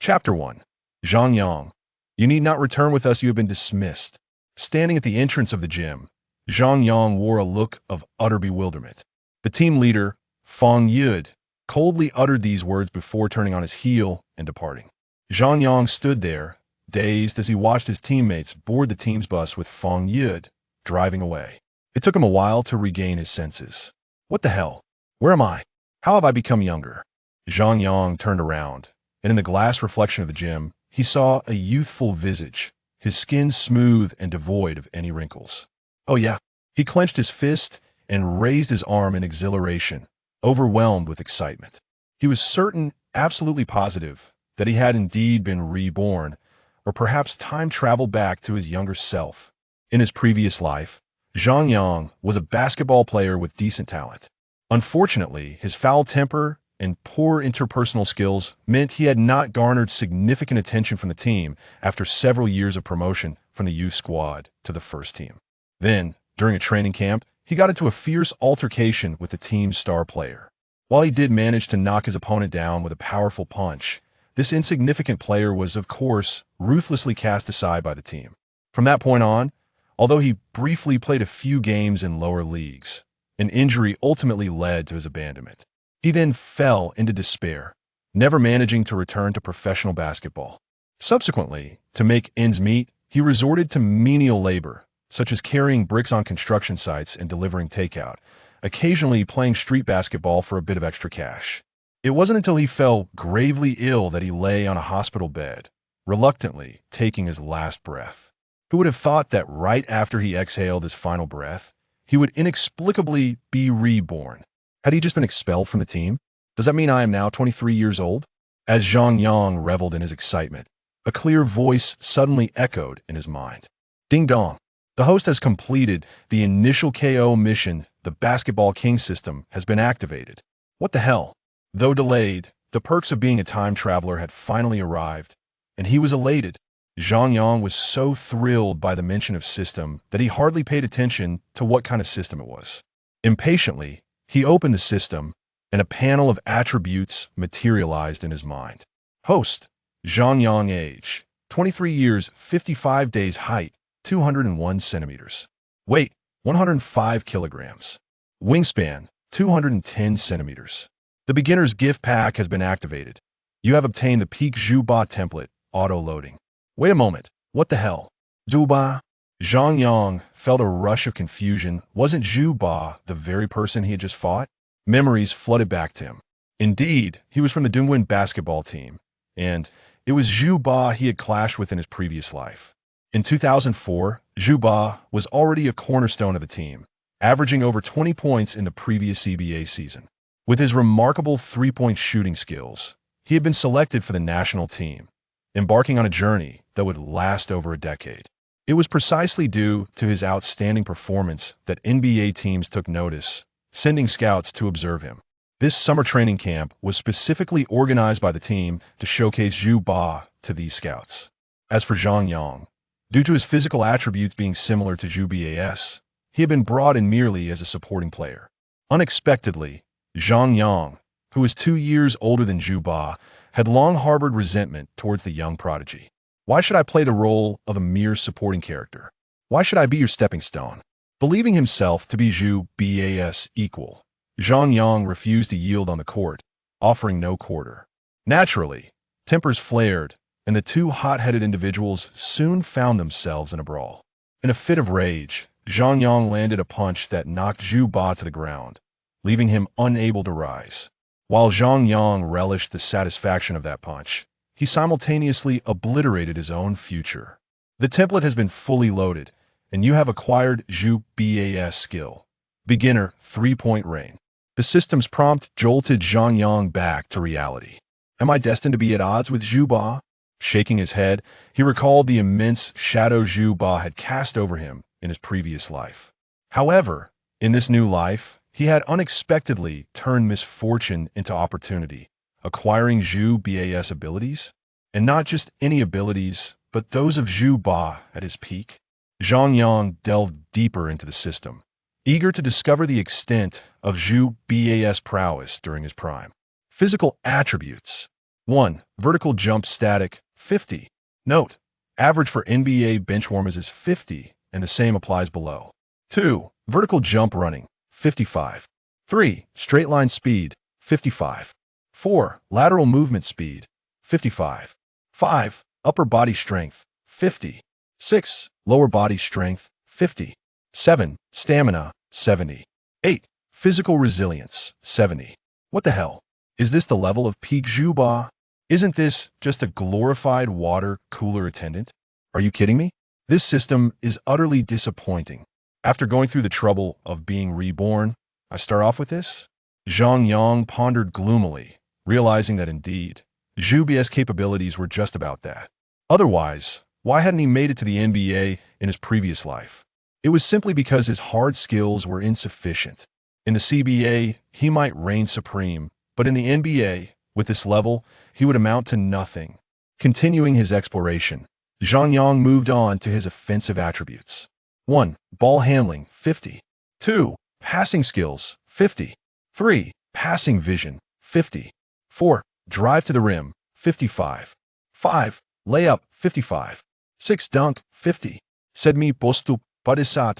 Chapter 1. Zhang Yang. You need not return with us, you have been dismissed. Standing at the entrance of the gym, Zhang Yang wore a look of utter bewilderment. The team leader, Fang Yud, coldly uttered these words before turning on his heel and departing. Zhang Yang stood there, dazed as he watched his teammates board the team's bus with Fang Yud driving away. It took him a while to regain his senses. What the hell? Where am I? How have I become younger? Zhang Yang turned around, and in the glass reflection of the gym, he saw a youthful visage, his skin smooth and devoid of any wrinkles. Oh yeah. He clenched his fist and raised his arm in exhilaration, overwhelmed with excitement. He was certain, absolutely positive, that he had indeed been reborn, or perhaps time traveled back to his younger self. In his previous life, Zhang Yang was a basketball player with decent talent. Unfortunately, his foul temper and poor interpersonal skills meant he had not garnered significant attention from the team after several years of promotion from the youth squad to the first team. Then, during a training camp, he got into a fierce altercation with the team's star player. While he did manage to knock his opponent down with a powerful punch, this insignificant player was, of course, ruthlessly cast aside by the team. From that point on, although he briefly played a few games in lower leagues, an injury ultimately led to his abandonment. He then fell into despair, never managing to return to professional basketball. Subsequently, to make ends meet, he resorted to menial labor, such as carrying bricks on construction sites and delivering takeout, occasionally playing street basketball for a bit of extra cash. It wasn't until he fell gravely ill that he lay on a hospital bed, reluctantly taking his last breath. Who would have thought that right after he exhaled his final breath, he would inexplicably be reborn? Had he just been expelled from the team? Does that mean I am now 23 years old? As Zhang Yang reveled in his excitement, a clear voice suddenly echoed in his mind. Ding dong. The host has completed the initial KO mission. The Basketball King system has been activated. What the hell? Though delayed, the perks of being a time traveler had finally arrived, and he was elated. Zhang Yang was so thrilled by the mention of system that he hardly paid attention to what kind of system it was. Impatiently, he opened the system, and a panel of attributes materialized in his mind. Host, Zhang Yang age, 23 years, 55 days height, 201 centimeters. Weight, 105 kilograms. Wingspan, 210 centimeters. The beginner's gift pack has been activated. You have obtained the peak Zhu Ba template, auto-loading. Wait a moment, what the hell? Zhu Ba? Zhang Yang felt a rush of confusion. Wasn't Zhu Ba the very person he had just fought? Memories flooded back to him. Indeed, he was from the Dongguan basketball team, and it was Zhu Ba he had clashed with in his previous life. In 2004, Zhu Ba was already a cornerstone of the team, averaging over 20 points in the previous CBA season. With his remarkable three-point shooting skills, he had been selected for the national team, embarking on a journey that would last over a decade. It was precisely due to his outstanding performance that NBA teams took notice, sending scouts to observe him. This summer training camp was specifically organized by the team to showcase Zhu Ba to these scouts. As for Zhang Yang, due to his physical attributes being similar to Zhu Ba's, he had been brought in merely as a supporting player. Unexpectedly, Zhang Yang, who was 2 years older than Zhu Ba, had long harbored resentment towards the young prodigy. Why should I play the role of a mere supporting character? Why should I be your stepping stone? Believing himself to be Zhu Ba's equal, Zhang Yang refused to yield on the court, offering no quarter. Naturally, tempers flared, and the two hot-headed individuals soon found themselves in a brawl. In a fit of rage, Zhang Yang landed a punch that knocked Zhu Ba to the ground, leaving him unable to rise. While Zhang Yang relished the satisfaction of that punch, he simultaneously obliterated his own future. The template has been fully loaded, and you have acquired Zhu Ba's skill. Beginner, three-point rain. The system's prompt jolted Zhang Yang back to reality. Am I destined to be at odds with Zhu Ba? Shaking his head, he recalled the immense shadow Zhu Ba had cast over him in his previous life. However, in this new life, he had unexpectedly turned misfortune into opportunity, acquiring Zhu Ba's abilities, and not just any abilities, but those of Zhu Ba at his peak. Zhang Yang delved deeper into the system, eager to discover the extent of Zhu Ba's prowess during his prime. Physical attributes. 1. Vertical jump static, 50. Note, average for NBA benchwarmers is 50, and the same applies below. 2. Vertical jump running, 55. 3. Straight line speed, 55. 4. Lateral movement speed, 55. 5. Upper body strength, 50. 6. Lower body strength, 50. 7. Stamina, 70. 8. Physical resilience, 70. What the hell? Is this the level of peak Zhu Ba? Isn't this just a glorified water cooler attendant? Are you kidding me? This system is utterly disappointing. After going through the trouble of being reborn, I start off with this? Zhang Yang pondered gloomily, realizing that indeed, Zhu Ba's capabilities were just about that. Otherwise, why hadn't he made it to the NBA in his previous life? It was simply because his hard skills were insufficient. In the CBA, he might reign supreme, but in the NBA, with this level, he would amount to nothing. Continuing his exploration, Zhang Yang moved on to his offensive attributes. 1. Ball handling, 50. 2. Passing skills, 50. 3. Passing vision, 50. 4. Drive to the rim, 55. 5. Layup, 55. 6. Dunk, 50. 7. Postup, 55.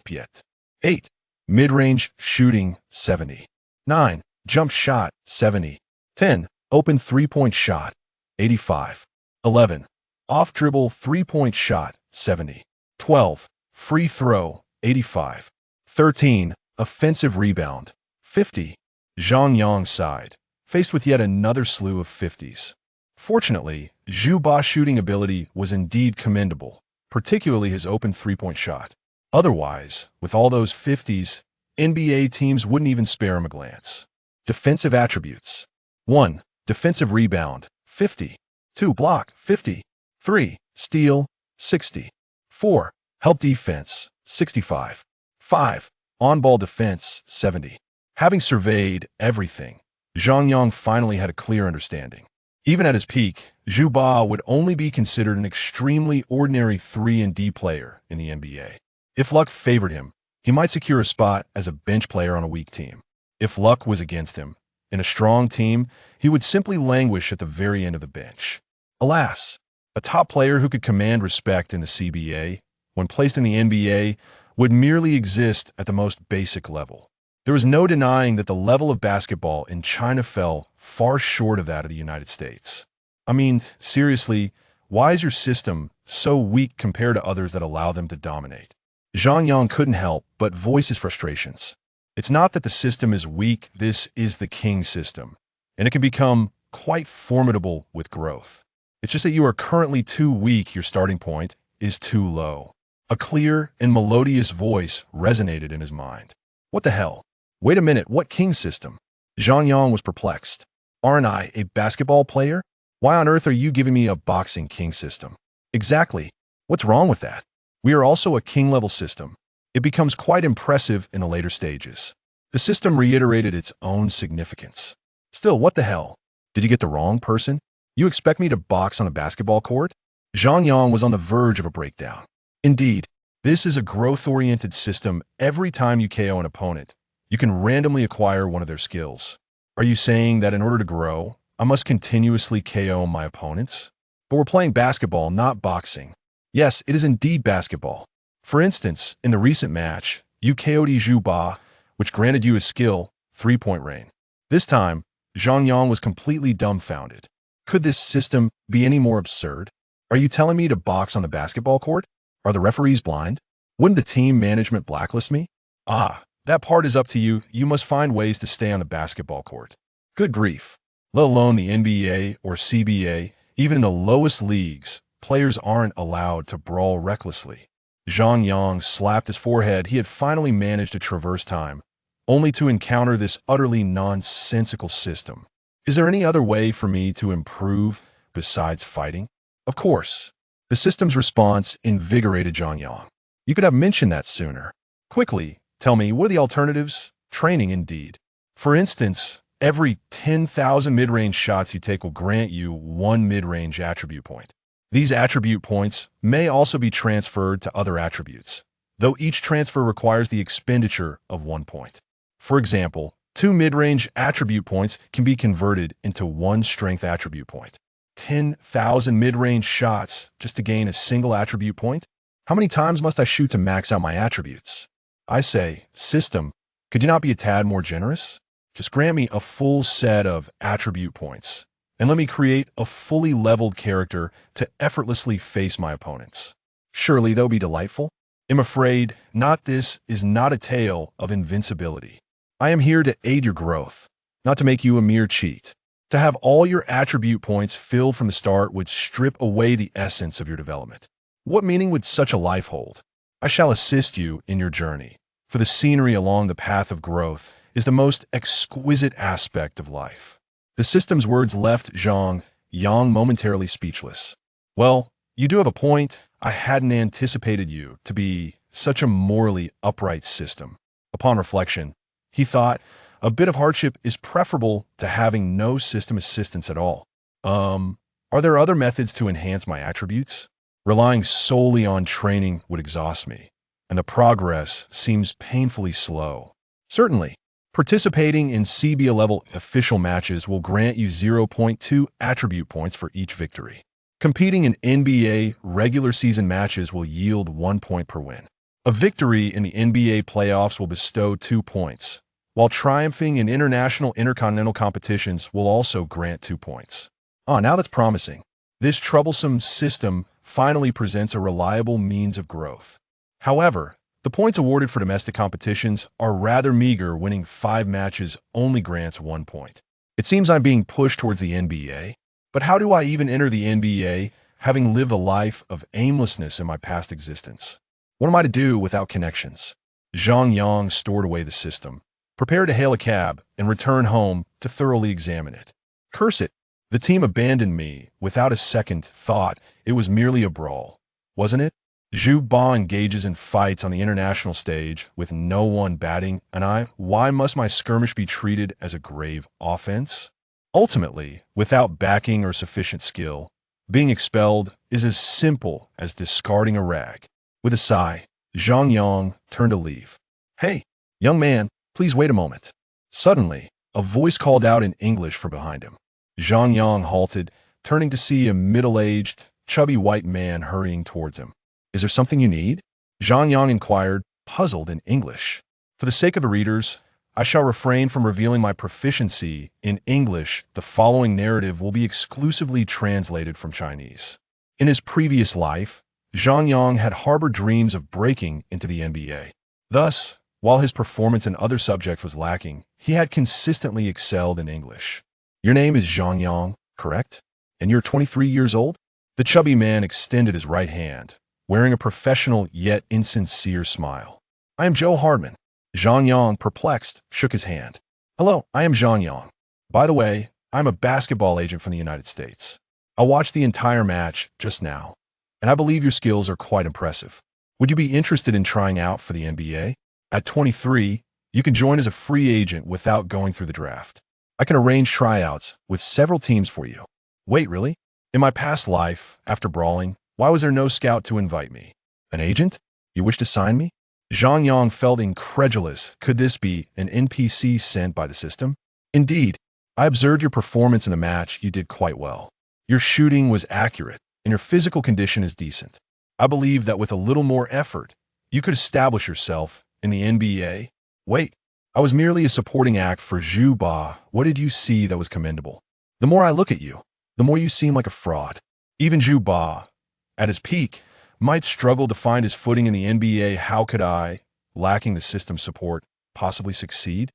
8. Mid-range shooting, 70. 9. Jump shot, 70. 10. Open three-point shot, 85. 11. Off-dribble three-point shot, 70. 12. Free throw, 85. 13. Offensive rebound, 50. Zhang Yang sighed, faced with yet another slew of 50s. Fortunately, Zhu Ba's shooting ability was indeed commendable, particularly his open three-point shot. Otherwise, with all those 50s, NBA teams wouldn't even spare him a glance. Defensive attributes. 1. Defensive rebound, 50. 2. Block, 50. 3. Steal, 60. 4. Help defense, 65. 5. On-ball defense, 70. Having surveyed everything, Zhang Yang finally had a clear understanding. Even at his peak, Zhu Ba would only be considered an extremely ordinary 3-and-D player in the NBA. If luck favored him, he might secure a spot as a bench player on a weak team. If luck was against him, in a strong team, he would simply languish at the very end of the bench. Alas, a top player who could command respect in the CBA, when placed in the NBA, would merely exist at the most basic level. There was no denying that the level of basketball in China fell far short of that of the United States. I mean, seriously, why is your system so weak compared to others that allow them to dominate? Zhang Yang couldn't help but voice his frustrations. It's not that the system is weak, this is the king system, and it can become quite formidable with growth. It's just that you are currently too weak, your starting point is too low. A clear and melodious voice resonated in his mind. What the hell? Wait a minute, what king system? Zhang Yang was perplexed. Aren't I a basketball player? Why on earth are you giving me a boxing king system? Exactly. What's wrong with that? We are also a king-level system. It becomes quite impressive in the later stages. The system reiterated its own significance. Still, what the hell? Did you get the wrong person? You expect me to box on a basketball court? Zhang Yang was on the verge of a breakdown. Indeed, this is a growth-oriented system. Every time you KO an opponent, you can randomly acquire one of their skills. Are you saying that in order to grow, I must continuously KO my opponents? But we're playing basketball, not boxing. Yes, it is indeed basketball. For instance, in the recent match, you KO'd Zhu Ba, which granted you a skill, three-point range. This time, Zhang Yang was completely dumbfounded. Could this system be any more absurd? Are you telling me to box on the basketball court? Are the referees blind? Wouldn't the team management blacklist me? Ah, that part is up to you. You must find ways to stay on the basketball court. Good grief. Let alone the NBA or CBA, even in the lowest leagues, players aren't allowed to brawl recklessly. Zhang Yang slapped his forehead. He had finally managed to traverse time, only to encounter this utterly nonsensical system. Is there any other way for me to improve besides fighting? Of course. The system's response invigorated Zhang Yang. You could have mentioned that sooner. Quickly, tell me, what are the alternatives? Training, indeed. For instance, every 10,000 mid-range shots you take will grant you one mid-range attribute point. These attribute points may also be transferred to other attributes, though each transfer requires the expenditure of 1 point. For example, 2 mid-range attribute points can be converted into 1 strength attribute point. 10,000 mid-range shots just to gain a single attribute point? How many times must I shoot to max out my attributes? I say, system, could you not be a tad more generous? Just grant me a full set of attribute points, and let me create a fully leveled character to effortlessly face my opponents. Surely that would be delightful? I'm afraid not. This is not a tale of invincibility. I am here to aid your growth, not to make you a mere cheat. To have all your attribute points filled from the start would strip away the essence of your development. What meaning would such a life hold? I shall assist you in your journey, for the scenery along the path of growth is the most exquisite aspect of life. The system's words left Zhang Yang momentarily speechless. Well, you do have a point. I hadn't anticipated you to be such a morally upright system. Upon reflection, he thought, a bit of hardship is preferable to having no system assistance at all. Are there other methods to enhance my attributes? Relying solely on training would exhaust me, and the progress seems painfully slow. Certainly, participating in CBA-level official matches will grant you 0.2 attribute points for each victory. Competing in NBA regular season matches will yield 1 point per win. A victory in the NBA playoffs will bestow 2 points, while triumphing in international intercontinental competitions will also grant 2 points. Now that's promising. This troublesome system finally presents a reliable means of growth. However, the points awarded for domestic competitions are rather meager. Winning 5 matches only grants 1 point. It seems I'm being pushed towards the NBA, but how do I even enter the NBA, having lived a life of aimlessness in my past existence? What am I to do without connections? Zhang Yang stored away the system, prepared to hail a cab and return home to thoroughly examine it. Curse it! The team abandoned me without a second thought. It was merely a brawl, wasn't it? Zhu Ba engages in fights on the international stage with no one batting an eye. Why must my skirmish be treated as a grave offense? Ultimately, without backing or sufficient skill, being expelled is as simple as discarding a rag. With a sigh, Zhang Yang turned to leave. Hey, young man, please wait a moment. Suddenly, a voice called out in English from behind him. Zhang Yang halted, turning to see a middle-aged, chubby white man hurrying towards him. Is there something you need? Zhang Yang inquired, puzzled in English. For the sake of the readers, I shall refrain from revealing my proficiency in English. The following narrative will be exclusively translated from Chinese. In his previous life, Zhang Yang had harbored dreams of breaking into the NBA. Thus, while his performance in other subjects was lacking, he had consistently excelled in English. Your name is Zhang Yang, correct? And you're 23 years old? The chubby man extended his right hand, wearing a professional yet insincere smile. I am Joe Hardman. Zhang Yang, perplexed, shook his hand. Hello, I am Zhang Yang. By the way, I'm a basketball agent from the United States. I watched the entire match just now, and I believe your skills are quite impressive. Would you be interested in trying out for the NBA? At 23, you can join as a free agent without going through the draft. I can arrange tryouts with several teams for you. Wait, really? In my past life, after brawling, why was there no scout to invite me? An agent? You wish to sign me? Zhang Yang felt incredulous. Could this be an NPC sent by the system? Indeed, I observed your performance in the match. You did quite well. Your shooting was accurate, and your physical condition is decent. I believe that with a little more effort, you could establish yourself in the NBA. Wait, I was merely a supporting act for Zhu Ba. What did you see that was commendable? The more I look at you, the more you seem like a fraud. Even Zhu Ba, at his peak, might struggle to find his footing in the NBA. How could I, lacking the system's support, possibly succeed?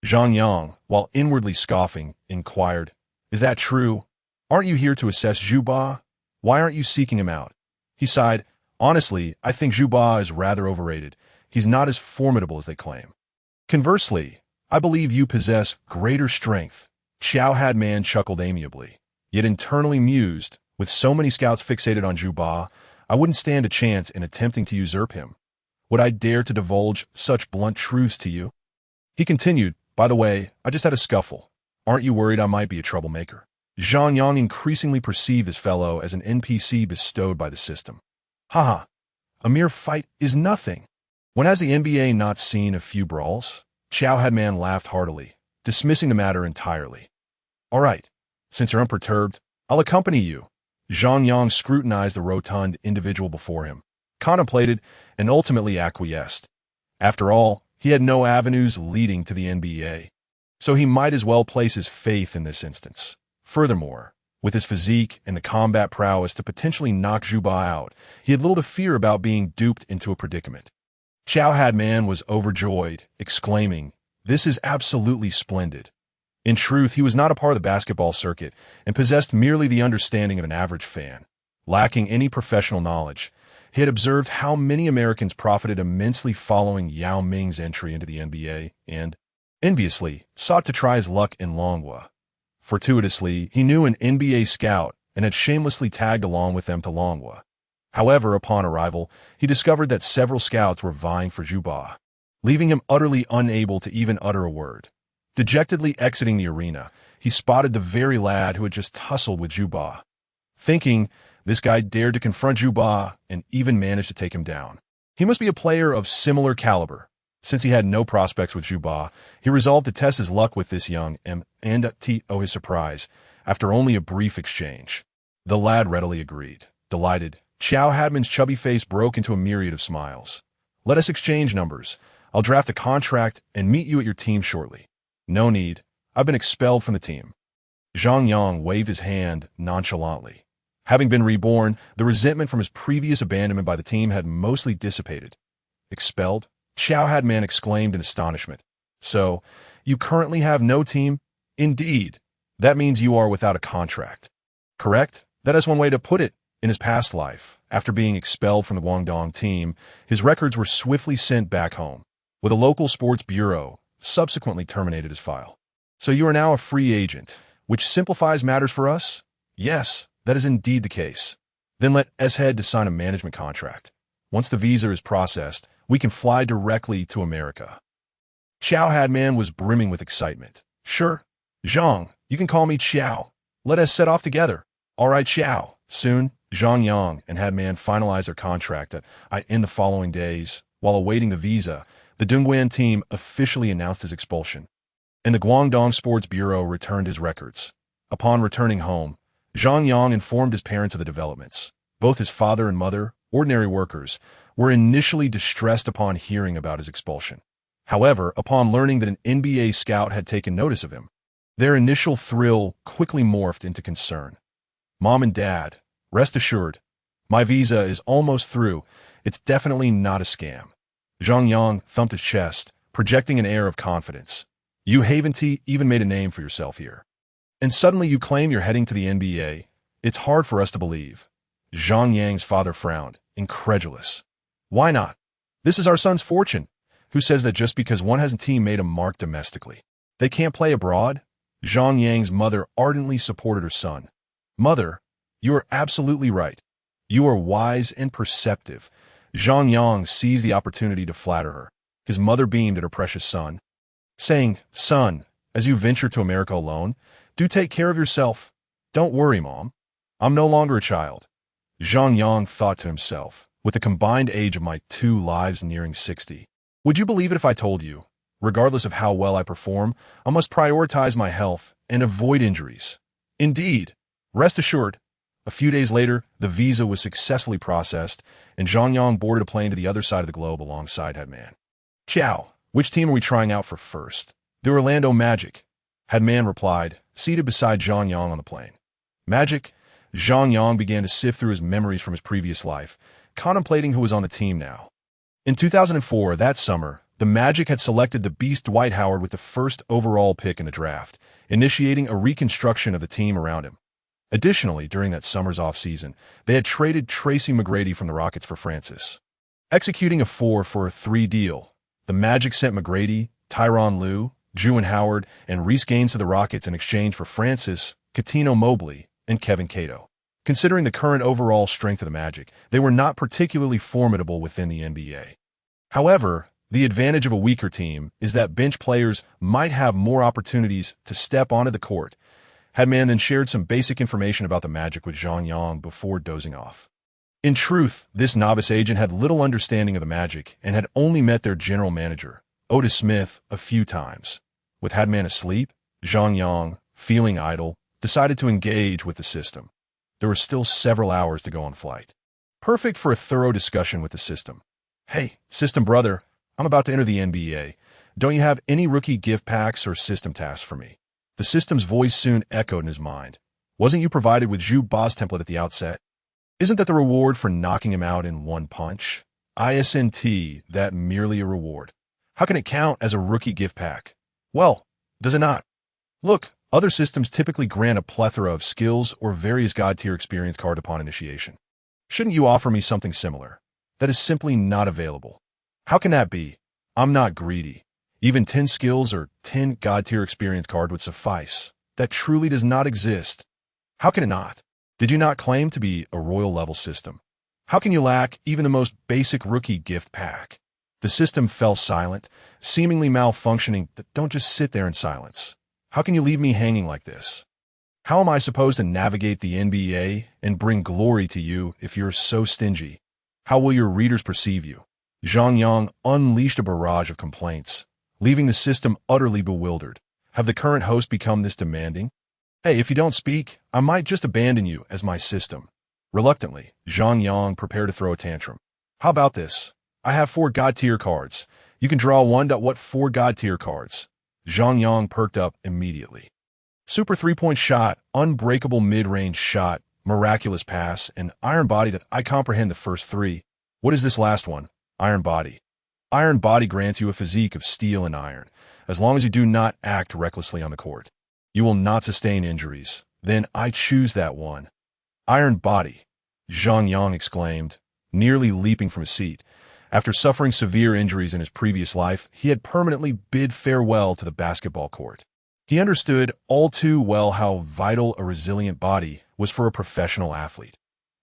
Zhang Yang, while inwardly scoffing, inquired, Is that true? Aren't you here to assess Zhu Ba? Why aren't you seeking him out? He sighed, Honestly, I think Zhu Ba is rather overrated. He's not as formidable as they claim. Conversely, I believe you possess greater strength. Xiao Hadman chuckled amiably, yet internally mused, with so many scouts fixated on Zhu Ba, I wouldn't stand a chance in attempting to usurp him. Would I dare to divulge such blunt truths to you? He continued, By the way, I just had a scuffle. Aren't you worried I might be a troublemaker? Zhang Yang increasingly perceived his fellow as an NPC bestowed by the system. Haha, a mere fight is nothing. When has the NBA not seen a few brawls? Xiao Hadman laughed heartily, dismissing the matter entirely. All right, since you're unperturbed, I'll accompany you. Zhang Yang scrutinized the rotund individual before him, contemplated, and ultimately acquiesced. After all, he had no avenues leading to the NBA, so he might as well place his faith in this instance. Furthermore, with his physique and the combat prowess to potentially knock Zhu Ba out, he had little to fear about being duped into a predicament. Chow Hadman was overjoyed, exclaiming, "This is absolutely splendid." In truth, he was not a part of the basketball circuit and possessed merely the understanding of an average fan. Lacking any professional knowledge, he had observed how many Americans profited immensely following Yao Ming's entry into the NBA and, enviously, sought to try his luck in Longhua. Fortuitously, he knew an NBA scout and had shamelessly tagged along with them to Longhua. However, upon arrival, he discovered that several scouts were vying for Zhu Ba, leaving him utterly unable to even utter a word. Dejectedly exiting the arena, he spotted the very lad who had just tussled with Zhu Ba. Thinking, this guy dared to confront Zhu Ba and even managed to take him down. He must be a player of similar caliber. Since he had no prospects with Zhu Ba, he resolved to test his luck with this young and to his surprise, after only a brief exchange. The lad readily agreed. Delighted, Chow Hadman's chubby face broke into a myriad of smiles. "Let us exchange numbers. I'll draft a contract and meet you at your team shortly." "No need. I've been expelled from the team." Zhang Yang waved his hand nonchalantly. Having been reborn, the resentment from his previous abandonment by the team had mostly dissipated. "Expelled?" Chow Hadman exclaimed in astonishment. "So, you currently have no team?" "Indeed. That means you are without a contract." "Correct? That is one way to put it." In his past life, after being expelled from the Guangdong team, his records were swiftly sent back home, with a local sports bureau subsequently terminated his file. "So you are now a free agent, which simplifies matters for us?" "Yes, that is indeed the case." "Then let us head to sign a management contract. Once the visa is processed, we can fly directly to America." Chow Hadman was brimming with excitement. "Sure. Zhang, you can call me Chow. Let us set off together." "All right, Chow." Soon, Zhang Yang and Hadman finalized their contract in the following days. While awaiting the visa, the Dongguan team officially announced his expulsion, and the Guangdong Sports Bureau returned his records. Upon returning home, Zhang Yang informed his parents of the developments. Both his father and mother, ordinary workers, were initially distressed upon hearing about his expulsion. However, upon learning that an NBA scout had taken notice of him, their initial thrill quickly morphed into concern. "Mom and Dad, rest assured, my visa is almost through. It's definitely not a scam." Zhang Yang thumped his chest, projecting an air of confidence. "You haven't even made a name for yourself here. And suddenly you claim you're heading to the NBA. It's hard for us to believe." Zhang Yang's father frowned, incredulous. "Why not? This is our son's fortune. Who says that just because one has a team made a mark domestically, they can't play abroad?" Zhang Yang's mother ardently supported her son. "Mother, you are absolutely right. You are wise and perceptive." Zhang Yang seized the opportunity to flatter her. His mother beamed at her precious son, saying, "Son, as you venture to America alone, do take care of yourself. Don't worry, Mom. I'm no longer a child." Zhang Yang thought to himself, "With the combined age of my two lives nearing 60, would you believe it if I told you, regardless of how well I perform, I must prioritize my health and avoid injuries?" "Indeed. Rest assured." A few days later, the visa was successfully processed, and Zhang Yang boarded a plane to the other side of the globe alongside Hadman. "Chow, which team are we trying out for first?" "The Orlando Magic," Hadman replied, seated beside Zhang Yang on the plane. "Magic?" Zhang Yang began to sift through his memories from his previous life, contemplating who was on the team now. In 2004, that summer, the Magic had selected the Beast Dwight Howard with the first overall pick in the draft, initiating a reconstruction of the team around him. Additionally, during that summer's offseason, they had traded Tracy McGrady from the Rockets for Francis. Executing a 4-for-3 deal, the Magic sent McGrady, Tyronn Lue, Juwan Howard, and Reece Gaines to the Rockets in exchange for Francis, Cuttino Mobley, and Kevin Cato. Considering the current overall strength of the Magic, they were not particularly formidable within the NBA. However, the advantage of a weaker team is that bench players might have more opportunities to step onto the court. Hadman then shared some basic information about the Magic with Zhang Yang before dozing off. In truth, this novice agent had little understanding of the Magic and had only met their general manager, Otis Smith, a few times. With Hadman asleep, Zhang Yang, feeling idle, decided to engage with the system. There were still several hours to go on flight. Perfect for a thorough discussion with the system. Hey, system brother, I'm about to enter the NBA. Don't you have any rookie gift packs or system tasks for me? The system's voice soon echoed in his mind. Wasn't you provided with Zhu Ba's template at the outset? Isn't that the reward for knocking him out in one punch? Isn't that merely a reward? How can it count as a rookie gift pack? Well, does it not? Look, other systems typically grant a plethora of skills or various God-tier experience card upon initiation. Shouldn't you offer me something similar? That is simply not available. How can that be? I'm not greedy. Even 10 skills or 10 God-tier experience card would suffice. That truly does not exist. How can it not? Did you not claim to be a royal-level system? How can you lack even the most basic rookie gift pack? The system fell silent, seemingly malfunctioning. Don't just sit there in silence. How can you leave me hanging like this? How am I supposed to navigate the NBA and bring glory to you if you're so stingy? How will your readers perceive you? Zhang Yang unleashed a barrage of complaints, leaving the system utterly bewildered. Have the current host become this demanding? Hey, if you don't speak, I might just abandon you as my system. Reluctantly, Zhang Yang prepared to throw a tantrum. How about this? I have 4 God-tier cards. You can draw one. What 4 God-tier cards? Zhang Yang perked up immediately. Super 3-point shot, unbreakable mid-range shot, miraculous pass, and iron body. I comprehend the first 3. What is this last one? Iron body. Iron body grants you a physique of steel and iron, as long as you do not act recklessly on the court. You will not sustain injuries. Then I choose that one. Iron body, Zhang Yang exclaimed, nearly leaping from his seat. After suffering severe injuries in his previous life, he had permanently bid farewell to the basketball court. He understood all too well how vital a resilient body was for a professional athlete.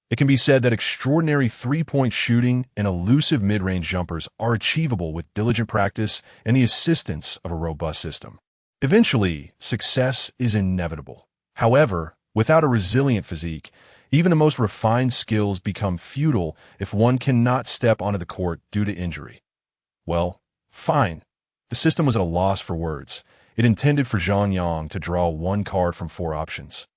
It can be said that extraordinary 3-point shooting and elusive mid-range jumpers are achievable with diligent practice and the assistance of a robust system. Eventually, success is inevitable. However, without a resilient physique, even the most refined skills become futile if one cannot step onto the court due to injury. Well, fine. The system was at a loss for words. It intended for Zhang Yang to draw 1 card from 4 options,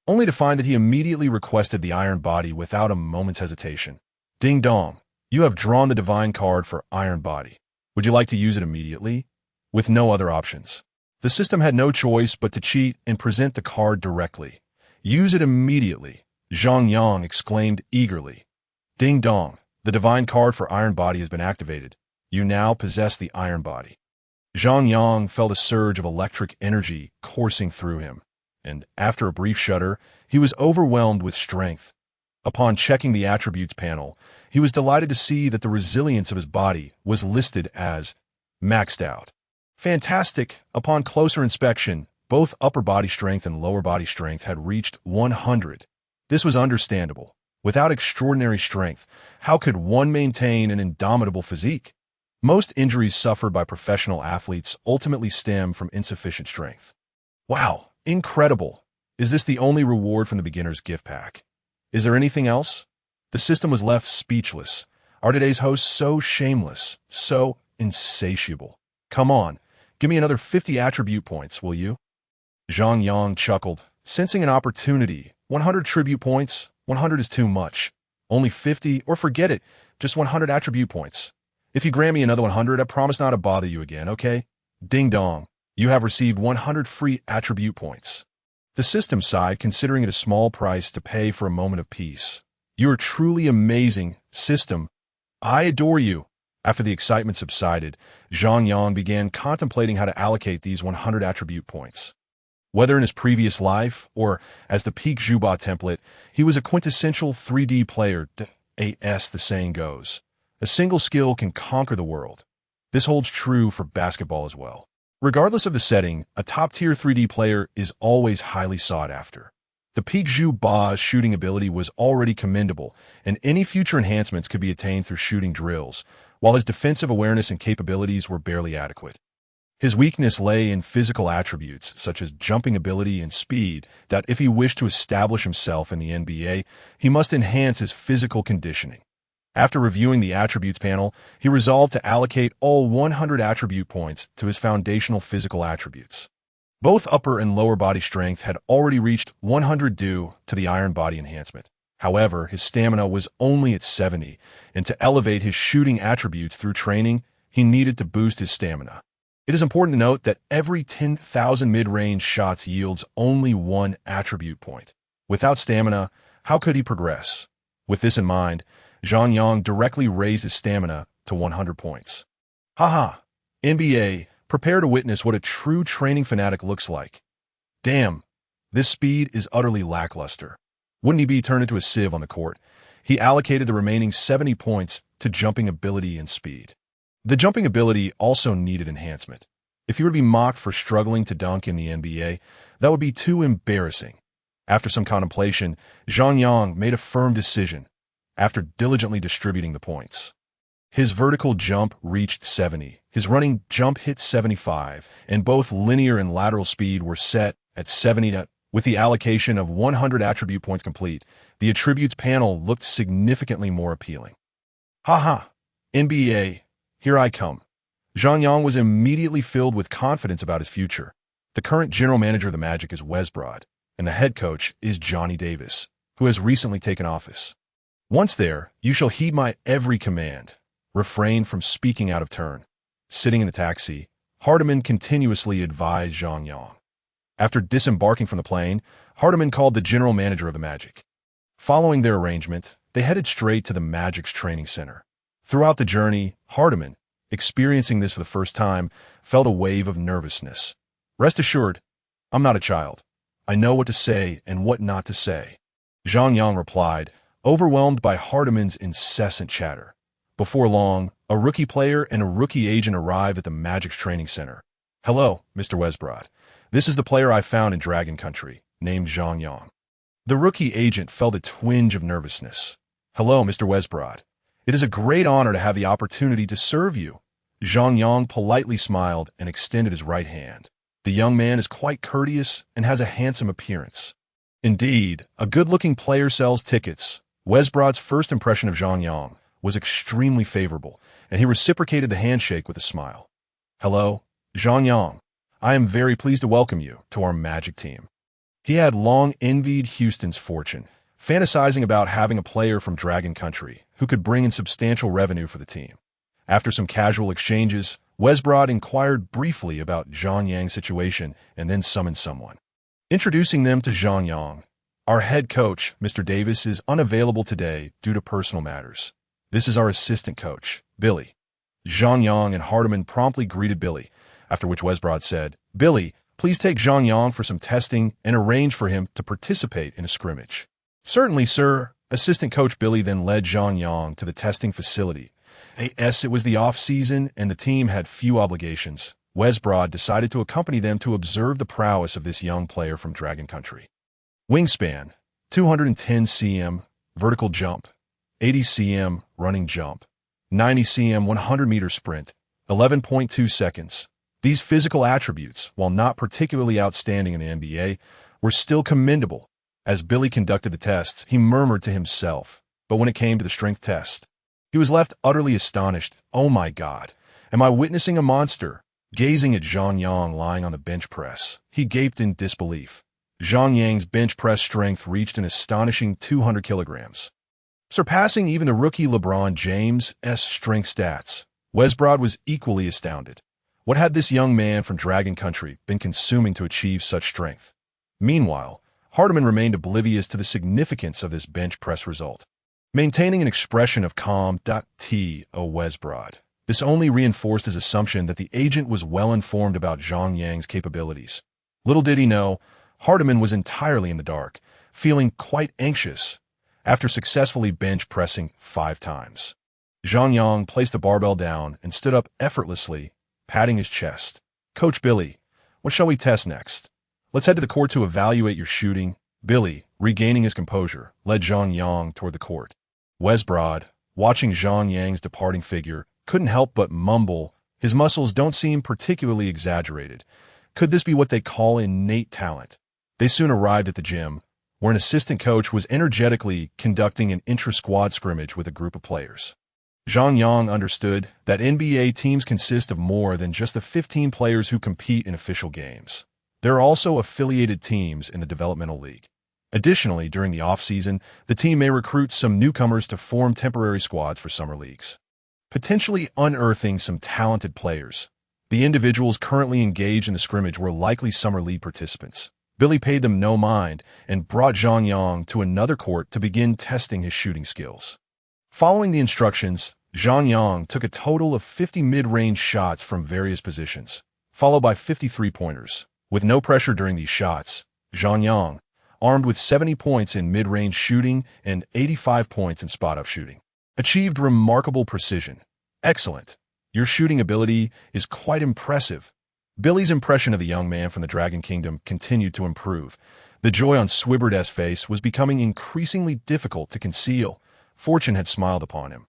only to find that he immediately requested the iron body without a moment's hesitation. Ding dong, you have drawn the divine card for iron body. Would you like to use it immediately? With no other options. The system had no choice but to cheat and present the card directly. Use it immediately, Zhang Yang exclaimed eagerly. Ding dong, the divine card for iron body has been activated. You now possess the iron body. Zhang Yang felt a surge of electric energy coursing through him, and after a brief shudder, he was overwhelmed with strength. Upon checking the attributes panel, he was delighted to see that the resilience of his body was listed as maxed out. Fantastic! Upon closer inspection, both upper body strength and lower body strength had reached 100. This was understandable. Without extraordinary strength, how could one maintain an indomitable physique? Most injuries suffered by professional athletes ultimately stem from insufficient strength. Wow, incredible! Is this the only reward from the beginner's gift pack? Is there anything else? The system was left speechless. Are today's hosts so shameless, so insatiable? Come on, give me another 50 attribute points, will you? Zhang Yang chuckled, sensing an opportunity. 100 tribute points, 100 is too much. Only 50, or forget it, just 100 attribute points. If you grant me another 100, I promise not to bother you again, okay? Ding dong, you have received 100 free attribute points. The system sighed, considering it a small price to pay for a moment of peace. You are truly amazing, system. I adore you. After the excitement subsided, Zhang Yang began contemplating how to allocate these 100 attribute points. Whether in his previous life or as the peak Zhu Ba template, he was a quintessential 3D player, as the saying goes. A single skill can conquer the world. This holds true for basketball as well. Regardless of the setting, a top-tier 3D player is always highly sought after. The peak Zhu Ba's shooting ability was already commendable, and any future enhancements could be attained through shooting drills, while his defensive awareness and capabilities were barely adequate. His weakness lay in physical attributes, such as jumping ability and speed, that if he wished to establish himself in the NBA, he must enhance his physical conditioning. After reviewing the attributes panel, he resolved to allocate all 100 attribute points to his foundational physical attributes. Both upper and lower body strength had already reached 100 due to the iron body enhancement. However, his stamina was only at 70, and to elevate his shooting attributes through training, he needed to boost his stamina. It is important to note that every 10,000 mid-range shots yields only one attribute point. Without stamina, how could he progress? With this in mind, Zhang Yang directly raised his stamina to 100 points. Haha, NBA, prepare to witness what a true training fanatic looks like. Damn, this speed is utterly lackluster. Wouldn't he be turned into a sieve on the court? He allocated the remaining 70 points to jumping ability and speed. The jumping ability also needed enhancement. If he were to be mocked for struggling to dunk in the NBA, that would be too embarrassing. After some contemplation, Zhang Yang made a firm decision, after diligently distributing the points. His vertical jump reached 70, his running jump hit 75, and both linear and lateral speed were set at 70. With the allocation of 100 attribute points complete, the attributes panel looked significantly more appealing. Haha, NBA, here I come. Zhang Yang was immediately filled with confidence about his future. The current general manager of the Magic is Westbrook, and the head coach is Johnny Davis, who has recently taken office. Once there, you shall heed my every command. Refrain from speaking out of turn. Sitting in the taxi, Hardiman continuously advised Zhang Yang. After disembarking from the plane, Hardiman called the general manager of the Magic. Following their arrangement, they headed straight to the Magic's training center. Throughout the journey, Hardiman, experiencing this for the first time, felt a wave of nervousness. Rest assured, I'm not a child. I know what to say and what not to say. Zhang Yang replied, overwhelmed by Hardiman's incessant chatter. Before long, a rookie player and a rookie agent arrived at the Magic's training center. Hello, Mr. Westbrook. This is the player I found in Dragon Country, named Zhang Yang. The rookie agent felt a twinge of nervousness. Hello, Mr. Westbrook. It is a great honor to have the opportunity to serve you. Zhang Yang politely smiled and extended his right hand. The young man is quite courteous and has a handsome appearance. Indeed, a good-looking player sells tickets. Westbrook's first impression of Zhang Yang was extremely favorable, and he reciprocated the handshake with a smile. Hello, Zhang Yang. I am very pleased to welcome you to our Magic team. He had long envied Houston's fortune, fantasizing about having a player from Dragon Country who could bring in substantial revenue for the team. After some casual exchanges, Westbrook inquired briefly about Zhang Yang's situation and then summoned someone. Introducing them to Zhang Yang, our head coach, Mr. Davis, is unavailable today due to personal matters. This is our assistant coach, Billy. Zhang Yang and Hardiman promptly greeted Billy, after which Westbrook said, Billy, please take Zhang Yang for some testing and arrange for him to participate in a scrimmage. Certainly, sir. Assistant coach Billy then led Zhang Yang to the testing facility. As it was the off-season and the team had few obligations, Westbrook decided to accompany them to observe the prowess of this young player from Dragon Country. Wingspan, 210 cm, vertical jump, 80 cm, running jump, 90 cm, 100-meter sprint, 11.2 seconds. These physical attributes, while not particularly outstanding in the NBA, were still commendable. As Billy conducted the tests, he murmured to himself, but when it came to the strength test, he was left utterly astonished. Oh my God, am I witnessing a monster? Gazing at Zhang Yang lying on the bench press, he gaped in disbelief. Zhang Yang's bench press strength reached an astonishing 200 kilograms, surpassing even the rookie LeBron James' strength stats. Westbrook was equally astounded. What had this young man from Dragon Country been consuming to achieve such strength? Meanwhile, Hardiman remained oblivious to the significance of this bench press result. Maintaining an expression of calm, Westbrook. This only reinforced his assumption that the agent was well informed about Zhang Yang's capabilities. Little did he know, Hardiman was entirely in the dark, feeling quite anxious after successfully bench pressing 5 times. Zhang Yang placed the barbell down and stood up effortlessly, patting his chest. Coach Billy, what shall we test next? Let's head to the court to evaluate your shooting. Billy, regaining his composure, led Zhang Yang toward the court. Westbrook, watching Zhang Yang's departing figure, couldn't help but mumble. His muscles don't seem particularly exaggerated. Could this be what they call innate talent? They soon arrived at the gym, where an assistant coach was energetically conducting an intra-squad scrimmage with a group of players. Zhang Yang understood that NBA teams consist of more than just the 15 players who compete in official games. There are also affiliated teams in the developmental league. Additionally, during the off-season, the team may recruit some newcomers to form temporary squads for summer leagues, potentially unearthing some talented players. The individuals currently engaged in the scrimmage were likely summer league participants. Billy paid them no mind and brought Zhang Yang to another court to begin testing his shooting skills. Following the instructions, Zhang Yang took a total of 50 mid-range shots from various positions, followed by 50 three-pointers. With no pressure during these shots, Zhang Yang, armed with 70 points in mid-range shooting and 85 points in spot-up shooting, achieved remarkable precision. Excellent. Your shooting ability is quite impressive. Billy's impression of the young man from the Dragon Kingdom continued to improve. The joy on Swibbert's face was becoming increasingly difficult to conceal. Fortune had smiled upon him,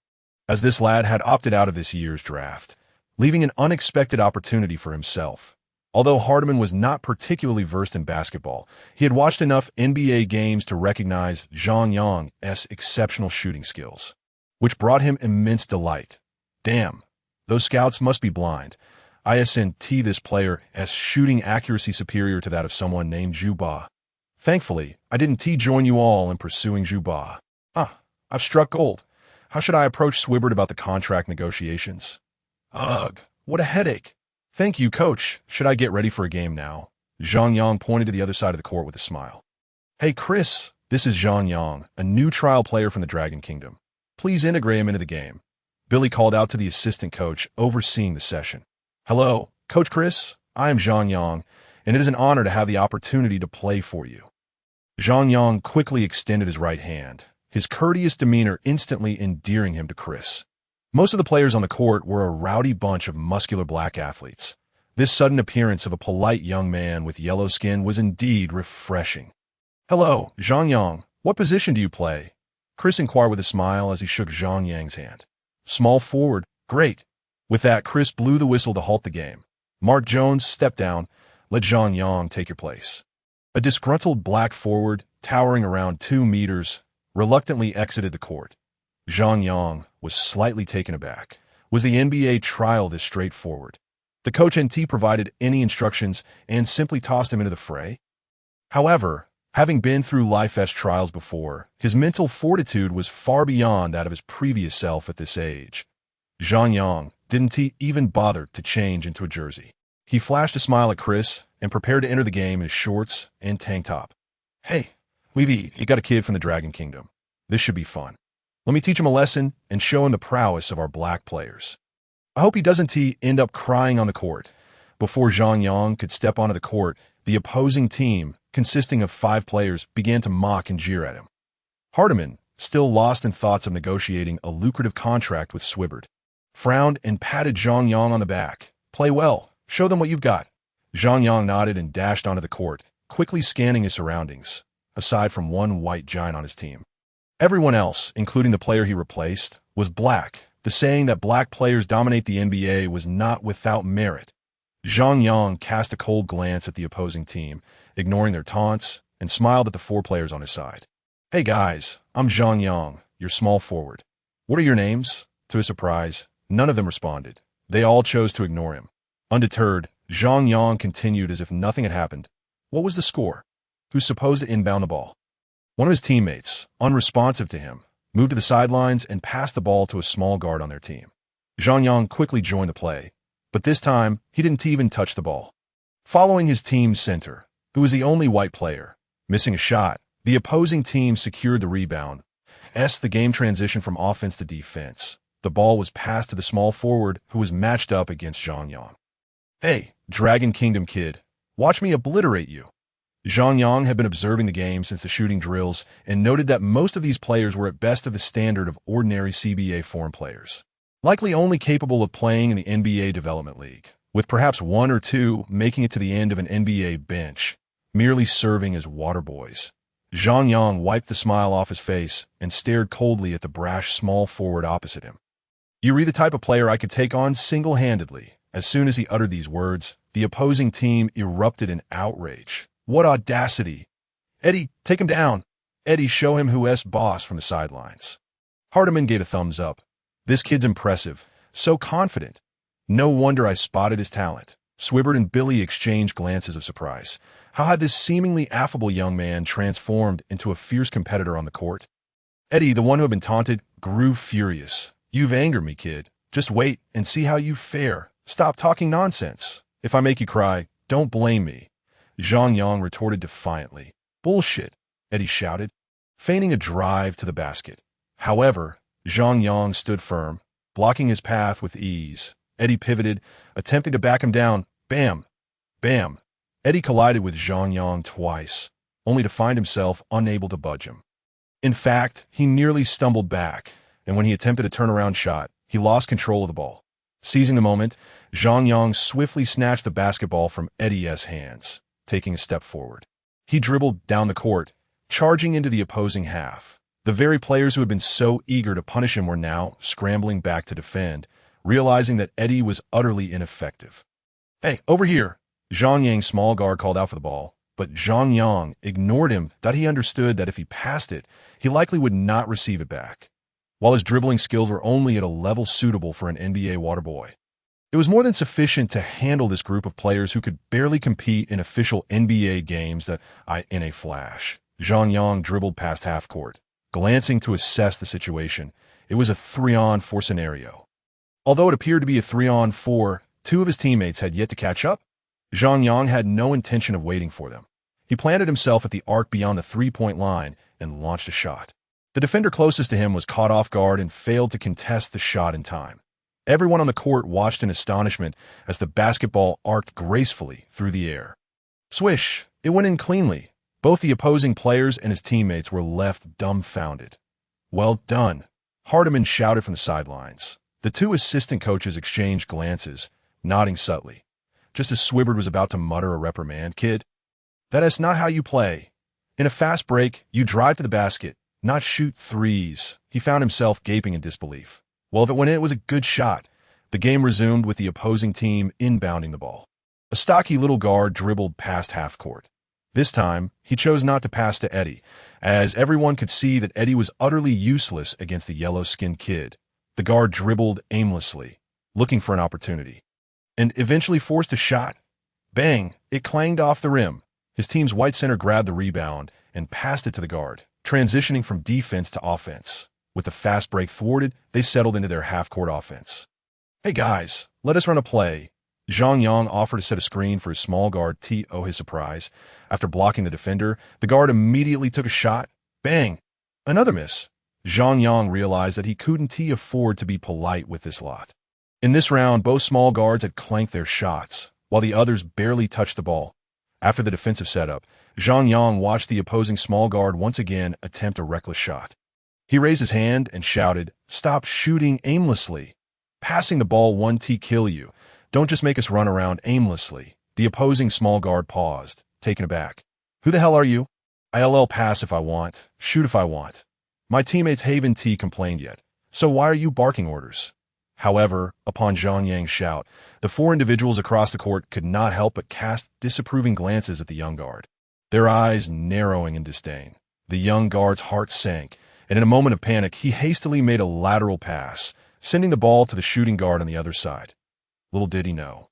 as this lad had opted out of this year's draft, leaving an unexpected opportunity for himself. Although Hardiman was not particularly versed in basketball, he had watched enough NBA games to recognize Zhang Yang's exceptional shooting skills, which brought him immense delight. Damn, those scouts must be blind. ISNT this player's shooting accuracy superior to that of someone named Zhu Ba. Thankfully, I didn't join you all in pursuing Zhu Ba. I've struck gold. How should I approach Swibbert about the contract negotiations? Ugh, what a headache. Thank you, coach. Should I get ready for a game now? Zhang Yang pointed to the other side of the court with a smile. Hey, Chris, this is Zhang Yang, a new trial player from the Dragon Kingdom. Please integrate him into the game. Billy called out to the assistant coach overseeing the session. Hello, Coach Chris. I am Zhang Yang, and it is an honor to have the opportunity to play for you. Zhang Yang quickly extended his right hand, his courteous demeanor instantly endearing him to Chris. Most of the players on the court were a rowdy bunch of muscular black athletes. This sudden appearance of a polite young man with yellow skin was indeed refreshing. Hello, Zhang Yang. What position do you play? Chris inquired with a smile as he shook Zhang Yang's hand. Small forward. Great. With that, Chris blew the whistle to halt the game. Mark Jones stepped down. Let Zhang Yang take your place. A disgruntled black forward, towering around 2 meters, reluctantly exited the court. Zhang Yang was slightly taken aback. Was the NBA trial this straightforward? The coach NT provided any instructions and simply tossed him into the fray? However, having been through life-esque trials before, his mental fortitude was far beyond that of his previous self at this age. Zhang Yang didn't even bother to change into a jersey. He flashed a smile at Chris and prepared to enter the game in his shorts and tank top. Hey, Levy, you got a kid from the Dragon Kingdom. This should be fun. Let me teach him a lesson and show him the prowess of our black players. I hope he doesn't end up crying on the court. Before Zhang Yang could step onto the court, the opposing team, consisting of 5 players, began to mock and jeer at him. Hardiman, still lost in thoughts of negotiating a lucrative contract with Swibbert, frowned and patted Zhang Yang on the back. Play well. Show them what you've got. Zhang Yang nodded and dashed onto the court, quickly scanning his surroundings, aside from one white giant on his team. Everyone else, including the player he replaced, was black. The saying that black players dominate the NBA was not without merit. Zhang Yang cast a cold glance at the opposing team, ignoring their taunts, and smiled at the 4 players on his side. Hey guys, I'm Zhang Yang, your small forward. What are your names? To his surprise, none of them responded. They all chose to ignore him. Undeterred, Zhang Yang continued as if nothing had happened. What was the score? Who's supposed to inbound the ball? One of his teammates, unresponsive to him, moved to the sidelines and passed the ball to a small guard on their team. Zhang Yang quickly joined the play, but this time he didn't even touch the ball. Following his team's center, who was the only white player, missing a shot, the opposing team secured the rebound. The game transitioned from offense to defense. The ball was passed to the small forward who was matched up against Zhang Yang. Hey, Dragon Kingdom kid, watch me obliterate you. Zhang Yang had been observing the game since the shooting drills and noted that most of these players were at best of the standard of ordinary CBA form players, likely only capable of playing in the NBA Development League, with perhaps 1 or 2 making it to the end of an NBA bench, merely serving as water boys. Zhang Yang wiped the smile off his face and stared coldly at the brash small forward opposite him. You are the type of player I could take on single-handedly. As soon as he uttered these words, the opposing team erupted in outrage. What audacity! Eddie, take him down. Eddie, show him who's boss from the sidelines. Hardiman gave a thumbs up. This kid's impressive. So confident. No wonder I spotted his talent. Swibbert and Billy exchanged glances of surprise. How had this seemingly affable young man transformed into a fierce competitor on the court? Eddie, the one who had been taunted, grew furious. "You've angered me, kid. Just wait and see how you fare. Stop talking nonsense. If I make you cry, don't blame me." Zhang Yang retorted defiantly. "Bullshit," Eddie shouted, feigning a drive to the basket. However, Zhang Yang stood firm, blocking his path with ease. Eddie pivoted, attempting to back him down. Bam! Bam! Eddie collided with Zhang Yang twice, only to find himself unable to budge him. In fact, he nearly stumbled back, and when he attempted a turnaround shot, he lost control of the ball. Seizing the moment, Zhang Yang swiftly snatched the basketball from Eddie's hands, taking a step forward. He dribbled down the court, charging into the opposing half. The very players who had been so eager to punish him were now scrambling back to defend, realizing that Eddie was utterly ineffective. "Hey, over here!" Zhang Yang's small guard called out for the ball, but Zhang Yang ignored him that he understood that if he passed it, he likely would not receive it back. While his dribbling skills were only at a level suitable for an NBA waterboy, it was more than sufficient to handle this group of players who could barely compete in official NBA games in a flash. Zhang Yang dribbled past half court, glancing to assess the situation. It was a 3-on-4 scenario. Although it appeared to be a 3-on-4, two of his teammates had yet to catch up. Zhang Yang had no intention of waiting for them. He planted himself at the arc beyond the three-point line and launched a shot. The defender closest to him was caught off guard and failed to contest the shot in time. Everyone on the court watched in astonishment as the basketball arced gracefully through the air. Swish! It went in cleanly. Both the opposing players and his teammates were left dumbfounded. "Well done," Hardiman shouted from the sidelines. The two assistant coaches exchanged glances, nodding subtly. Just as Swibbert was about to mutter a reprimand, "Kid, that is not how you play. In a fast break, you drive to the basket, not shoot threes." He found himself gaping in disbelief. Well, if it went in, it was a good shot. The game resumed with the opposing team inbounding the ball. A stocky little guard dribbled past half court. This time, he chose not to pass to Eddie, as everyone could see that Eddie was utterly useless against the yellow-skinned kid. The guard dribbled aimlessly, looking for an opportunity, and eventually forced a shot. Bang! It clanged off the rim. His team's white center grabbed the rebound and passed it to the guard, transitioning from defense to offense. With the fast break thwarted, they settled into their half-court offense. "Hey guys, let us run a play." Zhang Yang offered to set a screen for his small guard. To his surprise, after blocking the defender, the guard immediately took a shot. Bang! Another miss. Zhang Yang realized that he couldn't afford to be polite with this lot. In this round, both small guards had clanked their shots, while the others barely touched the ball. After the defensive setup, Zhang Yang watched the opposing small guard once again attempt a reckless shot. He raised his hand and shouted, "Stop shooting aimlessly. Passing the ball won't kill you. Don't just make us run around aimlessly." The opposing small guard paused, taken aback. "Who the hell are you?" "I'll pass if I want, shoot if I want. My teammates haven't complained yet, so why are you barking orders?" However, upon Zhang Yang's shout, the four individuals across the court could not help but cast disapproving glances at the young guard, their eyes narrowing in disdain. The young guard's heart sank, and in a moment of panic, he hastily made a lateral pass, sending the ball to the shooting guard on the other side. Little did he know,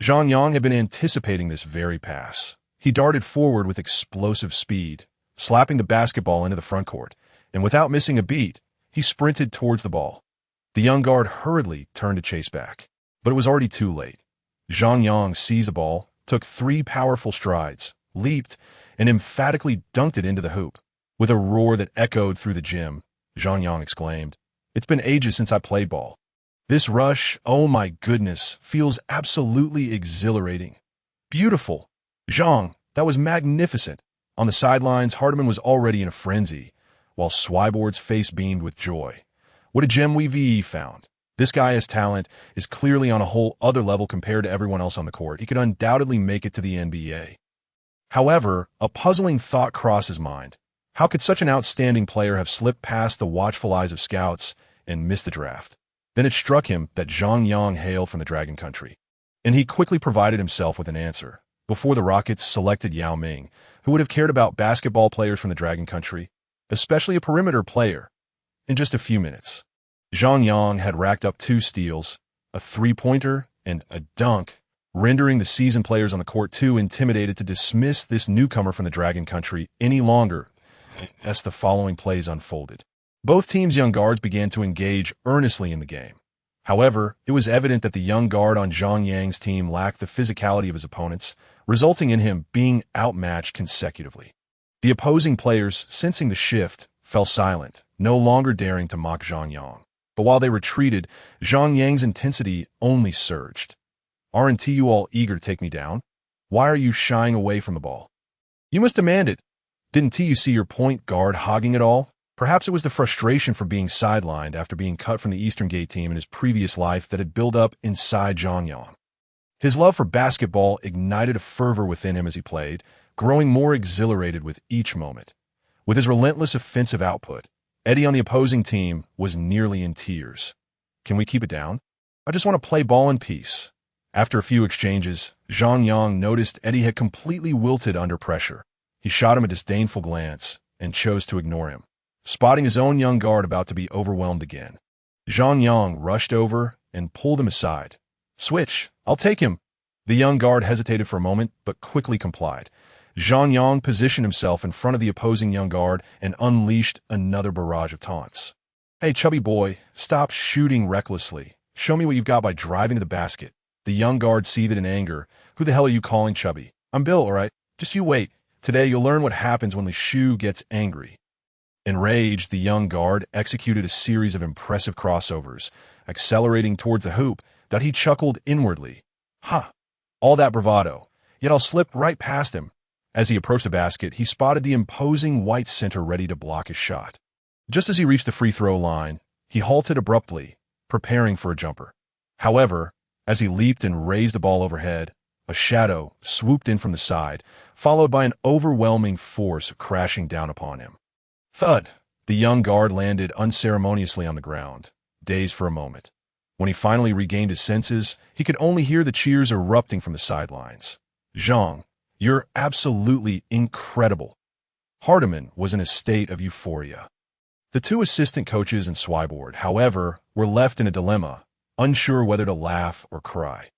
Zhang Yang had been anticipating this very pass. He darted forward with explosive speed, slapping the basketball into the front court, and without missing a beat, he sprinted towards the ball. The young guard hurriedly turned to chase back, but it was already too late. Zhang Yang seized the ball, took 3 powerful strides, leaped, and emphatically dunked it into the hoop. With a roar that echoed through the gym, Zhang Yang exclaimed, "It's been ages since I played ball. This rush, oh my goodness, feels absolutely exhilarating. Beautiful. Zhang, that was magnificent." On the sidelines, Hardiman was already in a frenzy, while Swibort's face beamed with joy. What a gem we've found. This guy's talent is clearly on a whole other level compared to everyone else on the court. He could undoubtedly make it to the NBA. However, a puzzling thought crossed his mind. How could such an outstanding player have slipped past the watchful eyes of scouts and missed the draft? Then it struck him that Zhang Yang hailed from the Dragon Country, and he quickly provided himself with an answer. Before the Rockets selected Yao Ming, who would have cared about basketball players from the Dragon Country, especially a perimeter player, in just a few minutes. Zhang Yang had racked up 2 steals, a 3-pointer, and a dunk, rendering the seasoned players on the court too intimidated to dismiss this newcomer from the Dragon Country any longer as the following plays unfolded. Both teams' young guards began to engage earnestly in the game. However, it was evident that the young guard on Zhang Yang's team lacked the physicality of his opponents, resulting in him being outmatched consecutively. The opposing players, sensing the shift, fell silent, no longer daring to mock Zhang Yang. But while they retreated, Zhang Yang's intensity only surged. "Aren't you all eager to take me down? Why are you shying away from the ball? You must demand it. Didn't you see your point guard hogging it all?" Perhaps it was the frustration for being sidelined after being cut from the Eastern Gate team in his previous life that had built up inside Zhang Yang. His love for basketball ignited a fervor within him as he played, growing more exhilarated with each moment. With his relentless offensive output, Eddie on the opposing team was nearly in tears. "Can we keep it down? I just want to play ball in peace." After a few exchanges, Zhang Yang noticed Eddie had completely wilted under pressure. He shot him a disdainful glance and chose to ignore him. Spotting his own young guard about to be overwhelmed again, Zhang Yang rushed over and pulled him aside. "Switch, I'll take him." The young guard hesitated for a moment, but quickly complied. Zhang Yang positioned himself in front of the opposing young guard and unleashed another barrage of taunts. "Hey, chubby boy, stop shooting recklessly. Show me what you've got by driving to the basket." The young guard seethed in anger. "Who the hell are you calling chubby? I'm Bill, all right? Just you wait. Today you'll learn what happens when the shoe gets angry." Enraged, the young guard executed a series of impressive crossovers, accelerating towards the hoop, that he chuckled inwardly. "Ha! All that bravado, yet I'll slip right past him." As he approached the basket, he spotted the imposing white center ready to block his shot. Just as he reached the free throw line, he halted abruptly, preparing for a jumper. However, as he leaped and raised the ball overhead, a shadow swooped in from the side, followed by an overwhelming force crashing down upon him. Thud! The young guard landed unceremoniously on the ground, dazed for a moment. When he finally regained his senses, he could only hear the cheers erupting from the sidelines. "Zhang, you're absolutely incredible." Hardiman was in a state of euphoria. The two assistant coaches and Swyboard, however, were left in a dilemma, unsure whether to laugh or cry.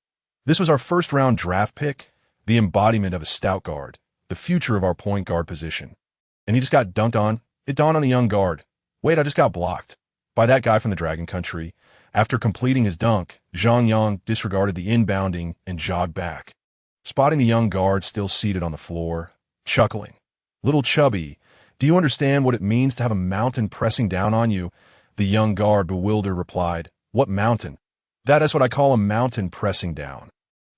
"This was our first-round draft pick, the embodiment of a stout guard, the future of our point guard position. And he just got dunked on." It dawned on the young guard. "Wait, I just got blocked by that guy from the Dragon Country." After completing his dunk, Zhang Yang disregarded the inbounding and jogged back, spotting the young guard still seated on the floor, chuckling. "Little chubby, do you understand what it means to have a mountain pressing down on you?" The young guard, bewildered, replied. "What mountain?" "That is what I call a mountain pressing down,"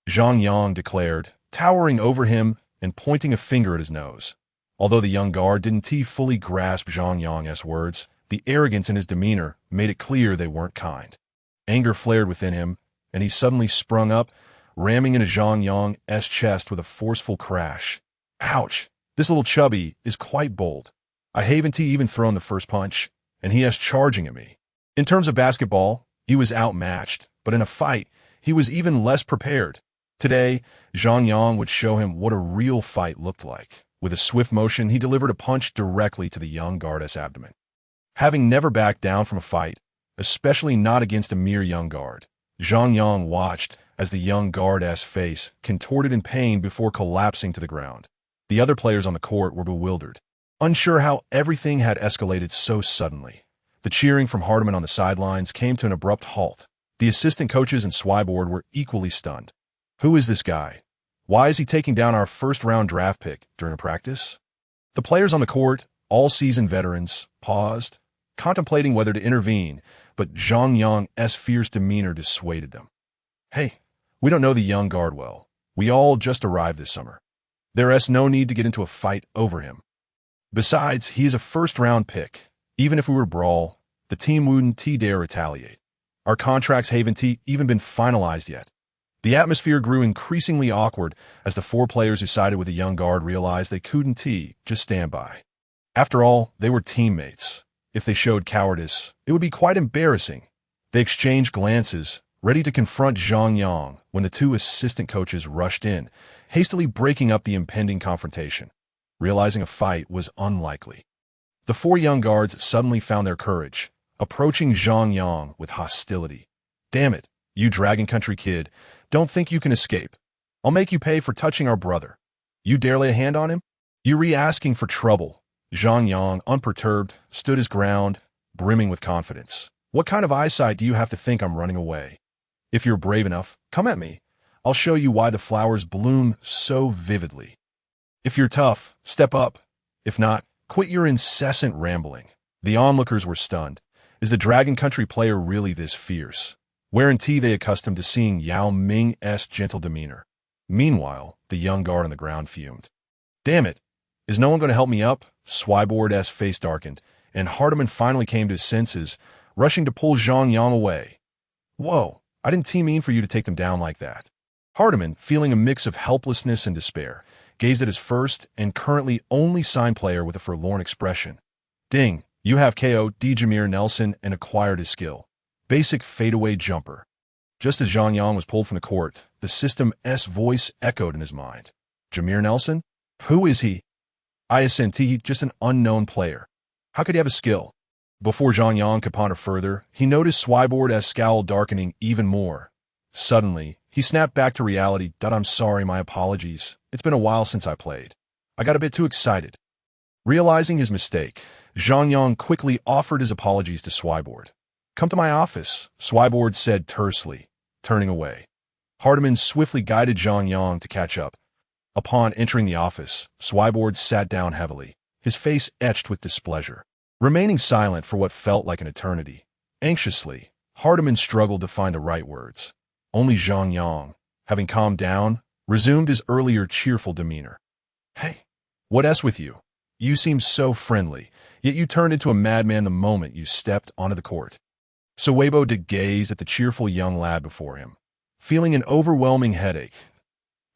Zhang Yang declared, towering over him and pointing a finger at his nose. Although the young guard didn't fully grasp Zhang Yang's words, the arrogance in his demeanor made it clear they weren't kind. Anger flared within him, and he suddenly sprung up, ramming into Zhang Yang's chest with a forceful crash. "Ouch! This little chubby is quite bold. I haven't even thrown the first punch, and he is charging at me." In terms of basketball, he was outmatched, but in a fight, he was even less prepared. Today, Zhang Yang would show him what a real fight looked like. With a swift motion, he delivered a punch directly to the young guard's abdomen. Having never backed down from a fight, especially not against a mere young guard, Zhang Yang watched as the young guard's face contorted in pain before collapsing to the ground. The other players on the court were bewildered, unsure how everything had escalated so suddenly. The cheering from Hardiman on the sidelines came to an abrupt halt. The assistant coaches and Swyboard were equally stunned. "Who is this guy? Why is he taking down our first-round draft pick during a practice?" The players on the court, all seasoned veterans, paused, contemplating whether to intervene, but Zhang Yang's fierce demeanor dissuaded them. "Hey, we don't know the young guard well. We all just arrived this summer. There is no need to get into a fight over him. Besides, he is a first-round pick. Even if we were brawl, the team wouldn't dare retaliate. Our contracts haven't even been finalized yet." The atmosphere grew increasingly awkward as the four players who sided with the young guard realized they couldn't just stand by. After all, they were teammates. If they showed cowardice, it would be quite embarrassing. They exchanged glances, ready to confront Zhang Yang when the two assistant coaches rushed in, hastily breaking up the impending confrontation, realizing a fight was unlikely. The four young guards suddenly found their courage, approaching Zhang Yang with hostility. "Damn it, you Dragon Country kid. Don't think you can escape." I'll make you pay for touching our brother. You dare lay a hand on him? You re-asking for trouble. Zhang Yang, unperturbed, stood his ground, brimming with confidence. What kind of eyesight do you have to think I'm running away? If you're brave enough, come at me. I'll show you why the flowers bloom so vividly. If you're tough, step up. If not, quit your incessant rambling. The onlookers were stunned. Is the Dragon Country player really this fierce? Weren't they accustomed to seeing Yao Ming's gentle demeanor? Meanwhile, the young guard on the ground fumed. Damn it! Is no one going to help me up? Swyboard's face darkened, and Hardiman finally came to his senses, rushing to pull Zhang Yang away. Whoa, I didn't mean for you to take them down like that. Hardiman, feeling a mix of helplessness and despair, gazed at his first and currently only signed player with a forlorn expression. Ding, you have KO'd Jameer Nelson and acquired his skill. Basic fadeaway jumper. Just as Zhang Yang was pulled from the court, the system's voice echoed in his mind. Jameer Nelson? Who is he? Isn't just an unknown player. How could he have a skill? Before Zhang Yang could ponder further, he noticed Swyboard's scowl darkening even more. Suddenly, he snapped back to reality. I'm sorry, my apologies. It's been a while since I played. I got a bit too excited. Realizing his mistake, Zhang Yang quickly offered his apologies to Swyboard. Come to my office, Swyboard said tersely, turning away. Hardiman swiftly guided Zhang Yang to catch up. Upon entering the office, Swyboard sat down heavily, his face etched with displeasure. Remaining silent for what felt like an eternity. Anxiously, Hardiman struggled to find the right words. Only Zhang Yang, having calmed down, resumed his earlier cheerful demeanor. Hey, what's with you? You seem so friendly, yet you turned into a madman the moment you stepped onto the court. Swyboard gazed at the cheerful young lad before him, feeling an overwhelming headache.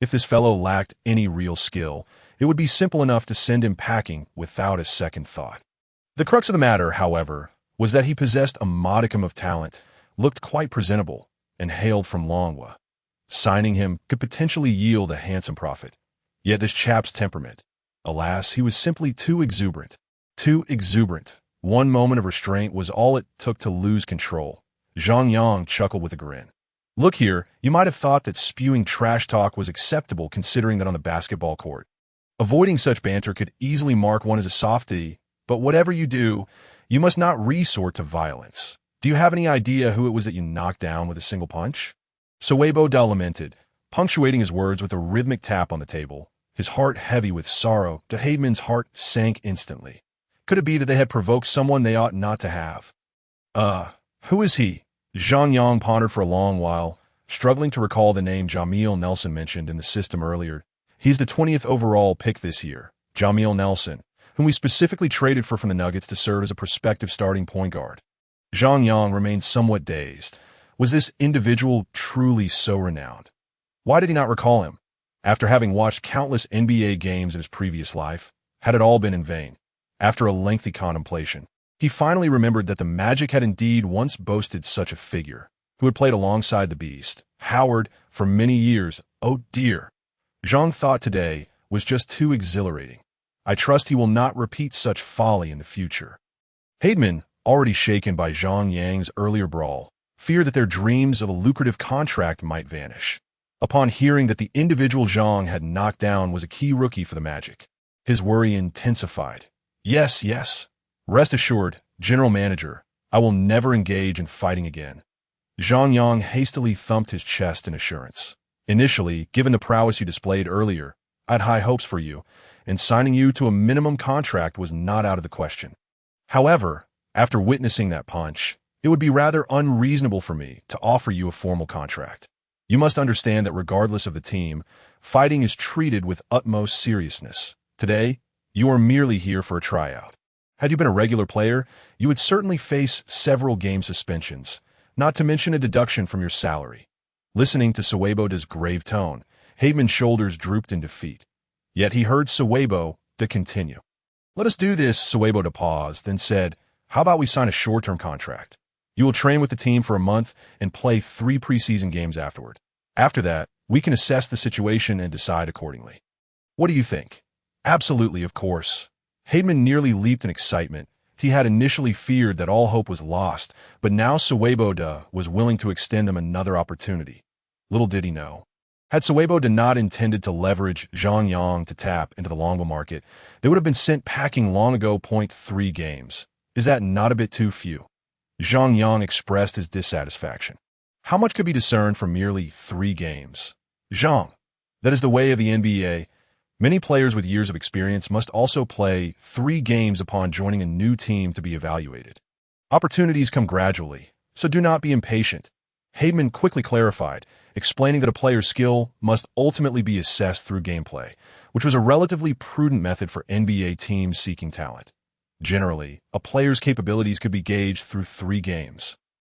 If this fellow lacked any real skill, it would be simple enough to send him packing without a second thought. The crux of the matter, however, was that he possessed a modicum of talent, looked quite presentable, and hailed from Longwa. Signing him could potentially yield a handsome profit. Yet this chap's temperament, alas, he was simply too exuberant. Too exuberant. One moment of restraint was all it took to lose control. Zhang Yang chuckled with a grin. Look here, you might have thought that spewing trash talk was acceptable considering that on the basketball court. Avoiding such banter could easily mark one as a softie, but whatever you do, you must not resort to violence. Do you have any idea who it was that you knocked down with a single punch? Swyboard lamented, punctuating his words with a rhythmic tap on the table. His heart heavy with sorrow, Haidman's heart sank instantly. Could it be that they had provoked someone they ought not to have? Who is he? Zhang Yang pondered for a long while, struggling to recall the name Jameer Nelson mentioned in the system earlier. He's the 20th overall pick this year, Jameer Nelson, whom we specifically traded from the Nuggets to serve as a prospective starting point guard. Zhang Yang remained somewhat dazed. Was this individual truly so renowned? Why did he not recall him? After having watched countless NBA games in his previous life, had it all been in vain? After a lengthy contemplation, he finally remembered that the Magic had indeed once boasted such a figure, who had played alongside the Beast, Howard, for many years. Oh dear! Zhang thought today was just too exhilarating. I trust he will not repeat such folly in the future. Haidman, already shaken by Zhang Yang's earlier brawl, feared that their dreams of a lucrative contract might vanish. Upon hearing that the individual Zhang had knocked down was a key rookie for the Magic, his worry intensified. Yes. Rest assured, General Manager, I will never engage in fighting again. Zhang Yang hastily thumped his chest in assurance. Initially, given the prowess you displayed earlier, I had high hopes for you, and signing you to a minimum contract was not out of the question. However, after witnessing that punch, it would be rather unreasonable for me to offer you a formal contract. You must understand that regardless of the team, fighting is treated with utmost seriousness. Today, you are merely here for a tryout. Had you been a regular player, you would certainly face several game suspensions, not to mention a deduction from your salary. Listening to Swyboard's grave tone, Haidman's shoulders drooped in defeat. Yet he heard Swyboard continue. Let us do this, Swyboard paused, then said, how about we sign a short-term contract? You will train with the team for a month and play 3 preseason games afterward. After that, we can assess the situation and decide accordingly. What do you think? Absolutely, of course. Haidman nearly leaped in excitement. He had initially feared that all hope was lost, but now Swyboard was willing to extend them another opportunity. Little did he know. Had Suebo did not intended to leverage Zhang Yang to tap into the longbow market, they would have been sent packing long ago. 3 games. Is that not a bit too few? Zhang Yang expressed his dissatisfaction. How much could be discerned from merely 3 games? Zhang. That is the way of the NBA. Many players with years of experience must also play 3 games upon joining a new team to be evaluated. Opportunities come gradually, so do not be impatient. Haidman quickly clarified, explaining that a player's skill must ultimately be assessed through gameplay, which was a relatively prudent method for NBA teams seeking talent. Generally, a player's capabilities could be gauged through 3 games.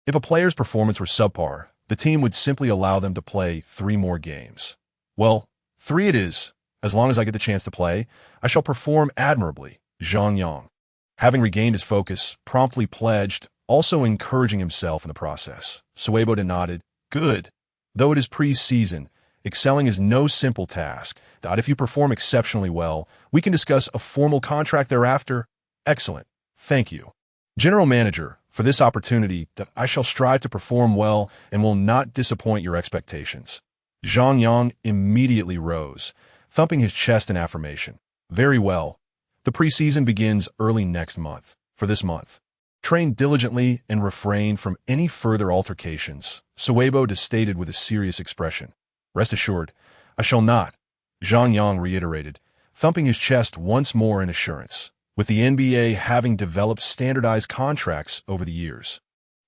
If a player's performance were subpar, the team would simply allow them to play 3 more games. Well, 3 it is. As long as I get the chance to play, I shall perform admirably. Zhang Yang, having regained his focus, promptly pledged, also encouraging himself in the process. Suebo nodded. Good. Though it is pre-season, excelling is no simple task. If you perform exceptionally well, we can discuss a formal contract thereafter. Excellent. Thank you, General Manager, for this opportunity. I shall strive to perform well and will not disappoint your expectations. Zhang Yang immediately rose, thumping his chest in affirmation. Very well. The preseason begins early next month. For this month, train diligently and refrain from any further altercations, Suebo stated with a serious expression. Rest assured, I shall not, Zhang Yang reiterated, thumping his chest once more in assurance. With the NBA having developed standardized contracts over the years,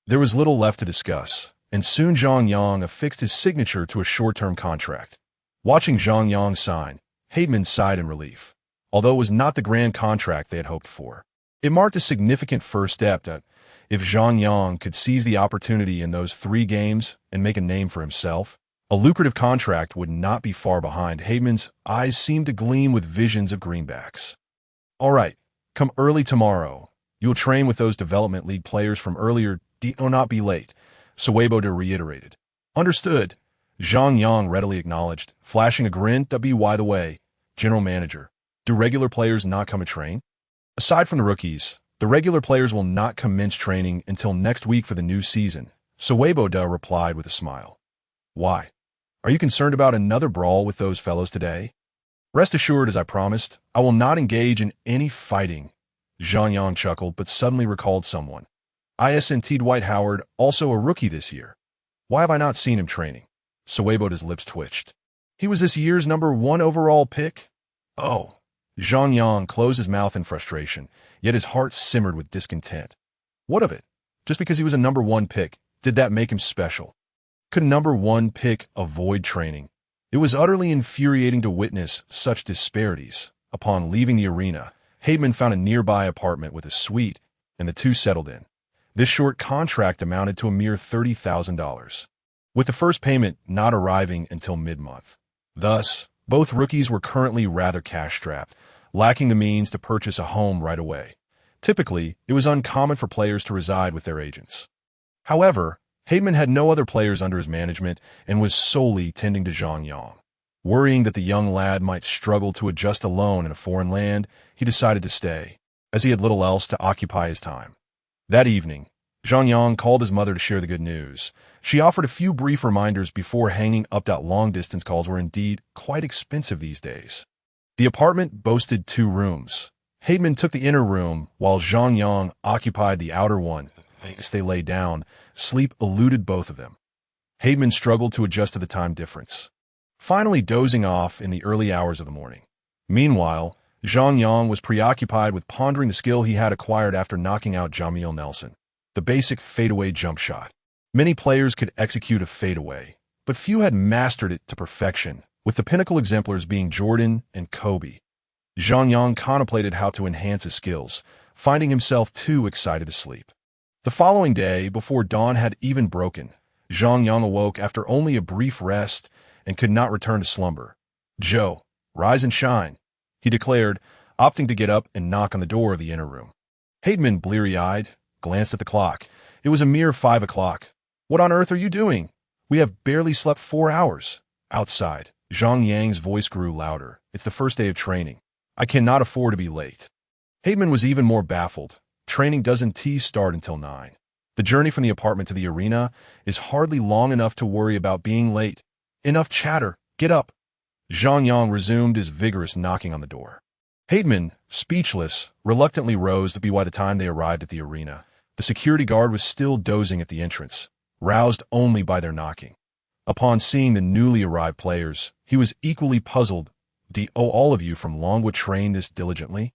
there was little left to discuss, and soon Zhang Yang affixed his signature to a short-term contract. Watching Zhang Yang sign, Haidman sighed in relief. Although it was not the grand contract they had hoped for, it marked a significant first step. If Zhang Yang could seize the opportunity in those 3 games and make a name for himself, a lucrative contract would not be far behind. Haidman's eyes seemed to gleam with visions of greenbacks. All right, come early tomorrow. You will train with those development league players from earlier. Do not be late, Suebo reiterated. Understood, Zhang Yang readily acknowledged, flashing a grin. By the way, General Manager, do regular players not come to train? Aside from the rookies, the regular players will not commence training until next week for the new season, Suebo replied with a smile. Why? Are you concerned about another brawl with those fellows today? Rest assured, as I promised, I will not engage in any fighting. Zhang Yang chuckled, but suddenly recalled someone. Isnt Dwight Howard, also a rookie this year. Why have I not seen him training? Suebo's lips twitched. He was this year's #1 overall pick? Oh. Zhang Yang closed his mouth in frustration, yet his heart simmered with discontent. What of it? Just because he was a #1 pick, did that make him special? Could a #1 pick avoid training? It was utterly infuriating to witness such disparities. Upon leaving the arena, Haidman found a nearby apartment with a suite, and the two settled in. This short contract amounted to a mere $30,000, with the first payment not arriving until mid-month. Thus, both rookies were currently rather cash-strapped, lacking the means to purchase a home right away. Typically, it was uncommon for players to reside with their agents. However, Haidman had no other players under his management and was solely tending to Zhang Yang. Worrying that the young lad might struggle to adjust alone in a foreign land, he decided to stay, as he had little else to occupy his time. That evening, Zhang Yang called his mother to share the good news. She offered a few brief reminders before hanging up that long-distance calls were indeed quite expensive these days. The apartment boasted 2 rooms. Haidman took the inner room, while Zhang Yang occupied the outer one. As they lay down, sleep eluded both of them. Haidman struggled to adjust to the time difference, finally dozing off in the early hours of the morning. Meanwhile, Zhang Yang was preoccupied with pondering the skill he had acquired after knocking out Jamil Nelson, the basic fadeaway jump shot. Many players could execute a fadeaway, but few had mastered it to perfection, with the pinnacle exemplars being Jordan and Kobe. Zhang Yang contemplated how to enhance his skills, finding himself too excited to sleep. The following day, before dawn had even broken, Zhang Yang awoke after only a brief rest and could not return to slumber. "Joe, rise and shine," he declared, opting to get up and knock on the door of the inner room. Haidman, bleary-eyed, glanced at the clock. It was a mere 5 o'clock. "What on earth are you doing? We have barely slept 4 hours." Outside, Zhang Yang's voice grew louder. "It's the first day of training. I cannot afford to be late." Haidman was even more baffled. Training doesn't start until 9. The journey from the apartment to the arena is hardly long enough to worry about being late. Enough chatter, Get up. Zhang Yang resumed his vigorous knocking on the door. Haidman, speechless, reluctantly rose to be by the time they arrived at the arena. The security guard was still dozing at the entrance, roused only by their knocking. Upon seeing the newly arrived players, he was equally puzzled. Do all of you from Longwa train this diligently?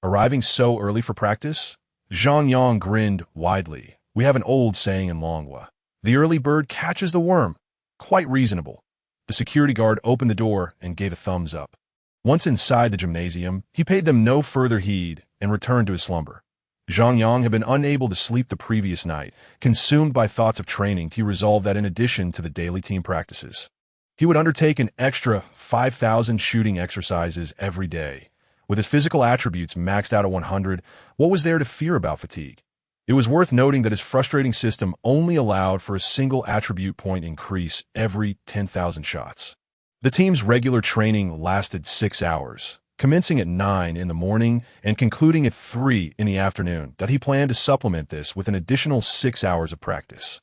Arriving so early for practice? Zhang Yang grinned widely. We have an old saying in Longwa. The early bird catches the worm. Quite reasonable. The security guard opened the door and gave a thumbs up. Once inside the gymnasium, he paid them no further heed and returned to his slumber. Zhang Yang had been unable to sleep the previous night, consumed by thoughts of training. He resolved that in addition to the daily team practices, he would undertake an extra 5,000 shooting exercises every day. With his physical attributes maxed out at 100, what was there to fear about fatigue? It was worth noting that his frustrating system only allowed for a single attribute point increase every 10,000 shots. The team's regular training lasted 6 hours, commencing at 9 in the morning and concluding at 3 in the afternoon, that he planned to supplement this with an additional 6 hours of practice.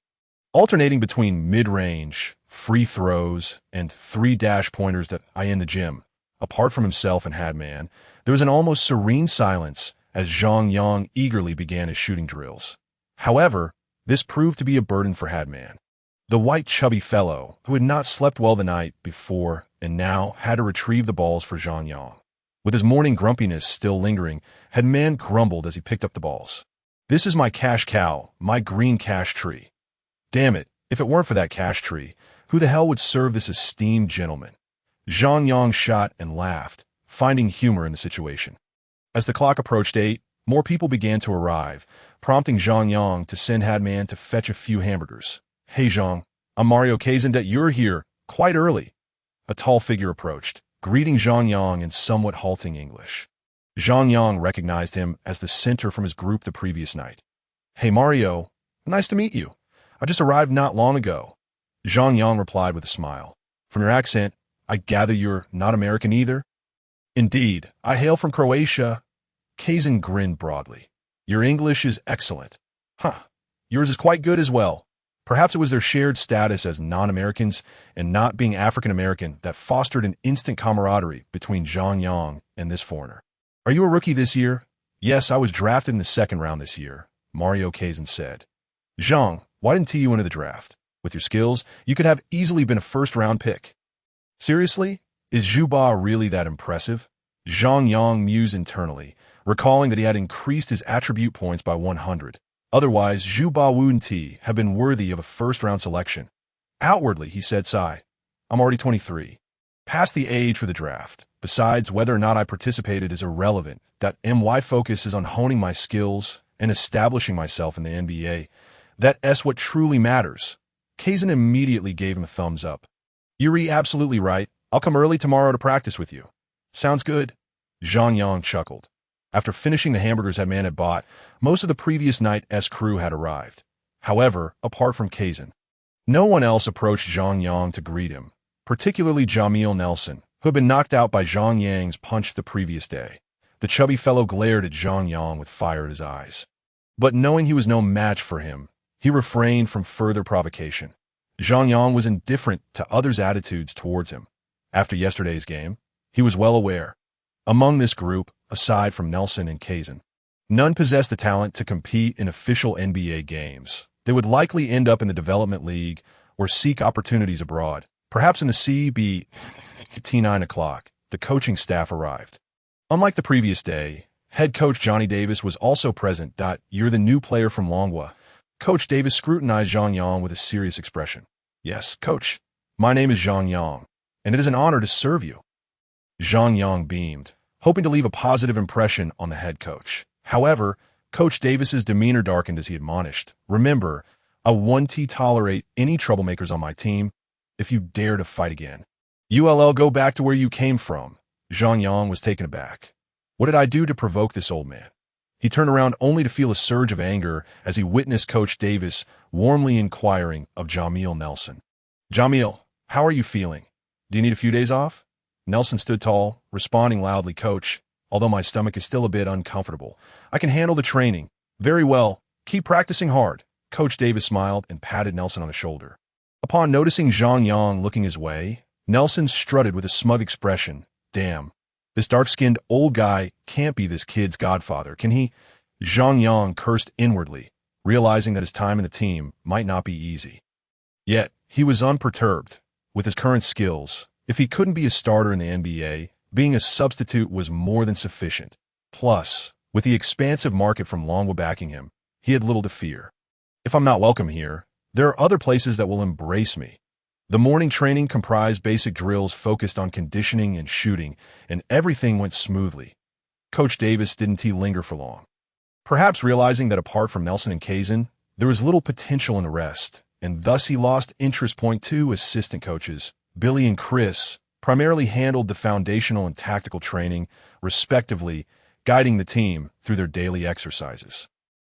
Alternating between mid-range, free throws, and 3 dash pointers that I in the gym, apart from himself and Hadman, there was an almost serene silence as Zhang Yang eagerly began his shooting drills. However, this proved to be a burden for Hadman. The white chubby fellow, who had not slept well the night before and now had to retrieve the balls for Zhang Yang. With his morning grumpiness still lingering, Hadman grumbled as he picked up the balls. This is my cash cow, my green cash tree. Damn it, if it weren't for that cash tree, who the hell would serve this esteemed gentleman? Zhang Yang shot and laughed, finding humor in the situation. As the clock approached 8, more people began to arrive, prompting Zhang Yang to send Hadman to fetch a few hamburgers. Hey Zhang, I'm Mario Kazan. You're here, quite early. A tall figure approached, greeting Zhang Yang in somewhat halting English. Zhang Yang recognized him as the center from his group the previous night. Hey Mario, nice to meet you. I just arrived not long ago. Zhang Yang replied with a smile. From your accent, I gather you're not American either? Indeed, I hail from Croatia. Kazan grinned broadly. Your English is excellent. Huh, yours is quite good as well. Perhaps it was their shared status as non-Americans and not being African-American that fostered an instant camaraderie between Zhang Yang and this foreigner. Are you a rookie this year? Yes, I was drafted in the second round this year, Mario Kazan said. Zhang, why didn't you into the draft? With your skills, you could have easily been a first-round pick. Seriously? Is Zhu Ba really that impressive? Zhang Yang mused internally, recalling that he had increased his attribute points by 100. Otherwise, Zhu Ba wouldn't have been worthy of a first-round selection. Outwardly, he said, sigh. I'm already 23. Past the age for the draft. Besides, whether or not I participated is irrelevant. That my focus is on honing my skills and establishing myself in the NBA. That's what truly matters. Kazan immediately gave him a thumbs up. You're absolutely right. I'll come early tomorrow to practice with you. Sounds good. Zhang Yang chuckled. After finishing the hamburgers Hadman had bought, most of the previous night's crew had arrived. However, apart from Kazan, no one else approached Zhang Yang to greet him, particularly Jamil Nelson, who had been knocked out by Zhang Yang's punch the previous day. The chubby fellow glared at Zhang Yang with fire in his eyes. But knowing he was no match for him, he refrained from further provocation. Zhang Yang was indifferent to others' attitudes towards him. After yesterday's game, he was well aware. Among this group, aside from Nelson and Kazan, none possessed the talent to compete in official NBA games. They would likely end up in the development league or seek opportunities abroad. Perhaps in the CB. At 9 o'clock, the coaching staff arrived. Unlike the previous day, head coach Johnny Davis was also present. You're the new player from Longwa. Coach Davis scrutinized Zhang Yang with a serious expression. Yes, coach. My name is Zhang Yang, and it is an honor to serve you. Zhang Yang beamed, hoping to leave a positive impression on the head coach. However, Coach Davis's demeanor darkened as he admonished. Remember, I won't tolerate any troublemakers on my team. If you dare to fight again, ULL go back to where you came from. Zhang Yang was taken aback. What did I do to provoke this old man? He turned around only to feel a surge of anger as he witnessed Coach Davis warmly inquiring of Jamil Nelson. Jamil, how are you feeling? Do you need a few days off? Nelson stood tall, responding loudly, Coach, although my stomach is still a bit uncomfortable, I can handle the training. Very well. Keep practicing hard. Coach Davis smiled and patted Nelson on the shoulder. Upon noticing Zhang Yang looking his way, Nelson strutted with a smug expression. Damn, this dark-skinned old guy can't be this kid's godfather, can he? Zhang Yang cursed inwardly, realizing that his time in the team might not be easy. Yet, he was unperturbed. With his current skills, if he couldn't be a starter in the NBA, being a substitute was more than sufficient. Plus, with the expansive market from Longwa backing him, he had little to fear. If I'm not welcome here, there are other places that will embrace me. The morning training comprised basic drills focused on conditioning and shooting, and everything went smoothly. Coach Davis didn't linger for long. Perhaps realizing that apart from Nelson and Kazan, there was little potential in the rest, and thus he lost interest. Two assistant coaches, Billy and Chris, primarily handled the foundational and tactical training, respectively, guiding the team through their daily exercises.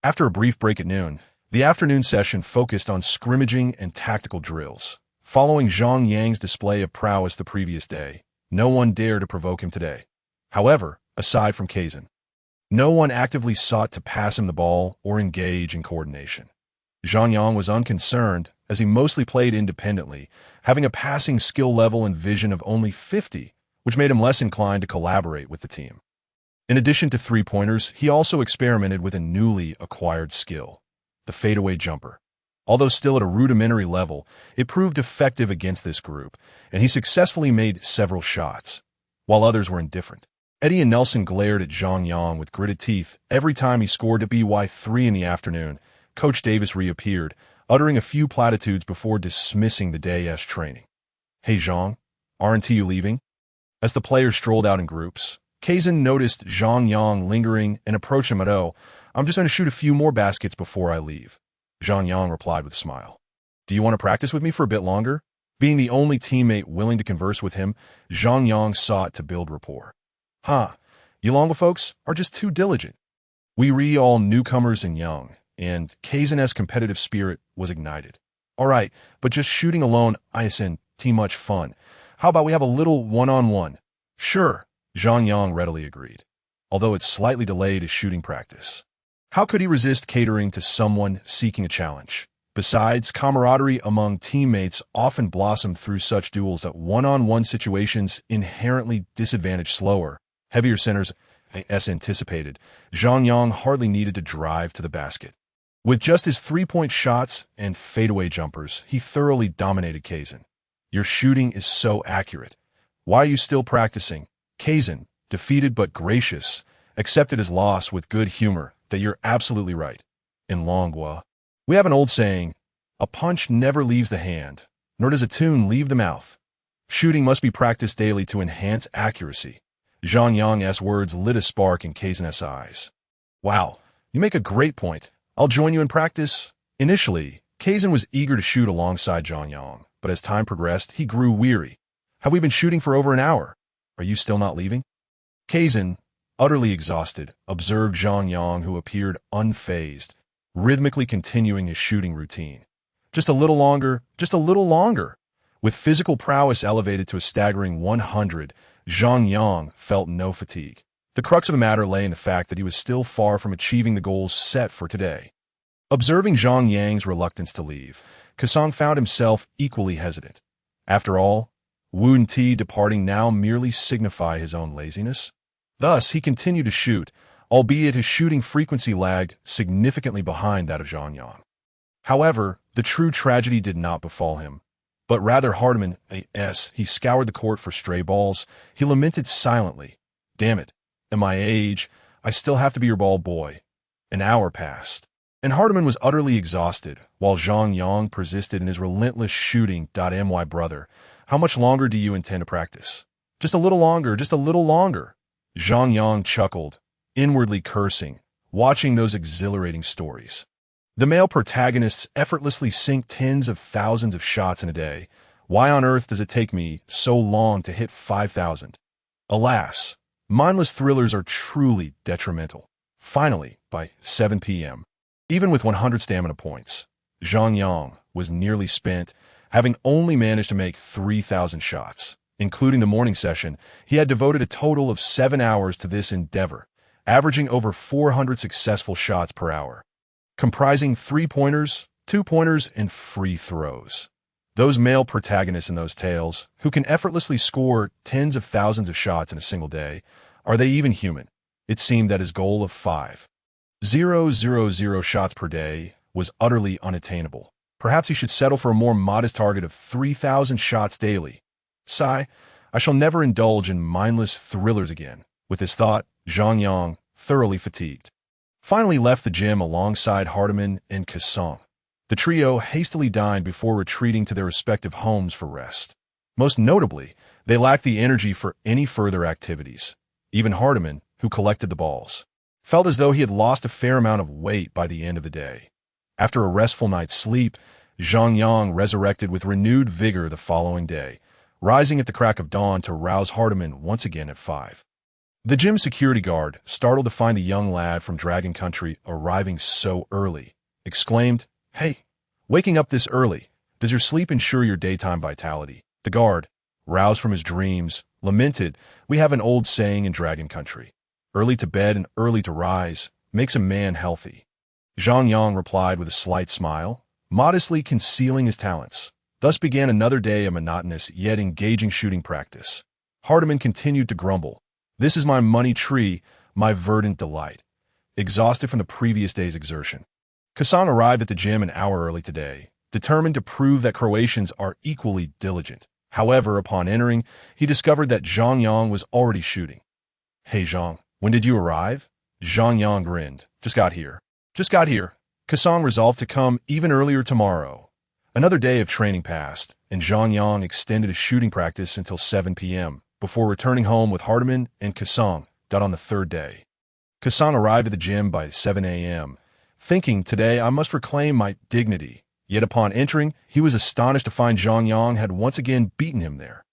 After a brief break at noon, the afternoon session focused on scrimmaging and tactical drills. Following Zhang Yang's display of prowess the previous day, no one dared to provoke him today. However, aside from Kazan, no one actively sought to pass him the ball or engage in coordination. Zhang Yang was unconcerned, as he mostly played independently, having a passing skill level and vision of only 50, which made him less inclined to collaborate with the team. In addition to three-pointers, he also experimented with a newly acquired skill, the fadeaway jumper. Although still at a rudimentary level, it proved effective against this group, and he successfully made several shots, while others were indifferent. Eddie and Nelson glared at Zhang Yang with gritted teeth every time he scored a BY3 in the afternoon. Coach Davis reappeared, uttering a few platitudes before dismissing the day's training. Hey Zhang, aren't you leaving? As the players strolled out in groups, Kazan noticed Zhang Yang lingering and approached him. I'm just going to shoot a few more baskets before I leave. Zhang Yang replied with a smile. Do you want to practice with me for a bit longer? Being the only teammate willing to converse with him, Zhang Yang sought to build rapport. You Longwa folks are just too diligent. We all newcomers and young, and Kazan's competitive spirit was ignited. All right, but just shooting alone isn't too much fun. How about we have a little one-on-one? Sure, Zhang Yang readily agreed, although it slightly delayed his shooting practice. How could he resist catering to someone seeking a challenge? Besides, camaraderie among teammates often blossomed through such duels that one-on-one situations inherently disadvantage slower, heavier centers. As anticipated, Zhang Yang hardly needed to drive to the basket. With just his three-point shots and fadeaway jumpers, he thoroughly dominated Kazan. Your shooting is so accurate. Why are you still practicing? Kazan, defeated but gracious, accepted his loss with good humor. That you're absolutely right. In Longwa, we have an old saying, a punch never leaves the hand, nor does a tune leave the mouth. Shooting must be practiced daily to enhance accuracy. Zhang Yang's words lit a spark in Kazan's eyes. Wow, you make a great point. I'll join you in practice. Initially, Kazan was eager to shoot alongside Zhang Yang, but as time progressed, he grew weary. Have we been shooting for over an hour? Are you still not leaving? Kazan, utterly exhausted, observed Zhang Yang, who appeared unfazed, rhythmically continuing his shooting routine. Just a little longer, just a little longer. With physical prowess elevated to a staggering 100, Zhang Yang felt no fatigue. The crux of the matter lay in the fact that he was still far from achieving the goals set for today. Observing Zhang Yang's reluctance to leave, Kasong found himself equally hesitant. After all, Wu Ti departing now merely signify his own laziness. Thus, he continued to shoot, albeit his shooting frequency lagged significantly behind that of Zhang Yang. However, the true tragedy did not befall him, but rather Hardiman. He scoured the court for stray balls. He lamented silently. Damn it, at my age, I still have to be your ball boy. An hour passed, and Hardiman was utterly exhausted, while Zhang Yang persisted in his relentless shooting. My brother, how much longer do you intend to practice? Just a little longer, just a little longer. Zhang Yang chuckled, inwardly cursing, watching those exhilarating stories. The male protagonists effortlessly sink tens of thousands of shots in a day. Why on earth does it take me so long to hit 5,000? Alas, mindless thrillers are truly detrimental. Finally, by 7 p.m., even with 100 stamina points, Zhang Yang was nearly spent, having only managed to make 3,000 shots. Including the morning session, he had devoted a total of 7 hours to this endeavor, averaging over 400 successful shots per hour, comprising three-pointers, two-pointers, and free throws. Those male protagonists in those tales, who can effortlessly score tens of thousands of shots in a single day, are they even human? It seemed that his goal of 5,000 shots per day was utterly unattainable. Perhaps he should settle for a more modest target of 3,000 shots daily. Sigh, I shall never indulge in mindless thrillers again. With this thought, Zhang Yang, thoroughly fatigued, finally left the gym alongside Hardiman and Kasong. The trio hastily dined before retreating to their respective homes for rest. Most notably, they lacked the energy for any further activities. Even Hardiman, who collected the balls, felt as though he had lost a fair amount of weight by the end of the day. After a restful night's sleep, Zhang Yang resurrected with renewed vigor the following day, rising at the crack of dawn to rouse Hardiman once again at 5. The gym security guard, startled to find the young lad from Dragon Country arriving so early, exclaimed, "Hey, waking up this early, does your sleep ensure your daytime vitality?" The guard, roused from his dreams, lamented, "We have an old saying in Dragon Country. Early to bed and early to rise makes a man healthy." Zhang Yang replied with a slight smile, modestly concealing his talents. Thus began another day of monotonous yet engaging shooting practice. Hardiman continued to grumble, "This is my money tree, my verdant delight," exhausted from the previous day's exertion. Kassan arrived at the gym an hour early today, determined to prove that Croatians are equally diligent. However, upon entering, he discovered that Zhang Yang was already shooting. "Hey Zhang, when did you arrive?" Zhang Yang grinned. Just got here. Kassan resolved to come even earlier tomorrow. Another day of training passed, and Zhang Yang extended his shooting practice until 7 p.m., before returning home with Hardiman and Kassan on the third day. Kassan arrived at the gym by 7 a.m., thinking, "Today I must reclaim my dignity." Yet upon entering, he was astonished to find Zhang Yang had once again beaten him there.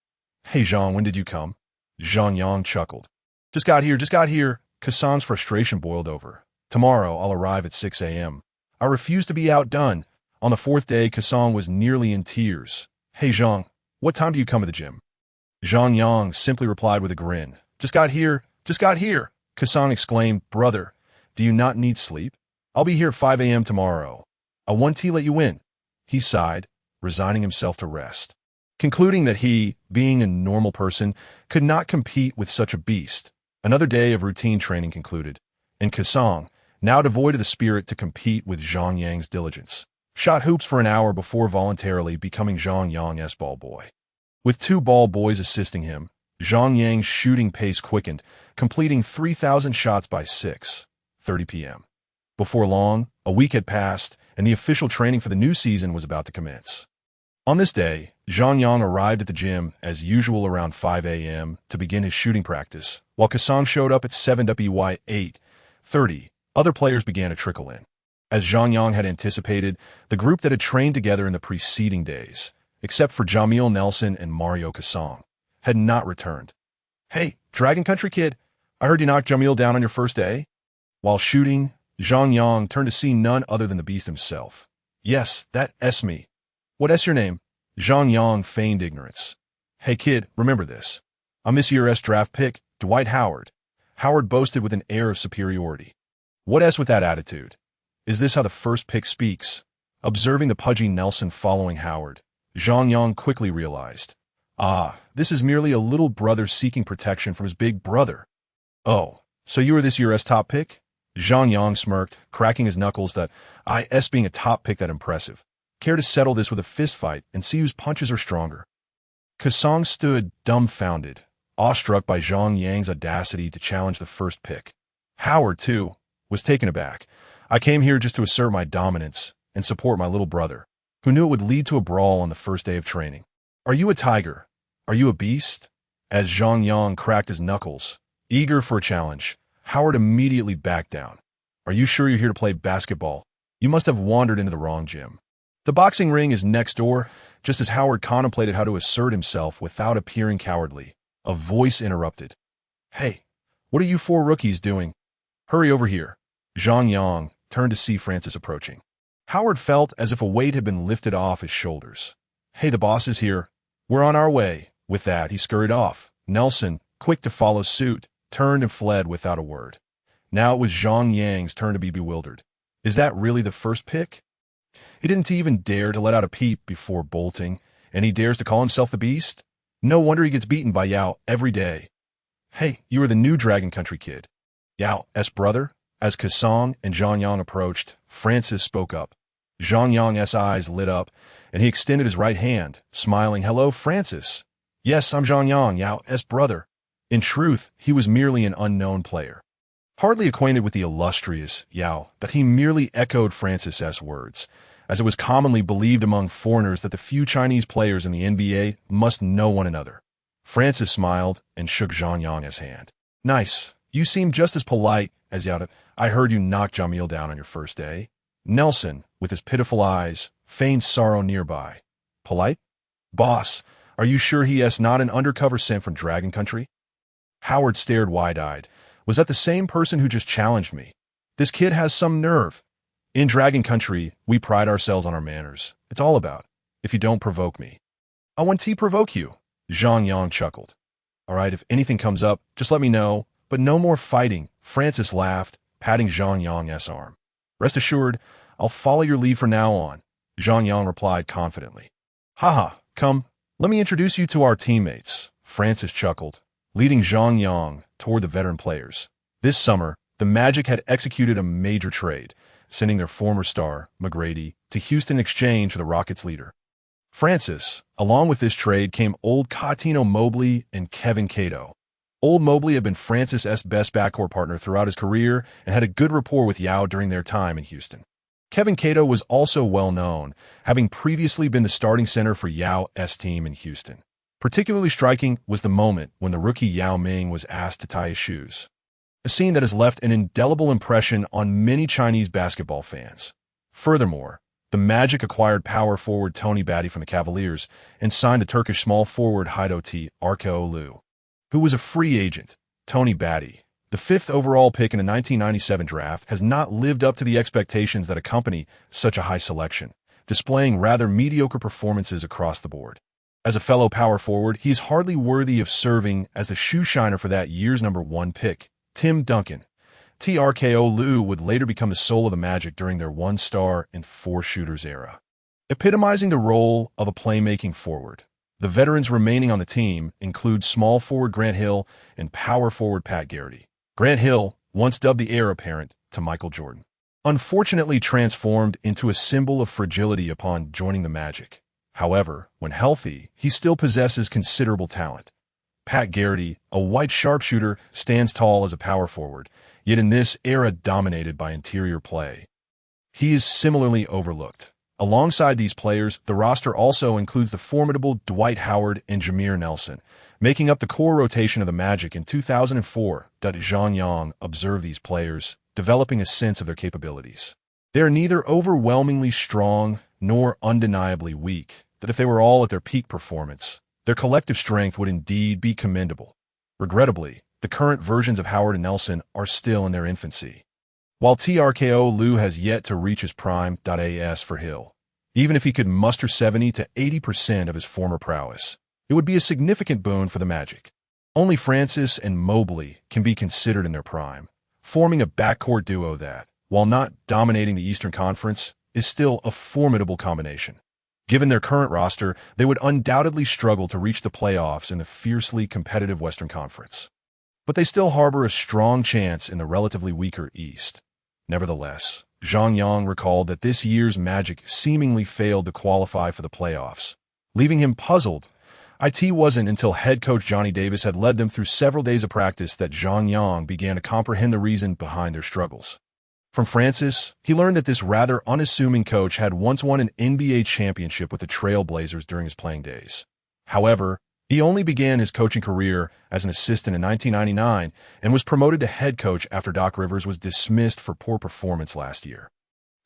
"Hey Zhang, when did you come?" Zhang Yang chuckled. Just got here. Kassan's frustration boiled over. "Tomorrow I'll arrive at 6 a.m. I refuse to be outdone." On the fourth day, Kassan was nearly in tears. "Hey Zhang, what time do you come to the gym?" Zhang Yang simply replied with a grin. Just got here. Kassan exclaimed, "Brother, do you not need sleep? I'll be here at 5 a.m. tomorrow. I won T let you win." He sighed, resigning himself to rest, concluding that he, being a normal person, could not compete with such a beast. Another day of routine training concluded, and Kassan, now devoid of the spirit to compete with Zhang Yang's diligence, shot hoops for an hour before voluntarily becoming Zhang Yang's ball boy. With 2 ball boys assisting him, Zhang Yang's shooting pace quickened, completing 3,000 shots by 6:30 p.m. Before long, a week had passed, and the official training for the new season was about to commence. On this day, Zhang Yang arrived at the gym as usual around 5 a.m. to begin his shooting practice, while Kassan showed up at 7:30. Other players began to trickle in. As Zhang Yang had anticipated, the group that had trained together in the preceding days, except for Jamil Nelson and Mario Kasang, had not returned. "Hey, Dragon Country kid, I heard you knocked Jamil down on your first day?" While shooting, Zhang Yang turned to see none other than the beast himself. "Yes, that's me." "What is your name?" Zhang Yang feigned ignorance. "Hey kid, remember this. I'm this year's draft pick, Dwight Howard." Howard boasted with an air of superiority. "What with that attitude? Is this how the first pick speaks?" Observing the pudgy Nelson following Howard, Zhang Yang quickly realized, this is merely a little brother seeking protection from his big brother. "Oh, so you are this year's top pick?" Zhang Yang smirked, cracking his knuckles that being a top pick that impressive. "Care to settle this with a fist fight and see whose punches are stronger?" Kasang stood dumbfounded, awestruck by Zhang Yang's audacity to challenge the first pick. Howard, too, was taken aback. "I came here just to assert my dominance and support my little brother, who knew it would lead to a brawl on the first day of training." "Are you a tiger? Are you a beast?" As Zhang Yang cracked his knuckles, eager for a challenge, Howard immediately backed down. "Are you sure you're here to play basketball? You must have wandered into the wrong gym. The boxing ring is next door." Just as Howard contemplated how to assert himself without appearing cowardly, a voice interrupted. "Hey, what are you 4 rookies doing? Hurry over here." Zhang Yang turned to see Francis approaching. Howard felt as if a weight had been lifted off his shoulders. "Hey, the boss is here. We're on our way." With that, he scurried off. Nelson, quick to follow suit, turned and fled without a word. Now it was Zhang Yang's turn to be bewildered. Is that really the first pick? He didn't even dare to let out a peep before bolting, And he dares to call himself the Beast? No wonder he gets beaten by Yao every day. Hey, you are the new Dragon Country kid. Yao's brother? As Kasong and Zhang Yang approached, Francis spoke up. Zhang Yang's eyes lit up, and he extended his right hand, smiling, "Hello, Francis." "Yes, I'm Zhang Yang, Yao's brother." In truth, he was merely an unknown player. Hardly acquainted with the illustrious Yao, but he merely echoed Francis's words, as it was commonly believed among foreigners that the few Chinese players in the NBA must know one another. Francis smiled and shook Zhang Yang's hand. "Nice. You seem just as polite as Yao. I heard you knocked Jamil down on your first day." Nelson, with his pitiful eyes, feigned sorrow nearby. "Polite? Boss, are you sure he is not an undercover sent from Dragon Country?" Howard stared wide-eyed. "Was that the same person who just challenged me? This kid has some nerve. In Dragon Country, we pride ourselves on our manners. It's all about, if you don't provoke me." "I want to provoke you," Zhang Yang chuckled. "All right, if anything comes up, just let me know, but no more fighting," Francis laughed, patting Zhang Yang's arm. "Rest assured, I'll follow your lead from now on," Zhang Yang replied confidently. "Haha, come, let me introduce you to our teammates," Francis chuckled, leading Zhang Yang toward the veteran players. This summer, the Magic had executed a major trade, sending their former star, McGrady, to Houston in exchange for the Rockets' leader. Francis, along with this trade came old Cuttino Mobley and Kevin Cato. Old Mobley had been Francis's best backcourt partner throughout his career and had a good rapport with Yao during their time in Houston. Kevin Cato was also well known, having previously been the starting center for Yao's team in Houston. Particularly striking was the moment when the rookie Yao Ming was asked to tie his shoes. A scene that has left an indelible impression on many Chinese basketball fans. Furthermore, the Magic acquired power forward Tony Batty from the Cavaliers and signed the Turkish small forward Haidoti Arkeoğlu, who was a free agent. Tony Batty, the 5th overall pick in the 1997 draft, has not lived up to the expectations that accompany such a high selection, displaying rather mediocre performances across the board. As a fellow power forward, he is hardly worthy of serving as the shoe shiner for that year's #1 pick, Tim Duncan. Arkeoğlu would later become the soul of the Magic during their 1-star and 4-shooters era, epitomizing the role of a playmaking forward. The veterans remaining on the team include small forward Grant Hill and power forward Pat Garrity. Grant Hill, once dubbed the heir apparent to Michael Jordan, unfortunately transformed into a symbol of fragility upon joining the Magic. However, when healthy, he still possesses considerable talent. Pat Garrity, a white sharpshooter, stands tall as a power forward, yet in this era dominated by interior play. He is similarly overlooked. Alongside these players, the roster also includes the formidable Dwight Howard and Jameer Nelson, making up the core rotation of the Magic in 2004. Zhang Yang observed these players, developing a sense of their capabilities. They are neither overwhelmingly strong nor undeniably weak, that if they were all at their peak performance, their collective strength would indeed be commendable. Regrettably, the current versions of Howard and Nelson are still in their infancy. While Arkeoğlu has yet to reach his prime. As for Hill, even if he could muster 70 to 80% of his former prowess, it would be a significant boon for the Magic. Only Francis and Mobley can be considered in their prime, forming a backcourt duo that, while not dominating the Eastern Conference, is still a formidable combination. Given their current roster, they would undoubtedly struggle to reach the playoffs in the fiercely competitive Western Conference. But they still harbor a strong chance in the relatively weaker East. Nevertheless, Zhang Yang recalled that this year's Magic seemingly failed to qualify for the playoffs, leaving him puzzled. It wasn't until head coach Johnny Davis had led them through several days of practice that Zhang Yang began to comprehend the reason behind their struggles. From Francis, he learned that this rather unassuming coach had once won an NBA championship with the Trail Blazers during his playing days. However, he only began his coaching career as an assistant in 1999 and was promoted to head coach after Doc Rivers was dismissed for poor performance last year.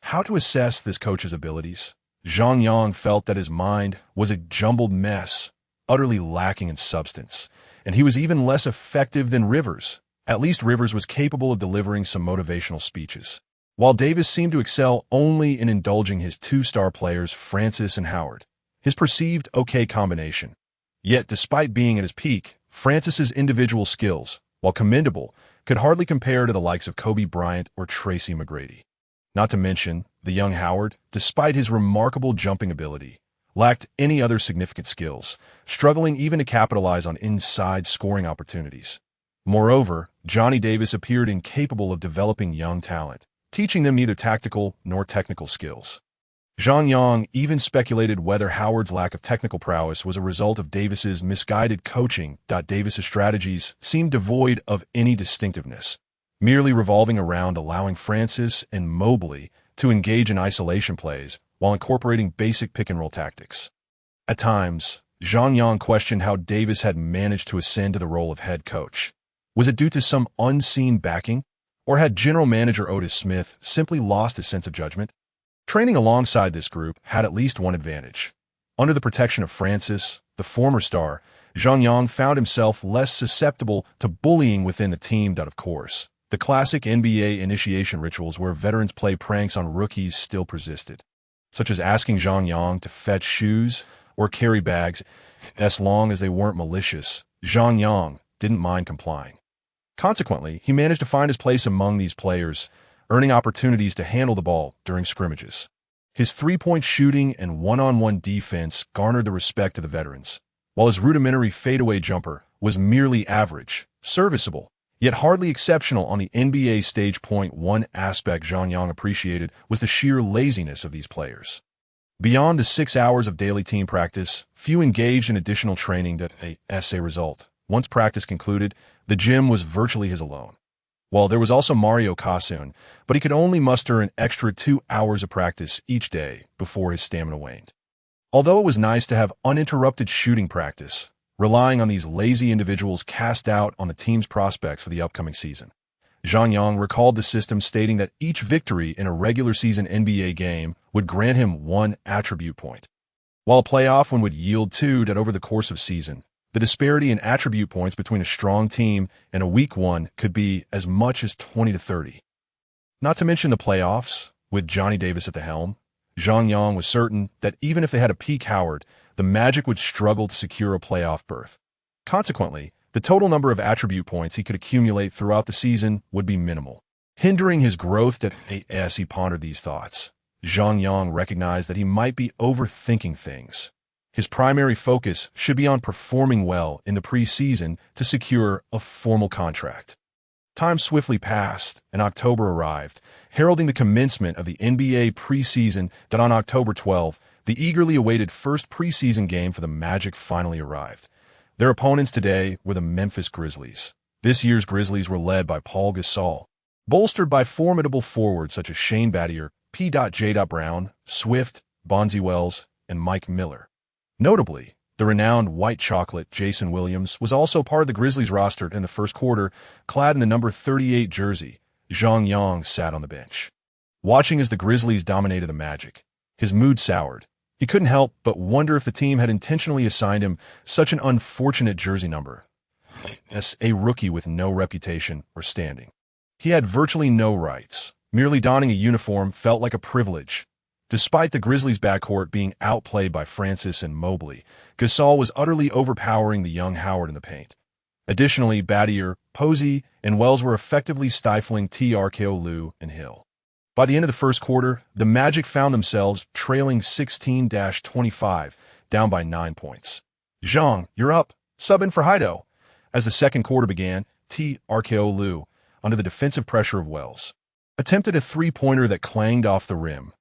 How to assess this coach's abilities? Zhang Yang felt that his mind was a jumbled mess, utterly lacking in substance, and he was even less effective than Rivers. At least Rivers was capable of delivering some motivational speeches, while Davis seemed to excel only in indulging his 2-star players Francis and Howard, his perceived okay combination. Yet, despite being at his peak, Francis's individual skills, while commendable, could hardly compare to the likes of Kobe Bryant or Tracy McGrady. Not to mention, the young Howard, despite his remarkable jumping ability, lacked any other significant skills, struggling even to capitalize on inside scoring opportunities. Moreover, Johnny Davis appeared incapable of developing young talent, teaching them neither tactical nor technical skills. Zhang Yang even speculated whether Howard's lack of technical prowess was a result of Davis's misguided coaching. Davis's strategies seemed devoid of any distinctiveness, merely revolving around allowing Francis and Mobley to engage in isolation plays while incorporating basic pick-and-roll tactics. At times, Zhang Yang questioned how Davis had managed to ascend to the role of head coach. Was it due to some unseen backing, or had general manager Otis Smith simply lost his sense of judgment? Training alongside this group had at least one advantage. Under the protection of Francis, the former star, Zhang Yang found himself less susceptible to bullying within the team. Of course, the classic NBA initiation rituals where veterans play pranks on rookies still persisted, such as asking Zhang Yang to fetch shoes or carry bags. As long as they weren't malicious, Zhang Yang didn't mind complying. Consequently, he managed to find his place among these players, earning opportunities to handle the ball during scrimmages. His three-point shooting and one-on-one defense garnered the respect of the veterans, while his rudimentary fadeaway jumper was merely average, serviceable, yet hardly exceptional on the NBA stage. One aspect Zhang Yang appreciated was the sheer laziness of these players. Beyond the 6 hours of daily team practice, few engaged in additional training. As a result, once practice concluded, the gym was virtually his alone. Well, there was also Mario Kasun, but he could only muster an extra 2 hours of practice each day before his stamina waned. Although it was nice to have uninterrupted shooting practice, relying on these lazy individuals cast out on the team's prospects for the upcoming season. Zhang Yang recalled the system, stating that each victory in a regular season NBA game would grant him 1 attribute point, while a playoff one would yield 2. Over the course of season, the disparity in attribute points between a strong team and a weak one could be as much as 20 to 30. Not to mention the playoffs, with Johnny Davis at the helm, Zhang Yang was certain that even if they had a peak Howard, the Magic would struggle to secure a playoff berth. Consequently, the total number of attribute points he could accumulate throughout the season would be minimal, hindering his growth. As he pondered these thoughts, Zhang Yang recognized that he might be overthinking things. His primary focus should be on performing well in the preseason to secure a formal contract. Time swiftly passed, and October arrived, heralding the commencement of the NBA preseason. On October 12, the eagerly awaited first preseason game for the Magic finally arrived. Their opponents today were the Memphis Grizzlies. This year's Grizzlies were led by Paul Gasol, bolstered by formidable forwards such as Shane Battier, P.J. Brown, Swift, Bonzi Wells, and Mike Miller. Notably, the renowned white chocolate Jason Williams was also part of the Grizzlies roster in the first quarter, clad in the number 38 jersey. Zhang Yang sat on the bench, watching as the Grizzlies dominated the Magic. His mood soured. He couldn't help but wonder if the team had intentionally assigned him such an unfortunate jersey number. As a rookie with no reputation or standing, he had virtually no rights. Merely donning a uniform felt like a privilege. Despite the Grizzlies' backcourt being outplayed by Francis and Mobley, Gasol was utterly overpowering the young Howard in the paint. Additionally, Battier, Posey, and Wells were effectively stifling TRKO Lue and Hill. By the end of the first quarter, the Magic found themselves trailing 16-25, down by 9 points. Zhang, you're up. Sub in for Heido. As the second quarter began, TRKO Lue, under the defensive pressure of Wells, attempted a three-pointer that clanged off the rim.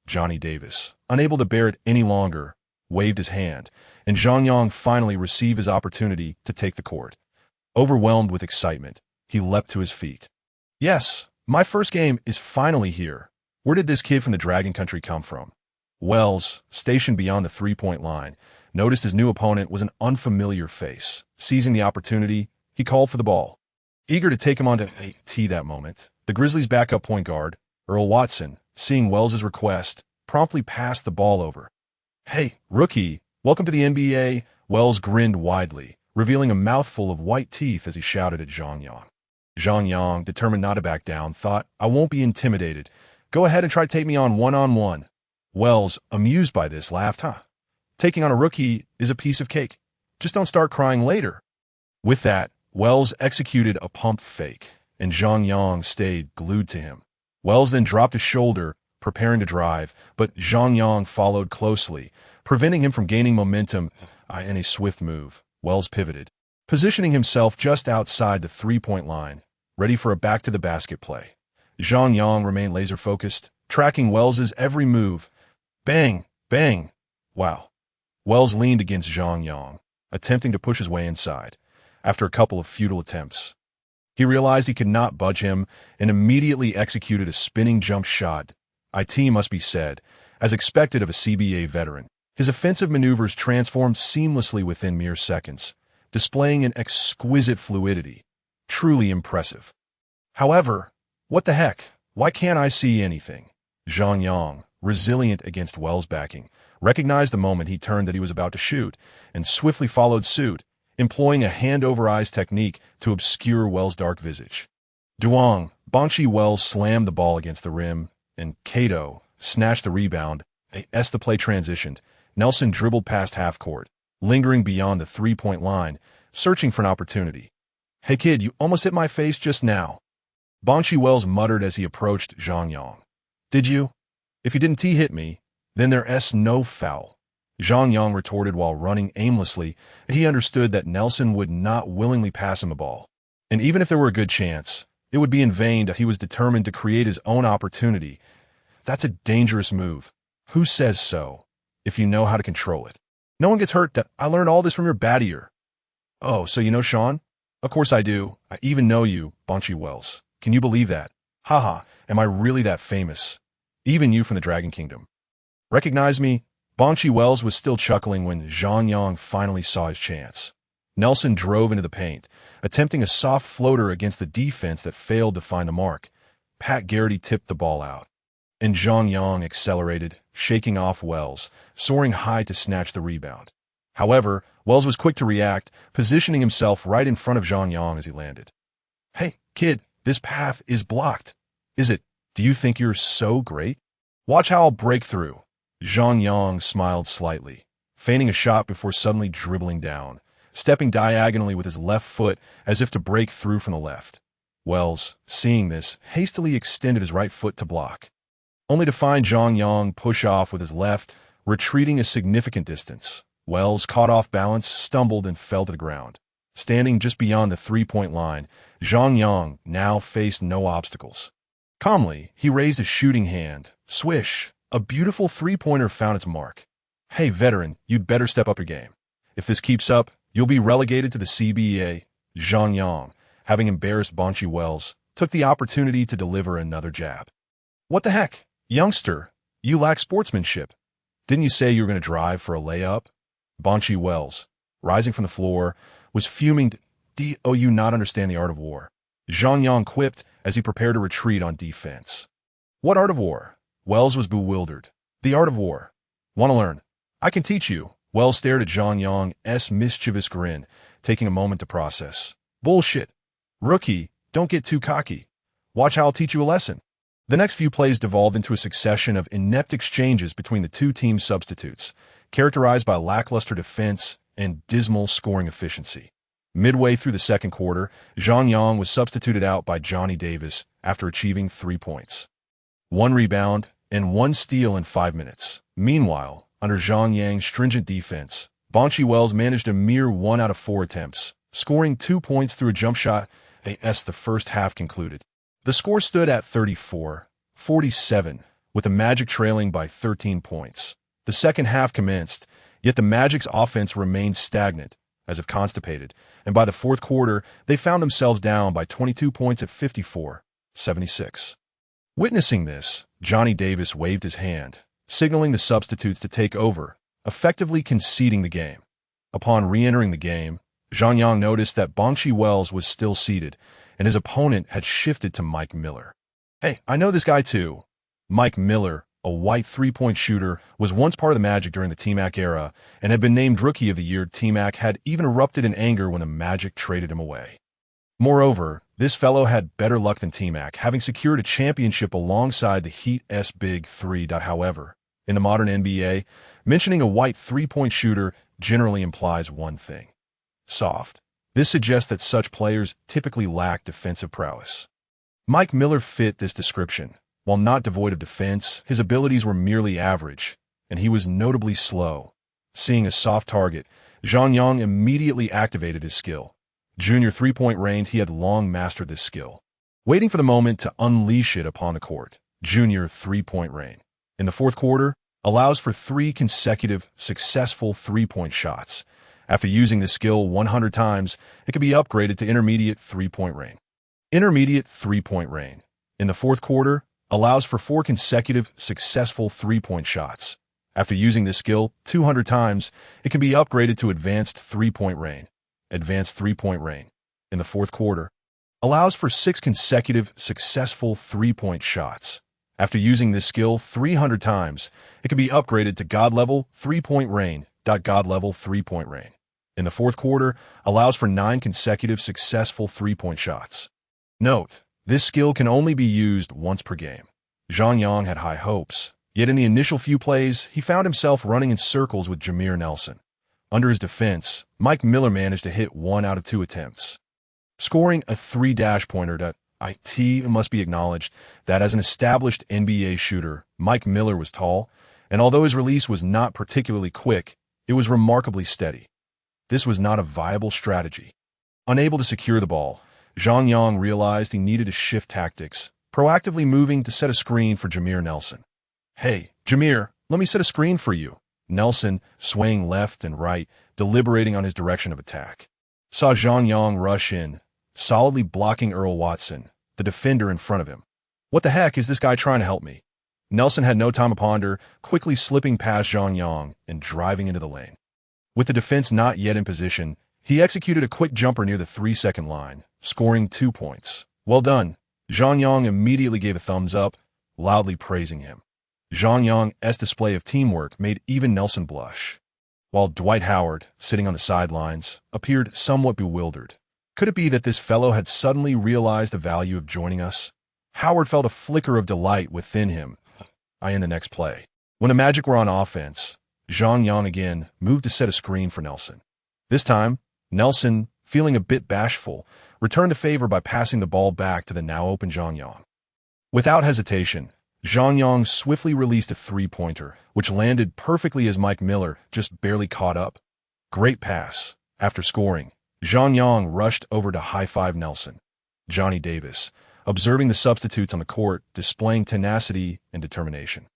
Johnny Davis, unable to bear it any longer, waved his hand, and Zhang Yang finally received his opportunity to take the court. Overwhelmed with excitement, he leapt to his feet. Yes, my first game is finally here. Where did this kid from the Dragon Country come from? Wells, stationed beyond the three-point line, noticed his new opponent was an unfamiliar face. Seizing the opportunity, he called for the ball. Eager to take him on to tee that moment, the Grizzlies' backup point guard, Earl Watson, seeing Wells' request, promptly passed the ball over. Hey, rookie, welcome to the NBA. Wells grinned widely, revealing a mouthful of white teeth as he shouted at Zhang Yang. Zhang Yang, determined not to back down, thought, I won't be intimidated. Go ahead and try to take me on one-on-one. Wells, amused by this, laughed, Taking on a rookie is a piece of cake. Just don't start crying later. With that, Wells executed a pump fake, and Zhang Yang stayed glued to him. Wells then dropped his shoulder, preparing to drive, but Zhang Yang followed closely, preventing him from gaining momentum in a swift move. Wells pivoted, positioning himself just outside the three-point line, ready for a back-to-the-basket play. Zhang Yang remained laser-focused, tracking Wells's every move. Bang! Bang! Wow. Wells leaned against Zhang Yang, attempting to push his way inside. After a couple of futile attempts, he realized he could not budge him and immediately executed a spinning jump shot. It must be said, as expected of a CBA veteran, his offensive maneuvers transformed seamlessly within mere seconds, displaying an exquisite fluidity. Truly impressive. However, what the heck? Why can't I see anything? Zhang Yang, resilient against Wells' backing, recognized the moment he turned that he was about to shoot, and swiftly followed suit, employing a hand-over-eyes technique to obscure Wells' dark visage. Duong, Bongshi Wells slammed the ball against the rim, and Kato snatched the rebound. As the play transitioned, Nelson dribbled past half-court, lingering beyond the three-point line, searching for an opportunity. "Hey kid, you almost hit my face just now," Bongshi Wells muttered as he approached Zhang Yang. "Did you? If you didn't hit me, then there's no foul," Zhang Yang retorted while running aimlessly. He understood that Nelson would not willingly pass him a ball, and even if there were a good chance, it would be in vain. He was determined to create his own opportunity. That's a dangerous move. Who says so? If you know how to control it. No one gets hurt. I learned all this from your battier. Oh, so you know Sean? Of course I do. I even know you, Bongshi Wells. Can you believe that? Haha, am I really that famous? Even you from the Dragon Kingdom. Recognize me? Bongshi Wells was still chuckling when Zhang Yang finally saw his chance. Nelson drove into the paint, attempting a soft floater against the defense that failed to find the mark. Pat Garrity tipped the ball out, and Zhang Yang accelerated, shaking off Wells, soaring high to snatch the rebound. However, Wells was quick to react, positioning himself right in front of Zhang Yang as he landed. "Hey, kid, this path is blocked. Is it? Do you think you're so great? Watch how I'll break through." Zhang Yang smiled slightly, feigning a shot before suddenly dribbling down, stepping diagonally with his left foot as if to break through from the left. Wells, seeing this, hastily extended his right foot to block, only to find Zhang Yang push off with his left, retreating a significant distance. Wells, caught off balance, stumbled and fell to the ground. Standing just beyond the three-point line, Zhang Yang now faced no obstacles. Calmly, he raised his shooting hand. Swish! A beautiful three-pointer found its mark. "Hey, veteran, you'd better step up your game. If this keeps up, you'll be relegated to the CBA." Zhang Yang, having embarrassed Bongshi Wells, took the opportunity to deliver another jab. "What the heck? Youngster, you lack sportsmanship. Didn't you say you were going to drive for a layup?" Bongshi Wells, rising from the floor, was fuming. "Do you not understand the art of war?" Zhang Yang quipped as he prepared to retreat on defense. "What art of war?" Wells was bewildered. "The art of war. Want to learn? I can teach you." Wells stared at Zhang Yang's mischievous grin, taking a moment to process. "Bullshit. Rookie, don't get too cocky. Watch how I'll teach you a lesson." The next few plays devolved into a succession of inept exchanges between the two team substitutes, characterized by lackluster defense and dismal scoring efficiency. Midway through the second quarter, Zhang Yang was substituted out by Johnny Davis after achieving 3 points, 1 rebound, and 1 steal in 5 minutes. Meanwhile, under Zhang Yang's stringent defense, Bongshi Wells managed a mere 1 out of 4 attempts, scoring 2 points through a jump shot as the first half concluded. The score stood at 34-47, with the Magic trailing by 13 points. The second half commenced, yet the Magic's offense remained stagnant, as if constipated, and by the fourth quarter, they found themselves down by 22 points at 54-76. Witnessing this, Johnny Davis waved his hand, signaling the substitutes to take over, effectively conceding the game. Upon re-entering the game, Zhang Yang noticed that Bongshi Wells was still seated, and his opponent had shifted to Mike Miller. "Hey, I know this guy too." Mike Miller, a white three-point shooter, was once part of the Magic during the T-Mac era and had been named Rookie of the Year. T-Mac had even erupted in anger when the Magic traded him away. Moreover, this fellow had better luck than T-Mac, having secured a championship alongside the Heat's Big Three. However, in the modern NBA, mentioning a white three-point shooter generally implies one thing: soft. This suggests that such players typically lack defensive prowess. Mike Miller fit this description. While not devoid of defense, his abilities were merely average, and he was notably slow. Seeing a soft target, Zhang Yang immediately activated his skill. Junior three-point range, he had long mastered this skill. Waiting for the moment to unleash it upon the court, Junior three-point range. In the fourth quarter, allows for 3 consecutive, successful three-point shots. After using this skill 100 times, it can be upgraded to intermediate three-point range. Intermediate three-point range. In the fourth quarter, allows for 4 consecutive, successful three-point shots. After using this skill 200 times, it can be upgraded to advanced three-point range. Advanced three-point range. In the fourth quarter, allows for 6 consecutive, successful three-point shots. After using this skill 300 times, it can be upgraded to God-level three-point range. God-level three-point range. In the fourth quarter, allows for 9 consecutive successful three-point shots. Note, this skill can only be used once per game. Zhang Yang had high hopes, yet in the initial few plays, he found himself running in circles with Jameer Nelson. Under his defense, Mike Miller managed to hit 1 out of 2 attempts. Scoring a 3-pointer. It must be acknowledged that as an established NBA shooter, Mike Miller was tall, and although his release was not particularly quick, it was remarkably steady. This was not a viable strategy. Unable to secure the ball, Zhang Yang realized he needed to shift tactics, proactively moving to set a screen for Jameer Nelson. "Hey, Jameer, let me set a screen for you." Nelson, swaying left and right, deliberating on his direction of attack, saw Zhang Yang rush in, solidly blocking Earl Watson, the defender in front of him. "What the heck is this guy trying to help me?" Nelson had no time to ponder, quickly slipping past Zhang Yang and driving into the lane. With the defense not yet in position, he executed a quick jumper near the 3-second line, scoring 2 points. "Well done." Zhang Yang immediately gave a thumbs up, loudly praising him. Zhang Yang's display of teamwork made even Nelson blush, while Dwight Howard, sitting on the sidelines, appeared somewhat bewildered. Could it be that this fellow had suddenly realized the value of joining us? Howard felt a flicker of delight within him. In the next play, when the Magic were on offense, Zhang Yang again moved to set a screen for Nelson. This time, Nelson, feeling a bit bashful, returned the favor by passing the ball back to the now open Zhang Yang. Without hesitation, Zhang Yang swiftly released a three-pointer, which landed perfectly as Mike Miller just barely caught up. Great pass. After scoring, Zhang Yang rushed over to high-five Nelson. Johnny Davis, observing the substitutes on the court, displaying tenacity and determination,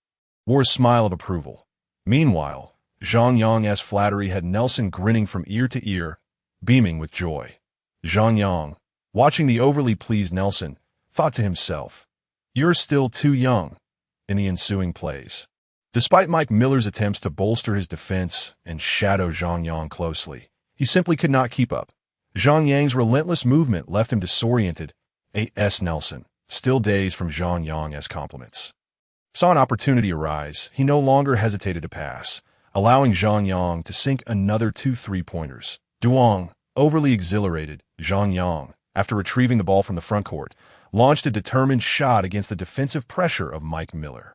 wore a smile of approval. Meanwhile, Zhang Yang's flattery had Nelson grinning from ear to ear, beaming with joy. Zhang Yang, watching the overly pleased Nelson, thought to himself, "You're still too young." In the ensuing plays, despite Mike Miller's attempts to bolster his defense and shadow Zhang Yang closely, he simply could not keep up. Zhang Yang's relentless movement left him disoriented. A.S. Nelson, still dazed from Zhang Yang's compliments, saw an opportunity arise. He no longer hesitated to pass, allowing Zhang Yang to sink another 2 three-pointers. Duong, overly exhilarated, Zhang Yang, after retrieving the ball from the front court, launched a determined shot against the defensive pressure of Mike Miller.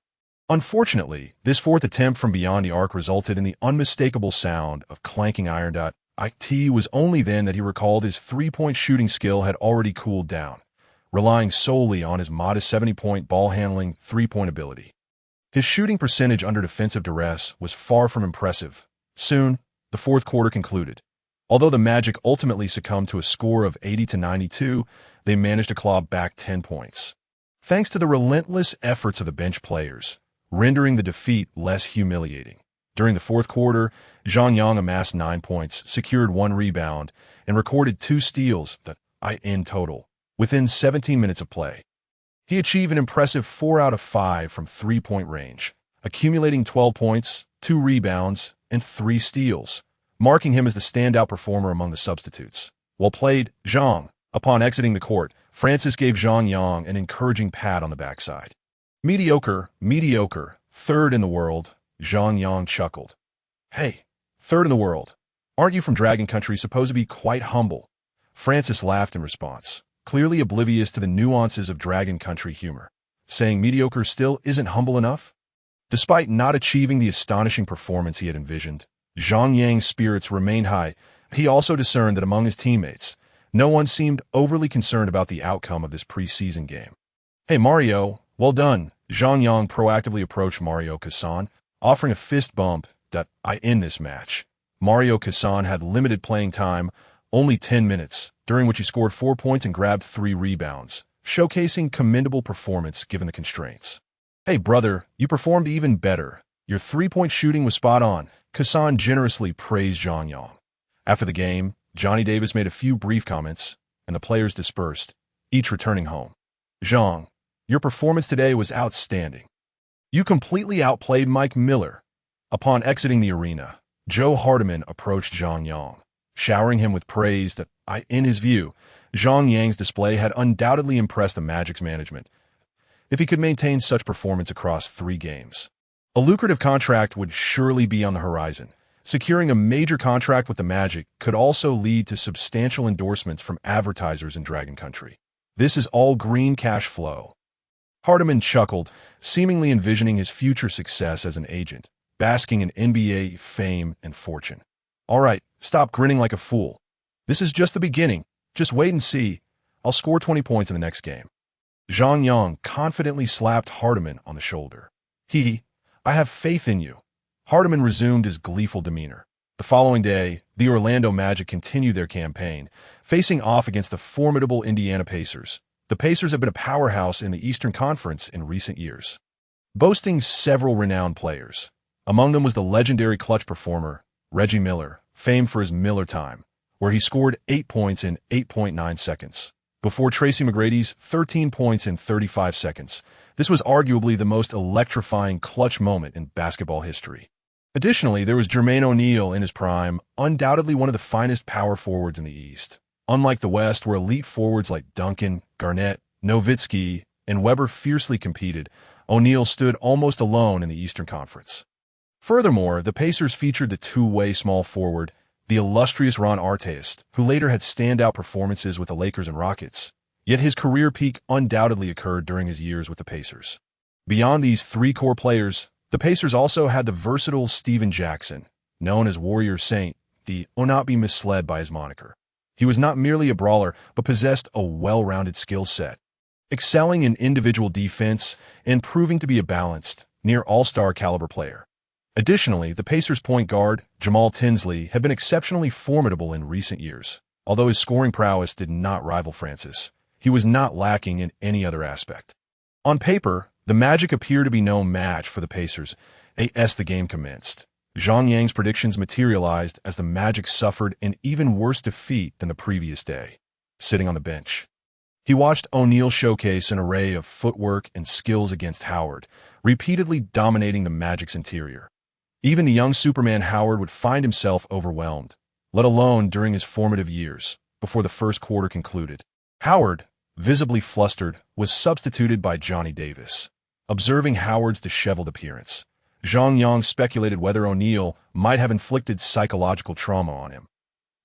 Unfortunately, this fourth attempt from beyond the arc resulted in the unmistakable sound of clanking iron. It was only then that he recalled his three-point shooting skill had already cooled down, relying solely on his modest 70-point ball-handling three-point ability. His shooting percentage under defensive duress was far from impressive. Soon, the fourth quarter concluded. Although the Magic ultimately succumbed to a score of 80-92, they managed to claw back 10 points, thanks to the relentless efforts of the bench players, rendering the defeat less humiliating. During the fourth quarter, Zhang Yang amassed 9 points, secured 1 rebound, and recorded 2 steals in total, within 17 minutes of play. He achieved an impressive 4 out of 5 from three-point range, accumulating 12 points, 2 rebounds, and 3 steals, marking him as the standout performer among the substitutes. Well played, Zhang. Upon exiting the court, Francis gave Zhang Yang an encouraging pat on the backside. Mediocre, third in the world, Zhang Yang chuckled. Hey, third in the world. Aren't you from Dragon Country supposed to be quite humble? Francis laughed in response, clearly oblivious to the nuances of Dragon Country humor, saying mediocre still isn't humble enough. Despite not achieving the astonishing performance he had envisioned, Zhang Yang's spirits remained high. He also discerned that among his teammates, no one seemed overly concerned about the outcome of this preseason game. Hey Mario, well done. Zhang Yang proactively approached Mario Kassan, offering a fist bump I end this match. Mario Kassan had limited playing time, only 10 minutes, during which he scored 4 points and grabbed 3 rebounds, showcasing commendable performance given the constraints. Hey brother, you performed even better. Your 3-point shooting was spot on. Kassan generously praised Zhang Yang. After the game, Johnny Davis made a few brief comments, and the players dispersed, each returning home. Zhang, your performance today was outstanding. You completely outplayed Mike Miller. Upon exiting the arena, Joe Hardiman approached Zhang Yang, showering him with praise that, in his view, Zhang Yang's display had undoubtedly impressed the Magic's management, if he could maintain such performance across 3 games. A lucrative contract would surely be on the horizon. Securing a major contract with the Magic could also lead to substantial endorsements from advertisers in Dragon Country. This is all green cash flow. Hardiman chuckled, seemingly envisioning his future success as an agent, basking in NBA fame and fortune. All right, stop grinning like a fool. This is just the beginning. Just wait and see. I'll score 20 points in the next game. Zhang Yang confidently slapped Hardiman on the shoulder. I have faith in you. Hardiman resumed his gleeful demeanor. The following day, the Orlando Magic continued their campaign, facing off against the formidable Indiana Pacers. The Pacers have been a powerhouse in the Eastern Conference in recent years, boasting several renowned players. Among them was the legendary clutch performer, Reggie Miller, famed for his Miller time, where he scored 8 points in 8.9 seconds, before Tracy McGrady's 13 points in 35 seconds. This was arguably the most electrifying clutch moment in basketball history. Additionally, there was Jermaine O'Neal in his prime, undoubtedly one of the finest power forwards in the East. Unlike the West, where elite forwards like Duncan, Garnett, Nowitzki, and Webber fiercely competed, O'Neal stood almost alone in the Eastern Conference. Furthermore, the Pacers featured the two-way small forward, the illustrious Ron Artest, who later had standout performances with the Lakers and Rockets, yet his career peak undoubtedly occurred during his years with the Pacers. Beyond these 3 core players, the Pacers also had the versatile Steven Jackson, known as Warrior Saint, the not be misled by his moniker. He was not merely a brawler, but possessed a well-rounded skill set, excelling in individual defense and proving to be a balanced, near all-star caliber player. Additionally, the Pacers' point guard, Jamal Tinsley, had been exceptionally formidable in recent years. Although his scoring prowess did not rival Francis, he was not lacking in any other aspect. On paper, the Magic appeared to be no match for the Pacers as the game commenced. Zhang Yang's predictions materialized as the Magic suffered an even worse defeat than the previous day. Sitting on the bench, he watched O'Neal showcase an array of footwork and skills against Howard, repeatedly dominating the Magic's interior. Even the young Superman Howard would find himself overwhelmed, let alone during his formative years, before the first quarter concluded. Howard, visibly flustered, was substituted by Johnny Davis. Observing Howard's disheveled appearance, Zhang Yang speculated whether O'Neal might have inflicted psychological trauma on him.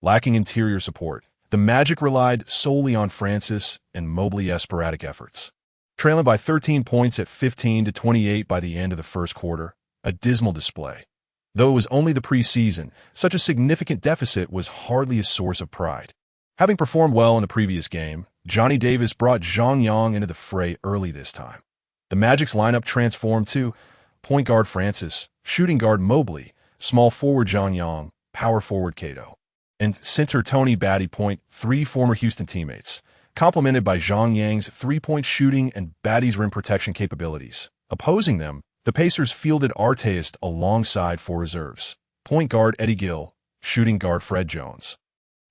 Lacking interior support, the Magic relied solely on Francis and Mobley's sporadic efforts. Trailing by 13 points at 15-28 by the end of the first quarter, a dismal display. Though it was only the preseason, such a significant deficit was hardly a source of pride. Having performed well in the previous game, Johnny Davis brought Zhang Yang into the fray early this time. The Magic's lineup transformed to point guard Francis, shooting guard Mobley, small forward Zhang Yang, power forward Cato, and center Tony Batty point 3 former Houston teammates, complemented by Zhang Yang's 3-point shooting and Batty's rim protection capabilities. Opposing them, the Pacers fielded Artest alongside 4 reserves, point guard Eddie Gill, shooting guard Fred Jones,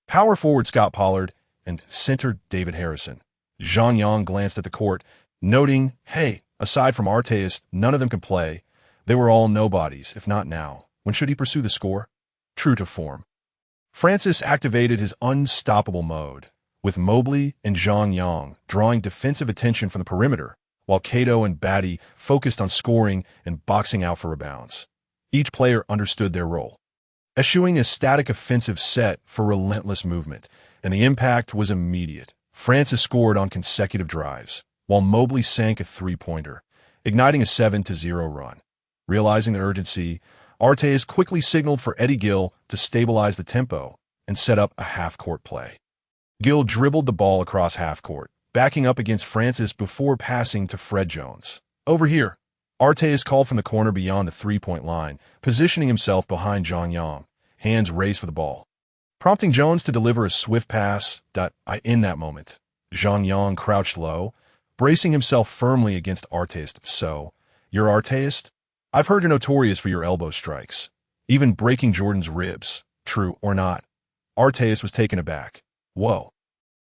power forward Scott Pollard, and center David Harrison. Zhang Yang glanced at the court, noting, hey, aside from Artest, none of them can play. They were all nobodies, if not now. When should he pursue the score? True to form, Francis activated his unstoppable mode, with Mobley and Zhang Yang drawing defensive attention from the perimeter, while Cato and Batty focused on scoring and boxing out for rebounds. Each player understood their role, eschewing a static offensive set for relentless movement, and the impact was immediate. Francis scored on consecutive drives, while Mobley sank a 3-pointer, igniting a 7-0 run. Realizing the urgency, Artest quickly signaled for Eddie Gill to stabilize the tempo and set up a half-court play. Gill dribbled the ball across half-court, backing up against Francis before passing to Fred Jones. Over here. Arteist called from the corner beyond the three-point line, positioning himself behind Zhang Yang. Hands raised for the ball, prompting Jones to deliver a swift pass. In that moment, Zhang Yang crouched low, bracing himself firmly against Arteist. So, you're Arteist? I've heard you're notorious for your elbow strikes, even breaking Jordan's ribs. True or not? Arteist was taken aback. Whoa.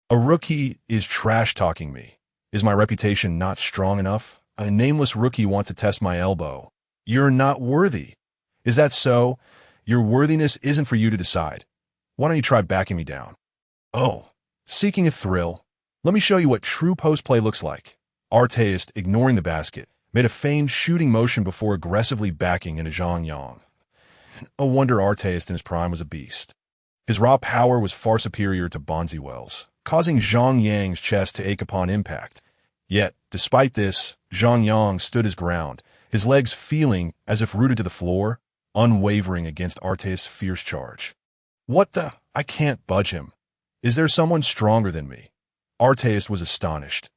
A rookie is trash-talking me. Is my reputation not strong enough? A nameless rookie wants to test my elbow. You're not worthy. Is that so? Your worthiness isn't for you to decide. Why don't you try backing me down? Oh, seeking a thrill. Let me show you what true post play looks like. Arteist, ignoring the basket, made a feigned shooting motion before aggressively backing into Zhang Yang. No wonder Arteist in his prime was a beast. His raw power was far superior to Bonzi-Wells, causing Zhang Yang's chest to ache upon impact. Yet, despite this, Zhang Yang stood his ground, his legs feeling as if rooted to the floor, unwavering against Arteist's fierce charge. What the? I can't budge him. Is there someone stronger than me? Arteist was astonished.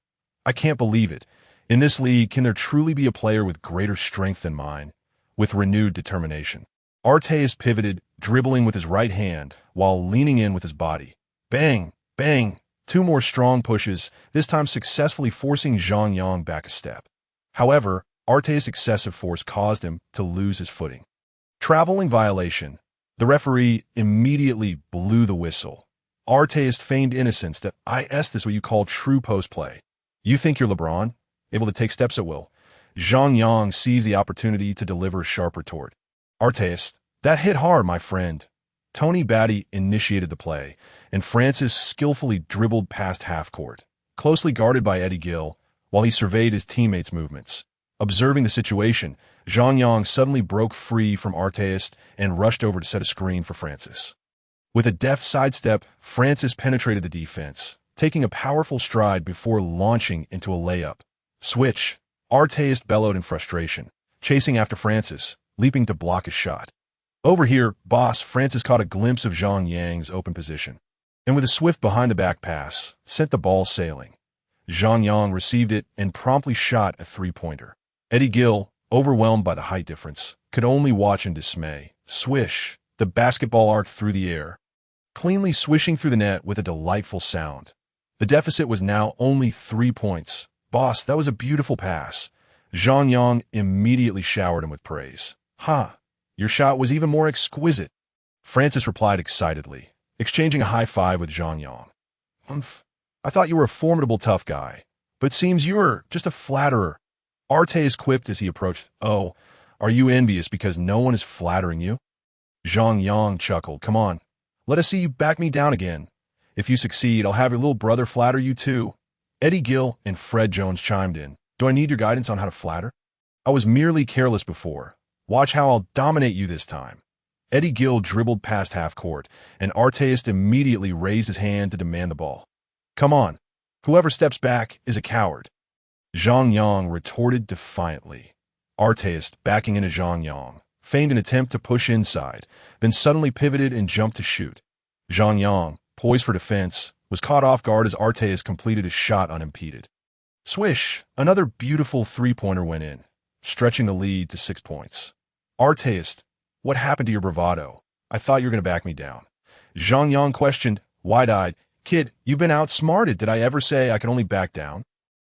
I can't believe it. In this league, can there truly be a player with greater strength than mine? With renewed determination, Arteist pivoted, dribbling with his right hand, while leaning in with his body. Bang! Bang! Two more strong pushes, this time successfully forcing Zhang Yang back a step. However, Arteist's excessive force caused him to lose his footing. Traveling violation. The referee immediately blew the whistle. Arteist feigned innocence. This what you call true post play. You think you're LeBron, able to take steps at will. Zhang Yang seized the opportunity to deliver a sharp retort. Arteist, that hit hard, my friend. Tony Batty initiated the play, and Francis skillfully dribbled past half-court, closely guarded by Eddie Gill, while he surveyed his teammates' movements. Observing the situation, Zhang Yang suddenly broke free from Arteist and rushed over to set a screen for Francis. With a deft sidestep, Francis penetrated the defense, taking a powerful stride before launching into a layup. Switch! Arteist bellowed in frustration, chasing after Francis, leaping to block his shot. Over here, boss, Francis caught a glimpse of Zhang Yang's open position, and with a swift behind-the-back pass, sent the ball sailing. Zhang Yang received it and promptly shot a three-pointer. Eddie Gill, overwhelmed by the height difference, could only watch in dismay. Swish! The basketball arced through the air, cleanly swishing through the net with a delightful sound. The deficit was now only 3 points. Boss, that was a beautiful pass. Zhang Yang immediately showered him with praise. Ha! Your shot was even more exquisite. Francis replied excitedly, exchanging a high five with Zhang Yang. Humph. I thought you were a formidable tough guy, but it seems you're just a flatterer. Arteist quipped as he approached. Oh, are you envious because no one is flattering you? Zhang Yang chuckled. Come on, let us see you back me down again. If you succeed, I'll have your little brother flatter you too. Eddie Gill and Fred Jones chimed in. Do I need your guidance on how to flatter? I was merely careless before. Watch how I'll dominate you this time. Eddie Gill dribbled past half court, and Arteist immediately raised his hand to demand the ball. Come on. Whoever steps back is a coward. Zhang Yang retorted defiantly. Arteist, backing into Zhang Yang, feigned an attempt to push inside, then suddenly pivoted and jumped to shoot. Zhang Yang, poised for defense, was caught off guard as Arteist completed his shot unimpeded. Swish! Another beautiful three-pointer went in, stretching the lead to 6 points. Arteist, what happened to your bravado? I thought you were going to back me down. Zhang Yang questioned, wide-eyed. Kid, you've been outsmarted. Did I ever say I could only back down?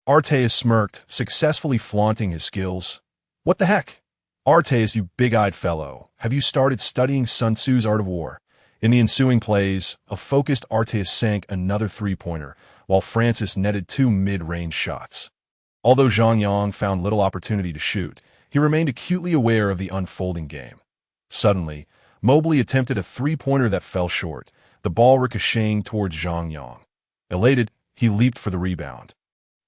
Arteist smirked, successfully flaunting his skills. What the heck? Arteist, you big-eyed fellow, have you started studying Sun Tzu's Art of War? In the ensuing plays, a focused Arteist sank another three-pointer, while Francis netted 2 mid-range shots. Although Zhang Yang found little opportunity to shoot, he remained acutely aware of the unfolding game. Suddenly, Mobley attempted a three-pointer that fell short, the ball ricocheting towards Zhang Yang. Elated, he leaped for the rebound.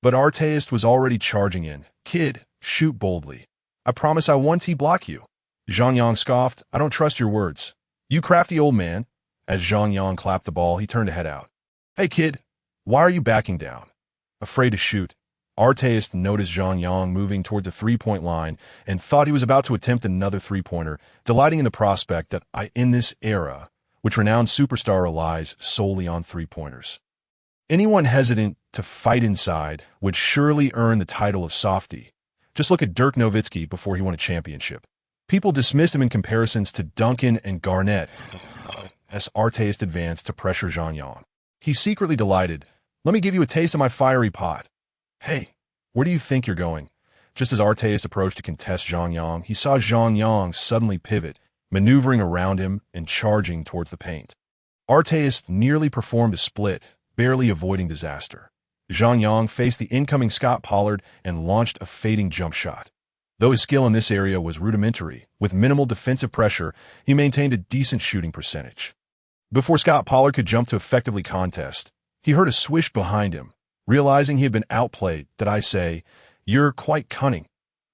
But Arteist was already charging in. Kid, shoot boldly. I promise I won't block you. Zhang Yang scoffed. I don't trust your words. You crafty old man. As Zhang Yang clapped the ball, he turned to head out. Hey, kid, why are you backing down? Afraid to shoot. Arteist noticed Zhang Yang moving toward the three-point line and thought he was about to attempt another three-pointer, delighting in the prospect that in this era, which renowned superstar relies solely on three-pointers. Anyone hesitant to fight inside would surely earn the title of softie. Just look at Dirk Nowitzki before he won a championship. People dismissed him in comparisons to Duncan and Garnett as Artest advanced to pressure Zhang Yang. He's secretly delighted. Let me give you a taste of my fiery pot. Hey, where do you think you're going? Just as Artest approached to contest Zhang Yang, he saw Zhang Yang suddenly pivot, maneuvering around him and charging towards the paint. Artest nearly performed a split, barely avoiding disaster. Zhang Yang faced the incoming Scott Pollard and launched a fading jump shot. Though his skill in this area was rudimentary, with minimal defensive pressure, he maintained a decent shooting percentage. Before Scott Pollard could jump to effectively contest, he heard a swish behind him. Realizing he had been outplayed, did I say, "You're quite cunning."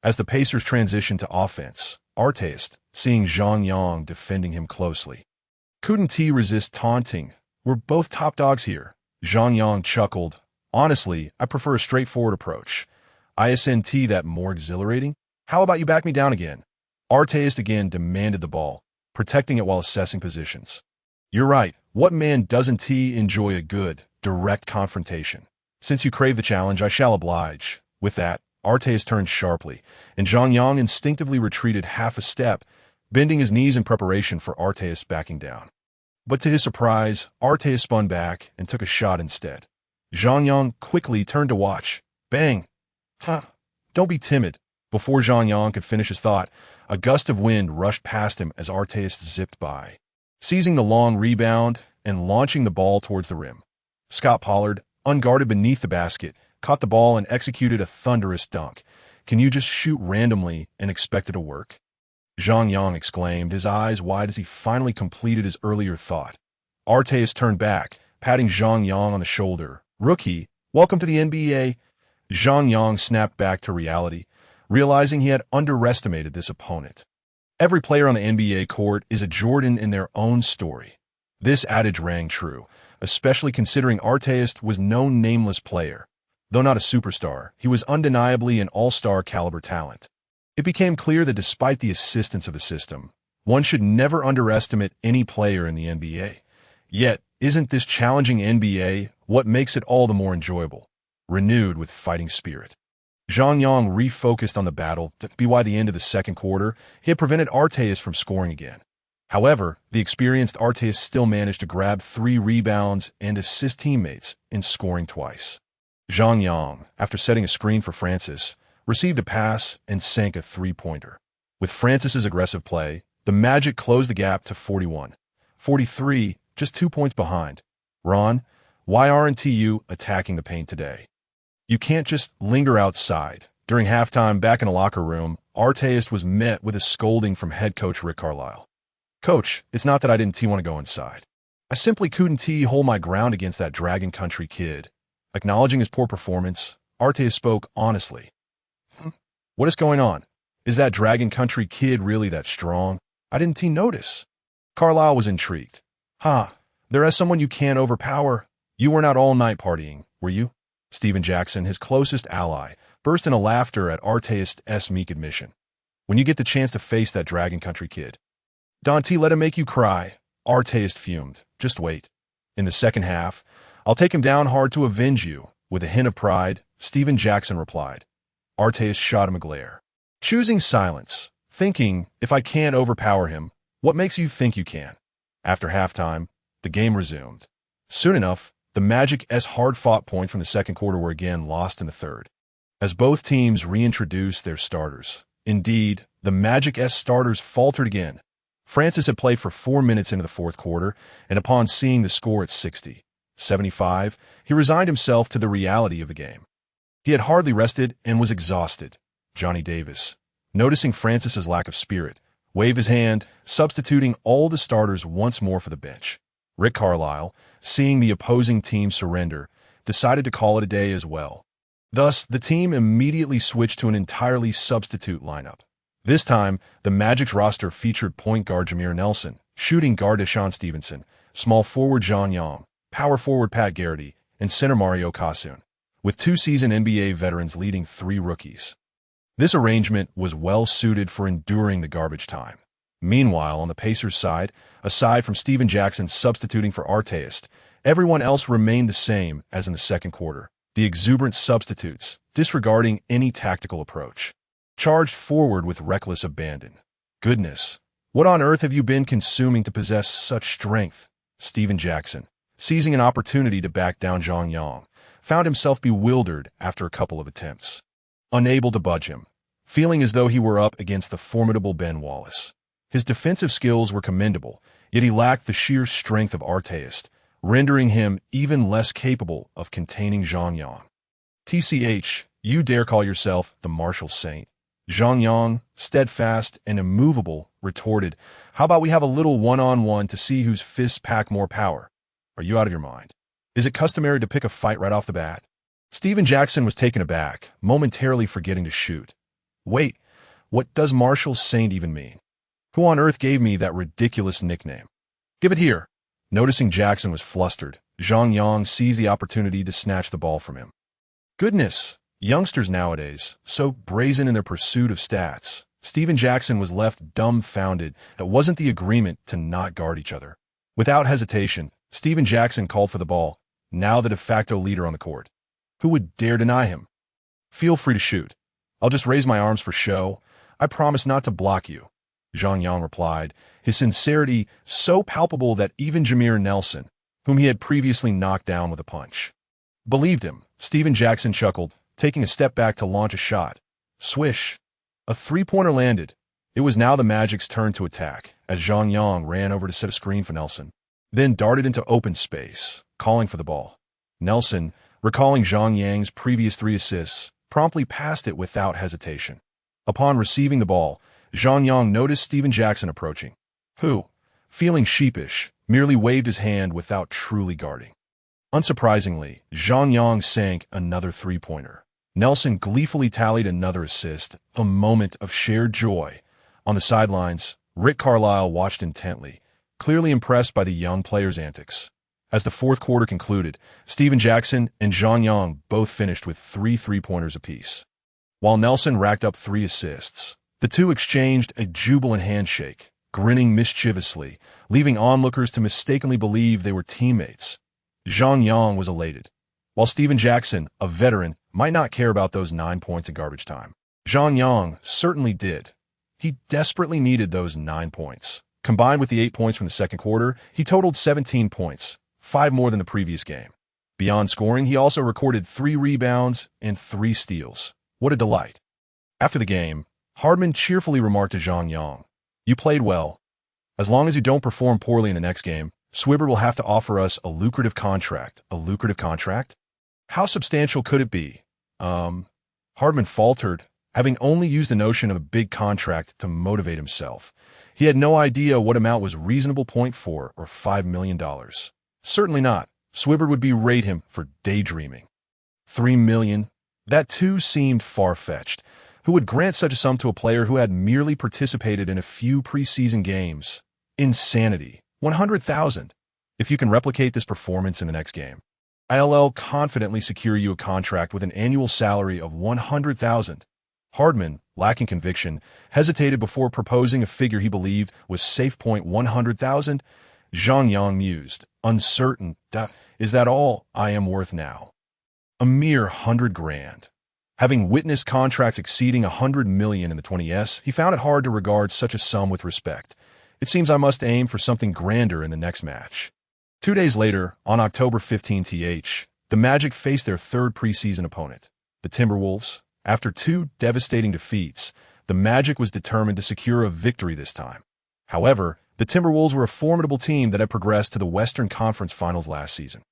As the Pacers transitioned to offense, Artest, seeing Zhang Yang defending him closely. "Couldn't he resist taunting? We're both top dogs here." Zhang Yang chuckled. "Honestly, I prefer a straightforward approach. Isn't that more exhilarating? How about you back me down again?" Artest again demanded the ball, protecting it while assessing positions. "You're right. What man doesn't enjoy a good, direct confrontation? Since you crave the challenge, I shall oblige." With that, Artest turned sharply, and Zhang Yang instinctively retreated half a step, bending his knees in preparation for Artest backing down. But to his surprise, Artest spun back and took a shot instead. Zhang Yang quickly turned to watch. Bang! "Huh, don't be timid." Before Zhang Yang could finish his thought, a gust of wind rushed past him as Artest zipped by, seizing the long rebound and launching the ball towards the rim. Scott Pollard, unguarded beneath the basket, caught the ball and executed a thunderous dunk. "Can you just shoot randomly and expect it to work?" Zhang Yang exclaimed, his eyes wide as he finally completed his earlier thought. Artest turned back, patting Zhang Yang on the shoulder. "Rookie, welcome to the NBA." Zhang Yang snapped back to reality, realizing he had underestimated this opponent. Every player on the NBA court is a Jordan in their own story. This adage rang true, especially considering Artest was no nameless player. Though not a superstar, he was undeniably an all-star caliber talent. It became clear that despite the assistance of the system, one should never underestimate any player in the NBA. Yet, isn't this challenging NBA what makes it all the more enjoyable? Renewed with fighting spirit. Zhang Yang refocused on the battle by the end of the second quarter. He had prevented Artest from scoring again. However, the experienced Artest still managed to grab 3 rebounds and assist teammates in scoring twice. Zhang Yang, after setting a screen for Francis, received a pass and sank a 3-pointer. With Francis's aggressive play, the Magic closed the gap to 41-43, just 2 points behind. "Ron, why aren't you attacking the paint today? You can't just linger outside." During halftime, back in the locker room, Artest was met with a scolding from head coach Rick Carlisle. "Coach, it's not that I didn't want to go inside. I simply couldn't hold my ground against that Dragon Country kid." Acknowledging his poor performance, Artest spoke honestly. "What is going on? Is that Dragon Country kid really that strong? I didn't notice." Carlisle was intrigued. There is someone you can't overpower. You were not all night partying, were you?" Steven Jackson, his closest ally, burst into laughter at Artest's meek admission. "When you get the chance to face that Dragon Country kid, Dante, let him make you cry." Artest fumed. "Just wait. In the second half, I'll take him down hard to avenge you." With a hint of pride, Steven Jackson replied. Artest shot him a glare, choosing silence, thinking, "If I can't overpower him, what makes you think you can?" After halftime, the game resumed. Soon enough, the Magic's hard-fought points from the second quarter were again lost in the third, as both teams reintroduced their starters. Indeed, the Magic's starters faltered again. Francis had played for 4 minutes into the fourth quarter, and upon seeing the score at 60-75, he resigned himself to the reality of the game. He had hardly rested and was exhausted. Johnny Davis, noticing Francis's lack of spirit, waved his hand, substituting all the starters once more for the bench. Rick Carlisle, seeing the opposing team surrender, decided to call it a day as well. Thus, the team immediately switched to an entirely substitute lineup. This time, the Magic's roster featured point guard Jameer Nelson, shooting guard Deshaun Stevenson, small forward Zhang Yang, power forward Pat Garrity, and center Mario Kasun, with 2-season NBA veterans leading 3 rookies. This arrangement was well suited for enduring the garbage time. Meanwhile, on the Pacers' side, aside from Steven Jackson substituting for Artest, everyone else remained the same as in the second quarter. The exuberant substitutes, disregarding any tactical approach. charged forward with reckless abandon. Goodness, what on earth have you been consuming to possess such strength? Steven Jackson, seizing an opportunity to back down Zhang Yang, found himself bewildered after a couple of attempts. Unable to budge him, feeling as though he were up against the formidable Ben Wallace. His defensive skills were commendable, yet he lacked the sheer strength of Arteist, rendering him even less capable of containing Zhang Yang. TCH, you dare call yourself the martial saint? Zhang Yang, steadfast and immovable, retorted, how about we have a little one-on-one to see whose fists pack more power? Are you out of your mind? Is it customary to pick a fight right off the bat? Steven Jackson was taken aback, momentarily forgetting to shoot. Wait, what does martial saint even mean? Who on earth gave me that ridiculous nickname? Give it here. Noticing Jackson was flustered, Zhang Yang seized the opportunity to snatch the ball from him. Goodness, youngsters nowadays, so brazen in their pursuit of stats. Steven Jackson was left dumbfounded. It wasn't the agreement to not guard each other. Without hesitation, Steven Jackson called for the ball, now the de facto leader on the court. Who would dare deny him? Feel free to shoot. I'll just raise my arms for show. I promise not to block you, Zhang Yang replied, his sincerity so palpable that even Jameer Nelson, whom he had previously knocked down with a punch, believed him. Steven Jackson chuckled, taking a step back to launch a shot. Swish. A three-pointer landed. It was now the Magic's turn to attack, as Zhang Yang ran over to set a screen for Nelson, then darted into open space, calling for the ball. Nelson, recalling Zhang Yang's previous 3 assists, promptly passed it without hesitation. Upon receiving the ball, Zhang Yang noticed Steven Jackson approaching, who, feeling sheepish, merely waved his hand without truly guarding. Unsurprisingly, Zhang Yang sank another three-pointer. Nelson gleefully tallied another assist, a moment of shared joy. On the sidelines, Rick Carlisle watched intently, clearly impressed by the young player's antics. As the fourth quarter concluded, Steven Jackson and Zhang Yang both finished with 3 three-pointers apiece. While Nelson racked up 3 assists, the two exchanged a jubilant handshake, grinning mischievously, leaving onlookers to mistakenly believe they were teammates. Zhang Yang was elated. While Steven Jackson, a veteran, might not care about those 9 points in garbage time, Zhang Yang certainly did. He desperately needed those 9 points. Combined with the 8 points from the second quarter, he totaled 17 points, 5 more than the previous game. Beyond scoring, he also recorded 3 rebounds and 3 steals. What a delight. After the game, Hardman cheerfully remarked to Zhang Yang, "You played well. As long as you don't perform poorly in the next game, Swibber will have to offer us a lucrative contract." A lucrative contract? How substantial could it be? Hardman faltered, having only used the notion of a big contract to motivate himself. He had no idea what amount was reasonable. $4 or $5 million. Certainly not. Swibber would berate him for daydreaming. $3 million? That too seemed far-fetched. Who would grant such a sum to a player who had merely participated in a few preseason games? Insanity. 100,000. If you can replicate this performance in the next game, I'll confidently secure you a contract with an annual salary of 100,000. Hardman, lacking conviction, hesitated before proposing a figure he believed was safe. 100,000? Zhang Yang mused, uncertain. Is that all I am worth now? A mere 100 grand. Having witnessed contracts exceeding 100 million in the 20s, he found it hard to regard such a sum with respect. It seems I must aim for something grander in the next match. 2 days later, on October 15, the Magic faced their third preseason opponent, the Timberwolves. After 2 devastating defeats, the Magic was determined to secure a victory this time. However, the Timberwolves were a formidable team that had progressed to the Western Conference Finals last season.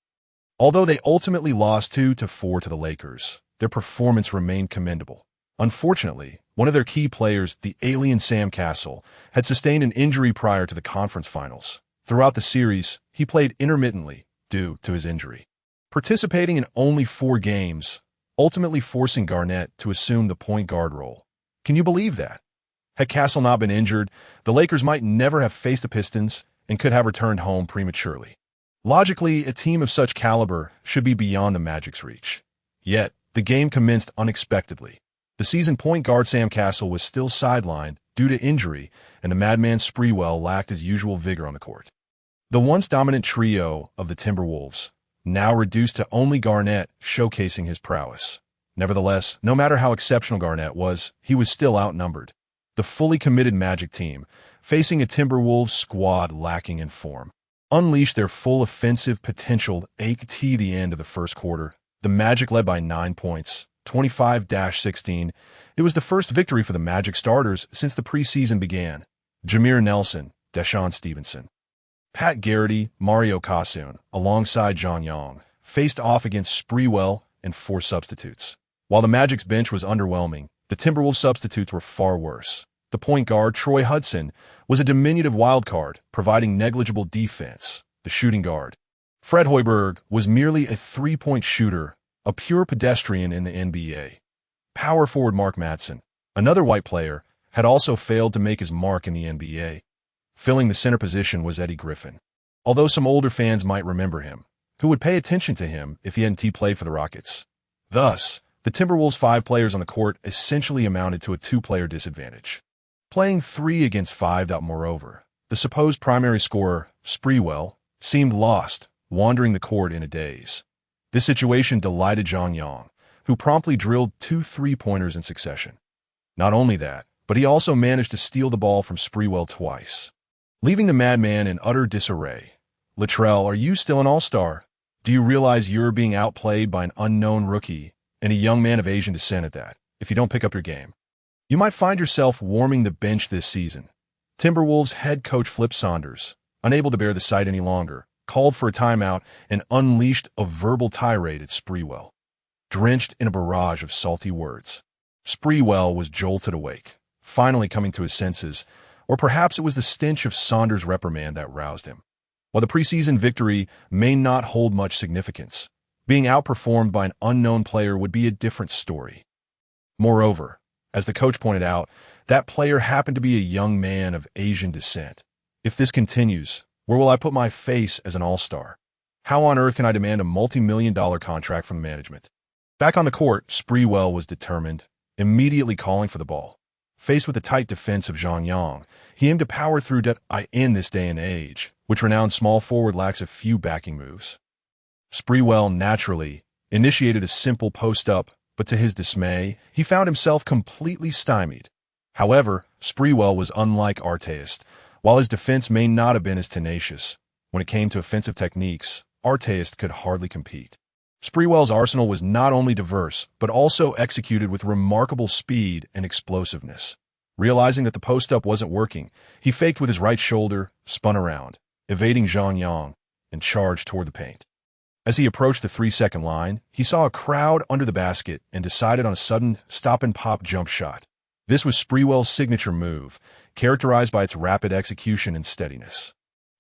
Although they ultimately lost 2-4 to the Lakers, their performance remained commendable. Unfortunately, one of their key players, the alien Sam Cassell, had sustained an injury prior to the conference finals. Throughout the series, he played intermittently due to his injury, participating in only 4 games, ultimately forcing Garnett to assume the point guard role. Can you believe that? Had Cassell not been injured, the Lakers might never have faced the Pistons and could have returned home prematurely. Logically, a team of such caliber should be beyond the Magic's reach. Yet, the game commenced unexpectedly. The seasoned point guard Sam Cassell was still sidelined due to injury, and the madman Sprewell lacked his usual vigor on the court. The once dominant trio of the Timberwolves, now reduced to only Garnett showcasing his prowess. Nevertheless, no matter how exceptional Garnett was, he was still outnumbered. The fully committed Magic team, facing a Timberwolves squad lacking in form, unleashed their full offensive potential at the end of the first quarter. The Magic led by 9 points, 25-16. It was the first victory for the Magic starters since the preseason began. Jameer Nelson, Deshaun Stevenson, Pat Garrity, Mario Kasun, alongside John Young, faced off against Sprewell and 4 substitutes. While the Magic's bench was underwhelming, the Timberwolves substitutes were far worse. The point guard, Troy Hudson, was a diminutive wild card, providing negligible defense. The shooting guard, Fred Hoiberg, was merely a three-point shooter, a pure pedestrian in the NBA. Power forward Mark Madsen, another white player, had also failed to make his mark in the NBA. Filling the center position was Eddie Griffin. Although some older fans might remember him, who would pay attention to him if he hadn't played for the Rockets. Thus, the Timberwolves' 5 players on the court essentially amounted to a 2-player disadvantage. Playing 3 against 5. Moreover, the supposed primary scorer, Sprewell, seemed lost, wandering the court in a daze. This situation delighted John Young, who promptly drilled 2 3-pointers in succession. Not only that, but he also managed to steal the ball from Sprewell twice, leaving the madman in utter disarray. Latrell, are you still an all-star? Do you realize you're being outplayed by an unknown rookie, and a young man of Asian descent at that, if you don't pick up your game? You might find yourself warming the bench this season. Timberwolves head coach Flip Saunders, unable to bear the sight any longer, called for a timeout and unleashed a verbal tirade at Sprewell. Drenched in a barrage of salty words, Sprewell was jolted awake, finally coming to his senses, or perhaps it was the stench of Saunders' reprimand that roused him. While the preseason victory may not hold much significance, being outperformed by an unknown player would be a different story. Moreover, as the coach pointed out, that player happened to be a young man of Asian descent. If this continues, where will I put my face as an all-star? How on earth can I demand a multi-million-dollar contract from management? Back on the court, Sprewell was determined, immediately calling for the ball. Faced with the tight defense of Zhang Yang, he aimed to power through in this day and age, which renowned small forward lacks a few backing moves. Sprewell naturally initiated a simple post-up, but to his dismay, he found himself completely stymied. However, Sprewell was unlike Arteist. While his defense may not have been as tenacious, when it came to offensive techniques, Arteist could hardly compete. Sprewell's arsenal was not only diverse, but also executed with remarkable speed and explosiveness. Realizing that the post-up wasn't working, he faked with his right shoulder, spun around, evading Zhang Yang, and charged toward the paint. As he approached the 3-second line, he saw a crowd under the basket and decided on a sudden stop-and-pop jump shot. This was Sprewell's signature move, characterized by its rapid execution and steadiness.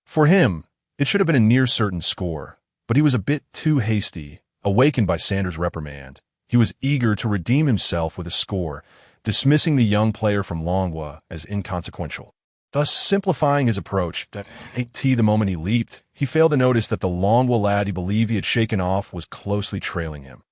For him, it should have been a near-certain score, but he was a bit too hasty. Awakened by Sanders' reprimand, he was eager to redeem himself with a score, dismissing the young player from Longwa as inconsequential. Thus simplifying his approach, the moment he leaped, he failed to notice that the Longwa lad he believed he had shaken off was closely trailing him.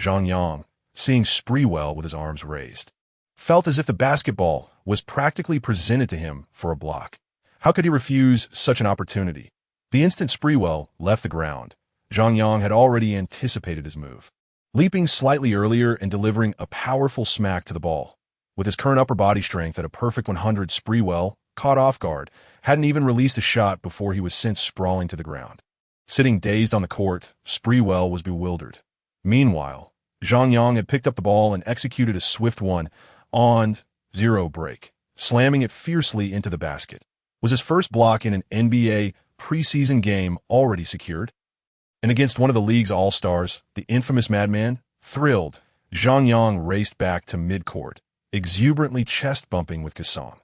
Zhang Yang, seeing Sprewell with his arms raised, felt as if the basketball was practically presented to him for a block. How could he refuse such an opportunity? The instant Sprewell left the ground, Zhang Yang had already anticipated his move, leaping slightly earlier and delivering a powerful smack to the ball. With his current upper body strength at a perfect 100, Sprewell, caught off guard, hadn't even released a shot before he was sent sprawling to the ground. Sitting dazed on the court, Sprewell was bewildered. Meanwhile, Zhang Yang had picked up the ball and executed a swift 1-on-0 break, slamming it fiercely into the basket. Was his first block in an NBA preseason game already secured? And against one of the league's all-stars, the infamous madman, thrilled, Zhang Yang raced back to midcourt, exuberantly chest-bumping with Kasun.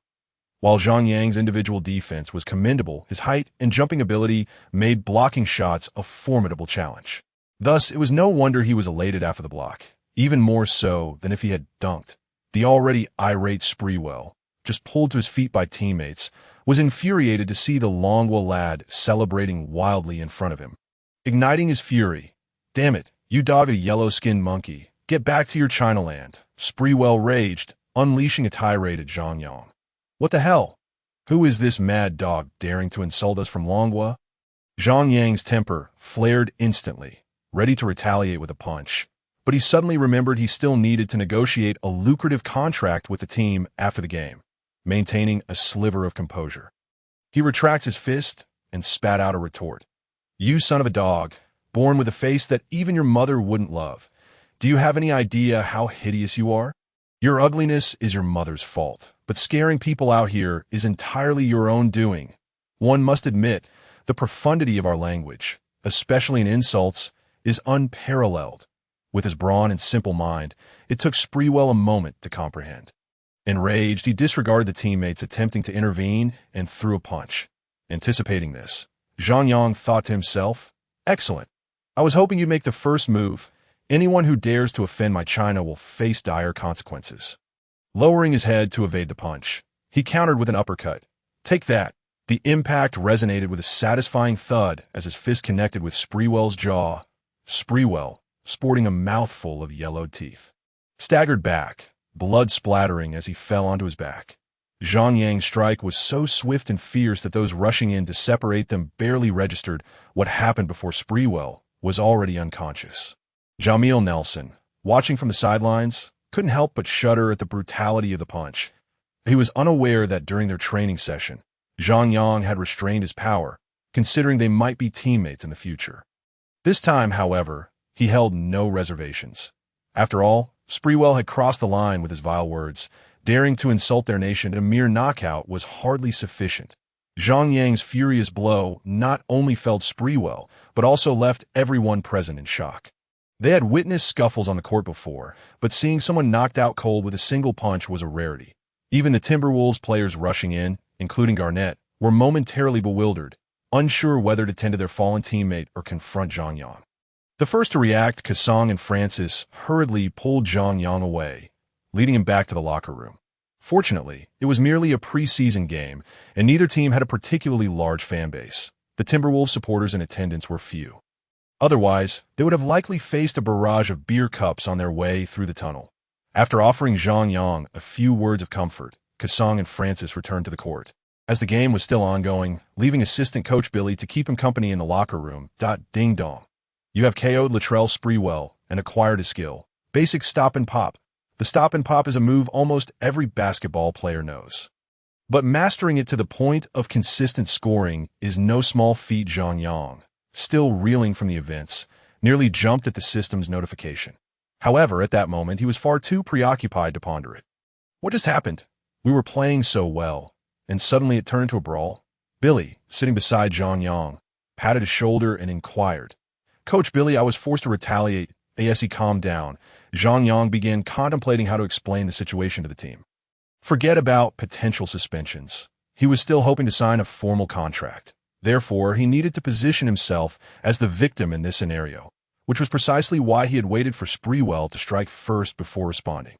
While Zhang Yang's individual defense was commendable, his height and jumping ability made blocking shots a formidable challenge. Thus, it was no wonder he was elated after the block, even more so than if he had dunked. The already irate Sprewell, just pulled to his feet by teammates, was infuriated to see the Longwa lad celebrating wildly in front of him. Igniting his fury, "Damn it, you dog a yellow-skinned monkey, get back to your China land," Sprewell raged, unleashing a tirade at Zhang Yang. "What the hell? Who is this mad dog daring to insult us from Longwa?" Zhang Yang's temper flared instantly, ready to retaliate with a punch. but he suddenly remembered he still needed to negotiate a lucrative contract with the team after the game, maintaining a sliver of composure. He retracts his fist and spat out a retort. "You son of a dog, born with a face that even your mother wouldn't love. Do you have any idea how hideous you are? Your ugliness is your mother's fault, but scaring people out here is entirely your own doing. One must admit, the profundity of our language, especially in insults, is unparalleled." With his brawn and simple mind, it took Sprewell a moment to comprehend. Enraged, he disregarded the teammates attempting to intervene and threw a punch. Anticipating this, Zhang Yang thought to himself, "Excellent. I was hoping you'd make the first move. Anyone who dares to offend my China will face dire consequences." Lowering his head to evade the punch, he countered with an uppercut. "Take that." The impact resonated with a satisfying thud as his fist connected with Sprewell's jaw. Sprewell, sporting a mouthful of yellowed teeth, staggered back, blood splattering as he fell onto his back. Zhang Yang's strike was so swift and fierce that those rushing in to separate them barely registered what happened before Sprewell was already unconscious. Jamil Nelson, watching from the sidelines, couldn't help but shudder at the brutality of the punch. He was unaware that during their training session, Zhang Yang had restrained his power, considering they might be teammates in the future. This time, however, he held no reservations. After all, Sprewell had crossed the line with his vile words. Daring to insult their nation in a mere knockout was hardly sufficient. Zhang Yang's furious blow not only felled Sprewell, but also left everyone present in shock. They had witnessed scuffles on the court before, but seeing someone knocked out cold with a single punch was a rarity. Even the Timberwolves players rushing in, including Garnett, were momentarily bewildered, unsure whether to tend to their fallen teammate or confront Zhang Yang. The first to react, Kasong and Francis hurriedly pulled Zhang Yang away, leading him back to the locker room. Fortunately, it was merely a preseason game, and neither team had a particularly large fan base. The Timberwolves supporters in attendance were few. Otherwise, they would have likely faced a barrage of beer cups on their way through the tunnel. After offering Zhang Yang a few words of comfort, Kasong and Francis returned to the court. As the game was still ongoing, leaving assistant coach Billy to keep him company in the locker room. Ding dong. You have KO'd Latrell Sprewell and acquired his skill. Basic stop and pop. The stop and pop is a move almost every basketball player knows. But mastering it to the point of consistent scoring is no small feat. Zhang Yang, still reeling from the events, nearly jumped at the system's notification. However, at that moment, he was far too preoccupied to ponder it. What just happened? We were playing so well, and suddenly it turned into a brawl. Billy, sitting beside Zhang Yang, patted his shoulder and inquired, "Coach Billy, I was forced to retaliate." As he calmed down, Zhang Yang began contemplating how to explain the situation to the team. Forget about potential suspensions. He was still hoping to sign a formal contract. Therefore, he needed to position himself as the victim in this scenario, which was precisely why he had waited for Sprewell to strike first before responding.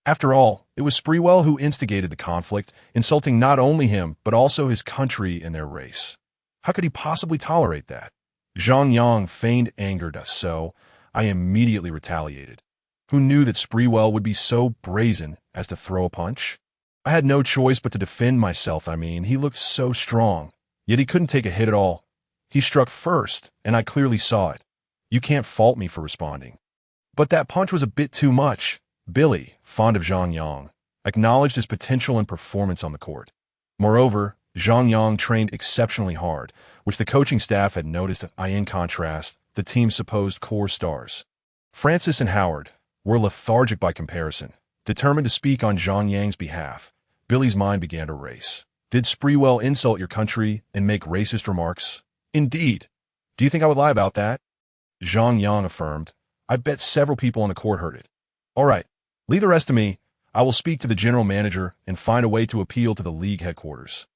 After all, it was Sprewell who instigated the conflict, insulting not only him, but also his country and their race. How could he possibly tolerate that? Zhang Yang feigned anger, so I immediately retaliated. Who knew that Sprewell would be so brazen as to throw a punch? I had no choice but to defend myself. He looked so strong, yet he couldn't take a hit at all. He struck first, and I clearly saw it. You can't fault me for responding. But that punch was a bit too much. Billy, fond of Zhang Yang, acknowledged his potential and performance on the court. Moreover, Zhang Yang trained exceptionally hard, which the coaching staff had noticed. In contrast, the team's supposed core stars, Francis and Howard, were lethargic by comparison. Determined to speak on Zhang Yang's behalf, Billy's mind began to race. Did Sprewell insult your country and make racist remarks? Indeed. Do you think I would lie about that? Zhang Yang affirmed. I bet several people on the court heard it. All right, leave the rest to me. I will speak to the general manager and find a way to appeal to the league headquarters.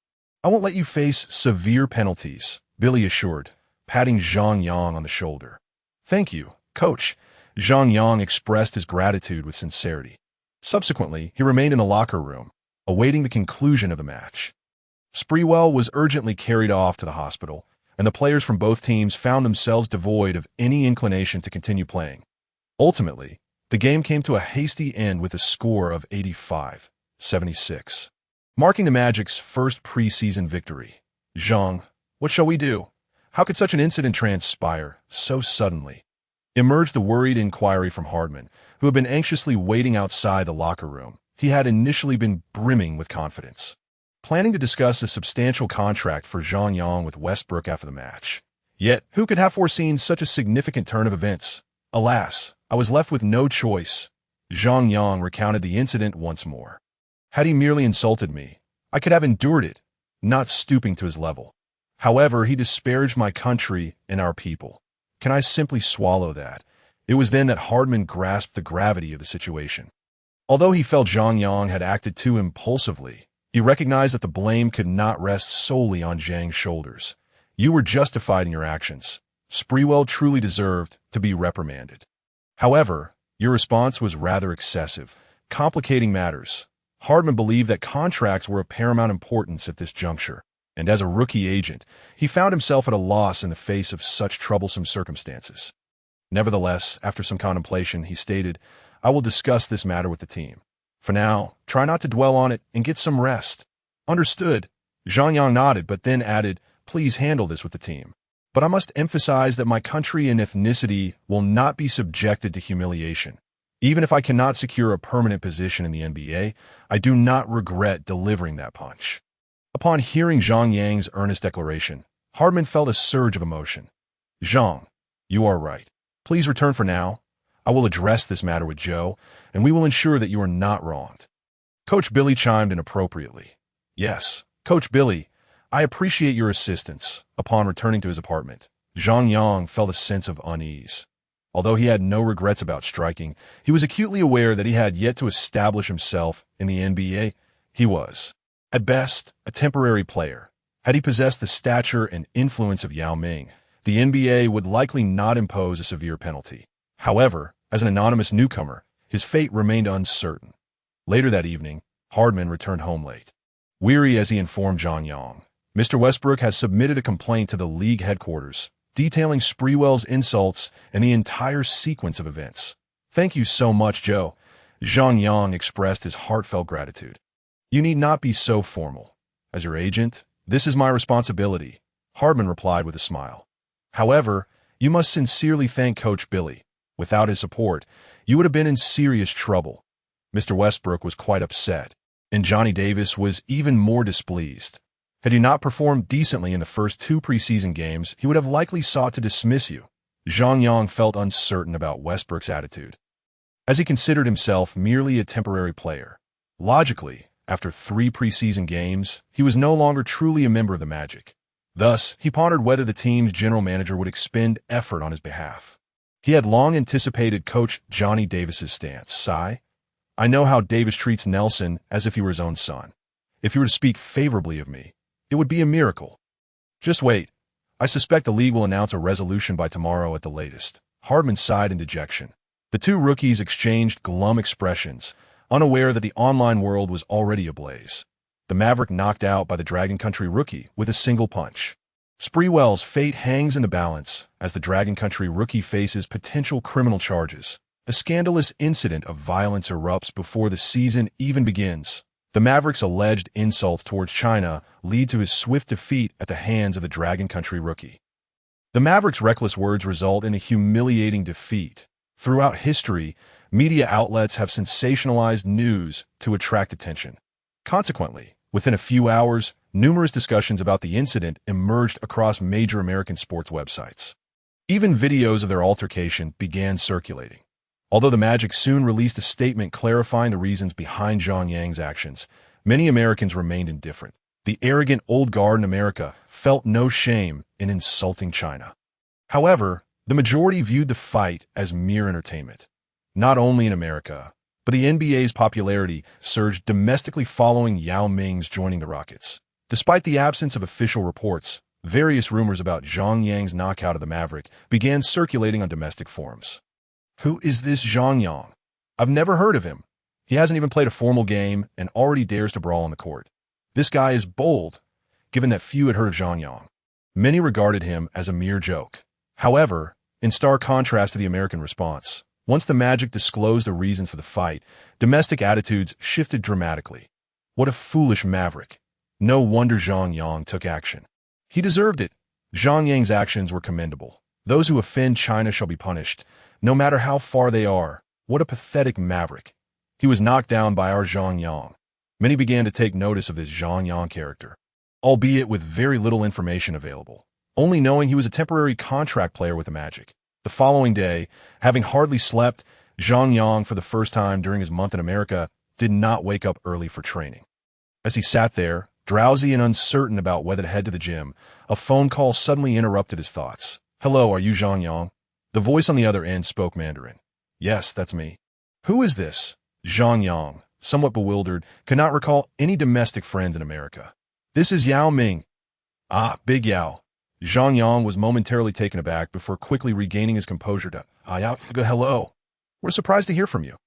I won't let you face severe penalties, Billy assured, patting Zhang Yang on the shoulder. Thank you, coach. Zhang Yang expressed his gratitude with sincerity. Subsequently, he remained in the locker room, awaiting the conclusion of the match. Sprewell was urgently carried off to the hospital, and the players from both teams found themselves devoid of any inclination to continue playing. Ultimately, the game came to a hasty end with a score of 85-76, marking the Magic's first preseason victory. Zhang, what shall we do? How could such an incident transpire so suddenly? Emerged the worried inquiry from Hardman, who had been anxiously waiting outside the locker room. He had initially been brimming with confidence, planning to discuss a substantial contract for Zhang Yang with Westbrook after the match. Yet, who could have foreseen such a significant turn of events? Alas, I was left with no choice. Zhang Yang recounted the incident once more. Had he merely insulted me, I could have endured it, not stooping to his level. However, he disparaged my country and our people. Can I simply swallow that? It was then that Hardman grasped the gravity of the situation. Although he felt Zhang Yang had acted too impulsively, he recognized that the blame could not rest solely on Zhang's shoulders. You were justified in your actions. Sprewell truly deserved to be reprimanded. However, your response was rather excessive, complicating matters. Hardman believed that contracts were of paramount importance at this juncture, and as a rookie agent, he found himself at a loss in the face of such troublesome circumstances. Nevertheless, after some contemplation, he stated, I will discuss this matter with the team. For now, try not to dwell on it and get some rest. Understood. Zhang Yang nodded, but then added, please handle this with the team. But I must emphasize that my country and ethnicity will not be subjected to humiliation. Even if I cannot secure a permanent position in the NBA, I do not regret delivering that punch. Upon hearing Zhang Yang's earnest declaration, Hardman felt a surge of emotion. Zhang, you are right. Please return for now. I will address this matter with Joe, and we will ensure that you are not wronged. Coach Billy chimed in appropriately. Yes, Coach Billy, I appreciate your assistance. Upon returning to his apartment, Zhang Yang felt a sense of unease. Although he had no regrets about striking, he was acutely aware that he had yet to establish himself in the NBA. He was, at best, a temporary player. Had he possessed the stature and influence of Yao Ming, the NBA would likely not impose a severe penalty. However, as an anonymous newcomer, his fate remained uncertain. Later that evening, Hardman returned home late. Weary as he informed Zhang Yang, Mr. Westbrook has submitted a complaint to the league headquarters, detailing Sprewell's insults and the entire sequence of events. Thank you so much, Joe. Zhang Yang expressed his heartfelt gratitude. You need not be so formal. As your agent, this is my responsibility, Hardman replied with a smile. However, you must sincerely thank Coach Billy. Without his support, you would have been in serious trouble. Mr. Westbrook was quite upset, and Johnny Davis was even more displeased. Had you not performed decently in the first 2 preseason games, he would have likely sought to dismiss you. Zhang Yang felt uncertain about Westbrook's attitude, as he considered himself merely a temporary player. Logically, after 3 preseason games, he was no longer truly a member of the Magic. Thus, he pondered whether the team's general manager would expend effort on his behalf. He had long anticipated Coach Johnny Davis's stance. I know how Davis treats Nelson as if he were his own son. If he were to speak favorably of me, it would be a miracle. Just wait. I suspect the league will announce a resolution by tomorrow at the latest. Hardman sighed in dejection. The 2 rookies exchanged glum expressions, unaware that the online world was already ablaze. The Maverick knocked out by the Dragon Country rookie with a single punch. Sprewell's fate hangs in the balance as the Dragon Country rookie faces potential criminal charges. A scandalous incident of violence erupts before the season even begins. The Maverick's alleged insults towards China lead to his swift defeat at the hands of the Dragon Country rookie. The Maverick's reckless words result in a humiliating defeat. Throughout history, media outlets have sensationalized news to attract attention. Consequently, within a few hours, numerous discussions about the incident emerged across major American sports websites. Even videos of their altercation began circulating. Although the Magic soon released a statement clarifying the reasons behind Zhang Yang's actions, many Americans remained indifferent. The arrogant old guard in America felt no shame in insulting China. However, the majority viewed the fight as mere entertainment. Not only in America, but the NBA's popularity surged domestically following Yao Ming's joining the Rockets. Despite the absence of official reports, various rumors about Zhang Yang's knockout of the Maverick began circulating on domestic forums. Who is this Zhang Yang? I've never heard of him. He hasn't even played a formal game and already dares to brawl on the court. This guy is bold, given that few had heard of Zhang Yang. Many regarded him as a mere joke. However, in stark contrast to the American response, once the Magic disclosed the reasons for the fight, domestic attitudes shifted dramatically. What a foolish Maverick. No wonder Zhang Yang took action. He deserved it. Zhang Yang's actions were commendable. Those who offend China shall be punished, no matter how far they are. What a pathetic maverick. He was knocked down by our Zhang Yang. Many began to take notice of this Zhang Yang character, albeit with very little information available, only knowing he was a temporary contract player with the Magic. The following day, having hardly slept, Zhang Yang, for the first time during his month in America, did not wake up early for training. As he sat there, drowsy and uncertain about whether to head to the gym, a phone call suddenly interrupted his thoughts. "Hello, are you Zhang Yang?" The voice on the other end spoke Mandarin. "Yes, that's me." "Who is this?" Zhang Yang, somewhat bewildered, could not recall any domestic friends in America. "This is Yao Ming." "Ah, Big Yao." Zhang Yang was momentarily taken aback before quickly regaining his composure to, Yao, hello. We're surprised to hear from you."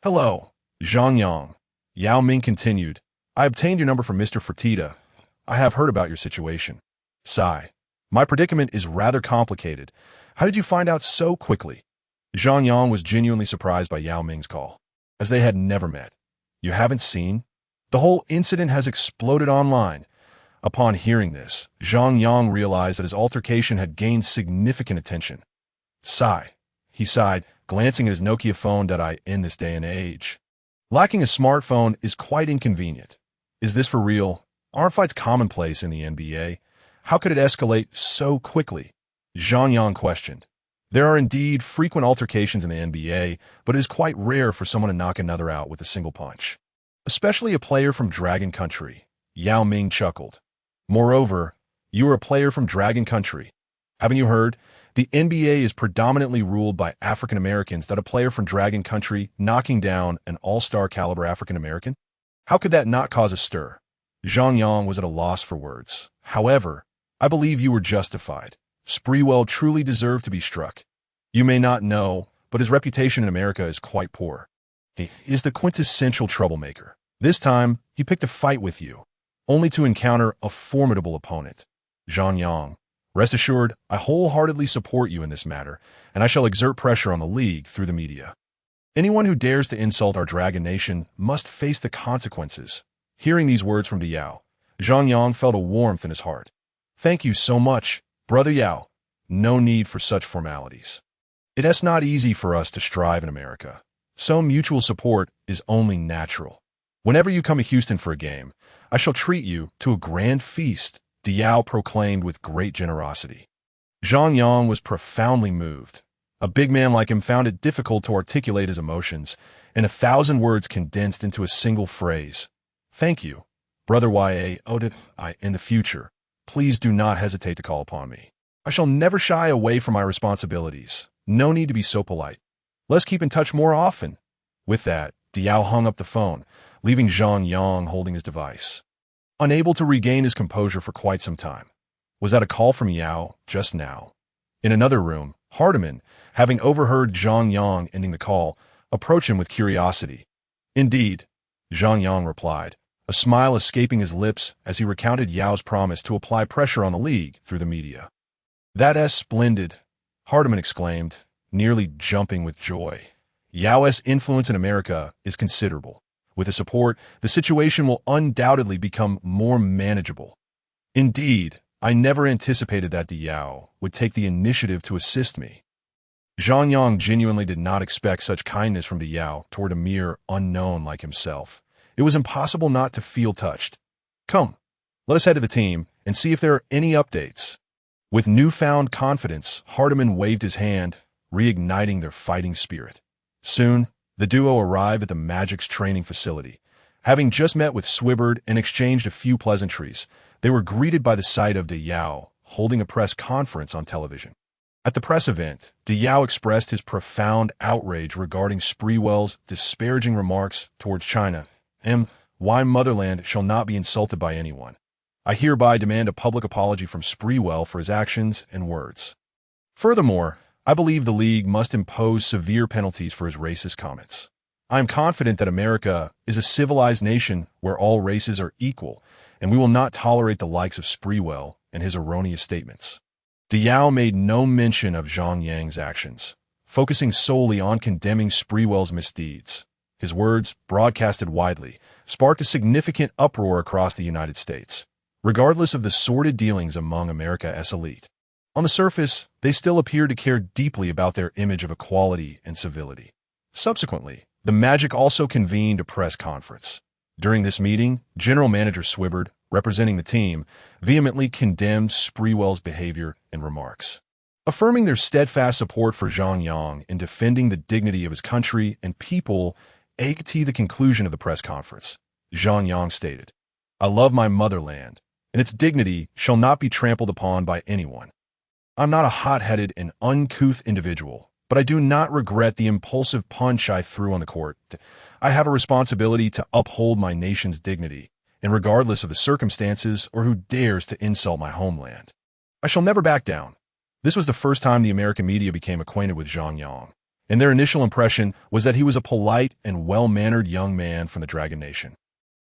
"Hello, Zhang Yang." Yao Ming continued, "I obtained your number from Mr. Fertitta. I have heard about your situation." Sigh. "My predicament is rather complicated. How did you find out so quickly?" Zhang Yang was genuinely surprised by Yao Ming's call, as they had never met. "You haven't seen? The whole incident has exploded online." Upon hearing this, Zhang Yang realized that his altercation had gained significant attention. Sigh. He sighed, glancing at his Nokia phone. In this day and age, lacking a smartphone is quite inconvenient. Is this for real? Aren't fights commonplace in the NBA? How could it escalate so quickly? Zhang Yang questioned. There are indeed frequent altercations in the NBA, but it is quite rare for someone to knock another out with a single punch. Especially a player from Dragon Country. Yao Ming chuckled. Moreover, you are a player from Dragon Country. Haven't you heard? The NBA is predominantly ruled by African Americans. That a player from Dragon Country knocking down an all-star caliber African American? How could that not cause a stir? Zhang Yang was at a loss for words. However, I believe you were justified. Sprewell truly deserved to be struck. You may not know, but his reputation in America is quite poor. He is the quintessential troublemaker. This time, he picked a fight with you, only to encounter a formidable opponent. Zhang Yang, rest assured, I wholeheartedly support you in this matter, and I shall exert pressure on the league through the media. Anyone who dares to insult our Dragon Nation must face the consequences. Hearing these words from Yao, Zhang Yang felt a warmth in his heart. Thank you so much, Brother Yao. No need for such formalities. It is not easy for us to strive in America, so mutual support is only natural. Whenever you come to Houston for a game, I shall treat you to a grand feast, Yao proclaimed with great generosity. Zhang Yang was profoundly moved. A big man like him found it difficult to articulate his emotions, and 1,000 words condensed into a single phrase. Thank you, Brother Yao. In the future, please do not hesitate to call upon me. I shall never shy away from my responsibilities. No need to be so polite. Let's keep in touch more often. With that, Yao hung up the phone, leaving Zhang Yang holding his device, unable to regain his composure for quite some time. Was that a call from Yao just now? In another room, Hardiman, having overheard Zhang Yang ending the call, approached him with curiosity. Indeed, Zhang Yang replied, a smile escaping his lips as he recounted Yao's promise to apply pressure on the league through the media. That's splendid, Hardiman exclaimed, nearly jumping with joy. Yao's influence in America is considerable. With his support, the situation will undoubtedly become more manageable. Indeed, I never anticipated that Yao would take the initiative to assist me. Zhang Yang genuinely did not expect such kindness from Yao toward a mere unknown like himself. It was impossible not to feel touched. Come, let us head to the team and see if there are any updates. With newfound confidence, Hardiman waved his hand, reigniting their fighting spirit. Soon, the duo arrived at the Magic's training facility. Having just met with Swibbard and exchanged a few pleasantries, they were greeted by the sight of Yao holding a press conference on television. At the press event, Yao expressed his profound outrage regarding Sprewell's disparaging remarks towards China. My motherland shall not be insulted by anyone. I hereby demand a public apology from Sprewell for his actions and words. Furthermore, I believe the league must impose severe penalties for his racist comments. I am confident that America is a civilized nation where all races are equal, and we will not tolerate the likes of Sprewell and his erroneous statements. Yao made no mention of Zhang Yang's actions, focusing solely on condemning Sprewell's misdeeds. His words, broadcasted widely, sparked a significant uproar across the United States, regardless of the sordid dealings among America's elite. On the surface, they still appeared to care deeply about their image of equality and civility. Subsequently, the Magic also convened a press conference. During this meeting, General Manager Swibbard, representing the team, vehemently condemned Sprewell's behavior and remarks. Affirming their steadfast support for Zhang Yang in defending the dignity of his country and people, at the conclusion of the press conference, Zhang Yang stated, "I love my motherland, and its dignity shall not be trampled upon by anyone. I'm not a hot-headed and uncouth individual, but I do not regret the impulsive punch I threw on the court. I have a responsibility to uphold my nation's dignity, and regardless of the circumstances or who dares to insult my homeland. I shall never back down." This was the first time the American media became acquainted with Zhang Yang, and their initial impression was that he was a polite and well-mannered young man from the Dragon Nation.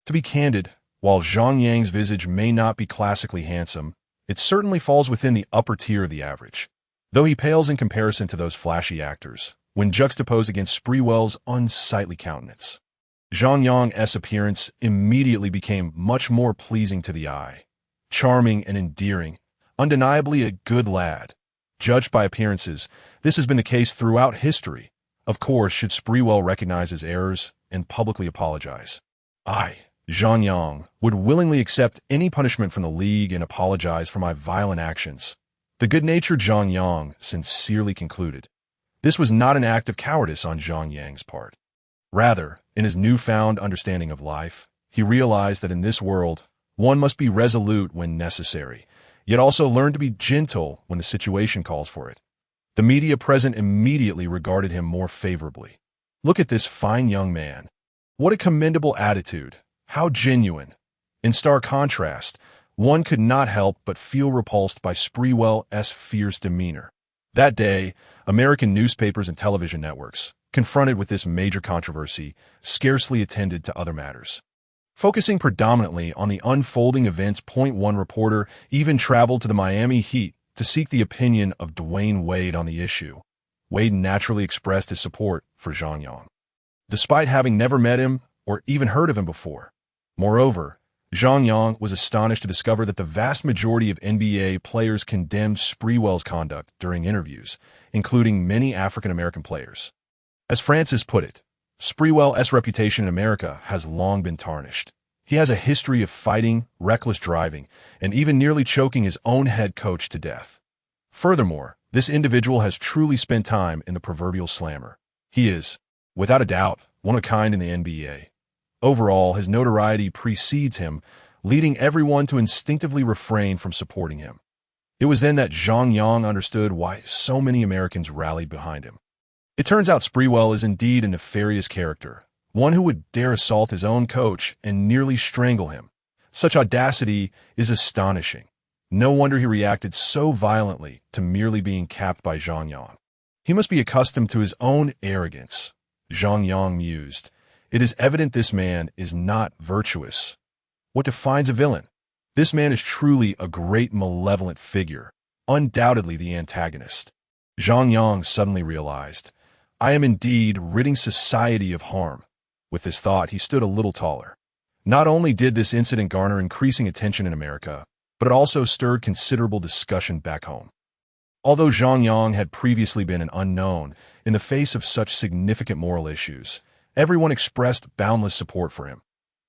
To be candid, while Zhang Yang's visage may not be classically handsome, it certainly falls within the upper tier of the average, though he pales in comparison to those flashy actors, when juxtaposed against Sprewell's unsightly countenance. Zhang Yang's appearance immediately became much more pleasing to the eye, charming and endearing, undeniably a good lad. Judged by appearances, this has been the case throughout history. Of course, should Sprewell recognize his errors and publicly apologize. I, Zhang Yang, would willingly accept any punishment from the League and apologize for my violent actions. The good-natured Zhang Yang sincerely concluded. This was not an act of cowardice on Zhang Yang's part. Rather, in his newfound understanding of life, he realized that in this world, one must be resolute when necessary, yet also learn to be gentle when the situation calls for it. The media present immediately regarded him more favorably. Look at this fine young man. What a commendable attitude. How genuine. In stark contrast, one could not help but feel repulsed by Sprewell's fierce demeanor. That day, American newspapers and television networks, confronted with this major controversy, scarcely attended to other matters. Focusing predominantly on the unfolding events, One reporter even traveled to the Miami Heat to seek the opinion of Dwayne Wade on the issue. Wade naturally expressed his support for Zhang Yang, despite having never met him or even heard of him before. Moreover, Zhang Yang was astonished to discover that the vast majority of NBA players condemned Sprewell's conduct during interviews, including many African-American players. As Francis put it, Sprewell's reputation in America has long been tarnished. He has a history of fighting, reckless driving, and even nearly choking his own head coach to death. Furthermore, this individual has truly spent time in the proverbial slammer. He is, without a doubt, one of a kind in the NBA. Overall, his notoriety precedes him, leading everyone to instinctively refrain from supporting him. It was then that Zhang Yang understood why so many Americans rallied behind him. It turns out Sprewell is indeed a nefarious character, one who would dare assault his own coach and nearly strangle him. Such audacity is astonishing. No wonder he reacted so violently to merely being capped by Zhang Yang. He must be accustomed to his own arrogance. Zhang Yang mused. It is evident this man is not virtuous. What defines a villain? This man is truly a great malevolent figure, undoubtedly the antagonist. Zhang Yang suddenly realized, I am indeed ridding society of harm. With this thought, he stood a little taller. Not only did this incident garner increasing attention in America, but it also stirred considerable discussion back home. Although Zhang Yang had previously been an unknown, in the face of such significant moral issues, everyone expressed boundless support for him.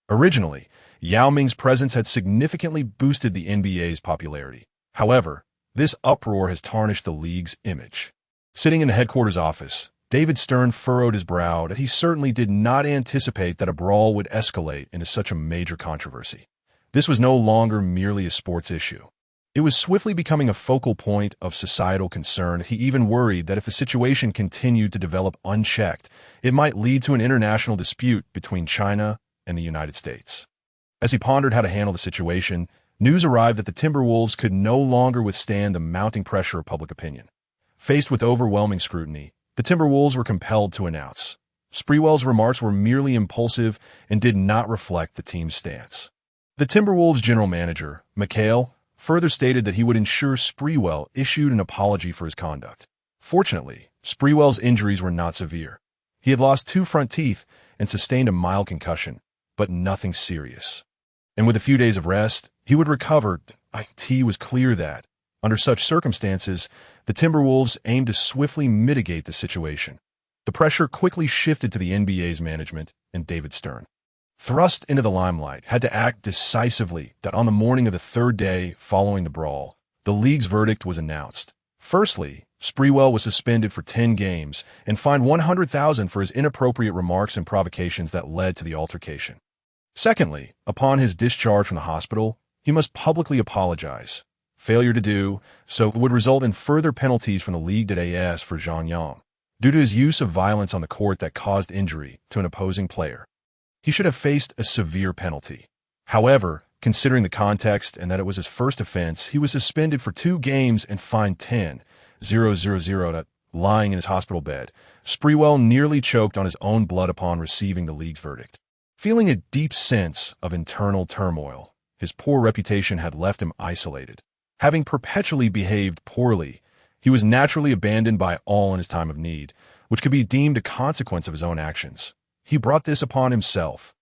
Originally, Yao Ming's presence had significantly boosted the NBA's popularity. However, this uproar has tarnished the league's image. Sitting in the headquarters office, David Stern furrowed his brow that he certainly did not anticipate that a brawl would escalate into such a major controversy. This was no longer merely a sports issue. It was swiftly becoming a focal point of societal concern. He even worried that if the situation continued to develop unchecked, it might lead to an international dispute between China and the United States. As he pondered how to handle the situation, news arrived that the Timberwolves could no longer withstand the mounting pressure of public opinion. Faced with overwhelming scrutiny, the Timberwolves were compelled to announce. Sprewell's remarks were merely impulsive and did not reflect the team's stance. The Timberwolves' general manager, McHale, further stated that he would ensure Sprewell issued an apology for his conduct. Fortunately, Sprewell's injuries were not severe. He had lost 2 front teeth and sustained a mild concussion, but nothing serious. And with a few days of rest, he would recover. It was clear that, Under such circumstances, the Timberwolves aimed to swiftly mitigate the situation. The pressure quickly shifted to the NBA's management and David Stern. Thrust into the limelight, had to act decisively that on the morning of the third day following the brawl, the league's verdict was announced. Firstly, Sprewell was suspended for 10 games and fined $100,000 for his inappropriate remarks and provocations that led to the altercation. Secondly, upon his discharge from the hospital, he must publicly apologize. Failure to do so would result in further penalties from the League.AS for Zhang Yang, due to his use of violence on the court that caused injury to an opposing player. He should have faced a severe penalty. However, considering the context and that it was his first offense, he was suspended for 2 games and fined $10,000 lying in his hospital bed. Sprewell nearly choked on his own blood upon receiving the league's verdict. Feeling a deep sense of internal turmoil, his poor reputation had left him isolated. Having perpetually behaved poorly, he was naturally abandoned by all in his time of need, which could be deemed a consequence of his own actions. He brought this upon himself.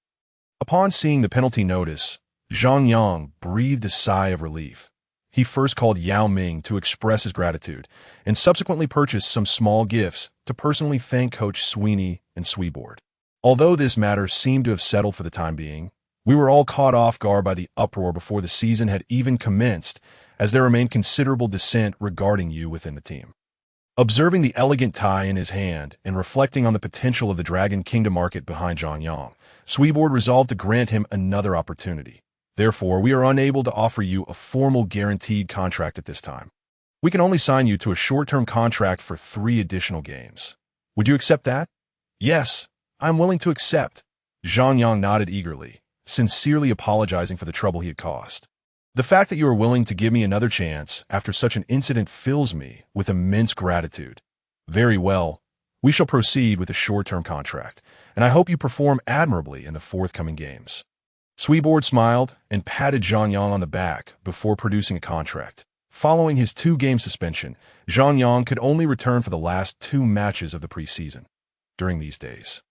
Upon seeing the penalty notice, Zhang Yang breathed a sigh of relief. He first called Yao Ming to express his gratitude, and subsequently purchased some small gifts to personally thank Coach Sweeney and Sweeboard. Although this matter seemed to have settled for the time being, we were all caught off guard by the uproar before the season had even commenced, as there remained considerable dissent regarding you within the team. Observing the elegant tie in his hand and reflecting on the potential of the Dragon Kingdom market behind Zhang Yang, Sweeboard resolved to grant him another opportunity. Therefore, we are unable to offer you a formal guaranteed contract at this time. We can only sign you to a short-term contract for 3 additional games. Would you accept that? Yes, I'm willing to accept. Zhang Yang nodded eagerly, sincerely apologizing for the trouble he had caused. The fact that you are willing to give me another chance after such an incident fills me with immense gratitude. Very well, we shall proceed with a short-term contract, and I hope you perform admirably in the forthcoming games. Sweeboard smiled and patted Zhang Yang on the back before producing a contract. Following his 2-game suspension, Zhang Yang could only return for the last 2 matches of the preseason. During these days,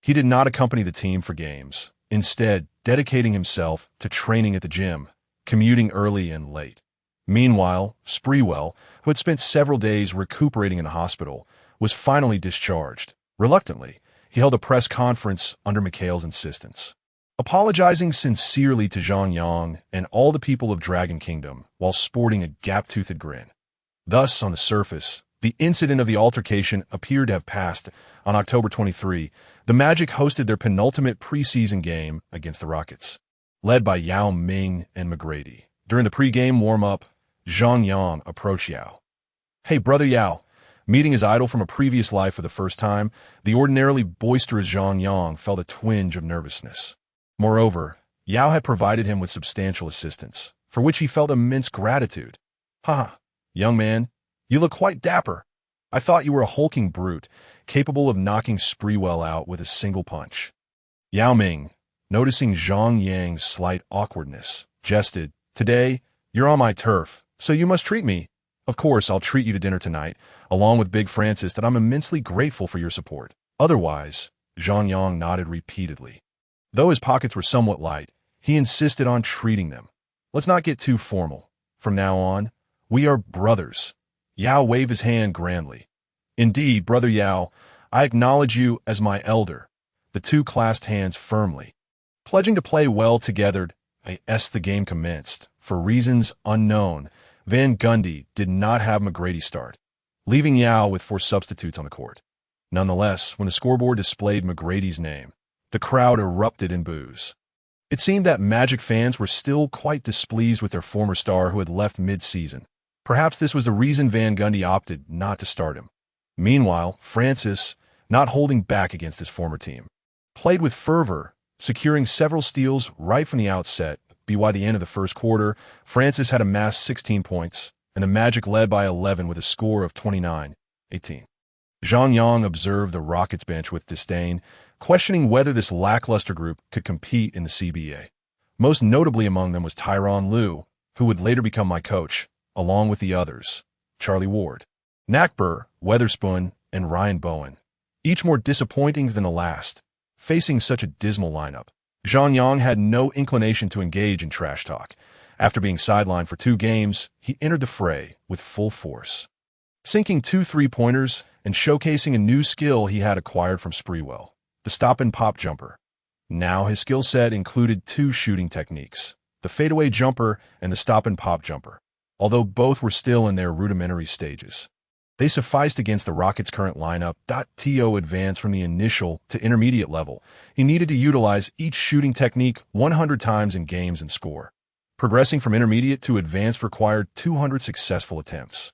he did not accompany the team for games, instead dedicating himself to training at the gym, commuting early and late. Meanwhile, Sprewell, who had spent several days recuperating in the hospital, was finally discharged. Reluctantly, he held a press conference under Mikhail's insistence, apologizing sincerely to Zhang Yang and all the people of Dragon Kingdom while sporting a gap-toothed grin. Thus, on the surface, the incident of the altercation appeared to have passed. On October 23, the Magic hosted their penultimate preseason game against the Rockets, led by Yao Ming and McGrady. During the pre-game warm-up, Zhang Yang approached Yao. "Hey, brother Yao." Meeting his idol from a previous life for the first time, the ordinarily boisterous Zhang Yang felt a twinge of nervousness. Moreover, Yao had provided him with substantial assistance, for which he felt immense gratitude. "Ha, young man, you look quite dapper. I thought you were a hulking brute, capable of knocking Sprewell out with a single punch." Yao Ming, noticing Zhang Yang's slight awkwardness, jested, "Today, you're on my turf, so you must treat me. Of course, I'll treat you to dinner tonight, along with Big Francis, that I'm immensely grateful for your support. Otherwise," Zhang Yang nodded repeatedly. Though his pockets were somewhat light, he insisted on treating them. "Let's not get too formal. From now on, we are brothers." Yao waved his hand grandly. "Indeed, brother Yao, I acknowledge you as my elder." The two clasped hands firmly. Pledging to play well together, as the game commenced. For reasons unknown, Van Gundy did not have McGrady start, leaving Yao with 4 substitutes on the court. Nonetheless, when the scoreboard displayed McGrady's name, the crowd erupted in boos. It seemed that Magic fans were still quite displeased with their former star who had left mid-season. Perhaps this was the reason Van Gundy opted not to start him. Meanwhile, Francis, not holding back against his former team, played with fervor, securing several steals right from the outset. By the end of the first quarter, Francis had amassed 16 points, and the Magic led by 11 with a score of 29-18. Zhang Yang observed the Rockets bench with disdain, questioning whether this lackluster group could compete in the CBA. Most notably among them was Tyronn Lue, who would later become my coach, along with the others, Charlie Ward, Nakber, Weatherspoon, and Ryan Bowen, each more disappointing than the last. Facing such a dismal lineup, Zhang Yang had no inclination to engage in trash talk, After being sidelined for 2 games, he entered the fray with full force, sinking 2 three-pointers and showcasing a new skill he had acquired from Sprewell, the stop-and-pop jumper. Now his skill set included 2 shooting techniques, the fadeaway jumper and the stop-and-pop jumper, although both were still in their rudimentary stages. They sufficed against the Rockets' current lineup. To advance from the initial to intermediate level, he needed to utilize each shooting technique 100 times in games and score. Progressing from intermediate to advanced required 200 successful attempts,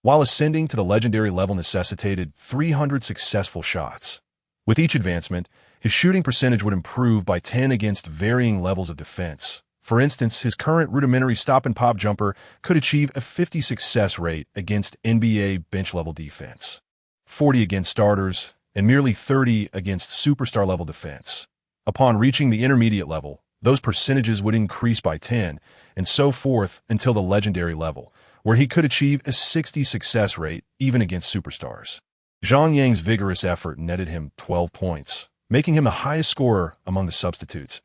while ascending to the legendary level necessitated 300 successful shots. With each advancement, his shooting percentage would improve by 10 against varying levels of defense. For instance, his current rudimentary stop-and-pop jumper could achieve a 50 success rate against NBA bench-level defense, 40 against starters, and merely 30 against superstar-level defense. Upon reaching the intermediate level, those percentages would increase by 10, and so forth until the legendary level, where he could achieve a 60 success rate even against superstars. Zhang Yang's vigorous effort netted him 12 points, making him the highest scorer among the substitutes.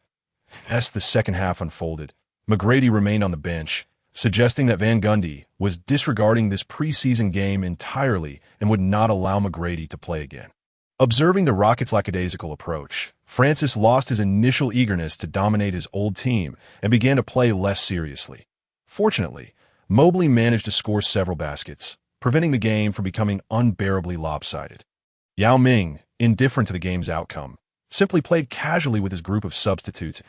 As the second half unfolded, McGrady remained on the bench, suggesting that Van Gundy was disregarding this preseason game entirely and would not allow McGrady to play again. Observing the Rockets' lackadaisical approach, Francis lost his initial eagerness to dominate his old team and began to play less seriously. Fortunately, Mobley managed to score several baskets, preventing the game from becoming unbearably lopsided. Yao Ming, indifferent to the game's outcome, simply played casually with his group of substitutes.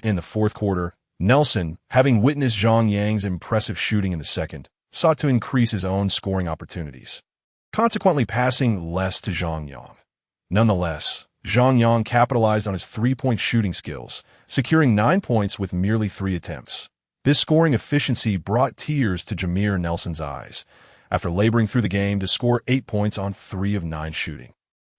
In the fourth quarter, Nelson, having witnessed Zhang Yang's impressive shooting in the second, sought to increase his own scoring opportunities, consequently passing less to Zhang Yang. Nonetheless, Zhang Yang capitalized on his 3-point shooting skills, securing 9 points with merely 3 attempts. This scoring efficiency brought tears to Jameer Nelson's eyes, after laboring through the game to score 8 points on 3 of 9 shooting.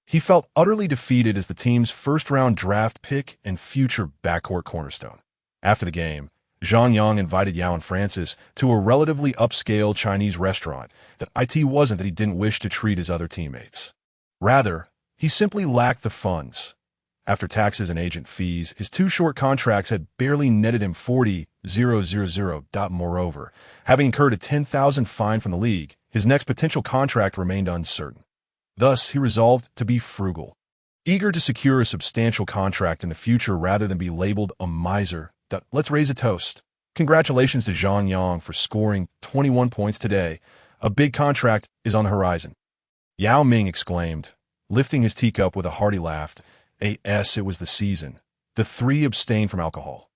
He felt utterly defeated as the team's first-round draft pick and future backcourt cornerstone. After the game, Zhang Yang invited Yao and Francis to a relatively upscale Chinese restaurant. That it wasn't that he didn't wish to treat his other teammates. Rather, he simply lacked the funds. After taxes and agent fees, his 2 short contracts had barely netted him $40,000. Moreover, having incurred a $10,000 fine from the league, his next potential contract remained uncertain. Thus, he resolved to be frugal, eager to secure a substantial contract in the future rather than be labeled a miser. Let's raise a toast. Congratulations to Zhang Yang for scoring 21 points today. A big contract is on the horizon. Yao Ming exclaimed, lifting his teacup with a hearty laugh. It was the season. The 3 abstained from alcohol.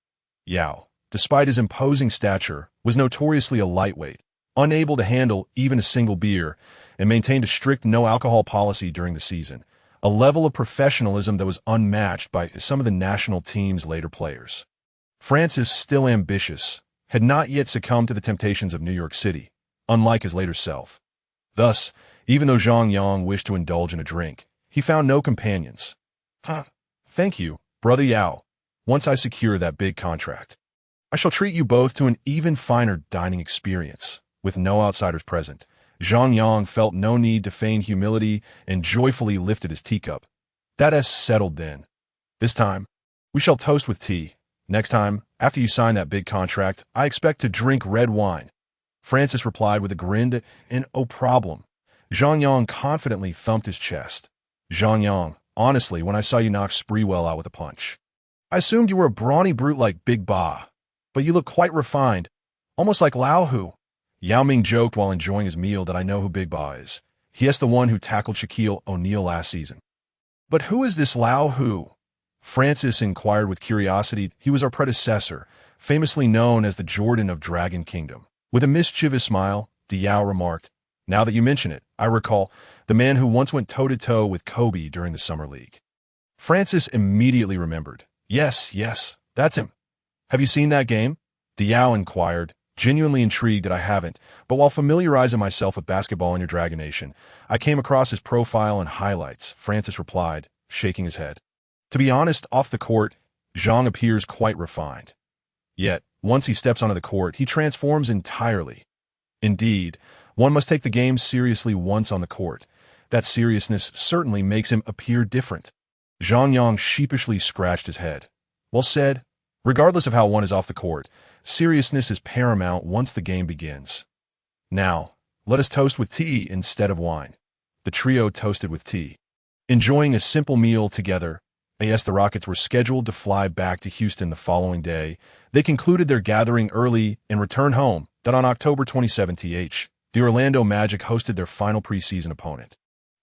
Yao, despite his imposing stature, was notoriously a lightweight, unable to handle even a single beer, and maintained a strict no-alcohol policy during the season, a level of professionalism that was unmatched by some of the national team's later players. Francis, still ambitious, had not yet succumbed to the temptations of New York City, unlike his later self. Thus, even though Zhang Yang wished to indulge in a drink, he found no companions. Thank you, Brother Yao. Once I secure that big contract, I shall treat you both to an even finer dining experience, with no outsiders present. Zhang Yang felt no need to feign humility and joyfully lifted his teacup. That settled then. This time, we shall toast with tea. Next time, after you sign that big contract, I expect to drink red wine. Francis replied with a grin and no problem. Zhang Yang confidently thumped his chest. Zhang Yang, honestly, when I saw you knock Sprewell out with a punch, I assumed you were a brawny brute like Big Ba, but you look quite refined, almost like Lao Hu. Yao Ming joked while enjoying his meal that I know who Big Ba is. He is the one who tackled Shaquille O'Neal last season. But who is this Lao Hu? Francis inquired with curiosity. He was our predecessor, famously known as the Jordan of Dragon Kingdom. With a mischievous smile, Diao remarked, now that you mention it, I recall the man who once went toe-to-toe with Kobe during the Summer League. Francis immediately remembered. Yes, that's him. Have you seen that game? Diao inquired, genuinely intrigued that I haven't, but while familiarizing myself with basketball in your Dragon Nation, I came across his profile and highlights, Francis replied, shaking his head. To be honest, off the court, Zhang appears quite refined. Yet, once he steps onto the court, he transforms entirely. Indeed, one must take the game seriously once on the court. That seriousness certainly makes him appear different. Zhang Yang sheepishly scratched his head. Well said. Regardless of how one is off the court, seriousness is paramount once the game begins. Now, let us toast with tea instead of wine. The trio toasted with tea. Enjoying a simple meal together, as the Rockets were scheduled to fly back to Houston the following day, they concluded their gathering early and returned home. That on October 27, the Orlando Magic hosted their final preseason opponent,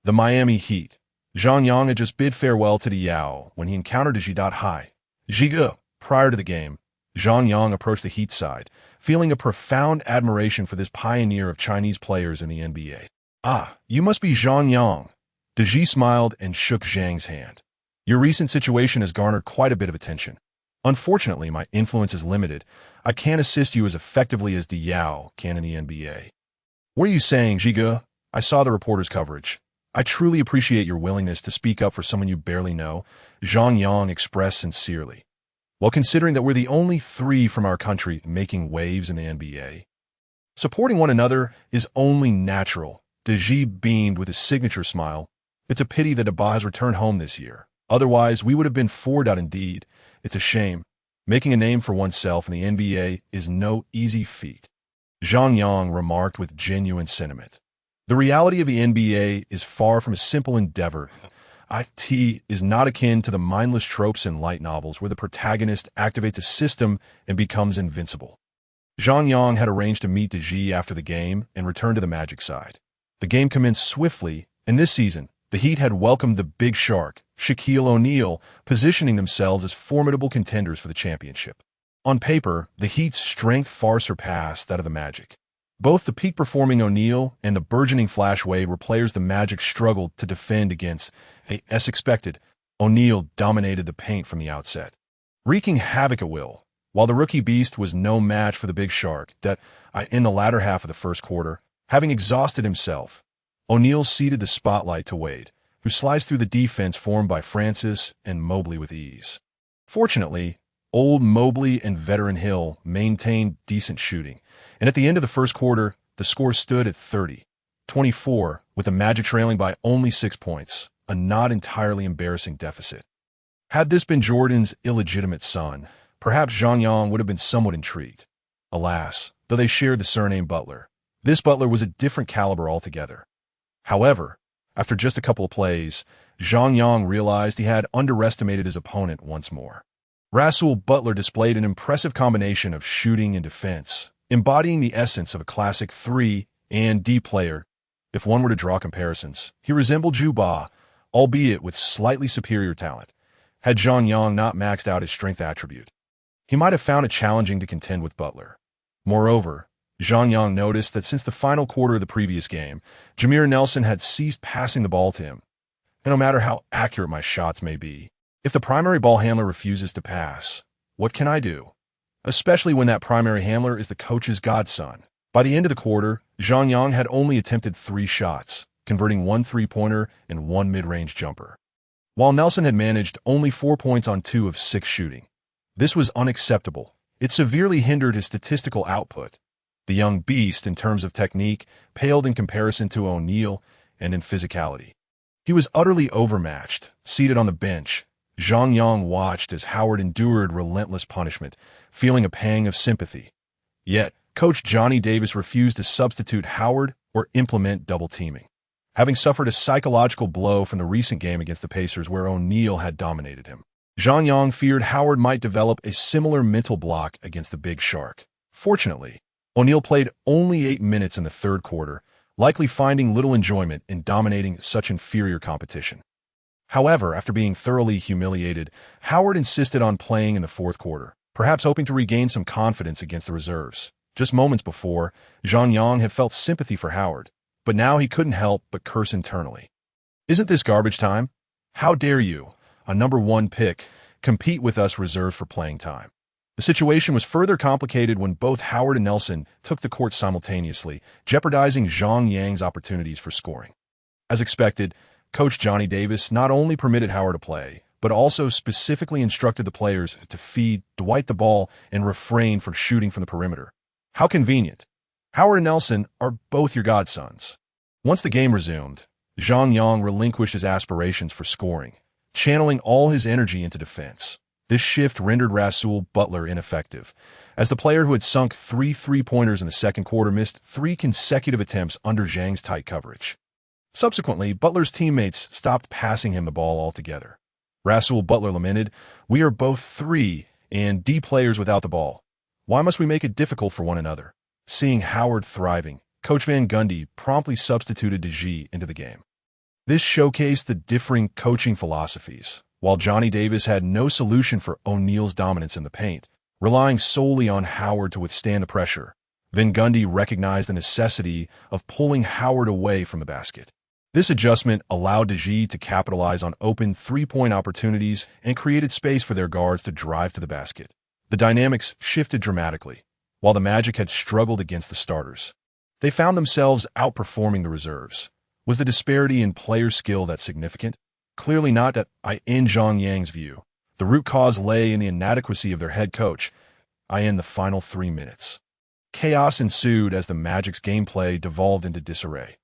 the Miami Heat. Zhang Yang had just bid farewell to the Yao when he encountered Zhu Hai. Zhiga. Prior to the game, Zhang Yang approached the Heat side, feeling a profound admiration for this pioneer of Chinese players in the NBA. "Ah, you must be Zhang Yang." Ji smiled and shook Zhang's hand. "Your recent situation has garnered quite a bit of attention. Unfortunately, my influence is limited. I can't assist you as effectively as Di Yao can in the NBA. What are you saying, Zhiga? I saw the reporter's coverage. I truly appreciate your willingness to speak up for someone you barely know," Zhang Yang expressed sincerely. "Well, considering that we're the only three from our country making waves in the NBA, supporting one another is only natural." Ji beamed with his signature smile. "It's a pity that Ba has returned home this year. Otherwise, we would have been forward out indeed. It's a shame. Making a name for oneself in the NBA is no easy feat," Zhang Yang remarked with genuine sentiment. "The reality of the NBA is far from a simple endeavor. IT is not akin to the mindless tropes in light novels where the protagonist activates a system and becomes invincible." Zhang Yang had arranged to meet Ji after the game and return to the Magic side. The game commenced swiftly, and this season, the Heat had welcomed the Big Shark, Shaquille O'Neal, positioning themselves as formidable contenders for the championship. On paper, the Heat's strength far surpassed that of the Magic. Both the peak-performing O'Neal and the burgeoning Flash Wade were players the Magic struggled to defend against. As expected, O'Neal dominated the paint from the outset, wreaking havoc at will, while the rookie beast was no match for the Big Shark. In the latter half of the first quarter, having exhausted himself, O'Neal ceded the spotlight to Wade, who sliced through the defense formed by Francis and Mobley with ease. Fortunately, old Mobley and veteran Hill maintained decent shooting, and at the end of the first quarter, the score stood at 30-24, with the Magic trailing by only 6 points, a not entirely embarrassing deficit. Had this been Jordan's illegitimate son, perhaps Zhang Yang would have been somewhat intrigued. Alas, though they shared the surname Butler, this Butler was a different caliber altogether. However, after just a couple of plays, Zhang Yang realized he had underestimated his opponent once more. Rasul Butler displayed an impressive combination of shooting and defense, embodying the essence of a classic 3-and-D player. If one were to draw comparisons, he resembled Zhu Ba, albeit with slightly superior talent. Had Zhang Yang not maxed out his strength attribute, he might have found it challenging to contend with Butler. Moreover, Zhang Yang noticed that since the final quarter of the previous game, Jameer Nelson had ceased passing the ball to him. And no matter how accurate my shots may be, if the primary ball handler refuses to pass, what can I do? Especially when that primary handler is the coach's godson. By the end of the quarter, Zhang Yang had only attempted 3 shots, converting 1 three-pointer and 1 mid-range jumper, while Nelson had managed only 4 points on 2 of 6 shooting. This was unacceptable. It severely hindered his statistical output. The young beast, in terms of technique, paled in comparison to O'Neal and in physicality. He was utterly overmatched. Seated on the bench, Zhang Yang watched as Howard endured relentless punishment, feeling a pang of sympathy. Yet, Coach Johnny Davis refused to substitute Howard or implement double-teaming, having suffered a psychological blow from the recent game against the Pacers where O'Neal had dominated him. Zhang Yang feared Howard might develop a similar mental block against the Big Shark. Fortunately, O'Neal played only 8 minutes in the third quarter, likely finding little enjoyment in dominating such inferior competition. However, after being thoroughly humiliated, Howard insisted on playing in the fourth quarter, perhaps hoping to regain some confidence against the reserves. Just moments before, Zhang Yang had felt sympathy for Howard, but now he couldn't help but curse internally. "Isn't this garbage time? How dare you, a number 1 pick, compete with us reserved for playing time?" The situation was further complicated when both Howard and Nelson took the court simultaneously, jeopardizing Zhang Yang's opportunities for scoring. As expected, Coach Johnny Davis not only permitted Howard to play, but also specifically instructed the players to feed Dwight the ball and refrain from shooting from the perimeter. How convenient. Howard and Nelson are both your godsons. Once the game resumed, Zhang Yang relinquished his aspirations for scoring, channeling all his energy into defense. This shift rendered Rasul Butler ineffective, as the player who had sunk 3 3-pointers in the second quarter missed 3 consecutive attempts under Zhang's tight coverage. Subsequently, Butler's teammates stopped passing him the ball altogether. Rasul Butler lamented, "We are both 3-and-D players without the ball. Why must we make it difficult for one another?" Seeing Howard thriving, Coach Van Gundy promptly substituted Zhu into the game. This showcased the differing coaching philosophies. While Johnny Davis had no solution for O'Neal's dominance in the paint, relying solely on Howard to withstand the pressure, Van Gundy recognized the necessity of pulling Howard away from the basket. This adjustment allowed Zhu to capitalize on open three-point opportunities and created space for their guards to drive to the basket. The dynamics shifted dramatically. While the Magic had struggled against the starters, they found themselves outperforming the reserves. Was the disparity in player skill that significant? Clearly not. In Zhang Yang's view, the root cause lay in the inadequacy of their head coach. In the final 3 minutes, chaos ensued as the Magic's gameplay devolved into disarray.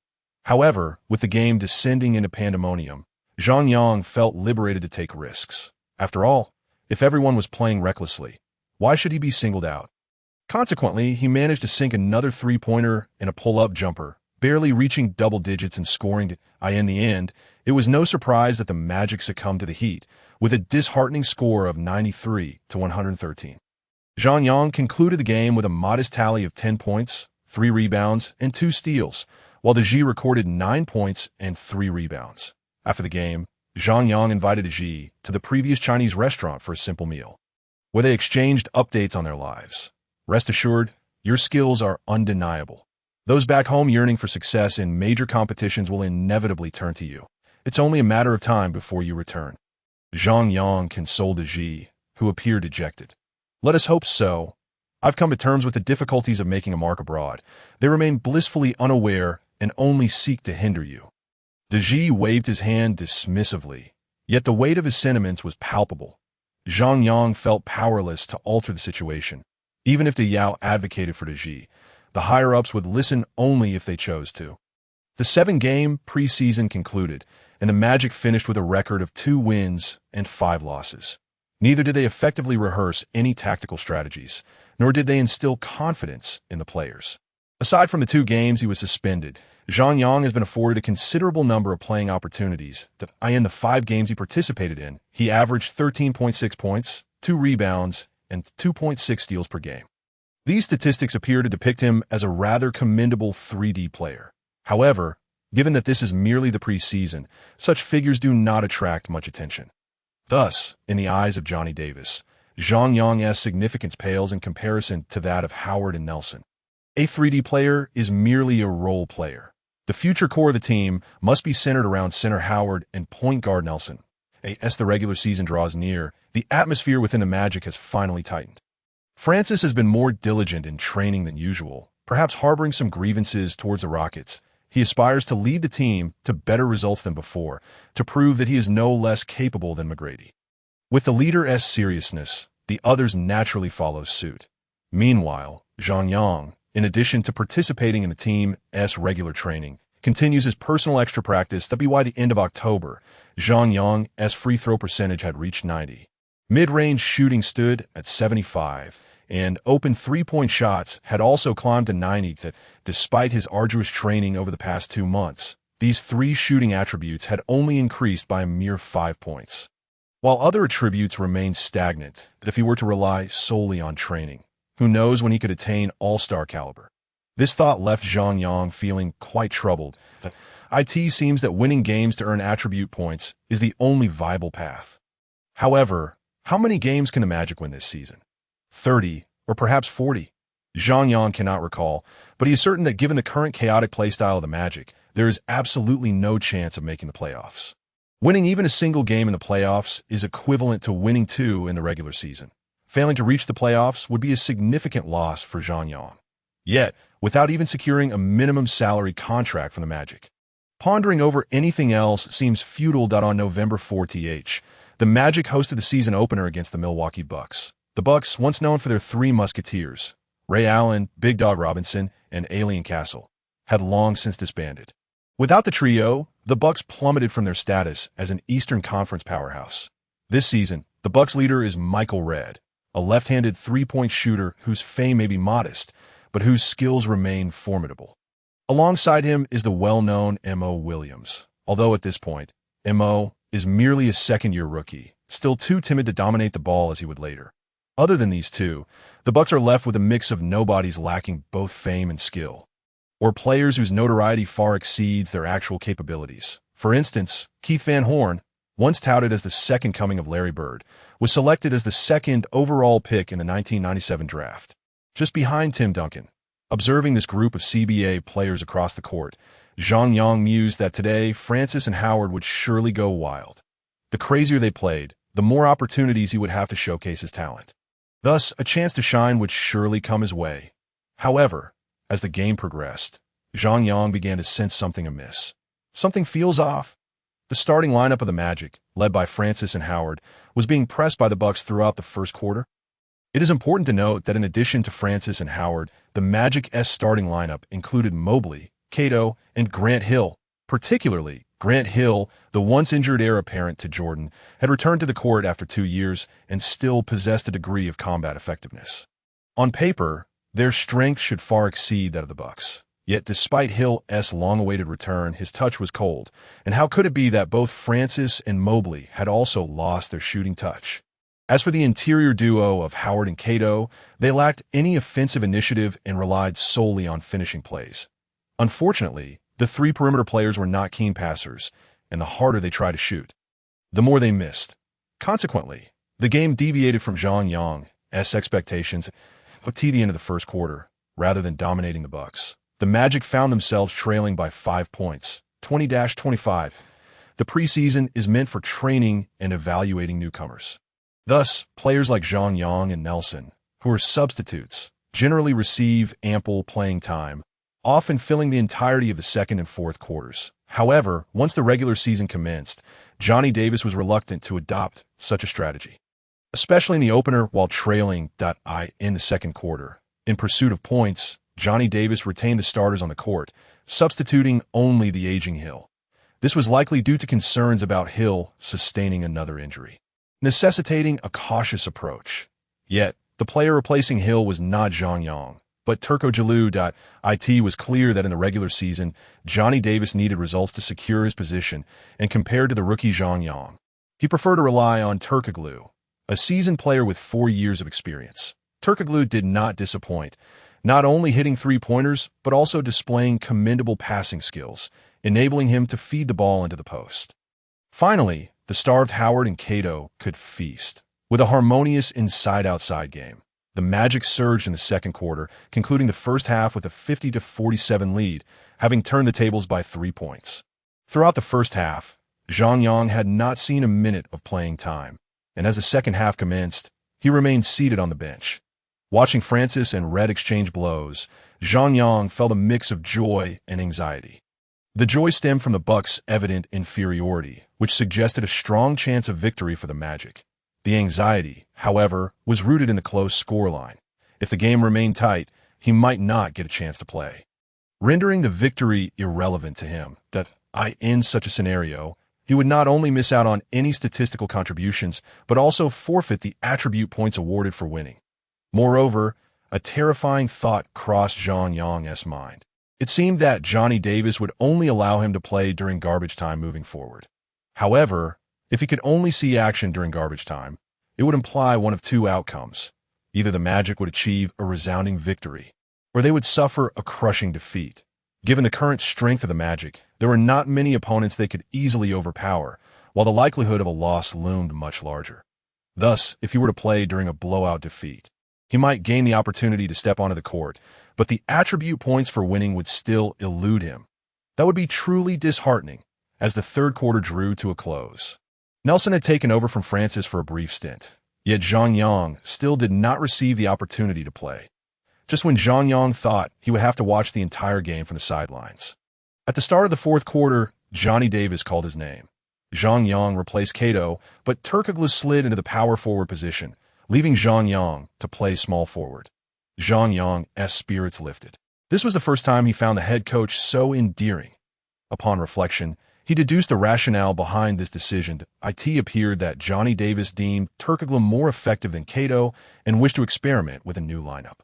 However, with the game descending into pandemonium, Zhang Yang felt liberated to take risks. After all, if everyone was playing recklessly, why should he be singled out? Consequently, he managed to sink another three-pointer and a pull-up jumper, barely reaching double digits and scoring. In the end, it was no surprise that the Magic succumbed to the Heat, with a disheartening score of 93-113. Zhang Yang concluded the game with a modest tally of 10 points, 3 rebounds, and 2 steals, while Zhu recorded 9 points and 3 rebounds. After the game, Zhang Yang invited Zhu to the previous Chinese restaurant for a simple meal, where they exchanged updates on their lives. "Rest assured, your skills are undeniable. Those back home yearning for success in major competitions will inevitably turn to you. It's only a matter of time before you return." Zhang Yang consoled Zhu, who appeared dejected. "Let us hope so. I've come to terms with the difficulties of making a mark abroad. They remain blissfully unaware and only seek to hinder you." Zhu waved his hand dismissively, yet the weight of his sentiments was palpable. Zhang Yang felt powerless to alter the situation. Even if the Yao advocated for Zhu, the higher-ups would listen only if they chose to. The 7-game preseason concluded, and the Magic finished with a record of 2 wins and 5 losses. Neither did they effectively rehearse any tactical strategies, nor did they instill confidence in the players. Aside from the 2 games he was suspended, Zhang Yang has been afforded a considerable number of playing opportunities. In the 5 games he participated in, he averaged 13.6 points, 2 rebounds, and 2.6 steals per game. These statistics appear to depict him as a rather commendable 3D player. However, given that this is merely the preseason, such figures do not attract much attention. Thus, in the eyes of Johnny Davis, Zhang Yang's significance pales in comparison to that of Howard and Nelson. A 3D player is merely a role player. The future core of the team must be centered around center Howard and point guard Nelson. As the regular season draws near, the atmosphere within the Magic has finally tightened. Francis has been more diligent in training than usual, perhaps harboring some grievances towards the Rockets. He aspires to lead the team to better results than before, to prove that he is no less capable than McGrady. With the leader's seriousness, the others naturally follow suit. Meanwhile, Zhang Yang, in addition to participating in the team's regular training, continues his personal extra practice. By the end of October, Zhang Yang's free throw percentage had reached 90. Mid-range shooting stood at 75, and open three-point shots had also climbed to 90. Despite his arduous training over the past 2 months, these 3 shooting attributes had only increased by a mere 5 points, while other attributes remained stagnant. If he were to rely solely on training, who knows when he could attain all-star caliber? This thought left Zhang Yang feeling quite troubled. It seems that winning games to earn attribute points is the only viable path. However, how many games can the Magic win this season? 30, or perhaps 40? Zhang Yang cannot recall, but he is certain that given the current chaotic playstyle of the Magic, there is absolutely no chance of making the playoffs. Winning even a single game in the playoffs is equivalent to winning 2 in the regular season. Failing to reach the playoffs would be a significant loss for Zhang Yang. Yet, without even securing a minimum salary contract from the Magic, pondering over anything else seems futile. On November 4th, the Magic hosted the season opener against the Milwaukee Bucks. The Bucks, once known for their 3 musketeers, Ray Allen, Big Dog Robinson, and Alien Castle, had long since disbanded. Without the trio, the Bucks plummeted from their status as an Eastern Conference powerhouse. This season, the Bucks leader is Michael Redd, a left-handed three-point shooter whose fame may be modest, but whose skills remain formidable. Alongside him is the well-known Mo Williams, although at this point, Mo is merely a second-year rookie, still too timid to dominate the ball as he would later. Other than these two, the Bucks are left with a mix of nobodies lacking both fame and skill, or players whose notoriety far exceeds their actual capabilities. For instance, Keith Van Horn, once touted as the second coming of Larry Bird, was selected as the second overall pick in the 1997 draft, just behind Tim Duncan. Observing this group of CBA players across the court, Zhang Yang mused that today Francis and Howard would surely go wild. The crazier they played, the more opportunities he would have to showcase his talent. Thus, a chance to shine would surely come his way. However, as the game progressed, Zhang Yang began to sense something amiss. Something feels off. The starting lineup of the Magic, led by Francis and Howard, was being pressed by the Bucks throughout the first quarter. It is important to note that in addition to Francis and Howard, the Magic's starting lineup included Mobley, Cato, and Grant Hill. Particularly, Grant Hill, the once-injured heir apparent to Jordan, had returned to the court after 2 years and still possessed a degree of combat effectiveness. On paper, their strength should far exceed that of the Bucks. Yet despite Hill's long-awaited return, his touch was cold. And how could it be that both Francis and Mobley had also lost their shooting touch? As for the interior duo of Howard and Cato, they lacked any offensive initiative and relied solely on finishing plays. Unfortunately, the three perimeter players were not keen passers, and the harder they tried to shoot, the more they missed. Consequently, the game deviated from Zhang Yang's expectations at the end of the first quarter, rather than dominating the Bucks. The Magic found themselves trailing by 5 points, 20-25. The preseason is meant for training and evaluating newcomers. Thus, players like Zhang Yang and Nelson, who are substitutes, generally receive ample playing time, often filling the entirety of the second and fourth quarters. However, once the regular season commenced, Johnny Davis was reluctant to adopt such a strategy, especially in the opener while trailing in the second quarter. In pursuit of points, Johnny Davis retained the starters on the court, substituting only the aging Hill. This was likely due to concerns about Hill sustaining another injury, necessitating a cautious approach. Yet, the player replacing Hill was not Zhang Yang, but Turkoglu. It was clear that in the regular season, Johnny Davis needed results to secure his position, and compared to the rookie Zhang Yang, he preferred to rely on Turkoglu, a seasoned player with 4 years of experience. Turkoglu did not disappoint, not only hitting three-pointers, but also displaying commendable passing skills, enabling him to feed the ball into the post. Finally, the starved Howard and Cato could feast. With a harmonious inside-outside game, the Magic surged in the second quarter, concluding the first half with a 50-47 lead, having turned the tables by 3 points. Throughout the first half, Zhang Yang had not seen a minute of playing time, and as the second half commenced, he remained seated on the bench. Watching Francis and Red exchange blows, Zhang Yang felt a mix of joy and anxiety. The joy stemmed from the Bucks' evident inferiority, which suggested a strong chance of victory for the Magic. The anxiety, however, was rooted in the close scoreline. If the game remained tight, he might not get a chance to play, rendering the victory irrelevant to him. In such a scenario, he would not only miss out on any statistical contributions, but also forfeit the attribute points awarded for winning. Moreover, a terrifying thought crossed Zhang Yang's mind. It seemed that Johnny Davis would only allow him to play during garbage time moving forward. However, if he could only see action during garbage time, it would imply one of two outcomes. Either the Magic would achieve a resounding victory, or they would suffer a crushing defeat. Given the current strength of the Magic, there were not many opponents they could easily overpower, while the likelihood of a loss loomed much larger. Thus, if he were to play during a blowout defeat, he might gain the opportunity to step onto the court, but the attribute points for winning would still elude him. That would be truly disheartening, as the third quarter drew to a close. Nelson had taken over from Francis for a brief stint, yet Zhang Yang still did not receive the opportunity to play. Just when Zhang Yang thought he would have to watch the entire game from the sidelines. At the start of the fourth quarter, Johnny Davis called his name. Zhang Yang replaced Cato, but Turkoglu slid into the power forward position, leaving Zhang Yang to play small forward. Zhang Yang's spirits lifted. This was the first time he found the head coach so endearing. Upon reflection, he deduced the rationale behind this decision. It appeared that Johnny Davis deemed Turkoglu more effective than Cato and wished to experiment with a new lineup.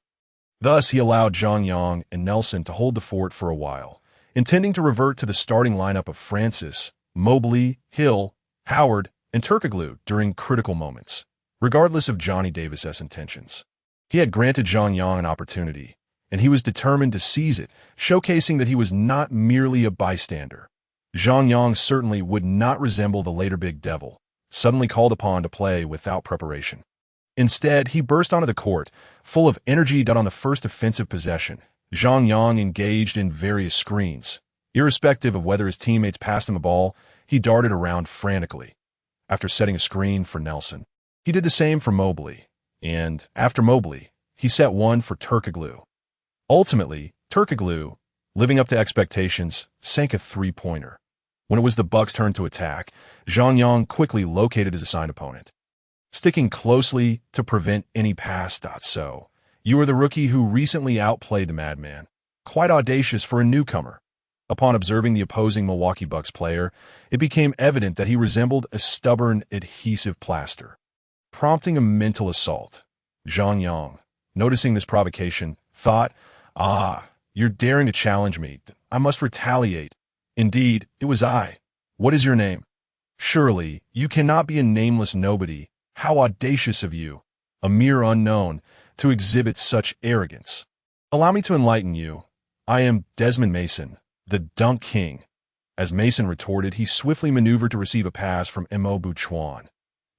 Thus, he allowed Zhang Yang and Nelson to hold the fort for a while, intending to revert to the starting lineup of Francis, Mobley, Hill, Howard, and Turkoglu during critical moments, regardless of Johnny Davis's intentions. He had granted Zhang Yang an opportunity, and he was determined to seize it, showcasing that he was not merely a bystander. Zhang Yang certainly would not resemble the later Big Devil, suddenly called upon to play without preparation. Instead, he burst onto the court, full of energy. On the first offensive possession, Zhang Yang engaged in various screens. Irrespective of whether his teammates passed him the ball, he darted around frantically. After setting a screen for Nelson, he did the same for Mobley, and after Mobley, he set one for Turkoglu. Ultimately, Turkoglu, living up to expectations, sank a three-pointer. When it was the Bucks' turn to attack, Zhang Yang quickly located his assigned opponent, sticking closely to prevent any pass. So, you are the rookie who recently outplayed the madman. Quite audacious for a newcomer. Upon observing the opposing Milwaukee Bucks player, it became evident that he resembled a stubborn, adhesive plaster, prompting a mental assault. Zhang Yang, noticing this provocation, thought, you're daring to challenge me. I must retaliate. Indeed, it was I. What is your name? Surely, you cannot be a nameless nobody. How audacious of you, a mere unknown, to exhibit such arrogance. Allow me to enlighten you. I am Desmond Mason, the Dunk King. As Mason retorted, he swiftly maneuvered to receive a pass from Mo Buchuan.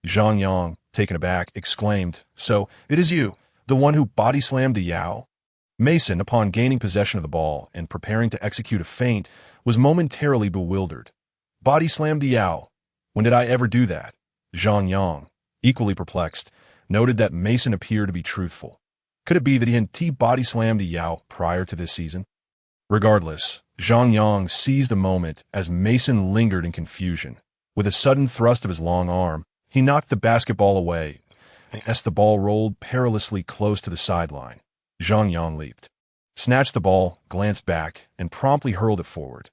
Zhang Yang, taken aback, exclaimed, "So, it is you, the one who body-slammed a Yao?" Mason, upon gaining possession of the ball and preparing to execute a feint, was momentarily bewildered. Body-slammed a Yao? When did I ever do that? Zhang Yang, equally perplexed, noted that Mason appeared to be truthful. Could it be that he had body-slammed a Yao prior to this season? Regardless, Zhang Yang seized the moment as Mason lingered in confusion. With a sudden thrust of his long arm, he knocked the basketball away, as the ball rolled perilously close to the sideline. Zhang Yang leaped, snatched the ball, glanced back, and promptly hurled it forward.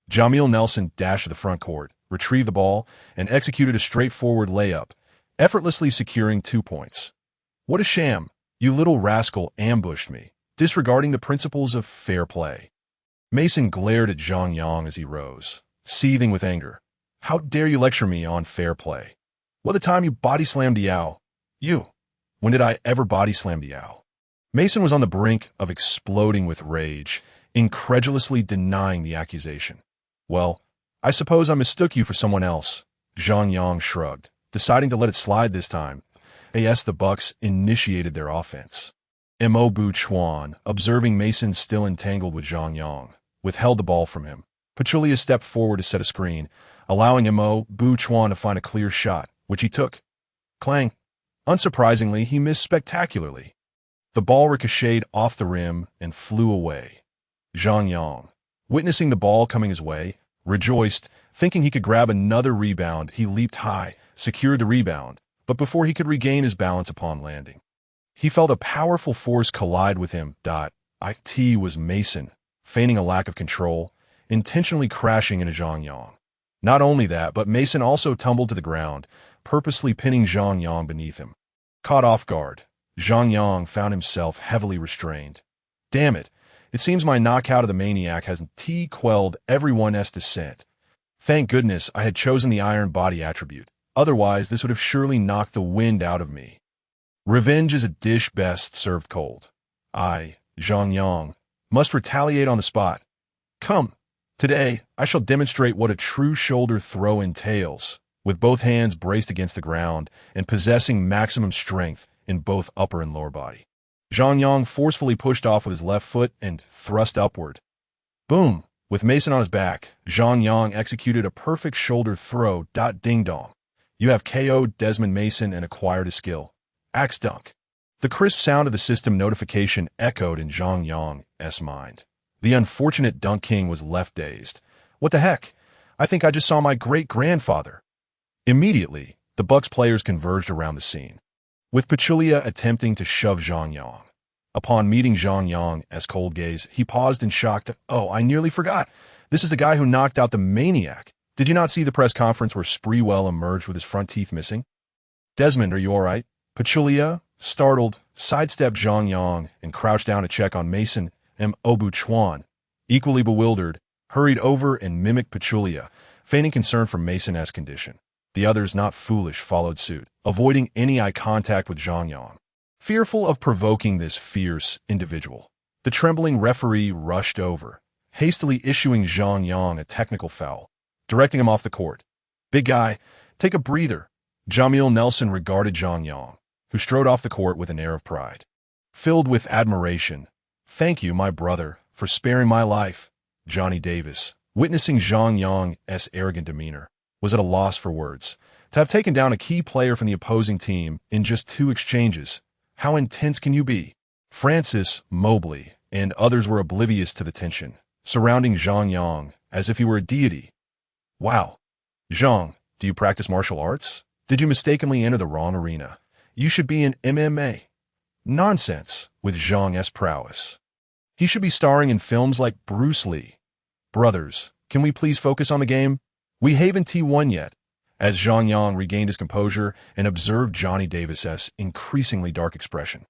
Jamil Nelson dashed to the front court, retrieved the ball, and executed a straightforward layup, effortlessly securing 2 points. What a sham! You little rascal ambushed me, disregarding the principles of fair play. Mason glared at Zhang Yang as he rose, seething with anger. How dare you lecture me on fair play? What the time you body-slammed Yao? You! When did I ever body-slam Yao? Mason was on the brink of exploding with rage, incredulously denying the accusation. Well, I suppose I mistook you for someone else. Zhang Yang shrugged, deciding to let it slide this time. As the Bucks initiated their offense. Mo Buchuan, observing Mason still entangled with Zhang Yang, withheld the ball from him. Pachulia stepped forward to set a screen, allowing Mo Buchuan to find a clear shot, which he took. Clang! Unsurprisingly, he missed spectacularly. The ball ricocheted off the rim and flew away. Zhang Yang, witnessing the ball coming his way, rejoiced, thinking he could grab another rebound. He leaped high, secured the rebound, but before he could regain his balance upon landing, he felt a powerful force collide with him. It was Mason, feigning a lack of control, intentionally crashing into Zhang Yang. Not only that, but Mason also tumbled to the ground, purposely pinning Zhang Yang beneath him. Caught off guard, Zhang Yang found himself heavily restrained. Damn it, it seems my knockout of the maniac has quelled everyone's dissent. Thank goodness I had chosen the iron body attribute, otherwise this would have surely knocked the wind out of me. Revenge is a dish best served cold. I, Zhang Yang, must retaliate on the spot. Come, today I shall demonstrate what a true shoulder throw entails, with both hands braced against the ground and possessing maximum strength in both upper and lower body. Zhang Yang forcefully pushed off with his left foot and thrust upward. Boom! With Mason on his back, Zhang Yang executed a perfect shoulder throw. Ding dong. You have KO'd Desmond Mason and acquired a skill. Axe dunk. The crisp sound of the system notification echoed in Zhang Yang's mind. The unfortunate Dunk King was left dazed. What the heck? I think I just saw my great-grandfather. Immediately, the Bucks players converged around the scene, with Pachulia attempting to shove Zhang Yang. Upon meeting Zhang Yang's cold gaze, he paused in shock. Oh, I nearly forgot. This is the guy who knocked out the maniac. Did you not see the press conference where Sprewell emerged with his front teeth missing? Desmond, are you all right? Pachulia, startled, sidestepped Zhang Yang and crouched down to check on Mason M. Obu Chuan. Equally bewildered, hurried over and mimicked Pachulia, feigning concern for Mason's condition. The others, not foolish, followed suit, avoiding any eye contact with Zhang Yang. Fearful of provoking this fierce individual, the trembling referee rushed over, hastily issuing Zhang Yang a technical foul, directing him off the court. Big guy, take a breather. Jamil Nelson regarded Zhang Yang, who strode off the court with an air of pride. Filled with admiration, thank you, my brother, for sparing my life. Johnny Davis, witnessing Zhang Yang's arrogant demeanor, was at a loss for words. To have taken down a key player from the opposing team in just 2 exchanges, how intense can you be? Francis, Mobley, and others were oblivious to the tension, surrounding Zhang Yang as if he were a deity. Wow. Zhang, do you practice martial arts? Did you mistakenly enter the wrong arena? You should be in MMA. Nonsense with Zhang's prowess. He should be starring in films like Bruce Lee. Brothers, can we please focus on the game? We haven't T1 yet. As Zhang Yang regained his composure and observed Johnny Davis's increasingly dark expression.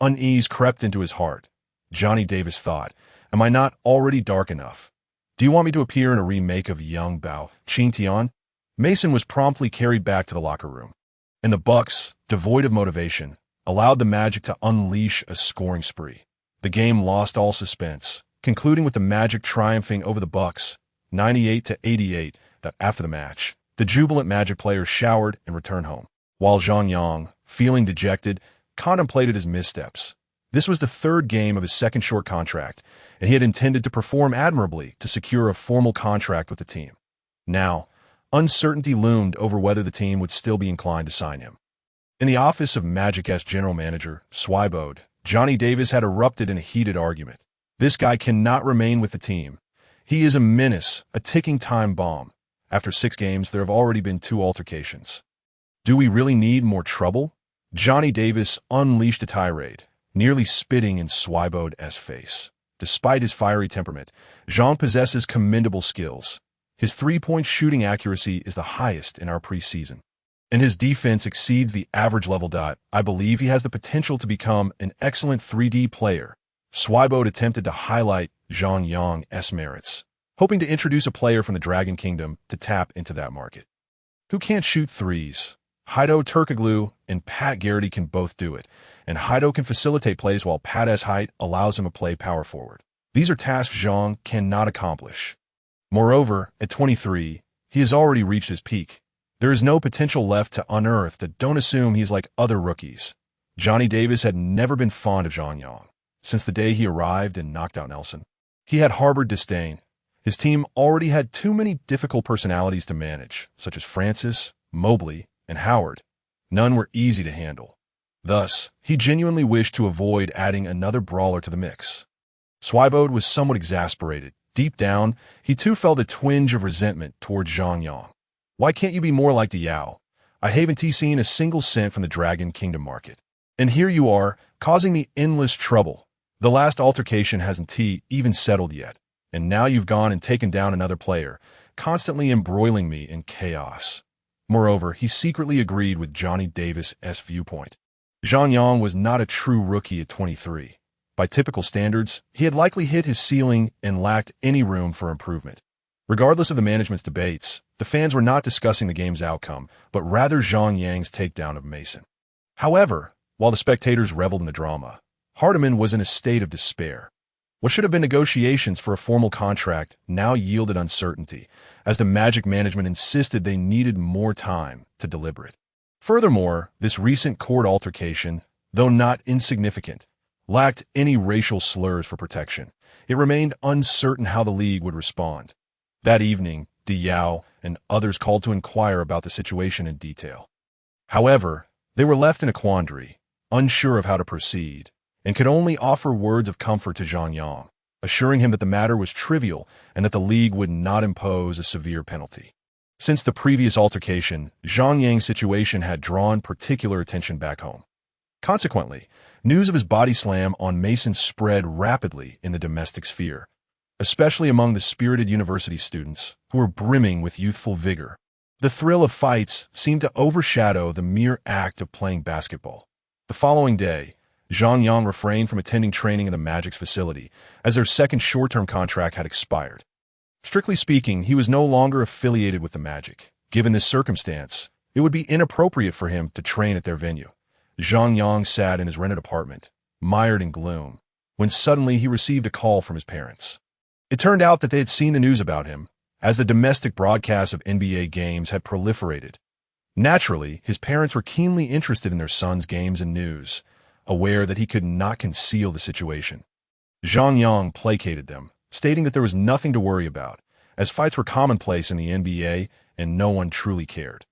Unease crept into his heart. Johnny Davis thought, am I not already dark enough? Do you want me to appear in a remake of Young Bao, Qin Tian? Mason was promptly carried back to the locker room, and the Bucks, devoid of motivation, allowed the Magic to unleash a scoring spree. The game lost all suspense, concluding with the Magic triumphing over the Bucks, 98-88. That after the match, the jubilant Magic players showered and returned home, while Zhang Yang, feeling dejected, contemplated his missteps. This was the 3rd game of his 2nd short contract, and he had intended to perform admirably to secure a formal contract with the team. Now, uncertainty loomed over whether the team would still be inclined to sign him. In the office of Magic's general manager, Swibode, Johnny Davis had erupted in a heated argument. This guy cannot remain with the team. He is a menace, a ticking time bomb. After 6 games, there have already been 2 altercations. Do we really need more trouble? Johnny Davis unleashed a tirade, nearly spitting in Swibode's face. Despite his fiery temperament, Zhang possesses commendable skills. His 3-point shooting accuracy is the highest in our preseason, and his defense exceeds the average level. I believe he has the potential to become an excellent 3D player. Swibode attempted to highlight Zhang Yang's merits, hoping to introduce a player from the Dragon Kingdom to tap into that market. Who can't shoot threes? Heido Turkoglu and Pat Garrity can both do it, and Heido can facilitate plays while Pat's height allows him to play power forward. These are tasks Zhang cannot accomplish. Moreover, at 23, he has already reached his peak. There is no potential left to unearth. Don't assume he's like other rookies. Johnny Davis had never been fond of Zhang Yang since the day he arrived and knocked out Nelson. He had harbored disdain. His team already had too many difficult personalities to manage, such as Francis, Mobley, and Howard. None were easy to handle. Thus, he genuinely wished to avoid adding another brawler to the mix. Swibode was somewhat exasperated. Deep down, he too felt a twinge of resentment towards Zhang Yang. Why can't you be more like the Yao? I haven't seen a single cent from the Dragon Kingdom market. And here you are, causing me endless trouble. The last altercation hasn't even settled yet. And now you've gone and taken down another player, constantly embroiling me in chaos. Moreover, he secretly agreed with Johnny Davis's viewpoint. Zhang Yang was not a true rookie at 23. By typical standards, he had likely hit his ceiling and lacked any room for improvement. Regardless of the management's debates, the fans were not discussing the game's outcome, but rather Zhang Yang's takedown of Mason. However, while the spectators reveled in the drama, Hardiman was in a state of despair. What should have been negotiations for a formal contract now yielded uncertainty, as the Magic management insisted they needed more time to deliberate. Furthermore, this recent court altercation, though not insignificant, lacked any racial slurs for protection. It remained uncertain how the league would respond. That evening, Yao and others called to inquire about the situation in detail. However, they were left in a quandary, unsure of how to proceed, and could only offer words of comfort to Zhang Yang, assuring him that the matter was trivial and that the league would not impose a severe penalty. Since the previous altercation, Zhang Yang's situation had drawn particular attention back home. Consequently, news of his body slam on Mason spread rapidly in the domestic sphere. especially among the spirited university students who were brimming with youthful vigor. The thrill of fights seemed to overshadow the mere act of playing basketball. The following day, Zhang Yang refrained from attending training in the Magic's facility, as their second short-term contract had expired. Strictly speaking, he was no longer affiliated with the Magic. Given this circumstance, it would be inappropriate for him to train at their venue. Zhang Yang sat in his rented apartment, mired in gloom, when suddenly he received a call from his parents. It turned out that they had seen the news about him, as the domestic broadcasts of NBA games had proliferated. Naturally, his parents were keenly interested in their son's games and news, aware that he could not conceal the situation. Zhang Yang placated them, stating that there was nothing to worry about, as fights were commonplace in the NBA and no one truly cared.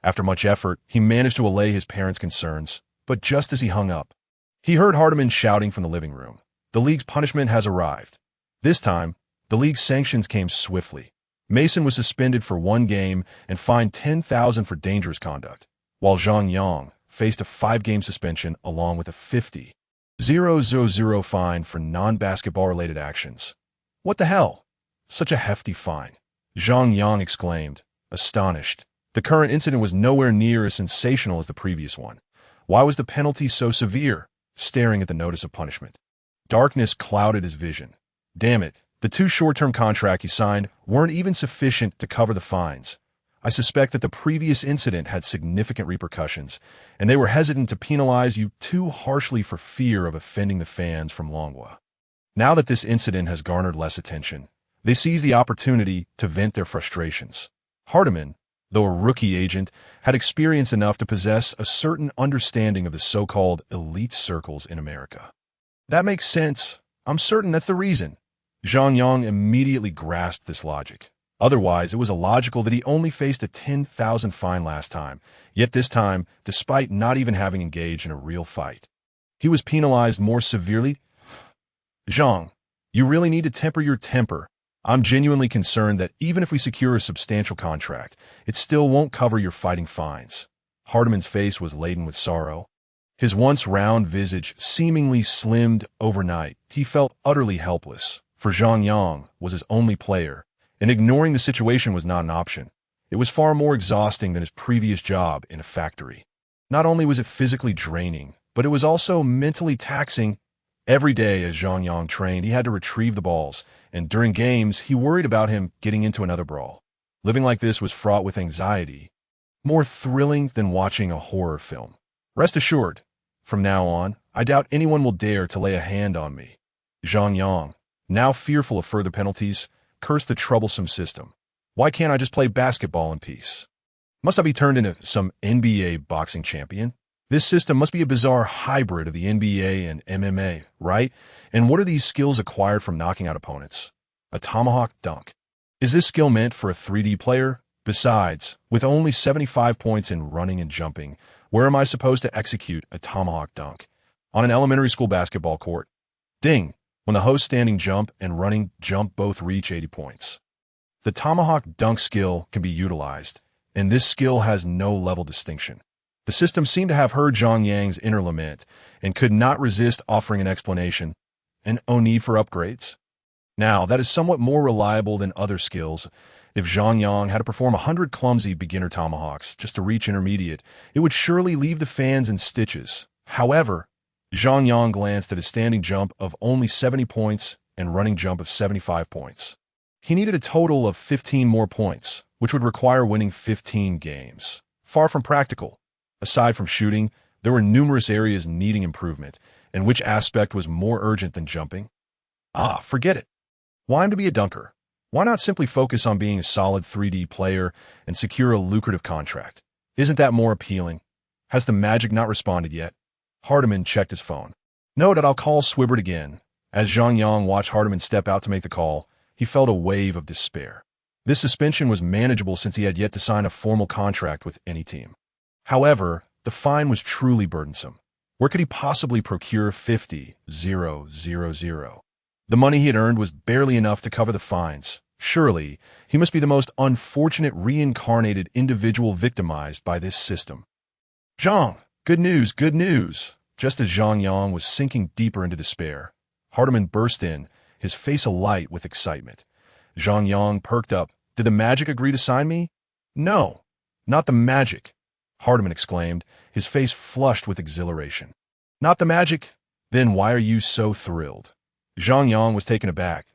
After much effort, he managed to allay his parents' concerns, but just as he hung up, he heard Hardiman shouting from the living room, "The league's punishment has arrived." This time, the league's sanctions came swiftly. Mason was suspended for 1 game and fined $10,000 for dangerous conduct, while Zhang Yang faced a 5-game suspension along with a $50,000 fine for non-basketball-related actions. What the hell? Such a hefty fine, Zhang Yang exclaimed, astonished. The current incident was nowhere near as sensational as the previous one. Why was the penalty so severe? Staring at the notice of punishment, darkness clouded his vision. Damn it, the 2 short-term contracts he signed weren't even sufficient to cover the fines. I suspect that the previous incident had significant repercussions, and they were hesitant to penalize you too harshly for fear of offending the fans from Longhua. Now that this incident has garnered less attention, they seize the opportunity to vent their frustrations. Hardiman, though a rookie agent, had experience enough to possess a certain understanding of the so-called elite circles in America. That makes sense. I'm certain that's the reason. Zhang Yang immediately grasped this logic. Otherwise, it was illogical that he only faced a $10,000 fine last time, yet this time, despite not even having engaged in a real fight, he was penalized more severely. Zhang, you really need to temper your temper. I'm genuinely concerned that even if we secure a substantial contract, it still won't cover your fighting fines. Hardiman's face was laden with sorrow. His once round visage seemingly slimmed overnight. He felt utterly helpless, for Zhang Yang was his only player, and ignoring the situation was not an option. It was far more exhausting than his previous job in a factory. Not only was it physically draining, but it was also mentally taxing. Every day as Zhang Yang trained, he had to retrieve the balls, and during games, he worried about him getting into another brawl. Living like this was fraught with anxiety, more thrilling than watching a horror film. Rest assured, from now on, I doubt anyone will dare to lay a hand on me. Zhang Yang, now fearful of further penalties, cursed the troublesome system. Why can't I just play basketball in peace? Must I be turned into some NBA boxing champion? This system must be a bizarre hybrid of the NBA and MMA, right? And what are these skills acquired from knocking out opponents? A tomahawk dunk. Is this skill meant for a 3D player? Besides, with only 75 points in running and jumping, where am I supposed to execute a tomahawk dunk? On an elementary school basketball court. Ding! When the host standing jump and running jump both reach 80 points. The tomahawk dunk skill can be utilized, and this skill has no level distinction. The system seemed to have heard Zhang Yang's inner lament and could not resist offering an explanation. And no need for upgrades. Now, that is somewhat more reliable than other skills. If Zhang Yang had to perform 100 clumsy beginner tomahawks just to reach intermediate, it would surely leave the fans in stitches. However, Zhang Yang glanced at his standing jump of only 70 points and running jump of 75 points. He needed a total of 15 more points, which would require winning 15 games. Far from practical. Aside from shooting, there were numerous areas needing improvement, and which aspect was more urgent than jumping? Forget it. Why am to be a dunker? Why not simply focus on being a solid 3D player and secure a lucrative contract? Isn't that more appealing? Has the Magic not responded yet? Hardiman checked his phone. Noted, I'll call Swibbert again. As Zhang Yang watched Hardiman step out to make the call, he felt a wave of despair. This suspension was manageable since he had yet to sign a formal contract with any team. However, the fine was truly burdensome. Where could he possibly procure 50,000? The money he had earned was barely enough to cover the fines. Surely, he must be the most unfortunate reincarnated individual victimized by this system. Zhang, good news, good news. Just as Zhang Yang was sinking deeper into despair, Hardiman burst in, his face alight with excitement. Zhang Yang perked up. Did the magic agree to sign me? No, not the magic, Hardiman exclaimed, his face flushed with exhilaration. Not the magic? Then why are you so thrilled? Zhang Yang was taken aback.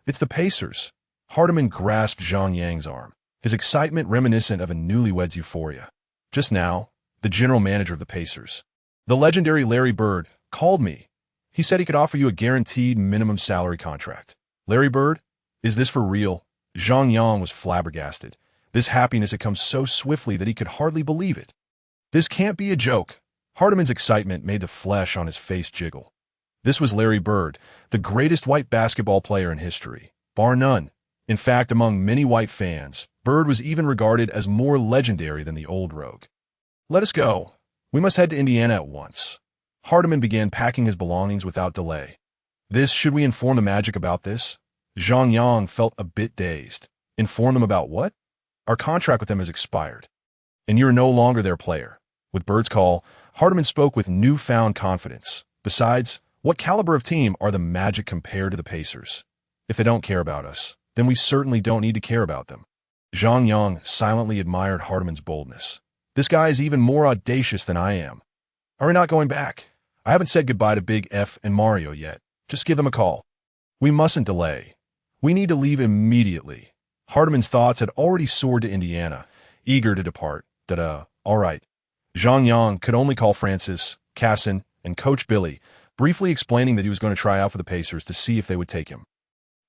It's the Pacers. Hardiman grasped Zhang Yang's arm, his excitement reminiscent of a newlywed's euphoria. Just now, the general manager of the Pacers, the legendary Larry Bird, called me. He said he could offer you a guaranteed minimum salary contract. Larry Bird? Is this for real? Zhang Yang was flabbergasted. This happiness had come so swiftly that he could hardly believe it. This can't be a joke. Hardiman's excitement made the flesh on his face jiggle. This was Larry Bird, the greatest white basketball player in history, bar none. In fact, among many white fans, Bird was even regarded as more legendary than the old rogue. Let us go. We must head to Indiana at once. Hardiman began packing his belongings without delay. Should we inform the Magic about this? Zhang Yang felt a bit dazed. Inform them about what? Our contract with them has expired, and you're no longer their player. With Bird's call, Hardiman spoke with newfound confidence. Besides, what caliber of team are the Magic compared to the Pacers? If they don't care about us, then we certainly don't need to care about them. Zhang Yang silently admired Hardiman's boldness. This guy is even more audacious than I am. Are we not going back? I haven't said goodbye to Big F and Mario yet. Just give them a call. We mustn't delay. We need to leave immediately. Hardiman's thoughts had already soared to Indiana, eager to depart. All right. Zhang Yang could only call Francis, Casson, and Coach Billy, briefly explaining that he was going to try out for the Pacers to see if they would take him.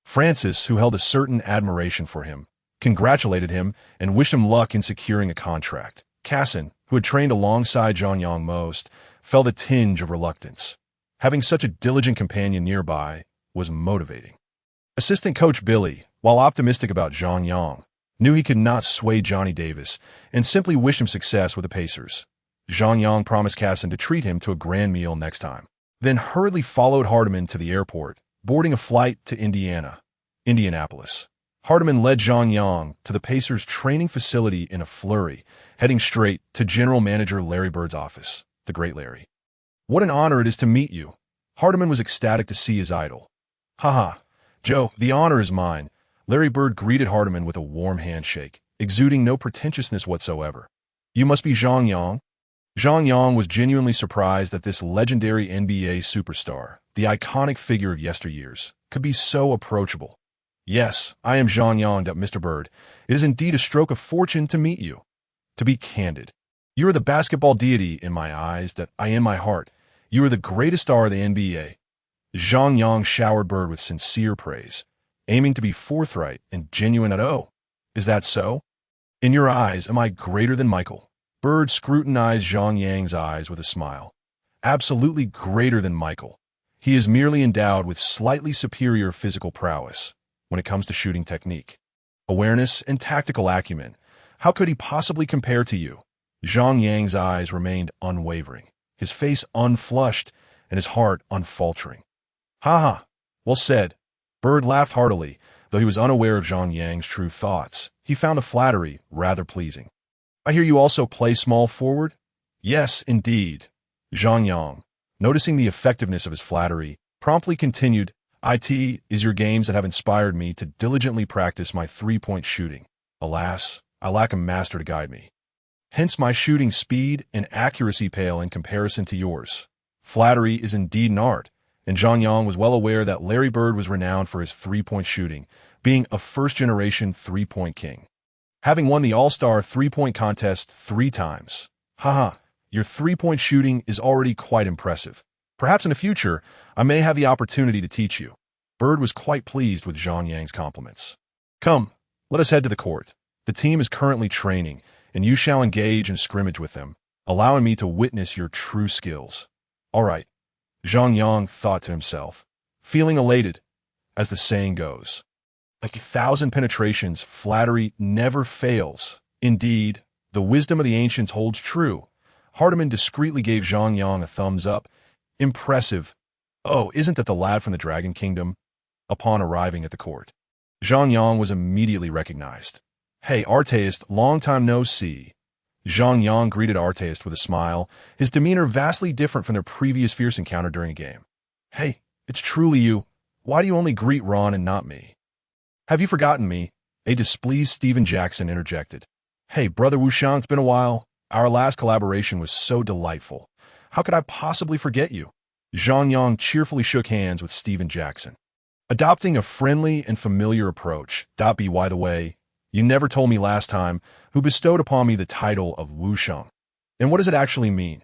Francis, who held a certain admiration for him, congratulated him and wished him luck in securing a contract. Casson, who had trained alongside Zhang Yang most, felt a tinge of reluctance. Having such a diligent companion nearby was motivating. Assistant Coach Billy, while optimistic about Zhang Yang, knew he could not sway Johnny Davis and simply wished him success with the Pacers. Zhang Yang promised Casson to treat him to a grand meal next time, then hurriedly followed Hardiman to the airport, boarding a flight to Indianapolis. Hardiman led Zhang Yang to the Pacers' training facility in a flurry, heading straight to General Manager Larry Bird's office. The great Larry. What an honor it is to meet you. Hardiman was ecstatic to see his idol. Haha, Joe, the honor is mine. Larry Bird greeted Hardiman with a warm handshake, exuding no pretentiousness whatsoever. You must be Zhang Yang? Zhang Yang was genuinely surprised that this legendary NBA superstar, the iconic figure of yesteryears, could be so approachable. Yes, I am Zhang Yang, Mr. Bird. It is indeed a stroke of fortune to meet you. To be candid, you are the basketball deity in my eyes that I in my heart. You are the greatest star of the NBA. Zhang Yang showered Bird with sincere praise, aiming to be forthright and genuine Is that so? In your eyes, am I greater than Michael? Bird scrutinized Zhang Yang's eyes with a smile. Absolutely greater than Michael. He is merely endowed with slightly superior physical prowess when it comes to shooting technique, awareness, and tactical acumen. How could he possibly compare to you? Zhang Yang's eyes remained unwavering, his face unflushed, and his heart unfaltering. Ha! Well said. Bird laughed heartily, though he was unaware of Zhang Yang's true thoughts. He found the flattery rather pleasing. I hear you also play small forward? Yes, indeed. Zhang Yang, noticing the effectiveness of his flattery, promptly continued, It is your games that have inspired me to diligently practice my three-point shooting. Alas, I lack a master to guide me. Hence my shooting speed and accuracy pale in comparison to yours. Flattery is indeed an art, and Zhang Yang was well aware that Larry Bird was renowned for his three-point shooting, being a first-generation three-point king, having won the All-Star three-point contest 3 times. Your three-point shooting is already quite impressive. Perhaps in the future, I may have the opportunity to teach you. Bird was quite pleased with Zhang Yang's compliments. Come, let us head to the court. The team is currently training, and you shall engage in scrimmage with them, allowing me to witness your true skills. All right, Zhang Yang thought to himself, feeling elated, as the saying goes. Like 1,000 penetrations, flattery never fails. Indeed, the wisdom of the ancients holds true. Hardiman discreetly gave Zhang Yang a thumbs up. Impressive. Oh, isn't that the lad from the Dragon Kingdom? Upon arriving at the court, Zhang Yang was immediately recognized. Hey, Arteist, long time no see. Zhang Yang greeted Arteist with a smile, his demeanor vastly different from their previous fierce encounter during a game. Hey, it's truly you. Why do you only greet Ron and not me? Have you forgotten me? A displeased Steven Jackson interjected. Hey, Brother Wuxiang, it's been a while. Our last collaboration was so delightful. How could I possibly forget you? Zhang Yang cheerfully shook hands with Steven Jackson. Adopting a friendly and familiar approach. By the way, you never told me last time who bestowed upon me the title of Wuxiang. And what does it actually mean?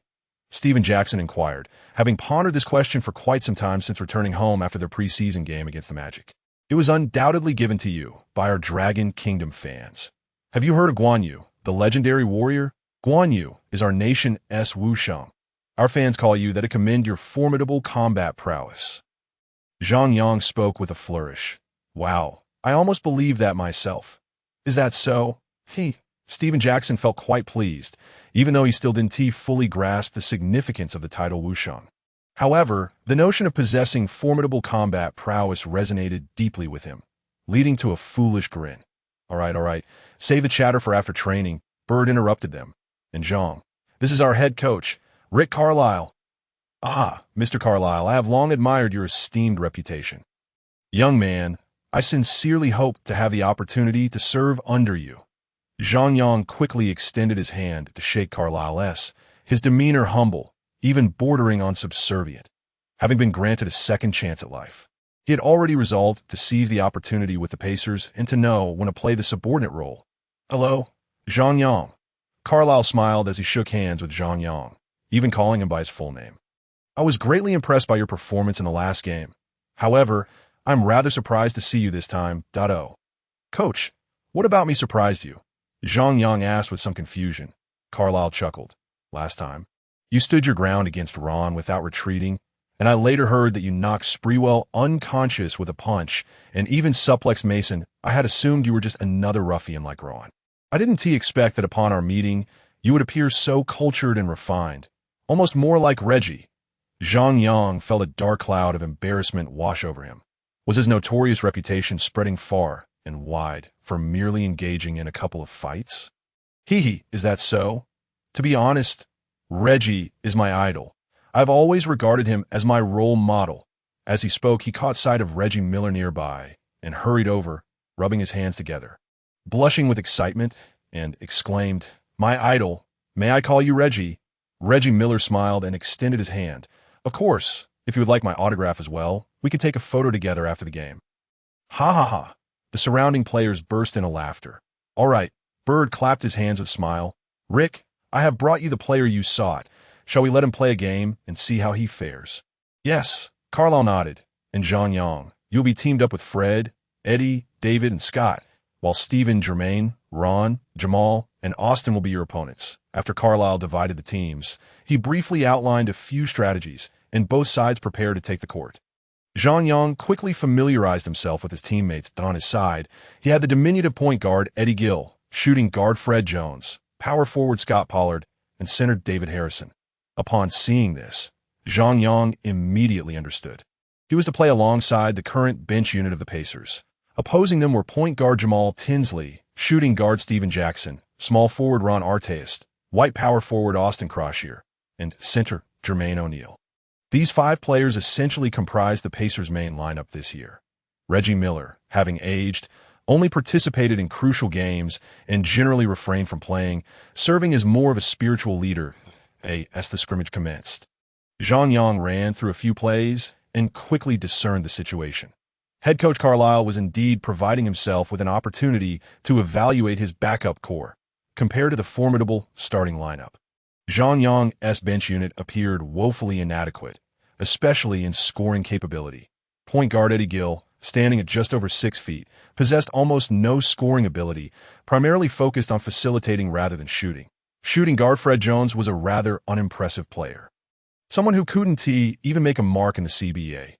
Steven Jackson inquired, having pondered this question for quite some time since returning home after their preseason game against the Magic. It was undoubtedly given to you by our Dragon Kingdom fans. Have you heard of Guan Yu, the legendary warrior? Guan Yu is our nation's Wuxiang. Our fans call you that to commend your formidable combat prowess. Zhang Yang spoke with a flourish. Wow, I almost believe that myself. Is that so? Steven Jackson felt quite pleased, even though he still didn't fully grasp the significance of the title Wuxiang. However, the notion of possessing formidable combat prowess resonated deeply with him, leading to a foolish grin. All right, save the chatter for after training, Bird interrupted them. And Zhang, this is our head coach, Rick Carlisle. Ah, Mr. Carlisle, I have long admired your esteemed reputation. Young man, I sincerely hope to have the opportunity to serve under you. Zhang Yang quickly extended his hand to shake Carlisle's, his demeanor humble, even bordering on subservient. Having been granted a second chance at life, he had already resolved to seize the opportunity with the Pacers and to know when to play the subordinate role. Hello, Zhang Yang. Carlisle smiled as he shook hands with Zhang Yang, even calling him by his full name. I was greatly impressed by your performance in the last game. However, I'm rather surprised to see you this time. Coach, what about me surprised you? Zhang Yang asked with some confusion. Carlisle chuckled. Last time, you stood your ground against Ron without retreating, and I later heard that you knocked Sprewell unconscious with a punch and even suplexed Mason. I had assumed you were just another ruffian like Ron. I didn't expect that upon our meeting, you would appear so cultured and refined, almost more like Reggie. Zhang Yang felt a dark cloud of embarrassment wash over him. Was his notorious reputation spreading far and wide for merely engaging in a couple of fights? Is that so? To be honest, Reggie is my idol. I've always regarded him as my role model. As he spoke, he caught sight of Reggie Miller nearby and hurried over, rubbing his hands together. Blushing with excitement, and exclaimed, My idol, may I call you Reggie? Reggie Miller smiled and extended his hand. Of course, if you would like my autograph as well, we can take a photo together after the game. Ha. The surrounding players burst into laughter. All right, Bird clapped his hands with a smile. Rick, I have brought you the player you sought. Shall we let him play a game and see how he fares? Yes, Carlisle nodded. And Zhang Yang, you'll be teamed up with Fred, Eddie, David, and Scott, while Steven, Jermaine, Ron, Jamal, and Austin will be your opponents. After Carlisle divided the teams, he briefly outlined a few strategies, and both sides prepared to take the court. Zhang Yang quickly familiarized himself with his teammates. On his side, he had the diminutive point guard Eddie Gill, shooting guard Fred Jones, power forward Scott Pollard, and center David Harrison. Upon seeing this, Zhang Yang immediately understood. He was to play alongside the current bench unit of the Pacers. Opposing them were point guard Jamal Tinsley, shooting guard Steven Jackson, small forward Ron Artest, white power forward Austin Croshier, and center Jermaine O'Neal. These 5 players essentially comprised the Pacers' main lineup this year. Reggie Miller, having aged, only participated in crucial games and generally refrained from playing, serving as more of a spiritual leader as the scrimmage commenced. Zhang Yang ran through a few plays and quickly discerned the situation. Head coach Carlisle was indeed providing himself with an opportunity to evaluate his backup core, compared to the formidable starting lineup. Zhang Yang's bench unit appeared woefully inadequate, especially in scoring capability. Point guard Eddie Gill, standing at just over 6 feet, possessed almost no scoring ability, primarily focused on facilitating rather than shooting. Shooting guard Fred Jones was a rather unimpressive player. Someone who couldn't even make a mark in the CBA.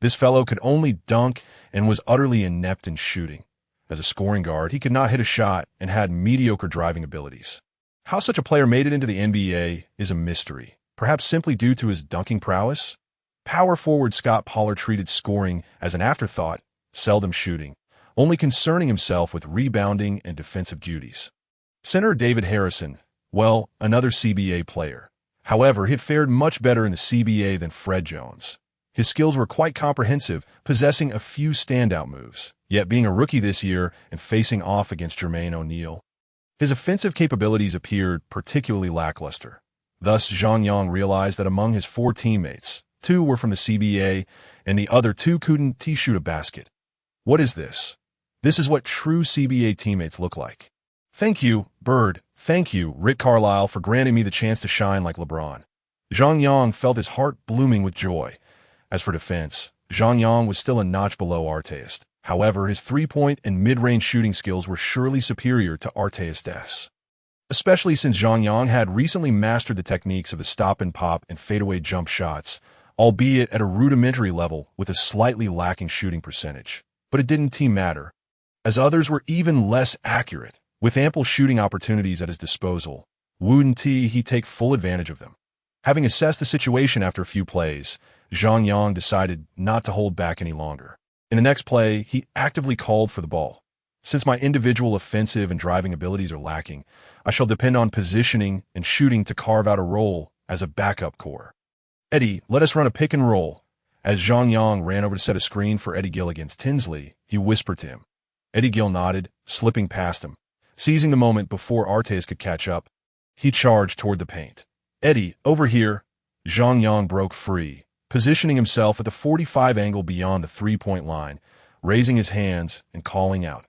This fellow could only dunk and was utterly inept in shooting. As a scoring guard, he could not hit a shot and had mediocre driving abilities. How such a player made it into the NBA is a mystery, perhaps simply due to his dunking prowess. Power forward Scott Pollard treated scoring as an afterthought, seldom shooting, only concerning himself with rebounding and defensive duties. Center David Harrison, another CBA player. However, he had fared much better in the CBA than Fred Jones. His skills were quite comprehensive, possessing a few standout moves. Yet being a rookie this year and facing off against Jermaine O'Neal, his offensive capabilities appeared particularly lackluster. Thus, Zhang Yang realized that among his 4 teammates, 2 were from the CBA and the other 2 couldn't shoot a basket. What is this? This is what true CBA teammates look like. Thank you, Bird. Thank you, Rick Carlisle, for granting me the chance to shine like LeBron. Zhang Yang felt his heart blooming with joy. As for defense, Zhang Yang was still a notch below Arteist. However, his three-point and mid-range shooting skills were surely superior to Arteist's, especially since Zhang Yang had recently mastered the techniques of the stop-and-pop and fadeaway jump shots, albeit at a rudimentary level with a slightly lacking shooting percentage. But it didn't matter, as others were even less accurate. With ample shooting opportunities at his disposal, wouldn't he take full advantage of them? Having assessed the situation after a few plays, Zhang Yang decided not to hold back any longer. In the next play, he actively called for the ball. Since my individual offensive and driving abilities are lacking, I shall depend on positioning and shooting to carve out a role as a backup core. Eddie, let us run a pick and roll. As Zhang Yang ran over to set a screen for Eddie Gill against Tinsley, he whispered to him. Eddie Gill nodded, slipping past him. Seizing the moment before Arteis could catch up, he charged toward the paint. Eddie, over here. Zhang Yang broke free, positioning himself at the 45 angle beyond the three-point line, raising his hands and calling out.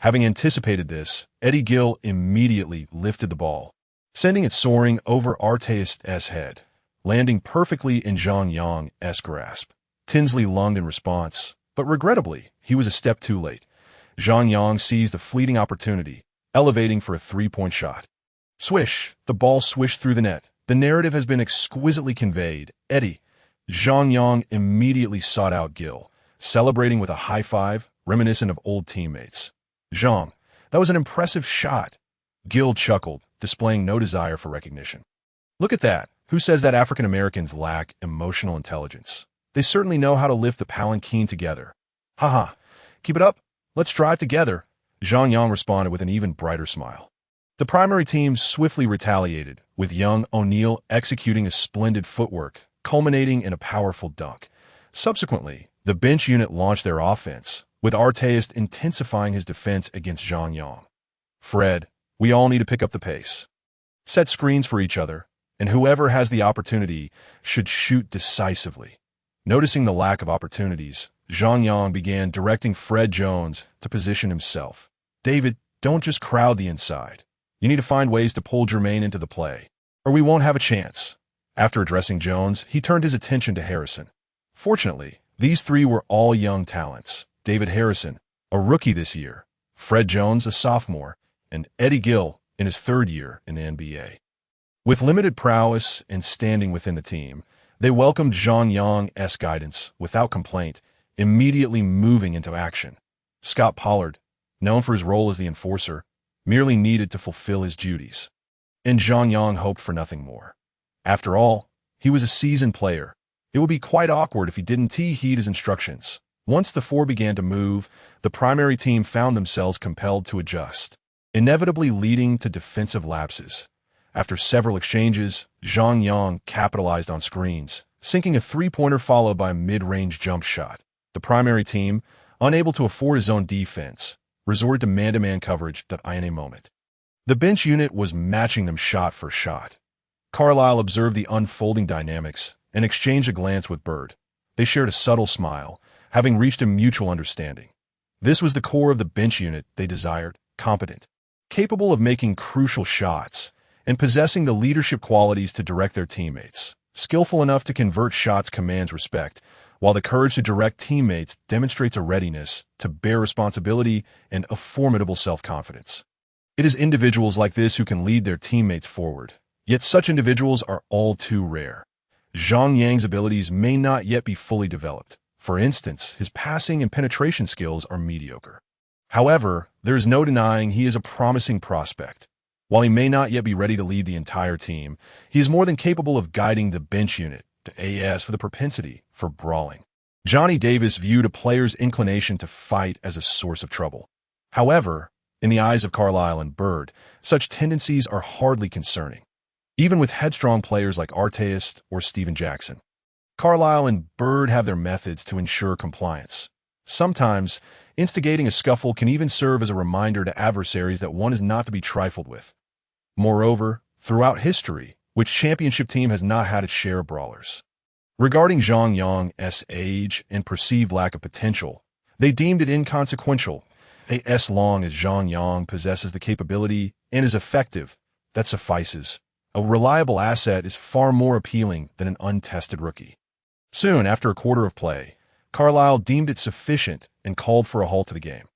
Having anticipated this, Eddie Gill immediately lifted the ball, sending it soaring over Arteist's head, landing perfectly in Zhang Yang's grasp. Tinsley lunged in response, but regrettably, he was a step too late. Zhang Yang seized the fleeting opportunity, elevating for a three-point shot. Swish! The ball swished through the net. The narrative has been exquisitely conveyed. Eddie. Zhang Yang immediately sought out Gill, celebrating with a high five, reminiscent of old teammates. Zhang, that was an impressive shot. Gill chuckled, displaying no desire for recognition. Look at that. Who says that African Americans lack emotional intelligence? They certainly know how to lift the palanquin together. Haha. Keep it up. Let's drive together. Zhang Yang responded with an even brighter smile. The primary team swiftly retaliated, with young O'Neal executing a splendid footwork, culminating in a powerful dunk. Subsequently, the bench unit launched their offense, with Arteist intensifying his defense against Zhang Yang. Fred, we all need to pick up the pace. Set screens for each other, and whoever has the opportunity should shoot decisively. Noticing the lack of opportunities, Zhang Yang began directing Fred Jones to position himself. David, don't just crowd the inside. You need to find ways to pull Jermaine into the play, or we won't have a chance. After addressing Jones, he turned his attention to Harrison. Fortunately, these 3 were all young talents. David Harrison, a rookie this year, Fred Jones, a sophomore, and Eddie Gill in his 3rd year in the NBA. With limited prowess and standing within the team, they welcomed Zhang Yang's guidance without complaint, immediately moving into action. Scott Pollard, known for his role as the enforcer, merely needed to fulfill his duties. And Zhang Yang hoped for nothing more. After all, he was a seasoned player. It would be quite awkward if he didn't heed his instructions. Once the 4 began to move, the primary team found themselves compelled to adjust, inevitably leading to defensive lapses. After several exchanges, Zhang Yang capitalized on screens, sinking a three-pointer followed by a mid-range jump shot. The primary team, unable to afford his own defense, resorted to man-to-man coverage in a moment. The bench unit was matching them shot for shot. Carlisle observed the unfolding dynamics and exchanged a glance with Bird. They shared a subtle smile, having reached a mutual understanding. This was the core of the bench unit they desired, competent, capable of making crucial shots, and possessing the leadership qualities to direct their teammates. Skillful enough to convert shots commands respect, while the courage to direct teammates demonstrates a readiness to bear responsibility and a formidable self-confidence. It is individuals like this who can lead their teammates forward, yet such individuals are all too rare. Zhang Yang's abilities may not yet be fully developed. For instance, his passing and penetration skills are mediocre. However, there is no denying he is a promising prospect. While he may not yet be ready to lead the entire team, he is more than capable of guiding the bench unit to AS for the propensity for brawling. Johnny Davis viewed a player's inclination to fight as a source of trouble. However, in the eyes of Carlisle and Bird, such tendencies are hardly concerning, even with headstrong players like Arteist or Steven Jackson. Carlisle and Bird have their methods to ensure compliance. Sometimes, instigating a scuffle can even serve as a reminder to adversaries that one is not to be trifled with. Moreover, throughout history, which championship team has not had its share of brawlers? Regarding Zhang Yang's age and perceived lack of potential, they deemed it inconsequential. As long as Zhang Yang possesses the capability and is effective, that suffices. A reliable asset is far more appealing than an untested rookie. Soon after a quarter of play, Carlisle deemed it sufficient and called for a halt to the game.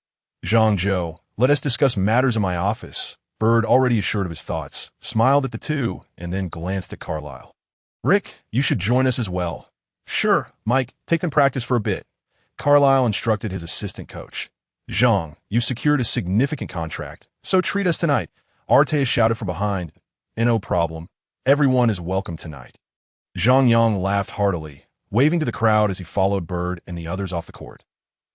Zhang Zhou, let us discuss matters in my office. Bird, already assured of his thoughts, smiled at the two and then glanced at Carlisle. Rick, you should join us as well. Sure, Mike, take them practice for a bit. Carlisle instructed his assistant coach. Zhang, you've secured a significant contract, so treat us tonight. Arteis shouted from behind. No problem. Everyone is welcome tonight. Zhang Yang laughed heartily, waving to the crowd as he followed Bird and the others off the court.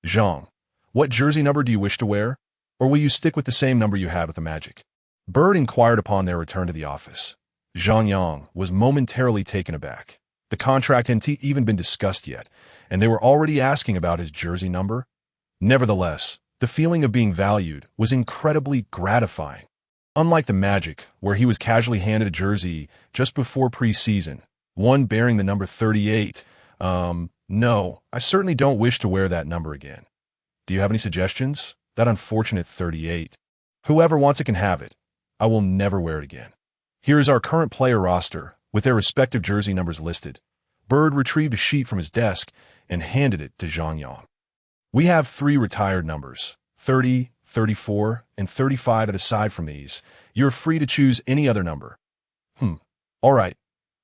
Zhang, what jersey number do you wish to wear? Or will you stick with the same number you had with the Magic? Bird inquired upon their return to the office. Zhang Yang was momentarily taken aback. The contract hadn't even been discussed yet, and they were already asking about his jersey number. Nevertheless, the feeling of being valued was incredibly gratifying. Unlike the Magic, where he was casually handed a jersey just before preseason, one bearing the number 38, no, I certainly don't wish to wear that number again. Do you have any suggestions? That unfortunate 38. Whoever wants it can have it. I will never wear it again. Here is our current player roster, with their respective jersey numbers listed. Bird retrieved a sheet from his desk and handed it to Zhang Yang. We have 3 retired numbers, 30, 34, and 35, and aside from these, you're free to choose any other number. All right.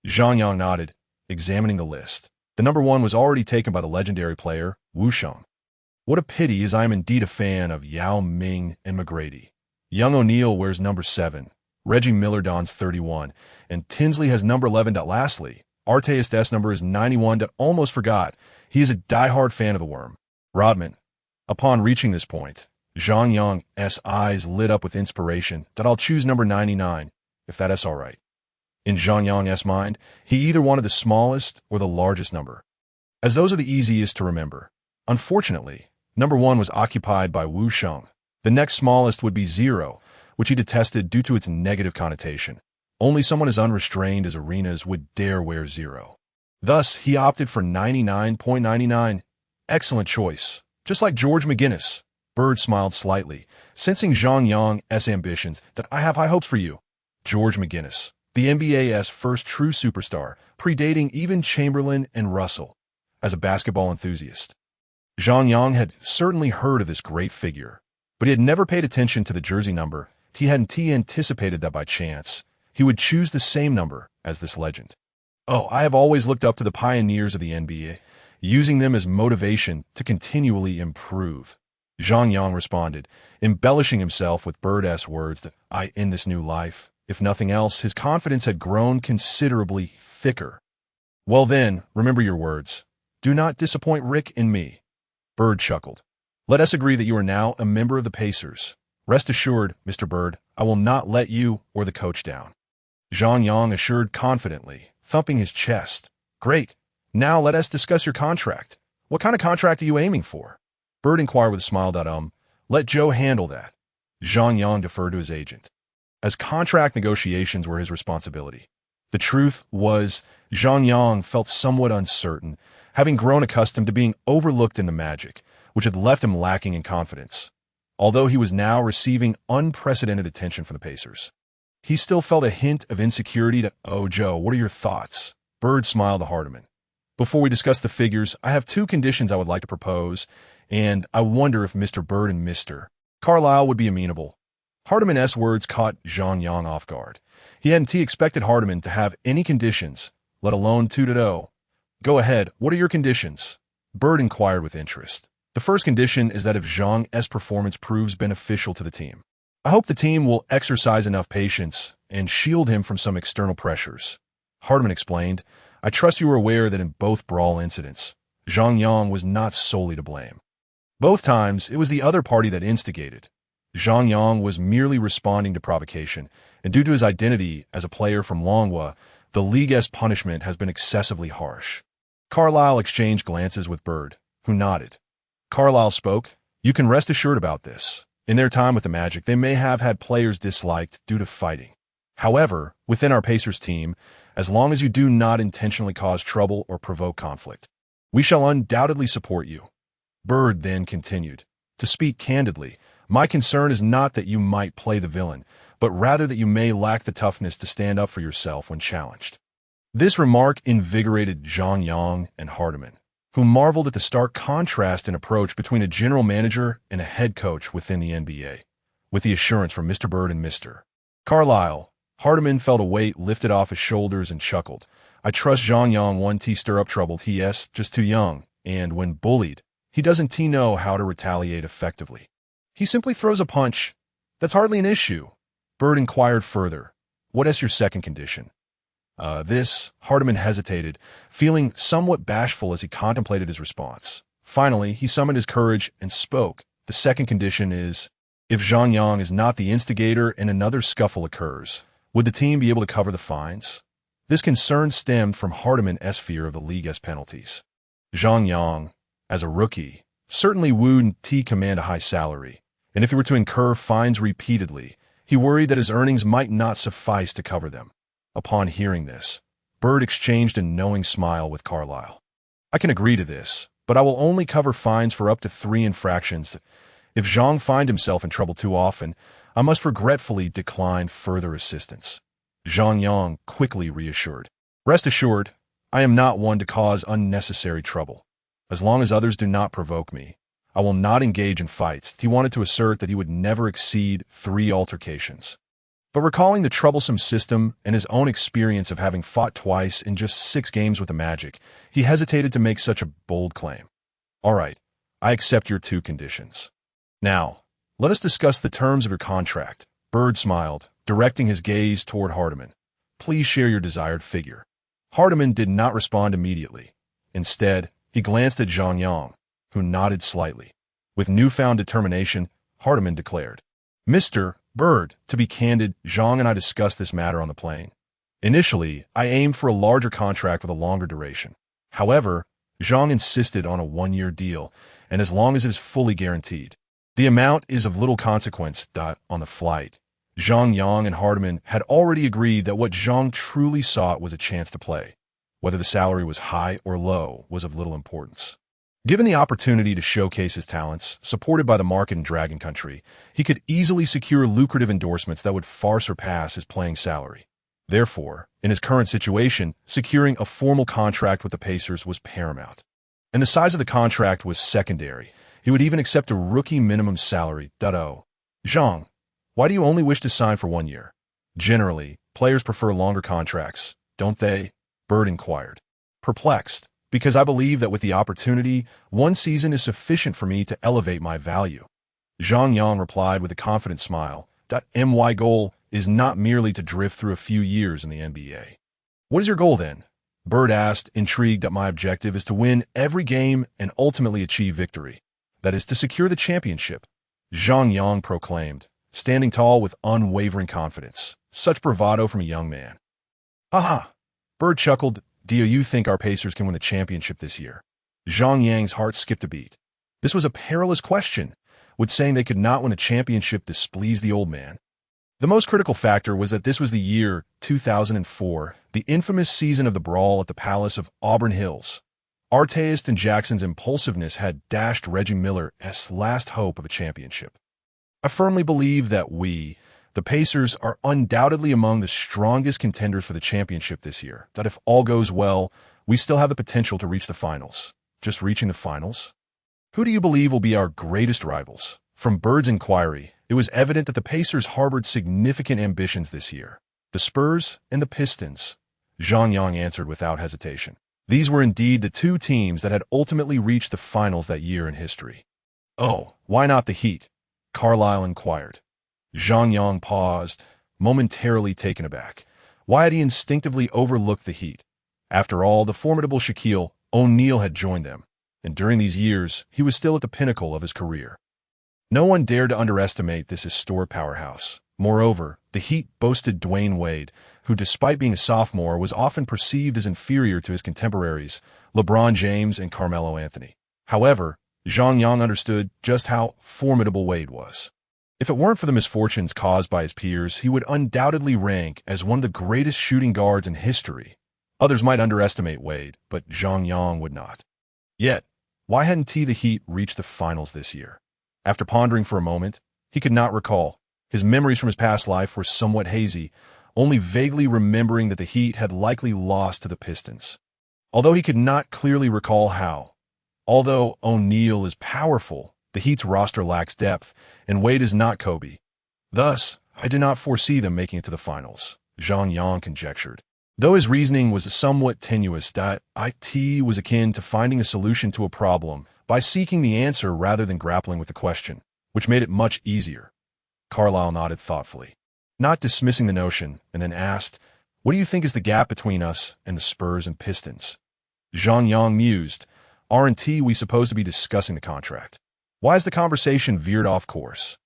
Zhang Yang nodded, examining the list. The number 1 was already taken by the legendary player, Wu Sheng. What a pity, as I am indeed a fan of Yao Ming and McGrady. Young O'Neal wears number 7, Reggie Miller dons 31, and Tinsley has number 11. Lastly, Arteis' number is 91. Almost forgot, he is a diehard fan of the Worm. Rodman. Upon reaching this point, Zhang Yang's eyes lit up with inspiration. That I'll choose number 99, if that's all right. In Zhang Yang's mind, he either wanted the smallest or the largest number, as those are the easiest to remember. Unfortunately, number 1 was occupied by Wu Sheng. The next smallest would be 0, which he detested due to its negative connotation. Only someone as unrestrained as Arenas would dare wear 0. Thus, he opted for 99.99. Excellent choice. Just like George McGinnis. Bird smiled slightly, sensing Zhang Yang's ambitions. That I have high hopes for you. George McGinnis, the NBA's first true superstar, predating even Chamberlain and Russell. As a basketball enthusiast, Zhang Yang had certainly heard of this great figure, but he had never paid attention to the jersey number. He hadn't anticipated that by chance he would choose the same number as this legend. Oh, I have always looked up to the pioneers of the NBA, using them as motivation to continually improve. Zhang Yang responded, embellishing himself with Bird's words that in this new life, if nothing else, his confidence had grown considerably thicker. Well then, remember your words. Do not disappoint Rick and me. Bird chuckled. Let us agree that you are now a member of the Pacers. Rest assured, Mr. Bird, I will not let you or the coach down. Zhang Yang assured confidently, thumping his chest. Great. Now let us discuss your contract. What kind of contract are you aiming for? Bird inquired with a smile. Let Joe handle that. Zhang Yang deferred to his agent, as contract negotiations were his responsibility. The truth was, Zhang Yang felt somewhat uncertain, having grown accustomed to being overlooked in the Magic, which had left him lacking in confidence. Although he was now receiving unprecedented attention from the Pacers, he still felt a hint of insecurity. Oh, Joe, what are your thoughts? Bird smiled to Hardiman. Before we discuss the figures, I have 2 conditions I would like to propose, and I wonder if Mr. Bird and Mr. Carlisle would be amenable. Hardiman's words caught Zhang Yang off guard. He hadn't expected Hardiman to have any conditions, let alone 2-0. Go ahead, what are your conditions? Bird inquired with interest. The first condition is that if Zhang's performance proves beneficial to the team, I hope the team will exercise enough patience and shield him from some external pressures. Hardiman explained, I trust you are aware that in both brawl incidents, Zhang Yang was not solely to blame. Both times, it was the other party that instigated. Zhang Yang was merely responding to provocation, and due to his identity as a player from Longhua, the league's punishment has been excessively harsh. Carlisle exchanged glances with Bird, who nodded. Carlisle spoke, "You can rest assured about this. In their time with the Magic, they may have had players disliked due to fighting. However, within our Pacers team, as long as you do not intentionally cause trouble or provoke conflict, we shall undoubtedly support you." Bird then continued, "To speak candidly, my concern is not that you might play the villain, but rather that you may lack the toughness to stand up for yourself when challenged." This remark invigorated Zhang Yang and Hardiman, who marveled at the stark contrast in approach between a general manager and a head coach within the NBA. With the assurance from Mr. Bird and Mr. Carlisle, Hardiman felt a weight lifted off his shoulders and chuckled. "I trust Zhang Yang won't stir up trouble. He's just too young, and when bullied, he doesn't know how to retaliate effectively. He simply throws a punch. That's hardly an issue." Bird inquired further, "What is your second condition?" Hardiman hesitated, feeling somewhat bashful as he contemplated his response. Finally, he summoned his courage and spoke. "The second condition is, if Zhang Yang is not the instigator and another scuffle occurs, would the team be able to cover the fines?" This concern stemmed from Hardiman's fear of the league's penalties. Zhang Yang, as a rookie, certainly would command a high salary, and if he were to incur fines repeatedly, he worried that his earnings might not suffice to cover them. Upon hearing this, Bird exchanged a knowing smile with Carlisle. "I can agree to this, but I will only cover fines for up to 3 infractions. If Zhang finds himself in trouble too often, I must regretfully decline further assistance." Zhang Yang quickly reassured, "Rest assured, I am not one to cause unnecessary trouble. As long as others do not provoke me, I will not engage in fights." He wanted to assert that he would never exceed 3 altercations. But recalling the troublesome system and his own experience of having fought twice in just 6 games with the Magic, he hesitated to make such a bold claim. "All right, I accept your 2 conditions. Now, let us discuss the terms of your contract." Bird smiled, directing his gaze toward Hardiman. "Please share your desired figure." Hardiman did not respond immediately. Instead, he glanced at Zhang Yang, who nodded slightly. With newfound determination, Hardiman declared, "Mr. Bird, to be candid, Zhang and I discussed this matter on the plane. Initially, I aimed for a larger contract with a longer duration. However, Zhang insisted on a 1-year deal, and as long as it is fully guaranteed. The amount is of little consequence. On the flight, Zhang Yang and Hardiman had already agreed that what Zhang truly sought was a chance to play. Whether the salary was high or low was of little importance. Given the opportunity to showcase his talents, supported by the market in Dragon Country, he could easily secure lucrative endorsements that would far surpass his playing salary. Therefore, in his current situation, securing a formal contract with the Pacers was paramount. And the size of the contract was secondary. He would even accept a rookie minimum salary. Zhang, why do you only wish to sign for 1 year? Generally, players prefer longer contracts, don't they? Bird inquired. Perplexed, because I believe that with the opportunity, 1 season is sufficient for me to elevate my value. Zhang Yang replied with a confident smile. My goal is not merely to drift through a few years in the NBA. What is your goal then? Bird asked, intrigued that my objective is to win every game and ultimately achieve victory. That is to secure the championship. Zhang Yang proclaimed, standing tall with unwavering confidence. Such bravado from a young man. Aha! Bird chuckled. Do you think our Pacers can win the championship this year? Zhang Yang's heart skipped a beat. This was a perilous question. Would saying they could not win a championship displease the old man? The most critical factor was that this was the year 2004, the infamous season of the brawl at the Palace of Auburn Hills. Artest and Jackson's impulsiveness had dashed Reggie Miller's last hope of a championship. I firmly believe that we, the Pacers, are undoubtedly among the strongest contenders for the championship this year. That if all goes well, we still have the potential to reach the finals. Just reaching the finals? Who do you believe will be our greatest rivals? From Bird's inquiry, it was evident that the Pacers harbored significant ambitions this year. The Spurs and the Pistons. Zhang Yang answered without hesitation. These were indeed the 2 teams that had ultimately reached the finals that year in history. Oh, why not the Heat? Carlisle inquired. Zhang Yang paused, momentarily taken aback. Why had he instinctively overlooked the Heat? After all, the formidable Shaquille O'Neal had joined them, and during these years, he was still at the pinnacle of his career. No one dared to underestimate this historic powerhouse. Moreover, the Heat boasted Dwayne Wade, who despite being a sophomore was often perceived as inferior to his contemporaries, LeBron James and Carmelo Anthony. However, Zhang Yang understood just how formidable Wade was. If it weren't for the misfortunes caused by his peers, he would undoubtedly rank as one of the greatest shooting guards in history. Others might underestimate Wade, but Zhang Yang would not. Yet, why hadn't the Heat reached the finals this year? After pondering for a moment, he could not recall. His memories from his past life were somewhat hazy, only vaguely remembering that the Heat had likely lost to the Pistons. Although he could not clearly recall how. Although O'Neal is powerful, the Heat's roster lacks depth, and Wade is not Kobe. Thus, I did not foresee them making it to the finals, Zhang Yang conjectured. Though his reasoning was somewhat tenuous, that it was akin to finding a solution to a problem by seeking the answer rather than grappling with the question, which made it much easier. Carlisle nodded thoughtfully, not dismissing the notion, and then asked, "What do you think is the gap between us and the Spurs and Pistons?" Zhang Yang mused, "Aren't we supposed to be discussing the contract? Why has the conversation veered off course?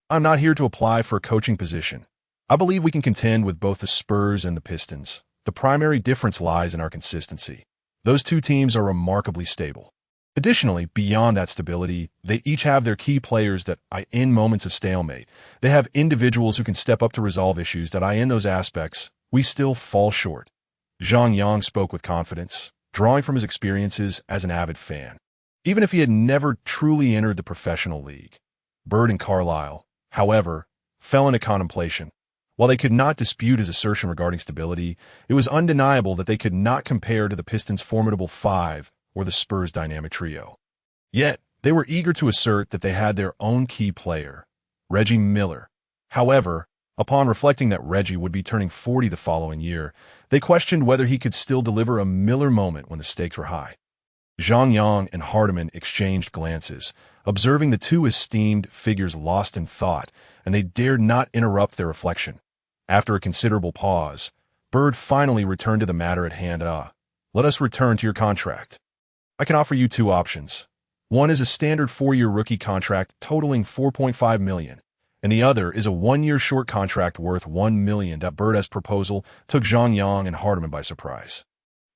I'm not here to apply for a coaching position. I believe we can contend with both the Spurs and the Pistons. The primary difference lies in our consistency. Those two teams are remarkably stable. Additionally, beyond that stability, they each have their key players that in moments of stalemate. They have individuals who can step up to resolve issues that in those aspects, we still fall short." Zhang Yang spoke with confidence, drawing from his experiences as an avid fan, even if he had never truly entered the professional league. Bird and Carlisle, however, fell into contemplation. While they could not dispute his assertion regarding stability, it was undeniable that they could not compare to the Pistons' formidable five or the Spurs' dynamic trio. Yet, they were eager to assert that they had their own key player, Reggie Miller. However, upon reflecting that Reggie would be turning 40 the following year, they questioned whether he could still deliver a Miller moment when the stakes were high. Zhang Yang and Hardiman exchanged glances, observing the two esteemed figures lost in thought, and they dared not interrupt their reflection. After a considerable pause, Bird finally returned to the matter at hand. "Let us return to your contract. I can offer you two options. One is a standard 4-year rookie contract totaling $4.5 million, and the other is a 1-year short contract worth $1 million. Bird's proposal took Zhang Yang and Hardiman by surprise.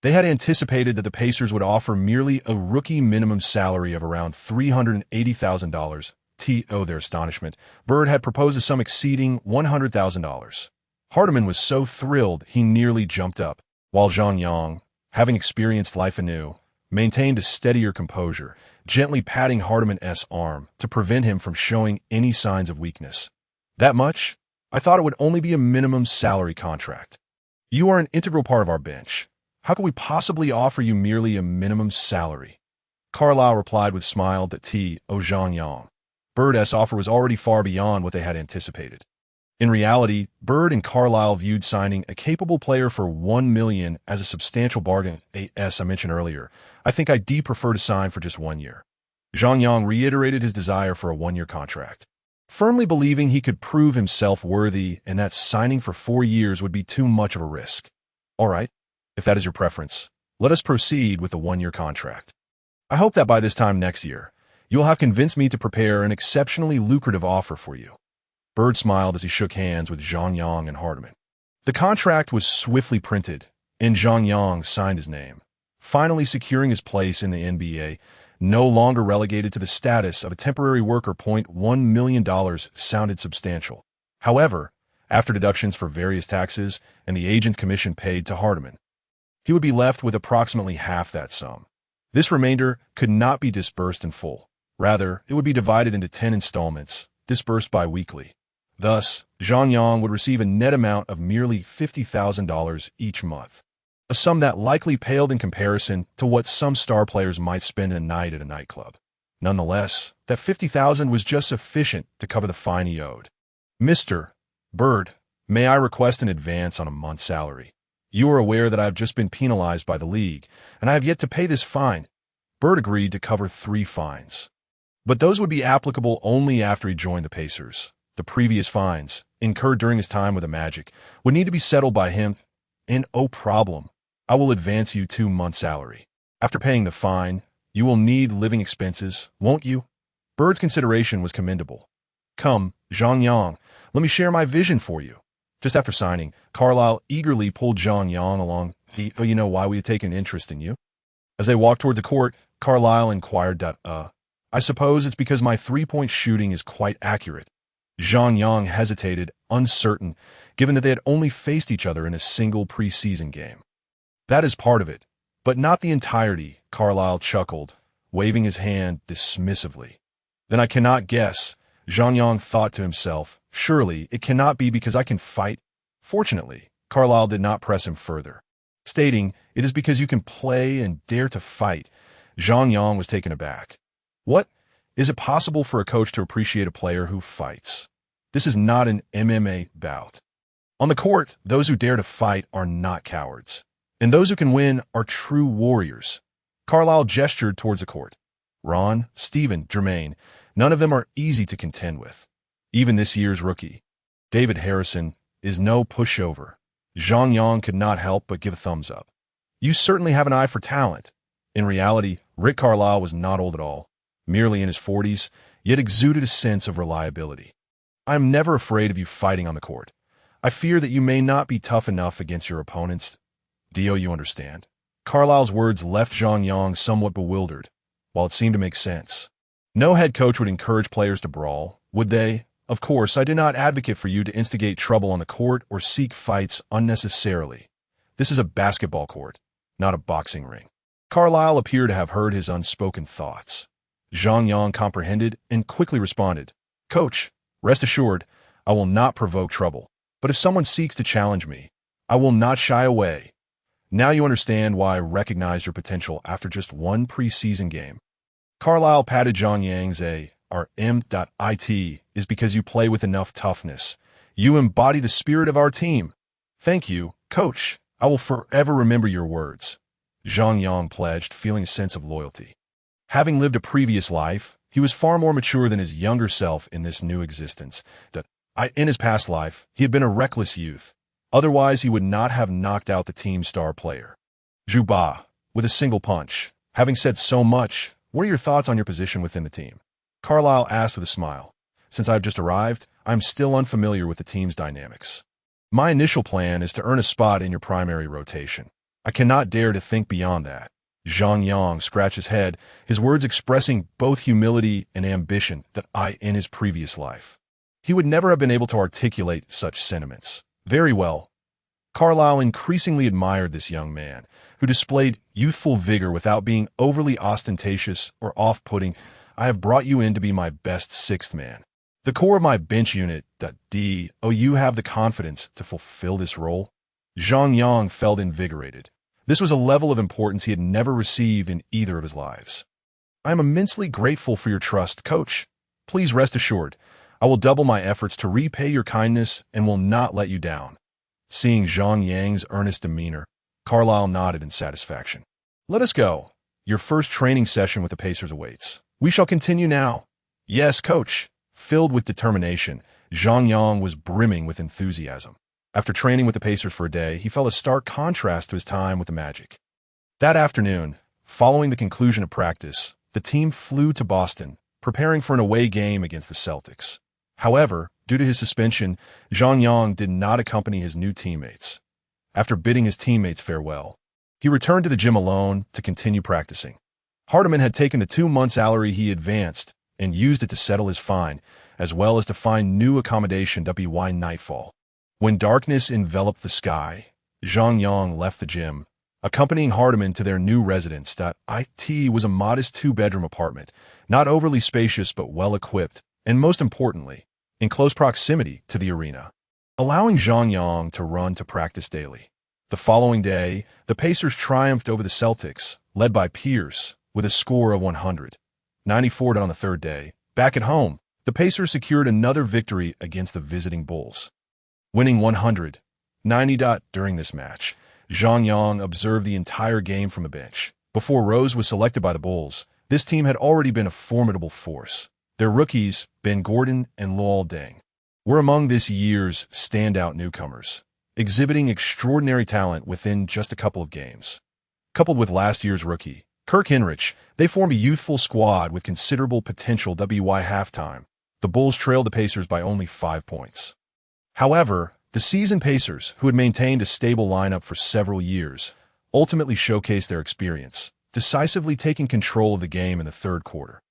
They had anticipated that the Pacers would offer merely a rookie minimum salary of around $380,000. To their astonishment, Bird had proposed a sum exceeding $100,000. Hardiman was so thrilled he nearly jumped up, while Zhang Yang, having experienced life anew, maintained a steadier composure, gently patting Hardiman's arm to prevent him from showing any signs of weakness. "That much? I thought it would only be a minimum salary contract. You are an integral part of our bench. How could we possibly offer you merely a minimum salary?" Carlisle replied with a smile that Zhang Yang. Bird's offer was already far beyond what they had anticipated. In reality, Bird and Carlisle viewed signing a capable player for $1 million as a substantial bargain. As I mentioned earlier, I think I'd prefer to sign for just 1 year. Zhang Yang reiterated his desire for a 1-year contract, firmly believing he could prove himself worthy and that signing for 4 years would be too much of a risk. "All right, if that is your preference, let us proceed with the 1-year contract. I hope that by this time next year, you will have convinced me to prepare an exceptionally lucrative offer for you." Bird smiled as he shook hands with Zhang Yang and Hardiman. The contract was swiftly printed, and Zhang Yang signed his name, finally securing his place in the NBA, no longer relegated to the status of a temporary worker. $1 million sounded substantial. However, after deductions for various taxes and the agent's commission paid to Hardiman, he would be left with approximately half that sum. This remainder could not be disbursed in full. Rather, it would be divided into 10 installments, disbursed bi-weekly. Thus, Zhang Yang would receive a net amount of merely $50,000 each month, a sum that likely paled in comparison to what some star players might spend a night at a nightclub. Nonetheless, that $50,000 was just sufficient to cover the fine he owed. "Mr. Bird, may I request an advance on a month's salary? You are aware that I have just been penalized by the league, and I have yet to pay this fine." Bird agreed to cover 3 fines, but those would be applicable only after he joined the Pacers. The previous fines, incurred during his time with the Magic, would need to be settled by him. "And no problem. I will advance you 2 months' salary. After paying the fine, you will need living expenses, won't you?" Bird's consideration was commendable. "Come, Zhang Yang, let me share my vision for you. Just after signing, Carlisle eagerly pulled Zhang Yang along. You know why we had taken interest in you? As they walked toward the court, Carlisle inquired, I suppose it's because my three-point shooting is quite accurate. Zhang Yang hesitated, uncertain, given that they had only faced each other in a single preseason game. That is part of it, but not the entirety, Carlisle chuckled, waving his hand dismissively. Then I cannot guess, Zhang Yang thought to himself. Surely it cannot be because I can fight. Fortunately, Carlisle did not press him further, stating, it is because you can play and dare to fight. Zhang Yang was taken aback. What? Is it possible for a coach to appreciate a player who fights? This is not an MMA bout. On the court, those who dare to fight are not cowards, and those who can win are true warriors. Carlisle gestured towards the court. Ron, Steven, Jermaine, none of them are easy to contend with. Even this year's rookie, David Harrison, is no pushover. Zhang Yang could not help but give a thumbs up. You certainly have an eye for talent. In reality, Rick Carlisle was not old at all, merely in his 40s, yet exuded a sense of reliability. I am never afraid of you fighting on the court. I fear that you may not be tough enough against your opponents. Dio, you understand? Carlisle's words left Zhang Yang somewhat bewildered, while it seemed to make sense. No head coach would encourage players to brawl, would they? Of course, I do not advocate for you to instigate trouble on the court or seek fights unnecessarily. This is a basketball court, not a boxing ring. Carlisle appeared to have heard his unspoken thoughts. Zhang Yang comprehended and quickly responded, Coach, rest assured, I will not provoke trouble. But if someone seeks to challenge me, I will not shy away. Now you understand why I recognized your potential after just one preseason game. Carlisle patted Zhang Yang's our M.IT is because you play with enough toughness. You embody the spirit of our team. Thank you, Coach. I will forever remember your words. Zhang Yang pledged, feeling a sense of loyalty. Having lived a previous life, he was far more mature than his younger self in this new existence. In his past life, he had been a reckless youth. Otherwise, he would not have knocked out the team's star player, Zhu Ba, with a single punch. Having said so much, what are your thoughts on your position within the team? Carlisle asked with a smile. Since I've just arrived, I'm still unfamiliar with the team's dynamics. My initial plan is to earn a spot in your primary rotation. I cannot dare to think beyond that. Zhang Yang scratched his head, his words expressing both humility and ambition in his previous life. He would never have been able to articulate such sentiments. Very well. Carlisle increasingly admired this young man, who displayed youthful vigor without being overly ostentatious or off-putting. I have brought you in to be my best sixth man. The core of my bench unit. You have the confidence to fulfill this role? Zhang Yang felt invigorated. This was a level of importance he had never received in either of his lives. I am immensely grateful for your trust, Coach. Please rest assured, I will double my efforts to repay your kindness and will not let you down. Seeing Zhang Yang's earnest demeanor, Carlisle nodded in satisfaction. Let us go. Your first training session with the Pacers awaits. We shall continue now. Yes, Coach. Filled with determination, Zhang Yang was brimming with enthusiasm. After training with the Pacers for a day, he felt a stark contrast to his time with the Magic. That afternoon, following the conclusion of practice, the team flew to Boston, preparing for an away game against the Celtics. However, due to his suspension, Zhang Yang did not accompany his new teammates. After bidding his teammates farewell, he returned to the gym alone to continue practicing. Hardiman had taken the 2-month salary he advanced and used it to settle his fine, as well as to find new accommodation by nightfall. When darkness enveloped the sky, Zhang Yang left the gym, accompanying Hardiman to their new residence. It was a modest 2-bedroom apartment, not overly spacious but well-equipped, and most importantly, in close proximity to the arena, allowing Zhang Yang to run to practice daily. The following day, the Pacers triumphed over the Celtics, led by Pierce, with a score of 100-94 on the third day. Back at home, the Pacers secured another victory against the visiting Bulls, winning 100-90. During this match, Zhang Yang observed the entire game from the bench. Before Rose was selected by the Bulls, this team had already been a formidable force. Their rookies, Ben Gordon and Luol Deng, were among this year's standout newcomers, exhibiting extraordinary talent within just a couple of games. Coupled with last year's rookie, Kirk Hinrich, they formed a youthful squad with considerable potential. Halftime, the Bulls trailed the Pacers by only 5 points. However, The seasoned Pacers, who had maintained a stable lineup for several years, ultimately showcased their experience, decisively taking control of the game in the third quarter.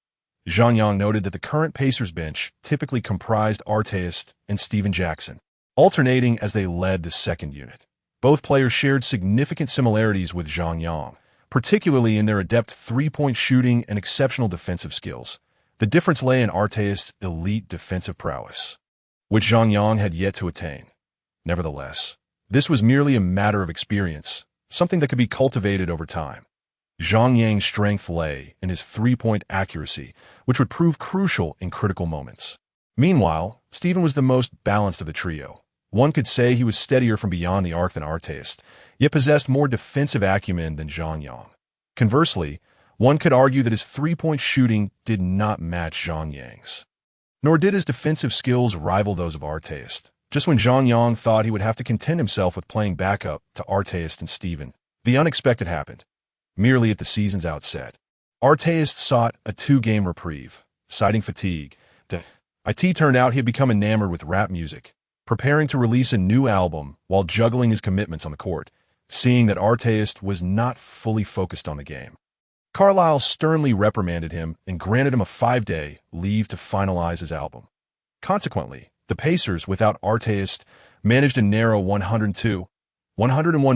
Zhang Yang noted that the current Pacers bench typically comprised Artest and Stephen Jackson, alternating as they led the second unit. Both players shared significant similarities with Zhang Yang, particularly in their adept three-point shooting and exceptional defensive skills. The difference lay in Artest's elite defensive prowess, which Zhang Yang had yet to attain. Nevertheless, this was merely a matter of experience, something that could be cultivated over time. Zhang Yang's strength lay in his three-point accuracy, which would prove crucial in critical moments. Meanwhile, Stephen was the most balanced of the trio. One could say he was steadier from beyond the arc than Artest, yet possessed more defensive acumen than Zhang Yang. Conversely, one could argue that his three-point shooting did not match Zhang Yang's. Nor did his defensive skills rival those of Artest. Just when Zhang Yang thought he would have to content himself with playing backup to Artest and Stephen, the unexpected happened. Merely at the season's outset, Artest sought a two-game reprieve, citing fatigue. It turned out he had become enamored with rap music, preparing to release a new album while juggling his commitments on the court, seeing that Artest was not fully focused on the game. Carlisle sternly reprimanded him and granted him a 5-day leave to finalize his album. Consequently, the Pacers, without Artest, managed a narrow 102-101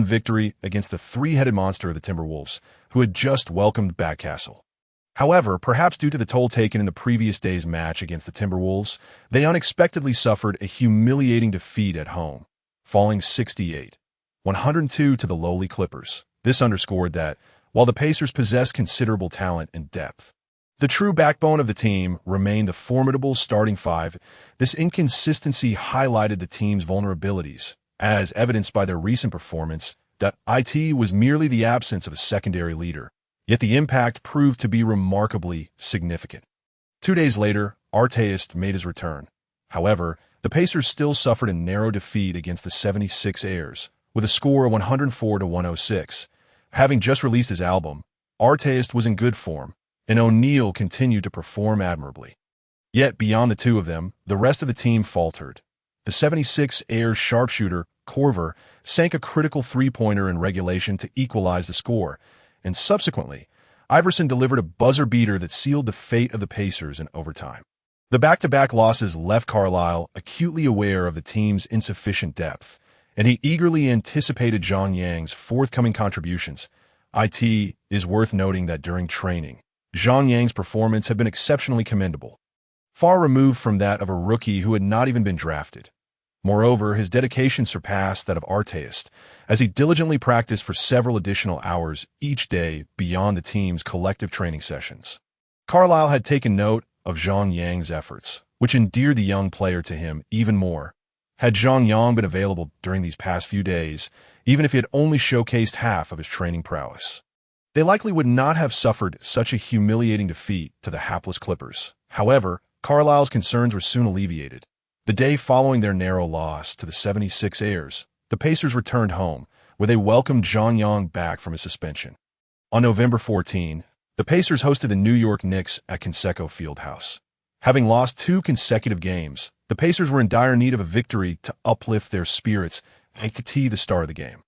victory against the three-headed monster of the Timberwolves, who had just welcomed Backcastle. However, perhaps due to the toll taken in the previous day's match against the Timberwolves, they unexpectedly suffered a humiliating defeat at home, falling 68-102 to the lowly Clippers. This underscored that, while the Pacers possessed considerable talent and depth, the true backbone of the team remained the formidable starting five. This inconsistency highlighted the team's vulnerabilities, as evidenced by their recent performance. It was merely the absence of a secondary leader, yet the impact proved to be remarkably significant. 2 days later, Artest made his return. However, the Pacers still suffered a narrow defeat against the 76ers, with a score of 104-106. Having just released his album, Artest was in good form, and O'Neal continued to perform admirably. Yet, beyond the two of them, the rest of the team faltered. The 76ers sharpshooter, Korver, sank a critical three-pointer in regulation to equalize the score, and subsequently, Iverson delivered a buzzer beater that sealed the fate of the Pacers in overtime. The back-to-back losses left Carlisle acutely aware of the team's insufficient depth, and he eagerly anticipated Zhang Yang's forthcoming contributions. It is worth noting that during training, Zhang Yang's performance had been exceptionally commendable, far removed from that of a rookie who had not even been drafted. Moreover, his dedication surpassed that of Artest, as he diligently practiced for several additional hours each day beyond the team's collective training sessions. Carlisle had taken note of Zhang Yang's efforts, which endeared the young player to him even more. Had Zhang Yang been available during these past few days, even if he had only showcased half of his training prowess, they likely would not have suffered such a humiliating defeat to the hapless Clippers. However, Carlisle's concerns were soon alleviated. The day following their narrow loss to the 76ers, the Pacers returned home, where they welcomed Zhang Yang back from his suspension. On November 14, the Pacers hosted the New York Knicks at Conseco Fieldhouse. Having lost 2 consecutive games, the Pacers were in dire need of a victory to uplift their spirits and the star of the game.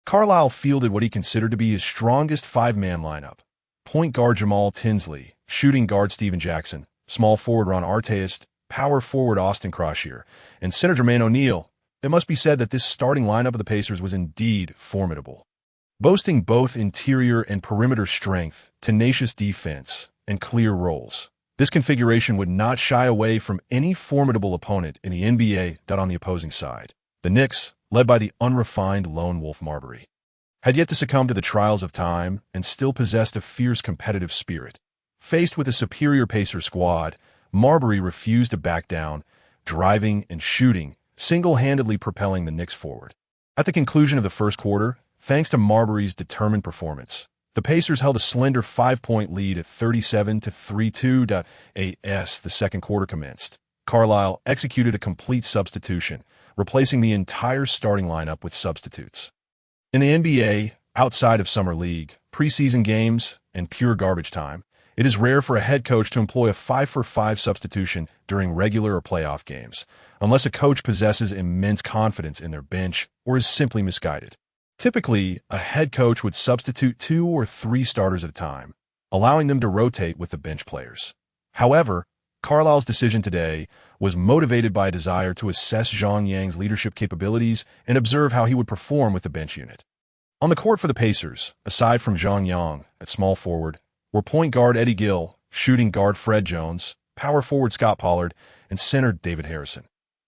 Carlisle fielded what he considered to be his strongest 5-man lineup: point guard Jamal Tinsley, shooting guard Stephen Jackson, small forward Ron Artest, power forward Austin Croshier, and center Jermaine O'Neal. It must be said that this starting lineup of the Pacers was indeed formidable, boasting both interior and perimeter strength, tenacious defense, and clear roles. This configuration would not shy away from any formidable opponent in the NBA. On the opposing side, the Knicks, led by the unrefined lone wolf Marbury, had yet to succumb to the trials of time and still possessed a fierce competitive spirit. Faced with a superior Pacer squad, Marbury refused to back down, driving and shooting, single-handedly propelling the Knicks forward. At the conclusion of the first quarter, thanks to Marbury's determined performance, the Pacers held a slender 5-point lead at 37-32. As the second quarter commenced, Carlisle executed a complete substitution, replacing the entire starting lineup with substitutes. In the NBA, outside of Summer League, preseason games, and pure garbage time, It is rare for a head coach to employ a 5-for-5 substitution during regular or playoff games, unless a coach possesses immense confidence in their bench or is simply misguided. Typically, a head coach would substitute 2 or 3 starters at a time, allowing them to rotate with the bench players. However, Carlisle's decision today was motivated by a desire to assess Zhang Yang's leadership capabilities and observe how he would perform with the bench unit. On the court for the Pacers, aside from Zhang Yang at small forward, were point guard Eddie Gill, shooting guard Fred Jones, power forward Scott Pollard, and center David Harrison.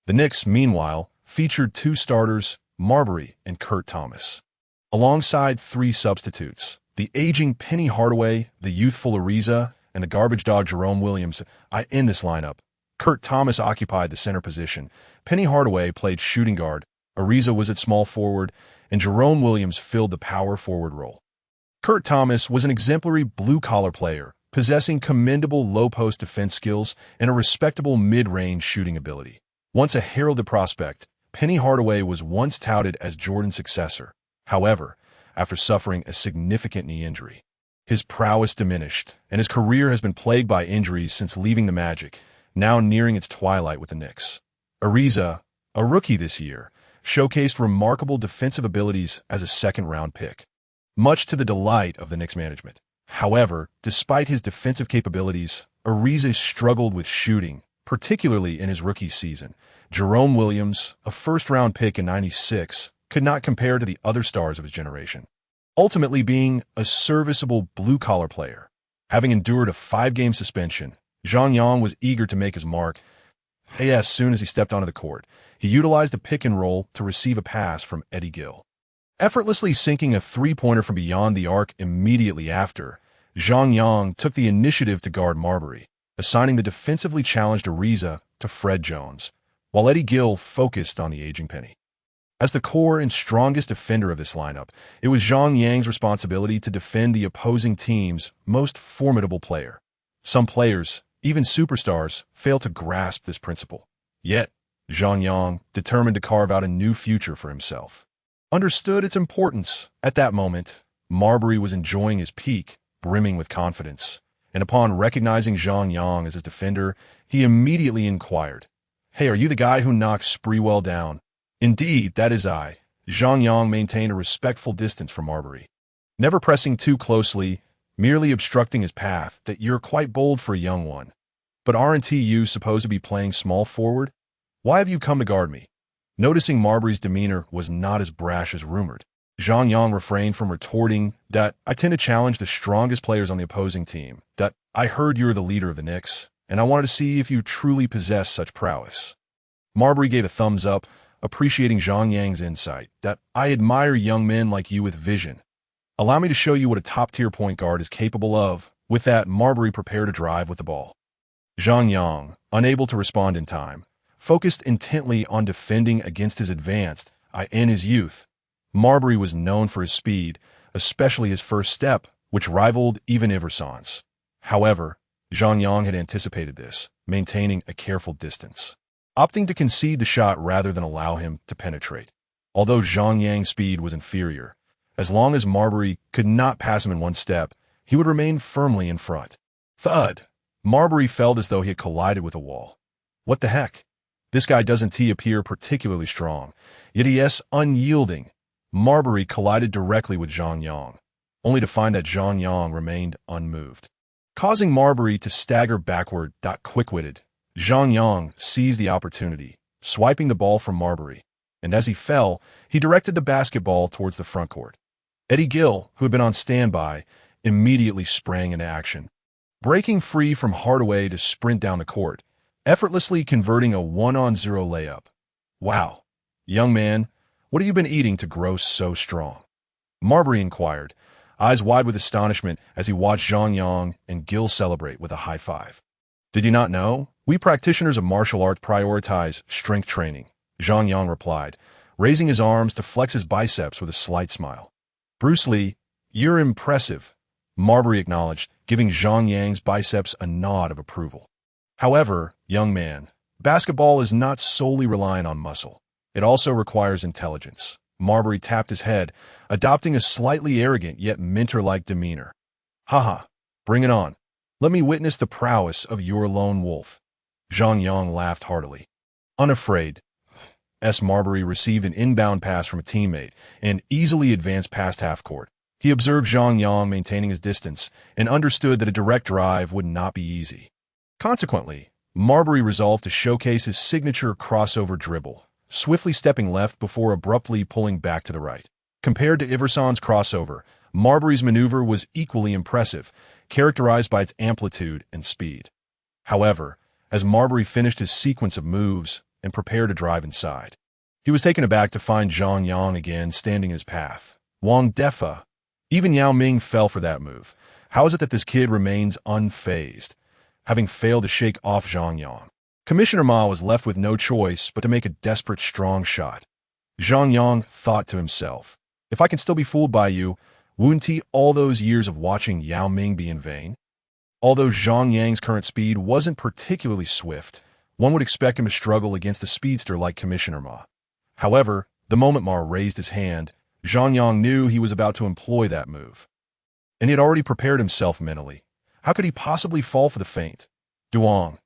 The Knicks, meanwhile, featured 2 starters, Marbury and Kurt Thomas. Alongside 3 substitutes, the aging Penny Hardaway, the youthful Ariza, and the garbage dog Jerome Williams. In this lineup, Kurt Thomas occupied the center position. Penny Hardaway played shooting guard, Ariza was at small forward, and Jerome Williams filled the power forward role. Kurt Thomas was an exemplary blue-collar player, possessing commendable low-post defense skills and a respectable mid-range shooting ability. Once a heralded prospect, Penny Hardaway was once touted as Jordan's successor. However, after suffering a significant knee injury, his prowess diminished, and his career has been plagued by injuries since leaving the Magic, now nearing its twilight with the Knicks. Ariza, a rookie this year, showcased remarkable defensive abilities as a second-round pick, much to the delight of the Knicks management. However, despite his defensive capabilities, Ariza struggled with shooting, particularly in his rookie season. Jerome Williams, a first-round pick in '96, could not compare to the other stars of his generation, ultimately being a serviceable blue-collar player. Having endured a 5-game suspension, Zhang Yang was eager to make his mark. As soon as he stepped onto the court, he utilized a pick-and-roll to receive a pass from Eddie Gill. Effortlessly sinking a 3-pointer from beyond the arc immediately after, Zhang Yang took the initiative to guard Marbury, assigning the defensively challenged Ariza to Fred Jones, while Eddie Gill focused on the aging Penny. As the core and strongest defender of this lineup, it was Zhang Yang's responsibility to defend the opposing team's most formidable player. Some players, even superstars, fail to grasp this principle. Yet, Zhang Yang, determined to carve out a new future for himself, understood its importance. At that moment, Marbury was enjoying his peak, brimming with confidence, and upon recognizing Zhang Yang as his defender, he immediately inquired, "Hey, are you the guy who knocked Sprewell down?" "Indeed, that is I." Zhang Yang maintained a respectful distance from Marbury, never pressing too closely, merely obstructing his path. "That you're quite bold for a young one. But aren't you supposed to be playing small forward? Why have you come to guard me?" Noticing Marbury's demeanor was not as brash as rumored, Zhang Yang refrained from retorting, "I tend to challenge the strongest players on the opposing team. I heard you're the leader of the Knicks, and I wanted to see if you truly possess such prowess." Marbury gave a thumbs up, appreciating Zhang Yang's insight. "I admire young men like you with vision. Allow me to show you what a top-tier point guard is capable of." With that, Marbury prepared to drive with the ball. Zhang Yang, unable to respond in time, focused intently on defending against his advanced. In his youth, Marbury was known for his speed, especially his first step, which rivaled even Iverson's. However, Zhang Yang had anticipated this, maintaining a careful distance, opting to concede the shot rather than allow him to penetrate. Although Zhang Yang's speed was inferior, as long as Marbury could not pass him in one step, he would remain firmly in front. Thud! Marbury felt as though he had collided with a wall. What the heck? This guy doesn't appear particularly strong, yet he is unyielding. Marbury collided directly with Zhang Yang, only to find that Zhang Yang remained unmoved, causing Marbury to stagger backward. Quick-witted, Zhang Yang seized the opportunity, swiping the ball from Marbury, and as he fell, he directed the basketball towards the front court. Eddie Gill, who had been on standby, immediately sprang into action, breaking free from Hardaway to sprint down the court, effortlessly converting a 1-on-0 layup. "Wow, young man, what have you been eating to grow so strong?" Marbury inquired, eyes wide with astonishment as he watched Zhang Yang and Gill celebrate with a high five. "Did you not know? We practitioners of martial arts prioritize strength training," Zhang Yang replied, raising his arms to flex his biceps with a slight smile. "Bruce Lee, you're impressive," Marbury acknowledged, giving Zhang Yang's biceps a nod of approval. "However, young man, basketball is not solely reliant on muscle. It also requires intelligence." Marbury tapped his head, adopting a slightly arrogant yet mentor-like demeanor. "Haha, bring it on." Let me witness the prowess of your lone wolf. Zhang Yang laughed heartily. Unafraid, Marbury received an inbound pass from a teammate and easily advanced past half-court. He observed Zhang Yang maintaining his distance and understood that a direct drive would not be easy. Consequently, Marbury resolved to showcase his signature crossover dribble, swiftly stepping left before abruptly pulling back to the right. Compared to Iverson's crossover, Marbury's maneuver was equally impressive, characterized by its amplitude and speed. However, as Marbury finished his sequence of moves and prepared to drive inside, he was taken aback to find Zhang Yang again standing in his path. Wang Defa. Even Yao Ming fell for that move. How is it that this kid remains unfazed, having failed to shake off Zhang Yang? Commissioner Ma was left with no choice but to make a desperate strong shot. Zhang Yang thought to himself, if I can still be fooled by you, wouldn't all those years of watching Yao Ming be in vain? Although Zhang Yang's current speed wasn't particularly swift, one would expect him to struggle against a speedster like Commissioner Ma. However, the moment Ma raised his hand, Zhang Yang knew he was about to employ that move. And he had already prepared himself mentally. How could he possibly fall for the feint? Duong.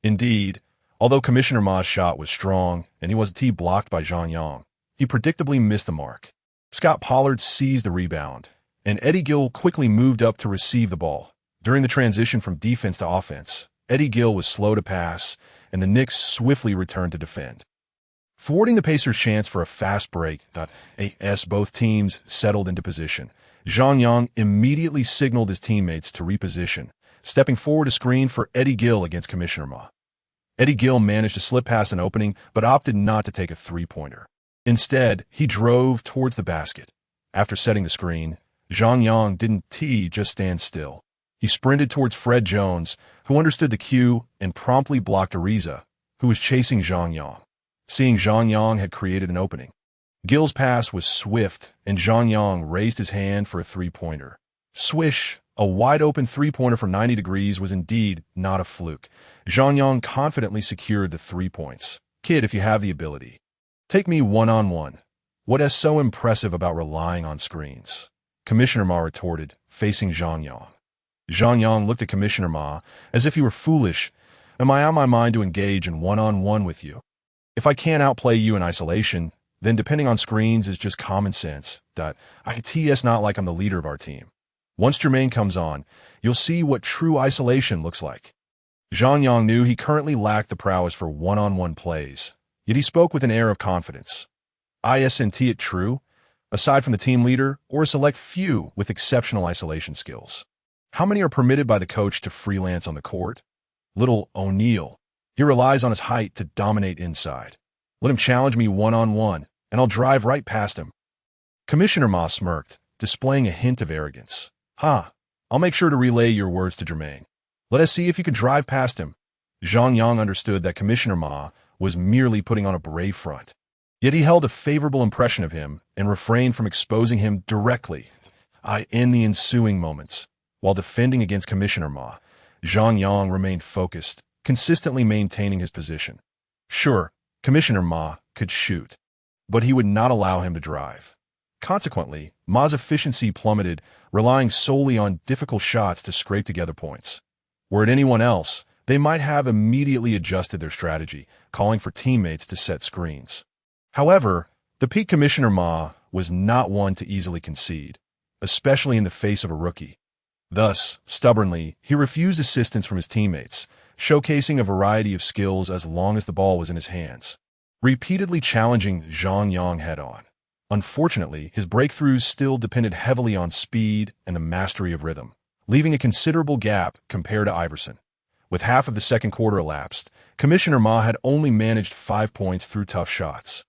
Indeed, although Commissioner Ma's shot was strong and he was blocked by Zhang Yang, he predictably missed the mark. Scott Pollard seized the rebound, and Eddie Gill quickly moved up to receive the ball. During the transition from defense to offense, Eddie Gill was slow to pass, and the Knicks swiftly returned to defend. Thwarting the Pacers' chance for a fast break, as both teams settled into position, Zhang Yang immediately signaled his teammates to reposition, stepping forward to screen for Eddie Gill against Commissioner Ma. Eddie Gill managed to slip past an opening, but opted not to take a three-pointer. Instead, he drove towards the basket. After setting the screen, Zhang Yang didn't just stand still. He sprinted towards Fred Jones, who understood the cue and promptly blocked Ariza, who was chasing Zhang Yang. Seeing Zhang Yang had created an opening, Gill's pass was swift, and Zhang Yang raised his hand for a three-pointer. Swish! A wide-open three-pointer from 90 degrees was indeed not a fluke. Zhang Yang confidently secured the 3 points. Kid, if you have the ability, take me one-on-one. What is so impressive about relying on screens? Commissioner Ma retorted, facing Zhang Yang. Zhang Yang looked at Commissioner Ma as if he were foolish. Am I on my mind to engage in one-on-one with you? If I can't outplay you in isolation, then depending on screens is just common sense. It's not like I'm the leader of our team. Once Jermaine comes on, you'll see what true isolation looks like. Zhang Yang knew he currently lacked the prowess for one-on-one plays, yet he spoke with an air of confidence. Isn't it true? Aside from the team leader or a select few with exceptional isolation skills, how many are permitted by the coach to freelance on the court? Little O'Neal. He relies on his height to dominate inside. Let him challenge me one-on-one, and I'll drive right past him. Commissioner Ma smirked, displaying a hint of arrogance. I'll make sure to relay your words to Jermaine. Let us see if you can drive past him. Zhang Yang understood that Commissioner Ma was merely putting on a brave front. Yet he held a favorable impression of him and refrained from exposing him directly. In the ensuing moments, while defending against Commissioner Ma, Zhang Yang remained focused, consistently maintaining his position. Sure, Commissioner Ma could shoot, but he would not allow him to drive. Consequently, Ma's efficiency plummeted, relying solely on difficult shots to scrape together points. Were it anyone else, they might have immediately adjusted their strategy, calling for teammates to set screens. However, the peak Commissioner Ma was not one to easily concede, especially in the face of a rookie. Thus, stubbornly, he refused assistance from his teammates, showcasing a variety of skills as long as the ball was in his hands, repeatedly challenging Zhang Yang head-on. Unfortunately, his breakthroughs still depended heavily on speed and the mastery of rhythm, leaving a considerable gap compared to Iverson. With half of the second quarter elapsed, Commissioner Ma had only managed 5 points through tough shots.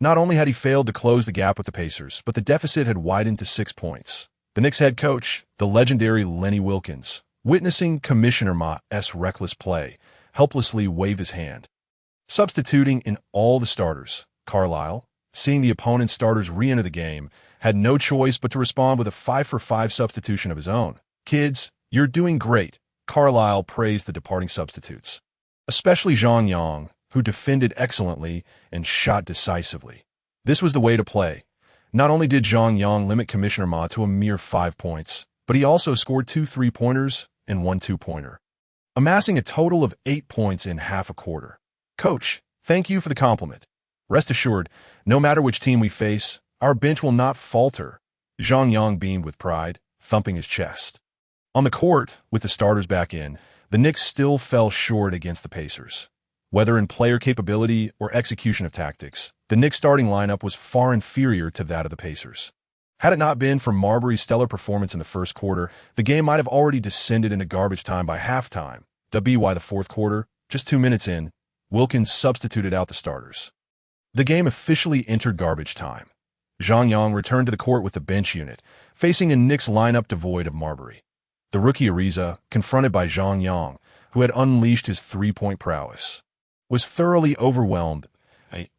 Not only had he failed to close the gap with the Pacers, but the deficit had widened to 6 points. The Knicks head coach, the legendary Lenny Wilkins, witnessing Commissioner Ma's reckless play, helplessly waved his hand. Substituting in all the starters, Carlisle, seeing the opponent's starters re-enter the game, had no choice but to respond with a 5-for-5 substitution of his own. Kids, you're doing great, Carlisle praised the departing substitutes, especially Zhang Yang, who defended excellently and shot decisively. This was the way to play. Not only did Zhang Yang limit Commissioner Ma to a mere 5 points, but he also scored 2 3-pointers and one two-pointer, amassing a total of 8 points in half a quarter. Coach, thank you for the compliment. Rest assured, no matter which team we face, our bench will not falter. Zhang Yang beamed with pride, thumping his chest. On the court, with the starters back in, the Knicks still fell short against the Pacers. Whether in player capability or execution of tactics, the Knicks starting lineup was far inferior to that of the Pacers. Had it not been for Marbury's stellar performance in the first quarter, the game might have already descended into garbage time by halftime. By the fourth quarter, just 2 minutes in, Wilkins substituted out the starters. The game officially entered garbage time. Zhang Yang returned to the court with the bench unit, facing a Knicks lineup devoid of Marbury. The rookie Ariza, confronted by Zhang Yang, who had unleashed his three-point prowess, was thoroughly overwhelmed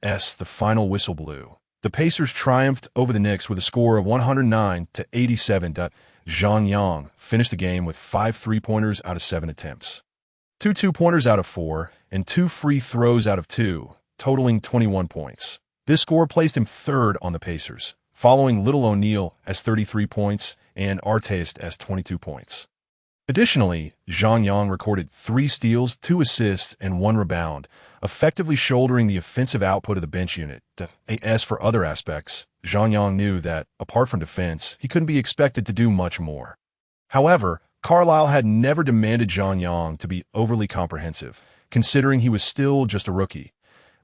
as the final whistle blew. The Pacers triumphed over the Knicks with a score of 109-87. Zhang Yang finished the game with 5 three-pointers out of 7 attempts, 2 two-pointers out of 4, and 2 free throws out of 2, totaling 21 points. This score placed him third on the Pacers, following Little O'Neal as 33 points and Artest as 22 points. Additionally, Zhang Yang recorded 3 steals, 2 assists, and 1 rebound, effectively shouldering the offensive output of the bench unit. As for other aspects, Zhang Yang knew that, apart from defense, he couldn't be expected to do much more. However, Carlisle had never demanded Zhang Yang to be overly comprehensive, considering he was still just a rookie.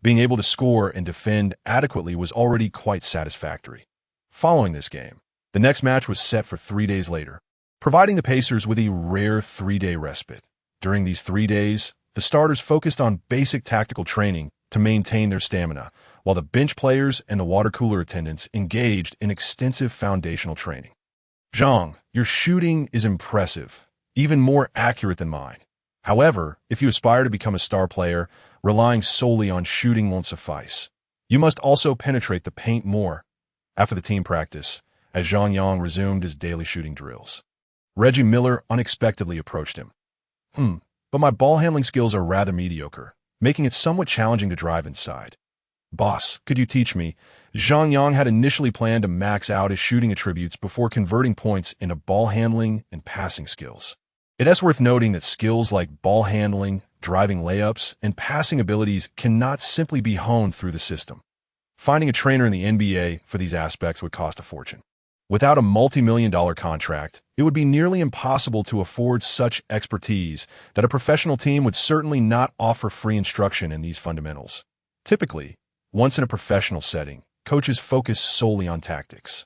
Being able to score and defend adequately was already quite satisfactory. Following this game, the next match was set for 3 days later, providing the Pacers with a rare 3-day respite. During these 3 days, the starters focused on basic tactical training to maintain their stamina, while the bench players and the water cooler attendants engaged in extensive foundational training. Zhang, your shooting is impressive, even more accurate than mine. However, if you aspire to become a star player, relying solely on shooting won't suffice. You must also penetrate the paint more. After the team practice, as Zhang Yang resumed his daily shooting drills, Reggie Miller unexpectedly approached him. But my ball handling skills are rather mediocre, making it somewhat challenging to drive inside. Boss, could you teach me? Zhang Yang had initially planned to max out his shooting attributes before converting points into ball handling and passing skills. It is worth noting that skills like ball handling, driving layups, and passing abilities cannot simply be honed through the system. Finding a trainer in the NBA for these aspects would cost a fortune. Without a multi-million-dollar contract, it would be nearly impossible to afford such expertise that a professional team would certainly not offer free instruction in these fundamentals. Typically, once in a professional setting, coaches focus solely on tactics,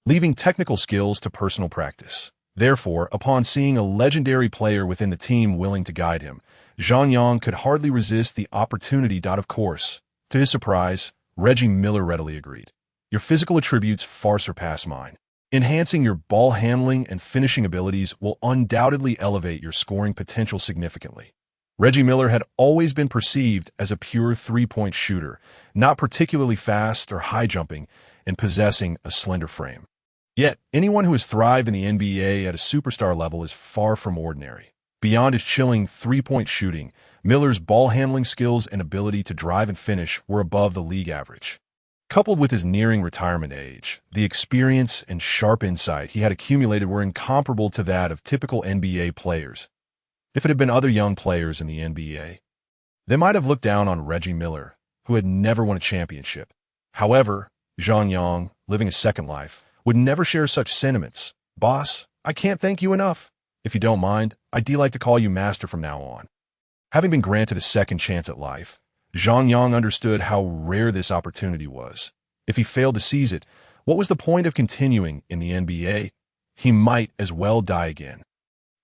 leaving technical skills to personal practice. Therefore, upon seeing a legendary player within the team willing to guide him, Zhang Yang could hardly resist the opportunity. Of course, to his surprise, Reggie Miller readily agreed. Your physical attributes far surpass mine. Enhancing your ball handling and finishing abilities will undoubtedly elevate your scoring potential significantly. Reggie Miller had always been perceived as a pure three-point shooter, not particularly fast or high-jumping, and possessing a slender frame. Yet, anyone who has thrived in the NBA at a superstar level is far from ordinary. Beyond his chilling three-point shooting, Miller's ball handling skills and ability to drive and finish were above the league average. Coupled with his nearing retirement age, the experience and sharp insight he had accumulated were incomparable to that of typical NBA players. If it had been other young players in the NBA, they might have looked down on Reggie Miller, who had never won a championship. However, Zhang Yang, living a second life, would never share such sentiments. Boss, I can't thank you enough. If you don't mind, I'd like to call you Master from now on. Having been granted a second chance at life, Zhang Yang understood how rare this opportunity was. If he failed to seize it, what was the point of continuing in the NBA? He might as well die again.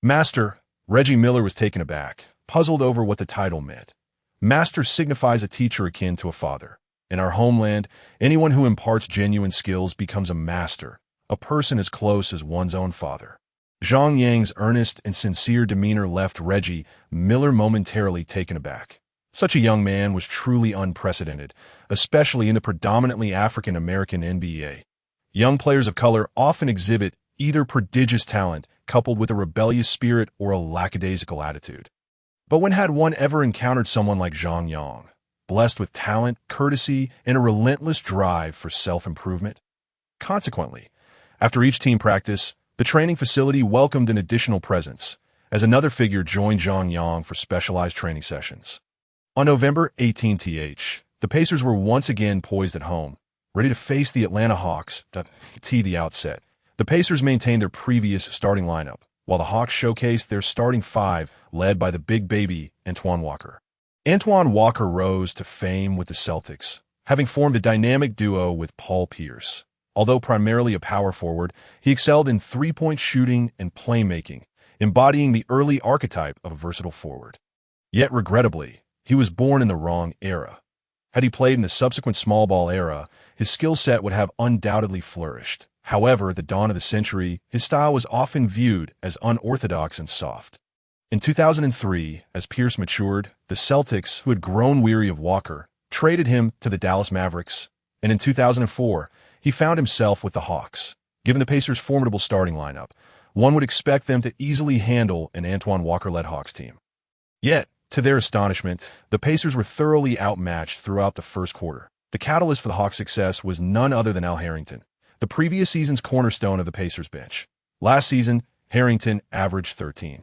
Master, Reggie Miller was taken aback, puzzled over what the title meant. Master signifies a teacher akin to a father. In our homeland, anyone who imparts genuine skills becomes a master, a person as close as one's own father. Zhang Yang's earnest and sincere demeanor left Reggie Miller momentarily taken aback. Such a young man was truly unprecedented, especially in the predominantly African-American NBA. Young players of color often exhibit either prodigious talent coupled with a rebellious spirit or a lackadaisical attitude. But when had one ever encountered someone like Zhang Yang, blessed with talent, courtesy, and a relentless drive for self-improvement? Consequently, after each team practice, the training facility welcomed an additional presence, as another figure joined Zhang Yang for specialized training sessions. On November 18th, the Pacers were once again poised at home, ready to face the Atlanta Hawks. At the outset, the Pacers maintained their previous starting lineup, while the Hawks showcased their starting five, led by the big baby, Antoine Walker. Antoine Walker rose to fame with the Celtics, having formed a dynamic duo with Paul Pierce. Although primarily a power forward, he excelled in three-point shooting and playmaking, embodying the early archetype of a versatile forward. Yet, regrettably, he was born in the wrong era. Had he played in the subsequent small ball era, his skill set would have undoubtedly flourished. However, at the dawn of the century, his style was often viewed as unorthodox and soft. In 2003, as Pierce matured, the Celtics, who had grown weary of Walker, traded him to the Dallas Mavericks, and in 2004, he found himself with the Hawks. Given the Pacers' formidable starting lineup, one would expect them to easily handle an Antoine Walker-led Hawks team. Yet, to their astonishment, the Pacers were thoroughly outmatched throughout the first quarter. The catalyst for the Hawks' success was none other than Al Harrington, the previous season's cornerstone of the Pacers bench. Last season, Harrington averaged 13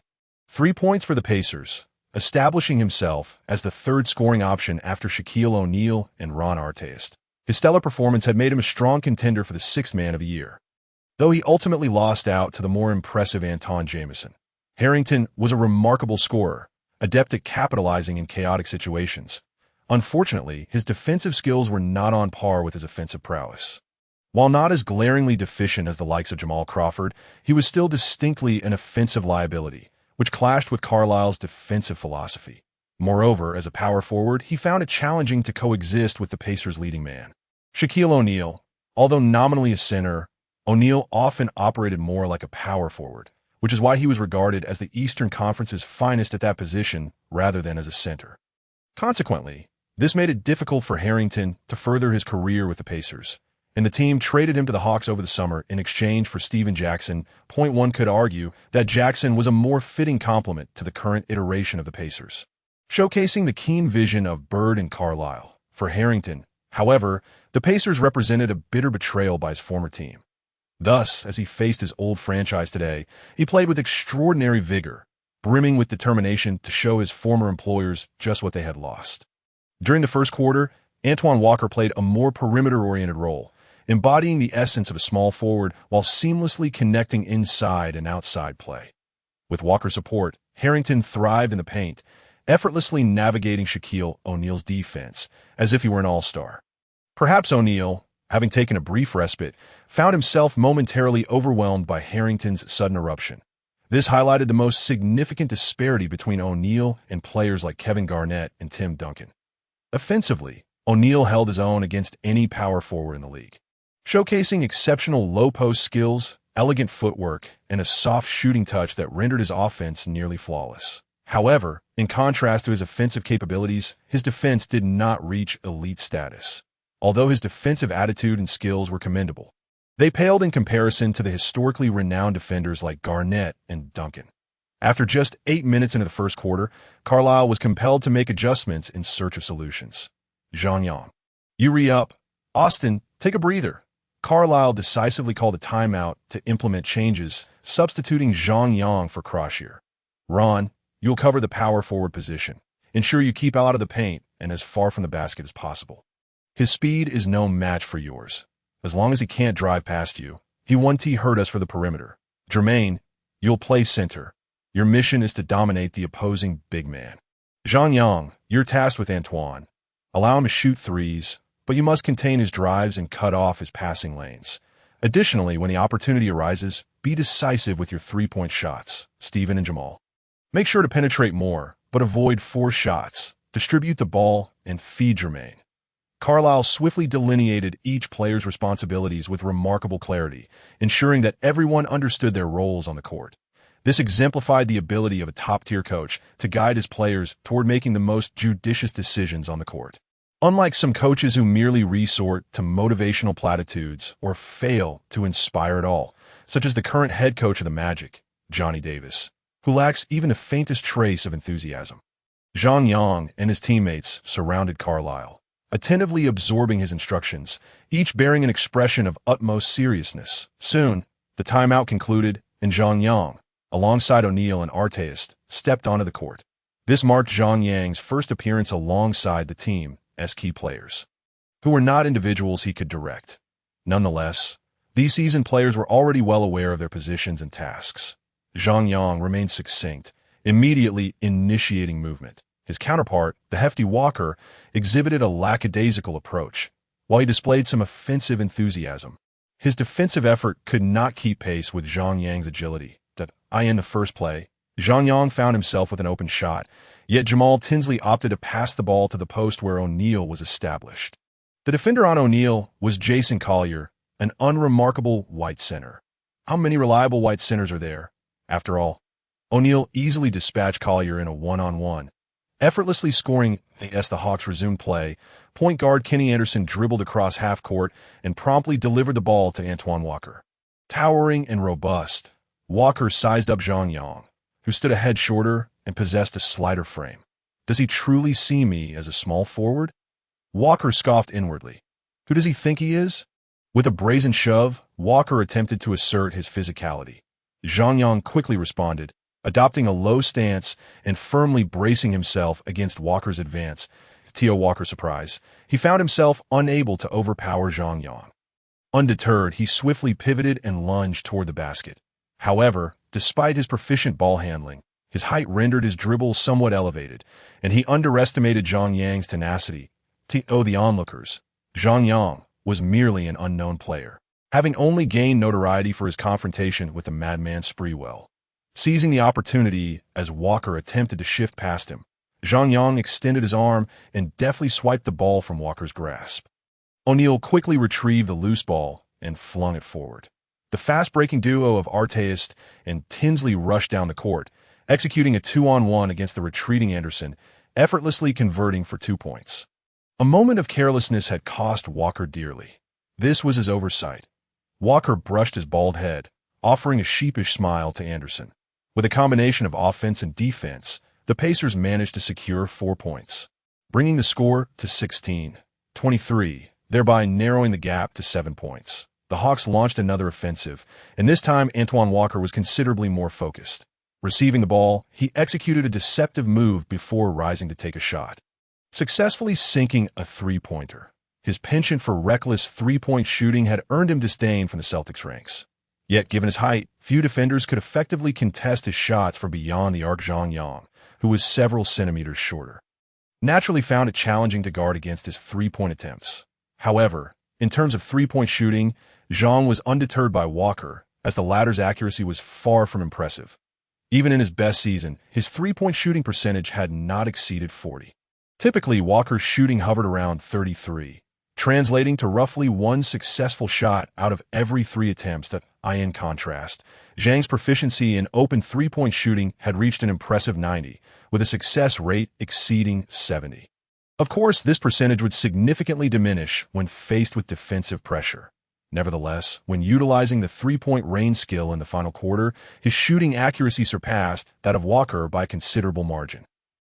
points for the Pacers, establishing himself as the third scoring option after Shaquille O'Neal and Ron Artest. His stellar performance had made him a strong contender for the sixth man of the year. Though he ultimately lost out to the more impressive Anton Jamison, Harrington was a remarkable scorer, adept at capitalizing in chaotic situations. Unfortunately, his defensive skills were not on par with his offensive prowess. While not as glaringly deficient as the likes of Jamal Crawford, he was still distinctly an offensive liability, which clashed with Carlisle's defensive philosophy. Moreover, as a power forward, he found it challenging to coexist with the Pacers' leading man. Shaquille O'Neal, although nominally a center, O'Neal often operated more like a power forward, which is why he was regarded as the Eastern Conference's finest at that position rather than as a center. Consequently, this made it difficult for Harrington to further his career with the Pacers, and the team traded him to the Hawks over the summer in exchange for Steven Jackson. One could argue that Jackson was a more fitting complement to the current iteration of the Pacers, showcasing the keen vision of Bird and Carlisle. For Harrington, however, the Pacers represented a bitter betrayal by his former team. Thus, as he faced his old franchise today, he played with extraordinary vigor, brimming with determination to show his former employers just what they had lost. During the first quarter, Antoine Walker played a more perimeter-oriented role, embodying the essence of a small forward while seamlessly connecting inside and outside play. With Walker's support, Harrington thrived in the paint, effortlessly navigating Shaquille O'Neal's defense as if he were an all-star. Perhaps O'Neal, having taken a brief respite, found himself momentarily overwhelmed by Harrington's sudden eruption. This highlighted the most significant disparity between O'Neal and players like Kevin Garnett and Tim Duncan. Offensively, O'Neal held his own against any power forward in the league, showcasing exceptional low-post skills, elegant footwork, and a soft shooting touch that rendered his offense nearly flawless. However, in contrast to his offensive capabilities, his defense did not reach elite status. Although his defensive attitude and skills were commendable, they paled in comparison to the historically renowned defenders like Garnett and Duncan. After just 8 minutes into the first quarter, Carlisle was compelled to make adjustments in search of solutions. Zhang Yang, you re-up. Austin, take a breather. Carlisle decisively called a timeout to implement changes, substituting Zhang Yang for Croshier. Ron, you'll cover the power forward position. Ensure you keep out of the paint and as far from the basket as possible. His speed is no match for yours. As long as he can't drive past you, he 1T hurt us for the perimeter. Jermaine, you'll play center. Your mission is to dominate the opposing big man. Zhang Yang, you're tasked with Antoine. Allow him to shoot threes, but you must contain his drives and cut off his passing lanes. Additionally, when the opportunity arises, be decisive with your three-point shots, Steven and Jamal. Make sure to penetrate more, but avoid forced shots. Distribute the ball and feed Jermaine. Carlisle swiftly delineated each player's responsibilities with remarkable clarity, ensuring that everyone understood their roles on the court. This exemplified the ability of a top-tier coach to guide his players toward making the most judicious decisions on the court. Unlike some coaches who merely resort to motivational platitudes or fail to inspire at all, such as the current head coach of the Magic, Johnny Davis, who lacks even the faintest trace of enthusiasm. Zhang Yang and his teammates surrounded Carlisle, attentively absorbing his instructions, each bearing an expression of utmost seriousness. Soon, the timeout concluded, and Zhang Yang, alongside O'Neal and Arteist, stepped onto the court. This marked Zhang Yang's first appearance alongside the team as key players, who were not individuals he could direct. Nonetheless, these seasoned players were already well aware of their positions and tasks. Zhang Yang remained succinct, immediately initiating movement. His counterpart, the hefty Walker, exhibited a lackadaisical approach, while he displayed some offensive enthusiasm. His defensive effort could not keep pace with Zhang Yang's agility. In the first play, Zhang Yang found himself with an open shot, yet Jamal Tinsley opted to pass the ball to the post where O'Neal was established. The defender on O'Neal was Jason Collier, an unremarkable white center. How many reliable white centers are there? After all, O'Neal easily dispatched Collier in a one-on-one, effortlessly scoring as the Hawks resumed play. Point guard Kenny Anderson dribbled across half court and promptly delivered the ball to Antoine Walker. Towering and robust, Walker sized up Zhang Yang, who stood a head shorter and possessed a slighter frame. Does he truly see me as a small forward? Walker scoffed inwardly. Who does he think he is? With a brazen shove, Walker attempted to assert his physicality. Zhang Yang quickly responded, adopting a low stance and firmly bracing himself against Walker's advance. To Walker's surprise, he found himself unable to overpower Zhang Yang. Undeterred, he swiftly pivoted and lunged toward the basket. However, despite his proficient ball handling, his height rendered his dribble somewhat elevated, and he underestimated Zhang Yang's tenacity. To the onlookers, Zhang Yang was merely an unknown player, having only gained notoriety for his confrontation with the madman Sprewell. Seizing the opportunity as Walker attempted to shift past him, Zhang Yang extended his arm and deftly swiped the ball from Walker's grasp. O'Neal quickly retrieved the loose ball and flung it forward. The fast-breaking duo of Arteist and Tinsley rushed down the court, executing a 2-on-1 against the retreating Anderson, effortlessly converting for 2 points. A moment of carelessness had cost Walker dearly. This was his oversight. Walker brushed his bald head, offering a sheepish smile to Anderson. With a combination of offense and defense, the Pacers managed to secure 4 points, bringing the score to 16-23, thereby narrowing the gap to 7 points. The Hawks launched another offensive, and this time Antoine Walker was considerably more focused. Receiving the ball, he executed a deceptive move before rising to take a shot, successfully sinking a three-pointer. His penchant for reckless three-point shooting had earned him disdain from the Celtics ranks. Yet, given his height, few defenders could effectively contest his shots from beyond the arc. Zhang Yang, who was several centimeters shorter, naturally found it challenging to guard against his three-point attempts. However, in terms of three-point shooting, Zhang was undeterred by Walker, as the latter's accuracy was far from impressive. Even in his best season, his three-point shooting percentage had not exceeded 40. Typically, Walker's shooting hovered around 33, translating to roughly one successful shot out of every 3 attempts. In contrast, Zhang's proficiency in open three-point shooting had reached an impressive 90, with a success rate exceeding 70. Of course, this percentage would significantly diminish when faced with defensive pressure. Nevertheless, when utilizing the three-point range skill in the final quarter, his shooting accuracy surpassed that of Walker by a considerable margin.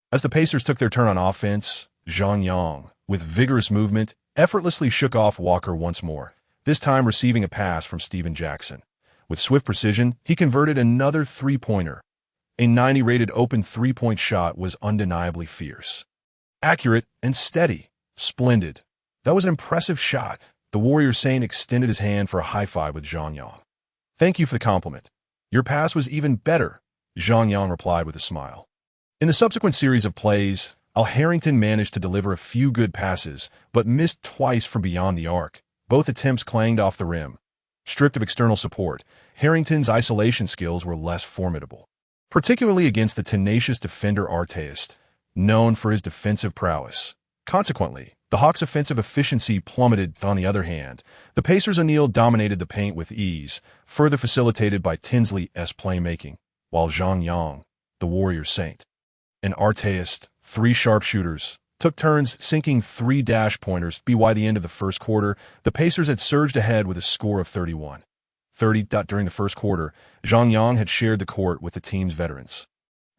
As the Pacers took their turn on offense, Zhang Yang, with vigorous movement, effortlessly shook off Walker once more, this time receiving a pass from Steven Jackson. With swift precision, he converted another three-pointer. A 90-rated open three-point shot was undeniably fierce. Accurate and steady. Splendid. That was an impressive shot. The Warrior Saint extended his hand for a high-five with Zhang Yang. Thank you for the compliment. Your pass was even better, Zhang Yang replied with a smile. In the subsequent series of plays, Al Harrington managed to deliver a few good passes, but missed twice from beyond the arc. Both attempts clanged off the rim. Stripped of external support, Harrington's isolation skills were less formidable, particularly against the tenacious defender Arteist, known for his defensive prowess. Consequently, the Hawks' offensive efficiency plummeted. On the other hand, the Pacers' O'Neal dominated the paint with ease, further facilitated by Tinsley's playmaking, while Zhang Yang, the Warrior Saint, and Arteist, 3 sharpshooters, took turns sinking 3 dash-pointers. By the end of the first quarter, the Pacers had surged ahead with a score of 31-30. During the first quarter, Zhang Yang had shared the court with the team's veterans,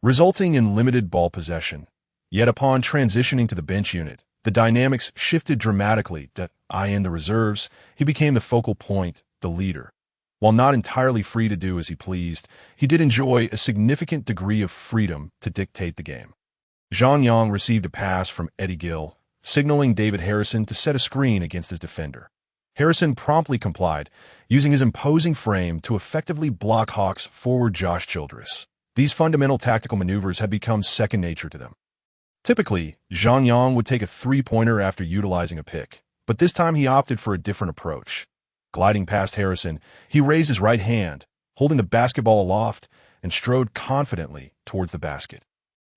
resulting in limited ball possession. Yet upon transitioning to the bench unit, the dynamics shifted dramatically. In the reserves, he became the focal point, the leader. While not entirely free to do as he pleased, he did enjoy a significant degree of freedom to dictate the game. Zhang Yang received a pass from Eddie Gill, signaling David Harrison to set a screen against his defender. Harrison promptly complied, using his imposing frame to effectively block Hawks forward Josh Childress. These fundamental tactical maneuvers had become second nature to them. Typically, Zhang Yang would take a three-pointer after utilizing a pick, but this time he opted for a different approach. Gliding past Harrison, he raised his right hand, holding the basketball aloft, and strode confidently towards the basket.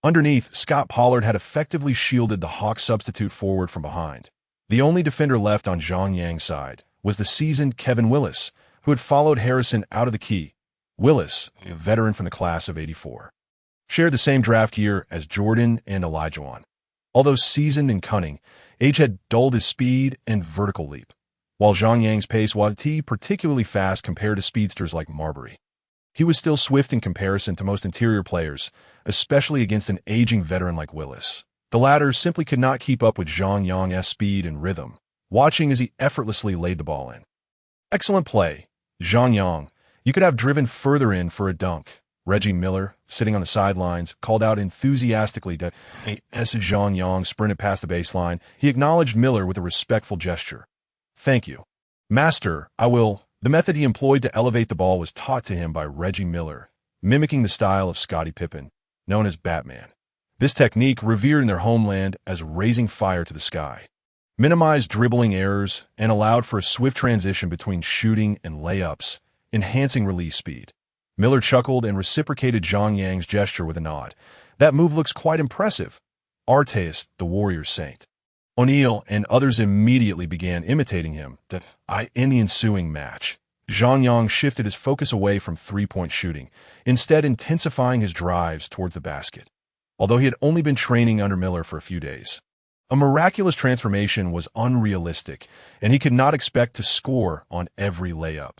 Underneath, Scott Pollard had effectively shielded the Hawks substitute forward from behind. The only defender left on Zhang Yang's side was the seasoned Kevin Willis, who had followed Harrison out of the key. Willis, a veteran from the class of '84, shared the same draft year as Jordan and Olajuwon. Although seasoned and cunning, age had dulled his speed and vertical leap, while Zhang Yang's pace was particularly fast compared to speedsters like Marbury. He was still swift in comparison to most interior players, especially against an aging veteran like Willis. The latter simply could not keep up with Zhang Yang's speed and rhythm, watching as he effortlessly laid the ball in. Excellent play, Zhang Yang. You could have driven further in for a dunk. Reggie Miller, sitting on the sidelines, called out enthusiastically to as Zhang Yang sprinted past the baseline. He acknowledged Miller with a respectful gesture. Thank you. Master, I will. The method he employed to elevate the ball was taught to him by Reggie Miller, mimicking the style of Scottie Pippen, known as Batman. This technique, revered in their homeland as raising fire to the sky, minimized dribbling errors and allowed for a swift transition between shooting and layups, enhancing release speed. Miller chuckled and reciprocated Zhang Yang's gesture with a nod. That move looks quite impressive. Arteus, the warrior's saint. O'Neal and others immediately began imitating him. In the ensuing match, Zhang Yang shifted his focus away from three-point shooting, instead intensifying his drives towards the basket. Although he had only been training under Miller for a few days, a miraculous transformation was unrealistic, and he could not expect to score on every layup.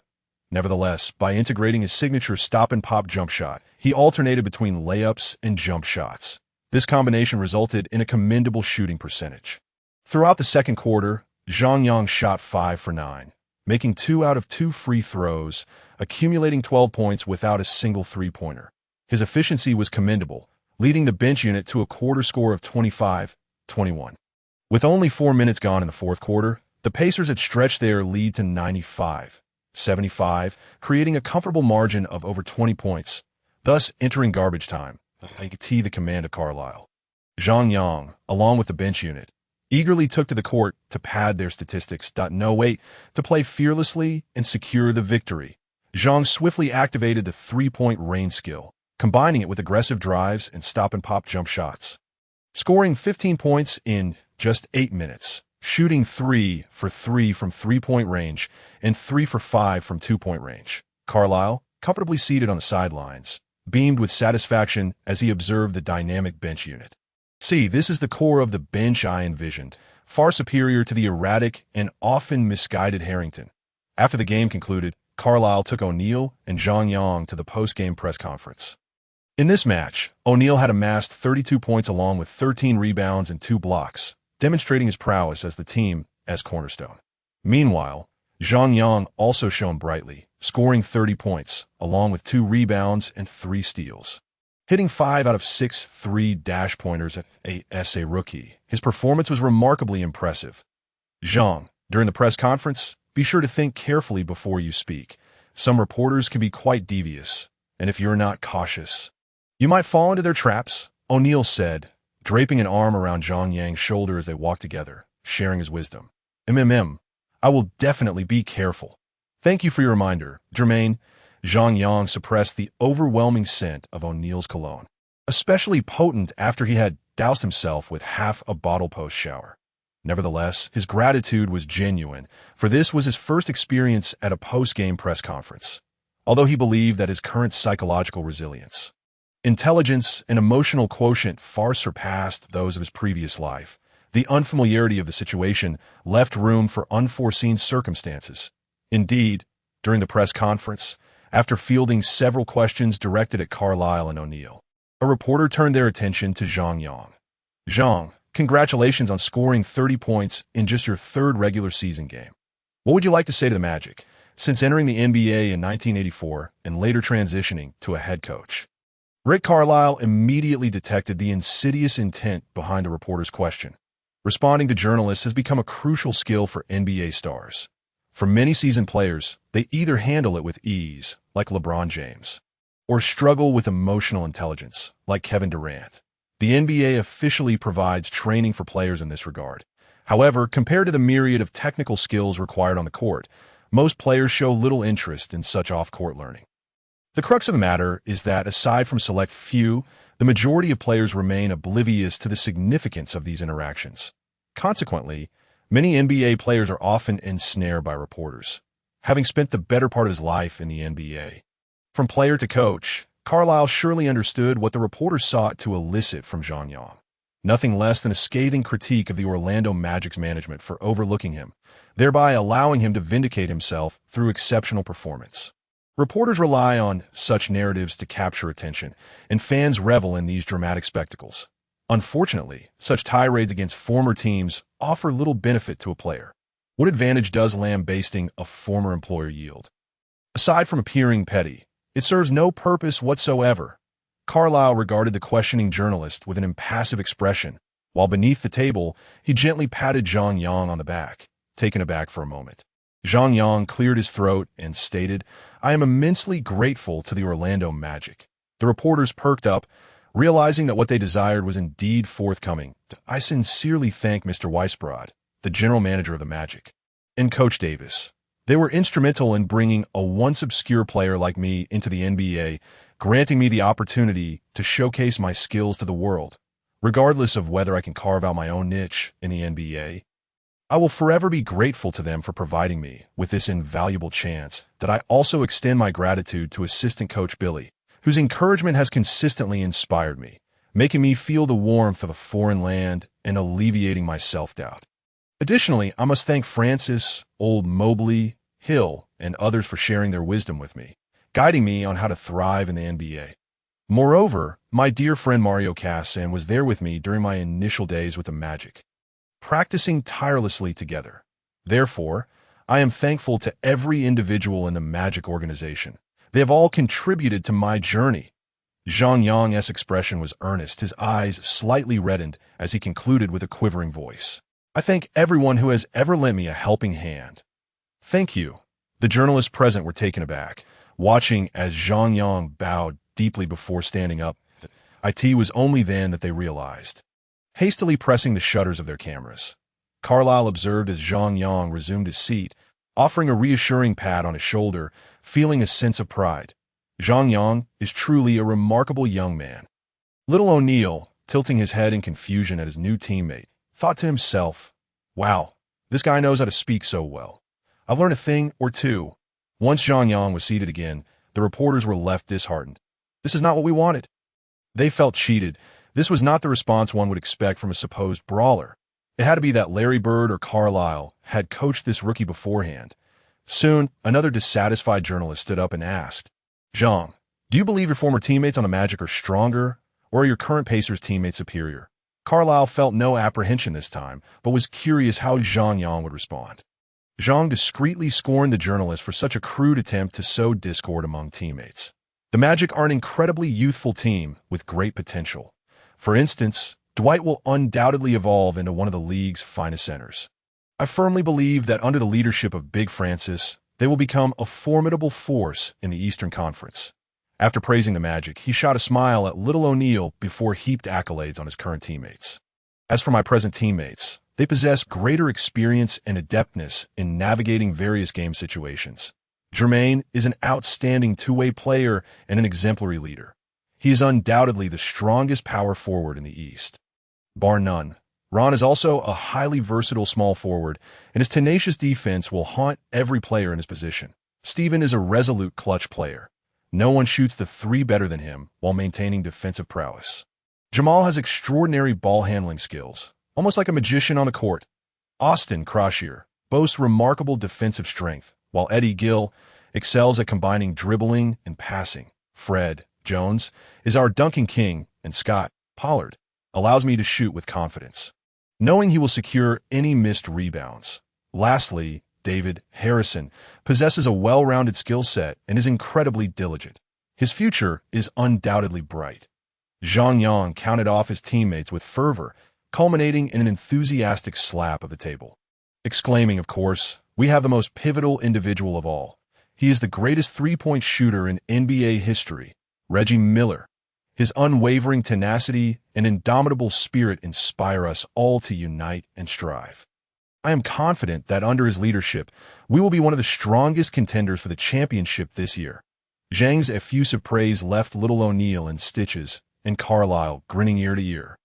Nevertheless, by integrating his signature stop-and-pop jump shot, he alternated between layups and jump shots. This combination resulted in a commendable shooting percentage. Throughout the second quarter, Zhang Yang shot 5 for 9, making 2 out of 2 free throws, accumulating 12 points without a single three-pointer. His efficiency was commendable, leading the bench unit to a quarter score of 25-21. With only 4 minutes gone in the fourth quarter, the Pacers had stretched their lead to 95-75, creating a comfortable margin of over 20 points, thus entering garbage time. The command of Carlisle. Zhang Yang, along with the bench unit, eagerly took to the court to pad their statistics. To play fearlessly and secure the victory. Zhang swiftly activated the three-point range skill, combining it with aggressive drives and stop-and-pop jump shots. Scoring 15 points in just 8 minutes, shooting 3 for 3 from three-point range and 3 for 5 from two-point range. Carlisle, comfortably seated on the sidelines, beamed with satisfaction as he observed the dynamic bench unit. See, this is the core of the bench I envisioned, far superior to the erratic and often misguided Harrington. After the game concluded, Carlisle took O'Neal and Zhang Yang to the post-game press conference. In this match, O'Neal had amassed 32 points along with 13 rebounds and 2 blocks, demonstrating his prowess as the team as cornerstone. Meanwhile, Zhang Yang also shone brightly, scoring 30 points, along with 2 rebounds and 3 steals. Hitting 5 out of 6 three-pointers as a rookie, his performance was remarkably impressive. Zhang, during the press conference, be sure to think carefully before you speak. Some reporters can be quite devious, and if you're not cautious, you might fall into their traps, O'Neal said, draping an arm around Zhang Yang's shoulder as they walked together, sharing his wisdom. I will definitely be careful. Thank you for your reminder, Jermaine. Zhang Yang suppressed the overwhelming scent of O'Neal's cologne, especially potent after he had doused himself with half a bottle post-shower. Nevertheless, his gratitude was genuine, for this was his first experience at a post-game press conference, although he believed that his current psychological resilience, intelligence, and emotional quotient far surpassed those of his previous life. The unfamiliarity of the situation left room for unforeseen circumstances. Indeed, during the press conference, after fielding several questions directed at Carlisle and O'Neal, a reporter turned their attention to Zhang Yang. Zhang, congratulations on scoring 30 points in just your 3rd regular season game. What would you like to say to the Magic? since entering the NBA in 1984 and later transitioning to a head coach. Rick Carlisle immediately detected the insidious intent behind a reporter's question. Responding to journalists has become a crucial skill for NBA stars. For many seasoned players, they either handle it with ease, like LeBron James, or struggle with emotional intelligence, like Kevin Durant. The NBA officially provides training for players in this regard. However, compared to the myriad of technical skills required on the court, most players show little interest in such off-court learning. The crux of the matter is that, aside from select few, the majority of players remain oblivious to the significance of these interactions. Consequently, many NBA players are often ensnared by reporters, having spent the better part of his life in the NBA. From player to coach, Carlisle surely understood what the reporters sought to elicit from Zhang Yang. Nothing less than a scathing critique of the Orlando Magic's management for overlooking him, thereby allowing him to vindicate himself through exceptional performance. Reporters rely on such narratives to capture attention, and fans revel in these dramatic spectacles. Unfortunately, such tirades against former teams offer little benefit to a player. What advantage does lambasting a former employer yield? Aside from appearing petty, it serves no purpose whatsoever. Carlisle regarded the questioning journalist with an impassive expression, while beneath the table, he gently patted Zhang Yang on the back, taken aback for a moment. Zhang Yang cleared his throat and stated, "I am immensely grateful to the Orlando Magic." The reporters perked up, realizing that what they desired was indeed forthcoming. "I sincerely thank Mr. Weisbrod, the general manager of the Magic, and Coach Davis. They were instrumental in bringing a once obscure player like me into the NBA, granting me the opportunity to showcase my skills to the world, regardless of whether I can carve out my own niche in the NBA. I will forever be grateful to them for providing me with this invaluable chance. That I also extend my gratitude to assistant coach Billy, whose encouragement has consistently inspired me, making me feel the warmth of a foreign land and alleviating my self-doubt. Additionally, I must thank Francis, Old Mobley, Hill, and others for sharing their wisdom with me, guiding me on how to thrive in the NBA. Moreover, my dear friend Mario Cassan was there with me during my initial days with the Magic, practicing tirelessly together. Therefore, I am thankful to every individual in the Magic organization. They have all contributed to my journey." Zhang Yang's expression was earnest, his eyes slightly reddened as he concluded with a quivering voice. "I thank everyone who has ever lent me a helping hand." "Thank you." The journalists present were taken aback, watching as Zhang Yang bowed deeply before standing up. It was only then that they realized. Hastily pressing the shutters of their cameras, Carlisle observed as Zhang Yang resumed his seat, offering a reassuring pat on his shoulder, feeling a sense of pride. Zhang Yang is truly a remarkable young man. Little O'Neal, tilting his head in confusion at his new teammate, thought to himself, "Wow, this guy knows how to speak so well. I've learned a thing or two." Once Zhang Yang was seated again, the reporters were left disheartened. This is not what we wanted. They felt cheated. This was not the response one would expect from a supposed brawler. It had to be that Larry Bird or Carlisle had coached this rookie beforehand. Soon, another dissatisfied journalist stood up and asked, "Zhang, do you believe your former teammates on the Magic are stronger, or are your current Pacers teammates superior?" Carlisle felt no apprehension this time, but was curious how Zhang Yang would respond. Zhang discreetly scorned the journalist for such a crude attempt to sow discord among teammates. The Magic are an incredibly youthful team with great potential. For instance, Dwight will undoubtedly evolve into one of the league's finest centers. I firmly believe that under the leadership of Big Francis, they will become a formidable force in the Eastern Conference. After praising the Magic, he shot a smile at Little O'Neal before heaped accolades on his current teammates. "As for my present teammates, they possess greater experience and adeptness in navigating various game situations. Jermaine is an outstanding two-way player and an exemplary leader. He is undoubtedly the strongest power forward in the East, bar none. Ron is also a highly versatile small forward, and his tenacious defense will haunt every player in his position. Steven is a resolute clutch player. No one shoots the three better than him while maintaining defensive prowess. Jamal has extraordinary ball handling skills, almost like a magician on the court. Austin Croshier boasts remarkable defensive strength, while Eddie Gill excels at combining dribbling and passing. Fred Jones is our dunking king, and Scott Pollard allows me to shoot with confidence, knowing he will secure any missed rebounds. Lastly, David Harrison, possesses a well-rounded skill set and is incredibly diligent. His future is undoubtedly bright. Zhang Yang counted off his teammates with fervor, culminating in an enthusiastic slap of the table. Exclaiming, of course, "We have the most pivotal individual of all. He is the greatest three-point shooter in NBA history, Reggie Miller. His unwavering tenacity and indomitable spirit inspire us all to unite and strive. I am confident that under his leadership, we will be one of the strongest contenders for the championship this year." Zhang's effusive praise left Little O'Neal in stitches and Carlisle grinning ear to ear.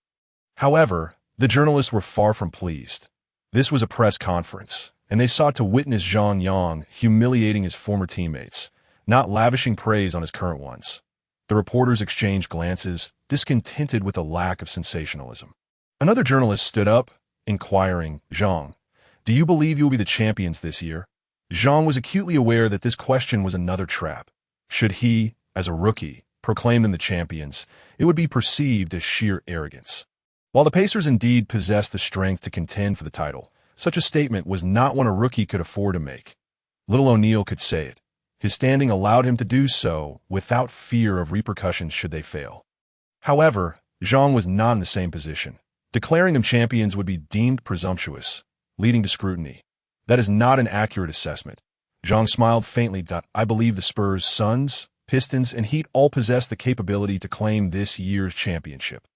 However, the journalists were far from pleased. This was a press conference, and they sought to witness Zhang Yang humiliating his former teammates, not lavishing praise on his current ones. The reporters exchanged glances, discontented with a lack of sensationalism. Another journalist stood up, inquiring, "Zhang, do you believe you will be the champions this year?" Zhang was acutely aware that this question was another trap. Should he, as a rookie, proclaim them the champions, it would be perceived as sheer arrogance. While the Pacers indeed possessed the strength to contend for the title, such a statement was not one a rookie could afford to make. Little O'Neal could say it. His standing allowed him to do so without fear of repercussions should they fail. However, Zhang was not in the same position. Declaring them champions would be deemed presumptuous, leading to scrutiny. That is not an accurate assessment. Zhang smiled faintly. "I believe the Spurs, Suns, Pistons, and Heat all possess the capability to claim this year's championship.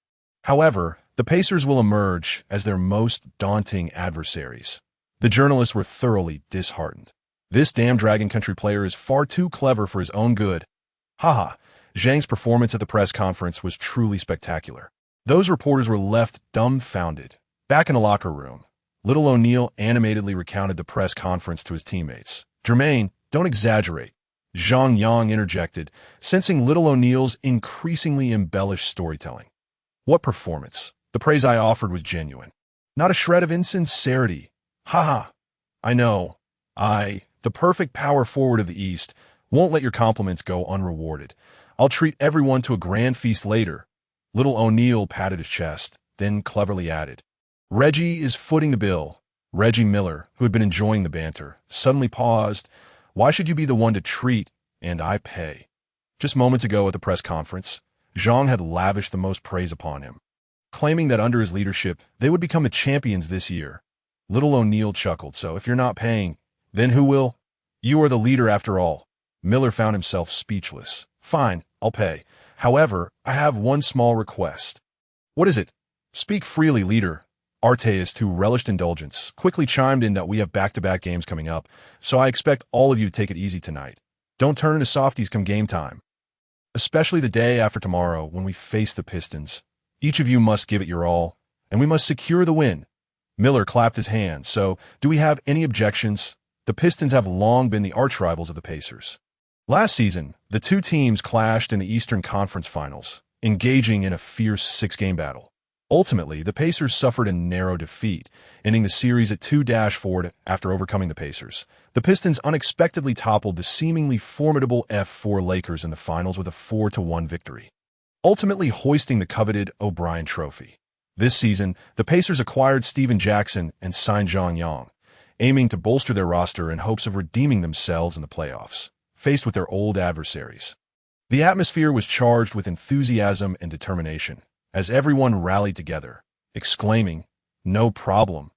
However, the Pacers will emerge as their most daunting adversaries." The journalists were thoroughly disheartened. This damn Dragon Country player is far too clever for his own good. Haha, Zhang's performance at the press conference was truly spectacular. Those reporters were left dumbfounded. Back in the locker room, Little O'Neal animatedly recounted the press conference to his teammates. "Jermaine, don't exaggerate," Zhang Yang interjected, sensing Little O'Neal's increasingly embellished storytelling. "What performance? The praise I offered was genuine. Not a shred of insincerity. Haha. I know. The perfect power forward of the East, won't let your compliments go unrewarded. I'll treat everyone to a grand feast later." Little O'Neal patted his chest, then cleverly added, "Reggie is footing the bill." Reggie Miller, who had been enjoying the banter, suddenly paused. "Why should you be the one to treat, and I pay?" Just moments ago at the press conference, Zhang had lavished the most praise upon him, claiming that under his leadership, they would become the champions this year. Little O'Neal chuckled. "So if you're not paying, then who will? You are the leader after all." Miller found himself speechless. "Fine, I'll pay. However, I have one small request." "What is it?" "Speak freely, leader." Arteist, who relished indulgence, quickly chimed in that we have back-to-back games coming up, so I expect all of you to take it easy tonight. Don't turn into softies come game time. Especially the day after tomorrow when we face the Pistons. Each of you must give it your all, and we must secure the win. Miller clapped his hands. "So, do we have any objections?" The Pistons have long been the arch-rivals of the Pacers. Last season, the two teams clashed in the Eastern Conference Finals, engaging in a fierce six-game battle. Ultimately, the Pacers suffered a narrow defeat, ending the series at 2-4 after overcoming the Pacers. The Pistons unexpectedly toppled the seemingly formidable F4 Lakers in the finals with a 4-1 victory, ultimately hoisting the coveted O'Brien Trophy. This season, the Pacers acquired Steven Jackson and signed Zhang Yang, aiming to bolster their roster in hopes of redeeming themselves in the playoffs, faced with their old adversaries. The atmosphere was charged with enthusiasm and determination, as everyone rallied together, exclaiming, "No problem."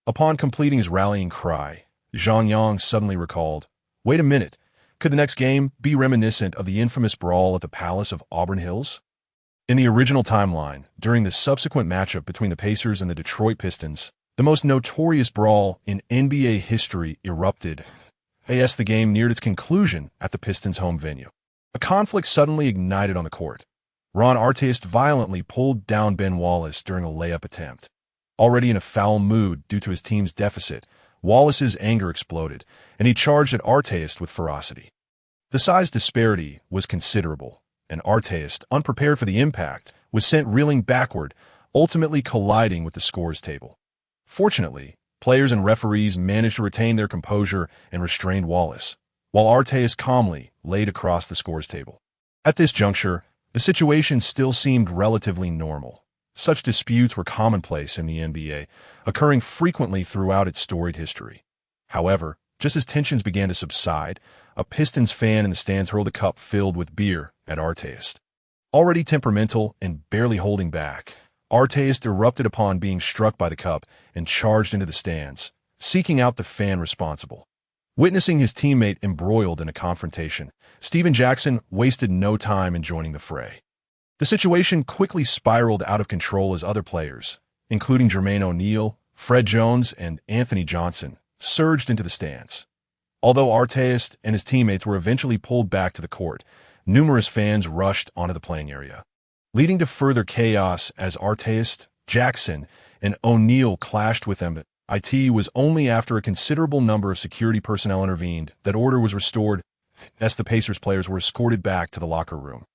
Upon completing his rallying cry, Zhang Yang suddenly recalled, "Wait a minute, could the next game be reminiscent of the infamous brawl at the Palace of Auburn Hills?" In the original timeline, during the subsequent matchup between the Pacers and the Detroit Pistons, the most notorious brawl in NBA history erupted as the game neared its conclusion at the Pistons' home venue. A conflict suddenly ignited on the court. Ron Artest violently pulled down Ben Wallace during a layup attempt. Already in a foul mood due to his team's deficit, Wallace's anger exploded, and he charged at Artest with ferocity. The size disparity was considerable, and Artest, unprepared for the impact, was sent reeling backward, ultimately colliding with the scores table. Fortunately, players and referees managed to retain their composure and restrained Wallace, while Artest calmly laid across the scores table. At this juncture, the situation still seemed relatively normal. Such disputes were commonplace in the NBA, occurring frequently throughout its storied history. However, Just as tensions began to subside, a Pistons fan in the stands hurled a cup filled with beer at Arteist. Already temperamental and barely holding back, Arteist erupted upon being struck by the cup and charged into the stands, seeking out the fan responsible. Witnessing his teammate embroiled in a confrontation, Stephen Jackson wasted no time in joining the fray. The situation quickly spiraled out of control as other players, including Jermaine O'Neal, Fred Jones, and Anthony Johnson, surged into the stands. Although Arteist and his teammates were eventually pulled back to the court, numerous fans rushed onto the playing area, leading to further chaos as Arteist, Jackson, and O'Neal clashed with them. It was only after a considerable number of security personnel intervened that order was restored as the Pacers players were escorted back to the locker room.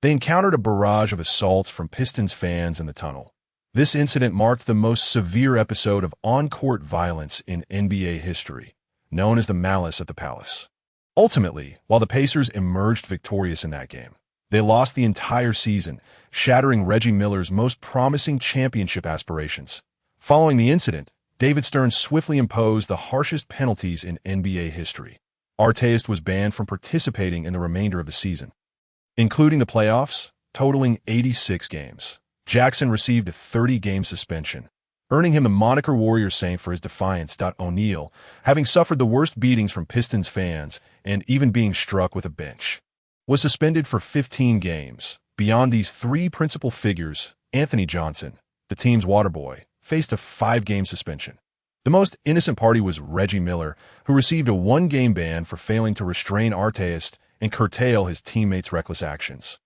They encountered a barrage of assaults from Pistons fans in the tunnel. This incident marked the most severe episode of on-court violence in NBA history, known as the Malice at the Palace. Ultimately, while the Pacers emerged victorious in that game, they lost the entire season, shattering Reggie Miller's most promising championship aspirations. Following the incident, David Stern swiftly imposed the harshest penalties in NBA history. Arteist was banned from participating in the remainder of the season, including the playoffs, totaling 86 games. Jackson received a 30-game suspension, earning him the moniker Warrior Saint for his defiance. O'Neal, having suffered the worst beatings from Pistons fans and even being struck with a bench, was suspended for 15 games. Beyond these three principal figures, Anthony Johnson, the team's waterboy, faced a 5-game suspension. The most innocent party was Reggie Miller, who received a 1-game ban for failing to restrain Arteist and curtail his teammates' reckless actions.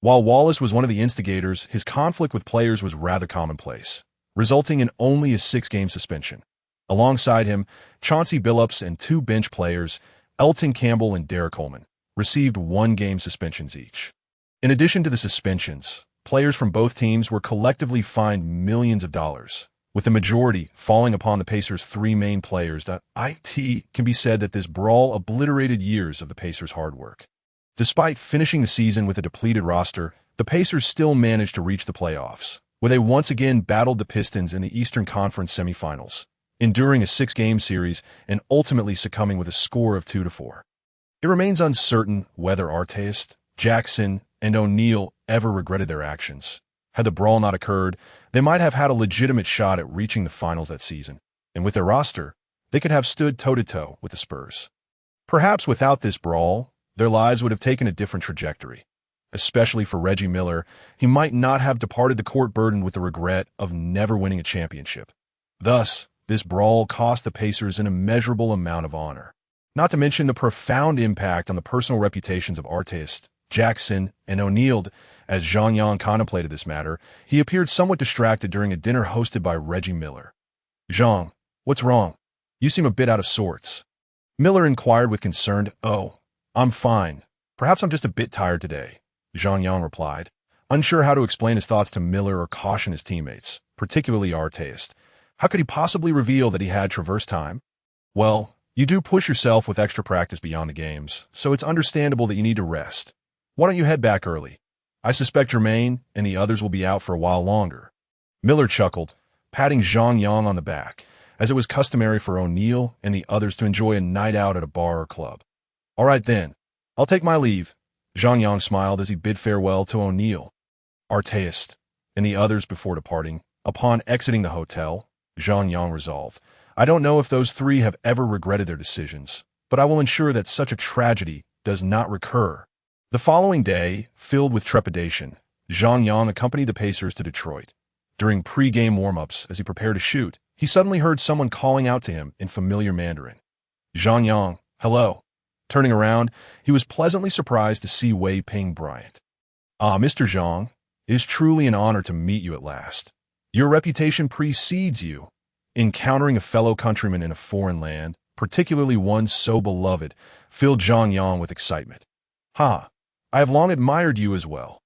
While Wallace was one of the instigators, his conflict with players was rather commonplace, resulting in only a 6-game suspension. Alongside him, Chauncey Billups and 2 bench players, Elton Campbell and Derek Coleman, received 1-game suspensions each. In addition to the suspensions, players from both teams were collectively fined millions of dollars, with the majority falling upon the Pacers' 3 main players. It can be said that this brawl obliterated years of the Pacers' hard work. Despite finishing the season with a depleted roster, the Pacers still managed to reach the playoffs, where they once again battled the Pistons in the Eastern Conference semifinals, enduring a 6-game series and ultimately succumbing with a score of 2-4. It remains uncertain whether Arteist, Jackson, and O'Neal ever regretted their actions. Had the brawl not occurred, they might have had a legitimate shot at reaching the finals that season, and with their roster, they could have stood toe-to-toe with the Spurs. Perhaps without this brawl, their lives would have taken a different trajectory. Especially for Reggie Miller, he might not have departed the court burdened with the regret of never winning a championship. Thus, this brawl cost the Pacers an immeasurable amount of honor, not to mention the profound impact on the personal reputations of Arteist, Jackson, and O'Neal. As Zhang Yang contemplated this matter, he appeared somewhat distracted during a dinner hosted by Reggie Miller. "Zhang, what's wrong? You seem a bit out of sorts." Miller inquired with concern. "Oh, I'm fine. Perhaps I'm just a bit tired today," Zhang Yang replied, unsure how to explain his thoughts to Miller or caution his teammates, particularly Arteist. How could he possibly reveal that he had traversed time? "Well, you do push yourself with extra practice beyond the games, so it's understandable that you need to rest. Why don't you head back early? I suspect Jermaine and the others will be out for a while longer." Miller chuckled, patting Zhang Yang on the back, as it was customary for O'Neal and the others to enjoy a night out at a bar or club. "All right then, I'll take my leave." Zhang Yang smiled as he bid farewell to O'Neal, Arteist, and the others before departing. Upon exiting the hotel, Zhang Yang resolved, "I don't know if those 3 have ever regretted their decisions, but I will ensure that such a tragedy does not recur." The following day, filled with trepidation, Zhang Yang accompanied the Pacers to Detroit. During pre-game warm-ups, as he prepared to shoot, he suddenly heard someone calling out to him in familiar Mandarin. "Zhang Yang, hello." Turning around, he was pleasantly surprised to see Wei Ping Bryant. "Ah, Mr. Zhang, it is truly an honor to meet you at last. Your reputation precedes you." Encountering a fellow countryman in a foreign land, particularly one so beloved, filled Zhang Yang with excitement. "Ha! I have long admired you as well.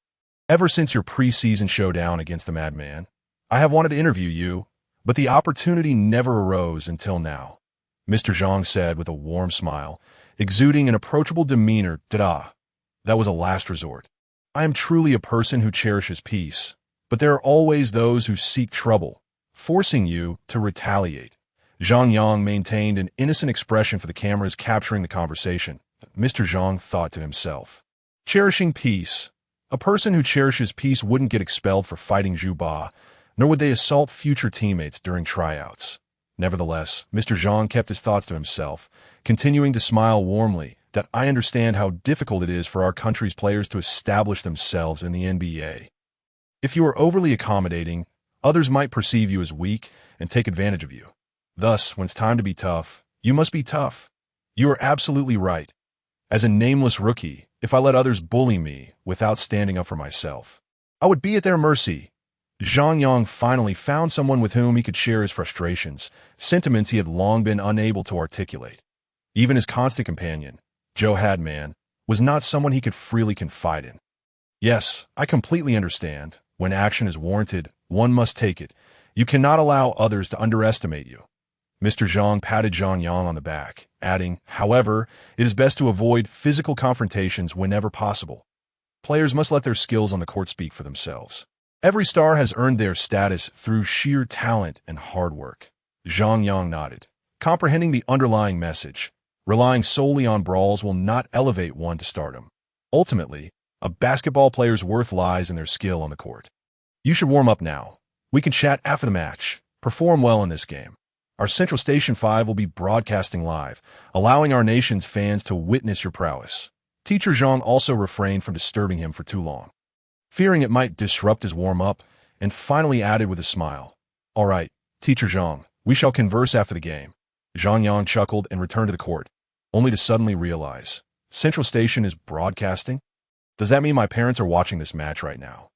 Ever since your pre-season showdown against the Madman, I have wanted to interview you, but the opportunity never arose until now," Mr. Zhang said with a warm smile, exuding an approachable demeanor. "That was a last resort. I am truly a person who cherishes peace, but there are always those who seek trouble, forcing you to retaliate. Zhang Yang maintained an innocent expression for the cameras capturing the conversation. Mr. Zhang thought to himself. Cherishing peace. A person who cherishes peace wouldn't get expelled for fighting Zhu Ba, nor would they assault future teammates during tryouts. Nevertheless, Mr. Zhang kept his thoughts to himself, continuing to smile warmly that I understand how difficult it is for our country's players to establish themselves in the NBA. If you are overly accommodating, others might perceive you as weak and take advantage of you. Thus, when it's time to be tough, you must be tough. You are absolutely right. As a nameless rookie, if I let others bully me without standing up for myself, I would be at their mercy. Zhang Yang finally found someone with whom he could share his frustrations, sentiments he had long been unable to articulate. Even his constant companion, Joe Hadman, was not someone he could freely confide in. Yes, I completely understand. When action is warranted, one must take it. You cannot allow others to underestimate you. Mr. Zhang patted Zhang Yang on the back, adding, however, it is best to avoid physical confrontations whenever possible. Players must let their skills on the court speak for themselves. Every star has earned their status through sheer talent and hard work. Zhang Yang nodded, comprehending the underlying message. Relying solely on brawls will not elevate one to stardom. Ultimately, a basketball player's worth lies in their skill on the court. You should warm up now. We can chat after the match. Perform well in this game. Our Central Station 5 will be broadcasting live, allowing our nation's fans to witness your prowess. Teacher Zhang also refrained from disturbing him for too long, fearing it might disrupt his warm-up, and finally added with a smile. All right, Teacher Zhang, we shall converse after the game. Zhang Yang chuckled and returned to the court, only to suddenly realize, Central Station is broadcasting? Does that mean my parents are watching this match right now?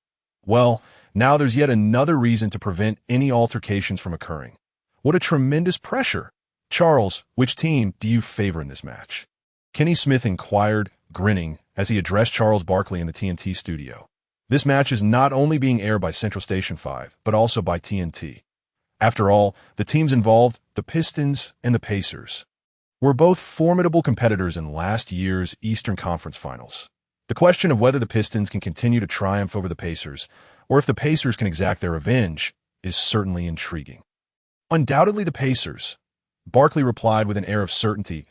Well, now there's yet another reason to prevent any altercations from occurring. What a tremendous pressure! Charles, which team do you favor in this match? Kenny Smith inquired, grinning, as he addressed Charles Barkley in the TNT studio. This match is not only being aired by Central Station 5, but also by TNT. After all, the teams involved, the Pistons and the Pacers, were both formidable competitors in last year's Eastern Conference Finals. The question of whether the Pistons can continue to triumph over the Pacers, or if the Pacers can exact their revenge, is certainly intriguing. Undoubtedly the Pacers, Barkley replied with an air of certainty.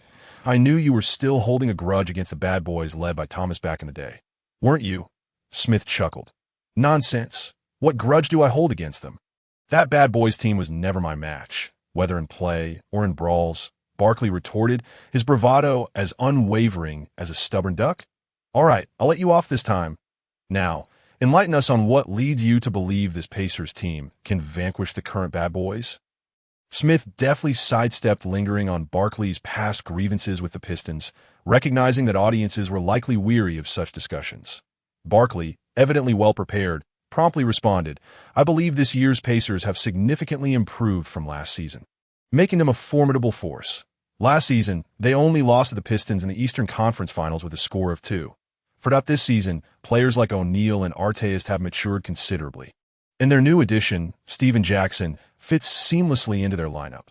I knew you were still holding a grudge against the bad boys led by Thomas back in the day. Weren't you? Smith chuckled. Nonsense. What grudge do I hold against them? That bad boys team was never my match, whether in play or in brawls, Barkley retorted, his bravado as unwavering as a stubborn duck. All right, I'll let you off this time. Now, enlighten us on what leads you to believe this Pacers team can vanquish the current bad boys. Smith deftly sidestepped lingering on Barkley's past grievances with the Pistons, recognizing that audiences were likely weary of such discussions. Barkley, evidently well prepared, promptly responded, I believe this year's Pacers have significantly improved from last season, making them a formidable force. Last season, they only lost to the Pistons in the Eastern Conference Finals with a score of 2. For this season, players like O'Neal and Arteist have matured considerably. And their new addition, Steven Jackson, fits seamlessly into their lineup.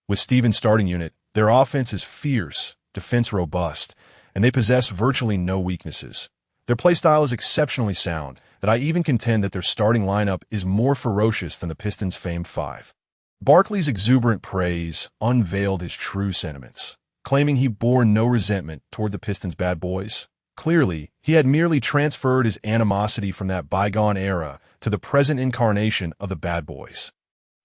With Steven's starting unit, their offense is fierce, defense robust, and they possess virtually no weaknesses. Their play style is exceptionally sound, that I even contend that their starting lineup is more ferocious than the Pistons' famed 5. Barkley's exuberant praise unveiled his true sentiments, claiming he bore no resentment toward the Pistons' bad boys. Clearly, he had merely transferred his animosity from that bygone era to the present incarnation of the bad boys.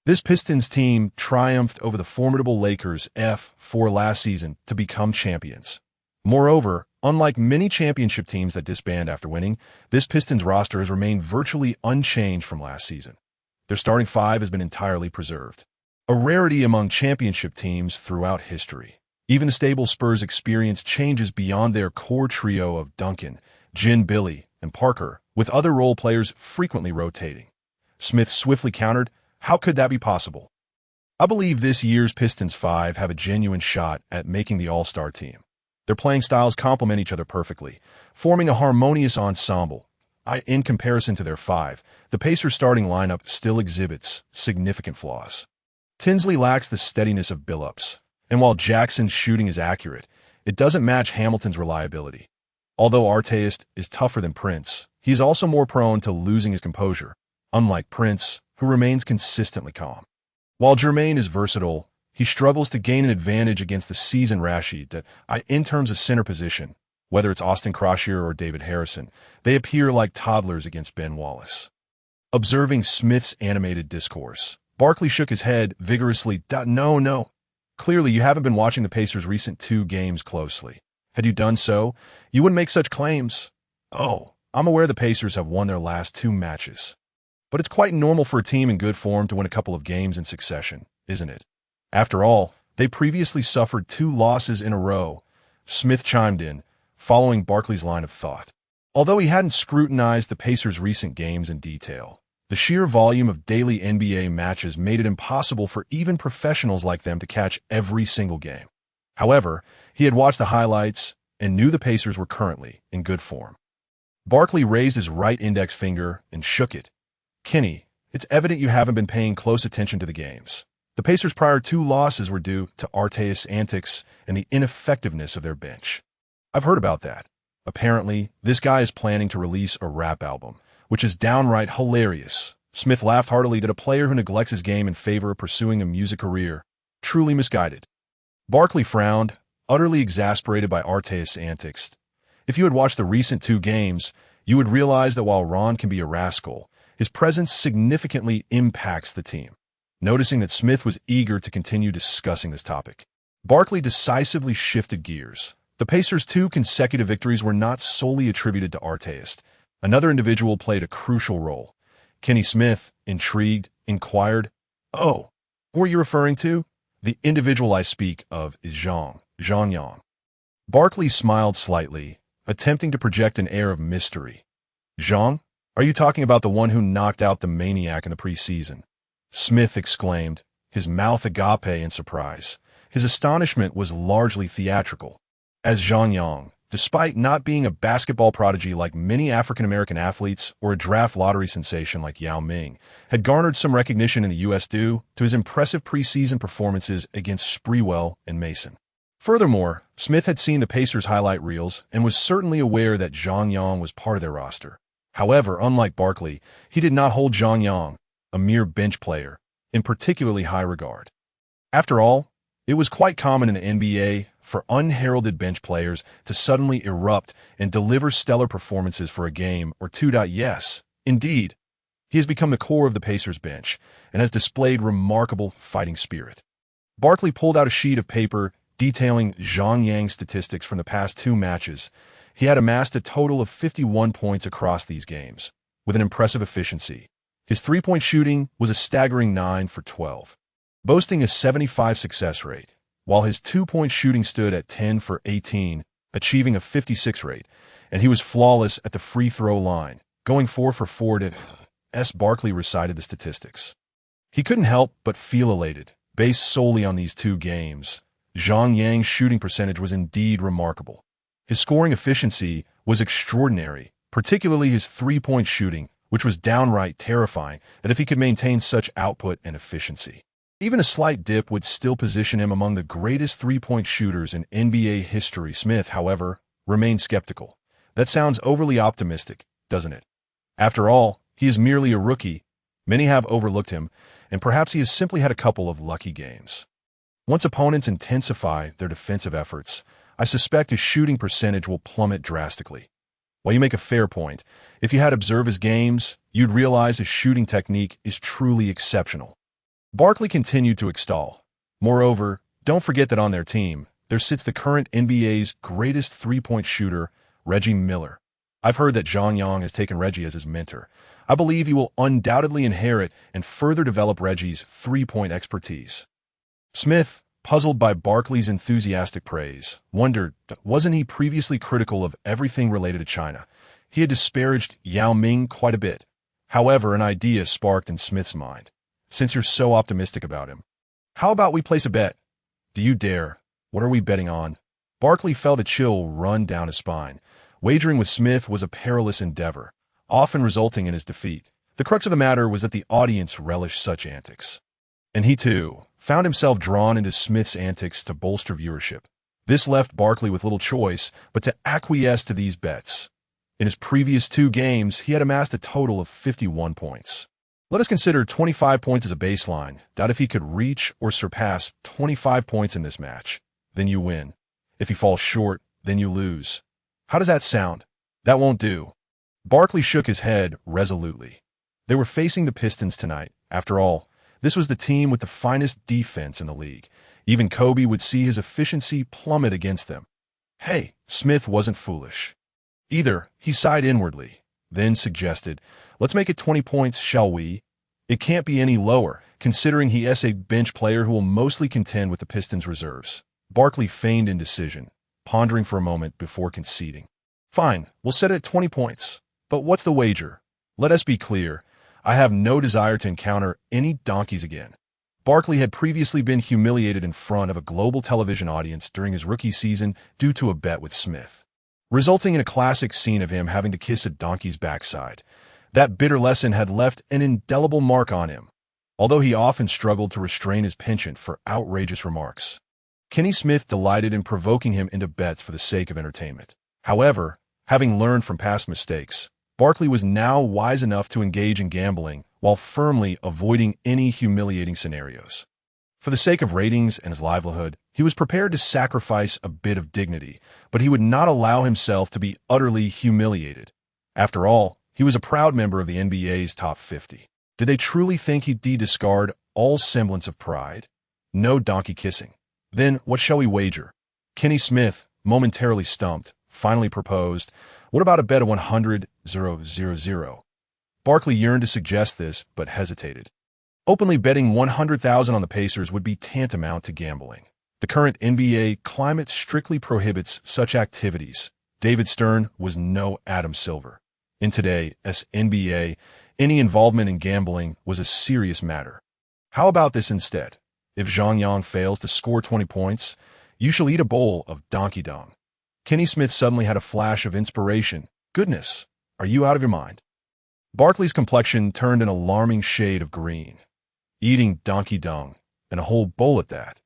This Pistons team triumphed over the formidable Lakers F4 last season to become champions. Moreover, unlike many championship teams that disband after winning, this Pistons roster has remained virtually unchanged from last season. Their starting 5 has been entirely preserved, a rarity among championship teams throughout history. Even the stable Spurs experienced changes beyond their core trio of Duncan, Gin Billy, and Parker, with other role players frequently rotating. Smith swiftly countered, how could that be possible? I believe this year's Pistons 5 have a genuine shot at making the All-Star team. Their playing styles complement each other perfectly, forming a harmonious ensemble. In comparison to their 5, the Pacers' starting lineup still exhibits significant flaws. Tinsley lacks the steadiness of Billups, and while Jackson's shooting is accurate, it doesn't match Hamilton's reliability. Although Arteist is tougher than Prince, he is also more prone to losing his composure, unlike Prince, who remains consistently calm. While Jermaine is versatile, he struggles to gain an advantage against the seasoned Rashid that, in terms of center position, whether it's Austin Croshier or David Harrison, they appear like toddlers against Ben Wallace. Observing Smith's animated discourse, Barkley shook his head vigorously. No. Clearly, you haven't been watching the Pacers' recent 2 games closely. Had you done so, you wouldn't make such claims. Oh, I'm aware the Pacers have won their last 2 matches. But it's quite normal for a team in good form to win a couple of games in succession, isn't it? After all, they previously suffered 2 losses in a row, Smith chimed in, following Barkley's line of thought. Although he hadn't scrutinized the Pacers' recent games in detail, the sheer volume of daily NBA matches made it impossible for even professionals like them to catch every single game. However, he had watched the highlights and knew the Pacers were currently in good form. Barkley raised his right index finger and shook it. Kenny, it's evident you haven't been paying close attention to the games. The Pacers' prior 2 losses were due to Arteta's antics and the ineffectiveness of their bench. I've heard about that. Apparently, this guy is planning to release a rap album, which is downright hilarious. Smith laughed heartily at a player who neglects his game in favor of pursuing a music career. Truly misguided. Barkley frowned, utterly exasperated by Arteta's antics. If you had watched the recent 2 games, you would realize that while Ron can be a rascal, his presence significantly impacts the team. Noticing that Smith was eager to continue discussing this topic, Barkley decisively shifted gears. The Pacers' 2 consecutive victories were not solely attributed to Arteta. Another individual played a crucial role. Kenny Smith, intrigued, inquired, "Oh, who are you referring to?" "The individual I speak of is Zhang Yang." Barkley smiled slightly, attempting to project an air of mystery. "Zhang? Are you talking about the one who knocked out the Maniac in the preseason?" Smith exclaimed, his mouth agape in surprise. His astonishment was largely theatrical. As Zhang Yang, despite not being a basketball prodigy like many African-American athletes or a draft lottery sensation like Yao Ming, had garnered some recognition in the U.S. due to his impressive preseason performances against Sprewell and Mason. Furthermore, Smith had seen the Pacers' highlight reels and was certainly aware that Zhang Yang was part of their roster. However, unlike Barkley, he did not hold Zhang Yang, a mere bench player, in particularly high regard. After all, it was quite common in the NBA for unheralded bench players to suddenly erupt and deliver stellar performances for a game or 2. Yes, indeed, he has become the core of the Pacers bench and has displayed remarkable fighting spirit. Barkley pulled out a sheet of paper detailing Zhang Yang's statistics from the past 2 matches. He had amassed a total of 51 points across these games, with an impressive efficiency. His 3-point shooting was a staggering 9 for 12, boasting a 75% success rate, while his 2-point shooting stood at 10 for 18, achieving a 56% rate, and he was flawless at the free throw line, going 4 for 4 to Barkley recited the statistics. He couldn't help but feel elated, based solely on these 2 games. Zhang Yang's shooting percentage was indeed remarkable. His scoring efficiency was extraordinary, particularly his 3-point shooting, which was downright terrifying that if he could maintain such output and efficiency. Even a slight dip would still position him among the greatest 3-point shooters in NBA history. Smith, however, remained skeptical. That sounds overly optimistic, doesn't it? After all, he is merely a rookie. Many have overlooked him, and perhaps he has simply had a couple of lucky games. Once opponents intensify their defensive efforts, I suspect his shooting percentage will plummet drastically. While you make a fair point, if you had observed his games, you'd realize his shooting technique is truly exceptional. Barkley continued to extol. Moreover, don't forget that on their team, there sits the current NBA's greatest 3-point shooter, Reggie Miller. I've heard that Zhang Yang has taken Reggie as his mentor. I believe he will undoubtedly inherit and further develop Reggie's 3-point expertise. Smith, puzzled by Barkley's enthusiastic praise, wondered, wasn't he previously critical of everything related to China? He had disparaged Yao Ming quite a bit. However, an idea sparked in Smith's mind. Since you're so optimistic about him, how about we place a bet? Do you dare? What are we betting on? Barkley felt a chill run down his spine. Wagering with Smith was a perilous endeavor, often resulting in his defeat. The crux of the matter was that the audience relished such antics. And he, too, found himself drawn into Smith's antics to bolster viewership. This left Barkley with little choice but to acquiesce to these bets. In his previous 2 games, he had amassed a total of 51 points. Let us consider 25 points as a baseline. Doubt if he could reach or surpass 25 points in this match. Then you win. If he falls short, then you lose. How does that sound? That won't do. Barkley shook his head resolutely. They were facing the Pistons tonight. After all, this was the team with the finest defense in the league. Even Kobe would see his efficiency plummet against them. Hey, Smith wasn't foolish. Either, he sighed inwardly, then suggested, let's make it 20 points, shall we? It can't be any lower, considering he is a bench player who will mostly contend with the Pistons' reserves. Barkley feigned indecision, pondering for a moment before conceding. Fine, we'll set it at 20 points. But what's the wager? Let us be clear. I have no desire to encounter any donkeys again. Barkley had previously been humiliated in front of a global television audience during his rookie season due to a bet with Smith, resulting in a classic scene of him having to kiss a donkey's backside. That bitter lesson had left an indelible mark on him, although he often struggled to restrain his penchant for outrageous remarks. Kenny Smith delighted in provoking him into bets for the sake of entertainment. However, having learned from past mistakes, Barkley was now wise enough to engage in gambling while firmly avoiding any humiliating scenarios. For the sake of ratings and his livelihood, he was prepared to sacrifice a bit of dignity, but he would not allow himself to be utterly humiliated. After all, he was a proud member of the NBA's top 50. Did they truly think he'd discard all semblance of pride? No donkey kissing. Then what shall we wager? Kenny Smith, momentarily stumped, finally proposed, what about a bet of 100,000? Barkley yearned to suggest this, but hesitated. Openly betting 100,000 on the Pacers would be tantamount to gambling. The current NBA climate strictly prohibits such activities. David Stern was no Adam Silver. In today's NBA, any involvement in gambling was a serious matter. How about this instead? If Zhang Yang fails to score 20 points, you shall eat a bowl of donkey dung. Kenny Smith suddenly had a flash of inspiration. Goodness, are you out of your mind? Barkley's complexion turned an alarming shade of green. Eating donkey dung, and a whole bowl at that.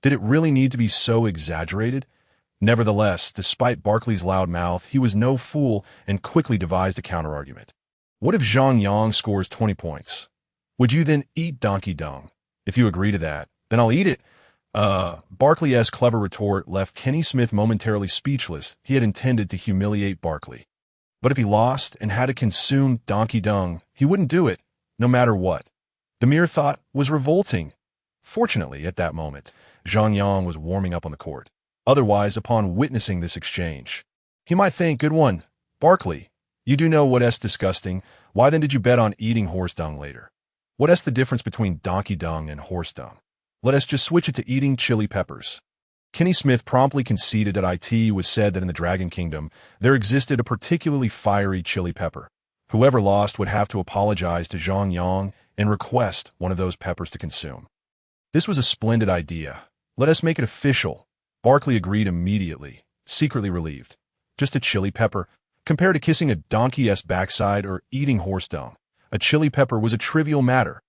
Did it really need to be so exaggerated? Nevertheless, despite Barkley's loud mouth, he was no fool and quickly devised a counterargument. What if Zhang Yang scores 20 points? Would you then eat donkey dung? If you agree to that, then I'll eat it. Barkley's clever retort left Kenny Smith momentarily speechless. He had intended to humiliate Barkley. But if he lost and had to consume donkey dung, he wouldn't do it, no matter what. The mere thought was revolting. Fortunately, at that moment, Zhang Yang was warming up on the court. Otherwise, upon witnessing this exchange, he might think, good one, Barkley, you do know what's disgusting. Why then did you bet on eating horse dung later? What's the difference between donkey dung and horse dung? Let us just switch it to eating chili peppers. Kenny Smith promptly conceded that it was said that in the Dragon Kingdom, there existed a particularly fiery chili pepper. Whoever lost would have to apologize to Zhang Yang and request one of those peppers to consume. This was a splendid idea. Let us make it official. Barkley agreed immediately, secretly relieved. Just a chili pepper. Compared to kissing a donkey's backside or eating horse dung, a chili pepper was a trivial matter.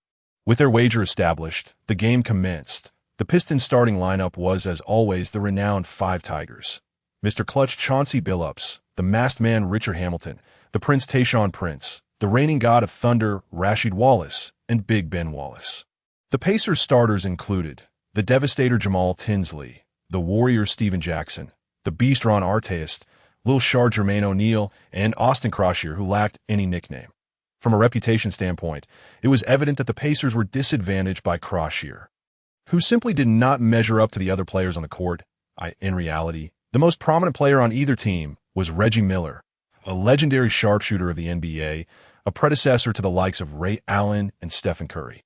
With their wager established, the game commenced. The Pistons' starting lineup was, as always, the renowned Five Tigers. Mr. Clutch Chauncey Billups, the masked man Richard Hamilton, the Prince Tayshaun Prince, the reigning god of thunder Rasheed Wallace, and Big Ben Wallace. The Pacers' starters included the devastator Jamal Tinsley, the warrior Steven Jackson, the beast Ron Artest, Lil Shar Jermaine O'Neal, and Austin Croshier, who lacked any nickname. From a reputation standpoint, it was evident that the Pacers were disadvantaged by Croshier, who simply did not measure up to the other players on the court. In reality, the most prominent player on either team was Reggie Miller, a legendary sharpshooter of the NBA, a predecessor to the likes of Ray Allen and Stephen Curry.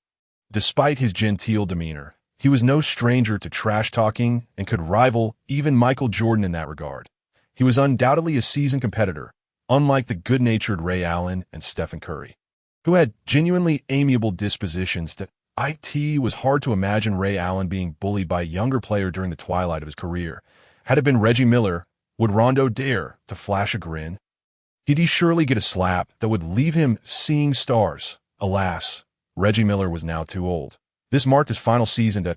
Despite his genteel demeanor, he was no stranger to trash-talking and could rival even Michael Jordan in that regard. He was undoubtedly a seasoned competitor, unlike the good-natured Ray Allen and Stephen Curry, who had genuinely amiable dispositions that it was hard to imagine Ray Allen being bullied by a younger player during the twilight of his career. Had it been Reggie Miller, would Rondo dare to flash a grin? He'd surely get a slap that would leave him seeing stars. Alas, Reggie Miller was now too old. This marked his final season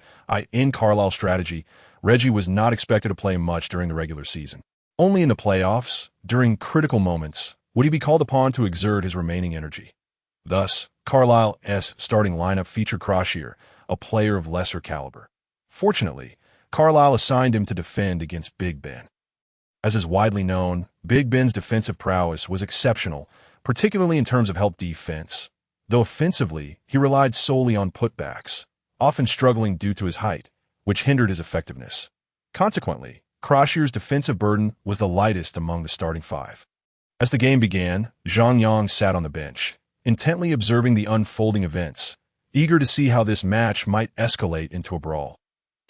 in Carlisle's strategy. Reggie was not expected to play much during the regular season. Only in the playoffs, during critical moments, would he be called upon to exert his remaining energy. Thus, Carlisle's starting lineup featured Croshier, a player of lesser caliber. Fortunately, Carlisle assigned him to defend against Big Ben. As is widely known, Big Ben's defensive prowess was exceptional, particularly in terms of help defense. Though offensively, he relied solely on putbacks, often struggling due to his height, which hindered his effectiveness. Consequently, Croshier's defensive burden was the lightest among the starting five. As the game began, Zhang Yang sat on the bench, intently observing the unfolding events, eager to see how this match might escalate into a brawl.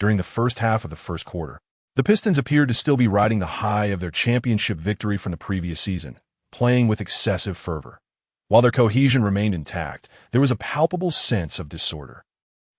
During the first half of the first quarter, the Pistons appeared to still be riding the high of their championship victory from the previous season, playing with excessive fervor. While their cohesion remained intact, there was a palpable sense of disorder.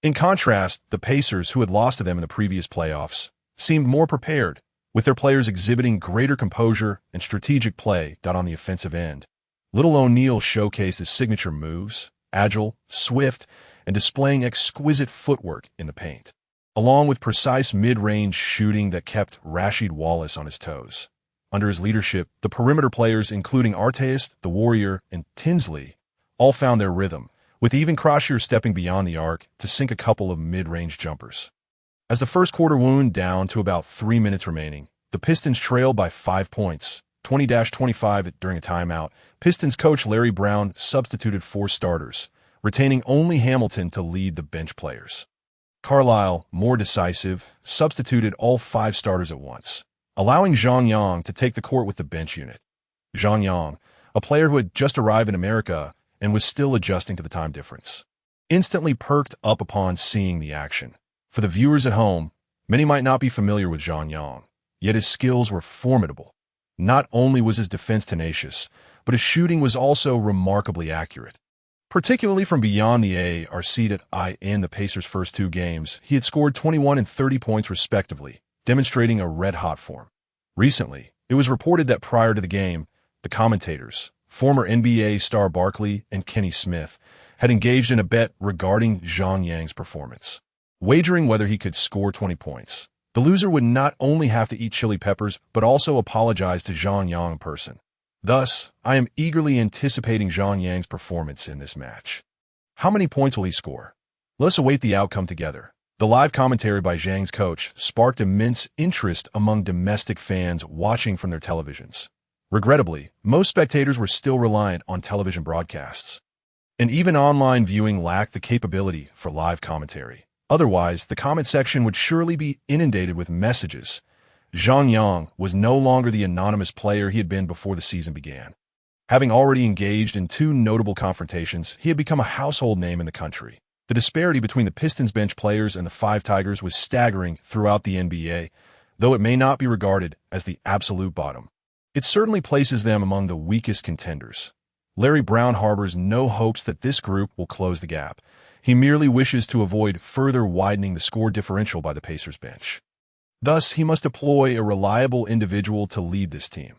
In contrast, the Pacers, who had lost to them in the previous playoffs, seemed more prepared, with their players exhibiting greater composure and strategic play on the offensive end. Little O'Neal showcased his signature moves, agile, swift, and displaying exquisite footwork in the paint, along with precise mid-range shooting that kept Rasheed Wallace on his toes. Under his leadership, the perimeter players, including Arteist, the Warrior, and Tinsley, all found their rhythm, with even Croshier stepping beyond the arc to sink a couple of mid-range jumpers. As the first quarter wound down to about 3 minutes remaining, the Pistons trailed by 5 points, 20-25 during a timeout. Pistons coach Larry Brown substituted 4 starters, retaining only Hamilton to lead the bench players. Carlisle, more decisive, substituted all 5 starters at once, allowing Zhang Yang to take the court with the bench unit. Zhang Yang, a player who had just arrived in America and was still adjusting to the time difference, instantly perked up upon seeing the action. For the viewers at home, many might not be familiar with Zhang Yang, yet his skills were formidable. Not only was his defense tenacious, but his shooting was also remarkably accurate. Particularly from beyond the arc in the Pacers' first 2 games, he had scored 21 and 30 points respectively, demonstrating a red-hot form. Recently, it was reported that prior to the game, the commentators, former NBA star Barkley and Kenny Smith, had engaged in a bet regarding Zhang Yang's performance, wagering whether he could score 20 points. The loser would not only have to eat chili peppers, but also apologize to Zhang Yang in person. Thus, I am eagerly anticipating Zhang Yang's performance in this match. How many points will he score? Let's await the outcome together. The live commentary by Zhang's coach sparked immense interest among domestic fans watching from their televisions. Regrettably, most spectators were still reliant on television broadcasts, and even online viewing lacked the capability for live commentary. Otherwise, the comment section would surely be inundated with messages. Zhang Yang was no longer the anonymous player he had been before the season began. Having already engaged in 2 notable confrontations, he had become a household name in the country. The disparity between the Pistons bench players and the 5 Tigers was staggering throughout the NBA, though it may not be regarded as the absolute bottom. It certainly places them among the weakest contenders. Larry Brown harbors no hopes that this group will close the gap. He merely wishes to avoid further widening the score differential by the Pacers bench. Thus, he must deploy a reliable individual to lead this team.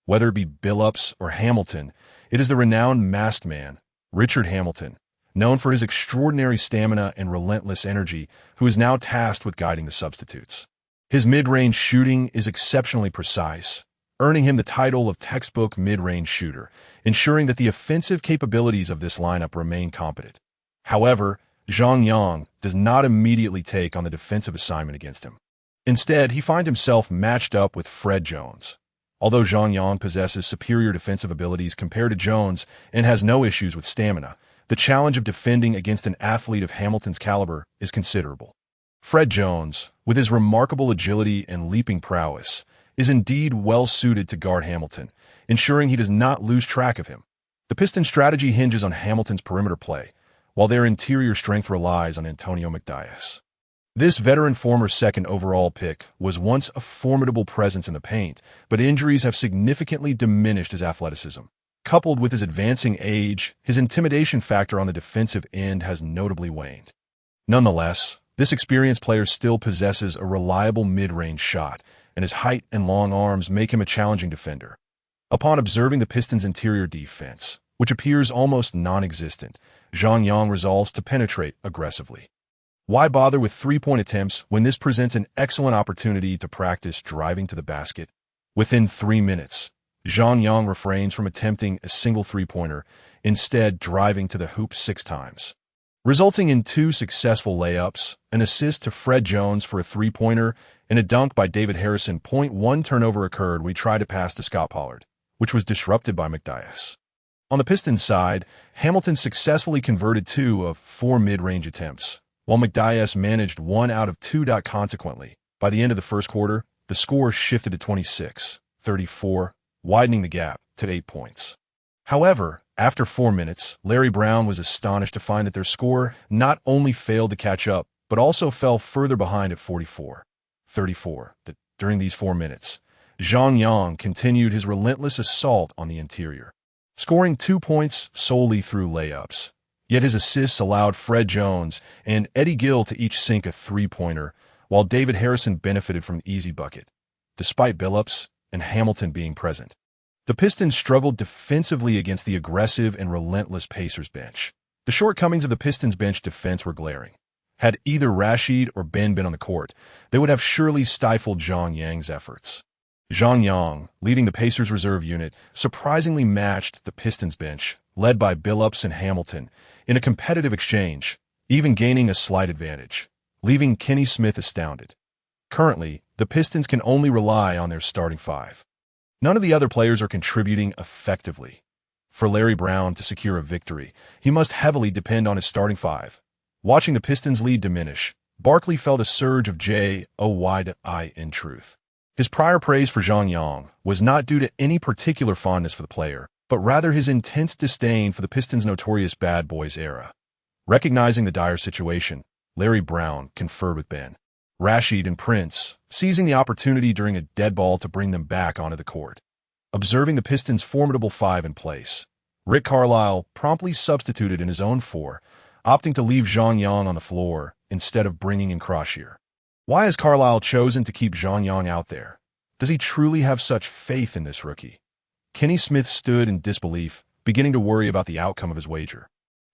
Whether it be Billups or Hamilton, it is the renowned masked man, Richard Hamilton, known for his extraordinary stamina and relentless energy, who is now tasked with guiding the substitutes. His mid-range shooting is exceptionally precise, earning him the title of textbook mid-range shooter, ensuring that the offensive capabilities of this lineup remain competent. However, Zhang Yang does not immediately take on the defensive assignment against him. Instead, he finds himself matched up with Fred Jones. Although Zhang Yang possesses superior defensive abilities compared to Jones and has no issues with stamina, the challenge of defending against an athlete of Hamilton's caliber is considerable. Fred Jones, with his remarkable agility and leaping prowess, is indeed well suited to guard Hamilton, ensuring he does not lose track of him. The Pistons' strategy hinges on Hamilton's perimeter play, while their interior strength relies on Antonio McDyess. This veteran former second overall pick was once a formidable presence in the paint, but injuries have significantly diminished his athleticism. Coupled with his advancing age, his intimidation factor on the defensive end has notably waned. Nonetheless, this experienced player still possesses a reliable mid-range shot, and his height and long arms make him a challenging defender. Upon observing the Pistons' interior defense, which appears almost non-existent, Zhang Yang resolves to penetrate aggressively. Why bother with 3-point attempts when this presents an excellent opportunity to practice driving to the basket? Within 3 minutes, Zhang Yang refrains from attempting a single three-pointer, instead driving to the hoop 6 times, resulting in 2 successful layups, an assist to Fred Jones for a three-pointer, and a dunk by David Harrison. One turnover occurred when he tried to pass to Scott Pollard, which was disrupted by McDyess. On the Pistons side, Hamilton successfully converted 2 of 4 mid-range attempts, while McDyess managed 1 out of 2. Consequently, by the end of the first quarter, the score shifted to 26-34, widening the gap to 8 points. However, after 4 minutes, Larry Brown was astonished to find that their score not only failed to catch up, but also fell further behind at 44-34. During these 4 minutes, Zhang Yang continued his relentless assault on the interior, scoring 2 points solely through layups. Yet his assists allowed Fred Jones and Eddie Gill to each sink a three-pointer, while David Harrison benefited from an easy bucket, despite Billups and Hamilton being present. The Pistons struggled defensively against the aggressive and relentless Pacers bench. The shortcomings of the Pistons bench defense were glaring. Had either Rashid or Ben been on the court, they would have surely stifled Zhang Yang's efforts. Zhang Yang, leading the Pacers reserve unit, surprisingly matched the Pistons bench, led by Billups and Hamilton, in a competitive exchange, even gaining a slight advantage, leaving Kenny Smith astounded. Currently, the Pistons can only rely on their starting 5. None of the other players are contributing effectively. For Larry Brown to secure a victory, he must heavily depend on his starting 5. Watching the Pistons' lead diminish, Barkley felt a surge of joy in truth. His prior praise for Zhang Yang was not due to any particular fondness for the player, but rather his intense disdain for the Pistons' notorious bad boys era. Recognizing the dire situation, Larry Brown conferred with Ben, Rashid, and Prince, seizing the opportunity during a dead ball to bring them back onto the court. Observing the Pistons' formidable 5 in place, Rick Carlisle promptly substituted in his own 4, opting to leave Zhang Yang on the floor instead of bringing in Croshier. Why has Carlisle chosen to keep Zhang Yang out there? Does he truly have such faith in this rookie? Kenny Smith stood in disbelief, beginning to worry about the outcome of his wager.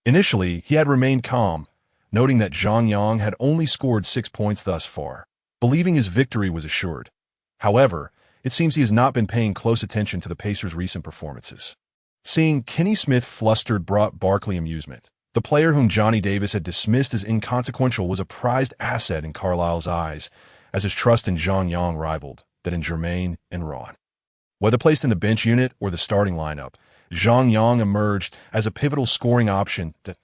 Initially, he had remained calm, noting that Zhang Yang had only scored 6 points thus far, believing his victory was assured. However, it seems he has not been paying close attention to the Pacers' recent performances. Seeing Kenny Smith flustered brought Barkley amusement. The player whom Johnny Davis had dismissed as inconsequential was a prized asset in Carlisle's eyes, as his trust in Zhang Yang rivaled that in Jermaine and Ron. Whether placed in the bench unit or the starting lineup, Zhang Yang emerged as a pivotal scoring option that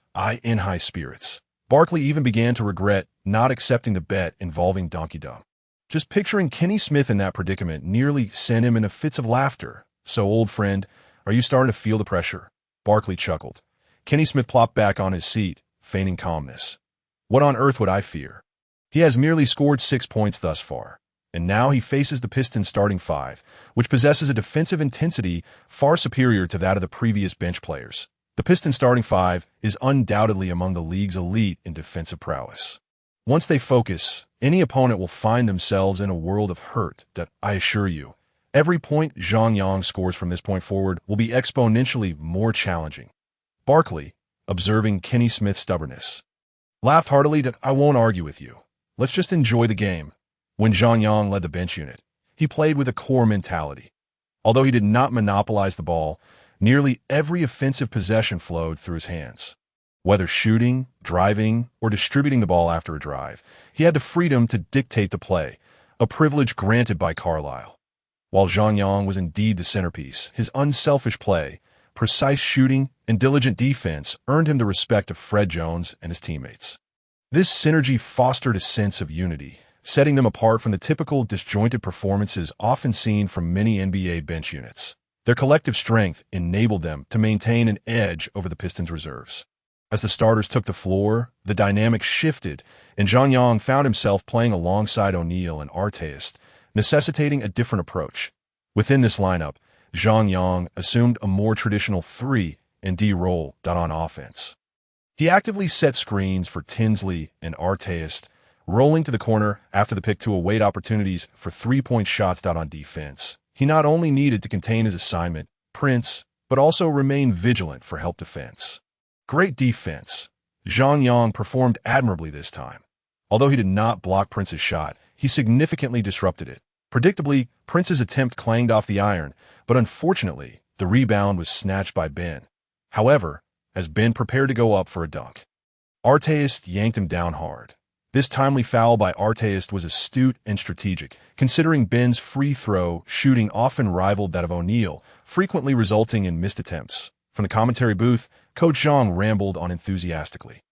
in high spirits. Barkley even began to regret not accepting the bet involving Donkey Dunk. Just picturing Kenny Smith in that predicament nearly sent him into fits of laughter. So, old friend, are you starting to feel the pressure? Barkley chuckled. Kenny Smith plopped back on his seat, feigning calmness. What on earth would I fear? He has merely scored 6 points thus far, and now he faces the Pistons' starting 5, which possesses a defensive intensity far superior to that of the previous bench players. The Pistons' starting 5 is undoubtedly among the league's elite in defensive prowess. Once they focus, any opponent will find themselves in a world of hurt that, I assure you, every point Zhang Yang scores from this point forward will be exponentially more challenging. Barkley, observing Kenny Smith's stubbornness, laughed heartily that I won't argue with you. Let's just enjoy the game. When Zhang Yang led the bench unit, he played with a core mentality. Although he did not monopolize the ball, nearly every offensive possession flowed through his hands. Whether shooting, driving, or distributing the ball after a drive, he had the freedom to dictate the play, a privilege granted by Carlisle. While Zhang Yang was indeed the centerpiece, his unselfish play, precise shooting, and diligent defense earned him the respect of Fred Jones and his teammates. This synergy fostered a sense of unity, setting them apart from the typical disjointed performances often seen from many NBA bench units. Their collective strength enabled them to maintain an edge over the Pistons' reserves. As the starters took the floor, the dynamic shifted, and Zhang Yang found himself playing alongside O'Neal and Arteist, necessitating a different approach. Within this lineup, Zhang Yang assumed a more traditional 3-and-D role on offense. He actively set screens for Tinsley and Arteist, rolling to the corner after the pick to await opportunities for three-point shots on defense. He not only needed to contain his assignment, Prince, but also remain vigilant for help defense. Great defense. Zhang Yang performed admirably this time. Although he did not block Prince's shot, he significantly disrupted it, Predictably, Prince's attempt clanged off the iron, but unfortunately, the rebound was snatched by Ben. However, as Ben prepared to go up for a dunk, Arteist yanked him down hard. This timely foul by Arteist was astute and strategic, considering Ben's free throw shooting often rivaled that of O'Neal, frequently resulting in missed attempts. From the commentary booth, Coach Zhang rambled on enthusiastically.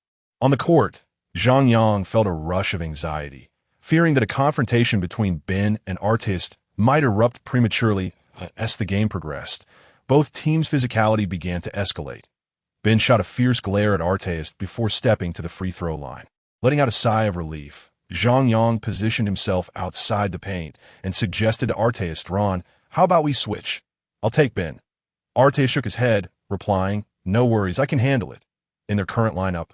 On the court, Zhang Yang felt a rush of anxiety, fearing that a confrontation between Ben and Arteist might erupt prematurely as the game progressed. Both teams' physicality began to escalate. Ben shot a fierce glare at Arteist before stepping to the free throw line. Letting out a sigh of relief, Zhang Yang positioned himself outside the paint and suggested to Arteist, "Ron, how about we switch? I'll take Ben." Arteist shook his head, replying, "No worries, I can handle it." In their current lineup,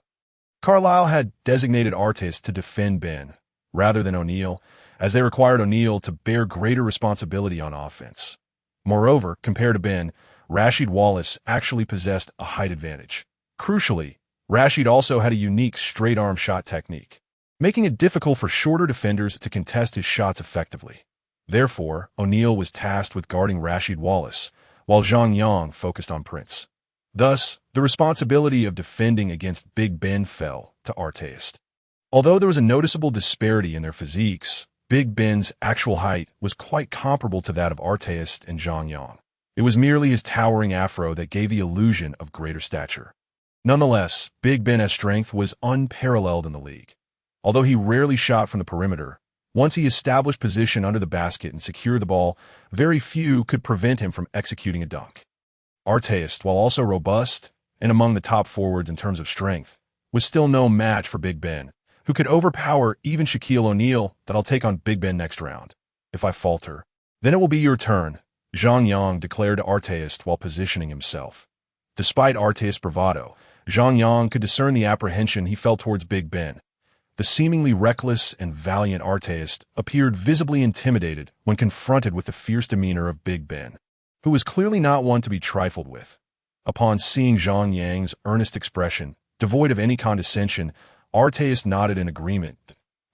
Carlisle had designated Arteist to defend Ben, rather than O'Neal, as they required O'Neal to bear greater responsibility on offense. Moreover, compared to Ben, Rasheed Wallace actually possessed a height advantage. Crucially, Rasheed also had a unique straight-arm shot technique, making it difficult for shorter defenders to contest his shots effectively. Therefore, O'Neal was tasked with guarding Rasheed Wallace, while Zhang Yang focused on Prince. Thus, the responsibility of defending against Big Ben fell to Arteist. Although there was a noticeable disparity in their physiques, Big Ben's actual height was quite comparable to that of Arteist and Zhang Yang. It was merely his towering afro that gave the illusion of greater stature. Nonetheless, Big Ben's strength was unparalleled in the league. Although he rarely shot from the perimeter, once he established position under the basket and secured the ball, very few could prevent him from executing a dunk. Arteist, while also robust and among the top forwards in terms of strength, was still no match for Big Ben, who could overpower even Shaquille O'Neal. "That I'll take on Big Ben next round. If I falter, then it will be your turn," Zhang Yang declared to Arteist while positioning himself. Despite Arteist's bravado, Zhang Yang could discern the apprehension he felt towards Big Ben. The seemingly reckless and valiant Arteist appeared visibly intimidated when confronted with the fierce demeanor of Big Ben, who was clearly not one to be trifled with. Upon seeing Zhang Yang's earnest expression, devoid of any condescension, Arteist nodded in agreement.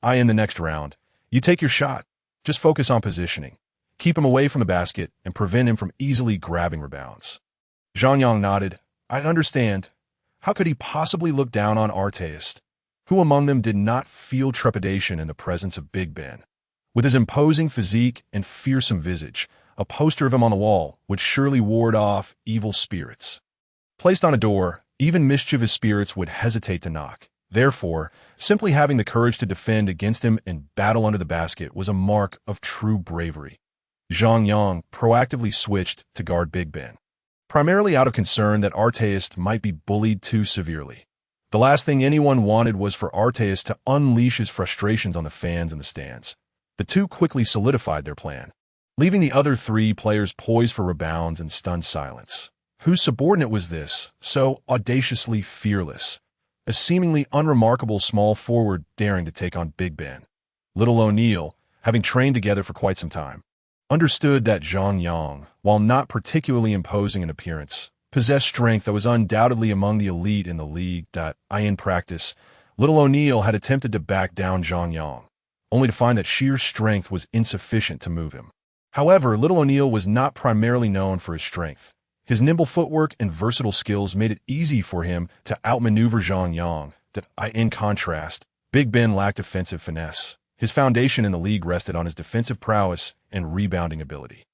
"I in the next round. You take your shot. Just focus on positioning. Keep him away from the basket and prevent him from easily grabbing rebounds." Zhang Yang nodded. "I understand." How could he possibly look down on Arteist? Who among them did not feel trepidation in the presence of Big Ben? With his imposing physique and fearsome visage, a poster of him on the wall would surely ward off evil spirits. Placed on a door, even mischievous spirits would hesitate to knock. Therefore, simply having the courage to defend against him and battle under the basket was a mark of true bravery. Zhang Yang proactively switched to guard Big Ben, primarily out of concern that Arteist might be bullied too severely. The last thing anyone wanted was for Arteist to unleash his frustrations on the fans in the stands. The two quickly solidified their plan, leaving the other three players poised for rebounds and stunned silence. Whose subordinate was this, so audaciously fearless? A seemingly unremarkable small forward daring to take on Big Ben. Little O'Neal, having trained together for quite some time, understood that Zhang Yang, while not particularly imposing in appearance, possessed strength that was undoubtedly among the elite in the league. In practice, Little O'Neal had attempted to back down Zhang Yang, only to find that sheer strength was insufficient to move him. However, Little O'Neal was not primarily known for his strength. His nimble footwork and versatile skills made it easy for him to outmaneuver Zhang Yang. In contrast, Big Ben lacked offensive finesse. His foundation in the league rested on his defensive prowess and rebounding ability.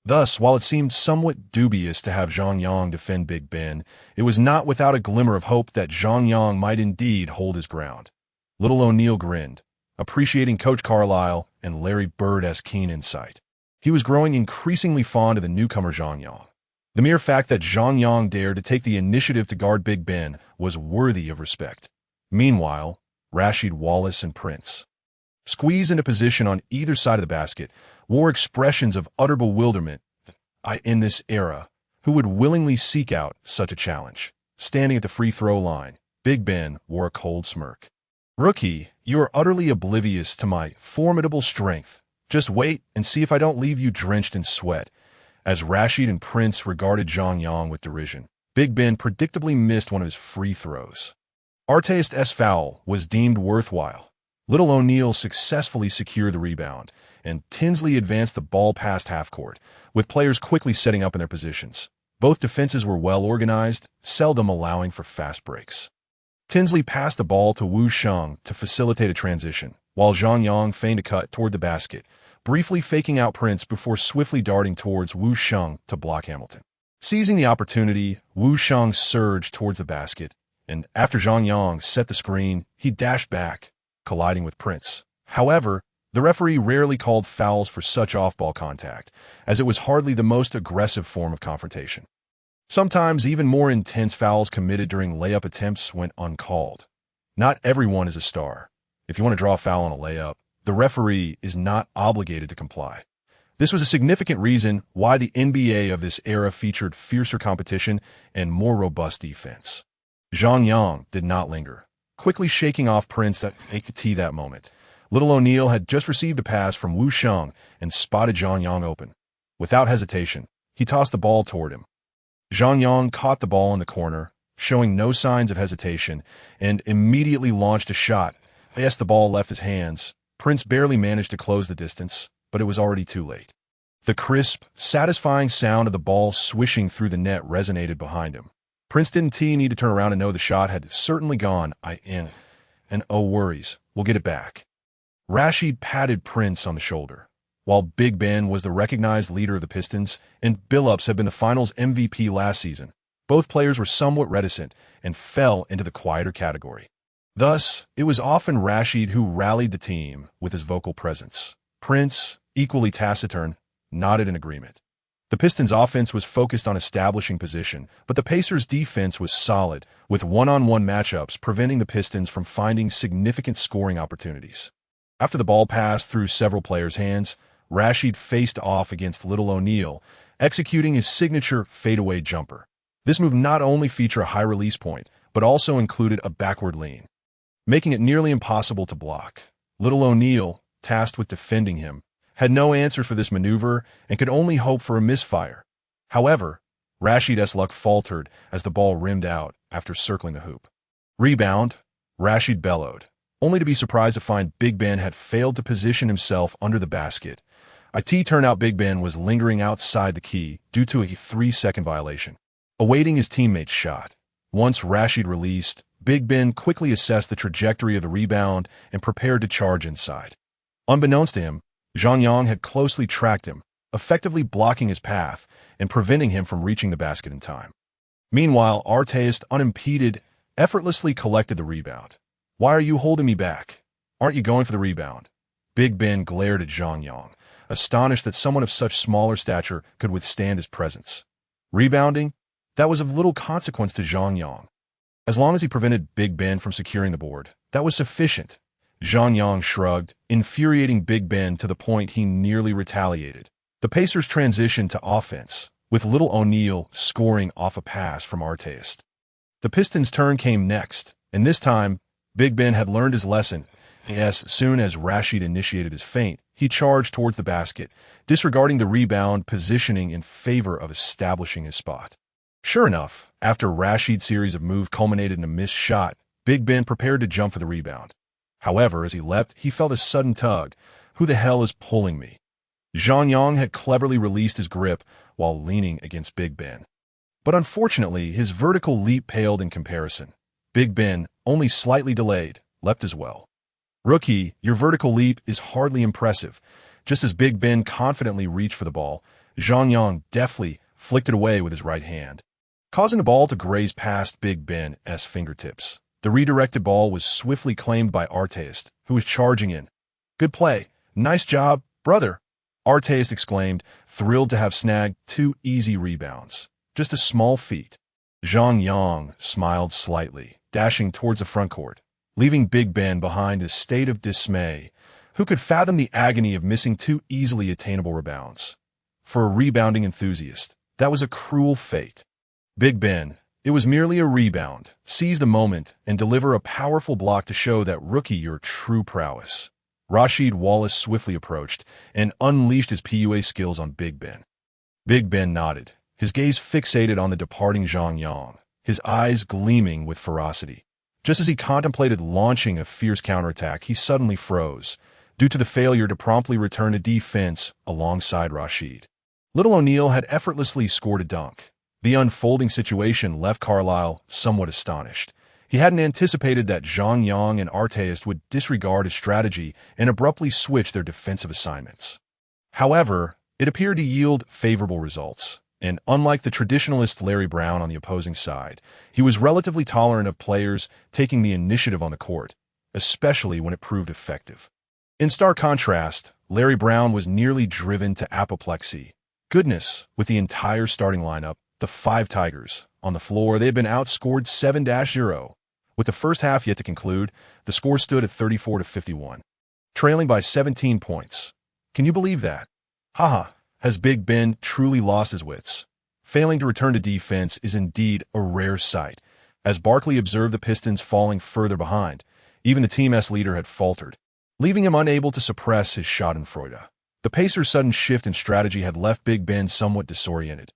Thus, while it seemed somewhat dubious to have Zhang Yang defend Big Ben, it was not without a glimmer of hope that Zhang Yang might indeed hold his ground. Little O'Neal grinned, appreciating Coach Carlisle and Larry Bird's keen insight. He was growing increasingly fond of the newcomer Zhang Yang. The mere fact that Zhang Yang dared to take the initiative to guard Big Ben was worthy of respect. Meanwhile, Rasheed Wallace and Prince, squeezed into position on either side of the basket, wore expressions of utter bewilderment. In this era, who would willingly seek out such a challenge? Standing at the free throw line, Big Ben wore a cold smirk. "Rookie, you are utterly oblivious to my formidable strength. Just wait and see if I don't leave you drenched in sweat." As Rasheed and Prince regarded Zhang Yang with derision, Big Ben predictably missed one of his free throws. Arteist's foul was deemed worthwhile. Little O'Neal successfully secured the rebound, and Tinsley advanced the ball past half-court, with players quickly setting up in their positions. Both defenses were well organized, seldom allowing for fast breaks. Tinsley passed the ball to Wu Sheng to facilitate a transition, while Zhang Yang feigned a cut toward the basket, briefly faking out Prince before swiftly darting towards Wu Sheng to block Hamilton. Seizing the opportunity, Wu Sheng surged towards the basket, and after Zhang Yang set the screen, he dashed back, colliding with Prince. However, the referee rarely called fouls for such off-ball contact, as it was hardly the most aggressive form of confrontation. Sometimes even more intense fouls committed during layup attempts went uncalled. Not everyone is a star. If you want to draw a foul on a layup, the referee is not obligated to comply. This was a significant reason why the NBA of this era featured fiercer competition and more robust defense. Zhang Yang did not linger, quickly shaking off Prince at that moment. Little O'Neal had just received a pass from Wu Sheng and spotted Zhang Yang open. Without hesitation, he tossed the ball toward him. Zhang Yang caught the ball in the corner, showing no signs of hesitation, and immediately launched a shot. As the ball left his hands, Prince barely managed to close the distance, but it was already too late. The crisp, satisfying sound of the ball swishing through the net resonated behind him. Prince didn't need to turn around and know the shot had certainly gone in. And oh worries, we'll get it back. Rashid patted Prince on the shoulder. While Big Ben was the recognized leader of the Pistons and Billups had been the finals MVP last season, both players were somewhat reticent and fell into the quieter category. Thus, it was often Rashid who rallied the team with his vocal presence. Prince, equally taciturn, nodded in agreement. The Pistons' offense was focused on establishing position, but the Pacers' defense was solid, with one-on-one matchups preventing the Pistons from finding significant scoring opportunities. After the ball passed through several players' hands, Rashid faced off against Little O'Neal, executing his signature fadeaway jumper. This move not only featured a high release point, but also included a backward lean, making it nearly impossible to block. Little O'Neal, tasked with defending him, had no answer for this maneuver and could only hope for a misfire. However, Rashid's luck faltered as the ball rimmed out after circling the hoop. Rebound, Rashid bellowed, only to be surprised to find Big Ben had failed to position himself under the basket. It turned out Big Ben was lingering outside the key due to a 3-second violation, awaiting his teammate's shot. Once Rashid released, Big Ben quickly assessed the trajectory of the rebound and prepared to charge inside. Unbeknownst to him, Zhang Yang had closely tracked him, effectively blocking his path and preventing him from reaching the basket in time. Meanwhile, Artest, unimpeded, effortlessly collected the rebound. "Why are you holding me back? Aren't you going for the rebound?" Big Ben glared at Zhang Yang, astonished that someone of such smaller stature could withstand his presence. Rebounding? That was of little consequence to Zhang Yang. As long as he prevented Big Ben from securing the board, that was sufficient. Zhang Yang shrugged, infuriating Big Ben to the point he nearly retaliated. The Pacers transitioned to offense, with Little O'Neal scoring off a pass from Artest. The Pistons' turn came next, and this time, Big Ben had learned his lesson. As soon as Rashid initiated his feint, he charged towards the basket, disregarding the rebound positioning in favor of establishing his spot. Sure enough, after Rashid's series of moves culminated in a missed shot, Big Ben prepared to jump for the rebound. However, as he leapt, he felt a sudden tug. "Who the hell is pulling me?" Zhang Yang had cleverly released his grip while leaning against Big Ben. But unfortunately, his vertical leap paled in comparison. Big Ben, only slightly delayed, leapt as well. "Rookie, your vertical leap is hardly impressive." Just as Big Ben confidently reached for the ball, Zhang Yang deftly flicked it away with his right hand, causing the ball to graze past Big Ben's fingertips. The redirected ball was swiftly claimed by Artest, who was charging in. "Good play. Nice job, brother," Artest exclaimed, thrilled to have snagged 2 easy rebounds. Just a small feat. Zhang Yang smiled slightly, dashing towards the front court, leaving Big Ben behind in a state of dismay. Who could fathom the agony of missing 2 easily attainable rebounds? For a rebounding enthusiast, that was a cruel fate. Big Ben, it was merely a rebound. Seize the moment and deliver a powerful block to show that rookie your true prowess. Rasheed Wallace swiftly approached and unleashed his PUA skills on Big Ben. Big Ben nodded, his gaze fixated on the departing Zhang Yang, his eyes gleaming with ferocity. Just as he contemplated launching a fierce counterattack, he suddenly froze. due to the failure to promptly return to defense alongside Rashid. Little O'Neal had effortlessly scored a dunk. The unfolding situation left Carlisle somewhat astonished. He hadn't anticipated that Zhang Yang and Arteist would disregard his strategy and abruptly switch their defensive assignments. However, it appeared to yield favorable results, and unlike the traditionalist Larry Brown on the opposing side, he was relatively tolerant of players taking the initiative on the court, especially when it proved effective. In stark contrast, Larry Brown was nearly driven to apoplexy. Goodness, with the entire starting lineup, the 5 Tigers, on the floor, they had been outscored 7-0. With the first half yet to conclude, the score stood at 34-51, trailing by 17 points. Can you believe that? Haha, has Big Ben truly lost his wits? Failing to return to defense is indeed a rare sight. As Barkley observed the Pistons falling further behind, even the team's leader had faltered, leaving him unable to suppress his schadenfreude. The Pacers' sudden shift in strategy had left Big Ben somewhat disoriented.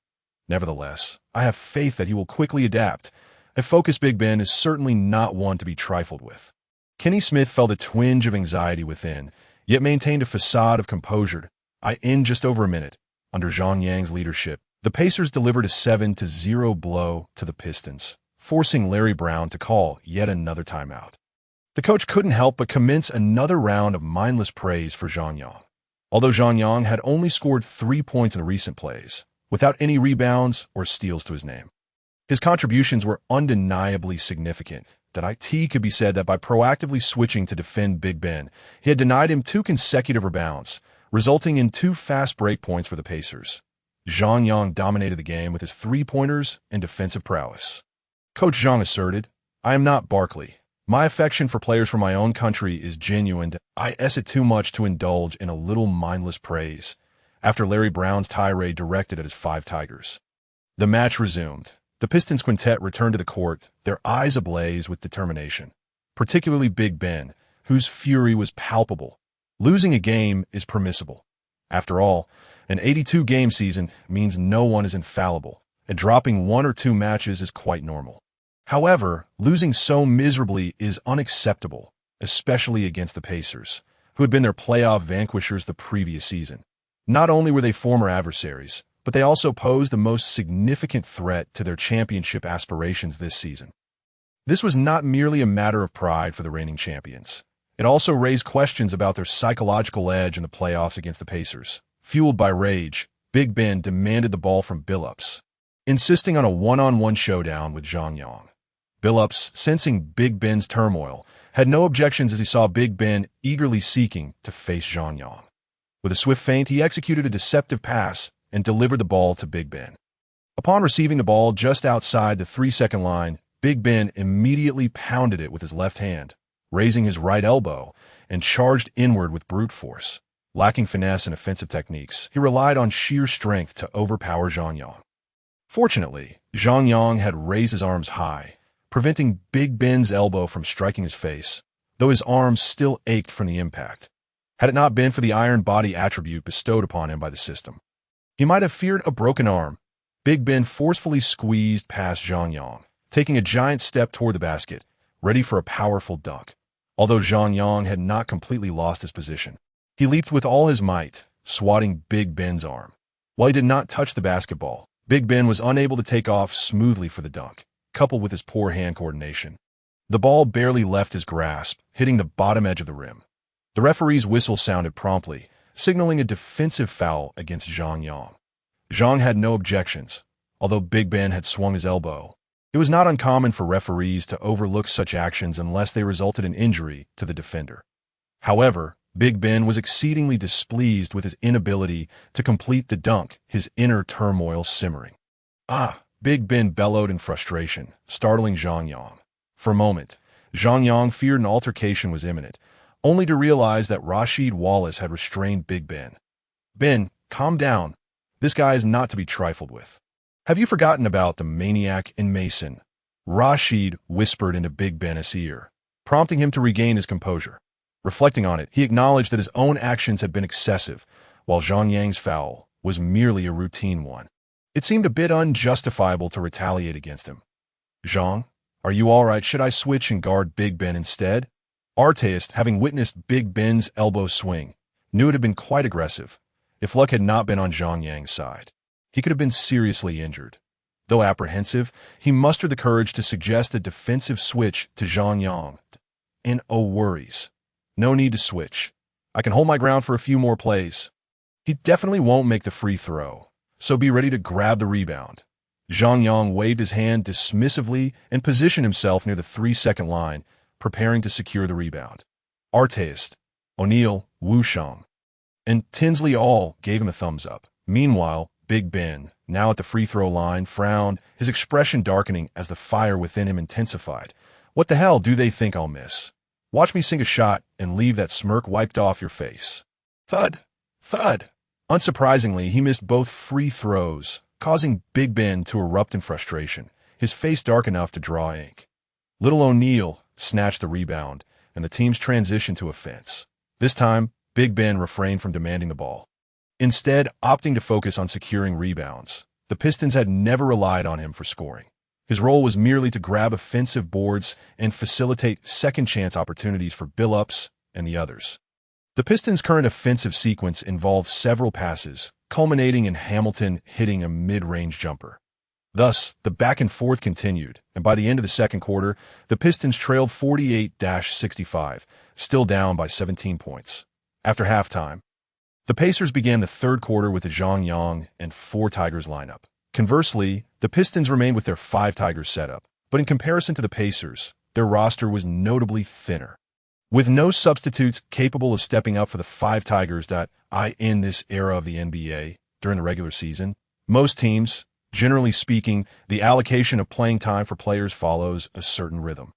Nevertheless, I have faith that he will quickly adapt. A focused Big Ben is certainly not one to be trifled with. Kenny Smith felt a twinge of anxiety within, yet maintained a facade of composure. In just over a minute, under Zhang Yang's leadership, the Pacers delivered a 7-0 blow to the Pistons, forcing Larry Brown to call yet another timeout. The coach couldn't help but commence another round of mindless praise for Zhang Yang. Although Zhang Yang had only scored 3 points in the recent plays, without any rebounds or steals to his name, his contributions were undeniably significant. It could be said that by proactively switching to defend Big Ben, he had denied him 2 consecutive rebounds, resulting in 2 fast break points for the Pacers. Zhang Yang dominated the game with his 3-pointers and defensive prowess. Coach Zhang asserted, "I am not Barkley. My affection for players from my own country is genuine. I it too much to indulge in a little mindless praise," after Larry Brown's tirade directed at his 5 Tigers. The match resumed. The Pistons quintet returned to the court, their eyes ablaze with determination, particularly Big Ben, whose fury was palpable. Losing a game is permissible. After all, an 82-game season means no one is infallible, and dropping 1 or 2 matches is quite normal. However, losing so miserably is unacceptable, especially against the Pacers, who had been their playoff vanquishers the previous season. Not only were they former adversaries, but they also posed the most significant threat to their championship aspirations this season. This was not merely a matter of pride for the reigning champions. It also raised questions about their psychological edge in the playoffs against the Pacers. Fueled by rage, Big Ben demanded the ball from Billups, insisting on a one-on-one showdown with Zhang Yang. Billups, sensing Big Ben's turmoil, had no objections as he saw Big Ben eagerly seeking to face Zhang Yang. With a swift feint, he executed a deceptive pass and delivered the ball to Big Ben. Upon receiving the ball just outside the 3-second line, Big Ben immediately pounded it with his left hand, raising his right elbow, and charged inward with brute force. Lacking finesse and offensive techniques, he relied on sheer strength to overpower Zhang Yang. Fortunately, Zhang Yang had raised his arms high, preventing Big Ben's elbow from striking his face, though his arms still ached from the impact. Had it not been for the iron body attribute bestowed upon him by the system, he might have feared a broken arm. Big Ben forcefully squeezed past Zhang Yang, taking a giant step toward the basket, ready for a powerful dunk. Although Zhang Yang had not completely lost his position, he leaped with all his might, swatting Big Ben's arm. While he did not touch the basketball, Big Ben was unable to take off smoothly for the dunk, coupled with his poor hand coordination. The ball barely left his grasp, hitting the bottom edge of the rim. The referee's whistle sounded promptly, signaling a defensive foul against Zhang Yang. Zhang had no objections, although Big Ben had swung his elbow. It was not uncommon for referees to overlook such actions unless they resulted in injury to the defender. However, Big Ben was exceedingly displeased with his inability to complete the dunk, his inner turmoil simmering. Big Ben bellowed in frustration, startling Zhang Yang. For a moment, Zhang Yang feared an altercation was imminent, only to realize that Rasheed Wallace had restrained Big Ben. "Ben, calm down. This guy is not to be trifled with. Have you forgotten about the maniac in Mason?" Rasheed whispered into Big Ben's ear, prompting him to regain his composure. Reflecting on it, he acknowledged that his own actions had been excessive, while Zhang Yang's foul was merely a routine one. It seemed a bit unjustifiable to retaliate against him. "Zhang, are you all right? Should I switch and guard Big Ben instead?" Artest, having witnessed Big Ben's elbow swing, knew it had been quite aggressive. If luck had not been on Zhang Yang's side, he could have been seriously injured. Though apprehensive, he mustered the courage to suggest a defensive switch to Zhang Yang. And oh worries. No need to switch. I can hold my ground for a few more plays. He definitely won't make the free throw, so be ready to grab the rebound. Zhang Yang waved his hand dismissively and positioned himself near the 3-second line, preparing to secure the rebound. Artest, O'Neal, Wu Shang, and Tinsley all gave him a thumbs up. Meanwhile, Big Ben, now at the free throw line, frowned, his expression darkening as the fire within him intensified. What the hell do they think I'll miss? Watch me sink a shot and leave that smirk wiped off your face. Thud! Thud! Unsurprisingly, he missed both free throws, causing Big Ben to erupt in frustration, his face dark enough to draw ink. Little O'Neal snatched the rebound, and the team's transition to offense. This time, Big Ben refrained from demanding the ball, instead opting to focus on securing rebounds. The Pistons had never relied on him for scoring. His role was merely to grab offensive boards and facilitate second-chance opportunities for Billups and the others. The Pistons' current offensive sequence involved several passes, culminating in Hamilton hitting a mid-range jumper. Thus, the back-and-forth continued, and by the end of the second quarter, the Pistons trailed 48-65, still down by 17 points. After halftime, the Pacers began the third quarter with a Zhang Yang and 4 Tigers lineup. Conversely, the Pistons remained with their 5 Tigers setup, but in comparison to the Pacers, their roster was notably thinner. With no substitutes capable of stepping up for the 5 Tigers that in this era of the NBA during the regular season, most teams, generally speaking, the allocation of playing time for players follows a certain rhythm.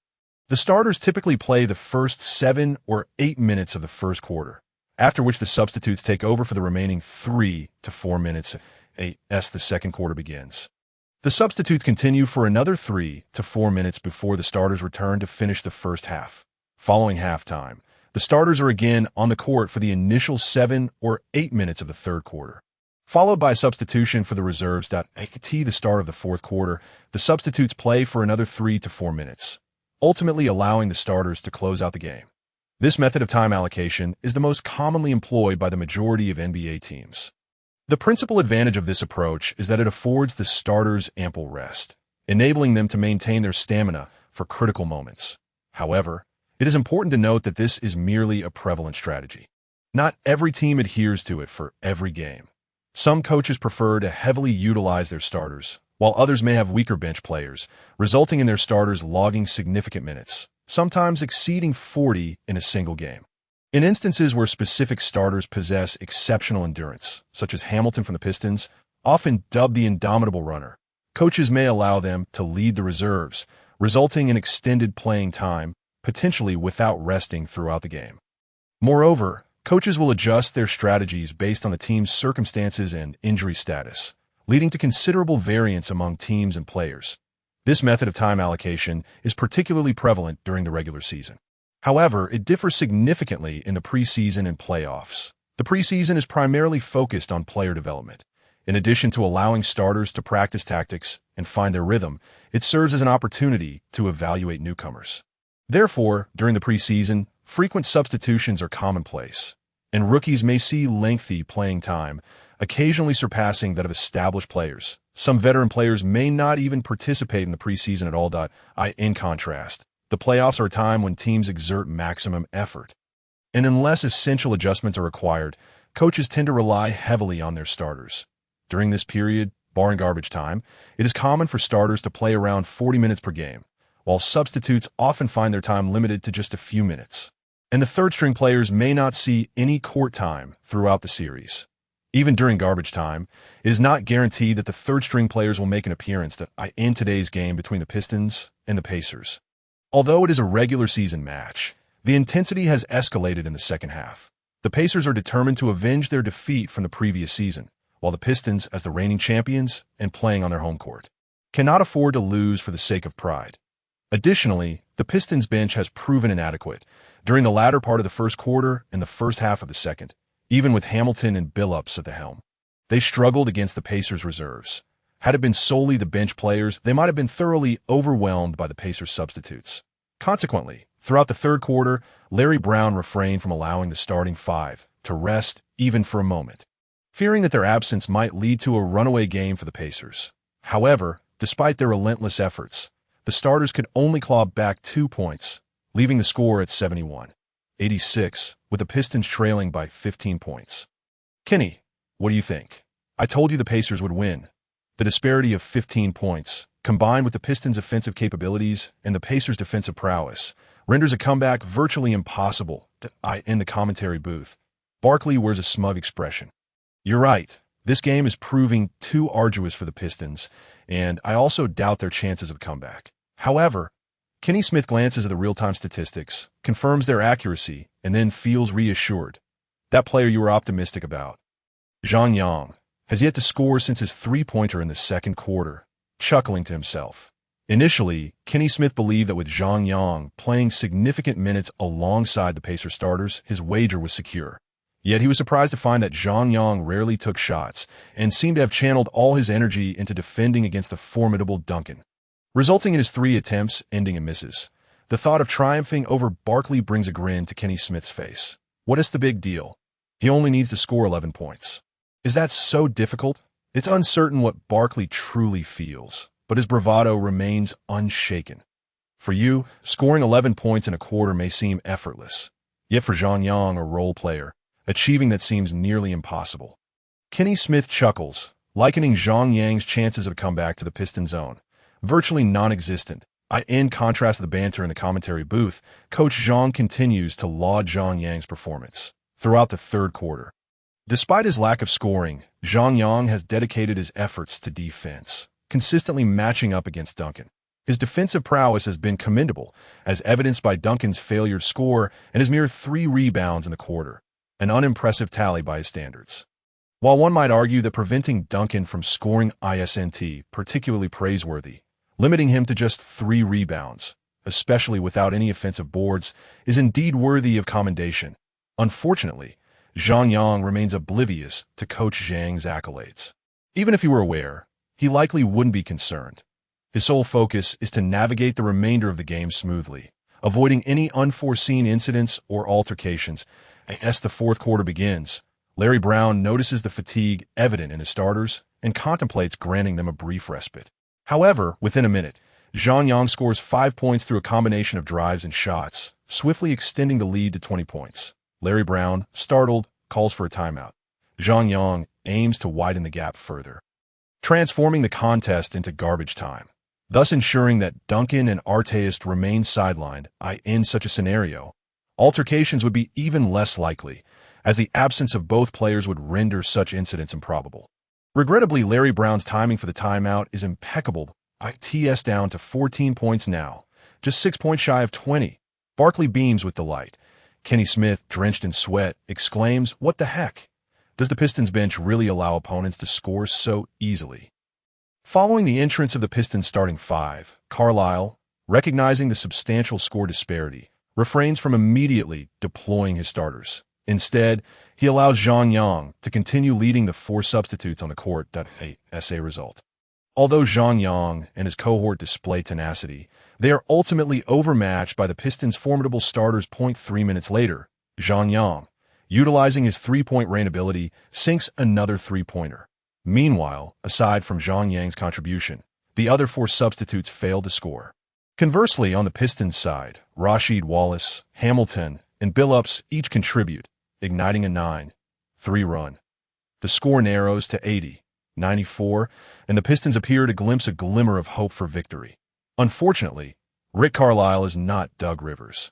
The starters typically play the first 7 or 8 minutes of the first quarter, after which the substitutes take over for the remaining 3 to 4 minutes as the second quarter begins. The substitutes continue for another 3 to 4 minutes before the starters return to finish the first half. Following halftime, the starters are again on the court for the initial 7 or 8 minutes of the third quarter, followed by a substitution for the reserves. At the start of the fourth quarter, the substitutes play for another 3 to 4 minutes, ultimately allowing the starters to close out the game. This method of time allocation is the most commonly employed by the majority of NBA teams. The principal advantage of this approach is that it affords the starters ample rest, enabling them to maintain their stamina for critical moments. However, it is important to note that this is merely a prevalent strategy. Not every team adheres to it for every game. Some coaches prefer to heavily utilize their starters, while others may have weaker bench players, resulting in their starters logging significant minutes, sometimes exceeding 40 in a single game. In instances where specific starters possess exceptional endurance, such as Hamilton from the Pistons, often dubbed the indomitable runner, coaches may allow them to lead the reserves, resulting in extended playing time, potentially without resting throughout the game. Moreover, coaches will adjust their strategies based on the team's circumstances and injury status, leading to considerable variance among teams and players. This method of time allocation is particularly prevalent during the regular season. However, it differs significantly in the preseason and playoffs. The preseason is primarily focused on player development. In addition to allowing starters to practice tactics and find their rhythm, it serves as an opportunity to evaluate newcomers. Therefore, during the preseason, frequent substitutions are commonplace, and rookies may see lengthy playing time, occasionally surpassing that of established players. Some veteran players may not even participate in the preseason at all. In contrast, the playoffs are a time when teams exert maximum effort. And unless essential adjustments are required, coaches tend to rely heavily on their starters. During this period, barring garbage time, it is common for starters to play around 40 minutes per game, while substitutes often find their time limited to just a few minutes. And the third-string players may not see any court time throughout the series. Even during garbage time, it is not guaranteed that the third-string players will make an appearance in today's game between the Pistons and the Pacers. Although it is a regular season match, the intensity has escalated in the second half. The Pacers are determined to avenge their defeat from the previous season, while the Pistons, as the reigning champions and playing on their home court, cannot afford to lose for the sake of pride. Additionally, the Pistons bench has proven inadequate during the latter part of the first quarter and the first half of the second, even with Hamilton and Billups at the helm. They struggled against the Pacers' reserves. Had it been solely the bench players, they might have been thoroughly overwhelmed by the Pacers' substitutes. Consequently, Throughout the third quarter, Larry Brown refrained from allowing the starting five to rest even for a moment, fearing that their absence might lead to a runaway game for the Pacers. However, despite their relentless efforts, the starters could only claw back 2 points, leaving the score at 71-86, with the Pistons trailing by 15 points. Kenny, what do you think? I told you the Pacers would win. The disparity of 15 points, combined with the Pistons' offensive capabilities and the Pacers' defensive prowess, renders a comeback virtually impossible. In the commentary booth, Barkley wears a smug expression. You're right. This game is proving too arduous for the Pistons, and I also doubt their chances of a comeback. However, Kenny Smith glances at the real-time statistics, confirms their accuracy, and then feels reassured. That player you were optimistic about, Zhang Yang, has yet to score since his three-pointer in the second quarter, chuckling to himself. Initially, Kenny Smith believed that with Zhang Yang playing significant minutes alongside the Pacers starters, his wager was secure. Yet he was surprised to find that Zhang Yang rarely took shots and seemed to have channeled all his energy into defending against the formidable Duncan, resulting in his 3 attempts ending in misses. The thought of triumphing over Barkley brings a grin to Kenny Smith's face. What is the big deal? He only needs to score 11 points. Is that so difficult? It's uncertain what Barkley truly feels, but his bravado remains unshaken. For you, scoring 11 points in a quarter may seem effortless. Yet for Zhang Yang, a role player, achieving that seems nearly impossible. Kenny Smith chuckles, likening Zhang Yang's chances of a comeback to the Pistons' own, virtually non-existent. In contrast to the banter in the commentary booth, Coach Zhang continues to laud Zhang Yang's performance throughout the third quarter. Despite his lack of scoring, Zhang Yang has dedicated his efforts to defense, consistently matching up against Duncan. His defensive prowess has been commendable, as evidenced by Duncan's failure to score and his mere 3 rebounds in the quarter, an unimpressive tally by his standards. While one might argue that preventing Duncan from scoring isn't particularly praiseworthy, limiting him to just 3 rebounds, especially without any offensive boards, is indeed worthy of commendation. Unfortunately, Zhang Yang remains oblivious to Coach Zhang's accolades. Even if he were aware, he likely wouldn't be concerned. His sole focus is to navigate the remainder of the game smoothly, avoiding any unforeseen incidents or altercations. As the fourth quarter begins, Larry Brown notices the fatigue evident in his starters and contemplates granting them a brief respite. However, within a minute, Zhang Yang scores 5 points through a combination of drives and shots, swiftly extending the lead to 20 points. Larry Brown, startled, calls for a timeout. Zhang Yang aims to widen the gap further, transforming the contest into garbage time, thus ensuring that Duncan and Arteist remain sidelined. In such a scenario, altercations would be even less likely, as the absence of both players would render such incidents improbable. Regrettably, Larry Brown's timing for the timeout is impeccable. ITS down to 14 points now, just 6 points shy of 20. Barkley beams with delight. Kenny Smith, drenched in sweat, exclaims, "What the heck? Does the Pistons bench really allow opponents to score so easily?" Following the entrance of the Pistons starting 5, Carlisle, recognizing the substantial score disparity, refrains from immediately deploying his starters. Instead, he allows Zhang Yang to continue leading the 4 substitutes on the court. As a result, although Zhang Yang and his cohort display tenacity, they are ultimately overmatched by the Pistons' formidable starters. 3 minutes later, Zhang Yang, utilizing his 3-point rain ability, sinks another 3-pointer. Meanwhile, aside from Zhang Yang's contribution, the other 4 substitutes failed to score. Conversely, on the Pistons' side, Rasheed Wallace, Hamilton, and Billups each contribute, igniting a 9-3 run. The score narrows to 80-94, and the Pistons appear to glimpse a glimmer of hope for victory. Unfortunately, Rick Carlisle is not Doug Rivers.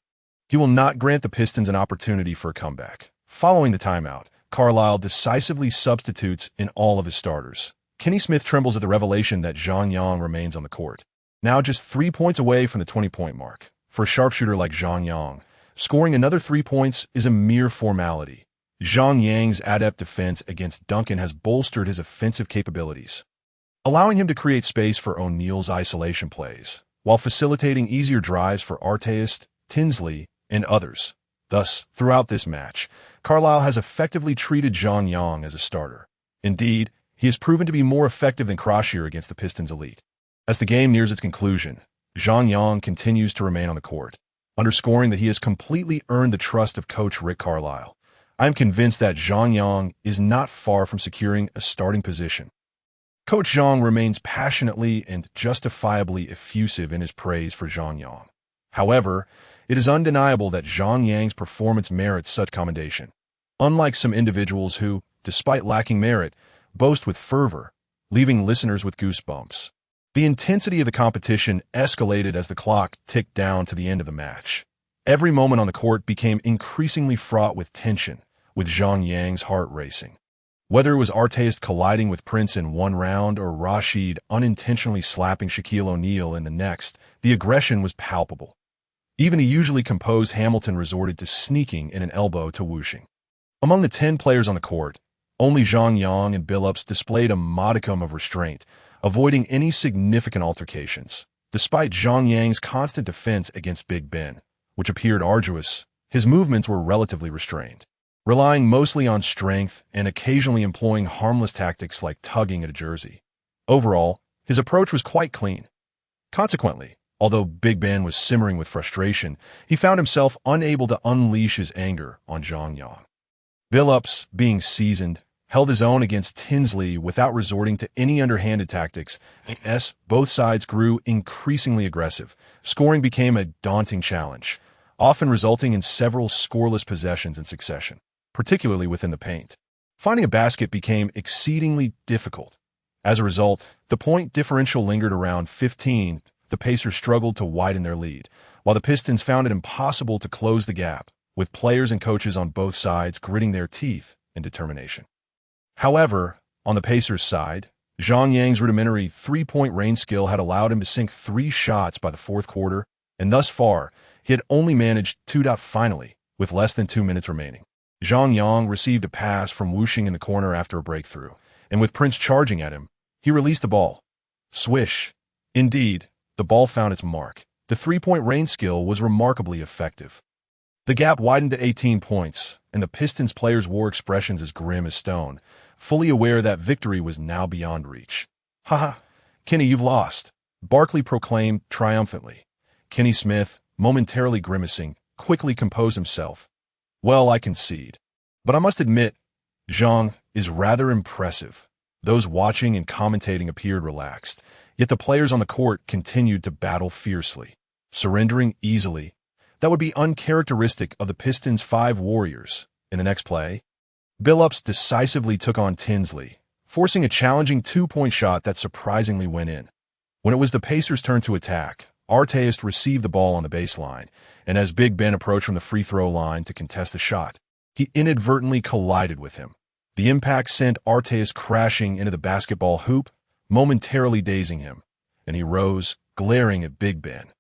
He will not grant the Pistons an opportunity for a comeback. Following the timeout, Carlisle decisively substitutes in all of his starters. Kenny Smith trembles at the revelation that Zhang Yang remains on the court, now just 3 points away from the 20-point mark. For a sharpshooter like Zhang Yang, scoring another 3 points is a mere formality. Zhang Yang's adept defense against Duncan has bolstered his offensive capabilities, allowing him to create space for O'Neal's isolation plays, while facilitating easier drives for Arteist, Tinsley, and others. Thus, throughout this match, Carlisle has effectively treated Zhang Yang as a starter. Indeed, he has proven to be more effective than Croshier against the Pistons' elite. As the game nears its conclusion, Zhang Yang continues to remain on the court, underscoring that he has completely earned the trust of coach Rick Carlisle. I am convinced that Zhang Yang is not far from securing a starting position. Coach Zhang remains passionately and justifiably effusive in his praise for Zhang Yang. However, it is undeniable that Zhang Yang's performance merits such commendation. Unlike some individuals who, despite lacking merit, boast with fervor, leaving listeners with goosebumps. The intensity of the competition escalated as the clock ticked down to the end of the match. Every moment on the court became increasingly fraught with tension, with Zhang Yang's heart racing. Whether it was Arteist colliding with Prince in one round or Rashid unintentionally slapping Shaquille O'Neal in the next, the aggression was palpable. Even the usually composed Hamilton resorted to sneaking in an elbow to whooshing. Among the 10 players on the court, only Zhang Yang and Billups displayed a modicum of restraint, avoiding any significant altercations. Despite Zhang Yang's constant defense against Big Ben, which appeared arduous, his movements were relatively restrained, relying mostly on strength and occasionally employing harmless tactics like tugging at a jersey. Overall, his approach was quite clean. Consequently, although Big Ben was simmering with frustration, he found himself unable to unleash his anger on Zhang Yang. Billups, being seasoned, held his own against Tinsley without resorting to any underhanded tactics. As both sides grew increasingly aggressive, scoring became a daunting challenge, often resulting in several scoreless possessions in succession, particularly within the paint. Finding a basket became exceedingly difficult. As a result, the point differential lingered around 15. The Pacers struggled to widen their lead, while the Pistons found it impossible to close the gap, with players and coaches on both sides gritting their teeth in determination. However, on the Pacers' side, Zhang Yang's rudimentary three-point range skill had allowed him to sink 3 shots by the fourth quarter, and thus far, he had only managed 2. Finally, with less than 2 minutes remaining, Zhang Yang received a pass from whooshing in the corner after a breakthrough, and with Prince charging at him, he released the ball. Swish. Indeed, the ball found its mark. The three-point range skill was remarkably effective. The gap widened to 18 points, and the Pistons players wore expressions as grim as stone, fully aware that victory was now beyond reach. "Haha, Kenny, you've lost," Barkley proclaimed triumphantly. Kenny Smith, momentarily grimacing, quickly composed himself. "Well, I concede. But I must admit, Zhang is rather impressive." Those watching and commentating appeared relaxed, yet the players on the court continued to battle fiercely, surrendering easily. That would be uncharacteristic of the Pistons' 5 warriors. In the next play, Billups decisively took on Tinsley, forcing a challenging 2-point shot that surprisingly went in. When it was the Pacers' turn to attack, Arteist received the ball on the baseline, and as Big Ben approached from the free throw line to contest the shot, he inadvertently collided with him. The impact sent Arteist crashing into the basketball hoop, momentarily dazing him, and he rose, glaring at Big Ben.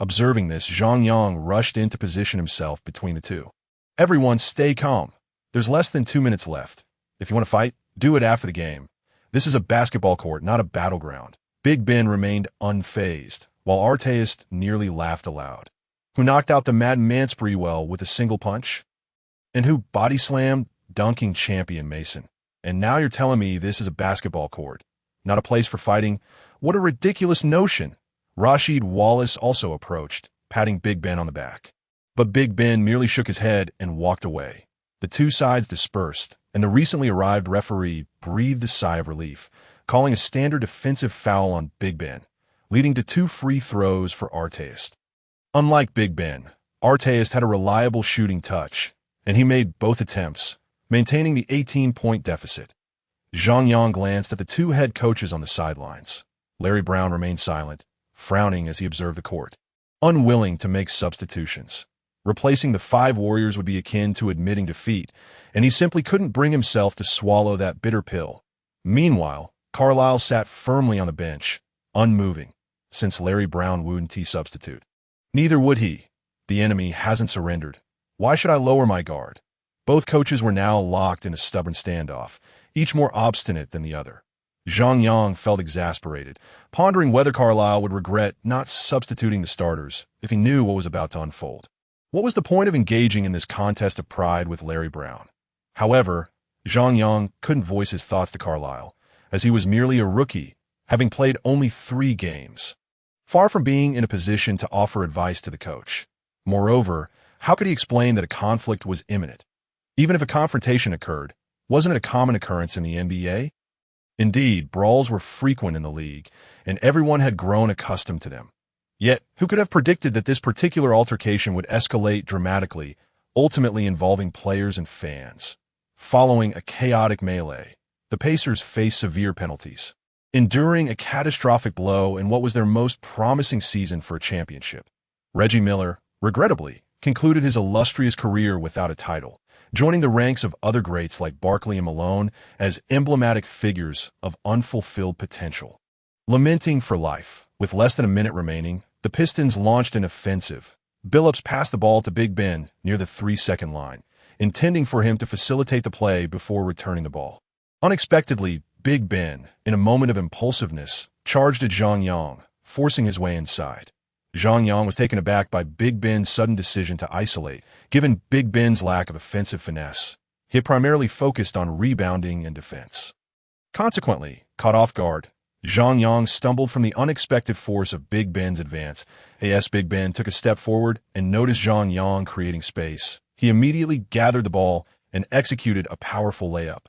Observing this, Zhang Yang rushed in to position himself between the two. "Everyone stay calm. There's less than 2 minutes left. If you want to fight, do it after the game. This is a basketball court, not a battleground." Big Ben remained unfazed, while Arteist nearly laughed aloud. "Who knocked out the Mad Manspreewell with a single punch? And who body-slammed dunking champion Mason? And now you're telling me this is a basketball court, not a place for fighting? What a ridiculous notion." Rashid Wallace also approached, patting Big Ben on the back. But Big Ben merely shook his head and walked away. The two sides dispersed, and the recently arrived referee breathed a sigh of relief, calling a standard defensive foul on Big Ben, leading to 2 free throws for Arteist. Unlike Big Ben, Arteist had a reliable shooting touch, and he made both attempts, maintaining the 18-point deficit. Zhang Yang glanced at the 2 head coaches on the sidelines. Larry Brown remained silent, frowning as he observed the court, unwilling to make substitutions. Replacing the 5 warriors would be akin to admitting defeat, and he simply couldn't bring himself to swallow that bitter pill. Meanwhile, Carlisle sat firmly on the bench, unmoving, since Larry Brown wouldn't substitute. Neither would he. The enemy hasn't surrendered. Why should I lower my guard? Both coaches were now locked in a stubborn standoff, each more obstinate than the other. Zhang Yang felt exasperated, pondering whether Carlisle would regret not substituting the starters if he knew what was about to unfold. What was the point of engaging in this contest of pride with Larry Brown? However, Zhang Yang couldn't voice his thoughts to Carlisle, as he was merely a rookie, having played only 3 games. Far from being in a position to offer advice to the coach, Moreover, how could he explain that a conflict was imminent? Even if a confrontation occurred, wasn't it a common occurrence in the NBA? Indeed, brawls were frequent in the league, and everyone had grown accustomed to them. Yet, who could have predicted that this particular altercation would escalate dramatically, ultimately involving players and fans? Following a chaotic melee, the Pacers faced severe penalties, enduring a catastrophic blow in what was their most promising season for a championship. Reggie Miller, regrettably, concluded his illustrious career without a title, joining the ranks of other greats like Barkley and Malone as emblematic figures of unfulfilled potential. Lamenting for life, with less than a minute remaining, the Pistons launched an offensive. Billups passed the ball to Big Ben near the 3-second line, intending for him to facilitate the play before returning the ball. Unexpectedly, Big Ben, in a moment of impulsiveness, charged at Zhang Yang, forcing his way inside. Zhang Yang was taken aback by Big Ben's sudden decision to isolate, given Big Ben's lack of offensive finesse. He had primarily focused on rebounding and defense. Consequently, caught off guard, Zhang Yang stumbled from the unexpected force of Big Ben's advance. As Big Ben took a step forward and noticed Zhang Yang creating space, he immediately gathered the ball and executed a powerful layup.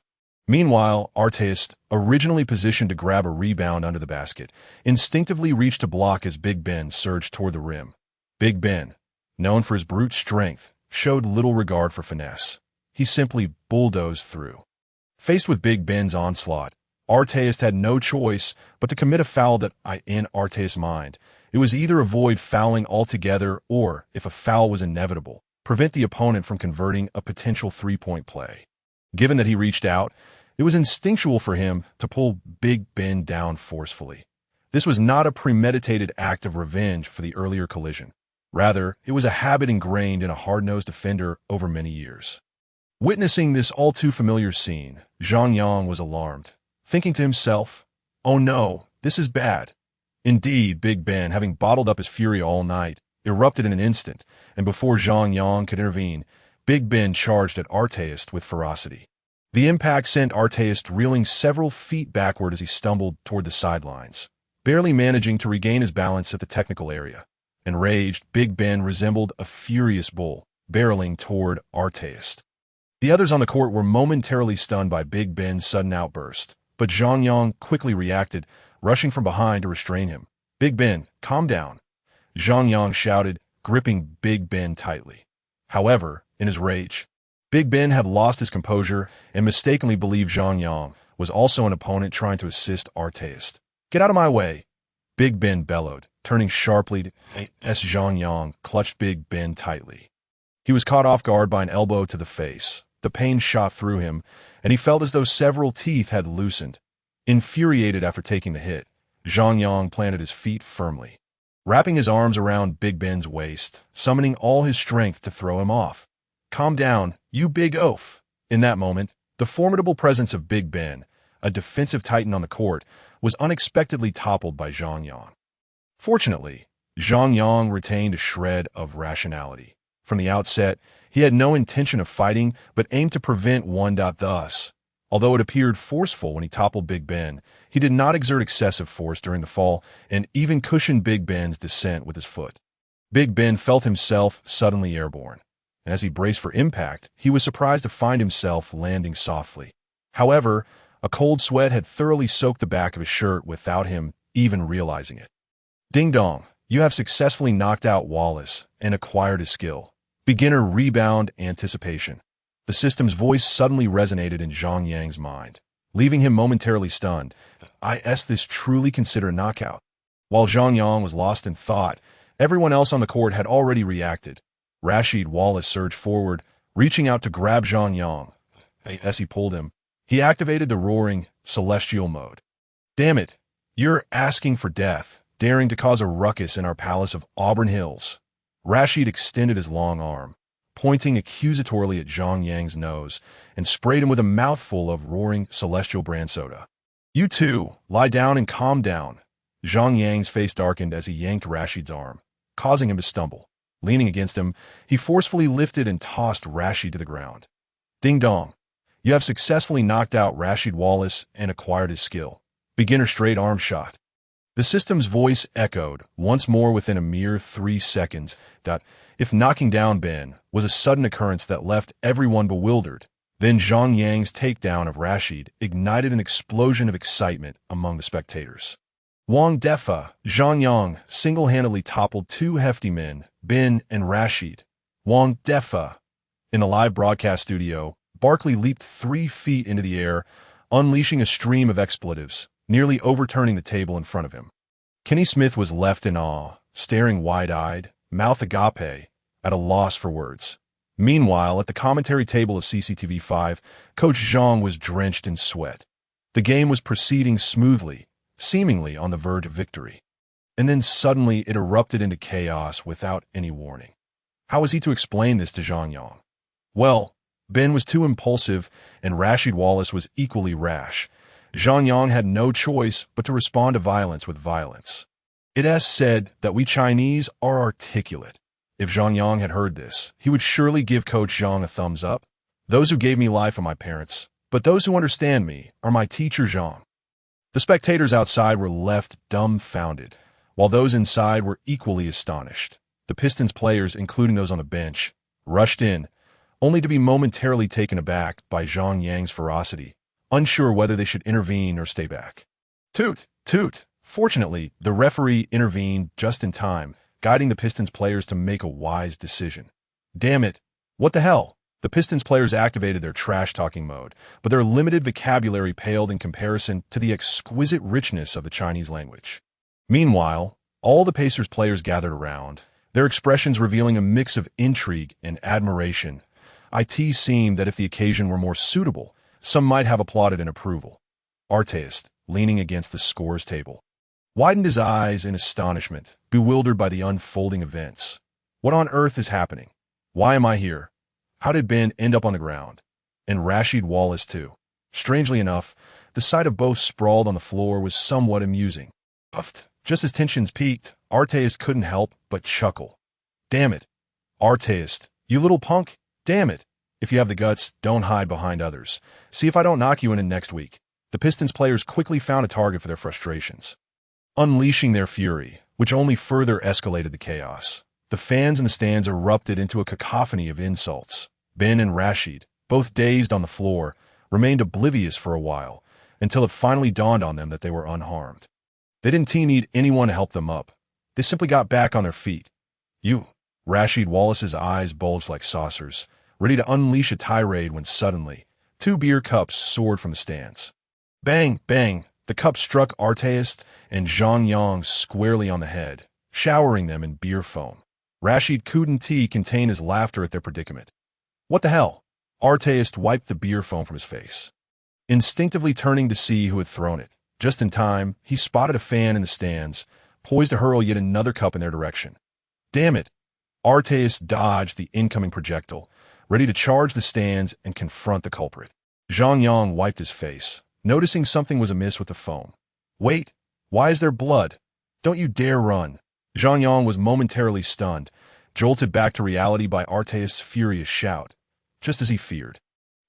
Meanwhile, Artest, originally positioned to grab a rebound under the basket, instinctively reached to block as Big Ben surged toward the rim. Big Ben, known for his brute strength, showed little regard for finesse. He simply bulldozed through. Faced with Big Ben's onslaught, Artest had no choice but to commit a foul that, in Artest's mind, it was either avoid fouling altogether or, if a foul was inevitable, prevent the opponent from converting a potential three-point play. Given that he reached out, it was instinctual for him to pull Big Ben down forcefully. This was not a premeditated act of revenge for the earlier collision. Rather, it was a habit ingrained in a hard-nosed defender over many years. Witnessing this all-too-familiar scene, Zhang Yang was alarmed, thinking to himself, "Oh no, this is bad." Indeed, Big Ben, having bottled up his fury all night, erupted in an instant, and before Zhang Yang could intervene, Big Ben charged at Artest with ferocity. The impact sent Artest reeling several feet backward as he stumbled toward the sidelines, barely managing to regain his balance at the technical area. Enraged, Big Ben resembled a furious bull, barreling toward Artest. The others on the court were momentarily stunned by Big Ben's sudden outburst, but Zhang Yang quickly reacted, rushing from behind to restrain him. "Big Ben, calm down," Zhang Yang shouted, gripping Big Ben tightly. However, in his rage, Big Ben had lost his composure and mistakenly believed Zhang Yang was also an opponent trying to assist Artest. "Get out of my way," Big Ben bellowed, turning sharply as Zhang Yang clutched Big Ben tightly. He was caught off guard by an elbow to the face. The pain shot through him, and he felt as though several teeth had loosened. Infuriated after taking the hit, Zhang Yang planted his feet firmly, wrapping his arms around Big Ben's waist, summoning all his strength to throw him off. "Calm down, you big oaf." In that moment, the formidable presence of Big Ben, a defensive titan on the court, was unexpectedly toppled by Zhang Yang. Fortunately, Zhang Yang retained a shred of rationality. From the outset, he had no intention of fighting, but aimed to prevent one. Thus, although it appeared forceful when he toppled Big Ben, he did not exert excessive force during the fall and even cushioned Big Ben's descent with his foot. Big Ben felt himself suddenly airborne, and as he braced for impact, he was surprised to find himself landing softly. However, a cold sweat had thoroughly soaked the back of his shirt without him even realizing it. "Ding dong, you have successfully knocked out Wallace and acquired his skill. Beginner rebound anticipation." The system's voice suddenly resonated in Zhang Yang's mind, leaving him momentarily stunned. "Is this truly considered a knockout?" While Zhang Yang was lost in thought, everyone else on the court had already reacted. Rasheed Wallace surged forward, reaching out to grab Zhang Yang. As he pulled him, he activated the roaring, celestial mode. "Damn it, you're asking for death, daring to cause a ruckus in our palace of Auburn Hills." Rasheed extended his long arm, pointing accusatorily at Zhang Yang's nose, and sprayed him with a mouthful of roaring celestial brand soda. "You two, lie down and calm down." Zhang Yang's face darkened as he yanked Rasheed's arm, causing him to stumble. Leaning against him, he forcefully lifted and tossed Rasheed to the ground. "Ding dong. You have successfully knocked out Rasheed Wallace and acquired his skill. Beginner straight arm shot." The system's voice echoed, once more within a mere 3 seconds, that, if knocking down Ben was a sudden occurrence that left everyone bewildered, then Zhang Yang's takedown of Rashid ignited an explosion of excitement among the spectators. Wang Defa, Zhang Yang single-handedly toppled two hefty men, Ben and Rashid. Wang Defa. In the live broadcast studio, Barkley leaped 3 feet into the air, unleashing a stream of expletives, nearly overturning the table in front of him. Kenny Smith was left in awe, staring wide-eyed, mouth agape, at a loss for words. Meanwhile, at the commentary table of CCTV5, Coach Zhang was drenched in sweat. The game was proceeding smoothly, seemingly on the verge of victory. And then suddenly it erupted into chaos without any warning. How was he to explain this to Zhang Yang? Well, Ben was too impulsive, and Rashid Wallace was equally rash. Zhang Yang had no choice but to respond to violence with violence. It is said that we Chinese are articulate. If Zhang Yang had heard this, he would surely give Coach Zhang a thumbs up. Those who gave me life are my parents, but those who understand me are my teacher Zhang. The spectators outside were left dumbfounded, while those inside were equally astonished. The Pistons players, including those on the bench, rushed in, only to be momentarily taken aback by Zhang Yang's ferocity, unsure whether they should intervene or stay back. Toot! Toot! Fortunately, the referee intervened just in time, guiding the Pistons players to make a wise decision. Damn it! What the hell? The Pistons players activated their trash-talking mode, but their limited vocabulary paled in comparison to the exquisite richness of the Chinese language. Meanwhile, all the Pacers players gathered around, their expressions revealing a mix of intrigue and admiration. It seemed that if the occasion were more suitable, some might have applauded in approval. Artist, leaning against the scores table, widened his eyes in astonishment, bewildered by the unfolding events. What on earth is happening? Why am I here? How did Ben end up on the ground? And Rashid Wallace, too. Strangely enough, the sight of both sprawled on the floor was somewhat amusing. Puffed. Just as tensions peaked, Artist couldn't help but chuckle. Damn it. Artist, you little punk. Damn it. If you have the guts, don't hide behind others. See if I don't knock you in next week. The Pistons players quickly found a target for their frustrations, unleashing their fury, which only further escalated the chaos. The fans in the stands erupted into a cacophony of insults. Ben and Rashid, both dazed on the floor, remained oblivious for a while, until it finally dawned on them that they were unharmed. They didn't need anyone to help them up. They simply got back on their feet. You. Rashid Wallace's eyes bulged like saucers, ready to unleash a tirade when suddenly, 2 beer cups soared from the stands. Bang, bang, the cup struck Artist and Zhang Yang squarely on the head, showering them in beer foam. Rashid couldn't contain his laughter at their predicament. What the hell? Artist wiped the beer foam from his face, instinctively turning to see who had thrown it. Just in time, he spotted a fan in the stands, poised to hurl yet another cup in their direction. Damn it! Artist dodged the incoming projectile, ready to charge the stands and confront the culprit. Zhang Yang wiped his face, noticing something was amiss with the foam. Wait, why is there blood? Don't you dare run. Zhang Yang was momentarily stunned, jolted back to reality by Artist's furious shout. Just as he feared,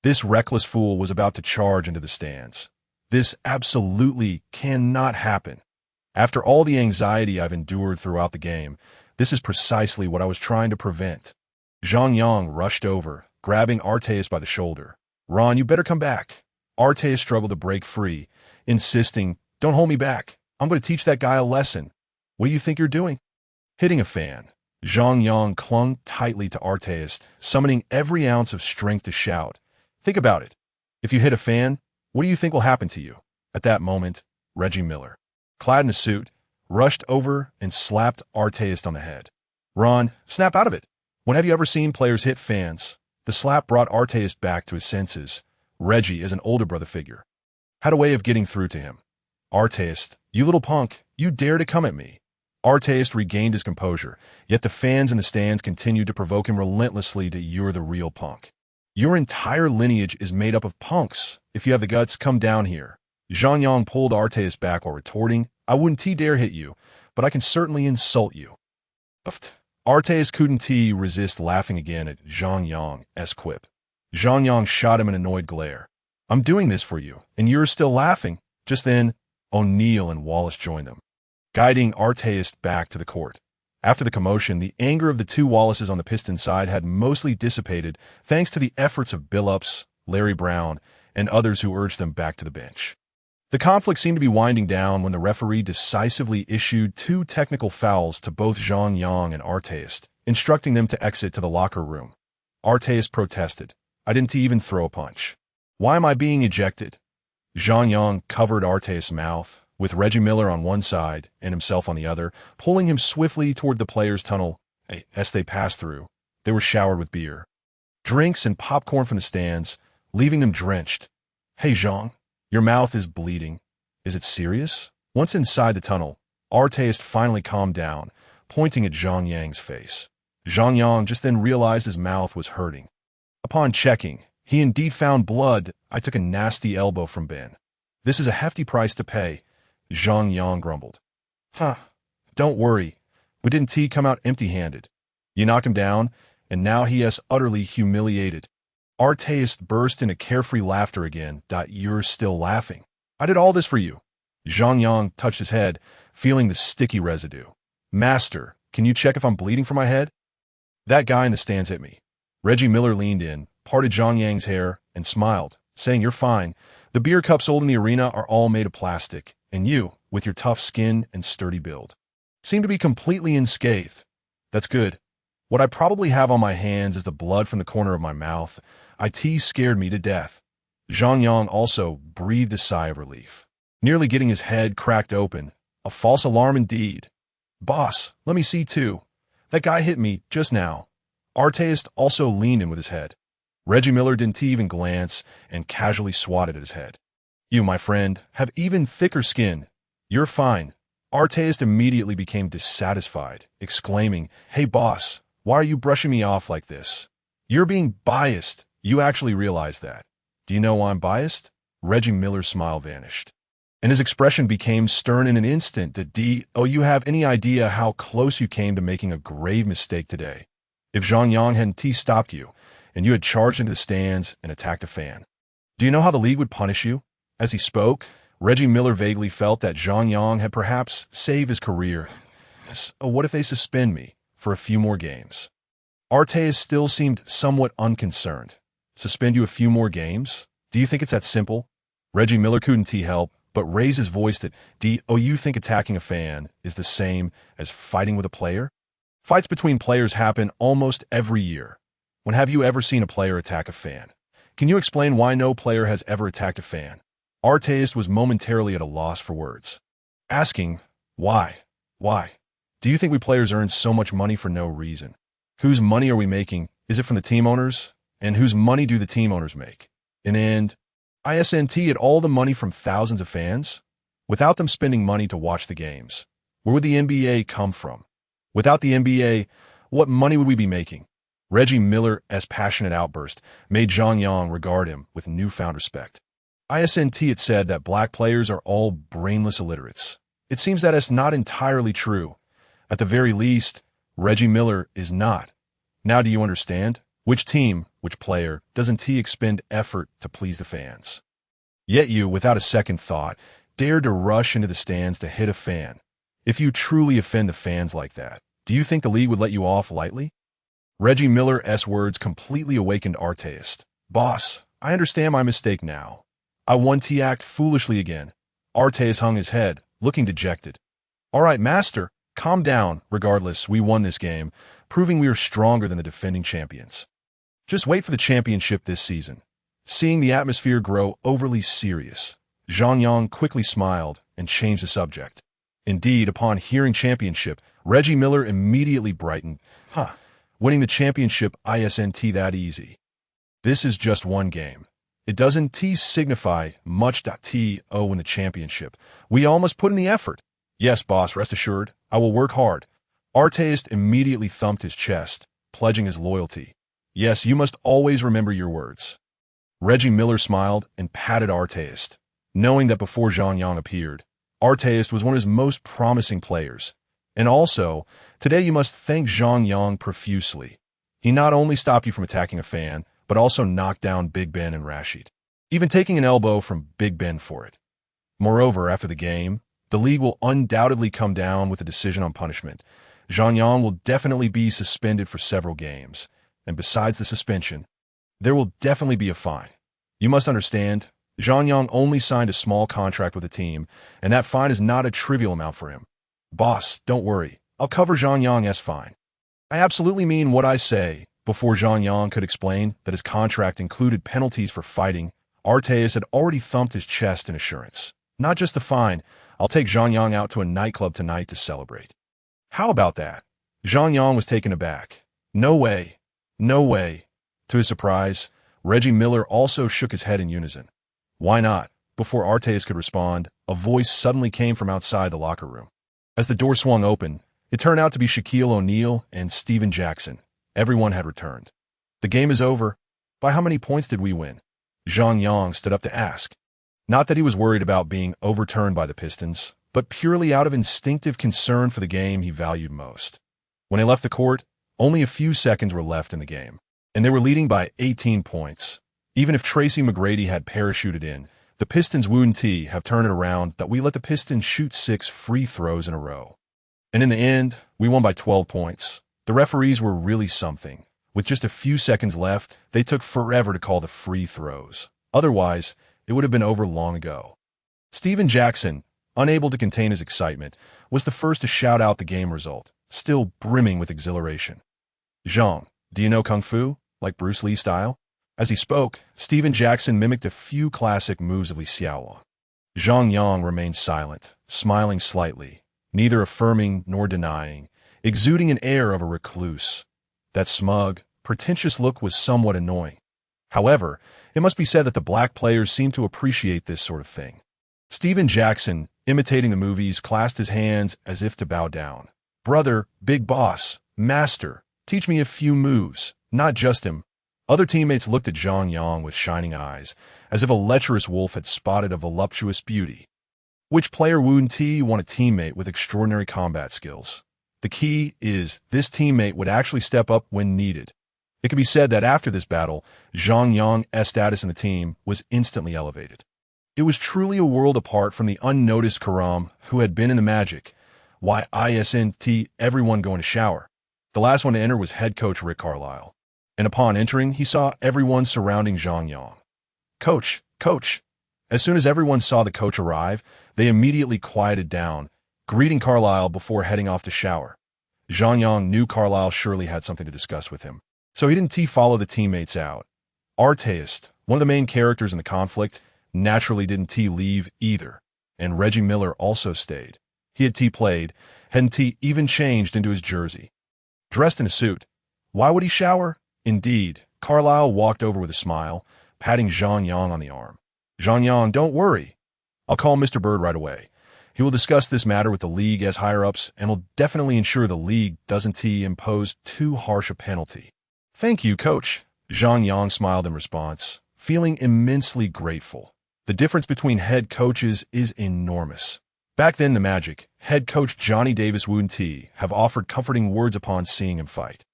this reckless fool was about to charge into the stands. This absolutely cannot happen. After all the anxiety I've endured throughout the game, this is precisely what I was trying to prevent. Zhang Yang rushed over, grabbing Artist by the shoulder. Ron, you better come back. Artist struggled to break free, insisting, don't hold me back. I'm going to teach that guy a lesson. What do you think you're doing? Hitting a fan. Zhang Yang clung tightly to Artist, summoning every ounce of strength to shout. Think about it. If you hit a fan, what do you think will happen to you? At that moment, Reggie Miller, clad in a suit, rushed over and slapped Artist on the head. Ron, snap out of it. When have you ever seen players hit fans? The slap brought Artist back to his senses. Reggie, as an older brother figure, had a way of getting through to him. Artist, you little punk, you dare to come at me. Artist regained his composure, yet the fans in the stands continued to provoke him relentlessly to you're the real punk. Your entire lineage is made up of punks. If you have the guts, come down here. Zhang Yang pulled Artist back while retorting, I wouldn't dare hit you, but I can certainly insult you. Artist couldn't resist laughing again at Zhang Yang's quip. Zhang Yang shot him an annoyed glare. I'm doing this for you, and you're still laughing. Just then, O'Neal and Wallace joined them. guiding Arteist back to the court. After the commotion, the anger of the two Wallaces on the Piston side had mostly dissipated thanks to the efforts of Billups, Larry Brown, and others who urged them back to the bench. The conflict seemed to be winding down when the referee decisively issued 2 technical fouls to both Zhang Yang and Arteist, instructing them to exit to the locker room. Arteist protested. I didn't even throw a punch. Why am I being ejected? Zhang Yang covered Arteist's mouth, with Reggie Miller on one side and himself on the other, pulling him swiftly toward the players' tunnel. As they passed through, they were showered with beer, drinks, and popcorn from the stands, leaving them drenched. Hey, Zhang, your mouth is bleeding. Is it serious? Once inside the tunnel, Arteist finally calmed down, pointing at Zhang Yang's face. Zhang Yang just then realized his mouth was hurting. Upon checking, he indeed found blood. I took a nasty elbow from Ben. This is a hefty price to pay, Zhang Yang grumbled. Don't worry. We didn't come out empty-handed. You knocked him down, and now he is utterly humiliated. Arteist burst into carefree laughter again. You're still laughing. I did all this for you. Zhang Yang touched his head, feeling the sticky residue. Master, can you check if I'm bleeding from my head? That guy in the stands hit me. Reggie Miller leaned in, parted Zhang Yang's hair, and smiled, saying, You're fine. The beer cups sold in the arena are all made of plastic, and you, with your tough skin and sturdy build, seem to be completely unscathed. That's good. What I probably have on my hands is the blood from the corner of my mouth. It scared me to death. Zhang Yang also breathed a sigh of relief, nearly getting his head cracked open. A false alarm indeed. Boss, let me see too. That guy hit me just now. Arteist also leaned in with his head. Reggie Miller didn't even glance and casually swatted at his head. You, my friend, have even thicker skin. You're fine. Arteist immediately became dissatisfied, exclaiming, Hey boss, why are you brushing me off like this? You're being biased. You actually realize that. Do you know why I'm biased? Reggie Miller's smile vanished, and his expression became stern in an instant. You have any idea how close you came to making a grave mistake today? If Zhang Yang hadn't stopped you, and you had charged into the stands and attacked a fan, do you know how the league would punish you? As he spoke, Reggie Miller vaguely felt that Zhang Yang had perhaps saved his career. What if they suspend me for a few more games? Arteist still seemed somewhat unconcerned. Suspend you a few more games? Do you think it's that simple? Reggie Miller couldn't help but raise his voice that, you think attacking a fan is the same as fighting with a player? Fights between players happen almost every year. When have you ever seen a player attack a fan? Can you explain why no player has ever attacked a fan? Arteist was momentarily at a loss for words, asking, Why? Do you think we players earn so much money for no reason? Whose money are we making? Is it from the team owners? And whose money do the team owners make? In the end, ISNT had all the money from thousands of fans? Without them spending money to watch the games, where would the NBA come from? Without the NBA, what money would we be making? Reggie Miller's passionate outburst made Zhang Yang regard him with newfound respect. ISNT had said that black players are all brainless illiterates. It seems that is not entirely true. At the very least, Reggie Miller is not. Now do you understand? Which team, which player, doesn't expend effort to please the fans? Yet you, without a second thought, dared to rush into the stands to hit a fan. If you truly offend the fans like that, do you think the league would let you off lightly? Reggie Miller's words completely awakened Arteist. Boss, I understand my mistake now. I won act foolishly again. Arteist hung his head, looking dejected. All right, master, calm down. Regardless, we won this game, proving we are stronger than the defending champions. Just wait for the championship this season. Seeing the atmosphere grow overly serious, Zhang Yang quickly smiled and changed the subject. Indeed, upon hearing championship, Reggie Miller immediately brightened. Winning the championship isn't that easy. This is just one game. It doesn't signify much. Win the championship. We all must put in the effort. Yes, boss, rest assured, I will work hard. Arteist immediately thumped his chest, pledging his loyalty. Yes, you must always remember your words. Reggie Miller smiled and patted Arteist, knowing that before Zhang Yang appeared, Arteist was one of his most promising players. And also, today you must thank Zhang Yang profusely. He not only stopped you from attacking a fan, but also knocked down Big Ben and Rashid, even taking an elbow from Big Ben for it. Moreover, after the game, The league will undoubtedly come down with a decision on punishment. Zhang Yang will definitely be suspended for several games. And besides the suspension, there will definitely be a fine. You must understand, Zhang Yang only signed a small contract with the team, and that fine is not a trivial amount for him. Boss, don't worry. I'll cover Zhang Yang's fine. I absolutely mean what I say. Before Zhang Yang could explain that his contract included penalties for fighting, Arteis had already thumped his chest in assurance. Not just the fine, I'll take Zhang Yang out to a nightclub tonight to celebrate. How about that? Zhang Yang was taken aback. No way. No way. To his surprise, Reggie Miller also shook his head in unison. Why not? Before Arteis could respond, a voice suddenly came from outside the locker room. As the door swung open, it turned out to be Shaquille O'Neal and Steven Jackson. Everyone had returned. The game is over. By how many points did we win? Zhang Yang stood up to ask. Not that he was worried about being overturned by the Pistons, but purely out of instinctive concern for the game he valued most. When they left the court, only a few seconds were left in the game, and they were leading by 18 points. Even if Tracy McGrady had parachuted in, the Pistons wouldn't have turned it around that we let the Pistons shoot 6 free throws in a row. And in the end, we won by 12 points. The referees were really something. With just a few seconds left, they took forever to call the free throws. Otherwise, it would have been over long ago. Steven Jackson, unable to contain his excitement, was the first to shout out the game result, still brimming with exhilaration. Zhang, do you know Kung Fu? Like Bruce Lee style? As he spoke, Steven Jackson mimicked a few classic moves of Li Xiaolong. Zhang Yang remained silent, smiling slightly, neither affirming nor denying, exuding an air of a recluse. That smug, pretentious look was somewhat annoying. However, it must be said that the black players seemed to appreciate this sort of thing. Steven Jackson, imitating the movies, clasped his hands as if to bow down. Brother, big boss, master, teach me a few moves, not just him. Other teammates looked at Zhang Yang with shining eyes, as if a lecherous wolf had spotted a voluptuous beauty. Which player wouldn't want a teammate with extraordinary combat skills? The key is this teammate would actually step up when needed. It can be said that after this battle, Zhang Yang's status in the team was instantly elevated. It was truly a world apart from the unnoticed Karam who had been in the Magic. Why isn't everyone going to shower? The last one to enter was head coach Rick Carlisle. And upon entering, he saw everyone surrounding Zhang Yang. Coach, coach. As soon as everyone saw the coach arrive, they immediately quieted down, greeting Carlisle before heading off to shower. Zhang Yang knew Carlisle surely had something to discuss with him, so he didn't follow the teammates out. Arteis, one of the main characters in the conflict, naturally didn't leave either, and Reggie Miller also stayed. He had played, hadn't even changed into his jersey. Dressed in a suit. Why would he shower? Indeed, Carlisle walked over with a smile, patting Zhang Yang on the arm. Zhang Yang, don't worry. I'll call Mr. Bird right away. He will discuss this matter with the league as higher-ups and will definitely ensure the league doesn't impose too harsh a penalty. Thank you, coach. Zhang Yang smiled in response, feeling immensely grateful. The difference between head coaches is enormous. Back then, the Magic, head coach Johnny Davis wouldn't have offered comforting words upon seeing him fight.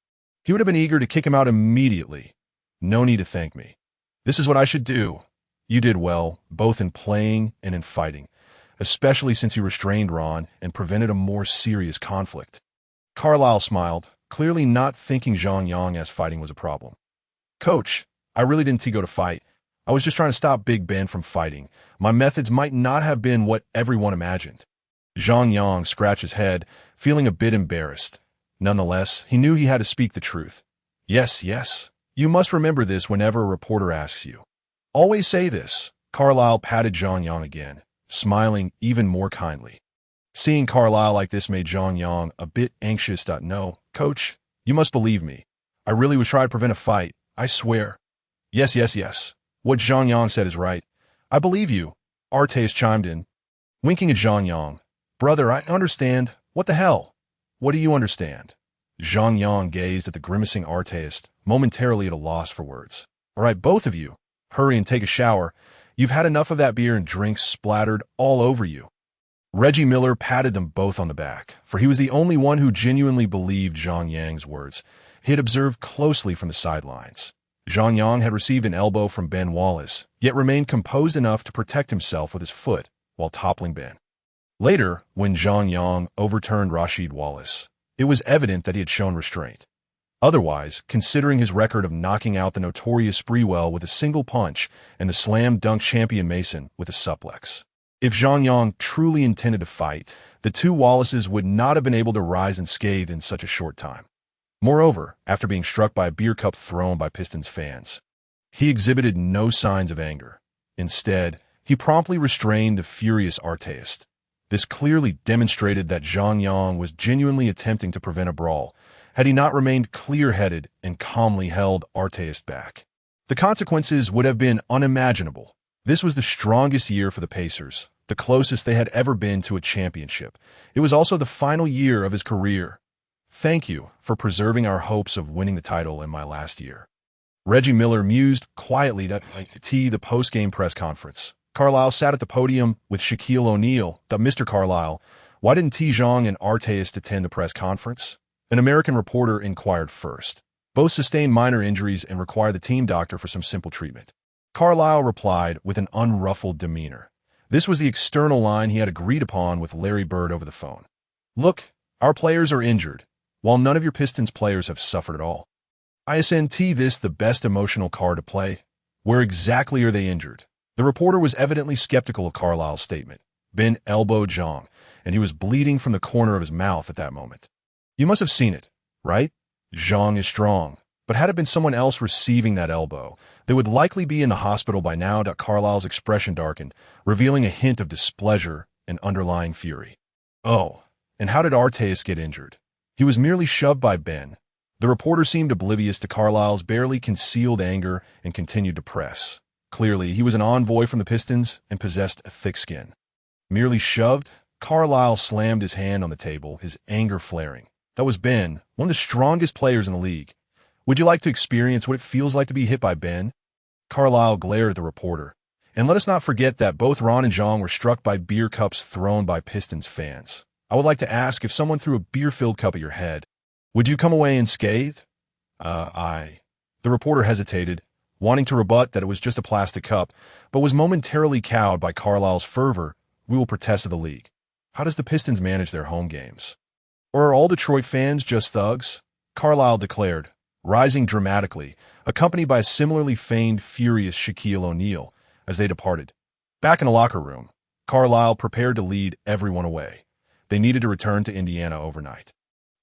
He would have been eager to kick him out immediately. No need to thank me. This is what I should do. You did well, both in playing and in fighting, especially since you restrained Ron and prevented a more serious conflict. Carlisle smiled, clearly not thinking Zhang Yang's fighting was a problem. Coach, I really didn't go to fight. I was just trying to stop Big Ben from fighting. My methods might not have been what everyone imagined. Zhang Yang scratched his head, feeling a bit embarrassed. Nonetheless, he knew he had to speak the truth. Yes, yes. You must remember this whenever a reporter asks you. Always say this. Carlisle patted Zhang Yang again, smiling even more kindly. Seeing Carlisle like this made Zhang Yang a bit anxious. No, coach, you must believe me. I really was trying to prevent a fight. I swear. Yes, yes, yes. What Zhang Yang said is right. I believe you. Arteis chimed in, winking at Zhang Yang. Brother, I understand. What the hell? What do you understand? Zhang Yang gazed at the grimacing Arteis, momentarily at a loss for words. All right, both of you. Hurry and take a shower. You've had enough of that beer and drinks splattered all over you. Reggie Miller patted them both on the back, for he was the only one who genuinely believed Zhang Yang's words. He had observed closely from the sidelines. Zhang Yang had received an elbow from Ben Wallace, yet remained composed enough to protect himself with his foot while toppling Ben. Later, when Zhang Yang overturned Rashid Wallace, it was evident that he had shown restraint. Otherwise, considering his record of knocking out the notorious Sprewell with a single punch and the slam dunk champion Mason with a suplex. If Zhang Yang truly intended to fight, the two Wallaces would not have been able to rise unscathed in such a short time. Moreover, after being struck by a beer cup thrown by Pistons fans, he exhibited no signs of anger. Instead, he promptly restrained the furious artiste. This clearly demonstrated that Zhang Yang was genuinely attempting to prevent a brawl, had he not remained clear-headed and calmly held artiste back. The consequences would have been unimaginable. This was the strongest year for the Pacers, the closest they had ever been to a championship. It was also the final year of his career. Thank you for preserving our hopes of winning the title in my last year. Reggie Miller mused quietly at the post-game press conference. Carlisle sat at the podium with Shaquille O'Neal. Mr. Carlisle, why didn't T. Zhang and artiste attend the press conference? An American reporter inquired first. Both sustained minor injuries and require the team doctor for some simple treatment. Carlisle replied with an unruffled demeanor. This was the external line he had agreed upon with Larry Bird over the phone. Look, our players are injured, while none of your Pistons players have suffered at all. Isn't this the best emotional card to play? Where exactly are they injured? The reporter was evidently skeptical of Carlisle's statement. Ben elbowed Zhang, and he was bleeding from the corner of his mouth at that moment. You must have seen it, right? Zhang is strong, but had it been someone else receiving that elbow, they would likely be in the hospital by now. Carlisle's expression darkened, revealing a hint of displeasure and underlying fury. Oh, and how did artiste get injured? He was merely shoved by Ben. The reporter seemed oblivious to Carlisle's barely concealed anger and continued to press. Clearly, he was an envoy from the Pistons and possessed a thick skin. Merely shoved? Carlisle slammed his hand on the table, his anger flaring. That was Ben, one of the strongest players in the league. Would you like to experience what it feels like to be hit by Ben? Carlisle glared at the reporter. And let us not forget that both Ron and Zhang were struck by beer cups thrown by Pistons fans. I would like to ask, if someone threw a beer-filled cup at your head, would you come away unscathed? The reporter hesitated, wanting to rebut that it was just a plastic cup, but was momentarily cowed by Carlisle's fervor. We will protest to the league. How does the Pistons manage their home games? Or are all Detroit fans just thugs? Carlisle declared, rising dramatically, accompanied by a similarly feigned, furious Shaquille O'Neal as they departed. Back in the locker room, Carlisle prepared to lead everyone away. They needed to return to Indiana overnight.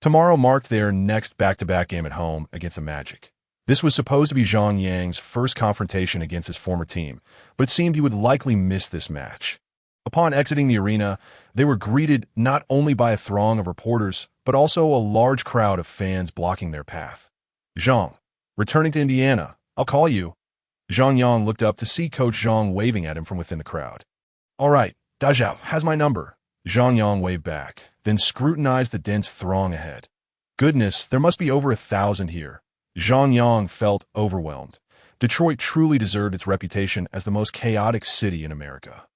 Tomorrow marked their next back-to-back game at home against the Magic. This was supposed to be Zhang Yang's first confrontation against his former team, but it seemed he would likely miss this match. Upon exiting the arena, they were greeted not only by a throng of reporters, but also a large crowd of fans blocking their path. Zhang, returning to Indiana, I'll call you. Zhang Yang looked up to see Coach Zhang waving at him from within the crowd. All right, Dazhao has my number. Zhang Yang waved back, then scrutinized the dense throng ahead. Goodness, there must be over 1,000 here. Zhang Yang felt overwhelmed. Detroit truly deserved its reputation as the most chaotic city in America.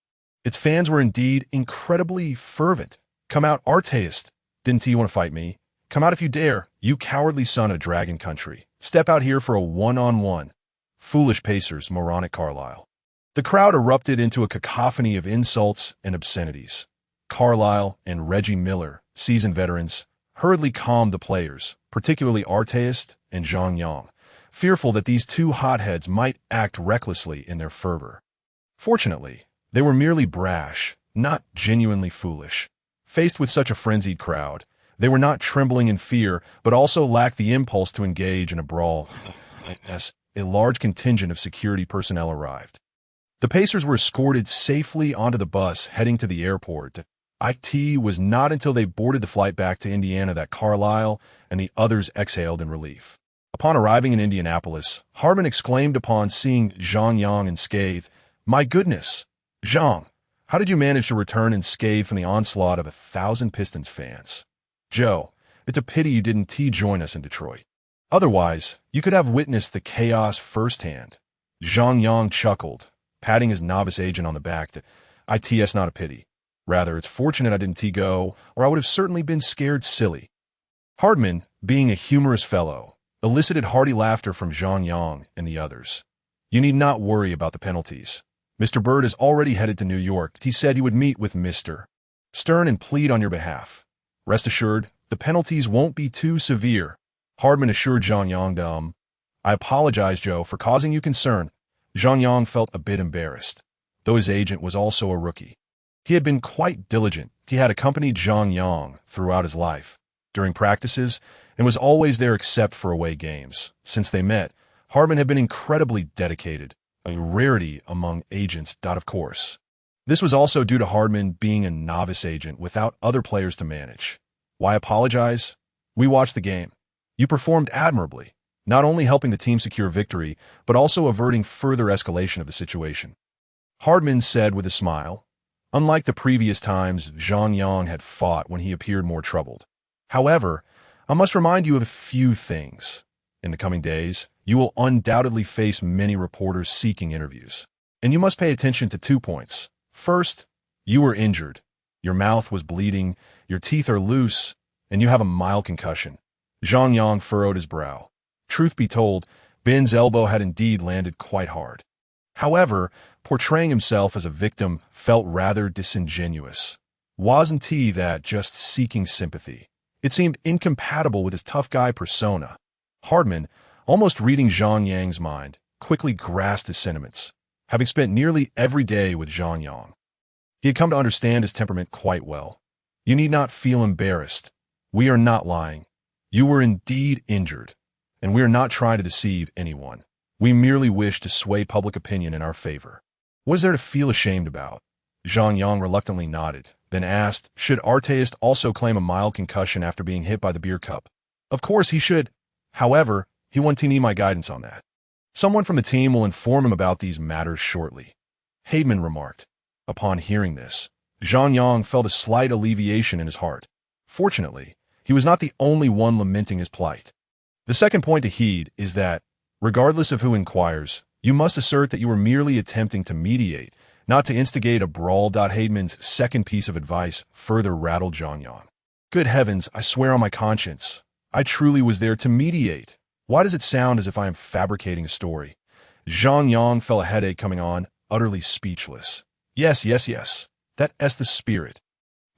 Its fans were indeed incredibly fervent. Come out, artiste. Didn't you want to fight me? Come out if you dare, you cowardly son of Dragon Country. Step out here for a one-on-one. Foolish Pacers, moronic Carlisle. The crowd erupted into a cacophony of insults and obscenities. Carlisle and Reggie Miller, seasoned veterans, hurriedly calmed the players, particularly artiste and Zhang Yang, fearful that these two hotheads might act recklessly in their fervor. Fortunately, they were merely brash, not genuinely foolish. Faced with such a frenzied crowd, they were not trembling in fear, but also lacked the impulse to engage in a brawl. As a large contingent of security personnel arrived. The Pacers were escorted safely onto the bus heading to the airport. It was not until they boarded the flight back to Indiana that Carlisle and the others exhaled in relief. Upon arriving in Indianapolis, Harmon exclaimed upon seeing Zhang Yang unscathed, "My goodness! Zhang, how did you manage to return unscathed from the onslaught of 1,000 Pistons fans? Joe, it's a pity you didn't join us in Detroit. Otherwise, you could have witnessed the chaos firsthand." Zhang Yang chuckled, patting his novice agent on the back. It's not a pity. Rather, it's fortunate I didn't go, or I would have certainly been scared silly. Hardman, being a humorous fellow, elicited hearty laughter from Zhang Yang and the others. You need not worry about the penalties. Mr. Bird is already headed to New York. He said he would meet with Mr. stern and plead on your behalf. Rest assured, the penalties won't be too severe. Hardman assured Zhang Yang. I apologize, Joe, for causing you concern. Zhang Yang felt a bit embarrassed, though his agent was also a rookie. He had been quite diligent. He had accompanied Zhang Yang throughout his life, during practices, and was always there except for away games. Since they met, Hardman had been incredibly dedicated, a rarity among agents. Of course, this was also due to Hardman being a novice agent without other players to manage. Why apologize? We watched the game. You performed admirably, not only helping the team secure victory, but also averting further escalation of the situation. Hardman said with a smile. Unlike the previous times Zhang Yang had fought when he appeared more troubled. However, I must remind you of a few things. In the coming days, you will undoubtedly face many reporters seeking interviews. And you must pay attention to 2 points. First, you were injured. Your mouth was bleeding, your teeth are loose, and you have a mild concussion. Zhang Yang furrowed his brow. Truth be told, Ben's elbow had indeed landed quite hard. However, portraying himself as a victim felt rather disingenuous. Wasn't he that just seeking sympathy? It seemed incompatible with his tough guy persona. Hardman, almost reading Zhang Yang's mind, quickly grasped his sentiments, having spent nearly every day with Zhang Yang. He had come to understand his temperament quite well. You need not feel embarrassed. We are not lying. You were indeed injured, and we are not trying to deceive anyone. We merely wish to sway public opinion in our favor. What is there to feel ashamed about? Zhang Yang reluctantly nodded, then asked, should Arteist also claim a mild concussion after being hit by the beer cup? Of course he should. However, he won't need my guidance on that. Someone from the team will inform him about these matters shortly. Heyman remarked. Upon hearing this, Zhang Yang felt a slight alleviation in his heart. Fortunately, he was not the only one lamenting his plight. The second point to heed is that, regardless of who inquires, you must assert that you were merely attempting to mediate, not to instigate a brawl. Heyman's second piece of advice further rattled Zhang Yang. Good heavens, I swear on my conscience, I truly was there to mediate. Why does it sound as if I am fabricating a story? Zhang Yang felt a headache coming on, utterly speechless. Yes, that's the spirit.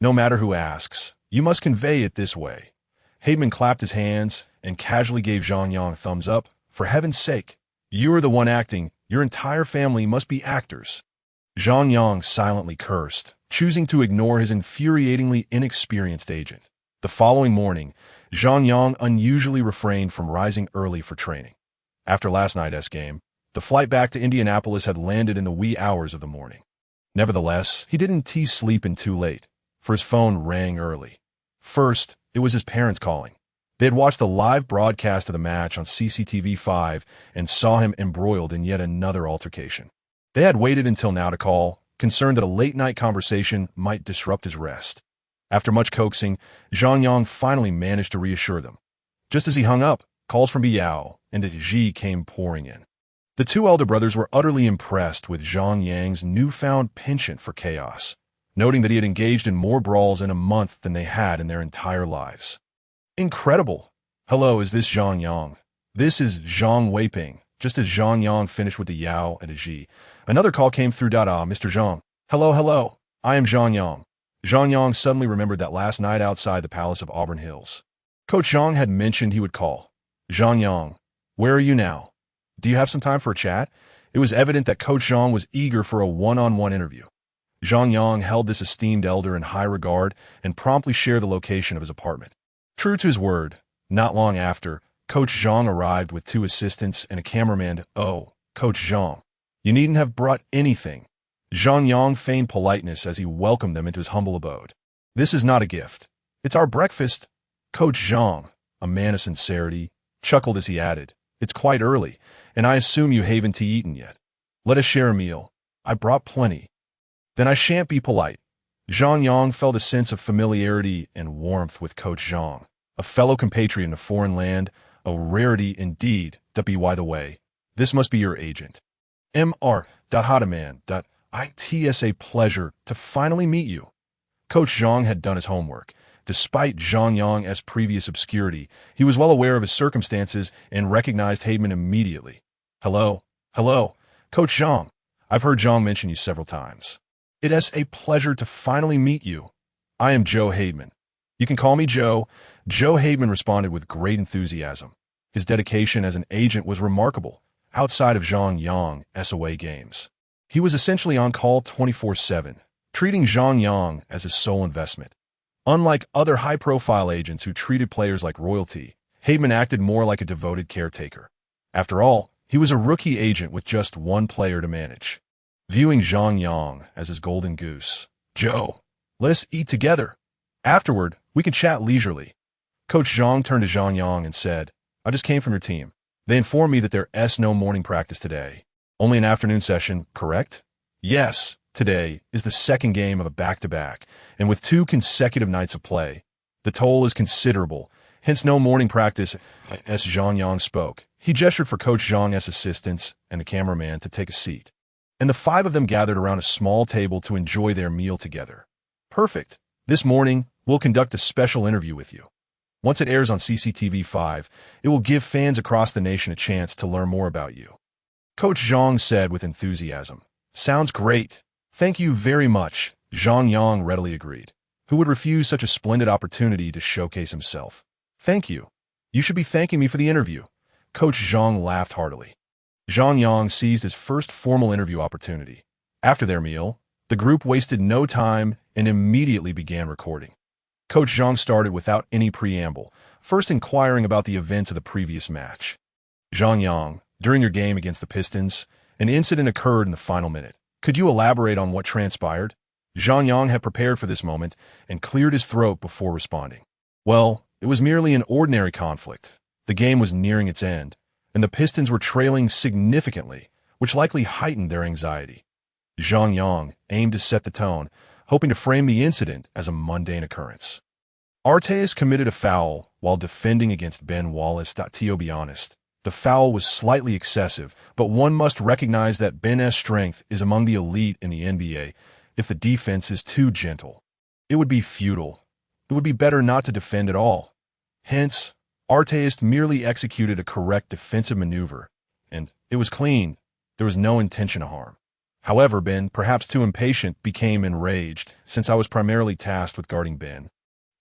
No matter who asks, you must convey it this way. Heyman clapped his hands and casually gave Zhang Yang a thumbs up. For heaven's sake, you are the one acting. Your entire family must be actors. Zhang Yang silently cursed, choosing to ignore his infuriatingly inexperienced agent. The following morning, Zhang Yang unusually refrained from rising early for training. After last night's game, the flight back to Indianapolis had landed in the wee hours of the morning. Nevertheless, he didn't sleep in too late, for his phone rang early. First, it was his parents calling. They had watched the live broadcast of the match on CCTV5 and saw him embroiled in yet another altercation. They had waited until now to call, concerned that a late-night conversation might disrupt his rest. After much coaxing, Zhang Yang finally managed to reassure them. Just as he hung up, calls from Biao and Ji came pouring in. The two elder brothers were utterly impressed with Zhang Yang's newfound penchant for chaos, noting that he had engaged in more brawls in a month than they had in their entire lives. Incredible. Hello, is this Zhang Yang? This is Zhang Weiping. Just as Zhang Yang finished with the Yao and a Ji, another call came through. Mr. Zhang. Hello. I am Zhang Yang. Zhang Yang suddenly remembered that last night outside the Palace of Auburn Hills, Coach Zhang had mentioned he would call. Zhang Yang, where are you now? Do you have some time for a chat? It was evident that Coach Zhang was eager for a one-on-one interview. Zhang Yang held this esteemed elder in high regard and promptly shared the location of his apartment. True to his word, not long after, Coach Zhang arrived with 2 assistants and a cameraman. Oh, Coach Zhang, you needn't have brought anything. Zhang Yang feigned politeness as he welcomed them into his humble abode. This is not a gift. It's our breakfast. Coach Zhang, a man of sincerity, chuckled as he added, it's quite early, and I assume you haven't eaten yet. Let us share a meal. I brought plenty. Then I shan't be polite. Zhang Yang felt a sense of familiarity and warmth with Coach Zhang, a fellow compatriot in a foreign land, a rarity indeed. By the way, this must be your agent. Mr. Hadaman. It's a pleasure to finally meet you. Coach Zhang had done his homework. Despite Zhang Yang's previous obscurity, he was well aware of his circumstances and recognized Heyman immediately. Hello, Coach Zhang. I've heard Zhang mention you several times. It is a pleasure to finally meet you. I am Joe Haidman. You can call me Joe. Joe Haidman responded with great enthusiasm. His dedication as an agent was remarkable, outside of Zhang Yang's away games. He was essentially on call 24/7, treating Zhang Yang as his sole investment. Unlike other high-profile agents who treated players like royalty, Haidman acted more like a devoted caretaker. After all, he was a rookie agent with just one player to manage. Viewing Zhang Yang as his golden goose, Joe, let us eat together. Afterward, we can chat leisurely. Coach Zhang turned to Zhang Yang and said, I just came from your team. They informed me that there's no morning practice today. Only an afternoon session, correct? Yes, today is the second game of a back-to-back, and with 2 consecutive nights of play. The toll is considerable, hence no morning practice. As Zhang Yang spoke, he gestured for Coach Zhang's assistants and the cameraman to take a seat. And the 5 of them gathered around a small table to enjoy their meal together. Perfect. This morning, we'll conduct a special interview with you. Once it airs on CCTV 5, it will give fans across the nation a chance to learn more about you. Coach Zhang said with enthusiasm. Sounds great. Thank you very much, Zhang Yang readily agreed. Who would refuse such a splendid opportunity to showcase himself? Thank you. You should be thanking me for the interview. Coach Zhang laughed heartily. Zhang Yang seized his first formal interview opportunity. After their meal, the group wasted no time and immediately began recording. Coach Zhang started without any preamble, first inquiring about the events of the previous match. Zhang Yang, during your game against the Pistons, an incident occurred in the final minute. Could you elaborate on what transpired? Zhang Yang had prepared for this moment and cleared his throat before responding. Well, it was merely an ordinary conflict. The game was nearing its end, and the Pistons were trailing significantly, which likely heightened their anxiety. Zhang Yang aimed to set the tone, hoping to frame the incident as a mundane occurrence. Arteas committed a foul while defending against Ben Wallace. To be honest, the foul was slightly excessive, but one must recognize that Ben's strength is among the elite in the NBA. If the defense is too gentle, it would be futile. It would be better not to defend at all. Hence, Arteas merely executed a correct defensive maneuver, and it was clean. There was no intention of harm. However, Ben, perhaps too impatient, became enraged, since I was primarily tasked with guarding Ben.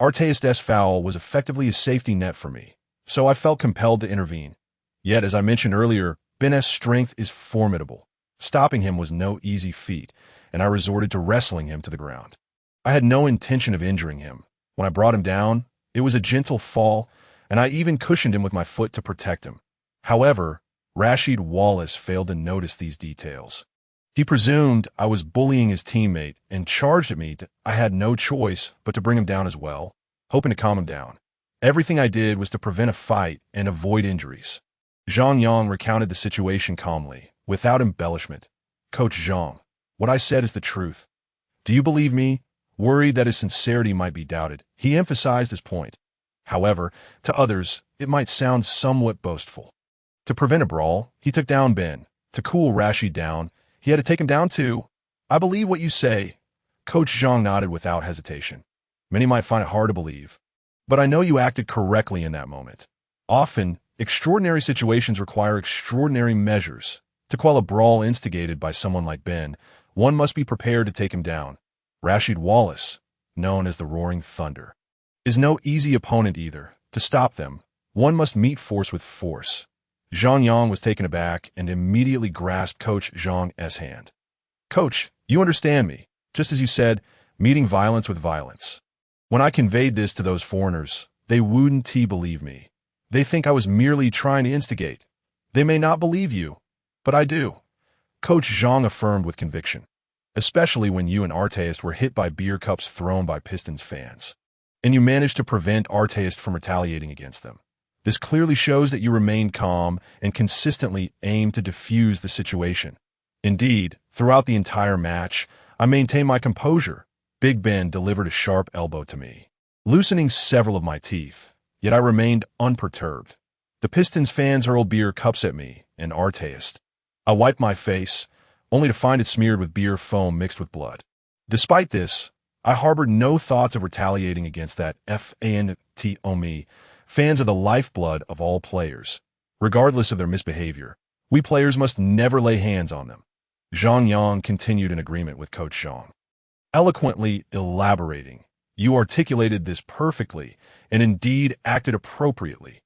Arteas' foul was effectively a safety net for me, so I felt compelled to intervene. Yet, as I mentioned earlier, Ben's strength is formidable. Stopping him was no easy feat, and I resorted to wrestling him to the ground. I had no intention of injuring him. When I brought him down, it was a gentle fall, and I even cushioned him with my foot to protect him. However, Rasheed Wallace failed to notice these details. He presumed I was bullying his teammate and charged at me. I had no choice but to bring him down as well, hoping to calm him down. Everything I did was to prevent a fight and avoid injuries. Zhang Yang recounted the situation calmly, without embellishment. Coach Zhang, what I said is the truth. Do you believe me? Worried that his sincerity might be doubted, he emphasized his point. However, to others, it might sound somewhat boastful. To prevent a brawl, he took down Ben. To cool Rasheed down, he had to take him down too. I believe what you say. Coach Zhang nodded without hesitation. Many might find it hard to believe, but I know you acted correctly in that moment. Often, extraordinary situations require extraordinary measures. To quell a brawl instigated by someone like Ben, one must be prepared to take him down. Rasheed Wallace, known as the Roaring Thunder, is no easy opponent either. To stop them, one must meet force with force. Zhang Yang was taken aback and immediately grasped Coach Zhang's hand. Coach, you understand me. Just as you said, meeting violence with violence. When I conveyed this to those foreigners, they wouldn't believe me. They think I was merely trying to instigate. They may not believe you, but I do. Coach Zhang affirmed with conviction, especially when you and Arteas were hit by beer cups thrown by Pistons fans, and you managed to prevent Arteas from retaliating against them. This clearly shows that you remained calm and consistently aimed to defuse the situation. Indeed, throughout the entire match, I maintained my composure. Big Ben delivered a sharp elbow to me, loosening several of my teeth, yet I remained unperturbed. The Pistons fans hurled beer cups at me and Arteas. I wiped my face, only to find it smeared with beer foam mixed with blood. Despite this, I harbored no thoughts of retaliating against that fans on me. Fans are the lifeblood of all players. Regardless of their misbehavior, we players must never lay hands on them. Zhang Yang continued in agreement with Coach Zhang, eloquently elaborating. You articulated this perfectly and indeed acted appropriately.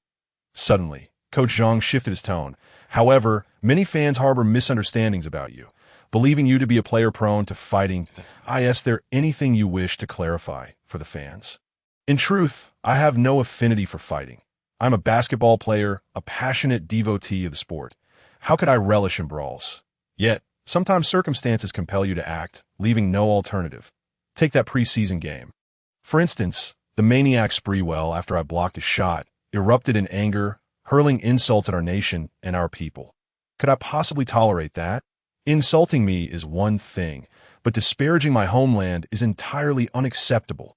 Suddenly, Coach Zhang shifted his tone. However, many fans harbor misunderstandings about you, believing you to be a player prone to fighting. I ask there anything you wish to clarify for the fans. In truth, I have no affinity for fighting. I'm a basketball player, a passionate devotee of the sport. How could I relish in brawls? Yet, sometimes circumstances compel you to act, leaving no alternative. Take that preseason game. For instance, the maniac Spreewell, after I blocked a shot, erupted in anger, hurling insults at our nation and our people. Could I possibly tolerate that? Insulting me is one thing, but disparaging my homeland is entirely unacceptable.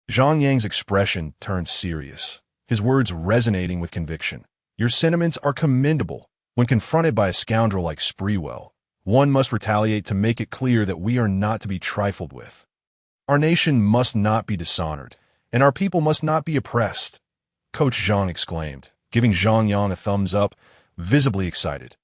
Zhang Yang's expression turned serious, his words resonating with conviction. Your sentiments are commendable. When confronted by a scoundrel like Spreewell, one must retaliate to make it clear that we are not to be trifled with. Our nation must not be dishonored, and our people must not be oppressed, Coach Zhang exclaimed, giving Zhang Yang a thumbs up, visibly excited.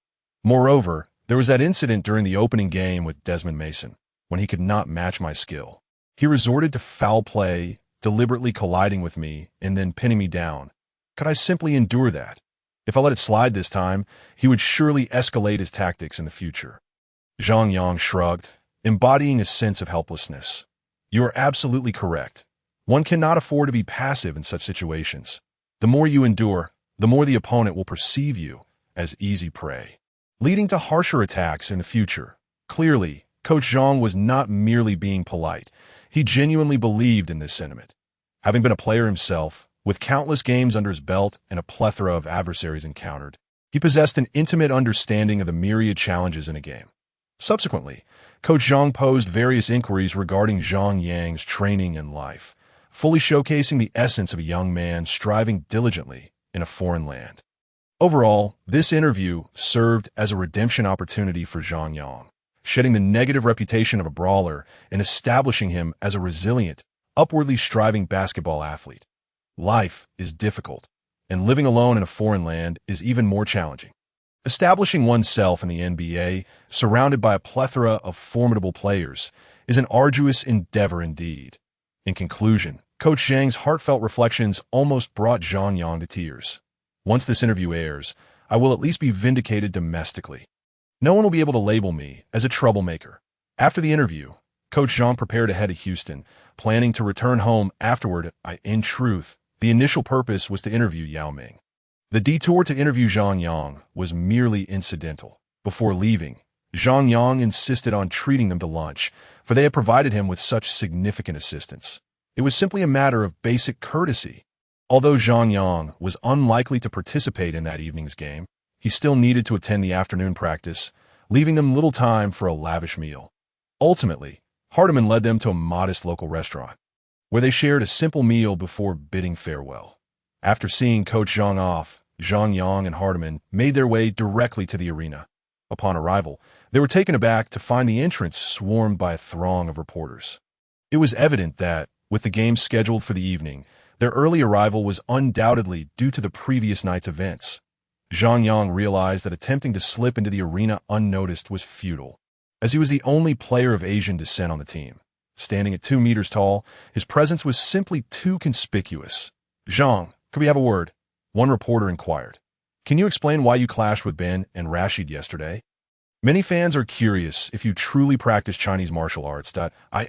Moreover, there was that incident during the opening game with Desmond Mason, when he could not match my skill. He resorted to foul play, deliberately colliding with me, and then pinning me down. Could I simply endure that? If I let it slide this time, he would surely escalate his tactics in the future. Zhang Yang shrugged, embodying a sense of helplessness. You are absolutely correct. One cannot afford to be passive in such situations. The more you endure, the more the opponent will perceive you as easy prey, leading to harsher attacks in the future. Clearly, Coach Zhang was not merely being polite. He genuinely believed in this sentiment. Having been a player himself, with countless games under his belt and a plethora of adversaries encountered, he possessed an intimate understanding of the myriad challenges in a game. Subsequently, Coach Zhang posed various inquiries regarding Zhang Yang's training and life, fully showcasing the essence of a young man striving diligently in a foreign land. Overall, this interview served as a redemption opportunity for Zhang Yang, shedding the negative reputation of a brawler and establishing him as a resilient, upwardly striving basketball athlete. Life is difficult, and living alone in a foreign land is even more challenging. Establishing oneself in the NBA, surrounded by a plethora of formidable players, is an arduous endeavor indeed. In conclusion, Coach Zhang's heartfelt reflections almost brought Zhang Yang to tears. Once this interview airs, I will at least be vindicated domestically. No one will be able to label me as a troublemaker. After the interview, Coach Zhang prepared to head to Houston, planning to return home afterward. In truth, the initial purpose was to interview Yao Ming. The detour to interview Zhang Yang was merely incidental. Before leaving, Zhang Yang insisted on treating them to lunch, for they had provided him with such significant assistance. It was simply a matter of basic courtesy. Although Zhang Yang was unlikely to participate in that evening's game, he still needed to attend the afternoon practice, leaving them little time for a lavish meal. Ultimately, Hardiman led them to a modest local restaurant, where they shared a simple meal before bidding farewell. After seeing Coach Zhang off, Zhang Yang and Hardiman made their way directly to the arena. Upon arrival, they were taken aback to find the entrance swarmed by a throng of reporters. It was evident that, with the game scheduled for the evening, their early arrival was undoubtedly due to the previous night's events. Zhang Yang realized that attempting to slip into the arena unnoticed was futile, as he was the only player of Asian descent on the team. Standing at 2 meters tall, his presence was simply too conspicuous. "Zhang, could we have a word?" One reporter inquired. "Can you explain why you clashed with Ben and Rashid yesterday? Many fans are curious if you truly practice Chinese martial arts.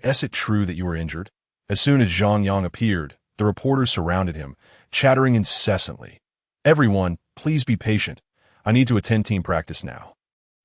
Is it true that you were injured?" As soon as Zhang Yang appeared, the reporters surrounded him, chattering incessantly. "Everyone, please be patient. I need to attend team practice now.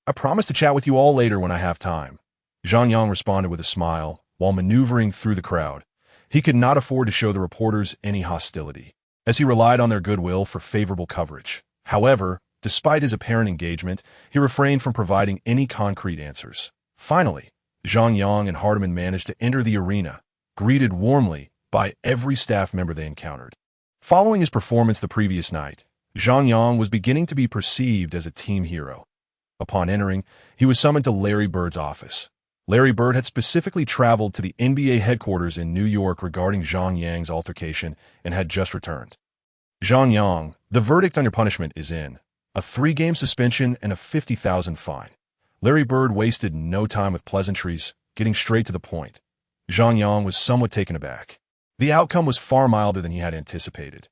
I promise to chat with you all later when I have time." Zhang Yang responded with a smile, while maneuvering through the crowd. He could not afford to show the reporters any hostility, as he relied on their goodwill for favorable coverage. However, despite his apparent engagement, he refrained from providing any concrete answers. Finally, Zhang Yang and Hardiman managed to enter the arena, greeted warmly by every staff member they encountered. Following his performance the previous night, Zhang Yang was beginning to be perceived as a team hero. Upon entering, he was summoned to Larry Bird's office. Larry Bird had specifically traveled to the NBA headquarters in New York regarding Zhang Yang's altercation and had just returned. "Zhang Yang, the verdict on your punishment is in. A 3-game suspension and a $50,000 fine." Larry Bird wasted no time with pleasantries, getting straight to the point. Zhang Yang was somewhat taken aback. The outcome was far milder than he had anticipated.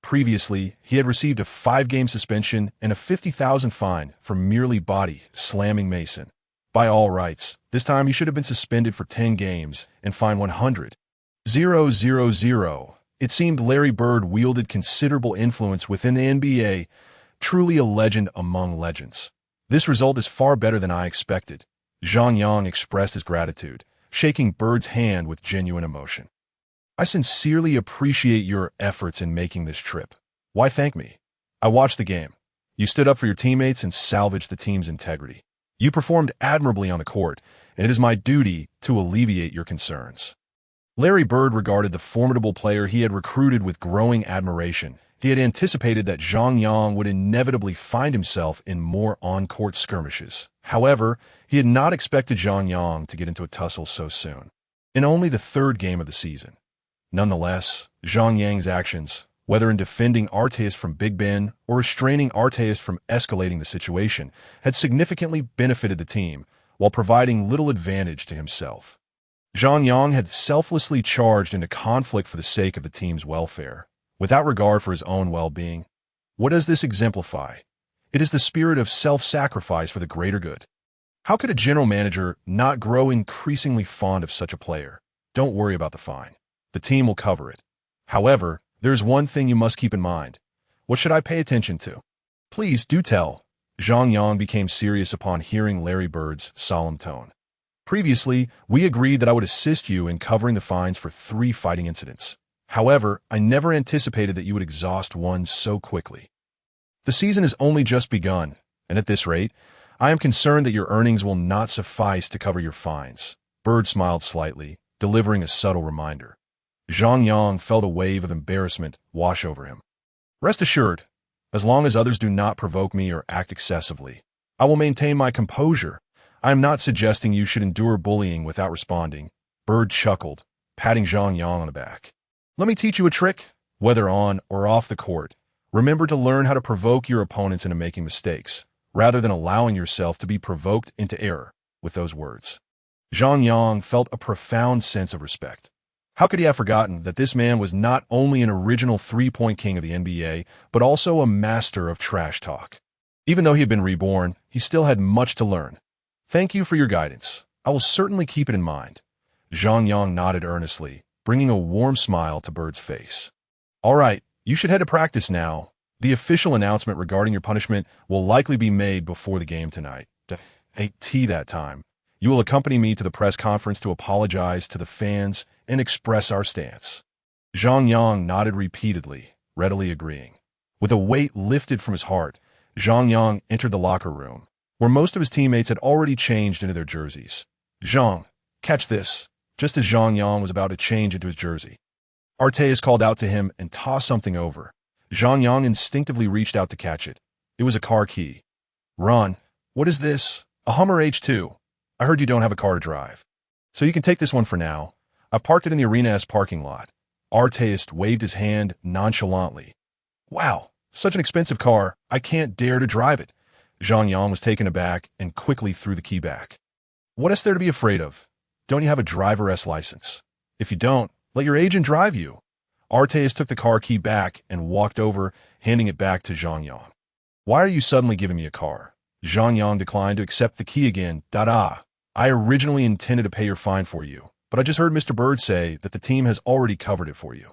Previously, he had received a 5-game suspension and a 50,000 fine for merely body slamming Mason. By all rights, this time he should have been suspended for 10 games and fined 100,000. It seemed Larry Bird wielded considerable influence within the NBA, truly a legend among legends. This result is far better than I expected. Zhang Yang expressed his gratitude, shaking Bird's hand with genuine emotion. I sincerely appreciate your efforts in making this trip. Why thank me? I watched the game. You stood up for your teammates and salvaged the team's integrity. You performed admirably on the court, and it is my duty to alleviate your concerns. Larry Bird regarded the formidable player he had recruited with growing admiration. He had anticipated that Zhang Yang would inevitably find himself in more on-court skirmishes. However, he had not expected Zhang Yang to get into a tussle so soon, in only the 3rd game of the season. Nonetheless, Zhang Yang's actions, whether in defending Arteis from Big Ben or restraining Arteis from escalating the situation, had significantly benefited the team while providing little advantage to himself. Zhang Yang had selflessly charged into conflict for the sake of the team's welfare, without regard for his own well-being. What does this exemplify? It is the spirit of self-sacrifice for the greater good. How could a general manager not grow increasingly fond of such a player? Don't worry about the fine. The team will cover it. However, there's one thing you must keep in mind. What should I pay attention to? Please do tell. Zhang Yang became serious upon hearing Larry Bird's solemn tone. Previously, we agreed that I would assist you in covering the fines for 3 fighting incidents. However, I never anticipated that you would exhaust one so quickly. The season has only just begun, and at this rate, I am concerned that your earnings will not suffice to cover your fines. Bird smiled slightly, delivering a subtle reminder. Zhang Yang felt a wave of embarrassment wash over him. Rest assured, as long as others do not provoke me or act excessively, I will maintain my composure. I am not suggesting you should endure bullying without responding. Bird chuckled, patting Zhang Yang on the back. Let me teach you a trick. Whether on or off the court, remember to learn how to provoke your opponents into making mistakes, rather than allowing yourself to be provoked into error with those words. Zhang Yang felt a profound sense of respect. How could he have forgotten that this man was not only an original 3-point king of the NBA, but also a master of trash talk? Even though he had been reborn, he still had much to learn. Thank you for your guidance. I will certainly keep it in mind. Zhang Yang nodded earnestly, bringing a warm smile to Bird's face. All right, you should head to practice now. The official announcement regarding your punishment will likely be made before the game tonight. At that time, you will accompany me to the press conference to apologize to the fans and express our stance. Zhang Yang nodded repeatedly, readily agreeing. With a weight lifted from his heart, Zhang Yang entered the locker room, where most of his teammates had already changed into their jerseys. Zhang, catch this. Just as Zhang Yang was about to change into his jersey, Arteis called out to him and tossed something over. Zhang Yang instinctively reached out to catch it. It was a car key. Run. What is this? A Hummer H2. I heard you don't have a car to drive. So you can take this one for now. I've parked it in the Arena-S parking lot. Arteis waved his hand nonchalantly. Wow, such an expensive car, I can't dare to drive it. Zhang Yang was taken aback and quickly threw the key back. What is there to be afraid of? Don't you have a driver-S license? If you don't, let your agent drive you. Arteis took the car key back and walked over, handing it back to Zhang Yang. Why are you suddenly giving me a car? Zhang Yang declined to accept the key again. I originally intended to pay your fine for you, but I just heard Mr. Bird say that the team has already covered it for you.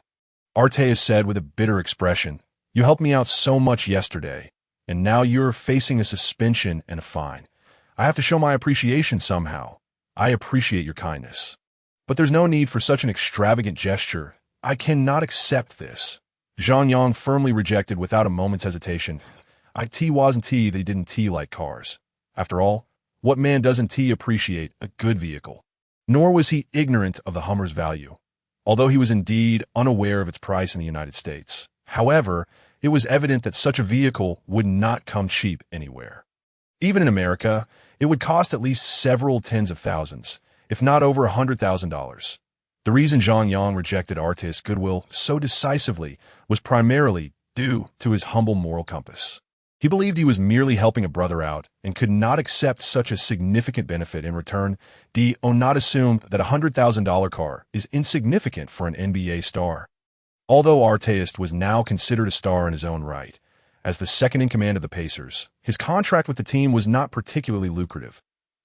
Arteis said with a bitter expression, You helped me out so much yesterday, and now you're facing a suspension and a fine. I have to show my appreciation somehow. I appreciate your kindness. But there's no need for such an extravagant gesture. I cannot accept this. Zhang Yang firmly rejected without a moment's hesitation. Wasn't that he didn't like cars. After all, what man doesn't appreciate a good vehicle? Nor was he ignorant of the Hummer's value, although he was indeed unaware of its price in the United States. However, it was evident that such a vehicle would not come cheap anywhere. Even in America, it would cost at least several tens of thousands, if not over $100,000. The reason Zhang Yang rejected Arteis' goodwill so decisively was primarily due to his humble moral compass. He believed he was merely helping a brother out and could not accept such a significant benefit in return. Do not assume that a $100,000 car is insignificant for an NBA star. Although Artest was now considered a star in his own right, as the second in command of the Pacers, his contract with the team was not particularly lucrative.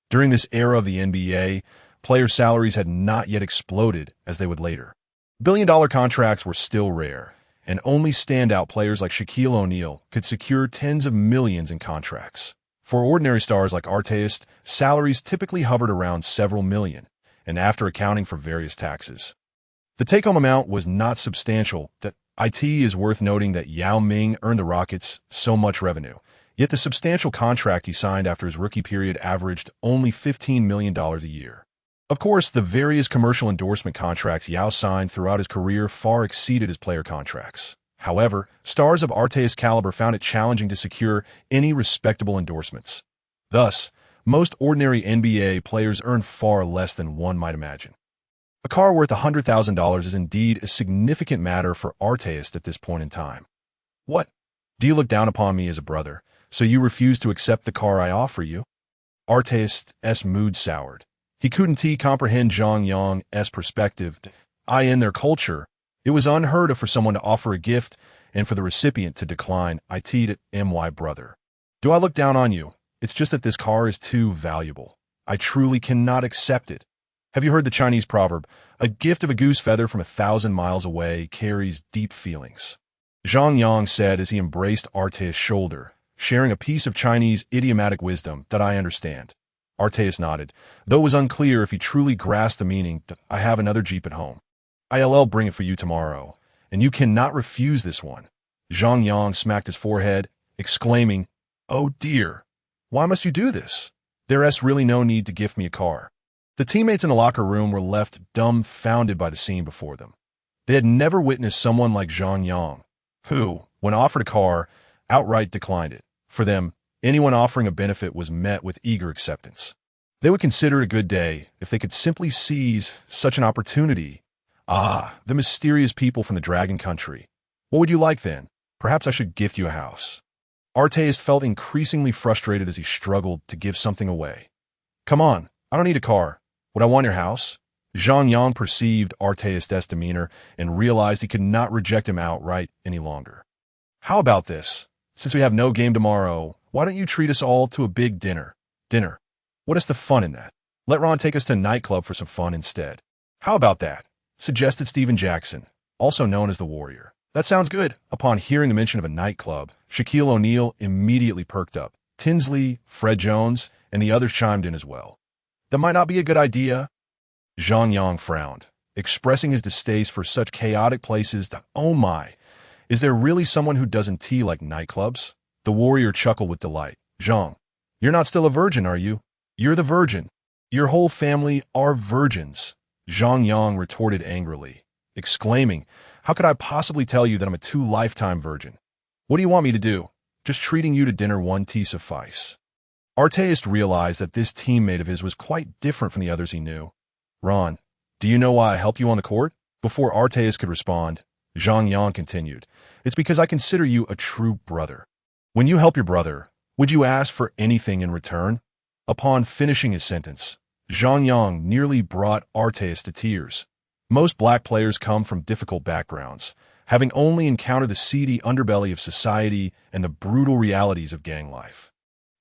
During this era of the NBA, player salaries had not yet exploded as they would later. Billion-dollar contracts were still rare, and only standout players like Shaquille O'Neal could secure tens of millions in contracts. For ordinary stars like Artest, salaries typically hovered around several million, and after accounting for various taxes. The take-home amount was not substantial. That it is worth noting that Yao Ming earned the Rockets so much revenue, yet the substantial contract he signed after his rookie period averaged only $15 million a year. Of course, the various commercial endorsement contracts Yao signed throughout his career far exceeded his player contracts. However, stars of Artest's caliber found it challenging to secure any respectable endorsements. Thus, most ordinary NBA players earn far less than one might imagine. A car worth $100,000 is indeed a significant matter for Artest at this point in time. What? Do you look down upon me as a brother, so you refuse to accept the car I offer you? Artest's mood soured. He couldn't comprehend Zhang Yang's perspective. In their culture, it was unheard of for someone to offer a gift and for the recipient to decline. My brother. Do I look down on you? It's just that this car is too valuable. I truly cannot accept it. Have you heard the Chinese proverb, a gift of a goose feather from 1,000 miles away carries deep feelings? Zhang Yang said as he embraced Artest's shoulder, sharing a piece of Chinese idiomatic wisdom that I understand. Artest nodded, though it was unclear if he truly grasped the meaning. I have another Jeep at home. I'll bring it for you tomorrow, and you cannot refuse this one. Zhang Yang smacked his forehead, exclaiming, Oh dear, why must you do this? There's really no need to gift me a car. The teammates in the locker room were left dumbfounded by the scene before them. They had never witnessed someone like Zhang Yang, who, when offered a car, outright declined it. For them, anyone offering a benefit was met with eager acceptance. They would consider it a good day if they could simply seize such an opportunity. The mysterious people from the Dragon Country. What would you like then? Perhaps I should gift you a house. Artest felt increasingly frustrated as he struggled to give something away. Come on, I don't need a car. Would I want your house? Zhang Yang perceived Artest's demeanor and realized he could not reject him outright any longer. How about this? Since we have no game tomorrow, why don't you treat us all to a big dinner? Dinner? What is the fun in that? Let Ron take us to a nightclub for some fun instead. How about that? Suggested Steven Jackson, also known as the Warrior. That sounds good. Upon hearing the mention of a nightclub, Shaquille O'Neal immediately perked up. Tinsley, Fred Jones, and the others chimed in as well. That might not be a good idea. Zhang Yang frowned, expressing his distaste for such chaotic places. Oh my, is there really someone who doesn't like nightclubs? The Warrior chuckled with delight. Zhang, you're not still a virgin, are you? You're the virgin. Your whole family are virgins. Zhang Yang retorted angrily, exclaiming, How could I possibly tell you that I'm a two-lifetime virgin? What do you want me to do? Just treating you to dinner one tea suffice. Artest realized that this teammate of his was quite different from the others he knew. Ron, do you know why I helped you on the court? Before Artest could respond, Zhang Yang continued, It's because I consider you a true brother. When you help your brother, would you ask for anything in return? Upon finishing his sentence, Zhang Yang nearly brought Artest to tears. Most black players come from difficult backgrounds, having only encountered the seedy underbelly of society and the brutal realities of gang life.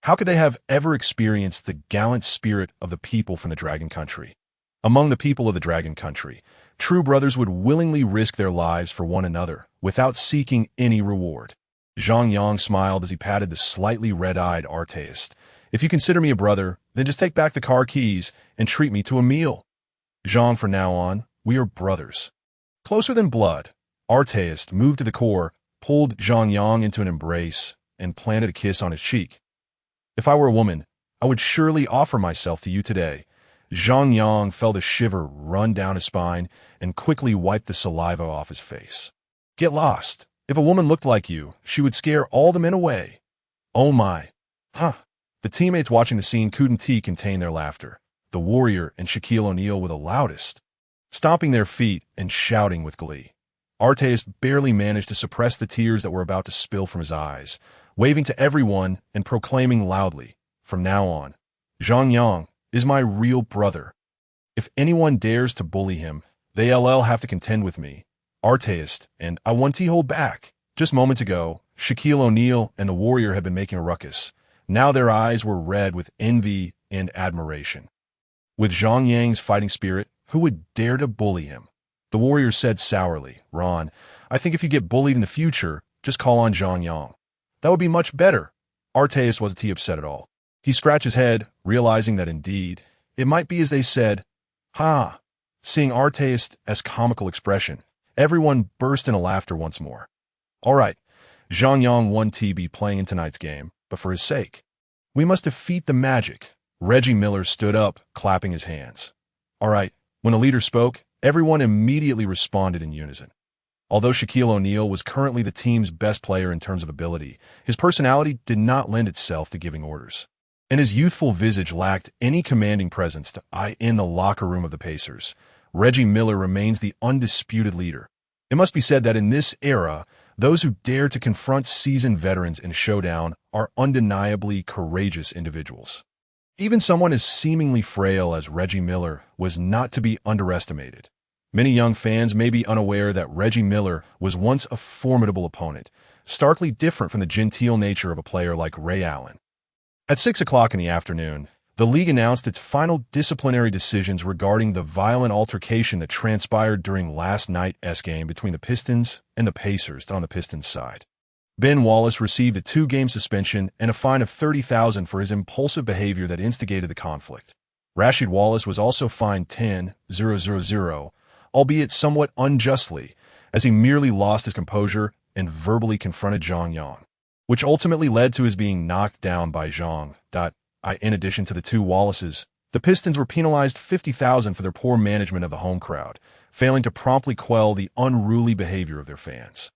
How could they have ever experienced the gallant spirit of the people from the Dragon Country? Among the people of the Dragon Country, true brothers would willingly risk their lives for one another without seeking any reward. Zhang Yang smiled as he patted the slightly red-eyed Artest. If you consider me a brother, then just take back the car keys and treat me to a meal. Zhang, from now on, we are brothers. Closer than blood, Artest moved to the core, pulled Zhang Yang into an embrace, and planted a kiss on his cheek. If I were a woman, I would surely offer myself to you today. Zhang Yang felt a shiver run down his spine and quickly wiped the saliva off his face. Get lost. If a woman looked like you, she would scare all the men away. Oh my. The teammates watching the scene couldn't contain their laughter. The Warrior and Shaquille O'Neal were the loudest, stomping their feet and shouting with glee. Artest barely managed to suppress the tears that were about to spill from his eyes. waving to everyone and proclaiming loudly, "From now on, Zhang Yang is my real brother. If anyone dares to bully him, they'll have to contend with me, Arteist, and I won't hold back." Just moments ago, Shaquille O'Neal and the Warrior had been making a ruckus. Now their eyes were red with envy and admiration. With Zhang Yang's fighting spirit, who would dare to bully him? The Warrior said sourly, "Ron, I think if you get bullied in the future, just call on Zhang Yang. That would be much better." Arteist wasn't upset at all. He scratched his head, realizing that indeed, it might be as they said. "Ha!" Seeing Arteist as comical expression, everyone burst into laughter once more. "All right, Zhang Yang won TB playing in tonight's game, but for his sake, we must defeat the magic." Reggie Miller stood up, clapping his hands. "All right." When the leader spoke, everyone immediately responded in unison. Although Shaquille O'Neal was currently the team's best player in terms of ability, his personality did not lend itself to giving orders, and his youthful visage lacked any commanding presence in the locker room of the Pacers. Reggie Miller remains the undisputed leader. It must be said that in this era, those who dare to confront seasoned veterans in a showdown are undeniably courageous individuals. Even someone as seemingly frail as Reggie Miller was not to be underestimated. Many young fans may be unaware that Reggie Miller was once a formidable opponent, starkly different from the genteel nature of a player like Ray Allen. At 6 o'clock in the afternoon, the league announced its final disciplinary decisions regarding the violent altercation that transpired during last night's game between the Pistons and the Pacers on the Pistons side. Ben Wallace received a 2-game suspension and a fine of $30,000 for his impulsive behavior that instigated the conflict. Rasheed Wallace was also fined $10,000, albeit somewhat unjustly, as he merely lost his composure and verbally confronted Zhang Yang, which ultimately led to his being knocked down by Zhang. In addition to the two Wallaces, the Pistons were penalized $50,000 for their poor management of the home crowd, failing to promptly quell the unruly behavior of their fans.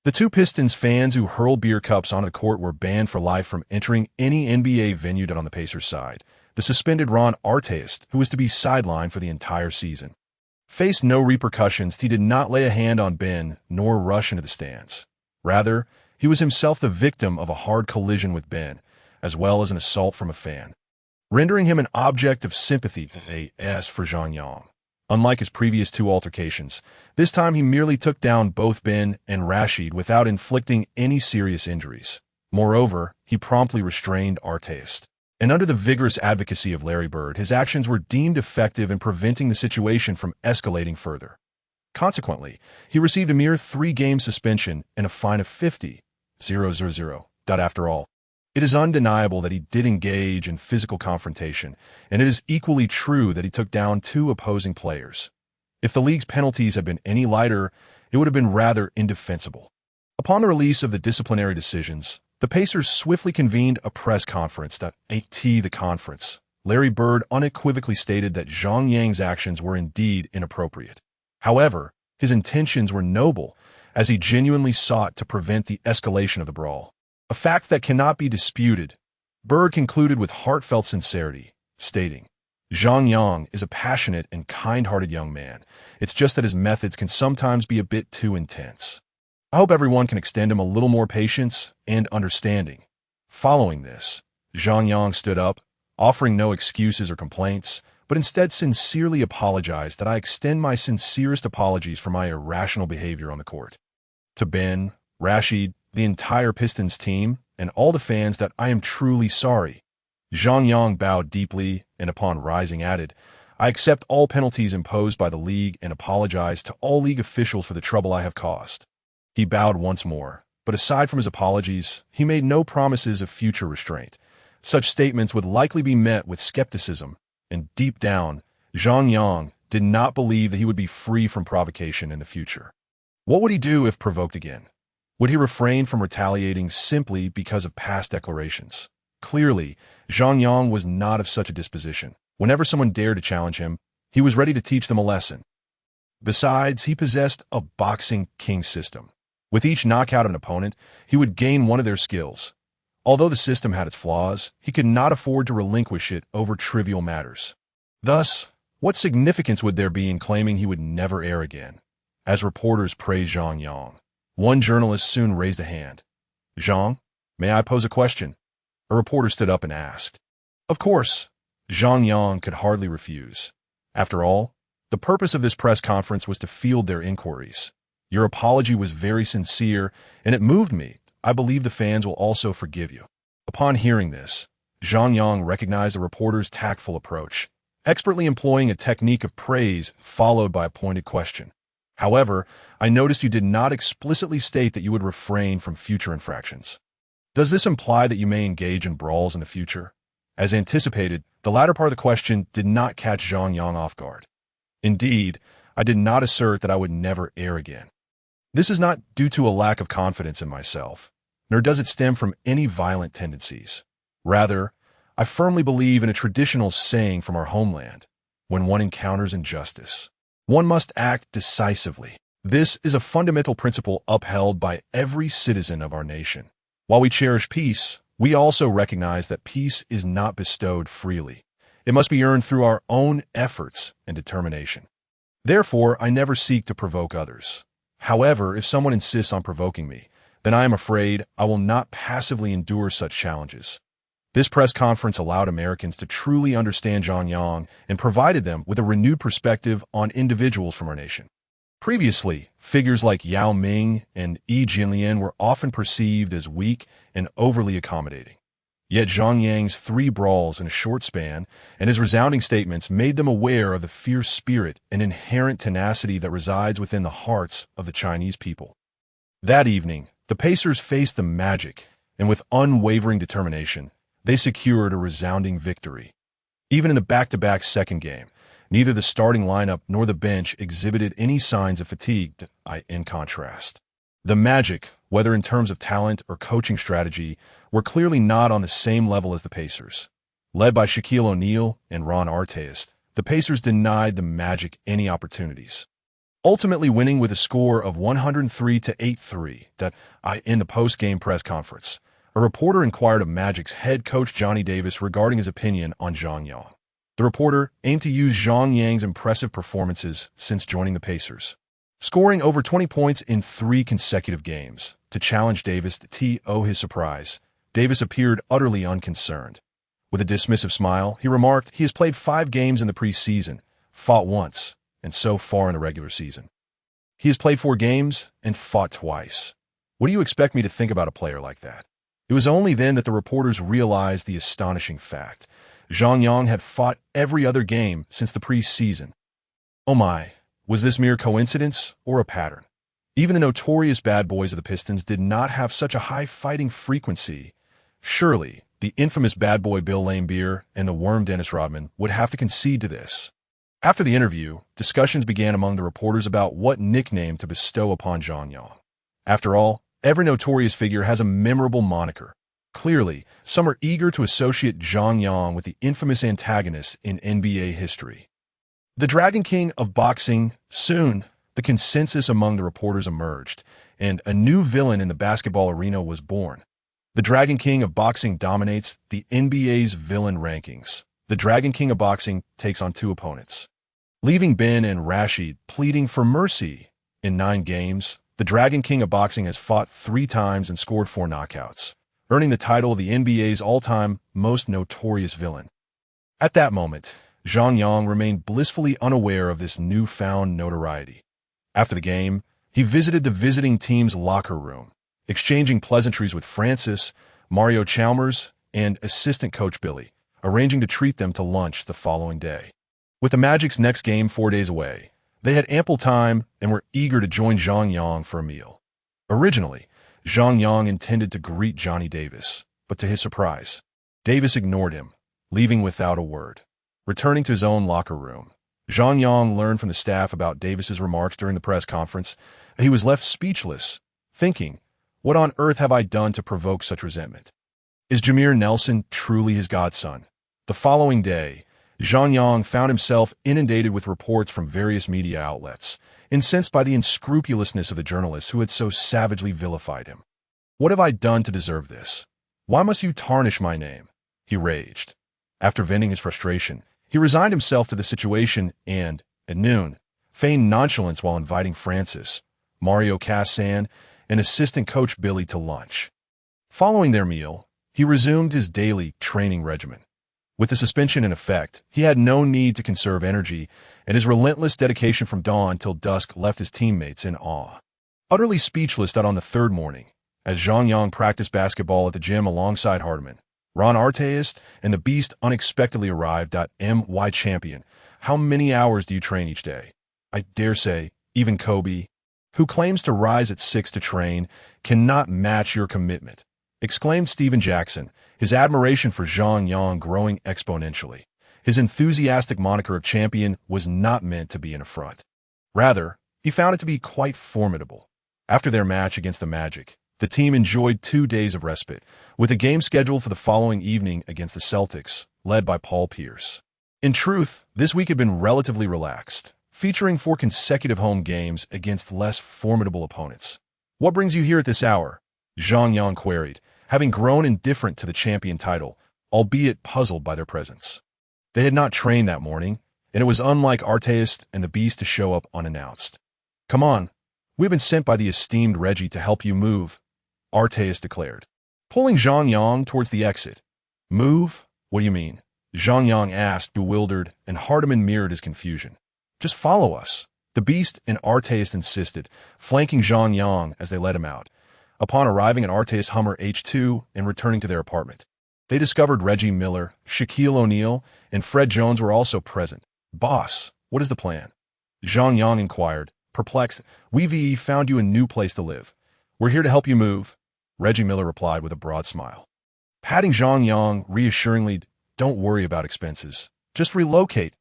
The two Pistons fans who hurled beer cups onto the court were banned for life from entering any NBA venue on the Pacers side. The suspended Ron Arteist, who was to be sidelined for the entire season, faced no repercussions. He did not lay a hand on Ben nor rush into the stands. Rather, he was himself the victim of a hard collision with Ben, as well as an assault from a fan, rendering him an object of sympathy for Zhang Yang. Unlike his previous two altercations, this time he merely took down both Ben and Rasheed without inflicting any serious injuries. Moreover, he promptly restrained Arteist, and under the vigorous advocacy of Larry Bird, his actions were deemed effective in preventing the situation from escalating further. Consequently, he received a mere 3-game suspension and a fine of $50,000. After all, it is undeniable that he did engage in physical confrontation, and it is equally true that he took down 2 opposing players. If the league's penalties had been any lighter, it would have been rather indefensible. Upon the release of the disciplinary decisions, the Pacers swiftly convened a press conference. The conference, Larry Bird unequivocally stated that Zhang Yang's actions were indeed inappropriate. However, his intentions were noble, as he genuinely sought to prevent the escalation of the brawl, a fact that cannot be disputed. Bird concluded with heartfelt sincerity, stating, "Zhang Yang is a passionate and kind-hearted young man. It's just that his methods can sometimes be a bit too intense. I hope everyone can extend him a little more patience and understanding." Following this, Zhang Yang stood up, offering no excuses or complaints, but instead sincerely apologized. "That I extend my sincerest apologies for my irrational behavior on the court. To Ben, Rasheed, the entire Pistons team, and all the fans, that I am truly sorry." Zhang Yang bowed deeply and upon rising added, "I accept all penalties imposed by the league and apologize to all league officials for the trouble I have caused." He bowed once more, but aside from his apologies, he made no promises of future restraint. Such statements would likely be met with skepticism, and deep down, Zhang Yang did not believe that he would be free from provocation in the future. What would he do if provoked again? Would he refrain from retaliating simply because of past declarations? Clearly, Zhang Yang was not of such a disposition. Whenever someone dared to challenge him, he was ready to teach them a lesson. Besides, he possessed a boxing king system. With each knockout of an opponent, he would gain one of their skills. Although the system had its flaws, he could not afford to relinquish it over trivial matters. Thus, what significance would there be in claiming he would never err again? As reporters praised Zhang Yang, one journalist soon raised a hand. "Zhang, "May I pose a question?" A reporter stood up and asked. Of course, Zhang Yang could hardly refuse. After all, the purpose of this press conference was to field their inquiries. Your apology was very sincere, and it moved me. I believe the fans will also forgive you. Upon hearing this, Zhang Yang recognized the reporter's tactful approach, expertly employing a technique of praise followed by a pointed question. However, I noticed you did not explicitly state that you would refrain from future infractions. Does this imply that you may engage in brawls in the future? As anticipated, the latter part of the question did not catch Zhang Yang off guard. Indeed, I did not assert that I would never err again. This is not due to a lack of confidence in myself, nor does it stem from any violent tendencies. Rather, I firmly believe in a traditional saying from our homeland: when one encounters injustice, one must act decisively. This is a fundamental principle upheld by every citizen of our nation. While we cherish peace, we also recognize that peace is not bestowed freely. It must be earned through our own efforts and determination. Therefore, I never seek to provoke others. However, if someone insists on provoking me, then I am afraid I will not passively endure such challenges. This press conference allowed Americans to truly understand Zhang Yang and provided them with a renewed perspective on individuals from our nation. Previously, figures like Yao Ming and Yi Jinlian were often perceived as weak and overly accommodating. Yet Zhang Yang's 3 brawls in a short span and his resounding statements made them aware of the fierce spirit and inherent tenacity that resides within the hearts of the Chinese people. That evening, the Pacers faced the Magic, and with unwavering determination, they secured a resounding victory. Even in the back-to-back second game, neither the starting lineup nor the bench exhibited any signs of fatigue. In contrast, the Magic, whether in terms of talent or coaching strategy, were clearly not on the same level as the Pacers. Led by Shaquille O'Neal and Ron Artest, the Pacers denied the Magic any opportunities, ultimately winning with a score of 103-83. In the post-game press conference, a reporter inquired of Magic's head coach Johnny Davis regarding his opinion on Zhang Yang. The reporter aimed to use Zhang Yang's impressive performances since joining the Pacers, scoring over 20 points in 3 consecutive games, to challenge Davis. To his surprise, Davis appeared utterly unconcerned. With a dismissive smile, he remarked he has played 5 games in the preseason, fought once, and so far in the regular season. He has played 4 games and fought twice. What do you expect me to think about a player like that? It was only then that the reporters realized the astonishing fact. Zhang Yang had fought every other game since the preseason. Oh my, was this mere coincidence or a pattern? Even the notorious bad boys of the Pistons did not have such a high fighting frequency. Surely, the infamous bad boy Bill Laimbeer and the worm Dennis Rodman would have to concede to this. After the interview, discussions began among the reporters about what nickname to bestow upon Zhang Yang. After all, every notorious figure has a memorable moniker. Clearly, some are eager to associate Zhang Yang with the infamous antagonist in NBA history, the Dragon King of boxing. Soon, the consensus among the reporters emerged, and a new villain in the basketball arena was born. The Dragon King of boxing dominates the NBA's villain rankings. The Dragon King of boxing takes on 2 opponents, leaving Ben and Rashid pleading for mercy. In 9 games, the Dragon King of boxing has fought 3 times and scored 4 knockouts, earning the title of the NBA's all-time most notorious villain. At that moment, Zhang Yang remained blissfully unaware of this newfound notoriety. After the game, he visited the visiting team's locker room, exchanging pleasantries with Francis, Mario Chalmers, and assistant coach Billy, arranging to treat them to lunch the following day. With the Magic's next game 4 days away, they had ample time and were eager to join Zhang Yang for a meal. Originally, Zhang Yang intended to greet Johnny Davis, but to his surprise, Davis ignored him, leaving without a word. Returning to his own locker room, Zhang Yang learned from the staff about Davis's remarks during the press conference, and he was left speechless, thinking, what on earth have I done to provoke such resentment? Is Jameer Nelson truly his godson? The following day, Zhang Yang found himself inundated with reports from various media outlets, incensed by the unscrupulousness of the journalists who had so savagely vilified him. What have I done to deserve this? Why must you tarnish my name? He raged. After venting his frustration, he resigned himself to the situation and, at noon, feigned nonchalance while inviting Francis, Mario Cassan, and assistant coach Billy to lunch. Following their meal, he resumed his daily training regimen. With the suspension in effect, he had no need to conserve energy, and his relentless dedication from dawn till dusk left his teammates in awe. Utterly speechless that on the third morning, as Zhang Yang practiced basketball at the gym alongside Hardiman, Ron Artest and the Beast unexpectedly arrived. My champion, how many hours do you train each day? I dare say, even Kobe, who claims to rise at 6 to train, cannot match your commitment, exclaimed Steven Jackson, his admiration for Zhang Yang growing exponentially. His enthusiastic moniker of champion was not meant to be an affront. Rather, he found it to be quite formidable. After their match against the Magic, the team enjoyed 2 days of respite, with a game scheduled for the following evening against the Celtics, led by Paul Pierce. In truth, this week had been relatively relaxed, featuring 4 consecutive home games against less formidable opponents. What brings you here at this hour? Zhang Yang queried, having grown indifferent to the champion title, albeit puzzled by their presence. They had not trained that morning, and it was unlike Artest and the Beast to show up unannounced. Come on, we've been sent by the esteemed Reggie to help you move, Artest declared, pulling Zhang Yang towards the exit. Move? What do you mean? Zhang Yang asked, bewildered, and Hardiman mirrored his confusion. Just follow us, the Beast and Artest insisted, flanking Zhang Yang as they led him out. Upon arriving at Artest's Hummer H2 and returning to their apartment, they discovered Reggie Miller, Shaquille O'Neal, and Fred Jones were also present. Boss, what is the plan? Zhang Yang inquired, perplexed. We've found you a new place to live. We're here to help you move, Reggie Miller replied with a broad smile. Patting Zhang Yang reassuringly, don't worry about expenses. Just relocate.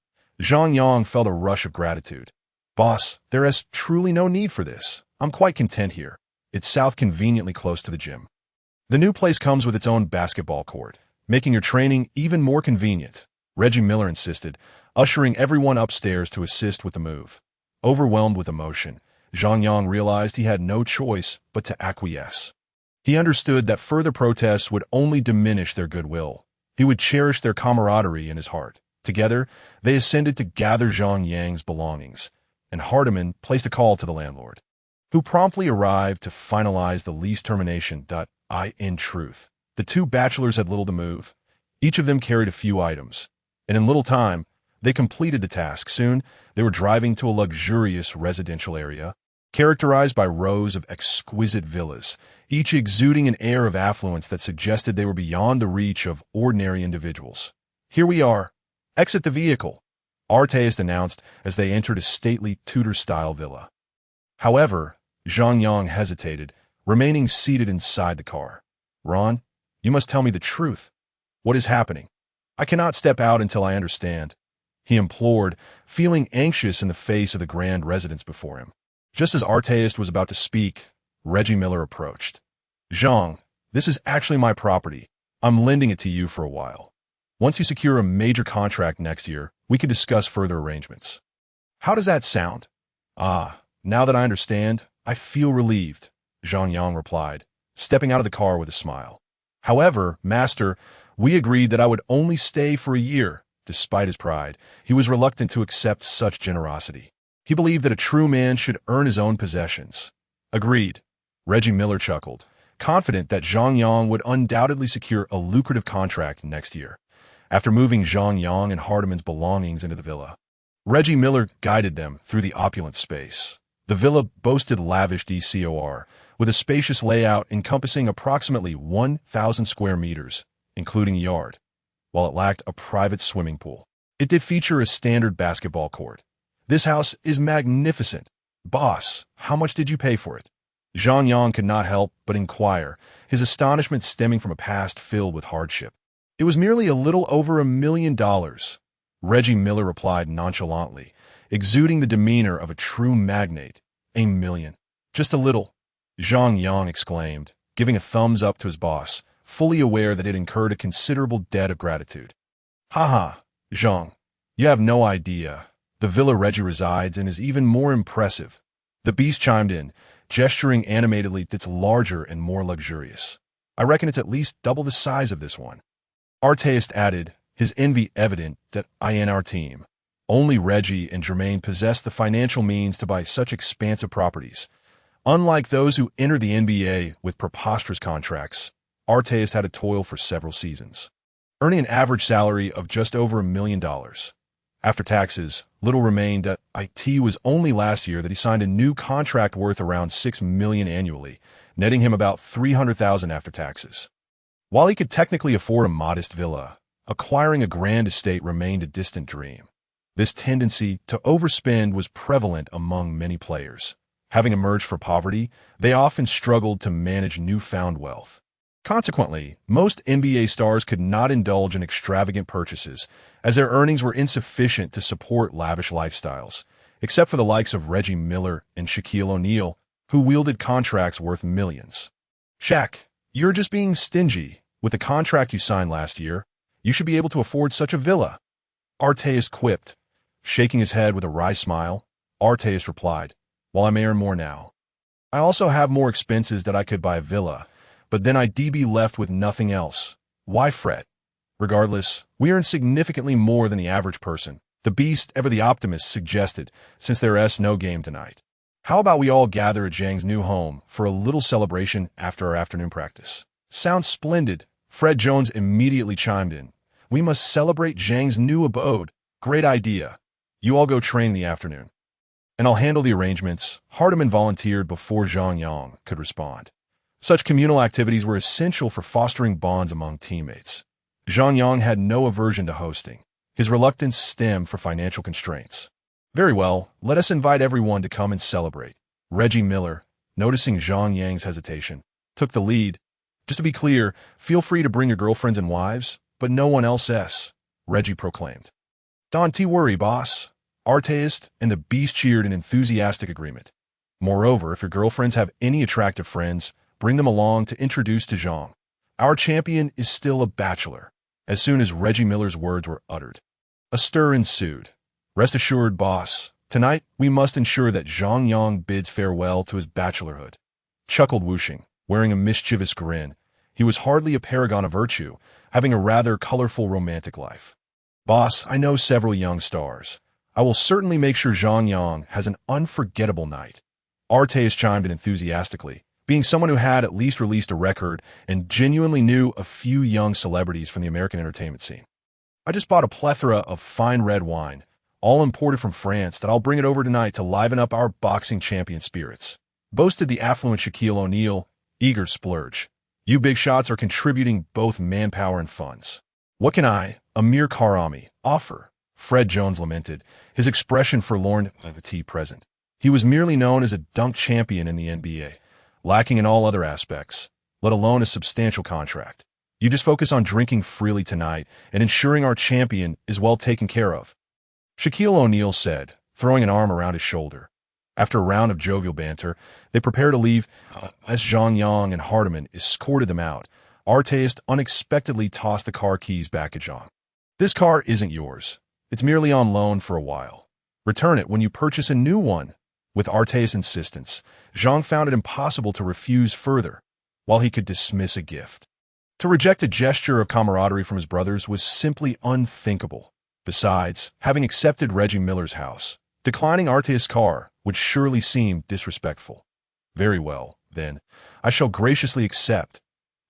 Zhang Yang felt a rush of gratitude. Boss, there is truly no need for this. I'm quite content here. It's south conveniently close to the gym. The new place comes with its own basketball court, making your training even more convenient, Reggie Miller insisted, ushering everyone upstairs to assist with the move. Overwhelmed with emotion, Zhang Yang realized he had no choice but to acquiesce. He understood that further protests would only diminish their goodwill. He would cherish their camaraderie in his heart. Together, they ascended to gather Zhang Yang's belongings, and Hardiman placed a call to the landlord, who promptly arrived to finalize the lease termination. In truth, the 2 bachelors had little to move. Each of them carried a few items, and in little time, they completed the task. Soon, they were driving to a luxurious residential area, characterized by rows of exquisite villas, each exuding an air of affluence that suggested they were beyond the reach of ordinary individuals. Here we are. Exit the vehicle, Artest announced as they entered a stately Tudor-style villa. However, Zhang Yang hesitated, remaining seated inside the car. Ron, you must tell me the truth. What is happening? I cannot step out until I understand, he implored, feeling anxious in the face of the grand residence before him. Just as Artest was about to speak, Reggie Miller approached. Zhang, this is actually my property. I'm lending it to you for a while. Once you secure a major contract next year, we can discuss further arrangements. How does that sound? Ah, now that I understand, I feel relieved, Zhang Yang replied, stepping out of the car with a smile. However, master, we agreed that I would only stay for a year. Despite his pride, he was reluctant to accept such generosity. He believed that a true man should earn his own possessions. Agreed, Reggie Miller chuckled, confident that Zhang Yang would undoubtedly secure a lucrative contract next year. After moving Zhang Yang and Hardiman's belongings into the villa, Reggie Miller guided them through the opulent space. The villa boasted lavish decor, with a spacious layout encompassing approximately 1,000 square meters, including a yard. While it lacked a private swimming pool, it did feature a standard basketball court. This house is magnificent. Boss, how much did you pay for it? Zhang Yang could not help but inquire, his astonishment stemming from a past filled with hardship. It was merely a little over $1 million, Reggie Miller replied nonchalantly, exuding the demeanor of a true magnate. $1 million. Just a little, Zhang Yang exclaimed, giving a thumbs up to his boss, fully aware that it incurred a considerable debt of gratitude. Haha, Zhang, you have no idea. The villa Reggie resides in is even more impressive. The Beast chimed in, gesturing animatedly that's larger and more luxurious. I reckon it's at least double the size of this one. Artest added, his envy evident that in our team, only Reggie and Jermaine possessed the financial means to buy such expansive properties. Unlike those who enter the NBA with preposterous contracts, Arteist had to toil for several seasons, earning an average salary of just over $1 million. After taxes, little remained. It was only last year that he signed a new contract worth around $6 million annually, netting him about $300,000 after taxes. While he could technically afford a modest villa, acquiring a grand estate remained a distant dream. This tendency to overspend was prevalent among many players. Having emerged from poverty, they often struggled to manage newfound wealth. Consequently, most NBA stars could not indulge in extravagant purchases, as their earnings were insufficient to support lavish lifestyles, except for the likes of Reggie Miller and Shaquille O'Neal, who wielded contracts worth millions. Shaq, you're just being stingy. With the contract you signed last year, you should be able to afford such a villa. Arteist quipped. Shaking his head with a wry smile, Arteist replied, "While I may earn more now, I also have more expenses that I could buy a villa, but then I'd be left with nothing else. Why fret? Regardless, we earn significantly more than the average person," the beast, ever the optimist, suggested, since there's no game tonight. "How about we all gather at Zhang's new home for a little celebration after our afternoon practice?" "Sounds splendid," Fred Jones immediately chimed in. "We must celebrate Zhang's new abode. Great idea. You all go train in the afternoon, and I'll handle the arrangements," Hardiman volunteered before Zhang Yang could respond. Such communal activities were essential for fostering bonds among teammates. Zhang Yang had no aversion to hosting. His reluctance stemmed from financial constraints. "Very well, let us invite everyone to come and celebrate." Reggie Miller, noticing Zhang Yang's hesitation, took the lead. "Just to be clear, feel free to bring your girlfriends and wives, but no one else," Reggie proclaimed. "Don't worry, boss." Arteist and the beast cheered in enthusiastic agreement. "Moreover, if your girlfriends have any attractive friends, bring them along to introduce to Zhang. Our champion is still a bachelor." As soon as Reggie Miller's words were uttered, a stir ensued. "Rest assured, boss, tonight we must ensure that Zhang Yang bids farewell to his bachelorhood," chuckled Wuxing, wearing a mischievous grin. He was hardly a paragon of virtue, having a rather colorful romantic life. "Boss, I know several young stars. I will certainly make sure Zhang Yang has an unforgettable night." Arteist chimed in enthusiastically, being someone who had at least released a record and genuinely knew a few young celebrities from the American entertainment scene. "I just bought a plethora of fine red wine, all imported from France, that I'll bring it over tonight to liven up our boxing champion spirits," boasted the affluent Shaquille O'Neal, eager splurge. "You big shots are contributing both manpower and funds. What can I, a mere Karami, offer?" Fred Jones lamented, his expression forlorn of the present. He was merely known as a dunk champion in the NBA, lacking in all other aspects, let alone a substantial contract. "You just focus on drinking freely tonight and ensuring our champion is well taken care of," Shaquille O'Neal said, throwing an arm around his shoulder. After a round of jovial banter, they prepared to leave. As Zhang Yang and Hardiman escorted them out, Arteist unexpectedly tossed the car keys back at Zhang. "This car isn't yours. It's merely on loan for a while. Return it when you purchase a new one." With Arteist's insistence, Zhang found it impossible to refuse further, while he could dismiss a gift. To reject a gesture of camaraderie from his brothers was simply unthinkable. Besides, having accepted Reggie Miller's house, declining Arteist's car would surely seem disrespectful. "Very well, then, I shall graciously accept,"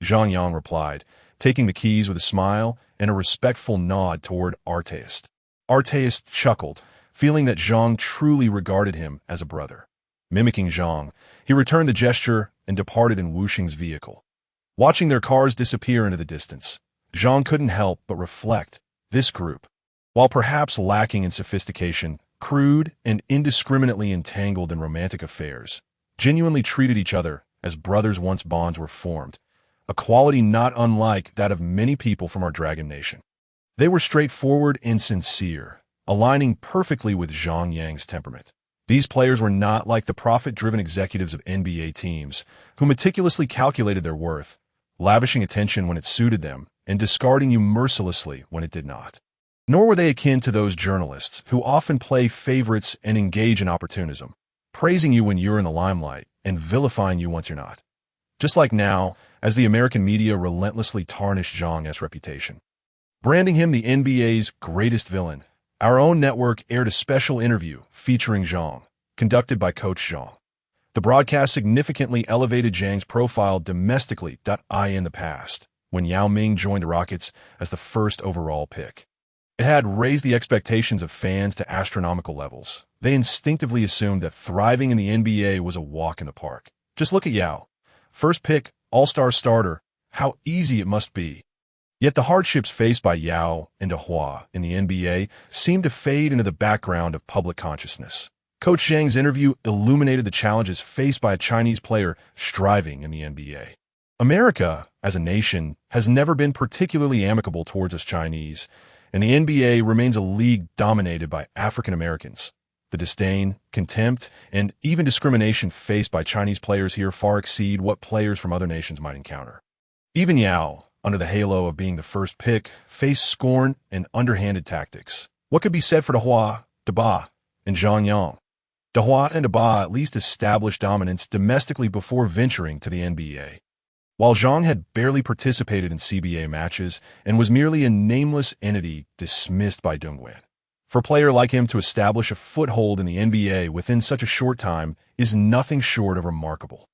Zhang Yang replied, taking the keys with a smile and a respectful nod toward Arteist. Arteist chuckled, feeling that Zhang truly regarded him as a brother. Mimicking Zhang, he returned the gesture and departed in Wuxing's vehicle. Watching their cars disappear into the distance, Zhang couldn't help but reflect. This group, while perhaps lacking in sophistication, crude and indiscriminately entangled in romantic affairs, genuinely treated each other as brothers once bonds were formed, a quality not unlike that of many people from our Dragon Nation. They were straightforward and sincere, aligning perfectly with Zhang Yang's temperament. These players were not like the profit-driven executives of NBA teams, who meticulously calculated their worth, lavishing attention when it suited them and discarding you mercilessly when it did not. Nor were they akin to those journalists who often play favorites and engage in opportunism, praising you when you're in the limelight and vilifying you once you're not. Just like now, as the American media relentlessly tarnished Zhang's reputation, branding him the NBA's greatest villain, our own network aired a special interview featuring Zhang, conducted by Coach Zhang. The broadcast significantly elevated Zhang's profile domestically. In the past, when Yao Ming joined the Rockets as the first overall pick, it had raised the expectations of fans to astronomical levels. They instinctively assumed that thriving in the NBA was a walk in the park. Just look at Yao. First pick, all-star starter. How easy it must be. Yet the hardships faced by Yao and Hua in the NBA seemed to fade into the background of public consciousness. Coach Zhang's interview illuminated the challenges faced by a Chinese player striving in the NBA. America, as a nation, has never been particularly amicable towards us Chinese, and the NBA remains a league dominated by African Americans. The disdain, contempt, and even discrimination faced by Chinese players here far exceed what players from other nations might encounter. Even Yao, under the halo of being the first pick, faced scorn and underhanded tactics. What could be said for Zhu Ba, and Zhang Yang? Zhu and Ba at least established dominance domestically before venturing to the NBA. While Zhang had barely participated in CBA matches and was merely a nameless entity dismissed by Dongguan. For a player like him to establish a foothold in the NBA within such a short time is nothing short of remarkable.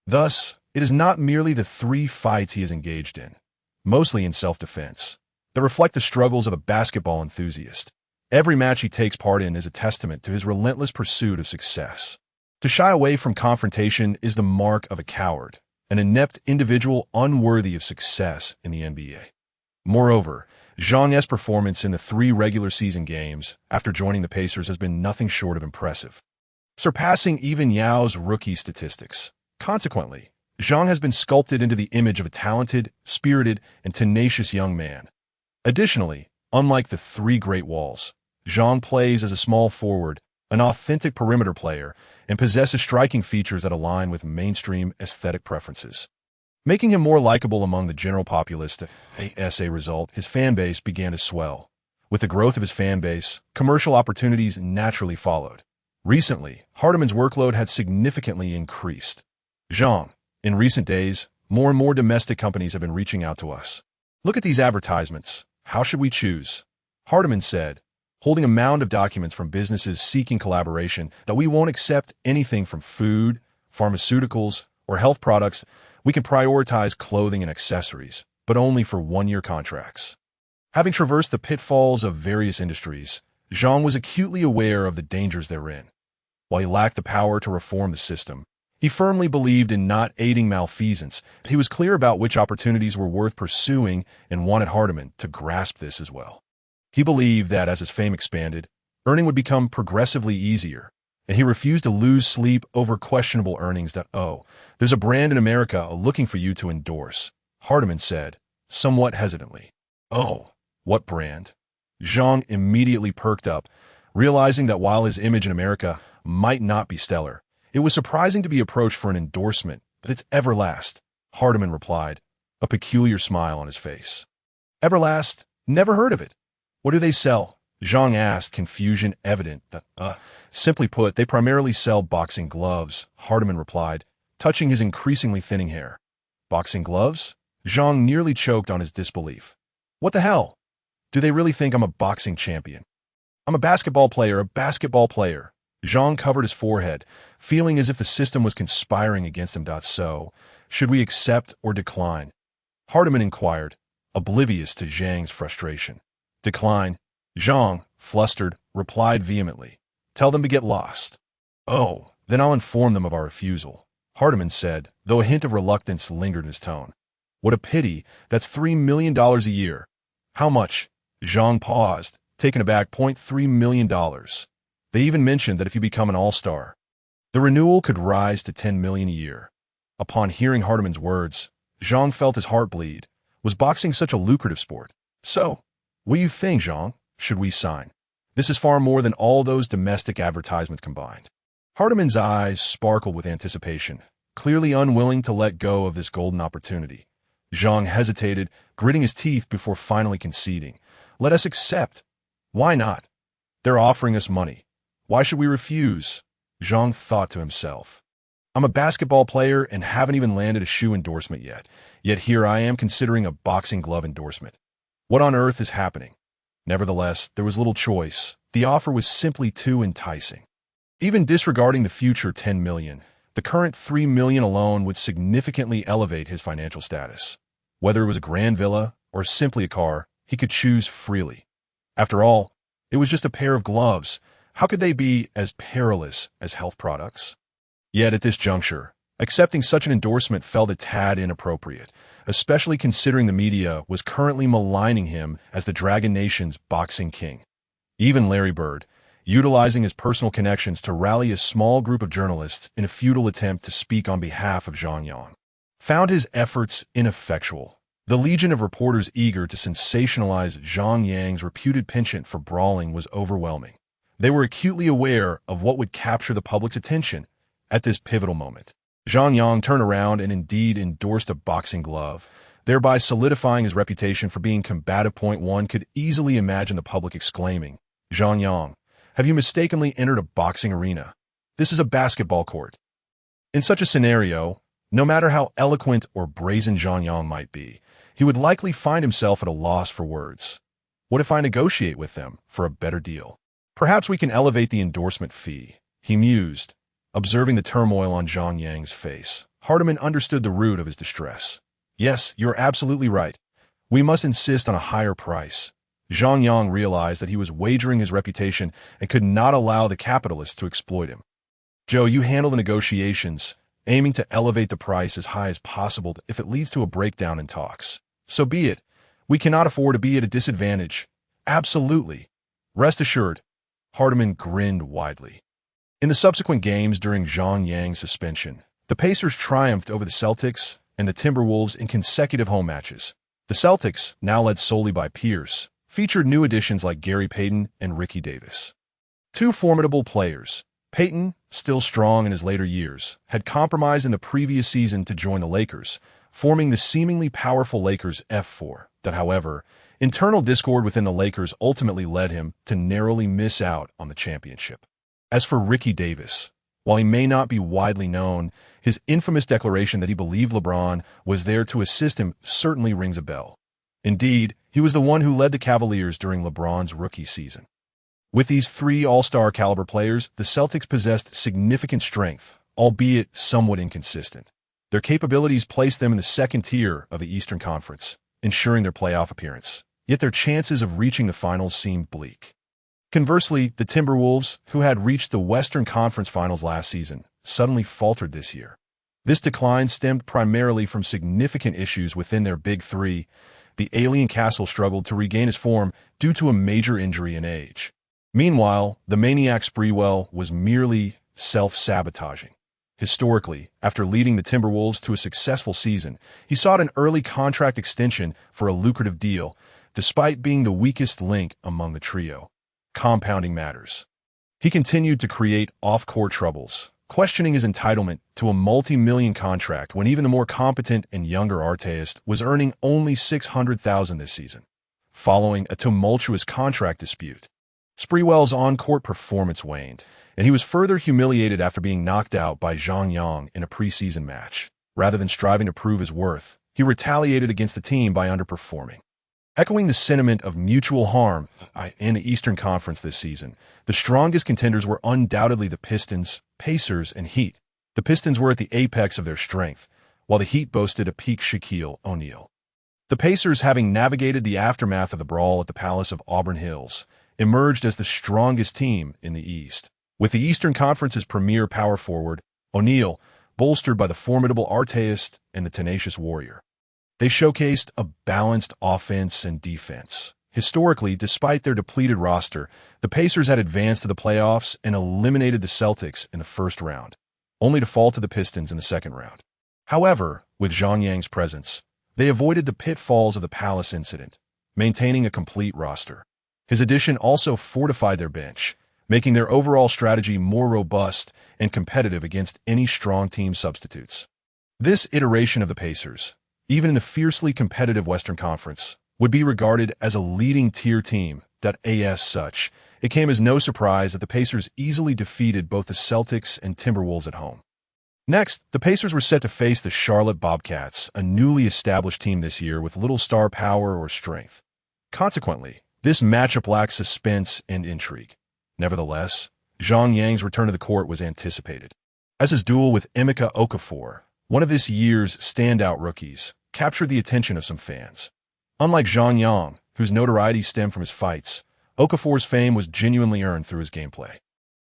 Thus, it is not merely the 3 fights he is engaged in, mostly in self-defense, that reflect the struggles of a basketball enthusiast. Every match he takes part in is a testament to his relentless pursuit of success. To shy away from confrontation is the mark of a coward, an inept individual unworthy of success in the NBA. Moreover, Zhang's performance in the 3 regular season games after joining the Pacers has been nothing short of impressive, surpassing even Yao's rookie statistics. Consequently, Zhang has been sculpted into the image of a talented, spirited, and tenacious young man. Additionally, unlike the 3 Great Walls, Zhang plays as a small forward, an authentic perimeter player, and possesses striking features that align with mainstream aesthetic preferences, making him more likable among the general populace. As a result, his fan base began to swell. With the growth of his fan base, commercial opportunities naturally followed. Recently, Hardiman's workload had significantly increased. Zhang, in recent days, more and more domestic companies have been reaching out to us. Look at these advertisements. How should we choose? Hardiman said, holding a mound of documents from businesses seeking collaboration, that we won't accept anything from food, pharmaceuticals, or health products. We can prioritize clothing and accessories, but only for 1-year contracts. Having traversed the pitfalls of various industries, Zhang was acutely aware of the dangers therein. While he lacked the power to reform the system, he firmly believed in not aiding malfeasance. He was clear about which opportunities were worth pursuing and wanted Hardiman to grasp this as well. He believed that as his fame expanded, earning would become progressively easier, and he refused to lose sleep over questionable earnings. There's a brand in America looking for you to endorse, Hardiman said, somewhat hesitantly. Oh, what brand? Zhang immediately perked up, realizing that while his image in America might not be stellar, it was surprising to be approached for an endorsement, but it's Everlast, Hardiman replied, a peculiar smile on his face. Everlast? Never heard of it. What do they sell? Zhang asked, confusion evident. Simply put, they primarily sell boxing gloves, Hardiman replied, touching his increasingly thinning hair. Boxing gloves? Zhang nearly choked on his disbelief. What the hell? Do they really think I'm a boxing champion? I'm a basketball player. Zhang covered his forehead, feeling as if the system was conspiring against him. So, should we accept or decline? Hardiman inquired, oblivious to Zhang's frustration. Decline. Zhang, flustered, replied vehemently. Tell them to get lost. Oh, then I'll inform them of our refusal, Hardiman said, though a hint of reluctance lingered in his tone. What a pity, that's $3 million a year. How much? Zhang paused, taken aback. $3 million. They even mentioned that if you become an all-star, the renewal could rise to $10 million a year. Upon hearing Hardiman's words, Zhang felt his heart bleed. Was boxing such a lucrative sport? So, what do you think, Zhang? Should we sign? This is far more than all those domestic advertisements combined. Hardiman's eyes sparkled with anticipation, clearly unwilling to let go of this golden opportunity. Zhang hesitated, gritting his teeth before finally conceding. Let us accept. Why not? They're offering us money. Why should we refuse? Zhang thought to himself. I'm a basketball player and haven't even landed a shoe endorsement yet here I am considering a boxing glove endorsement. What on earth is happening? Nevertheless, there was little choice. The offer was simply too enticing. Even disregarding the future $10 million, The current $3 million alone would significantly elevate his financial status. Whether it was a grand villa or simply a car, he could choose freely. After all, it was just a pair of gloves. How could they be as perilous as health products? Yet at this juncture, accepting such an endorsement felt a tad inappropriate, especially considering the media was currently maligning him as the Dragon Nation's boxing king. Even Larry Bird, utilizing his personal connections to rally a small group of journalists in a futile attempt to speak on behalf of Zhang Yang, found his efforts ineffectual. The legion of reporters eager to sensationalize Zhang Yang's reputed penchant for brawling was overwhelming. They were acutely aware of what would capture the public's attention at this pivotal moment. Zhang Yang turned around and indeed endorsed a boxing glove, thereby solidifying his reputation for being combative. One could easily imagine the public exclaiming, "Zhang Yang, have you mistakenly entered a boxing arena? This is a basketball court." In such a scenario, no matter how eloquent or brazen Zhang Yang might be, he would likely find himself at a loss for words. What if I negotiate with them for a better deal? Perhaps we can elevate the endorsement fee, he mused, observing the turmoil on Zhang Yang's face. Hardiman understood the root of his distress. Yes, you're absolutely right. We must insist on a higher price. Zhang Yang realized that he was wagering his reputation and could not allow the capitalists to exploit him. Joe, you handle the negotiations, aiming to elevate the price as high as possible if it leads to a breakdown in talks. So be it. We cannot afford to be at a disadvantage. Absolutely. Rest assured. Hardiman grinned widely. In the subsequent games during Zhang Yang's suspension, the Pacers triumphed over the Celtics and the Timberwolves in consecutive home matches. The Celtics, now led solely by Pierce, featured new additions like Gary Payton and Ricky Davis. Two formidable players. Payton, still strong in his later years, had compromised in the previous season to join the Lakers, forming the seemingly powerful Lakers F4. That, however, internal discord within the Lakers ultimately led him to narrowly miss out on the championship. As for Ricky Davis, while he may not be widely known, his infamous declaration that he believed LeBron was there to assist him certainly rings a bell. Indeed, he was the one who led the Cavaliers during LeBron's rookie season. With these three all-star caliber players, the Celtics possessed significant strength, albeit somewhat inconsistent. Their capabilities placed them in the second tier of the Eastern Conference, ensuring their playoff appearance. Yet their chances of reaching the finals seemed bleak. Conversely, the Timberwolves, who had reached the Western Conference Finals last season, suddenly faltered this year. This decline stemmed primarily from significant issues within their Big Three. The alien Castle struggled to regain his form due to a major injury and age. Meanwhile, the maniac Sprewell was merely self-sabotaging. Historically, after leading the Timberwolves to a successful season, he sought an early contract extension for a lucrative deal, despite being the weakest link among the trio. Compounding matters. He continued to create off-court troubles, questioning his entitlement to a multi-million contract when even the more competent and younger artist was earning only $600,000 this season. Following a tumultuous contract dispute, Sprewell's on-court performance waned, and he was further humiliated after being knocked out by Zhang Yang in a preseason match. Rather than striving to prove his worth, he retaliated against the team by underperforming. Echoing the sentiment of mutual harm in the Eastern Conference this season, the strongest contenders were undoubtedly the Pistons, Pacers, and Heat. The Pistons were at the apex of their strength, while the Heat boasted a peak Shaquille O'Neal. The Pacers, having navigated the aftermath of the brawl at the Palace of Auburn Hills, emerged as the strongest team in the East. With the Eastern Conference's premier power forward, O'Neal, bolstered by the formidable artist and the tenacious warrior. They showcased a balanced offense and defense. Historically, despite their depleted roster, the Pacers had advanced to the playoffs and eliminated the Celtics in the first round, only to fall to the Pistons in the second round. However, with Zhang Yang's presence, they avoided the pitfalls of the Palace incident, maintaining a complete roster. His addition also fortified their bench, making their overall strategy more robust and competitive against any strong team substitutes. This iteration of the Pacers, even in the fiercely competitive Western Conference, would be regarded as a leading tier team. As such, it came as no surprise that the Pacers easily defeated both the Celtics and Timberwolves at home. Next, the Pacers were set to face the Charlotte Bobcats, a newly established team this year with little star power or strength. Consequently, this matchup lacked suspense and intrigue. Nevertheless, Zhang Yang's return to the court was anticipated. as his duel with Emeka Okafor, one of this year's standout rookies, captured the attention of some fans. Unlike Zhang Yang, whose notoriety stemmed from his fights, Okafor's fame was genuinely earned through his gameplay.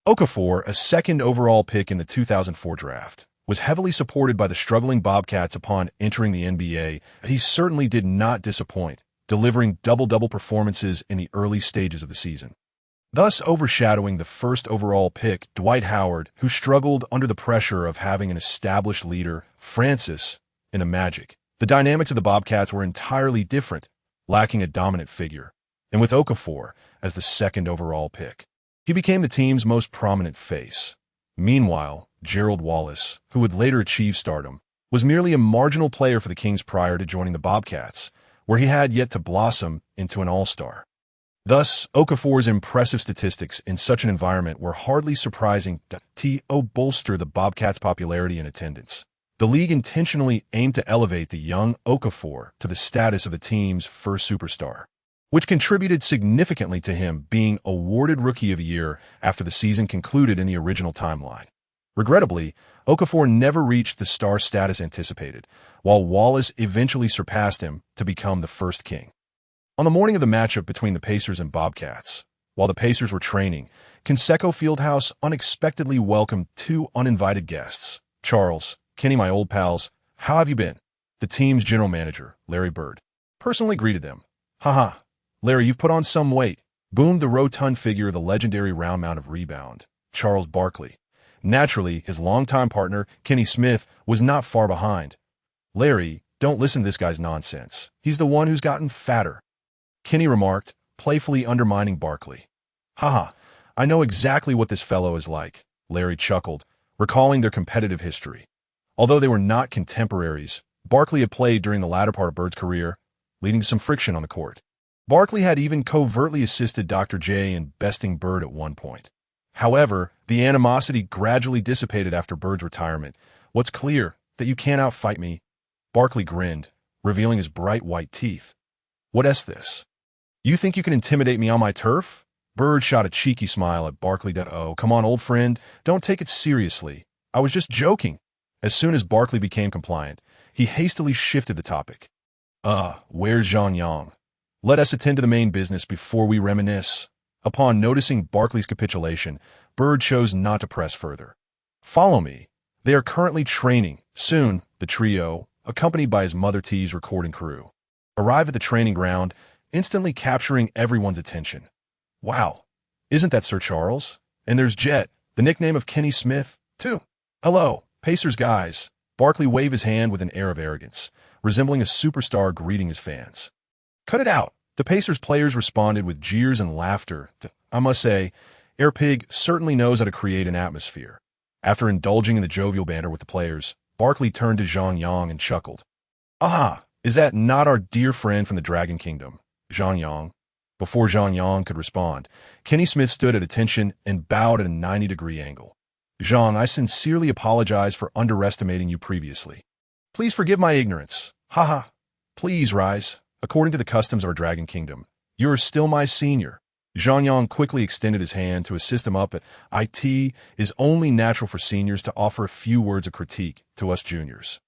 Okafor, a second overall pick in the 2004 draft, was heavily supported by the struggling Bobcats upon entering the NBA, and he certainly did not disappoint, delivering double-double performances in the early stages of the season, thus overshadowing the first overall pick, Dwight Howard, who struggled under the pressure of having an established leader, Francis, in the Magic. The dynamics of the Bobcats were entirely different, lacking a dominant figure, and with Okafor as the second overall pick, he became the team's most prominent face. Meanwhile, Gerald Wallace, who would later achieve stardom, was merely a marginal player for the Kings prior to joining the Bobcats, where he had yet to blossom into an all-star. Thus, Okafor's impressive statistics in such an environment were hardly surprising to bolster the Bobcats' popularity and attendance. The league intentionally aimed to elevate the young Okafor to the status of the team's first superstar, which contributed significantly to him being awarded Rookie of the Year after the season concluded in the original timeline. Regrettably, Okafor never reached the star status anticipated, while Wallace eventually surpassed him to become the first king. On the morning of the matchup between the Pacers and Bobcats, while the Pacers were training, Conseco Fieldhouse unexpectedly welcomed two uninvited guests. Charles, Kenny, my old pals, how have you been? The team's general manager, Larry Bird, personally greeted them. Haha, Larry, you've put on some weight, boomed the rotund figure of the legendary round mound of rebound, Charles Barkley. Naturally, his longtime partner, Kenny Smith, was not far behind. Larry, don't listen to this guy's nonsense. He's the one who's gotten fatter, Kenny remarked, playfully undermining Barkley. Haha, I know exactly what this fellow is like, Larry chuckled, recalling their competitive history. Although they were not contemporaries, Barkley had played during the latter part of Bird's career, leading to some friction on the court. Barkley had even covertly assisted Dr. J in besting Bird at one point. However, the animosity gradually dissipated after Bird's retirement. What's clear, that you can't outfight me. Barkley grinned, revealing his bright white teeth. What's this? You think you can intimidate me on my turf? Bird shot a cheeky smile at Barkley. Oh, come on, old friend, don't take it seriously. I was just joking. As soon as Barkley became compliant, he hastily shifted the topic. Where's Zhang Yang? Let us attend to the main business before we reminisce. Upon noticing Barkley's capitulation, Bird chose not to press further. Follow me. They are currently training. Soon, the trio, accompanied by his Mother T's recording crew, arrive at the training ground, instantly capturing everyone's attention. Wow, isn't that Sir Charles? And there's Jet, the nickname of Kenny Smith, too. Hello, Pacers guys. Barkley waved his hand with an air of arrogance, resembling a superstar greeting his fans. Cut it out. The Pacers players responded with jeers and laughter. I must say, Air Pig certainly knows how to create an atmosphere. After indulging in the jovial banter with the players, Barkley turned to Zhang Yang and chuckled. Aha, is that not our dear friend from the Dragon Kingdom, Zhang Yang? Before Zhang Yang could respond, Kenny Smith stood at attention and bowed at a 90-degree angle. Zhang, I sincerely apologize for underestimating you previously. Please forgive my ignorance. Haha. Please rise. According to the customs of our Dragon Kingdom, you are still my senior. Zhang Yang quickly extended his hand to assist him up. It is only natural for seniors to offer a few words of critique to us juniors,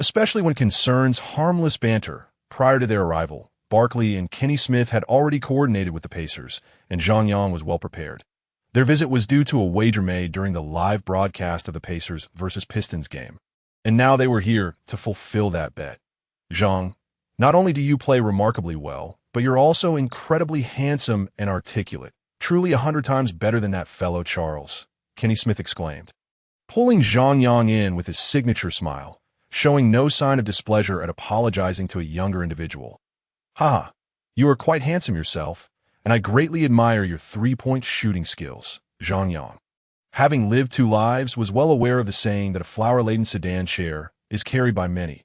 especially when concerns harmless banter. Prior to their arrival, Barkley and Kenny Smith had already coordinated with the Pacers, and Zhang Yang was well prepared. Their visit was due to a wager made during the live broadcast of the Pacers versus Pistons game, and now they were here to fulfill that bet. Zhang, not only do you play remarkably well, but you're also incredibly handsome and articulate. Truly 100 times better than that fellow Charles, Kenny Smith exclaimed, pulling Zhang Yang in with his signature smile, showing no sign of displeasure at apologizing to a younger individual. Haha, you are quite handsome yourself, and I greatly admire your three-point shooting skills, Zhang Yang. Having lived two lives, was well aware of the saying that a flower-laden sedan chair is carried by many.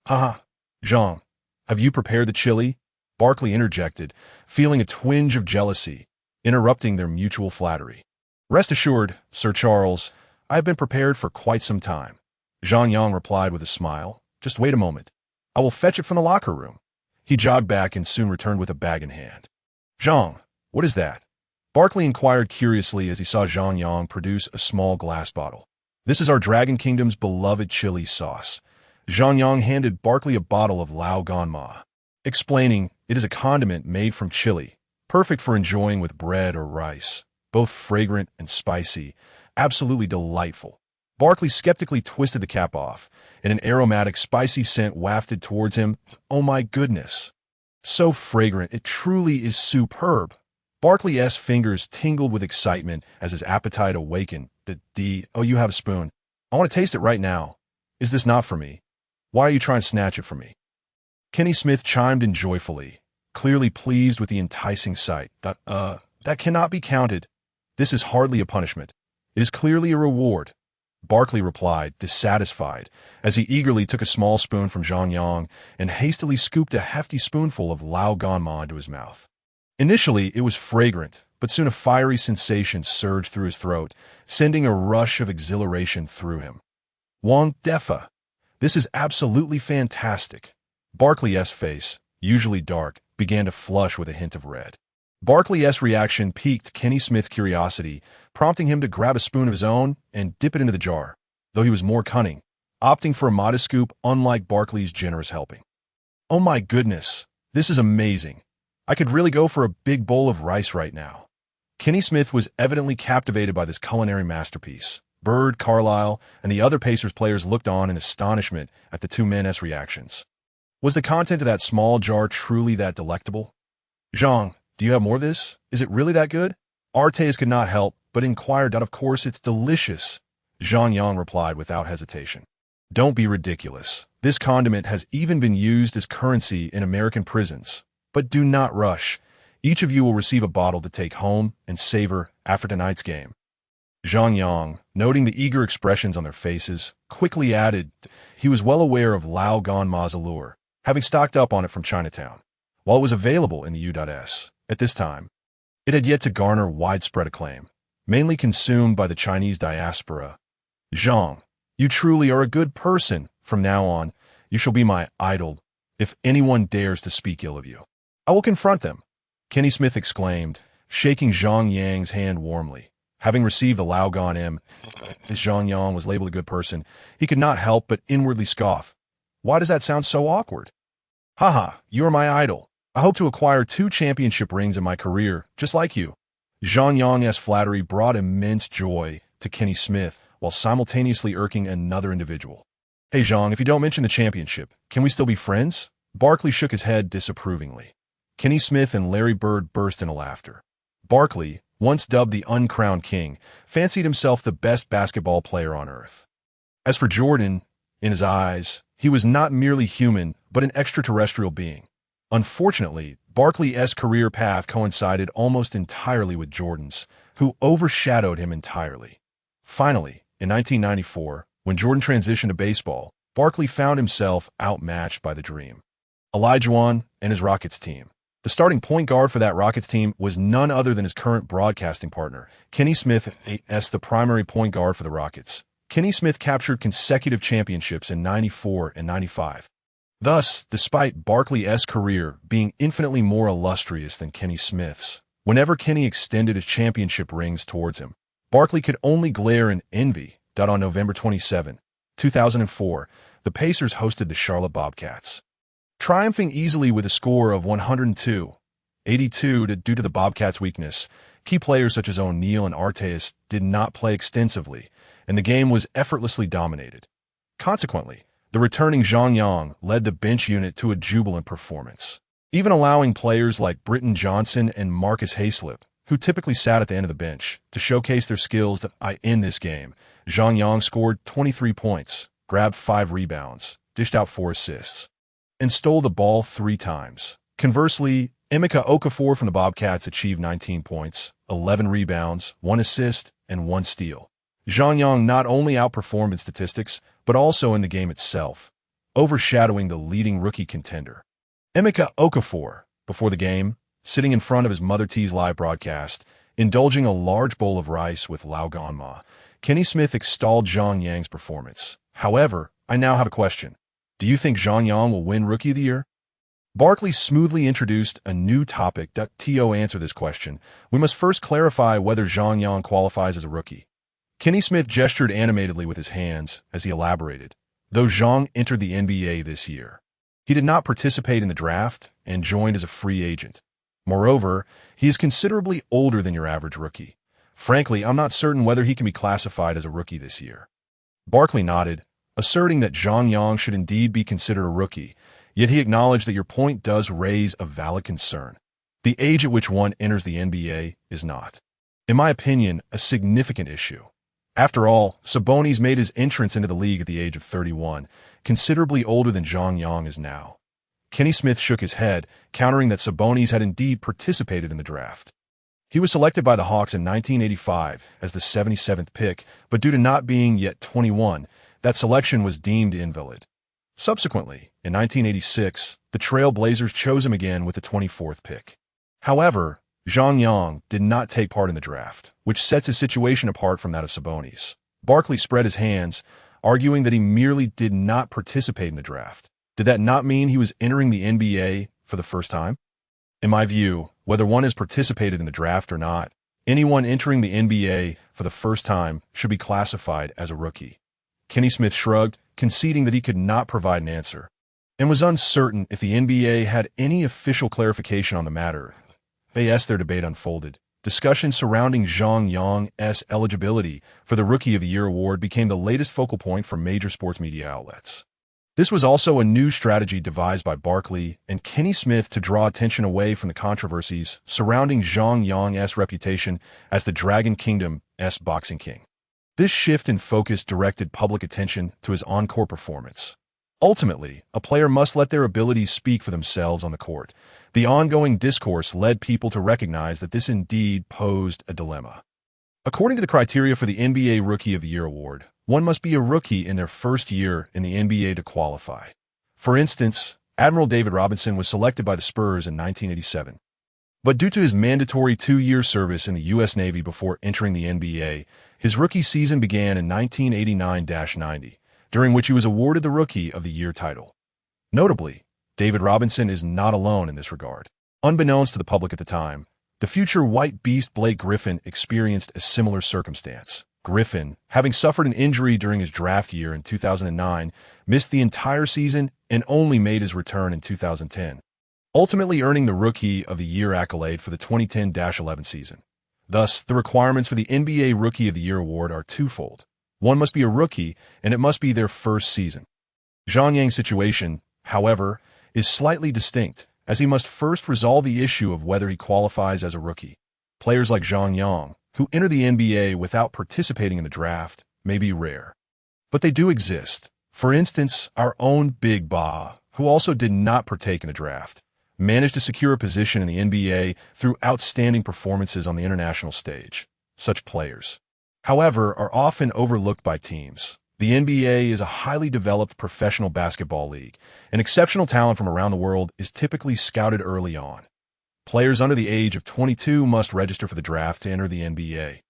Haha, Zhang, have you prepared the chili? Barkley interjected, feeling a twinge of jealousy, interrupting their mutual flattery. Rest assured, Sir Charles, I have been prepared for quite some time. Zhang Yang replied with a smile. Just wait a moment. I will fetch it from the locker room. He jogged back and soon returned with a bag in hand. Zhang, what is that? Barkley inquired curiously as he saw Zhang Yang produce a small glass bottle. This is our Dragon Kingdom's beloved chili sauce. Zhang Yang handed Barkley a bottle of Lao Gan Ma, explaining it is a condiment made from chili, perfect for enjoying with bread or rice, both fragrant and spicy, absolutely delightful. Barkley skeptically twisted the cap off, and an aromatic, spicy scent wafted towards him. Oh my goodness! So fragrant, it truly is superb. Barkley's fingers tingled with excitement as his appetite awakened. Oh, you have a spoon. I want to taste it right now. Is this not for me? Why are you trying to snatch it from me? Kenny Smith chimed in joyfully, clearly pleased with the enticing sight. That cannot be counted. This is hardly a punishment. It is clearly a reward. Barkley replied, dissatisfied, as he eagerly took a small spoon from Zhang Yang and hastily scooped a hefty spoonful of Lao Gan Ma into his mouth. Initially, it was fragrant, but soon a fiery sensation surged through his throat, sending a rush of exhilaration through him. Wang Defa. This is absolutely fantastic. Barkley's face, usually dark, began to flush with a hint of red. Barkley's reaction piqued Kenny Smith's curiosity, prompting him to grab a spoon of his own and dip it into the jar, though he was more cunning, opting for a modest scoop unlike Barkley's generous helping. Oh my goodness, this is amazing. I could really go for a big bowl of rice right now. Kenny Smith was evidently captivated by this culinary masterpiece. Bird, Carlisle, and the other Pacers players looked on in astonishment at the two men's reactions. Was the content of that small jar truly that delectable? Zhang, do you have more of this? Is it really that good? Artes could not help but inquired. Of course, it's delicious. Zhang Yang replied without hesitation. Don't be ridiculous. This condiment has even been used as currency in American prisons. But do not rush. Each of you will receive a bottle to take home and savor after tonight's game. Zhang Yang, noting the eager expressions on their faces, quickly added he was well aware of Lao Gan Ma's allure, having stocked up on it from Chinatown. While it was available in the U.S. at this time, it had yet to garner widespread acclaim, mainly consumed by the Chinese diaspora. Zhang, you truly are a good person. From now on, you shall be my idol. If anyone dares to speak ill of you, I will confront them. Kenny Smith exclaimed, shaking Zhang Yang's hand warmly. Having received the Lao Gan M, as Zhang Yang was labeled a good person, he could not help but inwardly scoff. Why does that sound so awkward? Haha, you are my idol. I hope to acquire 2 championship rings in my career, just like you. Zhang Yang's flattery brought immense joy to Kenny Smith, while simultaneously irking another individual. Hey Zhang, if you don't mention the championship, can we still be friends? Barkley shook his head disapprovingly. Kenny Smith and Larry Bird burst into laughter. Barkley, once dubbed the uncrowned king, fancied himself the best basketball player on earth. As for Jordan, in his eyes, he was not merely human, but an extraterrestrial being. Unfortunately, Barkley's career path coincided almost entirely with Jordan's, who overshadowed him entirely. Finally, in 1994, when Jordan transitioned to baseball, Barkley found himself outmatched by the Dream, Olajuwon, and his Rockets team. The starting point guard for that Rockets team was none other than his current broadcasting partner, Kenny Smith, as the primary point guard for the Rockets. Kenny Smith captured consecutive championships in '94 and '95. Thus, despite Barkley's career being infinitely more illustrious than Kenny Smith's, whenever Kenny extended his championship rings towards him, Barkley could only glare in envy. On November 27, 2004, the Pacers hosted the Charlotte Bobcats. Triumphing easily with a score of 102-82 due to the Bobcats' weakness, key players such as O'Neal and Artes did not play extensively, and the game was effortlessly dominated. Consequently, the returning Zhang Yang led the bench unit to a jubilant performance, even allowing players like Britton Johnson and Marcus Hayslip, who typically sat at the end of the bench, to showcase their skills in this game. Zhang Yang scored 23 points, grabbed 5 rebounds, dished out 4 assists, and stole the ball 3 times. Conversely, Emeka Okafor from the Bobcats achieved 19 points, 11 rebounds, 1 assist, and 1 steal. Zhang Yang not only outperformed in statistics, but also in the game itself, overshadowing the leading rookie contender. Emeka Okafor, before the game, sitting in front of his Mother T's live broadcast, indulging a large bowl of rice with Lao Gan Ma, Kenny Smith extolled Zhang Yang's performance. However, I now have a question. Do you think Zhang Yang will win Rookie of the Year? Barkley smoothly introduced a new topic. To answer this question, we must first clarify whether Zhang Yang qualifies as a rookie. Kenny Smith gestured animatedly with his hands as he elaborated. Though Zhang entered the NBA this year, he did not participate in the draft and joined as a free agent. Moreover, he is considerably older than your average rookie. Frankly, I'm not certain whether he can be classified as a rookie this year. Barkley nodded, asserting that Zhang Yang should indeed be considered a rookie, yet he acknowledged that your point does raise a valid concern. The age at which one enters the NBA is not, in my opinion, a significant issue. After all, Sabonis made his entrance into the league at the age of 31, considerably older than Zhang Yang is now. Kenny Smith shook his head, countering that Sabonis had indeed participated in the draft. He was selected by the Hawks in 1985 as the 77th pick, but due to not being yet 21, that selection was deemed invalid. Subsequently, in 1986, the Trail Blazers chose him again with the 24th pick. However, Zhang Yang did not take part in the draft, which sets his situation apart from that of Sabonis. Barkley spread his hands, arguing that he merely did not participate in the draft. Did that not mean he was entering the NBA for the first time? In my view, whether one has participated in the draft or not, anyone entering the NBA for the first time should be classified as a rookie. Kenny Smith shrugged, conceding that he could not provide an answer, and was uncertain if the NBA had any official clarification on the matter. As their debate unfolded, discussion surrounding Zhang Yang's eligibility for the Rookie of the Year award became the latest focal point for major sports media outlets. This was also a new strategy devised by Barkley and Kenny Smith to draw attention away from the controversies surrounding Zhang Yang's reputation as the Dragon Kingdom's boxing king. This shift in focus directed public attention to his on-court performance. Ultimately, a player must let their abilities speak for themselves on the court. The ongoing discourse led people to recognize that this indeed posed a dilemma. According to the criteria for the NBA Rookie of the Year award, one must be a rookie in their first year in the NBA to qualify. For instance, Admiral David Robinson was selected by the Spurs in 1987. But due to his mandatory 2-year service in the U.S. Navy before entering the NBA, his rookie season began in 1989-90, during which he was awarded the Rookie of the Year title. Notably, David Robinson is not alone in this regard. Unbeknownst to the public at the time, the future White Beast Blake Griffin experienced a similar circumstance. Griffin, having suffered an injury during his draft year in 2009, missed the entire season and only made his return in 2010, ultimately earning the Rookie of the Year accolade for the 2010-11 season. Thus, the requirements for the NBA Rookie of the Year award are twofold. One must be a rookie, and it must be their first season. Zhang Yang's situation, however, is slightly distinct, as he must first resolve the issue of whether he qualifies as a rookie. Players like Zhang Yang, who enter the NBA without participating in the draft, may be rare. But they do exist. For instance, our own Big Ba, who also did not partake in the draft, managed to secure a position in the NBA through outstanding performances on the international stage. Such players, however, are often overlooked by teams. The NBA is a highly developed professional basketball league, and exceptional talent from around the world is typically scouted early on. Players under the age of 22 must register for the draft to enter the NBA.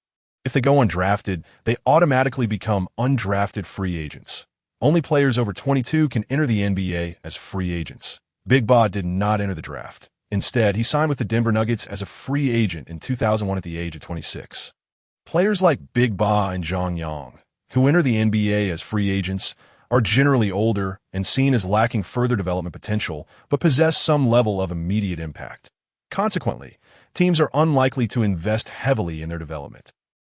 If they go undrafted, they automatically become undrafted free agents. Only players over 22 can enter the NBA as free agents. Big Ba did not enter the draft. Instead, he signed with the Denver Nuggets as a free agent in 2001 at the age of 26. Players like Big Ba and Zhang Yang, who enter the NBA as free agents, are generally older and seen as lacking further development potential, but possess some level of immediate impact. Consequently, teams are unlikely to invest heavily in their development,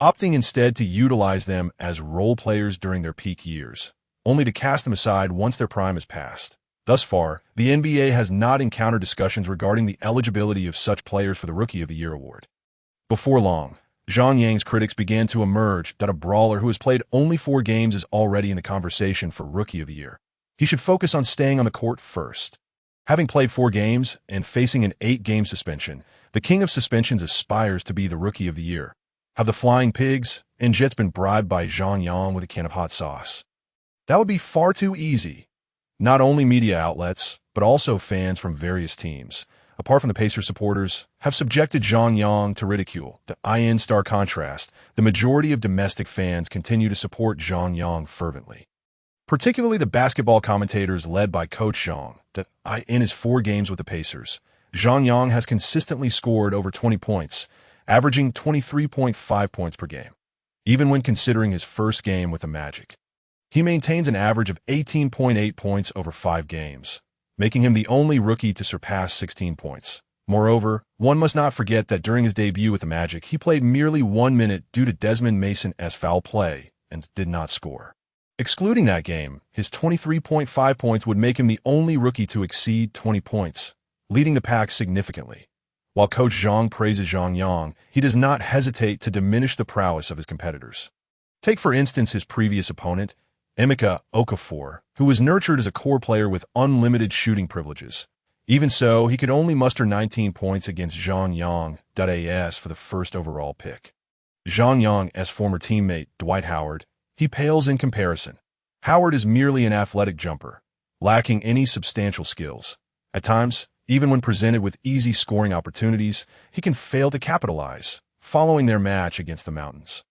opting instead to utilize them as role players during their peak years, only to cast them aside once their prime is past. Thus far, the NBA has not encountered discussions regarding the eligibility of such players for the Rookie of the Year award. Before long, Zhang Yang's critics began to emerge that a brawler who has played only 4 games is already in the conversation for Rookie of the Year. He should focus on staying on the court first. Having played 4 games and facing an 8-game suspension, the king of suspensions aspires to be the Rookie of the Year. Have the Flying Pigs and Jets been bribed by Zhang Yang with a can of hot sauce? That would be far too easy. Not only media outlets, but also fans from various teams, apart from the Pacers supporters, have subjected Zhang Yang to ridicule. In stark contrast, the majority of domestic fans continue to support Zhang Yang fervently. Particularly the basketball commentators led by Coach Zhang. In his 4 games with the Pacers, Zhang Yang has consistently scored over 20 points, averaging 23.5 points per game. even when considering his first game with the Magic. He maintains an average of 18.8 points over 5 games, making him the only rookie to surpass 16 points. Moreover, one must not forget that during his debut with the Magic, he played merely 1 minute due to Desmond Mason's foul play and did not score. Excluding that game, his 23.5 points would make him the only rookie to exceed 20 points, leading the pack significantly. While Coach Zhang praises Zhang Yang, he does not hesitate to diminish the prowess of his competitors. Take for instance his previous opponent, Emeka Okafor, who was nurtured as a core player with unlimited shooting privileges. Even so, he could only muster 19 points against Zhang Yang.as for the first overall pick. Zhang Yang's former teammate, Dwight Howard, he pales in comparison. Howard is merely an athletic jumper, lacking any substantial skills. At times, even when presented with easy scoring opportunities, he can fail to capitalize, following their match against the Mountains.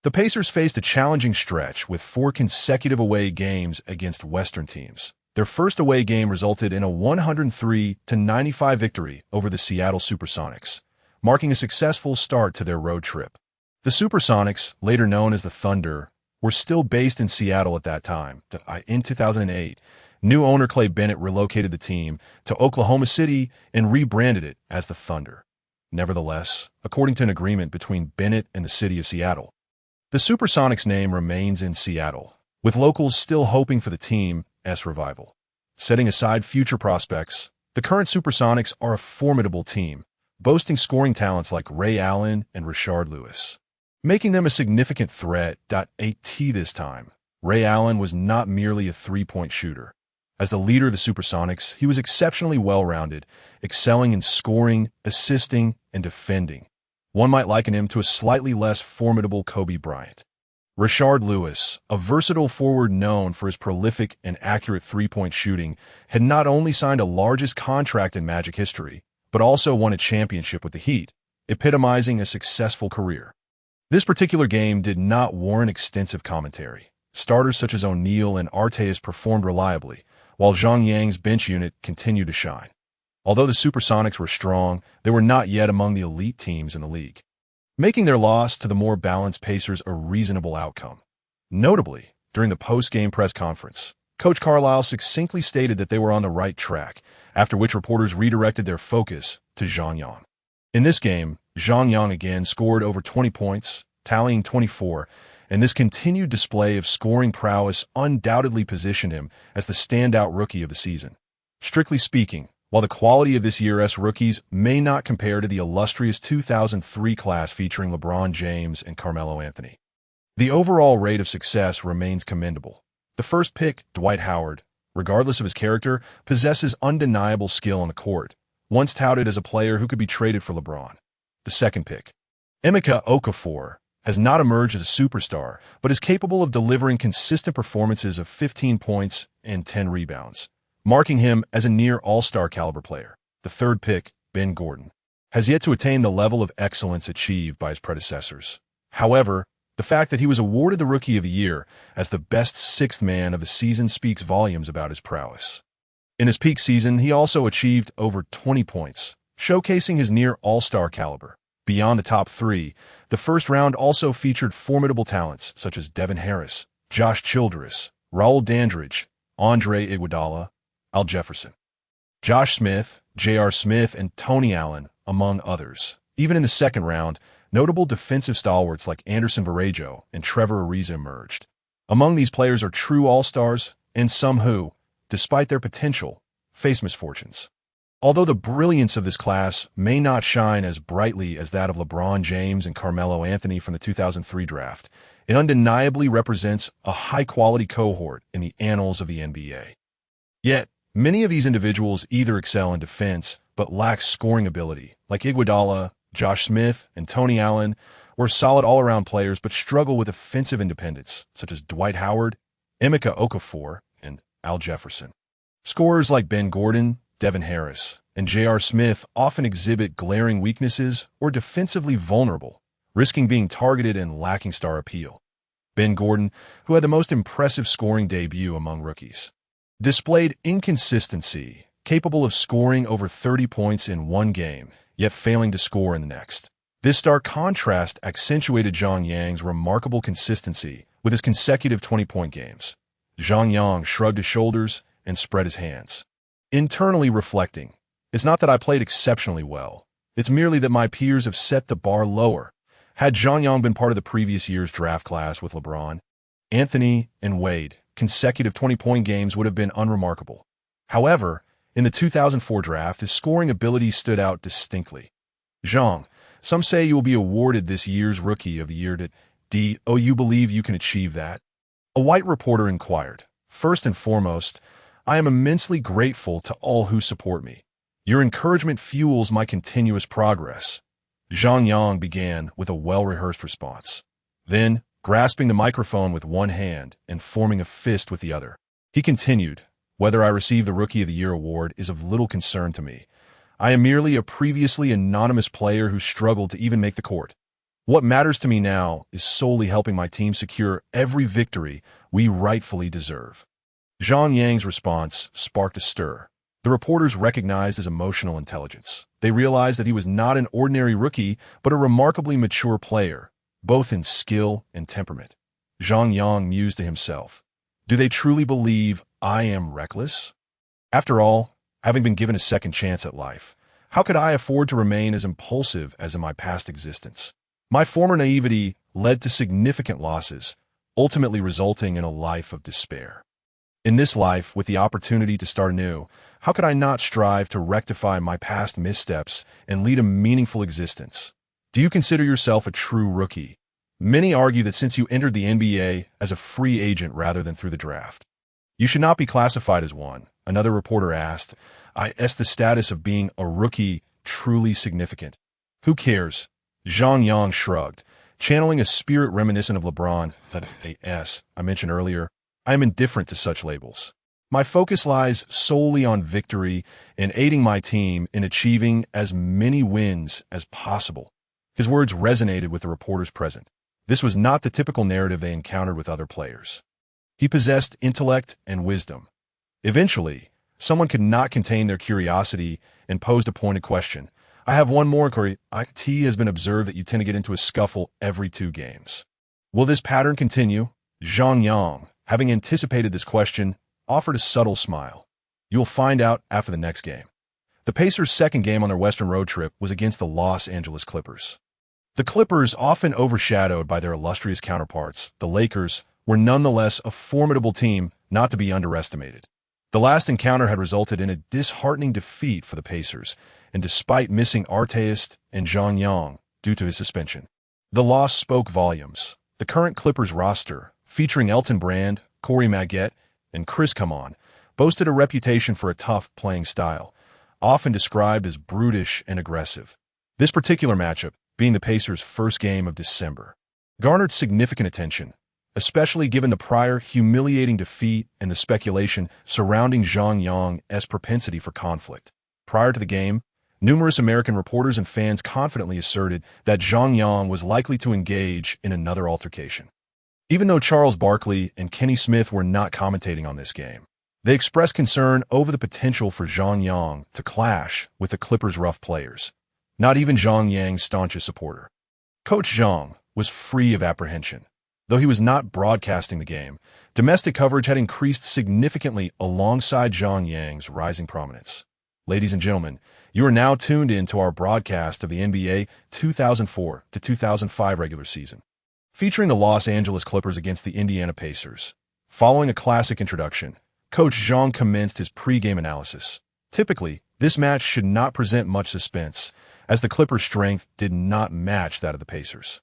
The Pacers faced a challenging stretch with 4 consecutive away games against Western teams. Their first away game resulted in a 103-95 victory over the Seattle Supersonics, marking a successful start to their road trip. The Supersonics, later known as the Thunder, were still based in Seattle at that time. In 2008, new owner Clay Bennett relocated the team to Oklahoma City and rebranded it as the Thunder. Nevertheless, according to an agreement between Bennett and the city of Seattle, the Supersonics name remains in Seattle, with locals still hoping for the team's revival. Setting aside future prospects, the current Supersonics are a formidable team, boasting scoring talents like Ray Allen and Rashard Lewis, making them a significant threat. At this time, Ray Allen was not merely a three-point shooter. As the leader of the Supersonics, he was exceptionally well-rounded, excelling in scoring, assisting, and defending. One might liken him to a slightly less formidable Kobe Bryant. Rashard Lewis, a versatile forward known for his prolific and accurate three-point shooting, had not only signed the largest contract in Magic history, but also won a championship with the Heat, epitomizing a successful career. This particular game did not warrant extensive commentary. Starters such as O'Neal and Arteas performed reliably, while Zhang Yang's bench unit continued to shine. Although the Supersonics were strong, they were not yet among the elite teams in the league, making their loss to the more balanced Pacers a reasonable outcome. Notably, during the post-game press conference, Coach Carlisle succinctly stated that they were on the right track, after which reporters redirected their focus to Zhang Yang. In this game, Zhang Yang again scored over 20 points, tallying 24, and this continued display of scoring prowess undoubtedly positioned him as the standout rookie of the season. Strictly speaking, while the quality of this year's rookies may not compare to the illustrious 2003 class featuring LeBron James and Carmelo Anthony, the overall rate of success remains commendable. The first pick, Dwight Howard, regardless of his character, possesses undeniable skill on the court, once touted as a player who could be traded for LeBron. The second pick, Emeka Okafor, has not emerged as a superstar, but is capable of delivering consistent performances of 15 points and 10 rebounds, marking him as a near all-star caliber player. The third pick, Ben Gordon, has yet to attain the level of excellence achieved by his predecessors. However, the fact that he was awarded the Rookie of the Year as the best sixth man of the season speaks volumes about his prowess. In his peak season, he also achieved over 20 points, showcasing his near all-star caliber. Beyond the top 3, the first round also featured formidable talents such as Devin Harris, Josh Childress, Raul Dandridge, Andre Iguodala, Al Jefferson, Josh Smith, J.R. Smith, and Tony Allen, among others. Even in the second round, notable defensive stalwarts like Anderson Varejao and Trevor Ariza emerged. Among these players are true all-stars and some who, despite their potential, face misfortunes. Although the brilliance of this class may not shine as brightly as that of LeBron James and Carmelo Anthony from the 2003 draft, it undeniably represents a high-quality cohort in the annals of the NBA. Yet, many of these individuals either excel in defense but lack scoring ability, like Iguodala, Josh Smith, and Tony Allen, or solid all-around players but struggle with offensive independence, such as Dwight Howard, Emeka Okafor, and Al Jefferson. Scorers like Ben Gordon, Devin Harris, and J.R. Smith often exhibit glaring weaknesses or defensively vulnerable, risking being targeted and lacking star appeal. Ben Gordon, who had the most impressive scoring debut among rookies, displayed inconsistency, capable of scoring over 30 points in one game, yet failing to score in the next. This stark contrast accentuated Zhang Yang's remarkable consistency with his consecutive 20-point games. Zhang Yang shrugged his shoulders and spread his hands. Internally reflecting, it's not that I played exceptionally well. It's merely that my peers have set the bar lower. Had Zhang Yang been part of the previous year's draft class with LeBron, Anthony, and Wade, consecutive 20-point games would have been unremarkable. However, in the 2004 draft, his scoring ability stood out distinctly. Zhang, some say you will be awarded this year's Rookie of the Year. Do you believe you can achieve that? A white reporter inquired. First and foremost, I am immensely grateful to all who support me. Your encouragement fuels my continuous progress. Zhang Yang began with a well-rehearsed response. Then, grasping the microphone with one hand and forming a fist with the other, he continued, whether I receive the Rookie of the Year award is of little concern to me. I am merely a previously anonymous player who struggled to even make the court. What matters to me now is solely helping my team secure every victory we rightfully deserve. Zhang Yang's response sparked a stir. The reporters recognized his emotional intelligence. They realized that he was not an ordinary rookie, but a remarkably mature player, both in skill and temperament. Zhang Yang mused to himself, do they truly believe I am reckless? After all, having been given a second chance at life, how could I afford to remain as impulsive as in my past existence? My former naivety led to significant losses, ultimately resulting in a life of despair. In this life, with the opportunity to start anew, how could I not strive to rectify my past missteps and lead a meaningful existence? Do you consider yourself a true rookie? Many argue that since you entered the NBA as a free agent rather than through the draft, you should not be classified as one. Another reporter asked, is the status of being a rookie truly significant? Who cares? Zhang Yang shrugged, channeling a spirit reminiscent of LeBron, I mentioned earlier. I am indifferent to such labels. My focus lies solely on victory and aiding my team in achieving as many wins as possible. His words resonated with the reporters present. This was not the typical narrative they encountered with other players. He possessed intellect and wisdom. Eventually, someone could not contain their curiosity and posed a pointed question. I have one more inquiry. It has been observed that you tend to get into a scuffle every 2 games. Will this pattern continue? Zhang Yang, having anticipated this question, offered a subtle smile. You will find out after the next game. The Pacers' second game on their Western road trip was against the Los Angeles Clippers. The Clippers, often overshadowed by their illustrious counterparts, the Lakers, were nonetheless a formidable team not to be underestimated. The last encounter had resulted in a disheartening defeat for the Pacers, and despite missing Artest and Zhang Yang due to his suspension, the loss spoke volumes. The current Clippers roster, featuring Elton Brand, Corey Maggette, and Chris Kaman, boasted a reputation for a tough playing style, often described as brutish and aggressive. This particular matchup, being the Pacers' first game of December, garnered significant attention, especially given the prior humiliating defeat and the speculation surrounding Zhang Yang's propensity for conflict. Prior to the game, numerous American reporters and fans confidently asserted that Zhang Yang was likely to engage in another altercation. Even though Charles Barkley and Kenny Smith were not commentating on this game, they expressed concern over the potential for Zhang Yang to clash with the Clippers' rough players. Not even Zhang Yang's staunchest supporter, Coach Zhang, was free of apprehension. Though he was not broadcasting the game, domestic coverage had increased significantly alongside Zhang Yang's rising prominence. Ladies and gentlemen, you are now tuned in to our broadcast of the NBA 2004 to 2005 regular season, featuring the Los Angeles Clippers against the Indiana Pacers. Following a classic introduction, Coach Zhang commenced his pre-game analysis. Typically, this match should not present much suspense, as the Clippers' strength did not match that of the Pacers.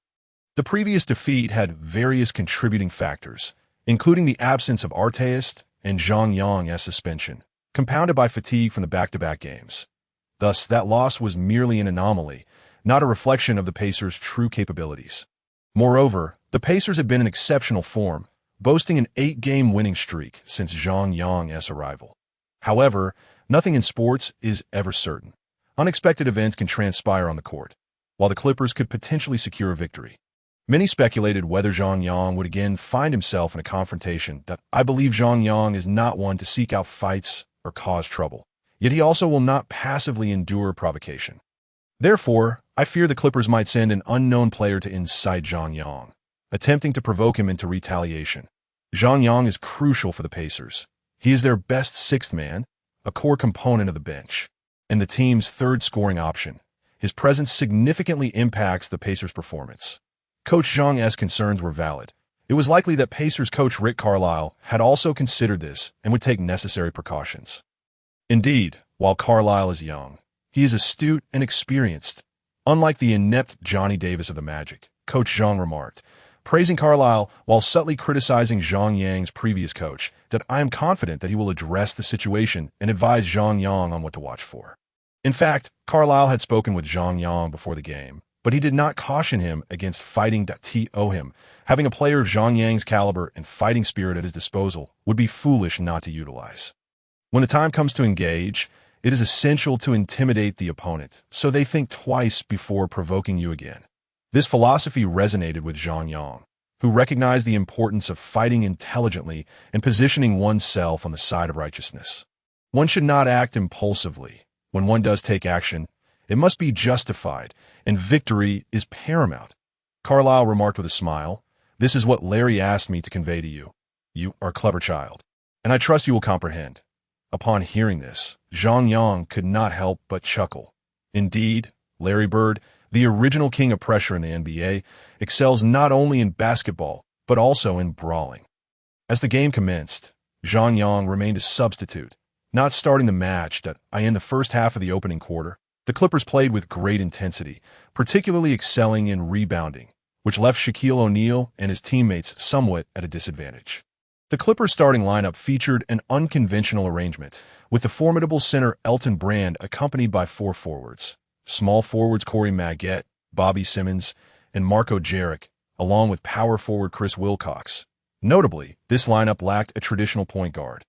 The previous defeat had various contributing factors, including the absence of Artest and Zhang Yang's suspension, compounded by fatigue from the back-to-back games. Thus, that loss was merely an anomaly, not a reflection of the Pacers' true capabilities. Moreover, the Pacers have been in exceptional form, boasting an 8-game winning streak since Zhang Yang's arrival. However, nothing in sports is ever certain. Unexpected events can transpire on the court, while the Clippers could potentially secure a victory. Many speculated whether Zhang Yang would again find himself in a confrontation. I believe Zhang Yang is not one to seek out fights or cause trouble, yet he also will not passively endure provocation. Therefore, I fear the Clippers might send an unknown player to incite Zhang Yang, attempting to provoke him into retaliation. Zhang Yang is crucial for the Pacers. He is their best sixth man, a core component of the bench, and the team's third scoring option. His presence significantly impacts the Pacers' performance. Coach Zhang's concerns were valid. It was likely that Pacers coach Rick Carlisle had also considered this and would take necessary precautions. Indeed, while Carlisle is young, he is astute and experienced. Unlike the inept Johnny Davis of the Magic, Coach Zhang remarked, praising Carlisle while subtly criticizing Zhang Yang's previous coach, that I am confident that he will address the situation and advise Zhang Yang on what to watch for. In fact, Carlisle had spoken with Zhang Yang before the game, but he did not caution him against fighting him. Having a player of Zhang Yang's caliber and fighting spirit at his disposal would be foolish not to utilize. When the time comes to engage, it is essential to intimidate the opponent, so they think twice before provoking you again. This philosophy resonated with Zhang Yang, who recognized the importance of fighting intelligently and positioning oneself on the side of righteousness. One should not act impulsively. When one does take action, it must be justified, and victory is paramount. Carlisle remarked with a smile, "This is what Larry asked me to convey to you. You are a clever child, and I trust you will comprehend." Upon hearing this, Zhang Yang could not help but chuckle. Indeed, Larry Bird, the original king of pressure in the NBA, excels not only in basketball, but also in brawling. As the game commenced, Zhang Yang remained a substitute, not starting the match in the first half of the opening quarter. The Clippers played with great intensity, particularly excelling in rebounding, which left Shaquille O'Neal and his teammates somewhat at a disadvantage. The Clippers starting lineup featured an unconventional arrangement, with the formidable center Elton Brand accompanied by four forwards. Small forwards Corey Maggette, Bobby Simmons, and Marco Jaric, along with power forward Chris Wilcox. Notably, this lineup lacked a traditional point guard,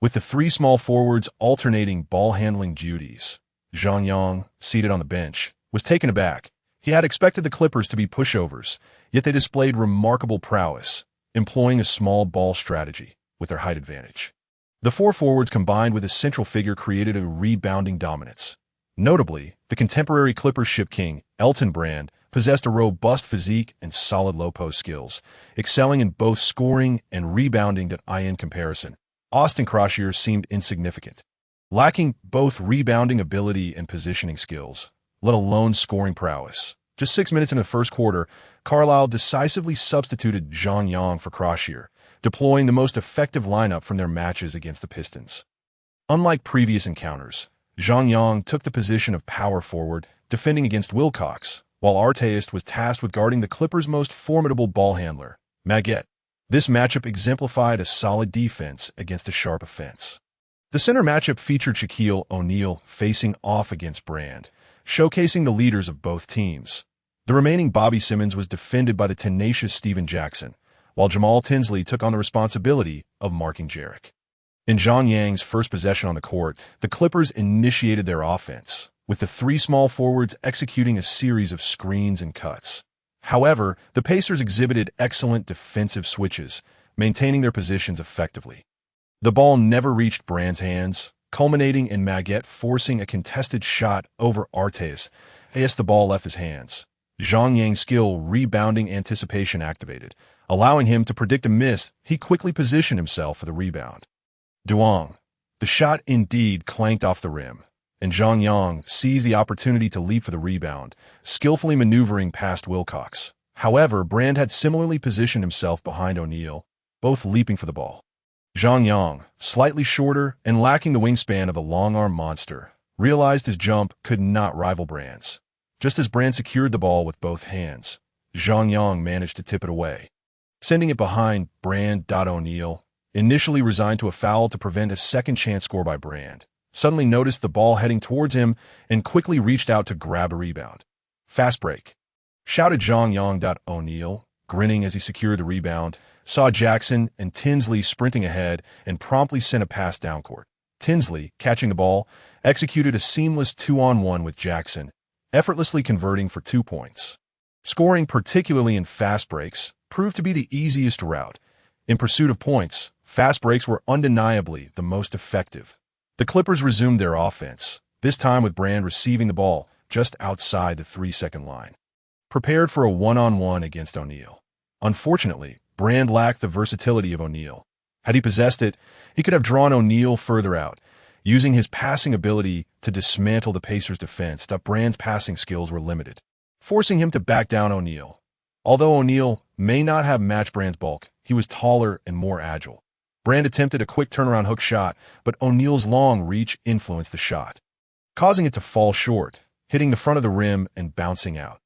with the three small forwards alternating ball-handling duties. Zhang Yang, seated on the bench, was taken aback. He had expected the Clippers to be pushovers, yet they displayed remarkable prowess, employing a small ball strategy with their height advantage. The four forwards combined with a central figure created a rebounding dominance. Notably, the contemporary Clippers ship king, Elton Brand, possessed a robust physique and solid low-post skills, excelling in both scoring and rebounding. In comparison, Austin Croshier seemed insignificant, lacking both rebounding ability and positioning skills, let alone scoring prowess. Just 6 minutes in the first quarter, Carlisle decisively substituted Zhang Yang for Croshier, deploying the most effective lineup from their matches against the Pistons. Unlike previous encounters, Zhang Yang took the position of power forward, defending against Wilcox, while Artest was tasked with guarding the Clippers' most formidable ball handler, Maggette. This matchup exemplified a solid defense against a sharp offense. The center matchup featured Shaquille O'Neal facing off against Brand, showcasing the leaders of both teams. The remaining Bobby Simmons was defended by the tenacious Steven Jackson, while Jamal Tinsley took on the responsibility of marking Jaric. In Zhang Yang's first possession on the court, the Clippers initiated their offense, with the three small forwards executing a series of screens and cuts. However, the Pacers exhibited excellent defensive switches, maintaining their positions effectively. The ball never reached Brand's hands, culminating in Maggette forcing a contested shot over Artest as the ball left his hands. Zhang Yang's skill rebounding anticipation activated, allowing him to predict a miss. He quickly positioned himself for the rebound. Duong. The shot indeed clanked off the rim, and Zhang Yang seized the opportunity to leap for the rebound, skillfully maneuvering past Wilcox. However, Brand had similarly positioned himself behind O'Neal, both leaping for the ball. Zhang Yang, slightly shorter and lacking the wingspan of the long-arm monster, realized his jump could not rival Brand's. Just as Brand secured the ball with both hands, Zhang Yang managed to tip it away, sending it behind Brand. O'Neal, initially resigned to a foul to prevent a second-chance score by Brand, suddenly noticed the ball heading towards him and quickly reached out to grab a rebound. "Fast break," shouted Zhang Yang. O'Neal, grinning as he secured the rebound, saw Jackson and Tinsley sprinting ahead and promptly sent a pass downcourt. Tinsley, catching the ball, executed a seamless 2-on-1 with Jackson, effortlessly converting for 2 points. Scoring, particularly in fast breaks, proved to be the easiest route. In pursuit of points, fast breaks were undeniably the most effective. The Clippers resumed their offense, this time with Brand receiving the ball, just outside the 3-second line, prepared for a one-on-one against O'Neal. Unfortunately, Brand lacked the versatility of O'Neal. Had he possessed it, he could have drawn O'Neal further out, using his passing ability to dismantle the Pacers' defense, but Brand's passing skills were limited, forcing him to back down O'Neal. Although O'Neal may not have matched Brand's bulk, he was taller and more agile. Brand attempted a quick turnaround hook shot, but O'Neal's long reach influenced the shot, causing it to fall short, hitting the front of the rim and bouncing out.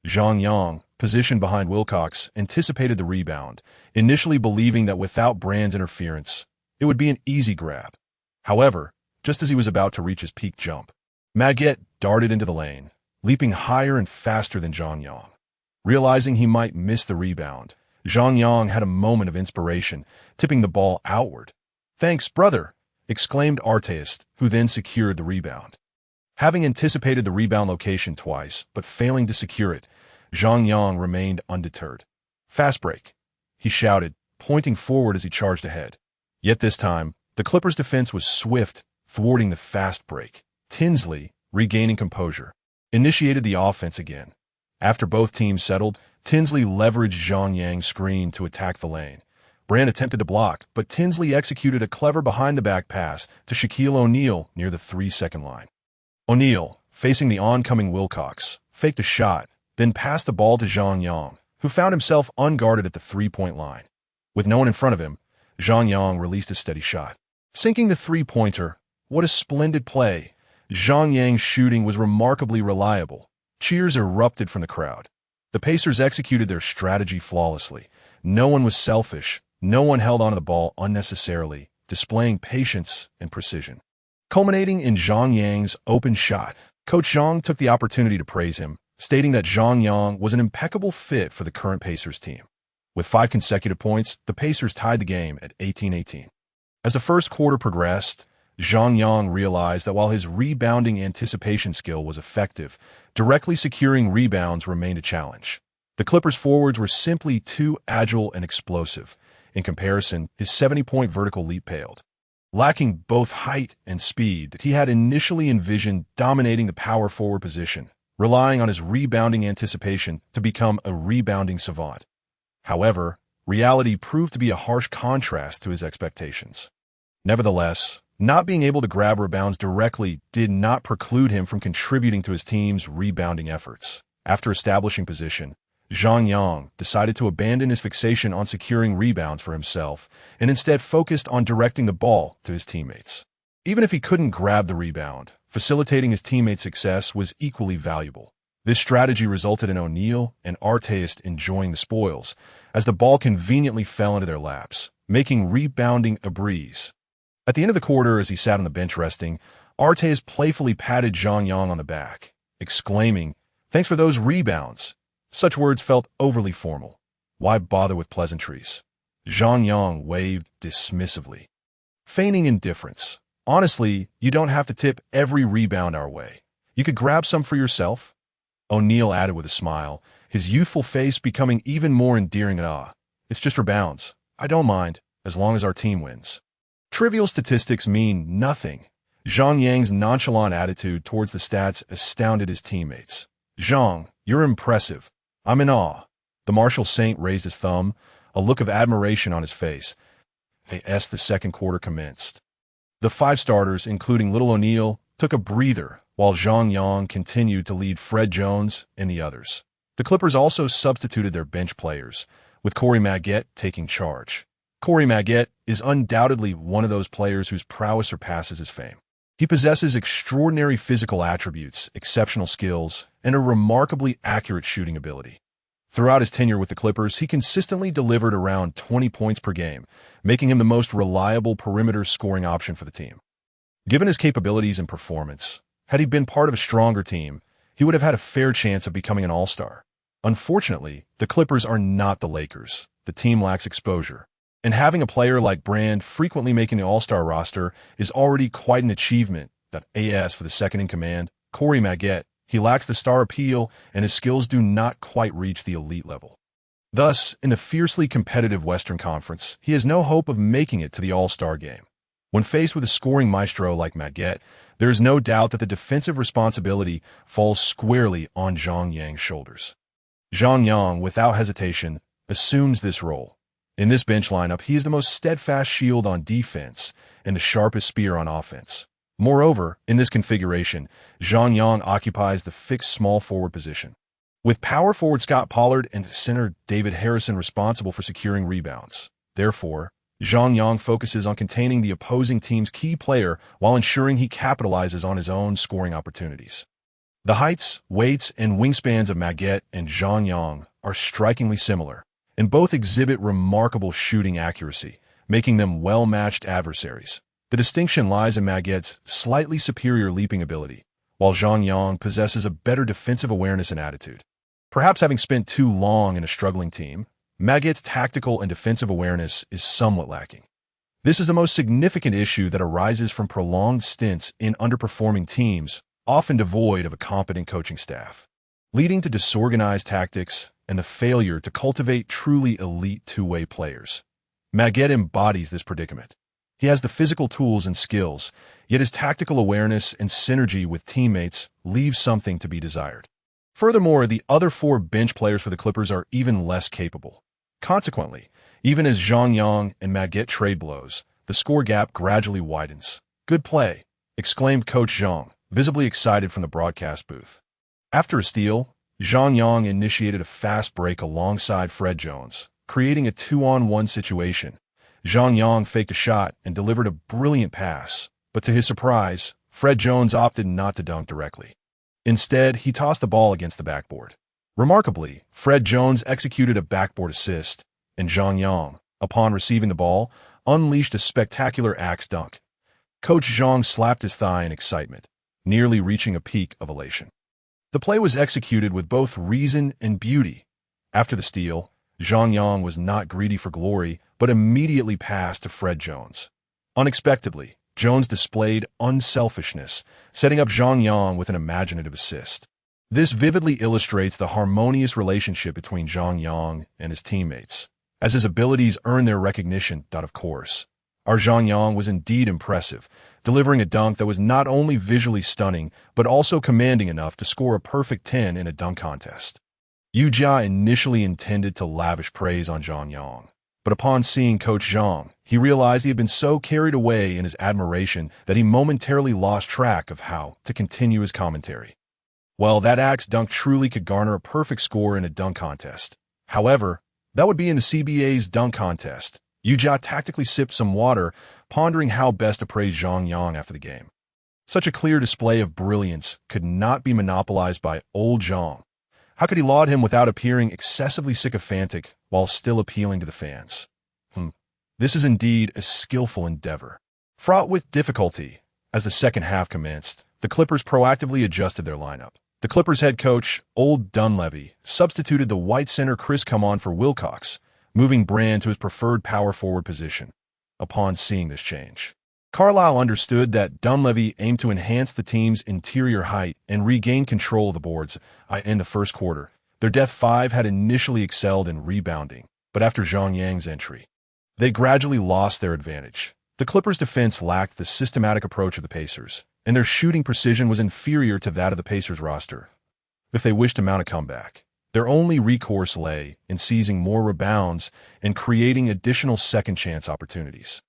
Zhang Yang, positioned behind Wilcox, anticipated the rebound, initially believing that without Brand's interference, it would be an easy grab. However, just as he was about to reach his peak jump, Maggette darted into the lane, leaping higher and faster than Zhang Yang. Realizing he might miss the rebound, Zhang Yang had a moment of inspiration, tipping the ball outward. "Thanks, brother!" exclaimed Arteist, who then secured the rebound. Having anticipated the rebound location twice, but failing to secure it, Zhang Yang remained undeterred. "Fast break," he shouted, pointing forward as he charged ahead. Yet this time, the Clippers' defense was swift, thwarting the fast break. Tinsley, regaining composure, initiated the offense again. After both teams settled, Tinsley leveraged Zhang Yang's screen to attack the lane. Brand attempted to block, but Tinsley executed a clever behind-the-back pass to Shaquille O'Neal near the 3-second line. O'Neal, facing the oncoming Wilcox, faked a shot, then passed the ball to Zhang Yang, who found himself unguarded at the 3-point line. With no one in front of him, Zhang Yang released a steady shot, sinking the three-pointer. What a splendid play! Zhang Yang's shooting was remarkably reliable. Cheers erupted from the crowd. The Pacers executed their strategy flawlessly. No one was selfish. No one held onto the ball unnecessarily, displaying patience and precision. Culminating in Zhang Yang's open shot, Coach Zhang took the opportunity to praise him, stating that Zhang Yang was an impeccable fit for the current Pacers team. With 5 consecutive points, the Pacers tied the game at 18-18. As the first quarter progressed, Zhang Yang realized that while his rebounding anticipation skill was effective, directly securing rebounds remained a challenge. The Clippers' forwards were simply too agile and explosive. In comparison, his 70-point vertical leap paled. Lacking both height and speed, he had initially envisioned dominating the power forward position, relying on his rebounding anticipation to become a rebounding savant. However, reality proved to be a harsh contrast to his expectations. Nevertheless, not being able to grab rebounds directly did not preclude him from contributing to his team's rebounding efforts. After establishing position, Zhang Yang decided to abandon his fixation on securing rebounds for himself and instead focused on directing the ball to his teammates. Even if he couldn't grab the rebound, facilitating his teammates' success was equally valuable. This strategy resulted in O'Neal and Arteist enjoying the spoils, as the ball conveniently fell into their laps, making rebounding a breeze. At the end of the quarter, as he sat on the bench resting, Arteist playfully patted Zhang Yang on the back, exclaiming, "Thanks for those rebounds." Such words felt overly formal. Why bother with pleasantries? Zhang Yang waved dismissively, feigning indifference. "Honestly, you don't have to tip every rebound our way. You could grab some for yourself." O'Neal added with a smile, his youthful face becoming even more endearing and "It's just rebounds. I don't mind, as long as our team wins." Trivial statistics mean nothing. Zhang Yang's nonchalant attitude towards the stats astounded his teammates. "Zhang, you're impressive. I'm in awe." The Martial Saint raised his thumb, a look of admiration on his face. As the second quarter commenced, the 5 starters, including Little O'Neal, took a breather, while Zhang Yang continued to lead Fred Jones and the others. The Clippers also substituted their bench players, with Corey Maggette taking charge. Corey Maggette is undoubtedly one of those players whose prowess surpasses his fame. He possesses extraordinary physical attributes, exceptional skills, and a remarkably accurate shooting ability. Throughout his tenure with the Clippers, he consistently delivered around 20 points per game, making him the most reliable perimeter scoring option for the team. Given his capabilities and performance, had he been part of a stronger team, he would have had a fair chance of becoming an all-star. Unfortunately, the Clippers are not the Lakers. The team lacks exposure. And having a player like Brand frequently making the all-star roster is already quite an achievement. As for the second-in-command, Corey Maggette, he lacks the star appeal and his skills do not quite reach the elite level. Thus, in the fiercely competitive Western Conference, he has no hope of making it to the all-star game. When faced with a scoring maestro like Maggette, there is no doubt that the defensive responsibility falls squarely on Zhang Yang's shoulders. Zhang Yang, without hesitation, assumes this role. In this bench lineup, he is the most steadfast shield on defense and the sharpest spear on offense. Moreover, in this configuration, Zhang Yang occupies the fixed small forward position, with power forward Scott Pollard and center David Harrison responsible for securing rebounds. Therefore, Zhang Yang focuses on containing the opposing team's key player while ensuring he capitalizes on his own scoring opportunities. The heights, weights, and wingspans of Maguette and Zhang Yang are strikingly similar, and both exhibit remarkable shooting accuracy, making them well-matched adversaries. The distinction lies in Maguette's slightly superior leaping ability, while Zhang Yang possesses a better defensive awareness and attitude. Perhaps having spent too long in a struggling team, Maguette's tactical and defensive awareness is somewhat lacking. This is the most significant issue that arises from prolonged stints in underperforming teams, often devoid of a competent coaching staff, leading to disorganized tactics and the failure to cultivate truly elite two-way players. Maguette embodies this predicament. He has the physical tools and skills, yet his tactical awareness and synergy with teammates leave something to be desired. Furthermore, the other four bench players for the Clippers are even less capable. Consequently, even as Zhang Yang and Maguette trade blows, the score gap gradually widens. "Good play," exclaimed Coach Zhang, visibly excited from the broadcast booth. After a steal, Zhang Yang initiated a fast break alongside Fred Jones, creating a 2-on-1 situation. Zhang Yang faked a shot and delivered a brilliant pass, but to his surprise, Fred Jones opted not to dunk directly. Instead, he tossed the ball against the backboard. Remarkably, Fred Jones executed a backboard assist, and Zhang Yang, upon receiving the ball, unleashed a spectacular axe dunk. Coach Zhang slapped his thigh in excitement, nearly reaching a peak of elation. The play was executed with both reason and beauty. After the steal, Zhang Yang was not greedy for glory, but immediately passed to Fred Jones. Unexpectedly, Jones displayed unselfishness, setting up Zhang Yang with an imaginative assist. This vividly illustrates the harmonious relationship between Zhang Yang and his teammates, as his abilities earn their recognition. Of course, our Zhang Yang was indeed impressive, delivering a dunk that was not only visually stunning, but also commanding enough to score a perfect 10 in a dunk contest. Yu Jia initially intended to lavish praise on Zhang Yang, but upon seeing Coach Zhang, he realized he had been so carried away in his admiration that he momentarily lost track of how to continue his commentary. Well, that axe dunk truly could garner a perfect score in a dunk contest. However, that would be in the CBA's dunk contest. Yu Jia tactically sipped some water, pondering how best to praise Zhang Yang after the game. Such a clear display of brilliance could not be monopolized by old Zhang. How could he laud him without appearing excessively sycophantic while still appealing to the fans? This is indeed a skillful endeavor. Fraught with difficulty, as the second half commenced, the Clippers proactively adjusted their lineup. The Clippers head coach, Old Dunleavy, substituted the white center Chris Common for Wilcox, moving Brand to his preferred power forward position. Upon seeing this change, Carlisle understood that Dunleavy aimed to enhance the team's interior height and regain control of the boards. In the first quarter, their Death Five had initially excelled in rebounding, but after Zhang Yang's entry, they gradually lost their advantage. The Clippers' defense lacked the systematic approach of the Pacers, and their shooting precision was inferior to that of the Pacers roster. If they wished to mount a comeback, their only recourse lay in seizing more rebounds and creating additional second-chance opportunities.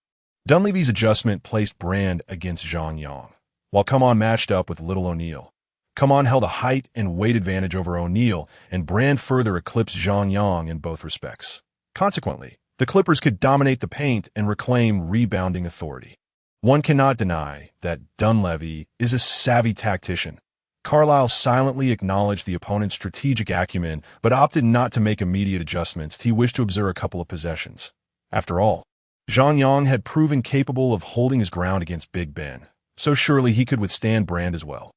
Dunleavy's adjustment placed Brand against Zhang Yang, while Common matched up with Little O'Neal. Common held a height and weight advantage over O'Neal, and Brand further eclipsed Zhang Yang in both respects. Consequently, the Clippers could dominate the paint and reclaim rebounding authority. One cannot deny that Dunleavy is a savvy tactician. Carlisle silently acknowledged the opponent's strategic acumen, but opted not to make immediate adjustments. He wished to observe a couple of possessions. After all, Zhang Yang had proven capable of holding his ground against Big Ben, so surely he could withstand Brand as well.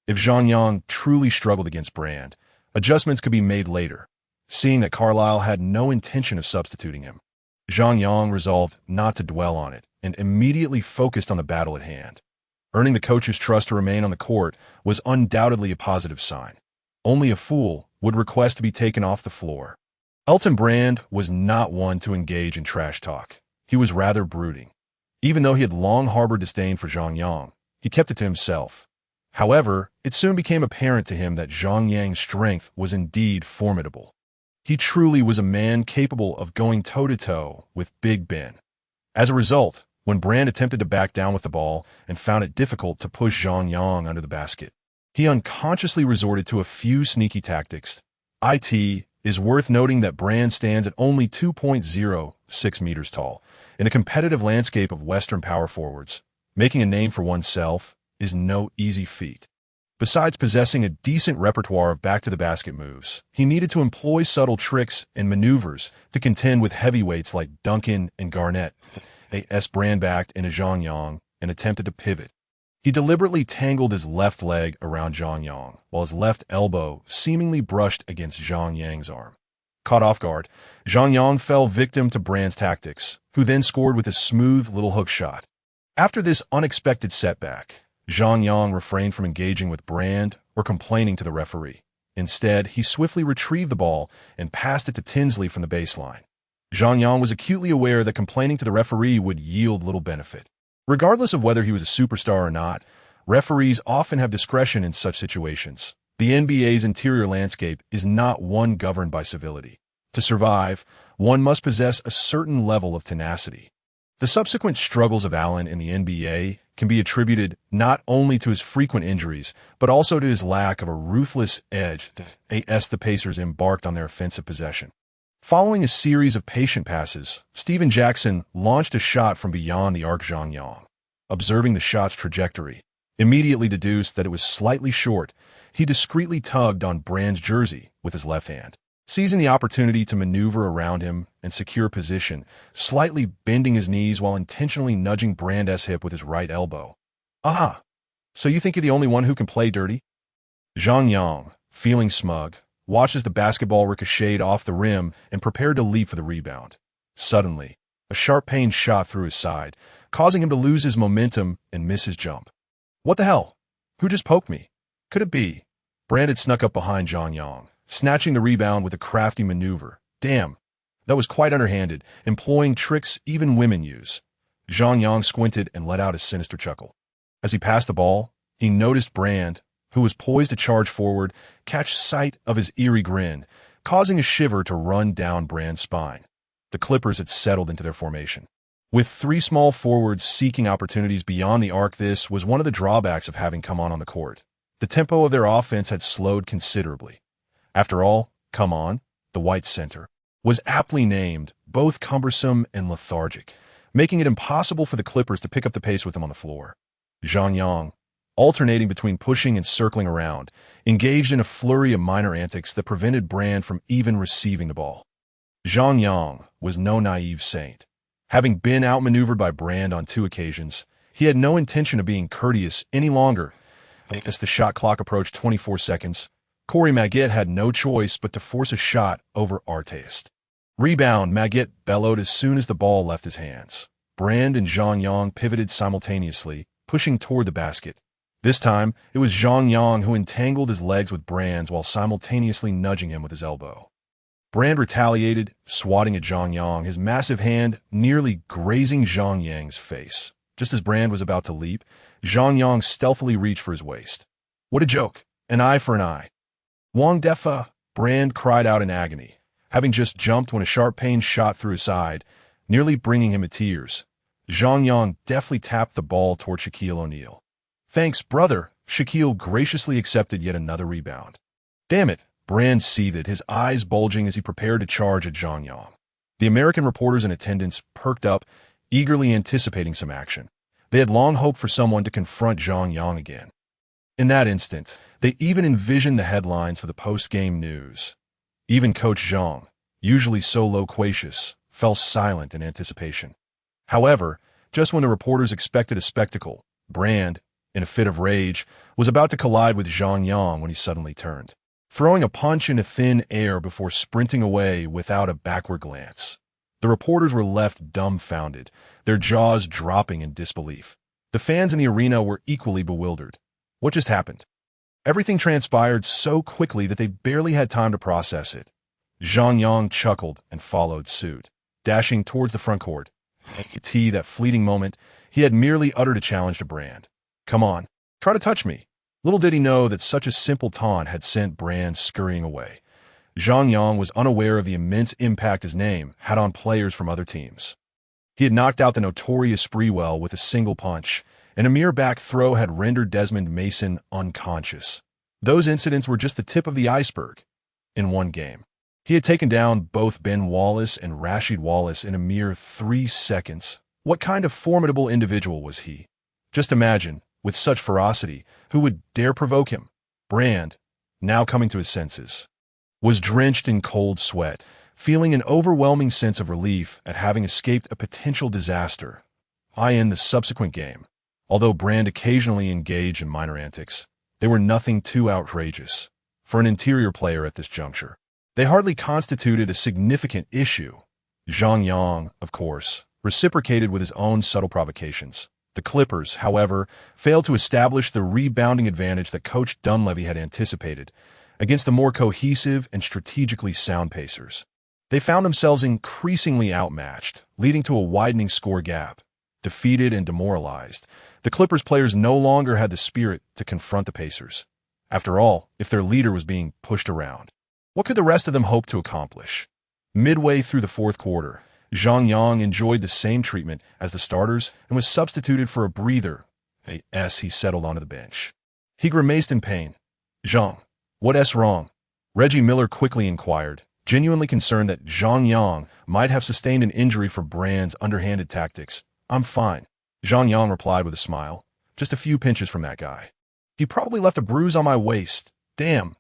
If Zhang Yang truly struggled against Brand, adjustments could be made later. Seeing that Carlisle had no intention of substituting him, Zhang Yang resolved not to dwell on it and immediately focused on the battle at hand. Earning the coach's trust to remain on the court was undoubtedly a positive sign. Only a fool would request to be taken off the floor. Elton Brand was not one to engage in trash talk. He was rather brooding. Even though he had long harbored disdain for Zhang Yang, He kept it to himself. However, it soon became apparent to him that Zhang Yang's strength was indeed formidable. He truly was a man capable of going toe-to-toe with Big Ben. As a result, when Brand attempted to back down with the ball and found it difficult to push Zhang Yang under the basket, he unconsciously resorted to a few sneaky tactics. It is worth noting that Brand stands at only 2.06 meters tall. In a competitive landscape of Western power forwards, making a name for oneself is no easy feat. Besides possessing a decent repertoire of back-to-the-basket moves, he needed to employ subtle tricks and maneuvers to contend with heavyweights like Duncan and Garnett. Brand backed into Zhang Yang and attempted to pivot. He deliberately tangled his left leg around Zhang Yang, while his left elbow seemingly brushed against Zhang Yang's arm. Caught off guard, Zhang Yang fell victim to Brand's tactics, who then scored with a smooth little hook shot. After this unexpected setback, Zhang Yang refrained from engaging with Brand or complaining to the referee. Instead, he swiftly retrieved the ball and passed it to Tinsley from the baseline. Zhang Yang was acutely aware that complaining to the referee would yield little benefit. Regardless of whether he was a superstar or not, referees often have discretion in such situations. The NBA's interior landscape is not one governed by civility. To survive, one must possess a certain level of tenacity. The subsequent struggles of Allen in the NBA can be attributed not only to his frequent injuries, but also to his lack of a ruthless edge as the Pacers embarked on their offensive possession. Following a series of patient passes, Steven Jackson launched a shot from beyond the arc. Zhang Yang, observing the shot's trajectory, immediately deduced that it was slightly short. He discreetly tugged on Brand's jersey with his left hand, seizing the opportunity to maneuver around him and secure position, slightly bending his knees while intentionally nudging Brand's hip with his right elbow. Aha! So you think you're the only one who can play dirty? Zhang Yang, feeling smug, watches the basketball ricochet off the rim and prepared to leap for the rebound. Suddenly, a sharp pain shot through his side, causing him to lose his momentum and miss his jump. What the hell? Who just poked me? Could it be? Brand had snuck up behind Zhang Yang, snatching the rebound with a crafty maneuver. Damn, that was quite underhanded, employing tricks even women use. Zhang Yang squinted and let out a sinister chuckle. As he passed the ball, he noticed Brand, who was poised to charge forward, catch sight of his eerie grin, causing a shiver to run down Brand's spine. The Clippers had settled into their formation. With three small forwards seeking opportunities beyond the arc, this was one of the drawbacks of having come on the court. The tempo of their offense had slowed considerably. After all, come on, the white center, was aptly named, both cumbersome and lethargic, making it impossible for the Clippers to pick up the pace with him on the floor. Zhang Yang, alternating between pushing and circling around, engaged in a flurry of minor antics that prevented Brand from even receiving the ball. Zhang Yang was no naive saint. Having been outmaneuvered by Brand on 2 occasions, he had no intention of being courteous any longer. As the shot clock approached 24 seconds, Corey Maggette had no choice but to force a shot over Artest. Rebound, Maggette bellowed as soon as the ball left his hands. Brand and Zhang Yang pivoted simultaneously, pushing toward the basket. This time, it was Zhang Yang who entangled his legs with Brand's while simultaneously nudging him with his elbow. Brand retaliated, swatting at Zhang Yang, his massive hand nearly grazing Zhang Yang's face. Just as Brand was about to leap, Zhang Yang stealthily reached for his waist. What a joke! An eye for an eye. Wang Defa, Brand cried out in agony, having just jumped when a sharp pain shot through his side, nearly bringing him to tears. Zhang Yang deftly tapped the ball toward Shaquille O'Neal. Thanks, brother. Shaquille graciously accepted yet another rebound. Damn it, Brand seethed, his eyes bulging as he prepared to charge at Zhang Yang. The American reporters in attendance perked up, eagerly anticipating some action. They had long hoped for someone to confront Zhang Yang again. In that instant, they even envisioned the headlines for the post-game news. Even Coach Zhang, usually so loquacious, fell silent in anticipation. However, just when the reporters expected a spectacle, Brand, in a fit of rage, was about to collide with Zhang Yang when he suddenly turned, throwing a punch into thin air before sprinting away without a backward glance. The reporters were left dumbfounded, their jaws dropping in disbelief. The fans in the arena were equally bewildered. What just happened? Everything transpired so quickly that they barely had time to process it. Zhang Yang chuckled and followed suit, dashing towards the front court. That fleeting moment, he had merely uttered a challenge to Brand. Come on, try to touch me. Little did he know that such a simple taunt had sent Brand scurrying away. Zhang Yang was unaware of the immense impact his name had on players from other teams. He had knocked out the notorious Sprewell with a single punch, and a mere back throw had rendered Desmond Mason unconscious. Those incidents were just the tip of the iceberg. In one game, he had taken down both Ben Wallace and Rashid Wallace in a mere 3 seconds. What kind of formidable individual was he? Just imagine, with such ferocity, who would dare provoke him? Brand, now coming to his senses, was drenched in cold sweat, feeling an overwhelming sense of relief at having escaped a potential disaster. In the subsequent game, although Brand occasionally engaged in minor antics, they were nothing too outrageous. For an interior player at this juncture, they hardly constituted a significant issue. Zhang Yang, of course, reciprocated with his own subtle provocations. The Clippers, however, failed to establish the rebounding advantage that Coach Dunleavy had anticipated against the more cohesive and strategically sound Pacers. They found themselves increasingly outmatched, leading to a widening score gap. Defeated and demoralized, the Clippers players no longer had the spirit to confront the Pacers. After all, if their leader was being pushed around, what could the rest of them hope to accomplish? Midway through the fourth quarter, Zhang Yang enjoyed the same treatment as the starters and was substituted for a breather. He settled onto the bench. He grimaced in pain. "Zhang, what's wrong?" Reggie Miller quickly inquired, genuinely concerned that Zhang Yang might have sustained an injury for Brand's underhanded tactics. "I'm fine," Zhang Yang replied with a smile. "Just a few pinches from that guy. He probably left a bruise on my waist. Damn.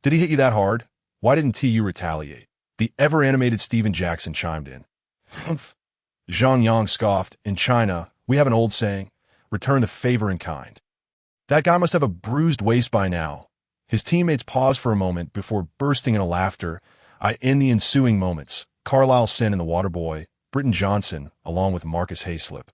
Did he hit you that hard? Why didn't TU retaliate?" The ever-animated Steven Jackson chimed in. "Humph." Zhang Yang scoffed. "In China, we have an old saying, return the favor in kind. That guy must have a bruised waist by now." His teammates paused for a moment before bursting into laughter. In the ensuing moments, Carlisle Sin and the Waterboy, Britton Johnson, along with Marcus Hayslip,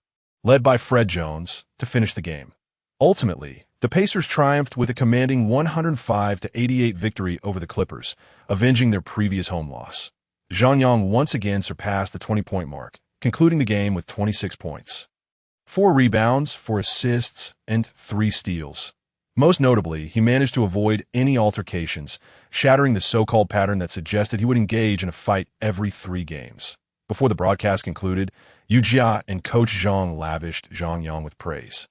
led by Fred Jones, to finish the game. Ultimately, the Pacers triumphed with a commanding 105-88 victory over the Clippers, avenging their previous home loss. Zhang Yang once again surpassed the 20-point mark, concluding the game with 26 points. 4 rebounds, 4 assists, and 3 steals. Most notably, he managed to avoid any altercations, shattering the so-called pattern that suggested he would engage in a fight every 3 games. Before the broadcast concluded, Yu Jia and Coach Zhang lavished Zhang Yang with praise,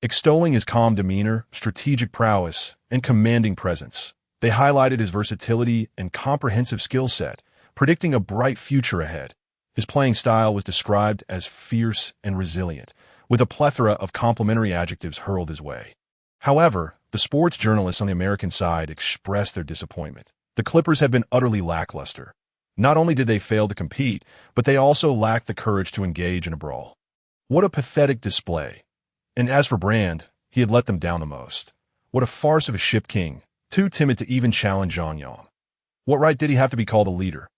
extolling his calm demeanor, strategic prowess, and commanding presence. They highlighted his versatility and comprehensive skill set, predicting a bright future ahead. His playing style was described as fierce and resilient, with a plethora of complimentary adjectives hurled his way. However, the sports journalists on the American side expressed their disappointment. The Clippers had been utterly lackluster. Not only did they fail to compete, but they also lacked the courage to engage in a brawl. What a pathetic display. And as for Brand, he had let them down the most. What a farce of a ship king, too timid to even challenge Zhang Yang. What right did he have to be called a leader?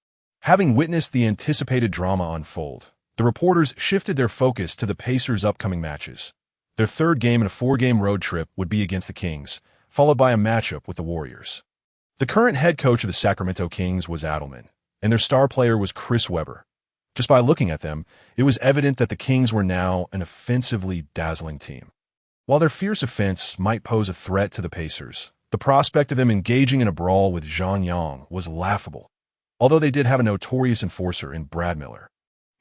Having witnessed the anticipated drama unfold, the reporters shifted their focus to the Pacers' upcoming matches. Their third game in a 4-game road trip would be against the Kings, followed by a matchup with the Warriors. The current head coach of the Sacramento Kings was Adelman, and their star player was Chris Webber. Just by looking at them, it was evident that the Kings were now an offensively dazzling team. While their fierce offense might pose a threat to the Pacers, the prospect of them engaging in a brawl with Zhang Yang was laughable, although they did have a notorious enforcer in Brad Miller.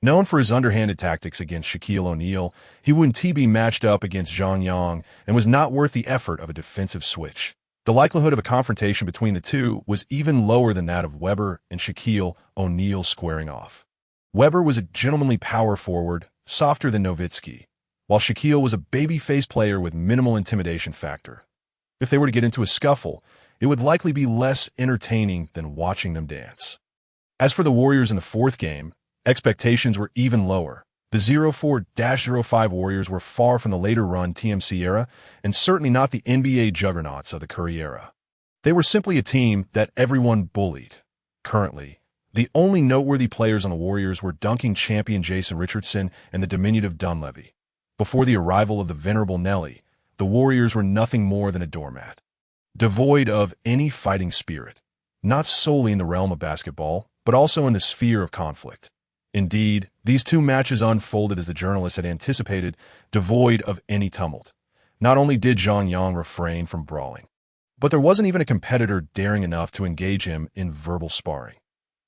Known for his underhanded tactics against Shaquille O'Neal, he wouldn't be matched up against Zhang Yang and was not worth the effort of a defensive switch. The likelihood of a confrontation between the two was even lower than that of Webber and Shaquille O'Neal squaring off. Webber was a gentlemanly power forward, softer than Nowitzki, while Shaquille was a baby-faced player with minimal intimidation factor. If they were to get into a scuffle, it would likely be less entertaining than watching them dance. As for the Warriors in the fourth game, expectations were even lower. The 04-05 Warriors were far from the later-run TMC era and certainly not the NBA juggernauts of the Curry era. They were simply a team that everyone bullied. Currently, the only noteworthy players on the Warriors were dunking champion Jason Richardson and the diminutive Dunleavy. Before the arrival of the venerable Nelly, the Warriors were nothing more than a doormat, devoid of any fighting spirit, not solely in the realm of basketball, but also in the sphere of conflict. Indeed, these two matches unfolded as the journalists had anticipated, devoid of any tumult. Not only did Zhang Yang refrain from brawling, but there wasn't even a competitor daring enough to engage him in verbal sparring.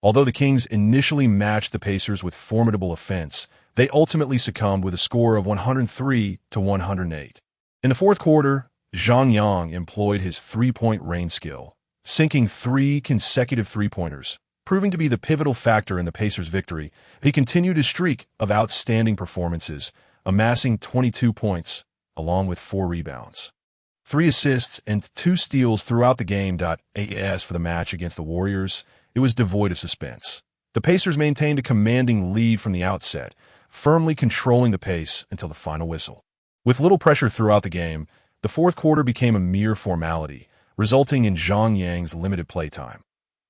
Although the Kings initially matched the Pacers with formidable offense, they ultimately succumbed with a score of 103-108. In the fourth quarter, Zhang Yang employed his three-point range skill, sinking 3 consecutive three-pointers, proving to be the pivotal factor in the Pacers' victory. He continued his streak of outstanding performances, amassing 22 points, along with 4 rebounds, 3 assists, and 2 steals throughout the game. As for the match against the Warriors, it was devoid of suspense. The Pacers maintained a commanding lead from the outset, firmly controlling the pace until the final whistle. With little pressure throughout the game, the fourth quarter became a mere formality, resulting in Zhang Yang's limited playtime.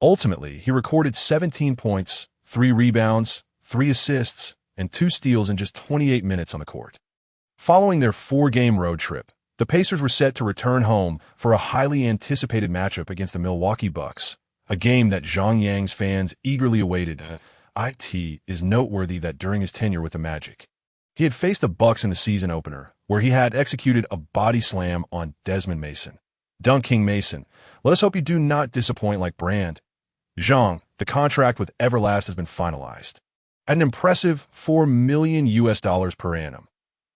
Ultimately, he recorded 17 points, 3 rebounds, 3 assists, and 2 steals in just 28 minutes on the court. Following their 4-game road trip, the Pacers were set to return home for a highly anticipated matchup against the Milwaukee Bucks, a game that Zhang Yang's fans eagerly awaited. It is noteworthy that during his tenure with the Magic, he had faced the Bucks in the season opener, where he had executed a body slam on Desmond Mason. Dunk King Mason, let us hope you do not disappoint like Brand. Zhang, the contract with Everlast has been finalized at an impressive $4 million per annum.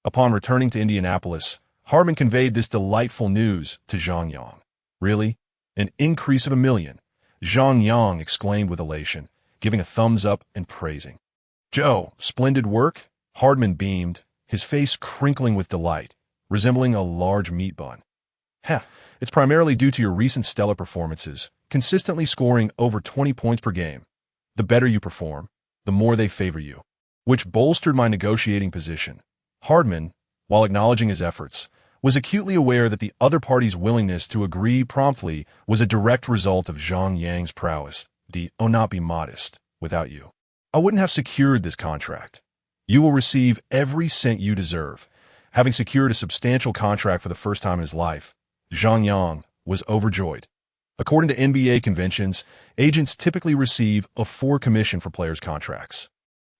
Upon returning to Indianapolis, Hardman conveyed this delightful news to Zhang Yang. Really? An increase of $1 million? Zhang Yang exclaimed with elation, giving a thumbs up and praising. Joe, splendid work? Hardman beamed, his face crinkling with delight, resembling a large meat bun. It's primarily due to your recent stellar performances, consistently scoring over 20 points per game. The better you perform, the more they favor you, which bolstered my negotiating position. Hardman, while acknowledging his efforts, was acutely aware that the other party's willingness to agree promptly was a direct result of Zhang Yang's prowess. Not be modest. Without you, I wouldn't have secured this contract. You will receive every cent you deserve. Having secured a substantial contract for the first time in his life, Zhang Yang was overjoyed. According to NBA conventions, agents typically receive a 4 commission for players' contracts,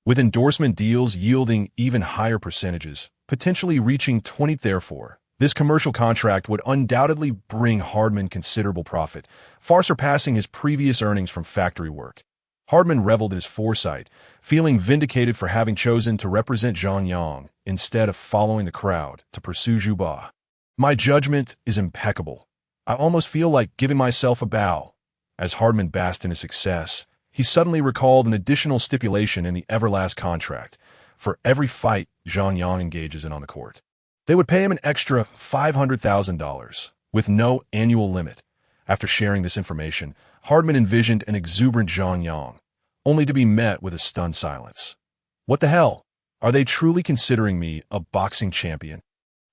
with endorsement deals yielding even higher percentages, potentially reaching 20. Therefore, this commercial contract would undoubtedly bring Hardman considerable profit, far surpassing his previous earnings from factory work. Hardman reveled in his foresight, feeling vindicated for having chosen to represent Zhang Yang instead of following the crowd to pursue Zhu Ba. My judgment is impeccable. I almost feel like giving myself a bow. As Hardman basked in his success, he suddenly recalled an additional stipulation in the Everlast contract. For every fight Zhang Yang engages in on the court, they would pay him an extra $500,000, with no annual limit. After sharing this information, Hardman envisioned an exuberant Zhang Yang, only to be met with a stunned silence. What the hell? Are they truly considering me a boxing champion?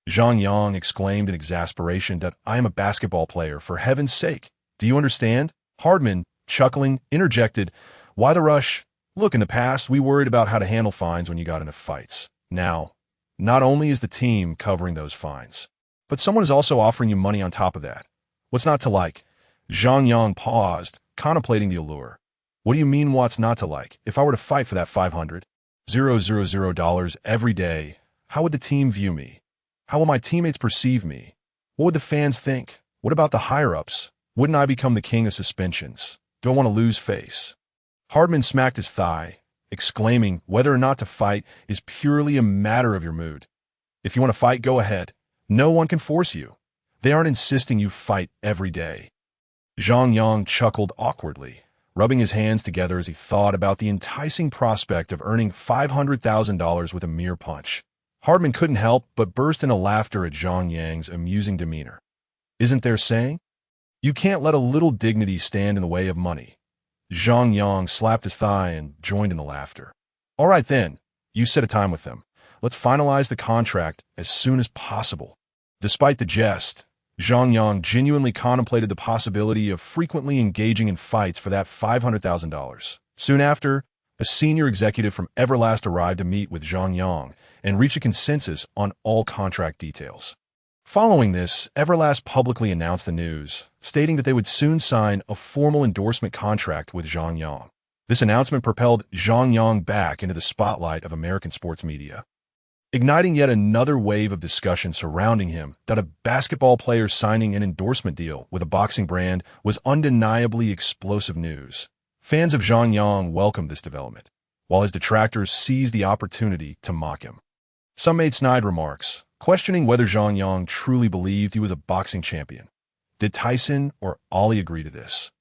Zhang Yang exclaimed in exasperation that I am a basketball player, for heaven's sake. Do you understand? Hardman, chuckling, interjected, why the rush? Look, in the past, we worried about how to handle fines when you got into fights. Now, not only is the team covering those fines, but someone is also offering you money on top of that. What's not to like? Zhang Yang paused, contemplating the allure. What do you mean what's not to like? If I were to fight for that $500,000 every day, how would the team view me? How will my teammates perceive me? What would the fans think? What about the higher-ups? Wouldn't I become the king of suspensions? Do I want to lose face? Hardman smacked his thigh, exclaiming, whether or not to fight is purely a matter of your mood. If you want to fight, go ahead. No one can force you. They aren't insisting you fight every day. Zhang Yang chuckled awkwardly, rubbing his hands together as he thought about the enticing prospect of earning $500,000 with a mere punch. Hardman couldn't help but burst into laughter at Zhang Yang's amusing demeanor. Isn't there saying? You can't let a little dignity stand in the way of money. Zhang Yang slapped his thigh and joined in the laughter. All right then, you set a time with them. Let's finalize the contract as soon as possible. Despite the jest, Zhang Yang genuinely contemplated the possibility of frequently engaging in fights for that $500,000. Soon after, a senior executive from Everlast arrived to meet with Zhang Yang and reach a consensus on all contract details. Following this, Everlast publicly announced the news, stating that they would soon sign a formal endorsement contract with Zhang Yang. This announcement propelled Zhang Yang back into the spotlight of American sports media. igniting yet another wave of discussion surrounding him. That a basketball player signing an endorsement deal with a boxing brand was undeniably explosive news. Fans of Zhang Yang welcomed this development, while his detractors seized the opportunity to mock him. Some made snide remarks, questioning whether Zhang Yang truly believed he was a boxing champion. Did Tyson or Ali agree to this?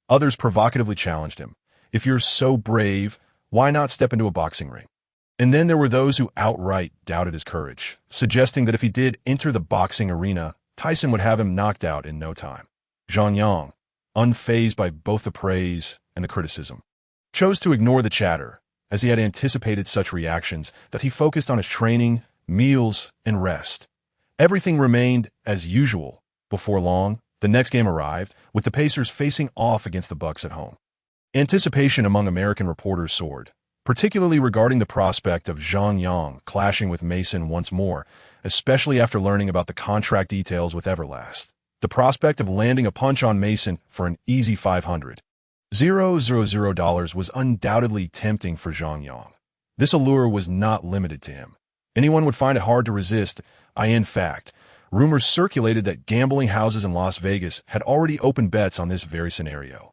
Others provocatively challenged him. If you're so brave, why not step into a boxing ring? And then there were those who outright doubted his courage, suggesting that if he did enter the boxing arena, Tyson would have him knocked out in no time. Zhang Yang, unfazed by both the praise and the criticism, chose to ignore the chatter, as he had anticipated such reactions, that he focused on his training, meals, and rest. Everything remained as usual. Before long, the next game arrived, with the Pacers facing off against the Bucks at home. Anticipation among American reporters soared, particularly regarding the prospect of Zhang Yang clashing with Mason once more, especially after learning about the contract details with Everlast. The prospect of landing a punch on Mason for an easy $500,000 was undoubtedly tempting for Zhang Yang. This allure was not limited to him. Anyone would find it hard to resist. In fact, rumors circulated that gambling houses in Las Vegas had already opened bets on this very scenario.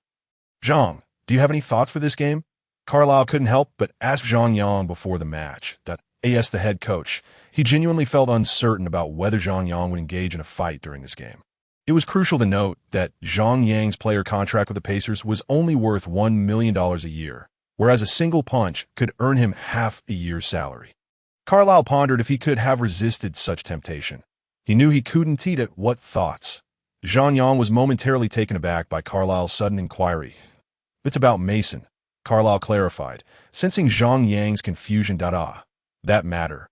Zhang, do you have any thoughts for this game? Carlisle couldn't help but ask Zhang Yang before the match. As the head coach, he genuinely felt uncertain about whether Zhang Yang would engage in a fight during this game. It was crucial to note that Zhang Yang's player contract with the Pacers was only worth $1 million a year, whereas a single punch could earn him half a year's salary. Carlisle pondered if he could have resisted such temptation. He knew he couldn't eat it. What thoughts? Zhang Yang was momentarily taken aback by Carlisle's sudden inquiry. It's about Mason, Carlisle clarified, sensing Zhang Yang's confusion. That matter.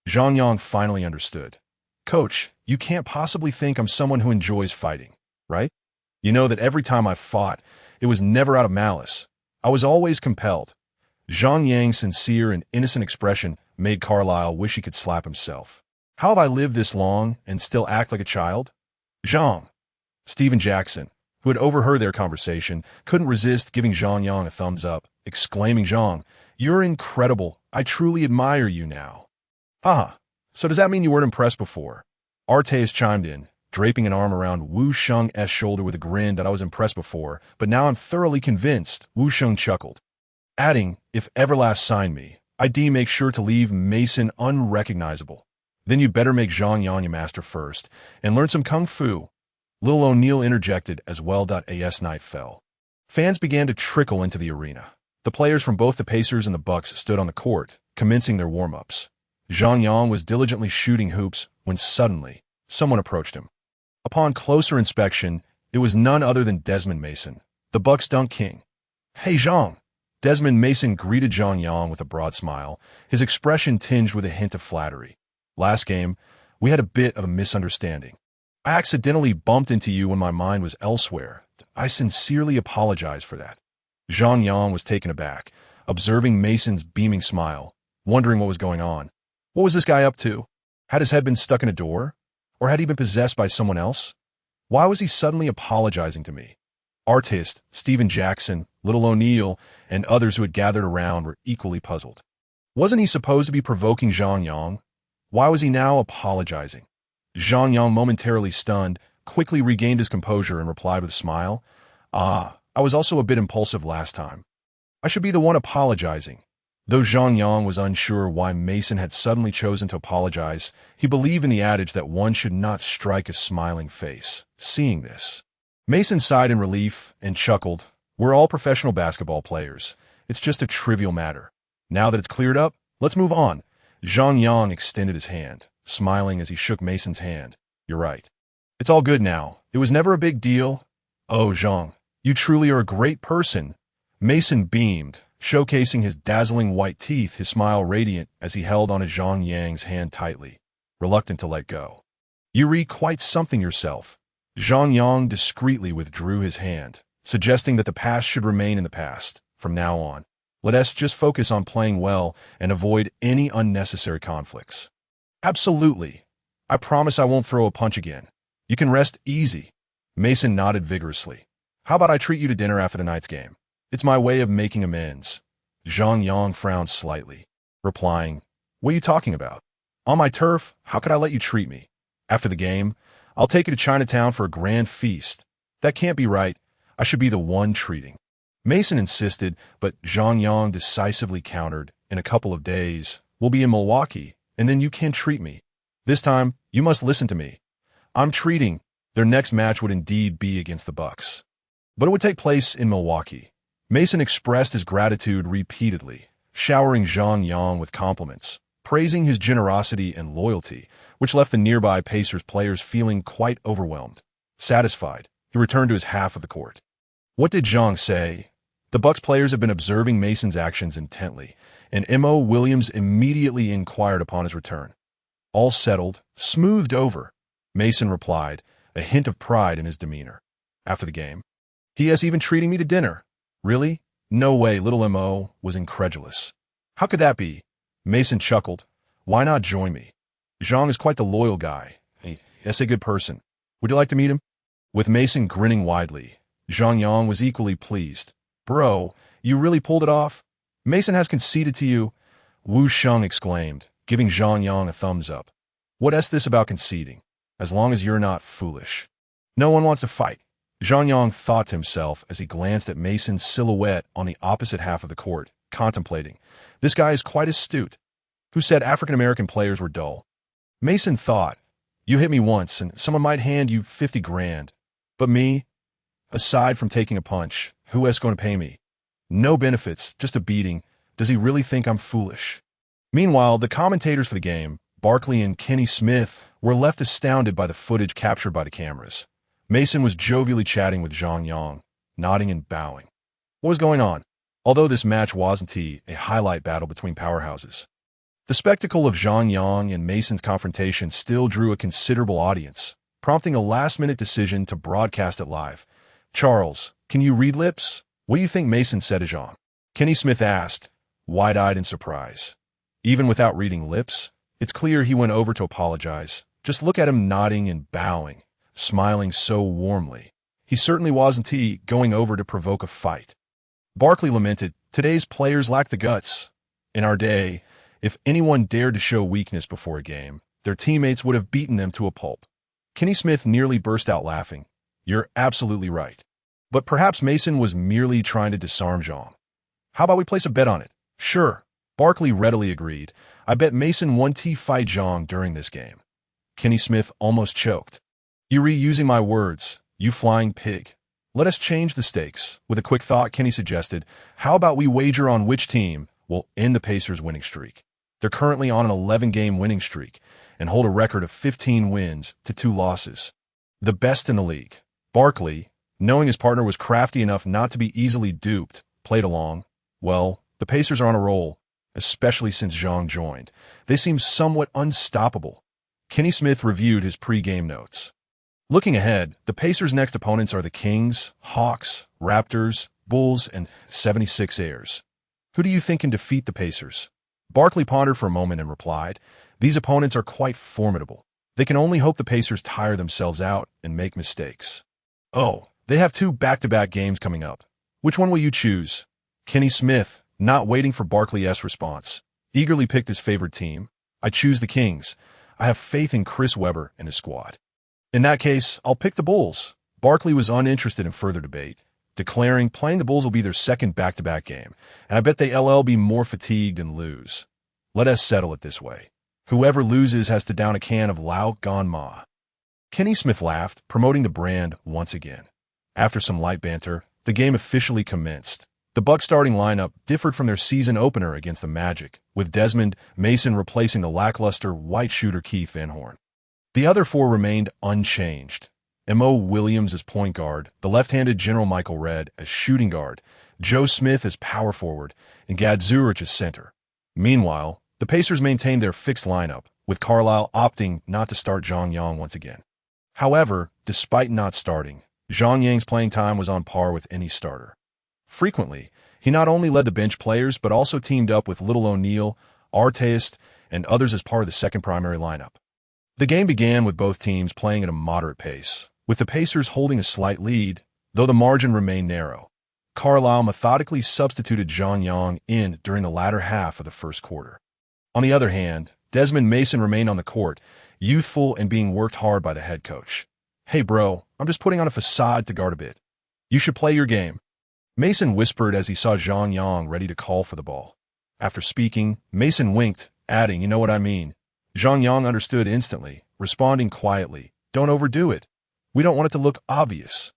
Zhang Yang finally understood. Coach, you can't possibly think I'm someone who enjoys fighting, right? You know that every time I fought, it was never out of malice. I was always compelled. Zhang Yang's sincere and innocent expression made Carlisle wish he could slap himself. How have I lived this long and still act like a child? Zhang. Stephen Jackson, who had overheard their conversation, couldn't resist giving Zhang Yang a thumbs up, exclaiming, Zhang, you're incredible. I truly admire you now. Haha, so does that mean you weren't impressed before? Artes chimed in, draping an arm around Wu Sheng's shoulder with a grin. I was impressed before, but now I'm thoroughly convinced, Wu Sheng chuckled, adding, if Everlast signed me, I'd make sure to leave Mason unrecognizable. Then you'd better make Zhang Yang your master first, and learn some kung fu. Lil O'Neal interjected as well. As night fell, fans began to trickle into the arena. The players from both the Pacers and the Bucks stood on the court, commencing their warm-ups. Zhang Yang was diligently shooting hoops when suddenly, someone approached him. Upon closer inspection, it was none other than Desmond Mason, the Bucks' dunk king. Hey Zhang! Desmond Mason greeted Zhang Yang with a broad smile, his expression tinged with a hint of flattery. Last game, we had a bit of a misunderstanding. I accidentally bumped into you when my mind was elsewhere. I sincerely apologize for that. Zhang Yang was taken aback, observing Mason's beaming smile, wondering what was going on. What was this guy up to? Had his head been stuck in a door? Or had he been possessed by someone else? Why was he suddenly apologizing to me? Artist, Stephen Jackson, Little O'Neal, and others who had gathered around were equally puzzled. Wasn't he supposed to be provoking Zhang Yang? Why was he now apologizing? Zhang Yang, momentarily stunned, quickly regained his composure and replied with a smile. I was also a bit impulsive last time. I should be the one apologizing. Though Zhang Yang was unsure why Mason had suddenly chosen to apologize, he believed in the adage that one should not strike a smiling face. Seeing this, Mason sighed in relief and chuckled. We're all professional basketball players. It's just a trivial matter. Now that it's cleared up, let's move on. Zhang Yang extended his hand, smiling as he shook Mason's hand. You're right. It's all good now. It was never a big deal. Oh, Zhang, you truly are a great person. Mason beamed, showcasing his dazzling white teeth, his smile radiant as he held onto Zhang Yang's hand tightly, reluctant to let go. You read quite something yourself. Zhang Yang discreetly withdrew his hand, suggesting that the past should remain in the past. From now on, let us just focus on playing well and avoid any unnecessary conflicts. Absolutely. I promise I won't throw a punch again. You can rest easy. Mason nodded vigorously. How about I treat you to dinner after tonight's game? It's my way of making amends. Zhang Yang frowned slightly, replying, What are you talking about? On my turf, how could I let you treat me? After the game, I'll take you to Chinatown for a grand feast. That can't be right. I should be the one treating. Mason insisted, but Zhang Yang decisively countered. In a couple of days, we'll be in Milwaukee, and then you can treat me. This time, you must listen to me. I'm treating. Their next match would indeed be against the Bucks. But it would take place in Milwaukee. Mason expressed his gratitude repeatedly, showering Zhang Yang with compliments, praising his generosity and loyalty, which left the nearby Pacers players feeling quite overwhelmed. Satisfied, he returned to his half of the court. What did Zhang say? The Bucks players have been observing Mason's actions intently, and M.O. Williams immediately inquired upon his return. All settled, smoothed over, Mason replied, a hint of pride in his demeanor. After the game, he is even treating me to dinner. Really? No way, little M.O. was incredulous. How could that be? Mason chuckled. Why not join me? Zhang is quite the loyal guy. He's a good person. Would you like to meet him? With Mason grinning widely, Zhang Yang was equally pleased. Bro, you really pulled it off? Mason has conceded to you? Wu Sheng exclaimed, giving Zhang Yang a thumbs up. What's this about conceding? As long as you're not foolish. No one wants to fight. Zhang Yang thought to himself as he glanced at Mason's silhouette on the opposite half of the court, contemplating. This guy is quite astute. Who said African-American players were dull? Mason thought, you hit me once and someone might hand you 50 grand. But me? Aside from taking a punch, who is going to pay me? No benefits, just a beating. Does he really think I'm foolish? Meanwhile, the commentators for the game, Barkley and Kenny Smith, were left astounded by the footage captured by the cameras. Mason was jovially chatting with Zhang Yang, nodding and bowing. What was going on? Although this match wasn't a highlight battle between powerhouses, the spectacle of Zhang Yang and Mason's confrontation still drew a considerable audience, prompting a last-minute decision to broadcast it live. Charles, can you read lips? What do you think Mason said to Zhang? Kenny Smith asked, wide-eyed in surprise. Even without reading lips, it's clear he went over to apologize. Just look at him nodding and bowing, smiling so warmly. He certainly wasn't going over to provoke a fight. Barkley lamented, today's players lack the guts. In our day, if anyone dared to show weakness before a game, their teammates would have beaten them to a pulp. Kenny Smith nearly burst out laughing. You're absolutely right. But perhaps Mason was merely trying to disarm Zhang. How about we place a bet on it? Sure. Barkley readily agreed. I bet Mason won fight Zhang during this game. Kenny Smith almost choked. You're reusing my words, you flying pig. Let us change the stakes. With a quick thought, Kenny suggested, how about we wager on which team will end the Pacers' winning streak? They're currently on an 11-game winning streak and hold a record of 15 wins to 2 losses. The best in the league. Barkley, knowing his partner was crafty enough not to be easily duped, played along. Well, the Pacers are on a roll, especially since Zhang joined. They seem somewhat unstoppable. Kenny Smith reviewed his pre-game notes. Looking ahead, the Pacers' next opponents are the Kings, Hawks, Raptors, Bulls, and 76ers. Who do you think can defeat the Pacers? Barkley pondered for a moment and replied, these opponents are quite formidable. They can only hope the Pacers tire themselves out and make mistakes. Oh, they have 2 back-to-back games coming up. Which one will you choose? Kenny Smith, not waiting for Barkley's response, eagerly picked his favorite team. I choose the Kings. I have faith in Chris Webber and his squad. In that case, I'll pick the Bulls. Barkley was uninterested in further debate, declaring playing the Bulls will be their second back-to-back game, and I bet they'll be more fatigued and lose. Let us settle it this way. Whoever loses has to down a can of Lao Gan Ma. Kenny Smith laughed, promoting the brand once again. After some light banter, the game officially commenced. The Bucks starting lineup differed from their season opener against the Magic, with Desmond Mason replacing the lackluster white shooter Keith Van Horn. The other 4 remained unchanged. M.O. Williams as point guard, the left-handed General Michael Redd as shooting guard, Joe Smith as power forward, and Gad Zurich as center. Meanwhile, the Pacers maintained their fixed lineup, with Carlisle opting not to start Zhang Yang once again. However, despite not starting, Zhang Yang's playing time was on par with any starter. Frequently, he not only led the bench players but also teamed up with Little O'Neal, Artest, and others as part of the second primary lineup. The game began with both teams playing at a moderate pace, with the Pacers holding a slight lead, though the margin remained narrow. Carlisle methodically substituted Zhang Yang in during the latter half of the first quarter. On the other hand, Desmond Mason remained on the court, youthful and being worked hard by the head coach. "Hey bro, I'm just putting on a facade to guard a bit. You should play your game," Mason whispered as he saw Zhang Yang ready to call for the ball. After speaking, Mason winked, adding, "You know what I mean." Zhang Yang understood instantly, responding quietly, "Don't overdo it. We don't want it to look obvious."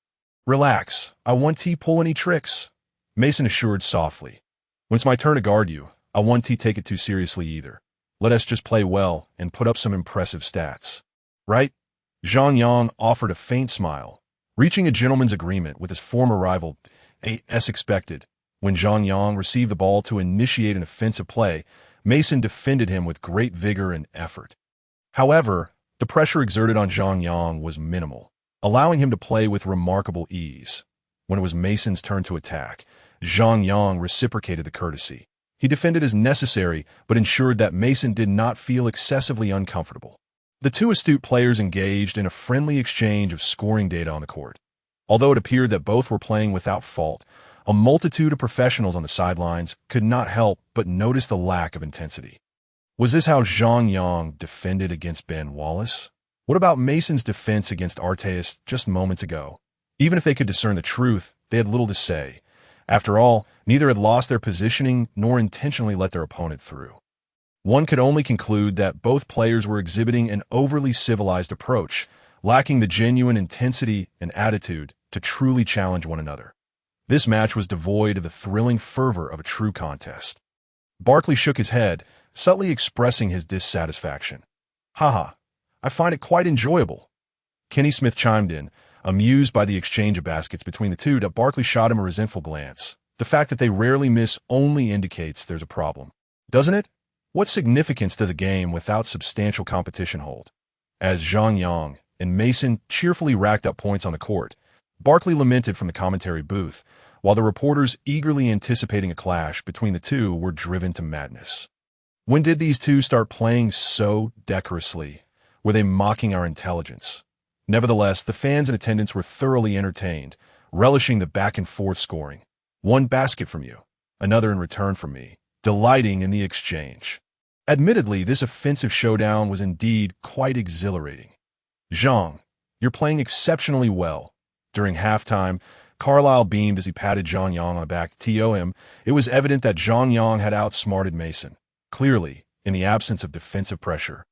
"Relax, I won't pull any tricks," Mason assured softly. "When it's my turn to guard you, I won't take it too seriously either. Let us just play well and put up some impressive stats. Right?" Zhang Yang offered a faint smile, reaching a gentleman's agreement with his former rival, as expected. When Zhang Yang received the ball to initiate an offensive play, Mason defended him with great vigor and effort. However, the pressure exerted on Zhang Yang was minimal, allowing him to play with remarkable ease. When it was Mason's turn to attack, Zhang Yang reciprocated the courtesy. He defended as necessary, but ensured that Mason did not feel excessively uncomfortable. The two astute players engaged in a friendly exchange of scoring data on the court. Although it appeared that both were playing without fault, a multitude of professionals on the sidelines could not help but notice the lack of intensity. Was this how Zhang Yang defended against Ben Wallace? What about Mason's defense against Arteas just moments ago? Even if they could discern the truth, they had little to say. After all, neither had lost their positioning nor intentionally let their opponent through. One could only conclude that both players were exhibiting an overly civilized approach, lacking the genuine intensity and attitude to truly challenge one another. This match was devoid of the thrilling fervor of a true contest. Barkley shook his head, subtly expressing his dissatisfaction. "Haha, I find it quite enjoyable." Kenny Smith chimed in, amused by the exchange of baskets between the two. Barkley shot him a resentful glance. "The fact that they rarely miss only indicates there's a problem, doesn't it? What significance does a game without substantial competition hold?" As Zhang Yang and Mason cheerfully racked up points on the court, Barkley lamented from the commentary booth, while the reporters eagerly anticipating a clash between the two were driven to madness. When did these two start playing so decorously? Were they mocking our intelligence? Nevertheless, the fans in attendance were thoroughly entertained, relishing the back-and-forth scoring. One basket from you, another in return from me, delighting in the exchange. Admittedly, this offensive showdown was indeed quite exhilarating. "Zhang, you're playing exceptionally well." During halftime, Carlisle beamed as he patted Zhang Yang on the back. It was evident that Zhang Yang had outsmarted Mason, clearly, in the absence of defensive pressure.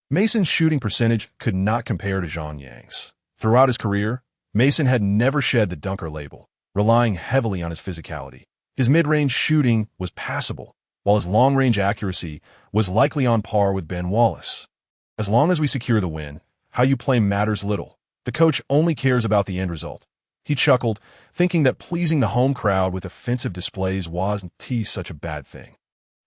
Mason's shooting percentage could not compare to Zhang Yang's. Throughout his career, Mason had never shed the dunker label, relying heavily on his physicality. His mid-range shooting was passable, while his long-range accuracy was likely on par with Ben Wallace. As long as we secure the win, how you play matters little. The coach only cares about the end result. He chuckled, thinking that pleasing the home crowd with offensive displays wasn't such a bad thing.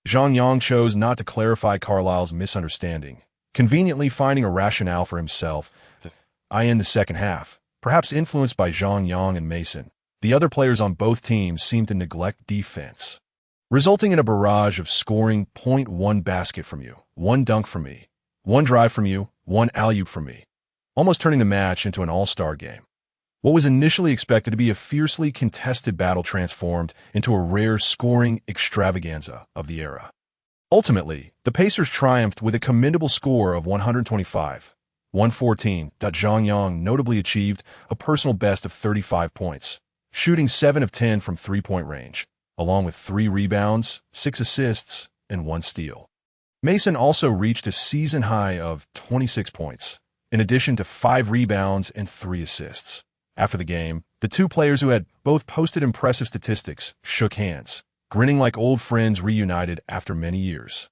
Zhang Yang chose not to clarify Carlisle's misunderstanding, conveniently finding a rationale for himself. In the second half, perhaps influenced by Zhang Yang and Mason, the other players on both teams seemed to neglect defense, resulting in a barrage of scoring. "1 basket from you, 1 dunk from me, 1 drive from you, 1 alley-oop from me," almost turning the match into an all-star game. What was initially expected to be a fiercely contested battle transformed into a rare scoring extravaganza of the era. Ultimately, the Pacers triumphed with a commendable score of 125-114. Zhang Yang notably achieved a personal best of 35 points, shooting 7 of 10 from three-point range, along with 3 rebounds, 6 assists, and 1 steal. Mason also reached a season high of 26 points, in addition to 5 rebounds and 3 assists. After the game, the two players who had both posted impressive statistics shook hands, grinning like old friends reunited after many years.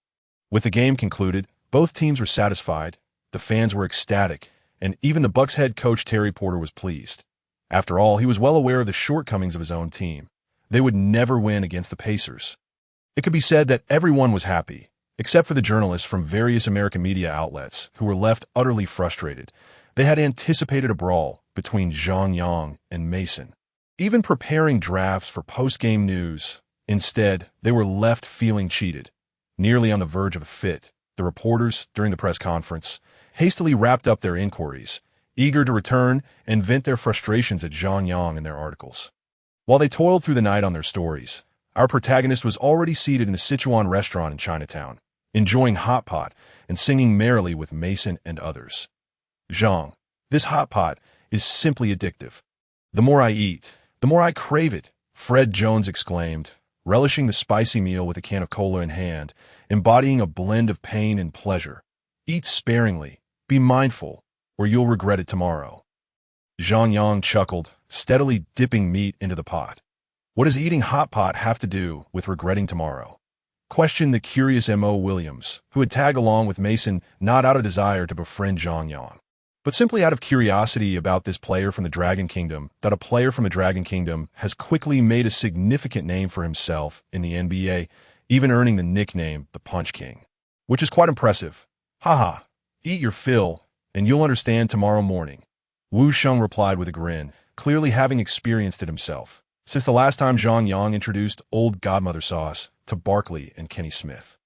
With the game concluded, both teams were satisfied, the fans were ecstatic, and even the Bucks head coach Terry Porter was pleased. After all, he was well aware of the shortcomings of his own team. They would never win against the Pacers. It could be said that everyone was happy, except for the journalists from various American media outlets who were left utterly frustrated. They had anticipated a brawl between Zhang Yang and Mason, even preparing drafts for post-game news. Instead, they were left feeling cheated, nearly on the verge of a fit. The reporters, during the press conference, hastily wrapped up their inquiries, eager to return and vent their frustrations at Zhang Yang in their articles. While they toiled through the night on their stories, our protagonist was already seated in a Sichuan restaurant in Chinatown, enjoying hot pot and singing merrily with Mason and others. Zhang, this hot pot is simply addictive. The more I eat, the more I crave it, Fred Jones exclaimed, relishing the spicy meal with a can of cola in hand, embodying a blend of pain and pleasure. Eat sparingly, be mindful, or you'll regret it tomorrow. Zhang Yang chuckled, steadily dipping meat into the pot. What does eating hot pot have to do with regretting tomorrow? Questioned the curious M.O. Williams, who had tagged along with Mason not out of desire to befriend Zhang Yang, but simply out of curiosity about this player from the Dragon Kingdom, that a player from the Dragon Kingdom has quickly made a significant name for himself in the NBA, even earning the nickname the Punch King, which is quite impressive. Haha, eat your fill, and you'll understand tomorrow morning. Wu Sheng replied with a grin, clearly having experienced it himself, since the last time Zhang Yang introduced Old Godmother sauce to Barkley and Kenny Smith.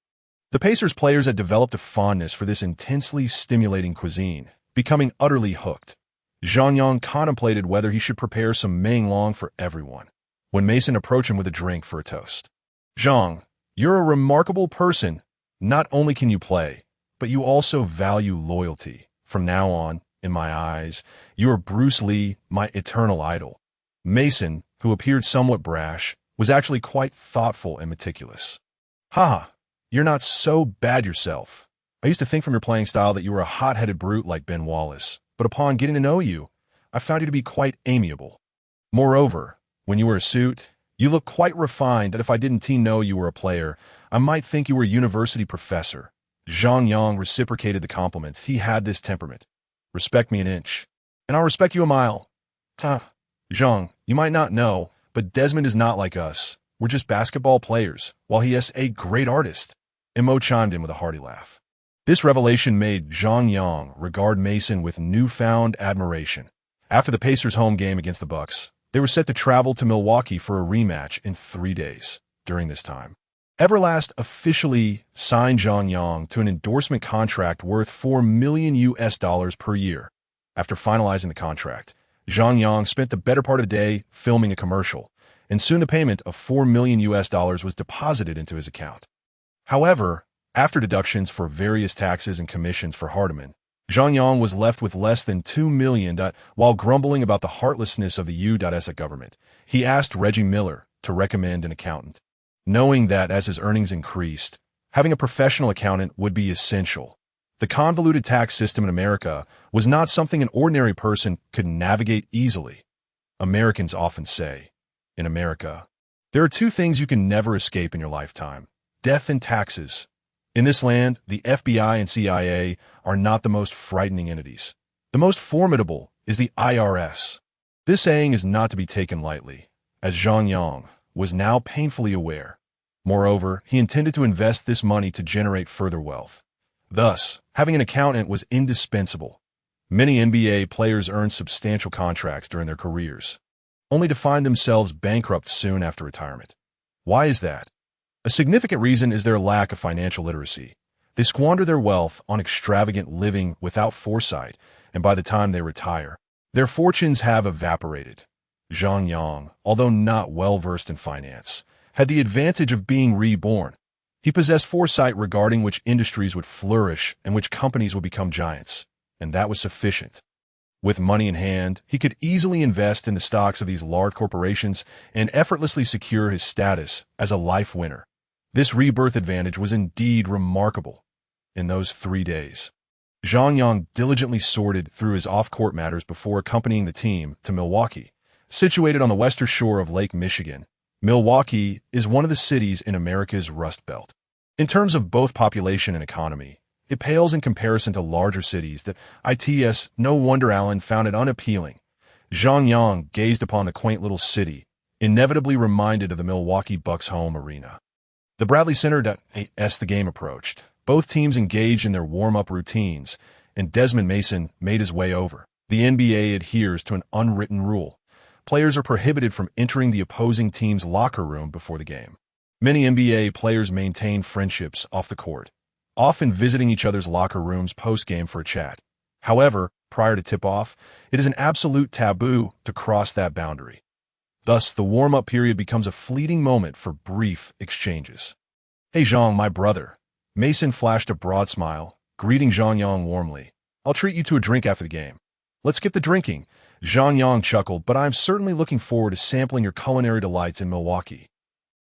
The Pacers players had developed a fondness for this intensely stimulating cuisine, becoming utterly hooked. Zhang Yang contemplated whether he should prepare some Meng Long for everyone, when Mason approached him with a drink for a toast. Zhang, you're a remarkable person. Not only can you play, but you also value loyalty. From now on, in my eyes, you are Bruce Lee, my eternal idol. Mason, who appeared somewhat brash, was actually quite thoughtful and meticulous. Haha, you're not so bad yourself. I used to think from your playing style that you were a hot-headed brute like Ben Wallace, but upon getting to know you, I found you to be quite amiable. Moreover, when you wear a suit, you look quite refined that if I didn't know you were a player, I might think you were a university professor. Zhang Yang reciprocated the compliment. He had this temperament. Respect me an inch, and I'll respect you a mile. Zhang, you might not know, but Desmond is not like us. We're just basketball players, while he is a great artist. Mo chimed in with a hearty laugh. This revelation made Zhang Yang regard Mason with newfound admiration. After the Pacers' home game against the Bucks, they were set to travel to Milwaukee for a rematch in 3 days. During this time, Everlast officially signed Zhang Yang to an endorsement contract worth $4 million per year. After finalizing the contract, Zhang Yang spent the better part of the day filming a commercial, and soon the payment of $4 million was deposited into his account. However, after deductions for various taxes and commissions for Hardiman, Zhang Yang was left with less than $2 million. While grumbling about the heartlessness of the U.S. government, he asked Reggie Miller to recommend an accountant, knowing that as his earnings increased, having a professional accountant would be essential. The convoluted tax system in America was not something an ordinary person could navigate easily. Americans often say, in America, there are 2 things you can never escape in your lifetime: death and taxes. In this land, the FBI and CIA are not the most frightening entities. The most formidable is the IRS. This saying is not to be taken lightly, as Zhang Yang was now painfully aware. Moreover, he intended to invest this money to generate further wealth. Thus, having an accountant was indispensable. Many NBA players earned substantial contracts during their careers, only to find themselves bankrupt soon after retirement. Why is that? A significant reason is their lack of financial literacy. They squander their wealth on extravagant living without foresight, and by the time they retire, their fortunes have evaporated. Zhang Yang, although not well-versed in finance, had the advantage of being reborn. He possessed foresight regarding which industries would flourish and which companies would become giants, and that was sufficient. With money in hand, he could easily invest in the stocks of these large corporations and effortlessly secure his status as a life winner. This rebirth advantage was indeed remarkable. In those 3 days, Zhang Yang diligently sorted through his off-court matters before accompanying the team to Milwaukee. Situated on the western shore of Lake Michigan, Milwaukee is one of the cities in America's Rust Belt. In terms of both population and economy, it pales in comparison to larger cities that its. No wonder Allen found it unappealing. Zhang Yang gazed upon the quaint little city, inevitably reminded of the Milwaukee Bucks' home arena. The Bradley Center. As the game approached, both teams engaged in their warm-up routines, and Desmond Mason made his way over. The NBA adheres to an unwritten rule. Players are prohibited from entering the opposing team's locker room before the game. Many NBA players maintain friendships off the court, often visiting each other's locker rooms post-game for a chat. However, prior to tip-off, it is an absolute taboo to cross that boundary. Thus, the warm-up period becomes a fleeting moment for brief exchanges. "Hey Zhang, my brother." Mason flashed a broad smile, greeting Zhang Yang warmly. I'll treat you to a drink after the game. Let's get the drinking. Zhang Yang chuckled, but I'm certainly looking forward to sampling your culinary delights in Milwaukee.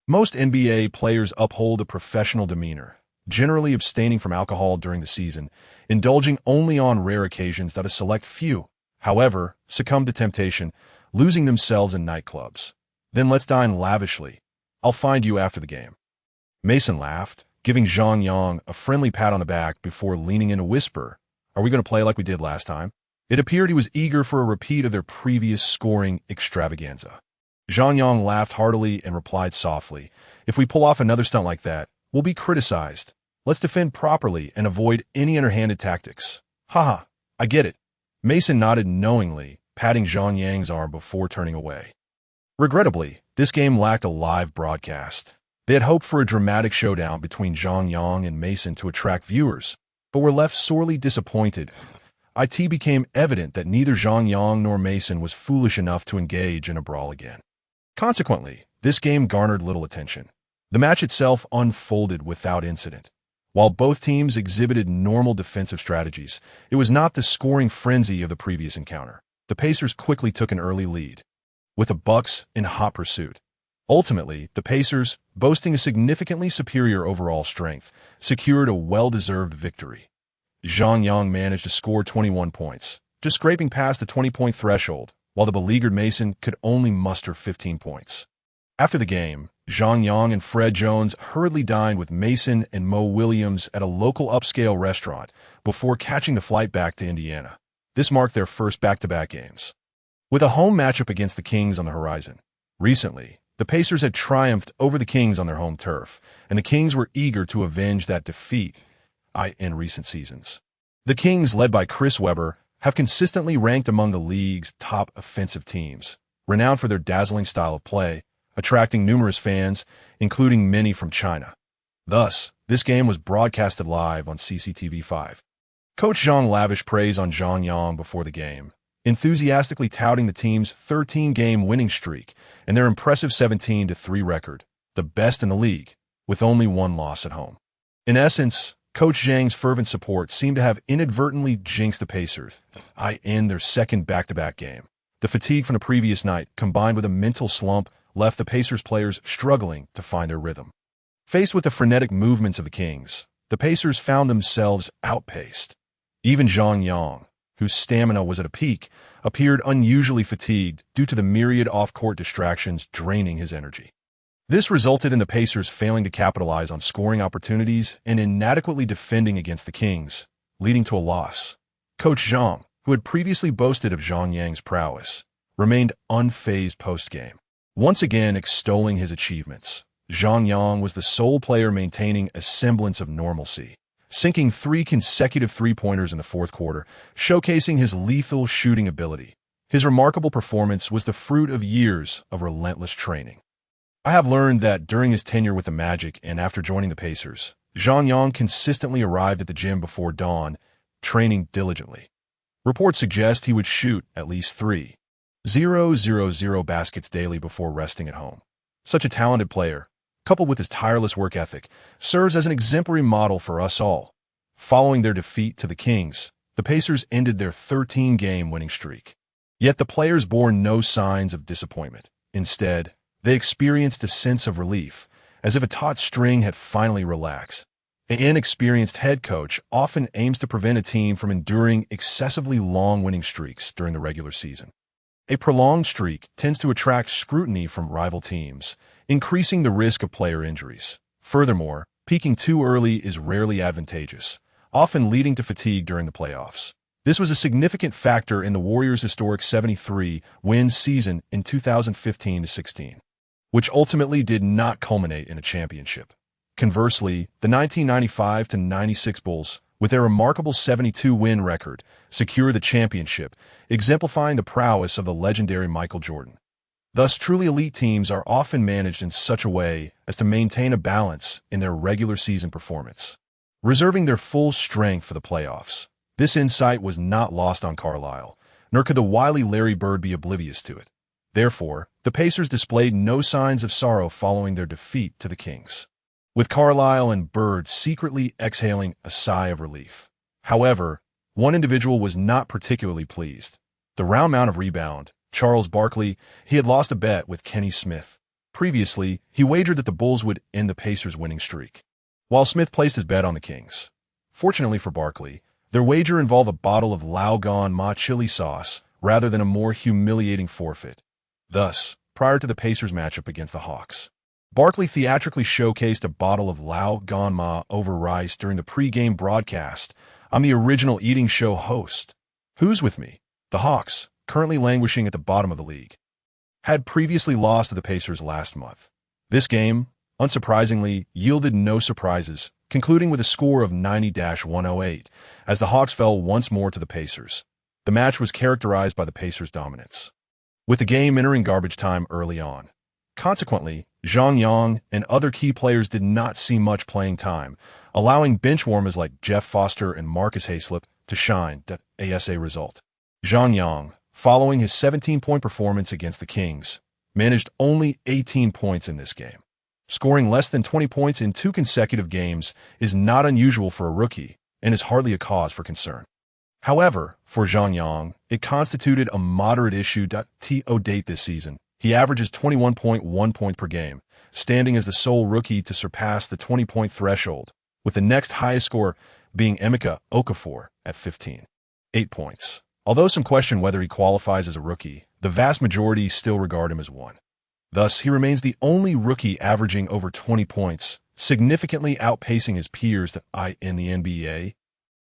Most NBA players uphold a professional demeanor, generally abstaining from alcohol during the season, indulging only on rare occasions that a select few, however, succumb to temptation, losing themselves in nightclubs. Then let's dine lavishly. I'll find you after the game. Mason laughed, giving Zhang Yang a friendly pat on the back before leaning in to whisper, "Are we going to play like we did last time?" It appeared he was eager for a repeat of their previous scoring extravaganza. Zhang Yang laughed heartily and replied softly, "If we pull off another stunt like that, we'll be criticized. Let's defend properly and avoid any underhanded tactics." "Haha, I get it." Mason nodded knowingly, patting Zhang Yang's arm before turning away. Regrettably, this game lacked a live broadcast. They had hoped for a dramatic showdown between Zhang Yang and Mason to attract viewers, but were left sorely disappointed. It became evident that neither Zhang Yang nor Mason was foolish enough to engage in a brawl again. Consequently, this game garnered little attention. The match itself unfolded without incident. While both teams exhibited normal defensive strategies, it was not the scoring frenzy of the previous encounter. The Pacers quickly took an early lead, with the Bucks in hot pursuit. Ultimately, the Pacers, boasting a significantly superior overall strength, secured a well-deserved victory. Zhang Yang managed to score 21 points, just scraping past the 20-point threshold, while the beleaguered Mason could only muster 15 points. After the game, Zhang Yang and Fred Jones hurriedly dined with Mason and Mo Williams at a local upscale restaurant before catching the flight back to Indiana. This marked their first back-to-back games, with a home matchup against the Kings on the horizon. Recently, the Pacers had triumphed over the Kings on their home turf, and the Kings were eager to avenge that defeat in recent seasons. The Kings, led by Chris Webber, have consistently ranked among the league's top offensive teams, renowned for their dazzling style of play, attracting numerous fans, including many from China. Thus, this game was broadcasted live on CCTV5. Coach Zhang lavished praise on Zhang Yang before the game, enthusiastically touting the team's 13-game winning streak and their impressive 17-3 record, the best in the league, with only one loss at home. In essence, Coach Zhang's fervent support seemed to have inadvertently jinxed the Pacers in their second back-to-back game. The fatigue from the previous night, combined with a mental slump, left the Pacers players struggling to find their rhythm. Faced with the frenetic movements of the Kings, the Pacers found themselves outpaced. Even Zhang Yang, whose stamina was at a peak, appeared unusually fatigued due to the myriad off-court distractions draining his energy. This resulted in the Pacers failing to capitalize on scoring opportunities and inadequately defending against the Kings, leading to a loss. Coach Zhang, who had previously boasted of Zhang Yang's prowess, remained unfazed post-game, once again extolling his achievements. Zhang Yang was the sole player maintaining a semblance of normalcy, sinking 3 consecutive three-pointers in the fourth quarter, showcasing his lethal shooting ability. His remarkable performance was the fruit of years of relentless training. I have learned that during his tenure with the Magic and after joining the Pacers, Zhang Yang consistently arrived at the gym before dawn, training diligently. Reports suggest he would shoot at least 3,000 baskets daily before resting at home. Such a talented player, coupled with his tireless work ethic, serves as an exemplary model for us all. Following their defeat to the Kings, the Pacers ended their 13-game winning streak. Yet the players bore no signs of disappointment. Instead, they experienced a sense of relief, as if a taut string had finally relaxed. An inexperienced head coach often aims to prevent a team from enduring excessively long winning streaks during the regular season. A prolonged streak tends to attract scrutiny from rival teams, increasing the risk of player injuries. Furthermore, peaking too early is rarely advantageous, often leading to fatigue during the playoffs. This was a significant factor in the Warriors' historic 73-win season in 2015-16, which ultimately did not culminate in a championship. Conversely, the 1995-96 Bulls, with their remarkable 72-win record, secured the championship, exemplifying the prowess of the legendary Michael Jordan. Thus, truly elite teams are often managed in such a way as to maintain a balance in their regular season performance, reserving their full strength for the playoffs. This insight was not lost on Carlisle, nor could the wily Larry Bird be oblivious to it. Therefore, the Pacers displayed no signs of sorrow following their defeat to the Kings, with Carlisle and Bird secretly exhaling a sigh of relief. However, one individual was not particularly pleased. The round amount of rebound, Charles Barkley, he had lost a bet with Kenny Smith. Previously, he wagered that the Bulls would end the Pacers' winning streak, while Smith placed his bet on the Kings. Fortunately for Barkley, their wager involved a bottle of Lao Gan Ma chili sauce rather than a more humiliating forfeit. Thus, prior to the Pacers' matchup against the Hawks, Barkley theatrically showcased a bottle of Lao Gan Ma over rice during the pre-game broadcast. I'm the original eating show host. Who's with me? The Hawks, currently languishing at the bottom of the league, had previously lost to the Pacers last month. This game, unsurprisingly, yielded no surprises, concluding with a score of 90-108, as the Hawks fell once more to the Pacers. The match was characterized by the Pacers' dominance, with the game entering garbage time early on. Consequently, Zhang Yang and other key players did not see much playing time, allowing bench warmers like Jeff Foster and Marcus Hayslip to shine. The ASA result. Zhang Yang, following his 17-point performance against the Kings, managed only 18 points in this game. Scoring less than 20 points in 2 consecutive games is not unusual for a rookie and is hardly a cause for concern. However, for Zhang Yang, it constituted a moderate issue. To date this season, he averages 21.1 points per game, standing as the sole rookie to surpass the 20-point threshold, with the next highest score being Emeka Okafor at 15.8 points. Although some question whether he qualifies as a rookie, the vast majority still regard him as one. Thus, he remains the only rookie averaging over 20 points, significantly outpacing his peers in the NBA.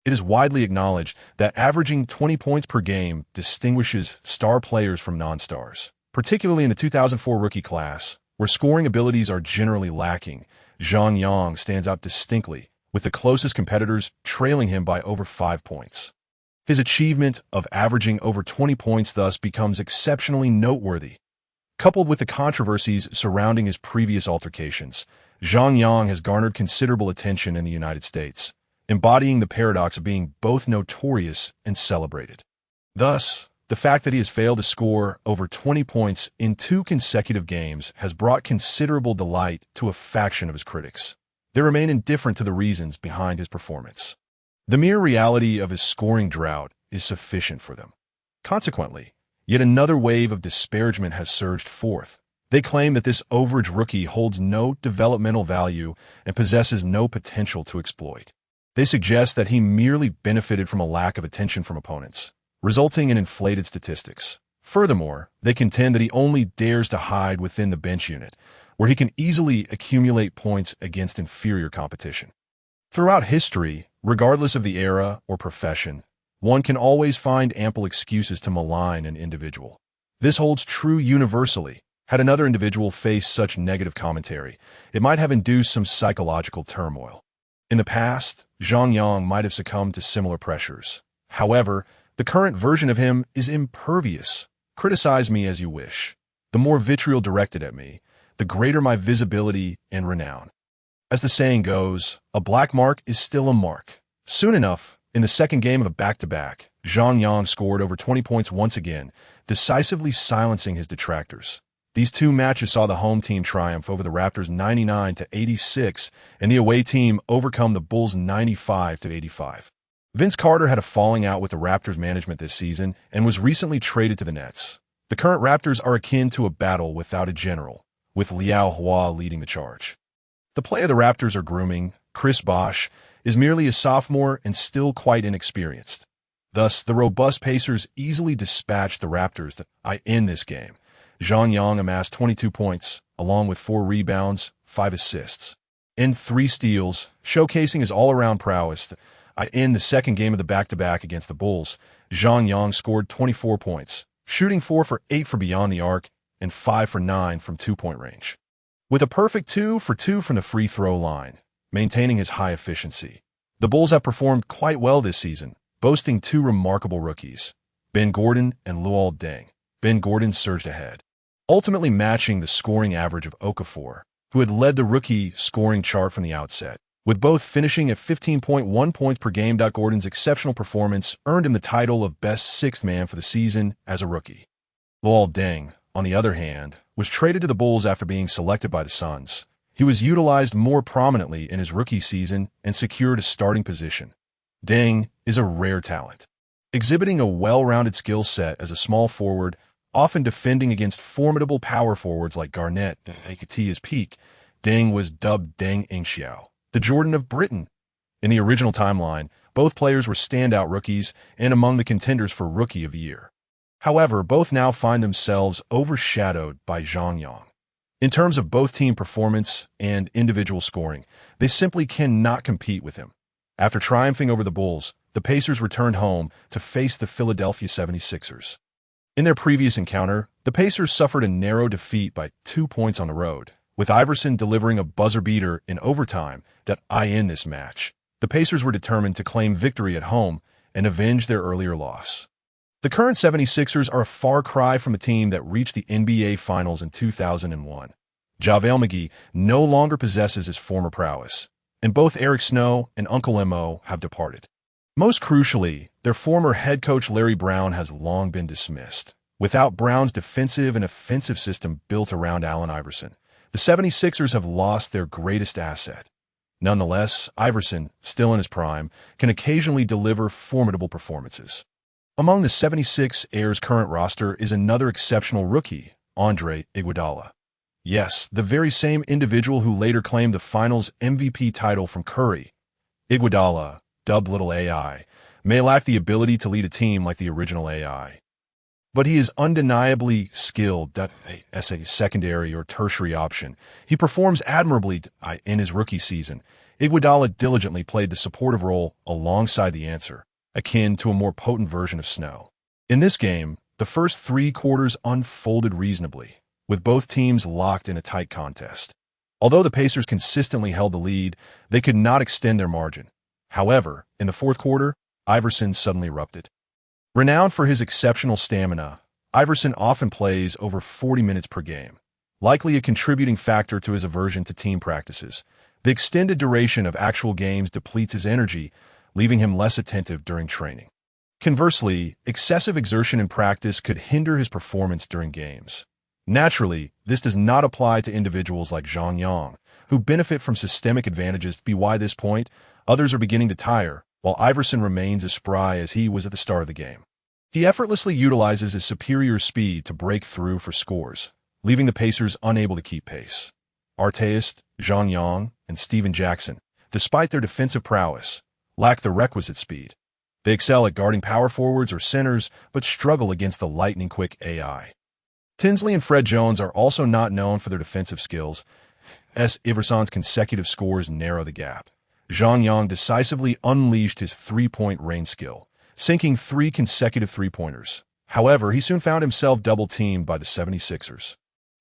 It is widely acknowledged that averaging 20 points per game distinguishes star players from non-stars, particularly in the 2004 rookie class, where scoring abilities are generally lacking. Zhang Yang stands out distinctly, with the closest competitors trailing him by over 5 points. His achievement of averaging over 20 points thus becomes exceptionally noteworthy. Coupled with the controversies surrounding his previous altercations, Zhang Yang has garnered considerable attention in the United States, embodying the paradox of being both notorious and celebrated. Thus, the fact that he has failed to score over 20 points in 2 consecutive games has brought considerable delight to a faction of his critics. They remain indifferent to the reasons behind his performance. The mere reality of his scoring drought is sufficient for them. Consequently, yet another wave of disparagement has surged forth. They claim that this overage rookie holds no developmental value and possesses no potential to exploit. They suggest that he merely benefited from a lack of attention from opponents, resulting in inflated statistics. Furthermore, they contend that he only dares to hide within the bench unit, where he can easily accumulate points against inferior competition. Throughout history, regardless of the era or profession, one can always find ample excuses to malign an individual. This holds true universally. Had another individual faced such negative commentary, it might have induced some psychological turmoil. In the past, Zhang Yang might have succumbed to similar pressures. However, the current version of him is impervious. Criticize me as you wish. The more vitriol directed at me, the greater my visibility and renown. As the saying goes, a black mark is still a mark. Soon enough, in the second game of a back-to-back, Zhang Yang scored over 20 points once again, decisively silencing his detractors. These 2 matches saw the home team triumph over the Raptors 99-86 and the away team overcome the Bulls 95-85. Vince Carter had a falling out with the Raptors management this season and was recently traded to the Nets. The current Raptors are akin to a battle without a general, with Liao Hua leading the charge. The player the Raptors are grooming, Chris Bosh, is merely a sophomore and still quite inexperienced. Thus, the robust Pacers easily dispatched the Raptors in this game. Zhang Yang amassed 22 points, along with 4 rebounds, 5 assists, and 3 steals, showcasing his all-around prowess. In the second game of the back-to-back against the Bulls, Zhang Yang scored 24 points, shooting 4 for 8 for beyond the arc and 5 for 9 from 2-point range, with a perfect 2 for 2 from the free throw line, maintaining his high efficiency. The Bulls have performed quite well this season, boasting 2 remarkable rookies, Ben Gordon and Luol Deng. Ben Gordon surged ahead, ultimately matching the scoring average of Okafor, who had led the rookie scoring chart from the outset, with both finishing at 15.1 points per game. Gordon's exceptional performance earned him the title of best 6th man for the season as a rookie. Luol Deng, on the other hand, was traded to the Bulls after being selected by the Suns. He was utilized more prominently in his rookie season and secured a starting position. Deng is a rare talent. Exhibiting a well-rounded skill set as a small forward, often defending against formidable power forwards like Garnett at his peak, Deng was dubbed Deng Ingxiao, the Jordan of Britain. In the original timeline, both players were standout rookies and among the contenders for Rookie of the Year. However, both now find themselves overshadowed by Zhang Yang. In terms of both team performance and individual scoring, they simply cannot compete with him. After triumphing over the Bulls, the Pacers returned home to face the Philadelphia 76ers. In their previous encounter, the Pacers suffered a narrow defeat by 2 points on the road, with Iverson delivering a buzzer beater in overtime that ended this match. The Pacers were determined to claim victory at home and avenge their earlier loss. The current 76ers are a far cry from the team that reached the NBA Finals in 2001. JaVale McGee no longer possesses his former prowess, and both Eric Snow and Uncle Mo have departed. Most crucially, their former head coach Larry Brown has long been dismissed. Without Brown's defensive and offensive system built around Allen Iverson, the 76ers have lost their greatest asset. Nonetheless, Iverson, still in his prime, can occasionally deliver formidable performances. Among the 76ers' current roster is another exceptional rookie, Andre Iguodala. Yes, the very same individual who later claimed the Finals MVP title from Curry. Iguodala, dubbed Little AI, may lack the ability to lead a team like the original AI. But he is undeniably skilled as a secondary or tertiary option. He performs admirably in his rookie season. Iguodala diligently played the supportive role alongside the answer, akin to a more potent version of Snow. In this game, the first 3 quarters unfolded reasonably, with both teams locked in a tight contest. Although the Pacers consistently held the lead, they could not extend their margin. However, in the fourth quarter, Iverson suddenly erupted. Renowned for his exceptional stamina, Iverson often plays over 40 minutes per game, likely a contributing factor to his aversion to team practices. The extended duration of actual games depletes his energy, leaving him less attentive during training. Conversely, excessive exertion in practice could hinder his performance during games. Naturally, this does not apply to individuals like Zhang Yang, who benefit from systemic advantages. By this point, others are beginning to tire, while Iverson remains as spry as he was at the start of the game. He effortlessly utilizes his superior speed to break through for scores, leaving the Pacers unable to keep pace. Artest, Zhang Yang, and Steven Jackson, despite their defensive prowess, lack the requisite speed. They excel at guarding power forwards or centers, but struggle against the lightning-quick AI. Tinsley and Fred Jones are also not known for their defensive skills, as Iverson's consecutive scores narrow the gap. Zhang Yang decisively unleashed his three-point range skill, sinking 3 consecutive three-pointers. However, he soon found himself double-teamed by the 76ers.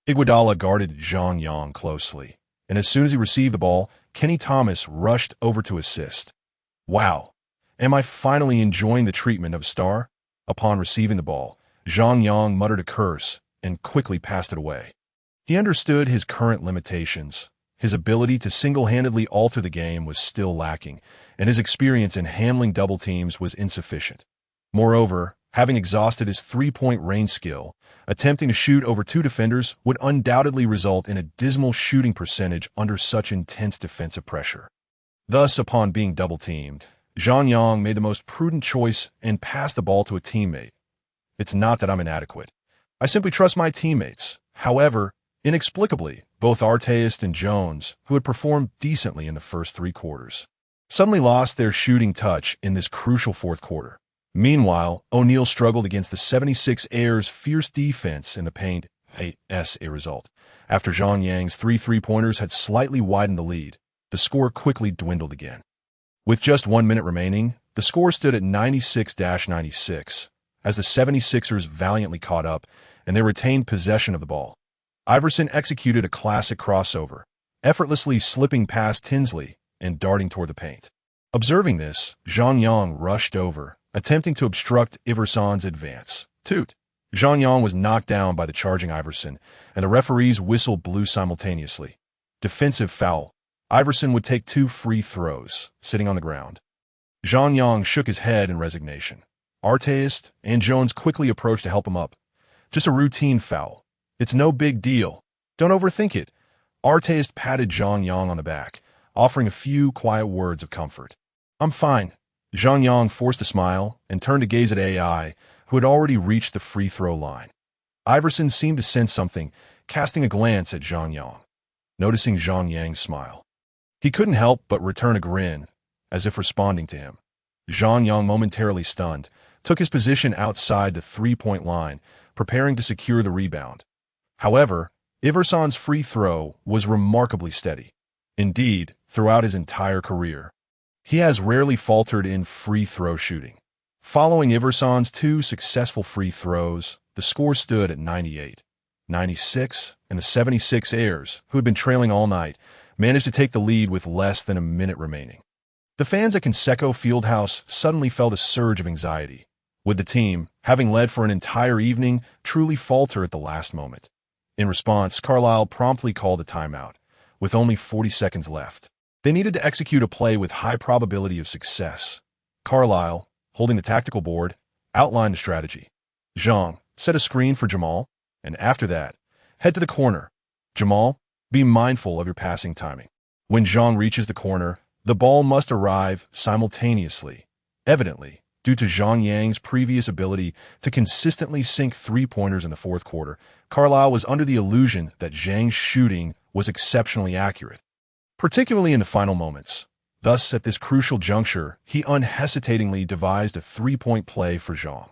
Iguodala guarded Zhang Yang closely, and as soon as he received the ball, Kenny Thomas rushed over to assist. Wow, am I finally enjoying the treatment of a star? Upon receiving the ball, Zhang Yang muttered a curse and quickly passed it away. He understood his current limitations. His ability to single-handedly alter the game was still lacking, and his experience in handling double teams was insufficient. Moreover, having exhausted his three-point range skill, attempting to shoot over 2 defenders would undoubtedly result in a dismal shooting percentage under such intense defensive pressure. Thus, upon being double-teamed, Zhang Yang made the most prudent choice and passed the ball to a teammate. It's not that I'm inadequate. I simply trust my teammates. However, inexplicably, both Artest and Jones, who had performed decently in the first 3 quarters, suddenly lost their shooting touch in this crucial fourth quarter. Meanwhile, O'Neal struggled against the 76ers' fierce defense in the paint, a result. After Zhang Yang's 3 three-pointers had slightly widened the lead, the score quickly dwindled again. With just 1 minute remaining, the score stood at 96-96, as the 76ers valiantly caught up and they retained possession of the ball. Iverson executed a classic crossover, effortlessly slipping past Tinsley and darting toward the paint. Observing this, Zhang Yang rushed over, attempting to obstruct Iverson's advance. Toot! Zhang Yang was knocked down by the charging Iverson, and the referee's whistle blew simultaneously. Defensive foul. Iverson would take 2 free throws, sitting on the ground. Zhang Yang shook his head in resignation. Artest and Jones quickly approached to help him up. Just a routine foul. It's no big deal. Don't overthink it. Artest patted Zhang Yang on the back, offering a few quiet words of comfort. I'm fine. Zhang Yang forced a smile and turned to gaze at AI, who had already reached the free throw line. Iverson seemed to sense something, casting a glance at Zhang Yang. Noticing Zhang Yang's smile, he couldn't help but return a grin, as if responding to him. Zhang Yang, momentarily stunned, took his position outside the three-point line, preparing to secure the rebound. However, Iverson's free throw was remarkably steady. Indeed, throughout his entire career, he has rarely faltered in free throw shooting. Following Iverson's 2 successful free throws, the score stood at 98-96, and the 76ers, who had been trailing all night, managed to take the lead with less than a minute remaining. The fans at Conseco Fieldhouse suddenly felt a surge of anxiety. Would the team, having led for an entire evening, truly falter at the last moment? In response, Carlisle promptly called a timeout. With only 40 seconds left, they needed to execute a play with high probability of success. Carlisle, holding the tactical board, outlined a strategy. Zhang, set a screen for Jamal, and after that, head to the corner. Jamal, be mindful of your passing timing. When Zhang reaches the corner, the ball must arrive simultaneously. Evidently, due to Zhang Yang's previous ability to consistently sink three-pointers in the fourth quarter, Carlisle was under the illusion that Zhang's shooting was exceptionally accurate, particularly in the final moments. Thus, at this crucial juncture, he unhesitatingly devised a three-point play for Zhang.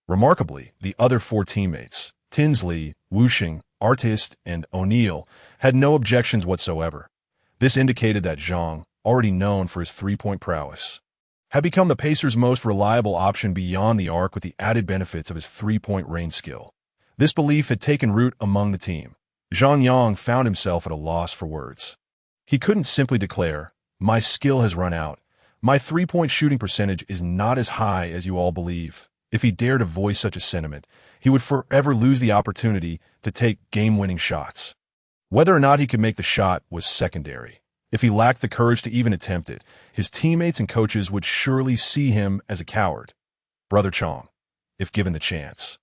Remarkably, the other 4 teammates, Tinsley, Wuxing, Artist, and O'Neal, had no objections whatsoever. This indicated that Zhang, already known for his three-point prowess, had become the Pacers' most reliable option beyond the arc with the added benefits of his three-point range skill. This belief had taken root among the team. Zhang Yang found himself at a loss for words. He couldn't simply declare, "My skill has run out. My three-point shooting percentage is not as high as you all believe." If he dared to voice such a sentiment, he would forever lose the opportunity to take game-winning shots. Whether or not he could make the shot was secondary. If he lacked the courage to even attempt it, his teammates and coaches would surely see him as a coward. Brother Chong, if given the chance,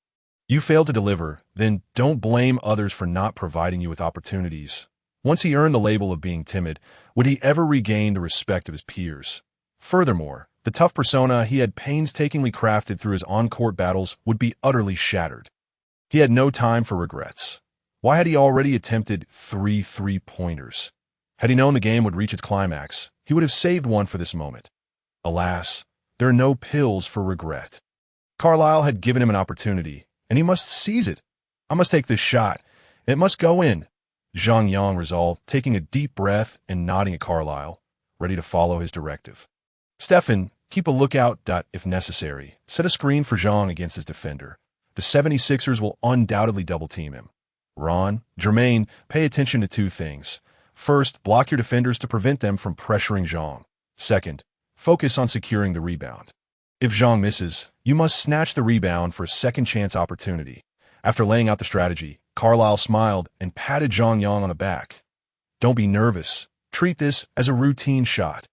you failed to deliver, then don't blame others for not providing you with opportunities. Once he earned the label of being timid, would he ever regain the respect of his peers? Furthermore, the tough persona he had painstakingly crafted through his on-court battles would be utterly shattered. He had no time for regrets. Why had he already attempted 3 three-pointers? Had he known the game would reach its climax, he would have saved one for this moment. Alas, there are no pills for regret. Carlisle had given him an opportunity, and he must seize it. "I must take this shot. It must go in," Zhang Yang resolved, taking a deep breath and nodding at Carlisle, ready to follow his directive. "Stefan, keep a lookout. If necessary, set a screen for Zhang against his defender. The 76ers will undoubtedly double-team him. Ron, Jermaine, pay attention to 2 things. First, block your defenders to prevent them from pressuring Zhang. Second, focus on securing the rebound. If Zhang misses, you must snatch the rebound for a second-chance opportunity." After laying out the strategy, Carlisle smiled and patted Zhang Yang on the back. "Don't be nervous. Treat this as a routine shot.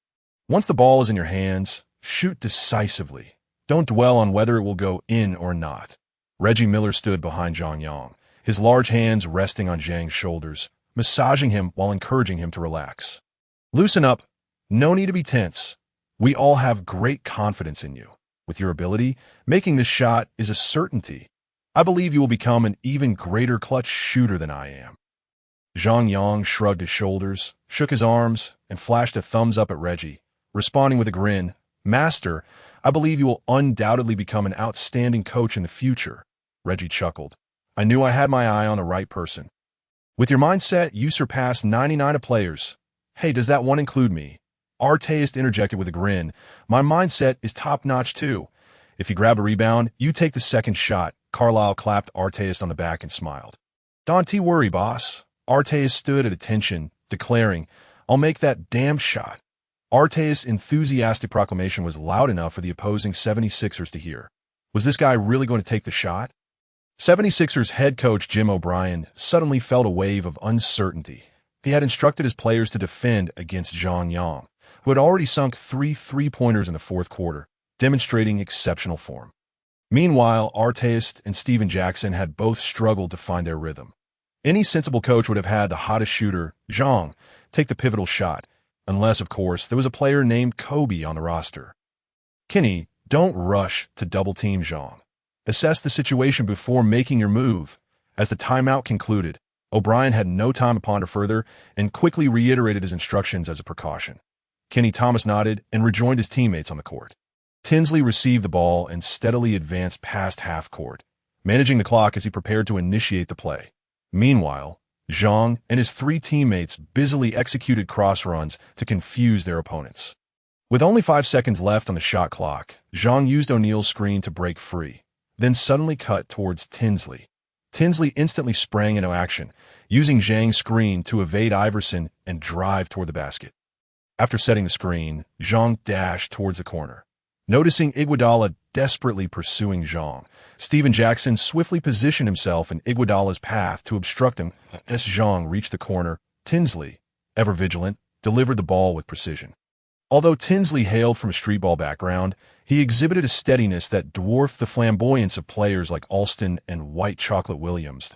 Once the ball is in your hands, shoot decisively. Don't dwell on whether it will go in or not." Reggie Miller stood behind Zhang Yang, his large hands resting on Zhang's shoulders, massaging him while encouraging him to relax. "Loosen up. No need to be tense. We all have great confidence in you. With your ability, making this shot is a certainty. I believe you will become an even greater clutch shooter than I am." Zhang Yang shrugged his shoulders, shook his arms, and flashed a thumbs up at Reggie, responding with a grin. "Master, I believe you will undoubtedly become an outstanding coach in the future." Reggie chuckled. "I knew I had my eye on the right person. With your mindset, you surpassed 99 players. Hey, does that one include me?" Artist interjected with a grin. "My mindset is top-notch too. If you grab a rebound, you take the second shot." Carlisle clapped Artist on the back and smiled. "Don't worry, boss." Artist stood at attention, declaring, "I'll make that damn shot." Artist's enthusiastic proclamation was loud enough for the opposing 76ers to hear. Was this guy really going to take the shot? 76ers head coach Jim O'Brien suddenly felt a wave of uncertainty. He had instructed his players to defend against Zhang Yang, who had already sunk 3 three-pointers in the fourth quarter, demonstrating exceptional form. Meanwhile, Artist and Steven Jackson had both struggled to find their rhythm. Any sensible coach would have had the hottest shooter, Zhang, take the pivotal shot, unless, of course, there was a player named Kobe on the roster. Kenny, don't rush to double-team Zhang. Assess the situation before making your move. As the timeout concluded, O'Brien had no time to ponder further and quickly reiterated his instructions as a precaution. Kenny Thomas nodded and rejoined his teammates on the court. Tinsley received the ball and steadily advanced past half-court, managing the clock as he prepared to initiate the play. Meanwhile, Zhang and his three teammates busily executed cross-runs to confuse their opponents. With only 5 seconds left on the shot clock, Zhang used O'Neal's screen to break free, then suddenly cut towards Tinsley. Tinsley instantly sprang into action, using Zhang's screen to evade Iverson and drive toward the basket. After setting the screen, Zhang dashed towards the corner. Noticing Iguodala desperately pursuing Zhang, Steven Jackson swiftly positioned himself in Iguodala's path to obstruct him. As Zhang reached the corner, Tinsley, ever vigilant, delivered the ball with precision. Although Tinsley hailed from a street ball background, he exhibited a steadiness that dwarfed the flamboyance of players like Alston and White Chocolate Williams.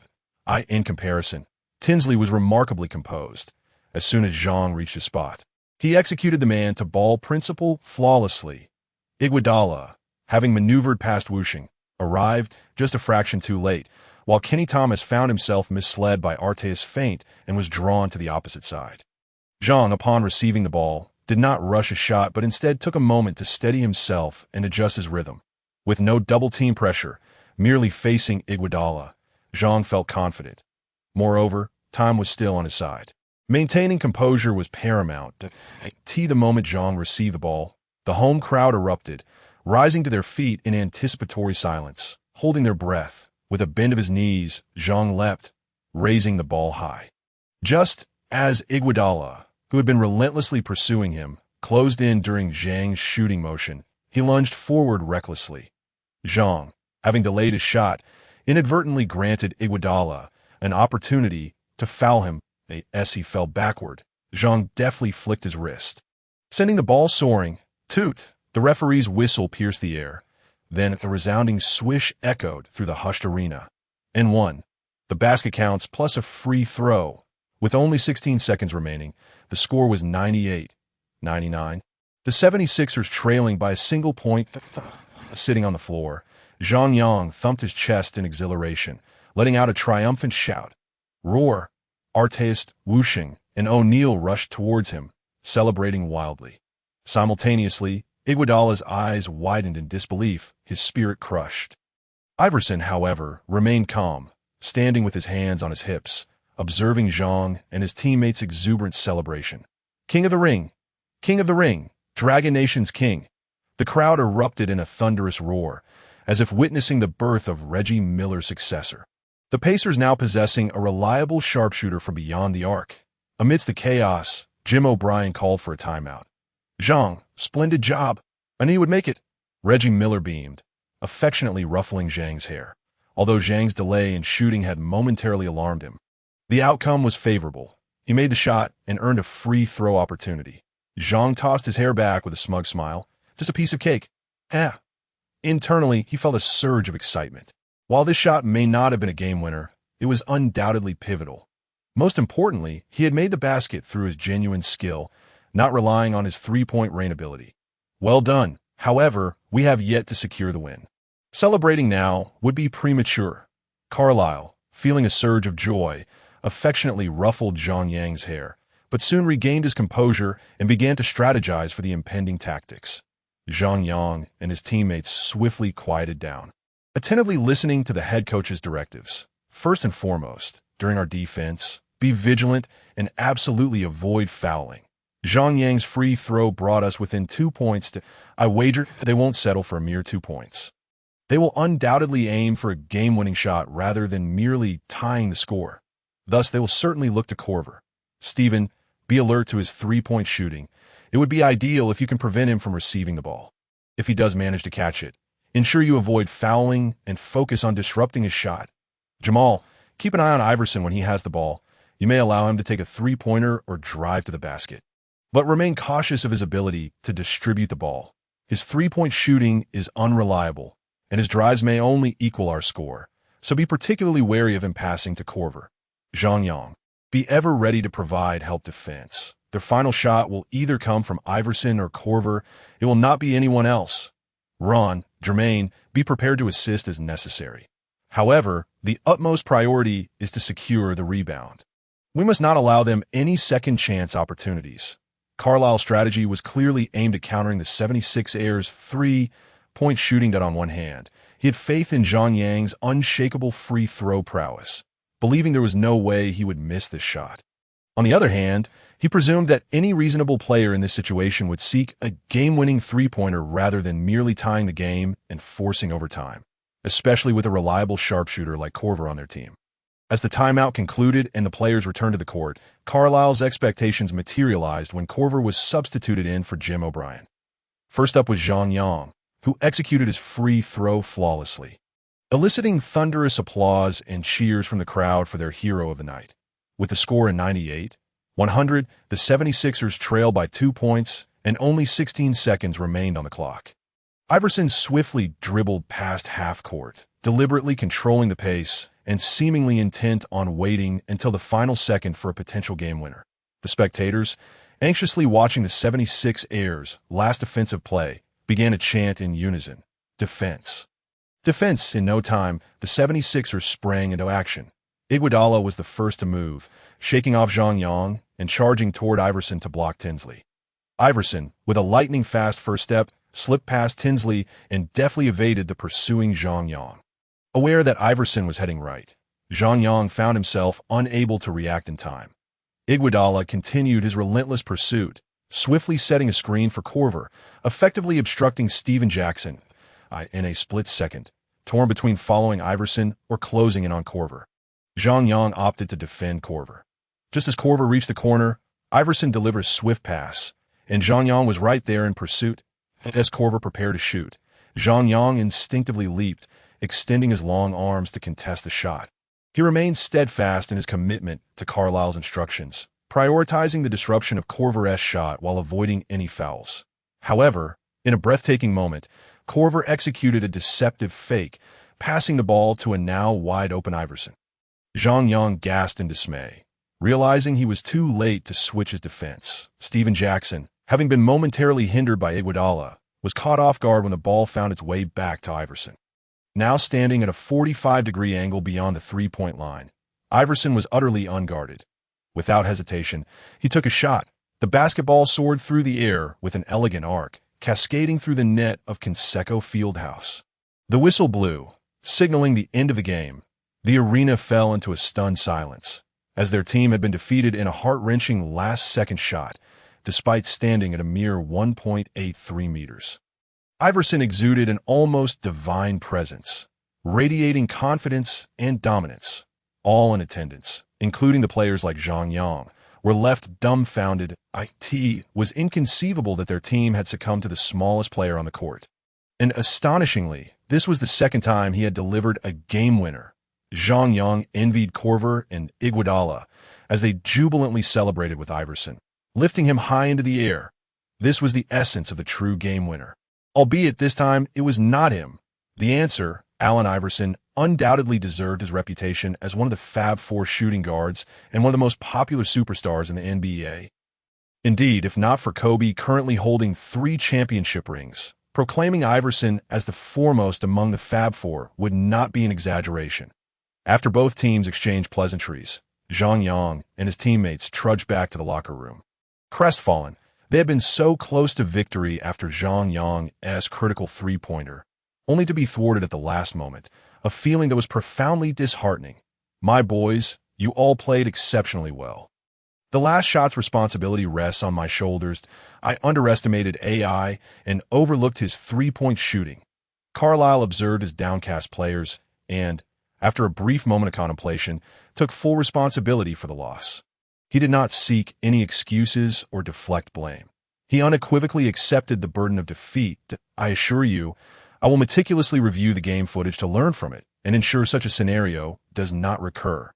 In comparison, Tinsley was remarkably composed. As soon as Zhang reached his spot, he executed the man-to-ball principle flawlessly. Iguodala, having maneuvered past Wuxing, arrived just a fraction too late, while Kenny Thomas found himself misled by Arteis' feint and was drawn to the opposite side. Zhang, upon receiving the ball, did not rush a shot but instead took a moment to steady himself and adjust his rhythm. With no double-team pressure, merely facing Iguodala, Zhang felt confident. Moreover, time was still on his side. Maintaining composure was paramount. The moment Zhang received the ball, the home crowd erupted, rising to their feet in anticipatory silence. Holding their breath, with a bend of his knees, Zhang leapt, raising the ball high. Just as Iguodala, who had been relentlessly pursuing him, closed in during Zhang's shooting motion, he lunged forward recklessly. Zhang, having delayed his shot, inadvertently granted Iguodala an opportunity to foul him. As he fell backward, Zhang deftly flicked his wrist, sending the ball soaring. Toot! The referee's whistle pierced the air. Then a resounding swish echoed through the hushed arena. And one. The basket counts plus a free throw. With only 16 seconds remaining, the score was 98-99. The 76ers trailing by a single point. Sitting on the floor, Zhang Yang thumped his chest in exhilaration, letting out a triumphant shout. Roar! Arteis, Wuxing, and O'Neal rushed towards him, celebrating wildly. Simultaneously, Iguodala's eyes widened in disbelief, his spirit crushed. Iverson, however, remained calm, standing with his hands on his hips, observing Zhang and his teammates' exuberant celebration. King of the ring! King of the ring! Dragon Nation's king! The crowd erupted in a thunderous roar, as if witnessing the birth of Reggie Miller's successor. The Pacers now possessing a reliable sharpshooter from beyond the arc. Amidst the chaos, Jim O'Brien called for a timeout. Zhang, splendid job. I knew you would make it. Reggie Miller beamed, affectionately ruffling Zhang's hair, although Zhang's delay in shooting had momentarily alarmed him. The outcome was favorable. He made the shot and earned a free throw opportunity. Zhang tossed his hair back with a smug smile. Just a piece of cake. Internally, he felt a surge of excitement. While this shot may not have been a game winner, it was undoubtedly pivotal. Most importantly, he had made the basket through his genuine skill, not relying on his three-point rain ability. Well done. However, we have yet to secure the win. Celebrating now would be premature. Carlisle, feeling a surge of joy, affectionately ruffled Zhang Yang's hair, but soon regained his composure and began to strategize for the impending tactics. Zhang Yang and his teammates swiftly quieted down, attentively listening to the head coach's directives. First and foremost, during our defense, be vigilant and absolutely avoid fouling. Zhang Yang's free throw brought us within 2 points. I wager they won't settle for a mere 2 points. They will undoubtedly aim for a game-winning shot rather than merely tying the score. Thus, they will certainly look to Korver. Steven, be alert to his three-point shooting. It would be ideal if you can prevent him from receiving the ball. If he does manage to catch it, ensure you avoid fouling and focus on disrupting his shot. Jamal, keep an eye on Iverson when he has the ball. You may allow him to take a three-pointer or drive to the basket, but remain cautious of his ability to distribute the ball. His three-point shooting is unreliable, and his drives may only equal our score, so be particularly wary of him passing to Korver. Zhang Yang, be ever ready to provide help defense. Their final shot will either come from Iverson or Korver. It will not be anyone else. Ron, Jermaine, be prepared to assist as necessary. However, the utmost priority is to secure the rebound. We must not allow them any second chance opportunities. Carlisle's strategy was clearly aimed at countering the 76ers' three-point shooting that on one hand. He had faith in Zhang Yang's unshakable free throw prowess, believing there was no way he would miss this shot. On the other hand, he presumed that any reasonable player in this situation would seek a game-winning three-pointer rather than merely tying the game and forcing overtime, especially with a reliable sharpshooter like Korver on their team. As the timeout concluded and the players returned to the court, Carlisle's expectations materialized when Korver was substituted in for Jim O'Brien. First up was Zhang Yang, who executed his free throw flawlessly, eliciting thunderous applause and cheers from the crowd for their hero of the night. With the score in 98-100, the 76ers trailed by 2 points and only 16 seconds remained on the clock. Iverson swiftly dribbled past half court, deliberately controlling the pace and seemingly intent on waiting until the final second for a potential game winner. The spectators, anxiously watching the 76ers' last offensive play, began to chant in unison, "Defense." Defense. In no time, the 76ers sprang into action. Iguodala was the first to move, shaking off Zhang Yang and charging toward Iverson to block Tinsley. Iverson, with a lightning-fast first step, slipped past Tinsley and deftly evaded the pursuing Zhang Yang. Aware that Iverson was heading right, Zhang Yang found himself unable to react in time. Iguodala continued his relentless pursuit, swiftly setting a screen for Korver, effectively obstructing Stephen Jackson in a split second, torn between following Iverson or closing in on Korver. Zhang Yang opted to defend Korver. Just as Korver reached the corner, Iverson delivered a swift pass, and Zhang Yang was right there in pursuit. As Korver prepared to shoot, Zhang Yang instinctively leaped, extending his long arms to contest the shot. He remained steadfast in his commitment to Carlisle's instructions, prioritizing the disruption of Korver's shot while avoiding any fouls. However, in a breathtaking moment, Korver executed a deceptive fake, passing the ball to a now wide-open Iverson. Zhang Yang gasped in dismay, realizing he was too late to switch his defense. Stephen Jackson, having been momentarily hindered by Iguodala, was caught off guard when the ball found its way back to Iverson. Now standing at a 45-degree angle beyond the three-point line, Iverson was utterly unguarded. Without hesitation, he took a shot. The basketball soared through the air with an elegant arc, cascading through the net of Conseco Fieldhouse. The whistle blew, signaling the end of the game. The arena fell into a stunned silence, as their team had been defeated in a heart-wrenching last-second shot, despite standing at a mere 1.83 meters. Iverson exuded an almost divine presence, radiating confidence and dominance. All in attendance, including the players like Zhang Yang, were left dumbfounded. It was inconceivable that their team had succumbed to the smallest player on the court. And astonishingly, this was the second time he had delivered a game winner. Zhang Yang envied Korver and Iguodala as they jubilantly celebrated with Iverson, lifting him high into the air. This was the essence of the true game winner. Albeit this time, it was not him. The answer, Allen Iverson, undoubtedly deserved his reputation as one of the Fab Four shooting guards and one of the most popular superstars in the NBA. Indeed, if not for Kobe currently holding 3 championship rings, proclaiming Iverson as the foremost among the Fab Four would not be an exaggeration. After both teams exchanged pleasantries, Zhang Yang and his teammates trudged back to the locker room. Crestfallen, they had been so close to victory after Zhang Yang's critical three-pointer, only to be thwarted at the last moment, a feeling that was profoundly disheartening. My boys, you all played exceptionally well. The last shot's responsibility rests on my shoulders. I underestimated AI and overlooked his three-point shooting. Carlisle observed his downcast players and, after a brief moment of contemplation, took full responsibility for the loss. He did not seek any excuses or deflect blame. He unequivocally accepted the burden of defeat. I assure you, I will meticulously review the game footage to learn from it and ensure such a scenario does not recur.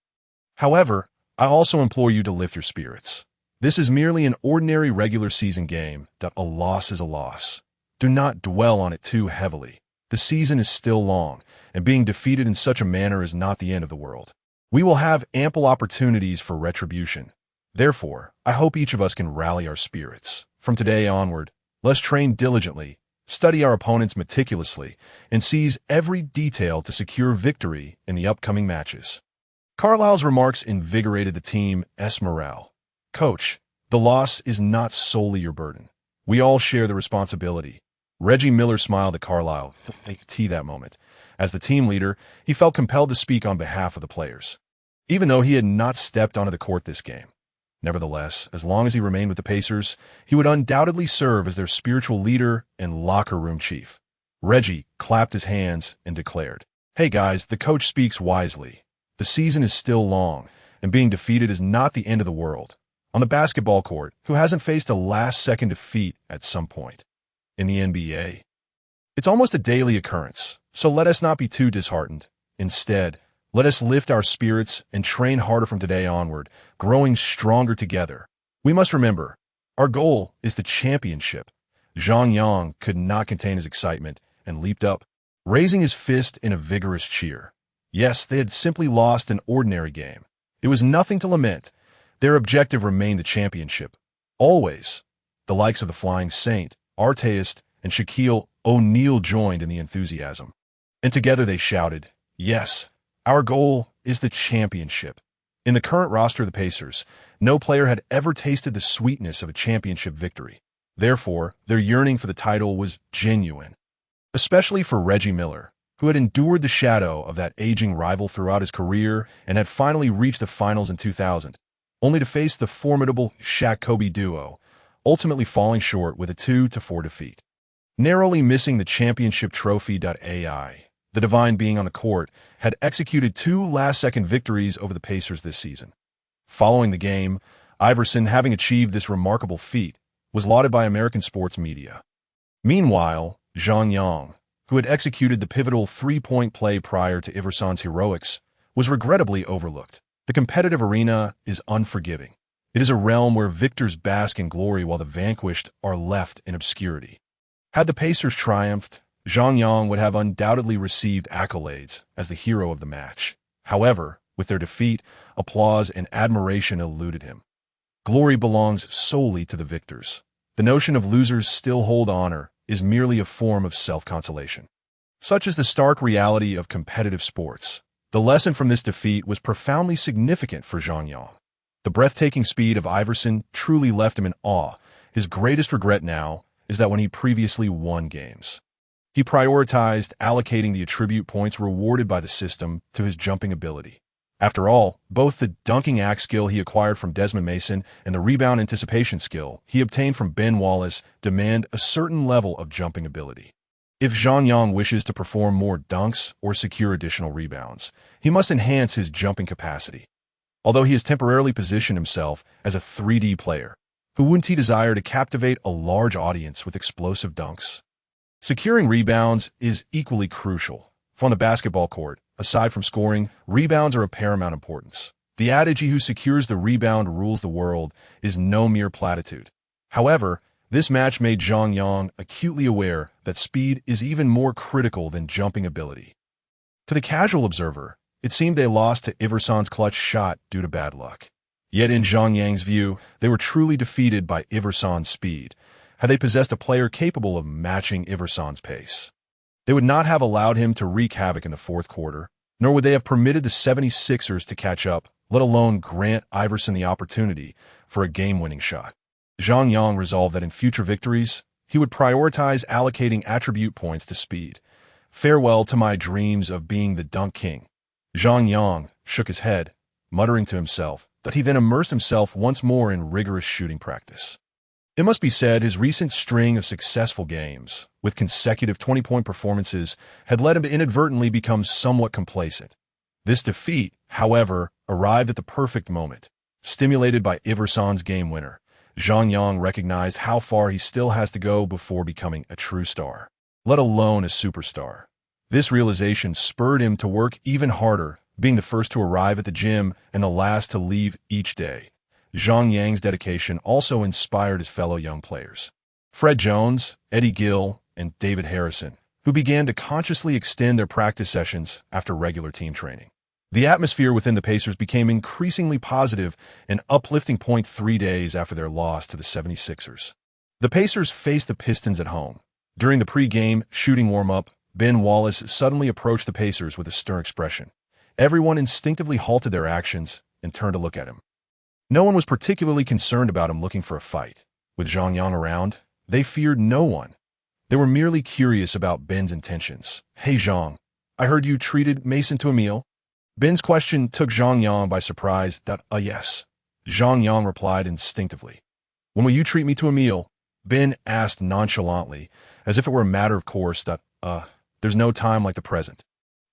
However, I also implore you to lift your spirits. This is merely an ordinary regular season game. A loss is a loss. Do not dwell on it too heavily. The season is still long, and being defeated in such a manner is not the end of the world. We will have ample opportunities for retribution. Therefore, I hope each of us can rally our spirits. From today onward, let's train diligently, study our opponents meticulously, and seize every detail to secure victory in the upcoming matches. Carlisle's remarks invigorated the team's morale. Coach, the loss is not solely your burden. We all share the responsibility. Reggie Miller smiled at Carlisle that moment. As the team leader, he felt compelled to speak on behalf of the players, even though he had not stepped onto the court this game. Nevertheless, as long as he remained with the Pacers, he would undoubtedly serve as their spiritual leader and locker room chief. Reggie clapped his hands and declared, "Hey guys, the coach speaks wisely. The season is still long, and being defeated is not the end of the world. On the basketball court, who hasn't faced a last-second defeat at some point? In the NBA, it's almost a daily occurrence, so let us not be too disheartened. Instead, let us lift our spirits and train harder from today onward, growing stronger together. We must remember, our goal is the championship." Zhang Yang could not contain his excitement and leaped up, raising his fist in a vigorous cheer. Yes, they had simply lost an ordinary game. It was nothing to lament. Their objective remained the championship. Always. The likes of the Flying Saint, Arteist, and Shaquille O'Neal joined in the enthusiasm. And together they shouted, "Yes, our goal is the championship." In the current roster of the Pacers, no player had ever tasted the sweetness of a championship victory. Therefore, their yearning for the title was genuine. Especially for Reggie Miller, who had endured the shadow of that aging rival throughout his career and had finally reached the finals in 2000, only to face the formidable Shaq-Kobe duo, ultimately falling short with a 2-4 defeat. Narrowly missing the championship trophy. AI, the divine being on the court, had executed 2 last-second victories over the Pacers this season. Following the game, Iverson, having achieved this remarkable feat, was lauded by American sports media. Meanwhile, Zhang Yang, who had executed the pivotal 3-point play prior to Iverson's heroics, was regrettably overlooked. The competitive arena is unforgiving. It is a realm where victors bask in glory while the vanquished are left in obscurity. Had the Pacers triumphed, Zhang Yang would have undoubtedly received accolades as the hero of the match. However, with their defeat, applause and admiration eluded him. Glory belongs solely to the victors. The notion of losers still hold honor is merely a form of self-consolation. Such is the stark reality of competitive sports. The lesson from this defeat was profoundly significant for Zhang Yang. The breathtaking speed of Iverson truly left him in awe. His greatest regret now is that when he previously won games, he prioritized allocating the attribute points rewarded by the system to his jumping ability. After all, both the dunking act skill he acquired from Desmond Mason and the rebound anticipation skill he obtained from Ben Wallace demand a certain level of jumping ability. If Zhang Yang wishes to perform more dunks or secure additional rebounds, he must enhance his jumping capacity. Although he has temporarily positioned himself as a 3D player, who wouldn't he desire to captivate a large audience with explosive dunks? Securing rebounds is equally crucial. On the basketball court, aside from scoring, rebounds are of paramount importance. The adage "he who secures the rebound rules the world" is no mere platitude. However, this match made Zhang Yang acutely aware that speed is even more critical than jumping ability. To the casual observer, it seemed they lost to Iverson's clutch shot due to bad luck. Yet in Zhang Yang's view, they were truly defeated by Iverson's speed. Had they possessed a player capable of matching Iverson's pace, they would not have allowed him to wreak havoc in the fourth quarter, nor would they have permitted the 76ers to catch up, let alone grant Iverson the opportunity for a game-winning shot. Zhang Yang resolved that in future victories, he would prioritize allocating attribute points to speed. Farewell to my dreams of being the dunk king. Zhang Yang shook his head, muttering to himself that he then immersed himself once more in rigorous shooting practice. It must be said his recent string of successful games, with consecutive 20-point performances, had led him to inadvertently become somewhat complacent. This defeat, however, arrived at the perfect moment. Stimulated by Iverson's game winner, Zhang Yang recognized how far he still has to go before becoming a true star, let alone a superstar. This realization spurred him to work even harder, being the first to arrive at the gym and the last to leave each day. Zhang Yang's dedication also inspired his fellow young players, Fred Jones, Eddie Gill, and David Harrison, who began to consciously extend their practice sessions after regular team training. The atmosphere within the Pacers became increasingly positive and uplifting. 3 days after their loss to the 76ers, the Pacers faced the Pistons at home. During the pre-game shooting warm-up, Ben Wallace suddenly approached the Pacers with a stern expression. Everyone instinctively halted their actions and turned to look at him. No one was particularly concerned about him looking for a fight. With Zhang Yang around, they feared no one. They were merely curious about Ben's intentions. "Hey Zhang, I heard you treated Mason to a meal?" Ben's question took Zhang Yang by surprise. Yes. Zhang Yang replied instinctively. "When will you treat me to a meal?" Ben asked nonchalantly, as if it were a matter of course. There's no time like the present.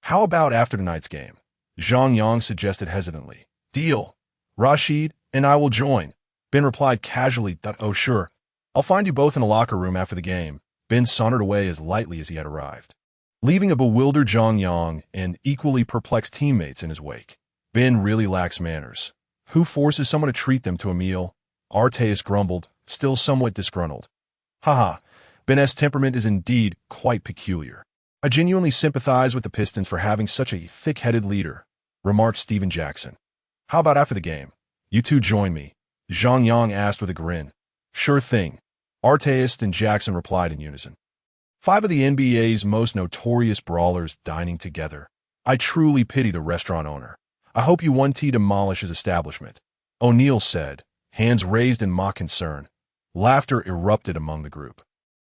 "How about after tonight's game?" Zhang Yang suggested hesitantly. "Deal. Rashid and I will join." Ben replied casually. "Oh, sure. I'll find you both in a locker room after the game." Ben sauntered away as lightly as he had arrived, leaving a bewildered Zhang Yang and equally perplexed teammates in his wake. Ben really lacks manners. Who forces someone to treat them to a meal? Arteis grumbled, still somewhat disgruntled. "Haha, Ben's temperament is indeed quite peculiar. I genuinely sympathize with the Pistons for having such a thick-headed leader," remarked Steven Jackson. "How about after the game? You two join me?" Zhang Yang asked with a grin. "Sure thing," Arteis and Jackson replied in unison. 5 of the NBA's most notorious brawlers dining together. I truly pity the restaurant owner. I hope you 1T demolish his establishment, O'Neal said, hands raised in mock concern. Laughter erupted among the group.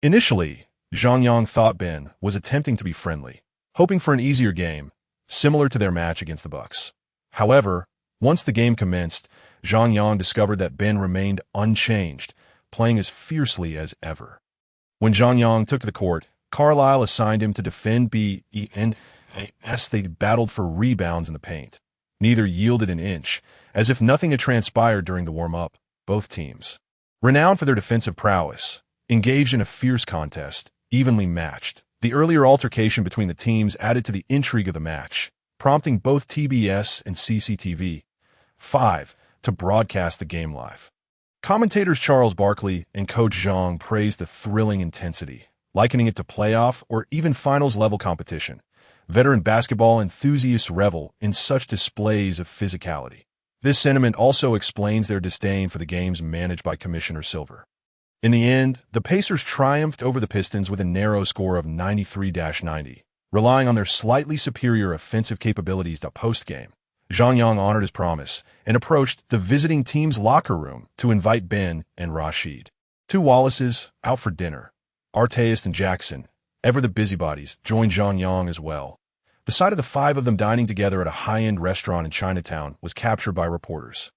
Initially, Zhang Yang thought Ben was attempting to be friendly, hoping for an easier game, similar to their match against the Bucks. However, once the game commenced, Zhang Yang discovered that Ben remained unchanged, playing as fiercely as ever. When Zhang Yang took to the court, Carlisle assigned him to defend Ben as they battled for rebounds in the paint. Neither yielded an inch, as if nothing had transpired during the warm-up. Both teams, renowned for their defensive prowess, engaged in a fierce contest, evenly matched. The earlier altercation between the teams added to the intrigue of the match, prompting both TBS and CCTV-5 to broadcast the game live. Commentators Charles Barkley and Coach Zhang praised the thrilling intensity, likening it to playoff or even finals-level competition. Veteran basketball enthusiasts revel in such displays of physicality. This sentiment also explains their disdain for the games managed by Commissioner Silver. In the end, the Pacers triumphed over the Pistons with a narrow score of 93-90, relying on their slightly superior offensive capabilities to post-game. Zhang Yang honored his promise and approached the visiting team's locker room to invite Ben and Rashid. 2 Wallaces, out for dinner. Arteis and Jackson, ever the busybodies, joined Zhang Yang as well. The sight of the 5 of them dining together at a high-end restaurant in Chinatown was captured by reporters.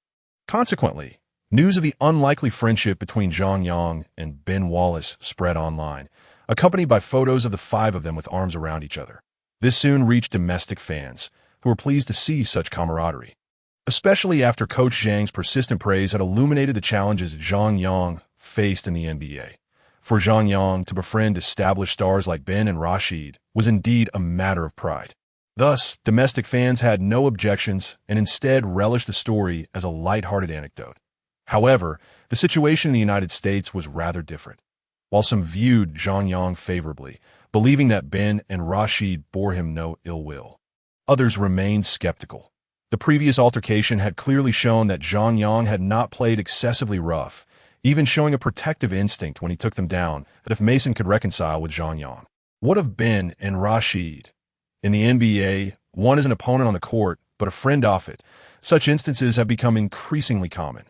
Consequently, news of the unlikely friendship between Zhang Yang and Ben Wallace spread online, accompanied by photos of the 5 of them with arms around each other. This soon reached domestic fans, who were pleased to see such camaraderie, especially after Coach Zhang's persistent praise had illuminated the challenges Zhang Yang faced in the NBA. For Zhang Yang to befriend established stars like Ben and Rashid was indeed a matter of pride. Thus, domestic fans had no objections and instead relished the story as a lighthearted anecdote. However, the situation in the United States was rather different. While some viewed Zhang Yang favorably, believing that Ben and Rashid bore him no ill will, others remained skeptical. The previous altercation had clearly shown that Zhang Yang had not played excessively rough, even showing a protective instinct when he took them down, that if Mason could reconcile with Zhang Yang. What of Ben and Rashid? In the NBA, one is an opponent on the court, but a friend off it. Such instances have become increasingly common,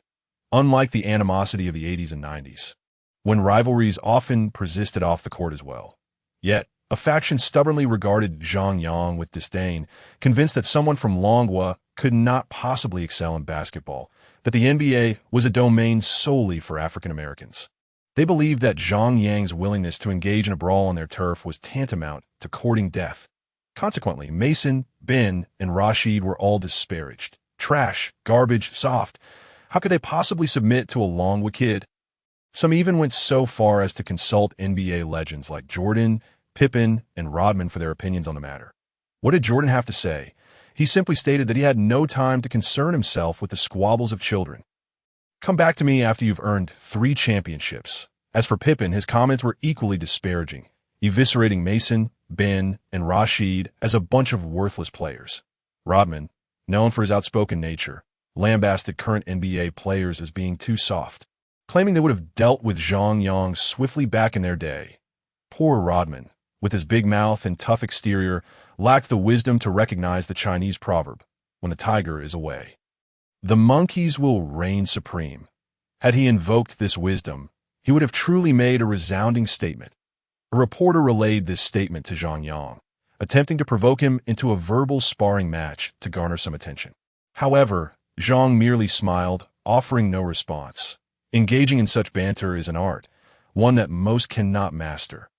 unlike the animosity of the 80s and 90s, when rivalries often persisted off the court as well. Yet, a faction stubbornly regarded Zhang Yang with disdain, convinced that someone from Longhua could not possibly excel in basketball, that the NBA was a domain solely for African Americans. They believed that Zhang Yang's willingness to engage in a brawl on their turf was tantamount to courting death. Consequently, Mason, Ben, and Rashid were all disparaged. Trash, garbage, soft. How could they possibly submit to a Longhua kid? Some even went so far as to consult NBA legends like Jordan, Pippen, and Rodman for their opinions on the matter. What did Jordan have to say? He simply stated that he had no time to concern himself with the squabbles of children. Come back to me after you've earned 3 championships. As for Pippen, his comments were equally disparaging, eviscerating Mason, Ben, and Rashid as a bunch of worthless players. Rodman, known for his outspoken nature, lambasted current NBA players as being too soft, claiming they would have dealt with Zhang Yang swiftly back in their day. poor Rodman, with his big mouth and tough exterior, lacked the wisdom to recognize the Chinese proverb, when the tiger is away, the monkeys will reign supreme. Had he invoked this wisdom, he would have truly made a resounding statement. A reporter relayed this statement to Zhang Yang, attempting to provoke him into a verbal sparring match to garner some attention. However, Zhang merely smiled, offering no response. Engaging in such banter is an art, one that most cannot master.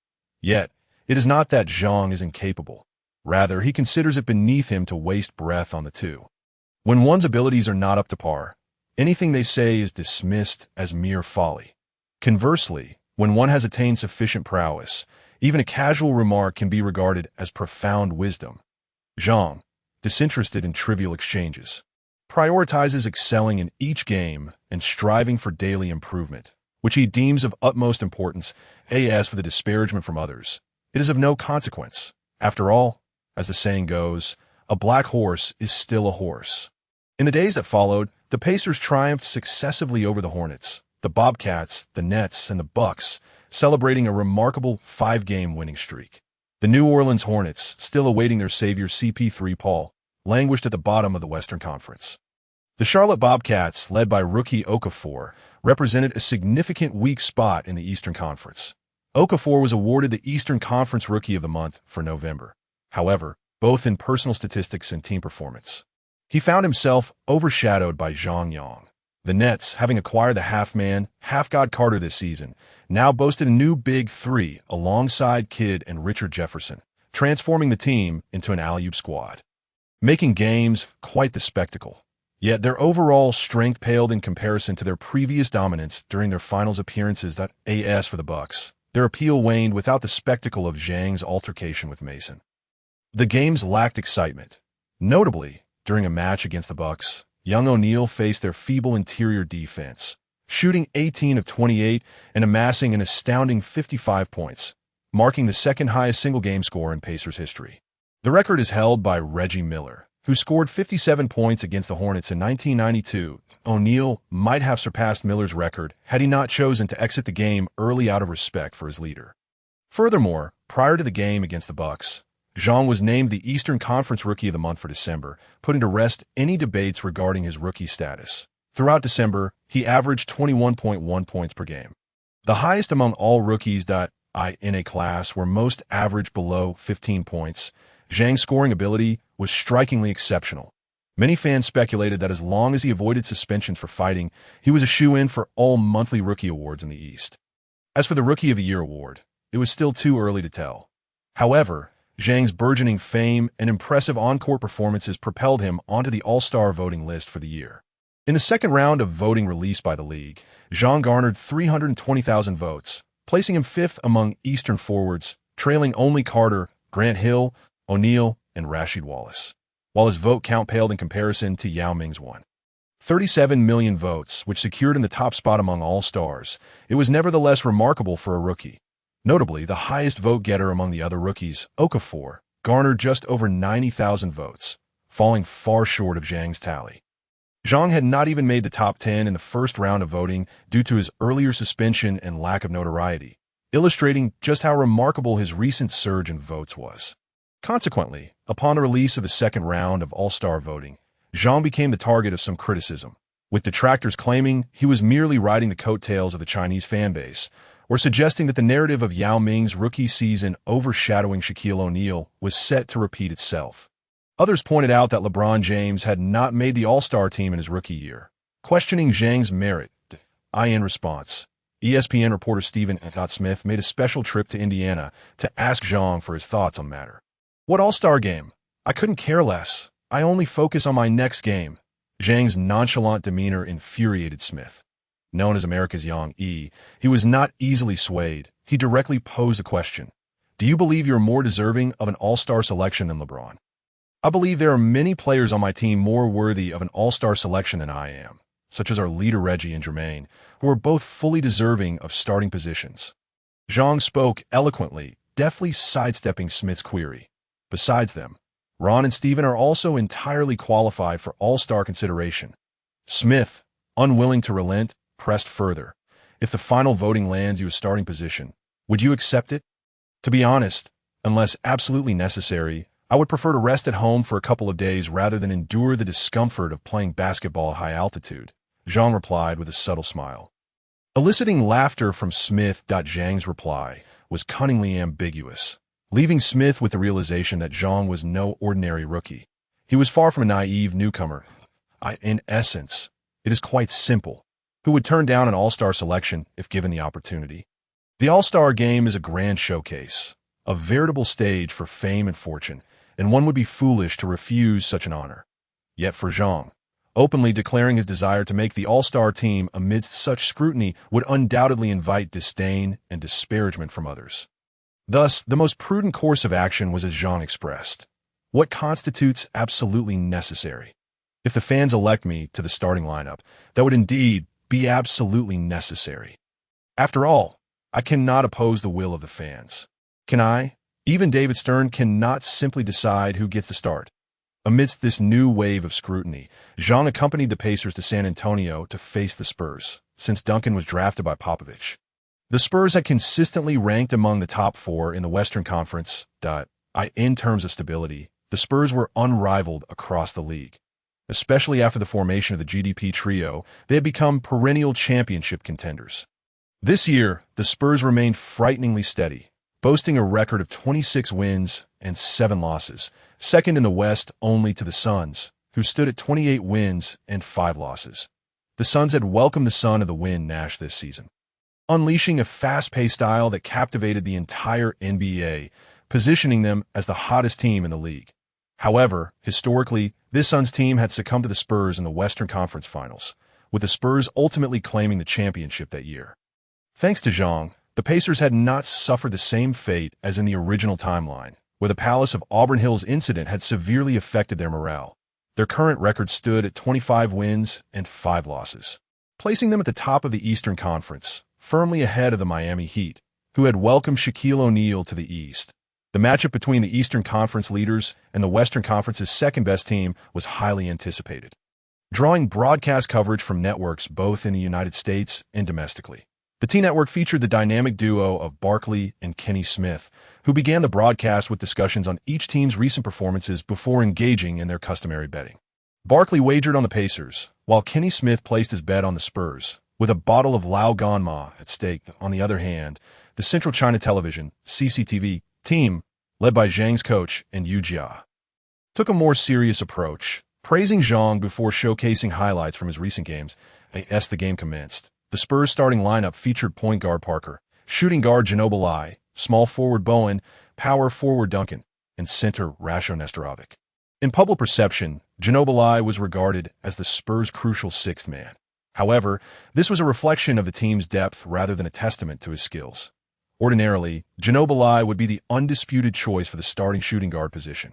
Yet, it is not that Zhang is incapable. Rather, he considers it beneath him to waste breath on the two. When one's abilities are not up to par, anything they say is dismissed as mere folly. Conversely, when one has attained sufficient prowess, even a casual remark can be regarded as profound wisdom. Zhang, disinterested in trivial exchanges, prioritizes excelling in each game and striving for daily improvement, which he deems of utmost importance. As for the disparagement from others, it is of no consequence. After all, as the saying goes, a black horse is still a horse. In the days that followed, the Pacers triumphed successively over the Hornets, the Bobcats, the Nets, and the Bucks, celebrating a remarkable 5-game winning streak. The New Orleans Hornets, still awaiting their savior CP3 Paul, languished at the bottom of the Western Conference. The Charlotte Bobcats, led by rookie Okafor, represented a significant weak spot in the Eastern Conference. Okafor was awarded the Eastern Conference Rookie of the Month for November. However, both in personal statistics and team performance, he found himself overshadowed by Zhang Yang. The Nets, having acquired the half-man, half-god Carter this season, now boasted a new big three alongside Kidd and Richard Jefferson, transforming the team into an alley-oop squad, making games quite the spectacle. Yet their overall strength paled in comparison to their previous dominance during their finals appearances. As for the Bucks, their appeal waned without the spectacle of Zhang's altercation with Mason. The games lacked excitement. Notably, during a match against the Bucks, young O'Neal faced their feeble interior defense, shooting 18 of 28 and amassing an astounding 55 points, marking the second-highest single-game score in Pacers history. The record is held by Reggie Miller, who scored 57 points against the Hornets in 1992. O'Neal might have surpassed Miller's record had he not chosen to exit the game early out of respect for his leader. Furthermore, prior to the game against the Bucks, Zhang was named the Eastern Conference Rookie of the Month for December, putting to rest any debates regarding his rookie status. Throughout December, he averaged 21.1 points per game, the highest among all rookies. In a class where most averaged below 15 points, Zhang's scoring ability was strikingly exceptional. Many fans speculated that as long as he avoided suspensions for fighting, he was a shoo-in for all monthly rookie awards in the East. As for the Rookie of the Year award, it was still too early to tell. However, Zhang's burgeoning fame and impressive on-court performances propelled him onto the All-Star voting list for the year. In the second round of voting released by the league, Zhang garnered 320,000 votes, placing him fifth among Eastern forwards, trailing only Carter, Grant Hill, O'Neal, and Rasheed Wallace, while his vote count paled in comparison to Yao Ming's 37 million votes, which secured him the top spot among All-Stars. It was nevertheless remarkable for a rookie. Notably, the highest vote-getter among the other rookies, Okafor, garnered just over 90,000 votes, falling far short of Zhang's tally. Zhang had not even made the top 10 in the first round of voting due to his earlier suspension and lack of notoriety, illustrating just how remarkable his recent surge in votes was. Consequently, upon the release of the second round of All-Star voting, Zhang became the target of some criticism, with detractors claiming he was merely riding the coattails of the Chinese fanbase, or suggesting that the narrative of Yao Ming's rookie season overshadowing Shaquille O'Neal was set to repeat itself. Others pointed out that LeBron James had not made the All-Star team in his rookie year, questioning Zhang's merit. In response, ESPN reporter Stephen Smith made a special trip to Indiana to ask Zhang for his thoughts on the matter. "What All-Star game? I couldn't care less. I only focus on my next game." Zhang's nonchalant demeanor infuriated Smith. Known as America's Yang E, he was not easily swayed. He directly posed the question, "Do you believe you're more deserving of an All-Star selection than LeBron?" "I believe there are many players on my team more worthy of an All-Star selection than I am, such as our leader Reggie and Jermaine, who are both fully deserving of starting positions." Zhang spoke eloquently, deftly sidestepping Smith's query. Besides them, Ron and Steven are also entirely qualified for All-Star consideration. Smith, unwilling to relent, pressed further. "If the final voting lands you a starting position, would you accept it?" To be honest, unless absolutely necessary, I would prefer to rest at home for a couple of days rather than endure the discomfort of playing basketball at high altitude, Zhang replied with a subtle smile. Eliciting laughter from Smith. Zhang's reply was cunningly ambiguous, leaving Smith with the realization that Zhang was no ordinary rookie. He was far from a naive newcomer. In essence, it is quite simple. Who would turn down an all-star selection if given the opportunity? The all-star game is a grand showcase, a veritable stage for fame and fortune, and one would be foolish to refuse such an honor. Yet for Zhang, openly declaring his desire to make the all-star team amidst such scrutiny would undoubtedly invite disdain and disparagement from others. Thus, the most prudent course of action was as Zhang expressed. What constitutes absolutely necessary? If the fans elect me to the starting lineup, that would indeed be absolutely necessary. After all, I cannot oppose the will of the fans. Can I? Even David Stern cannot simply decide who gets the start. Amidst this new wave of scrutiny, Zhang accompanied the Pacers to San Antonio to face the Spurs, since Duncan was drafted by Popovich. The Spurs had consistently ranked among the top 4 in the Western Conference. In terms of stability, the Spurs were unrivaled across the league. Especially after the formation of the GDP trio, they had become perennial championship contenders. This year, the Spurs remained frighteningly steady, boasting a record of 26 wins and 7 losses, second in the West only to the Suns, who stood at 28 wins and 5 losses. The Suns had welcomed the son of the wind Nash this season, unleashing a fast-paced style that captivated the entire NBA, positioning them as the hottest team in the league. However, historically, this Suns team had succumbed to the Spurs in the Western Conference Finals, with the Spurs ultimately claiming the championship that year. Thanks to Zhang, the Pacers had not suffered the same fate as in the original timeline, where the Palace of Auburn Hills incident had severely affected their morale. Their current record stood at 25 wins and 5 losses, placing them at the top of the Eastern Conference, firmly ahead of the Miami Heat, who had welcomed Shaquille O'Neal to the East. The matchup between the Eastern Conference leaders and the Western Conference's second-best team was highly anticipated, drawing broadcast coverage from networks both in the United States and domestically. The T-Network featured the dynamic duo of Barkley and Kenny Smith, who began the broadcast with discussions on each team's recent performances before engaging in their customary betting. Barkley wagered on the Pacers, while Kenny Smith placed his bet on the Spurs, with a bottle of Lao Ganma at stake. On the other hand, the Central China Television, CCTV, team, led by Zhang's coach and Yu Jia, took a more serious approach, praising Zhang before showcasing highlights from his recent games. As the game commenced, the Spurs starting lineup featured point guard Parker, shooting guard Ginobili, small forward Bowen, power forward Duncan, and center Rasho Nestorovic. In public perception, Ginobili was regarded as the Spurs' crucial sixth man. However, this was a reflection of the team's depth rather than a testament to his skills. Ordinarily, Ginobili would be the undisputed choice for the starting shooting guard position.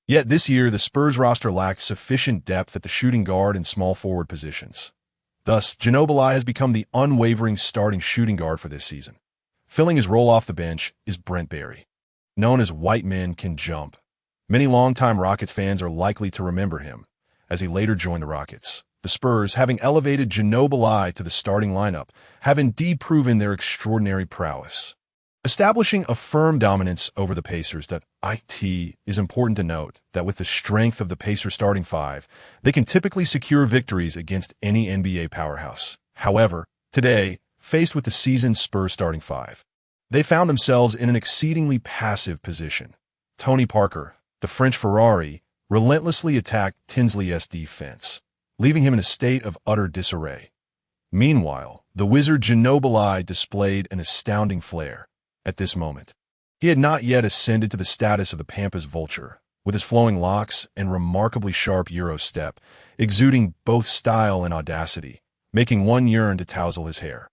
Yet this year, the Spurs roster lacked sufficient depth at the shooting guard and small forward positions. Thus, Ginobili has become the unwavering starting shooting guard for this season. Filling his role off the bench is Brent Barry, known as White Men Can Jump. Many longtime Rockets fans are likely to remember him, as he later joined the Rockets. The Spurs, having elevated Ginobili to the starting lineup, have indeed proven their extraordinary prowess, establishing a firm dominance over the Pacers. It is important to note that with the strength of the Pacers starting 5, they can typically secure victories against any NBA powerhouse. However, today, faced with the season's Spurs starting 5, they found themselves in an exceedingly passive position. Tony Parker, the French Ferrari, relentlessly attacked Tinsley's defense, leaving him in a state of utter disarray. Meanwhile, the wizard Ginobili displayed an astounding flair. At this moment, he had not yet ascended to the status of the Pampas vulture, with his flowing locks and remarkably sharp Euro step, exuding both style and audacity, making one yearn to tousle his hair.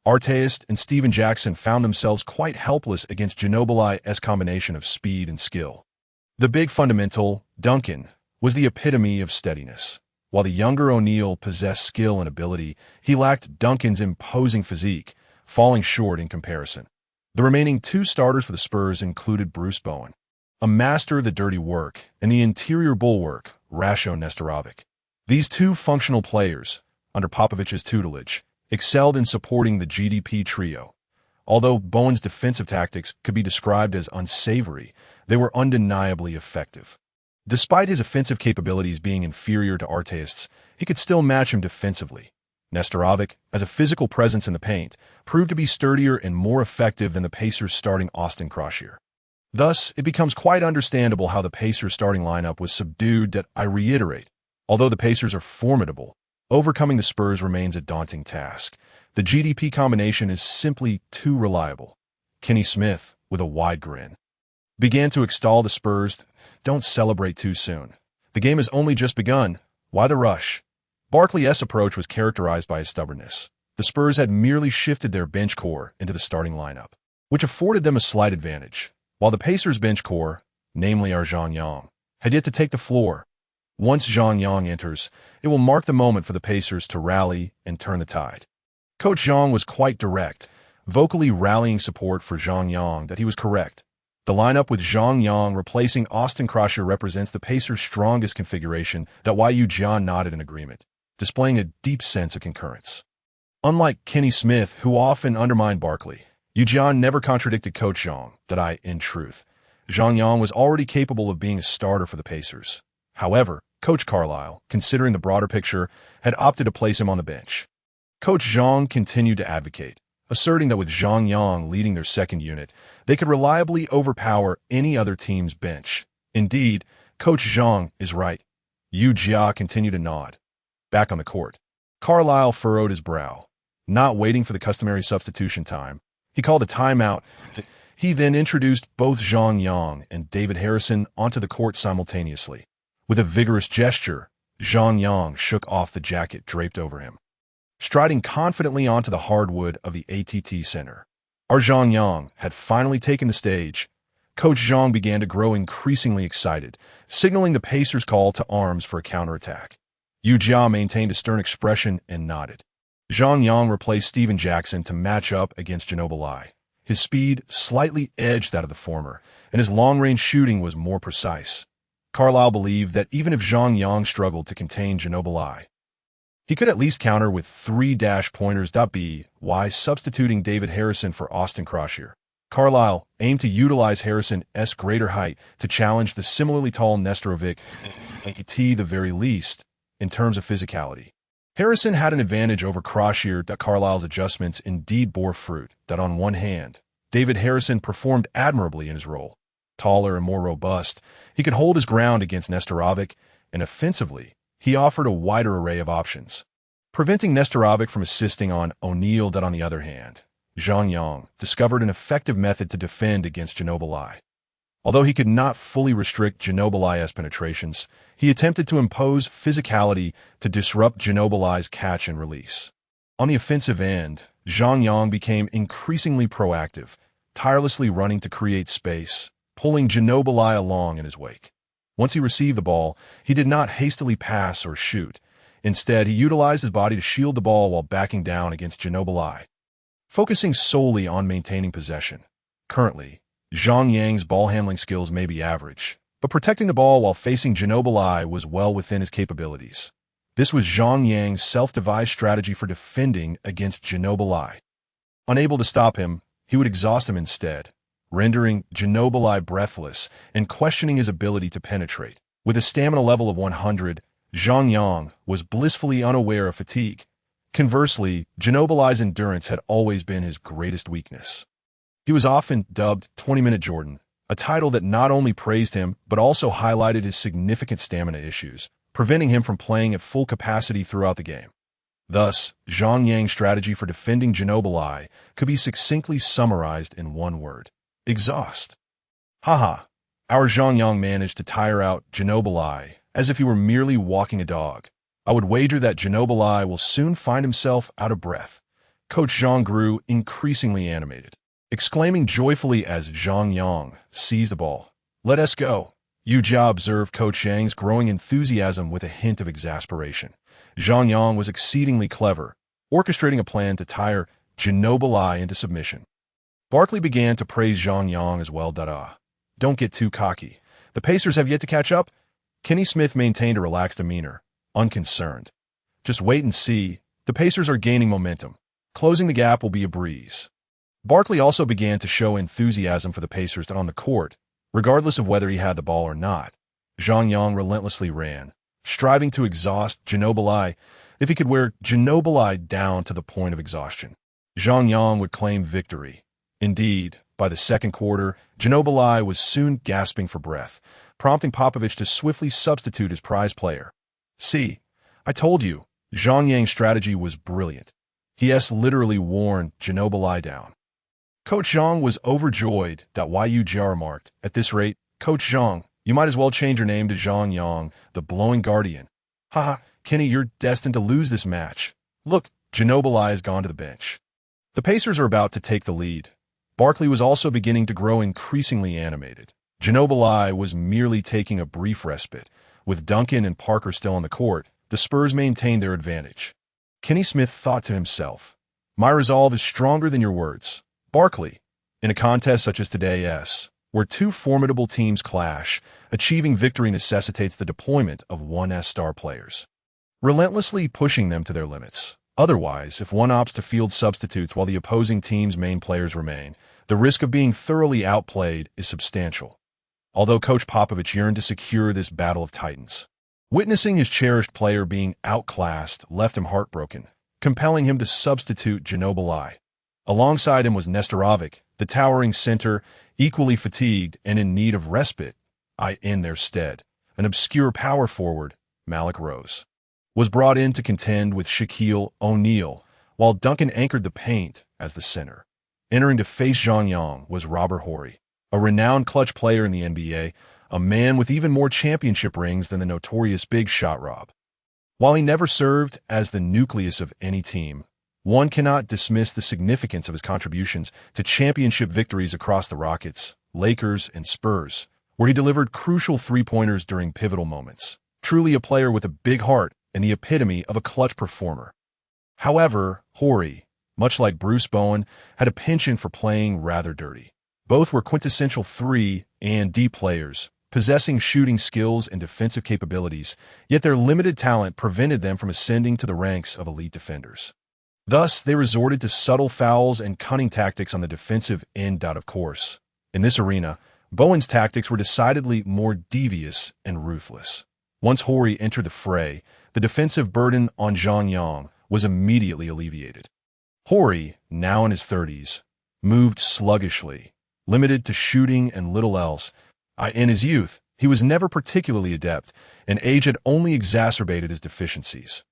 Artest and Steven Jackson found themselves quite helpless against Ginobili's combination of speed and skill. The big fundamental, Duncan, was the epitome of steadiness. While the younger O'Neal possessed skill and ability, he lacked Duncan's imposing physique, falling short in comparison. The remaining 2 starters for the Spurs included Bruce Bowen, a master of the dirty work, and the interior bulwark, Rasho Nestorovic. These 2 functional players, under Popovich's tutelage, excelled in supporting the GDP trio. Although Bowen's defensive tactics could be described as unsavory, they were undeniably effective. Despite his offensive capabilities being inferior to Artest's, he could still match him defensively. Nestorovic, as a physical presence in the paint, proved to be sturdier and more effective than the Pacers' starting Austin Croshier. Thus, it becomes quite understandable how the Pacers' starting lineup was subdued that, I reiterate, although the Pacers are formidable, overcoming the Spurs remains a daunting task. The GDP combination is simply too reliable. Kenny Smith, with a wide grin, began to extol the Spurs. Don't celebrate too soon. The game has only just begun. Why the rush? Barkley's approach was characterized by his stubbornness. The Spurs had merely shifted their bench core into the starting lineup, which afforded them a slight advantage, while the Pacers' bench core, namely our Zhang Yang, had yet to take the floor. Once Zhang Yang enters, it will mark the moment for the Pacers to rally and turn the tide. Coach Zhang was quite direct, vocally rallying support for Zhang Yang that he was correct. The lineup with Zhang Yang replacing Austin Croshier represents the Pacers' strongest configuration. Yu Jian nodded in agreement, displaying a deep sense of concurrence. Unlike Kenny Smith, who often undermined Barkley, Yu Jian never contradicted Coach Zhang. In truth, Zhang Yang was already capable of being a starter for the Pacers. However, Coach Carlisle, considering the broader picture, had opted to place him on the bench. Coach Zhang continued to advocate, asserting that with Zhang Yang leading their second unit, they could reliably overpower any other team's bench. Indeed, Coach Zhang is right. Yu Jia continued to nod. Back on the court, Carlisle furrowed his brow. Not waiting for the customary substitution time, he called a timeout. He then introduced both Zhang Yang and David Harrison onto the court simultaneously. With a vigorous gesture, Zhang Yang shook off the jacket draped over him, striding confidently onto the hardwood of the ATT Center. Our Zhang Yang had finally taken the stage. Coach Zhang began to grow increasingly excited, signaling the Pacers' call to arms for a counterattack. Yu Jia maintained a stern expression and nodded. Zhang Yang replaced Steven Jackson to match up against Ginobili. His speed slightly edged that of the former, and his long-range shooting was more precise. Carlisle believed that even if Zhang Yang struggled to contain Ginobili, he could at least counter with 3 dash-pointers. By substituting David Harrison for Austin Croshier, Carlisle aimed to utilize Harrison's greater height to challenge the similarly tall Nestorovic, at the very least, in terms of physicality. Harrison had an advantage over Croshier. Carlisle's adjustments indeed bore fruit. On one hand, David Harrison performed admirably in his role. Taller and more robust, he could hold his ground against Nestorovic, and offensively, he offered a wider array of options, preventing Nestorovic from assisting on O'Neal. On the other hand, Zhang Yang discovered an effective method to defend against Ginobili. Although he could not fully restrict Ginobili's penetrations, he attempted to impose physicality to disrupt Ginobili's catch and release. On the offensive end, Zhang Yang became increasingly proactive, tirelessly running to create space, pulling Ginobili along in his wake. Once he received the ball, he did not hastily pass or shoot. Instead, he utilized his body to shield the ball while backing down against Ginobili, focusing solely on maintaining possession. Currently, Zhang Yang's ball handling skills may be average, but protecting the ball while facing Ginobili was well within his capabilities. This was Zhang Yang's self-devised strategy for defending against Ginobili. Unable to stop him, he would exhaust him instead, rendering Ginobili breathless and questioning his ability to penetrate. With a stamina level of 100, Zhang Yang was blissfully unaware of fatigue. Conversely, Ginobili's endurance had always been his greatest weakness. He was often dubbed 20-Minute Jordan, a title that not only praised him but also highlighted his significant stamina issues, preventing him from playing at full capacity throughout the game. Thus, Zhang Yang's strategy for defending Ginobili could be succinctly summarized in one word: exhaust. Haha, our Zhang Yang managed to tire out Ginobili as if he were merely walking a dog. I would wager that Ginobili will soon find himself out of breath. Coach Zhang grew increasingly animated, exclaiming joyfully as Zhang Yang seized the ball. Let us go. Yu Jia observed Coach Yang's growing enthusiasm with a hint of exasperation. Zhang Yang was exceedingly clever, orchestrating a plan to tire Ginobili into submission. Barkley began to praise Zhang Yang as well. Don't get too cocky. The Pacers have yet to catch up. Kenny Smith maintained a relaxed demeanor, unconcerned. Just wait and see. The Pacers are gaining momentum. Closing the gap will be a breeze. Barkley also began to show enthusiasm for the Pacers on the court, regardless of whether he had the ball or not. Zhang Yang relentlessly ran, striving to exhaust Ginobili if he could wear Ginobili down to the point of exhaustion. Zhang Yang would claim victory. Indeed, by the second quarter, Ginobili was soon gasping for breath, prompting Popovich to swiftly substitute his prize player. See, I told you, Zhang Yang's strategy was brilliant. He has literally worn Ginobili down. Coach Zhang was overjoyed. Yu remarked, "At this rate, Coach Zhang, you might as well change your name to Zhang Yang, the Blowing Guardian. Haha, Kenny, you're destined to lose this match. Look, Ginobili has gone to the bench." The Pacers are about to take the lead. Barkley was also beginning to grow increasingly animated. Ginobili was merely taking a brief respite. With Duncan and Parker still on the court, the Spurs maintained their advantage. Kenny Smith thought to himself, "My resolve is stronger than your words." Barkley, in a contest such as today's, where two formidable teams clash, achieving victory necessitates the deployment of one's star players, relentlessly pushing them to their limits. Otherwise, if one opts to field substitutes while the opposing team's main players remain, the risk of being thoroughly outplayed is substantial. Although Coach Popovich yearned to secure this battle of titans, witnessing his cherished player being outclassed left him heartbroken, compelling him to substitute Ginobili. Alongside him was Nestorovic, the towering center, equally fatigued and in need of respite. In their stead, an obscure power forward, Malik Rose, was brought in to contend with Shaquille O'Neal, while Duncan anchored the paint as the center. Entering to face Zhang Yang was Robert Horry, a renowned clutch player in the NBA, a man with even more championship rings than the notorious Big Shot Rob. While he never served as the nucleus of any team, one cannot dismiss the significance of his contributions to championship victories across the Rockets, Lakers, and Spurs, where he delivered crucial three-pointers during pivotal moments. Truly a player with a big heart and the epitome of a clutch performer. However, Horry, much like Bruce Bowen, had a penchant for playing rather dirty. Both were quintessential 3 and D players, possessing shooting skills and defensive capabilities, yet their limited talent prevented them from ascending to the ranks of elite defenders. Thus, they resorted to subtle fouls and cunning tactics on the defensive end. Of course, in this arena, Bowen's tactics were decidedly more devious and ruthless. Once Horry entered the fray, the defensive burden on Zhang Yang was immediately alleviated. Horry, now in his 30s, moved sluggishly, limited to shooting and little else. In his youth, he was never particularly adept, and age had only exacerbated his deficiencies.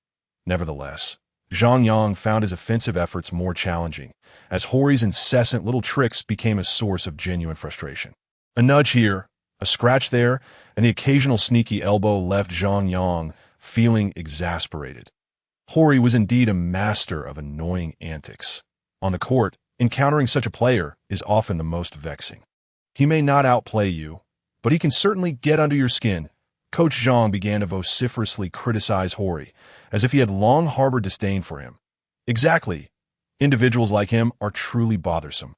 Nevertheless, Zhang Yang found his offensive efforts more challenging, as Horry's incessant little tricks became a source of genuine frustration. A nudge here, a scratch there, and the occasional sneaky elbow left Zhang Yang feeling exasperated. Horry was indeed a master of annoying antics. On the court, encountering such a player is often the most vexing. He may not outplay you, but he can certainly get under your skin. Coach Zhang began to vociferously criticize Horry, as if he had long harbored disdain for him. Exactly. Individuals like him are truly bothersome.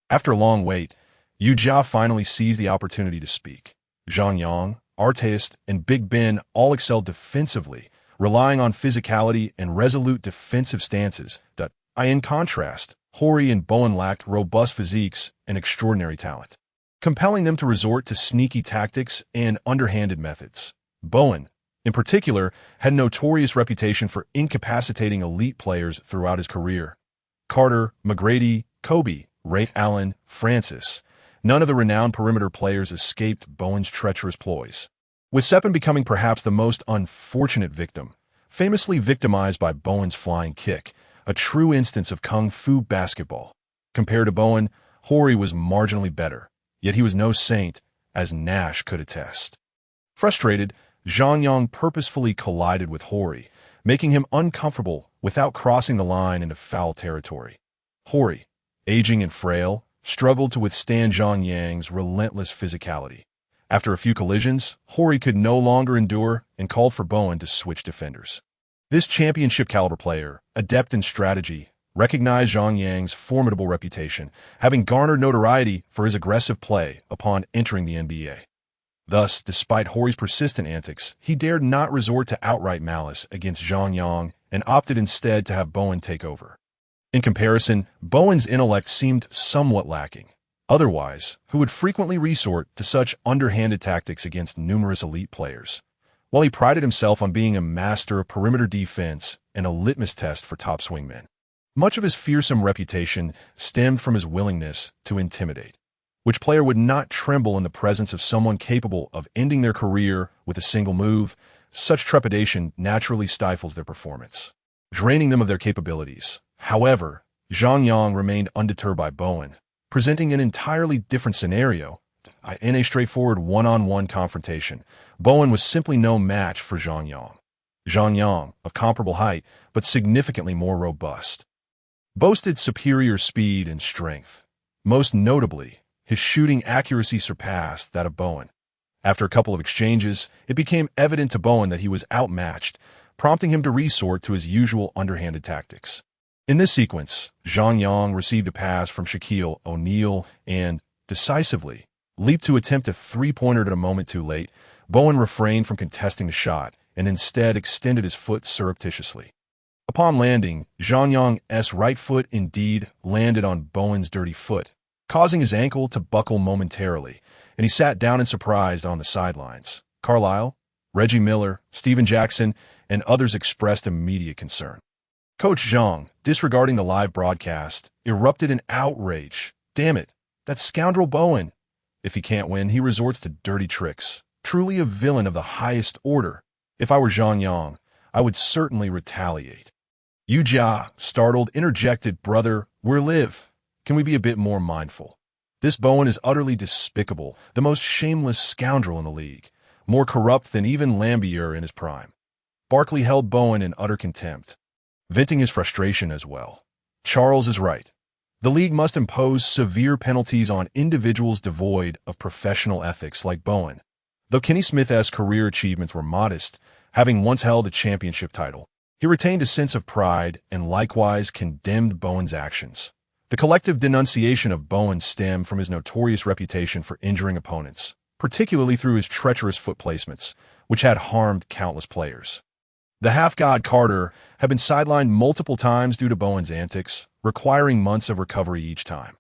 After a long wait, Yu Jia finally seized the opportunity to speak. Zhang Yang, Artist, and Big Ben all excelled defensively, relying on physicality and resolute defensive stances. In contrast, Horry and Bowen lacked robust physiques and extraordinary talent, compelling them to resort to sneaky tactics and underhanded methods. Bowen, in particular, had a notorious reputation for incapacitating elite players throughout his career. Carter, McGrady, Kobe, Ray Allen, Francis, none of the renowned perimeter players escaped Bowen's treacherous ploys, with Seppin becoming perhaps the most unfortunate victim, famously victimized by Bowen's flying kick, a true instance of kung fu basketball. Compared to Bowen, Horry was marginally better, yet he was no saint, as Nash could attest. Frustrated, Zhang Yang purposefully collided with Horry, making him uncomfortable without crossing the line into foul territory. Horry, aging and frail, struggled to withstand Zhang Yang's relentless physicality. After a few collisions, Horry could no longer endure and called for Bowen to switch defenders. This championship-caliber player, adept in strategy, recognized Zhang Yang's formidable reputation, having garnered notoriety for his aggressive play upon entering the NBA. Thus, despite Horry's persistent antics, he dared not resort to outright malice against Zhang Yang and opted instead to have Bowen take over. In comparison, Bowen's intellect seemed somewhat lacking. Otherwise, who would frequently resort to such underhanded tactics against numerous elite players? While he prided himself on being a master of perimeter defense and a litmus test for top swingmen, much of his fearsome reputation stemmed from his willingness to intimidate. Which player would not tremble in the presence of someone capable of ending their career with a single move? Such trepidation naturally stifles their performance, draining them of their capabilities. However, Zhang Yang remained undeterred by Bowen, presenting an entirely different scenario. In a straightforward one-on-one confrontation, Bowen was simply no match for Zhang Yang. Zhang Yang, of comparable height, but significantly more robust, boasted superior speed and strength. Most notably, his shooting accuracy surpassed that of Bowen. After a couple of exchanges, it became evident to Bowen that he was outmatched, prompting him to resort to his usual underhanded tactics. In this sequence, Zhang Yang received a pass from Shaquille O'Neal and, decisively, leaped to attempt a three-pointer at a moment too late. Bowen refrained from contesting the shot and instead extended his foot surreptitiously. Upon landing, Zhang Yang's right foot indeed landed on Bowen's dirty foot, causing his ankle to buckle momentarily, and he sat down in surprise on the sidelines. Carlisle, Reggie Miller, Steven Jackson, and others expressed immediate concern. Coach Zhang, disregarding the live broadcast, erupted in outrage. Damn it, that scoundrel Bowen. If he can't win, he resorts to dirty tricks. Truly a villain of the highest order. If I were Zhang Yang, I would certainly retaliate. Yu Jia, startled, interjected, "Brother, we're live. Can we be a bit more mindful? This Bowen is utterly despicable, the most shameless scoundrel in the league, more corrupt than even Lambier in his prime." Barkley held Bowen in utter contempt, venting his frustration as well. Charles is right. The league must impose severe penalties on individuals devoid of professional ethics like Bowen. Though Kenny Smith's career achievements were modest, having once held a championship title, he retained a sense of pride and likewise condemned Bowen's actions. The collective denunciation of Bowen stemmed from his notorious reputation for injuring opponents, particularly through his treacherous foot placements, which had harmed countless players. The half-god Carter had been sidelined multiple times due to Bowen's antics, requiring months of recovery each time.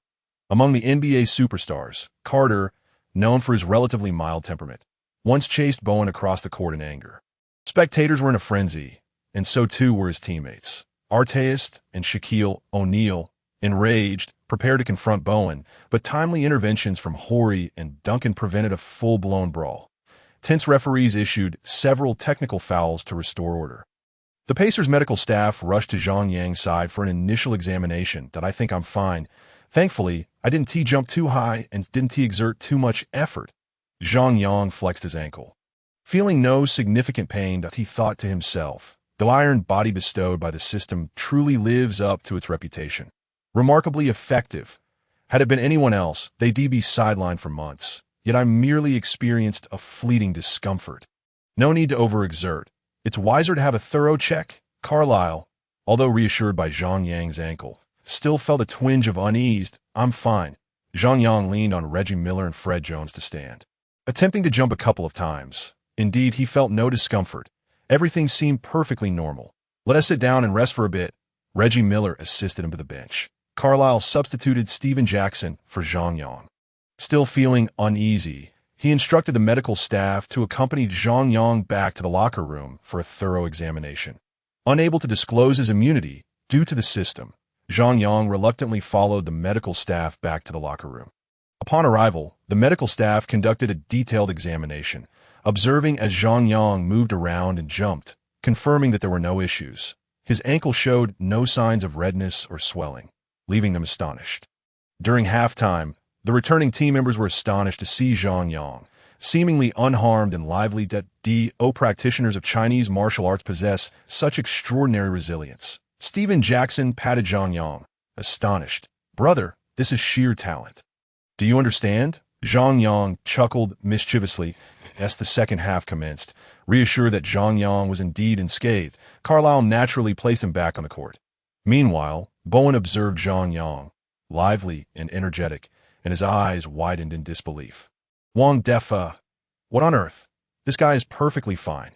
Among the NBA superstars, Carter, known for his relatively mild temperament, once chased Bowen across the court in anger. Spectators were in a frenzy, and so too were his teammates. Artest and Shaquille O'Neal, enraged, prepared to confront Bowen, but timely interventions from Horry and Duncan prevented a full-blown brawl. Tense referees issued several technical fouls to restore order. The Pacers' medical staff rushed to Zhang Yang's side for an initial examination. "That I think I'm fine. Thankfully, I didn't T-jump too high and didn't T-exert too much effort." Zhang Yang flexed his ankle, feeling no significant pain. He thought to himself, "The iron body bestowed by the system truly lives up to its reputation. Remarkably effective. Had it been anyone else, they'd be sidelined for months. Yet I merely experienced a fleeting discomfort. No need to overexert. It's wiser to have a thorough check." Carlisle, although reassured by Zhang Yang's ankle, still felt a twinge of unease. "I'm fine." Zhang Yang leaned on Reggie Miller and Fred Jones to stand, attempting to jump a couple of times. Indeed, he felt no discomfort. Everything seemed perfectly normal. "Let us sit down and rest for a bit." Reggie Miller assisted him to the bench. Carlisle substituted Steven Jackson for Zhang Yang. Still feeling uneasy, he instructed the medical staff to accompany Zhang Yang back to the locker room for a thorough examination. Unable to disclose his immunity due to the system, Zhang Yang reluctantly followed the medical staff back to the locker room. Upon arrival, the medical staff conducted a detailed examination, observing as Zhang Yang moved around and jumped, confirming that there were no issues. His ankle showed no signs of redness or swelling, leaving them astonished. During halftime, the returning team members were astonished to see Zhang Yang, seemingly unharmed and lively. That D.O. practitioners of Chinese martial arts possess such extraordinary resilience. Steven Jackson patted Zhang Yang, astonished. "Brother, this is sheer talent. Do you understand?" Zhang Yang chuckled mischievously as the second half commenced. Reassured that Zhang Yang was indeed unscathed, Carlisle naturally placed him back on the court. Meanwhile, Bowen observed Zhang Yang, lively and energetic, and his eyes widened in disbelief. "Wang Defa, what on earth? This guy is perfectly fine.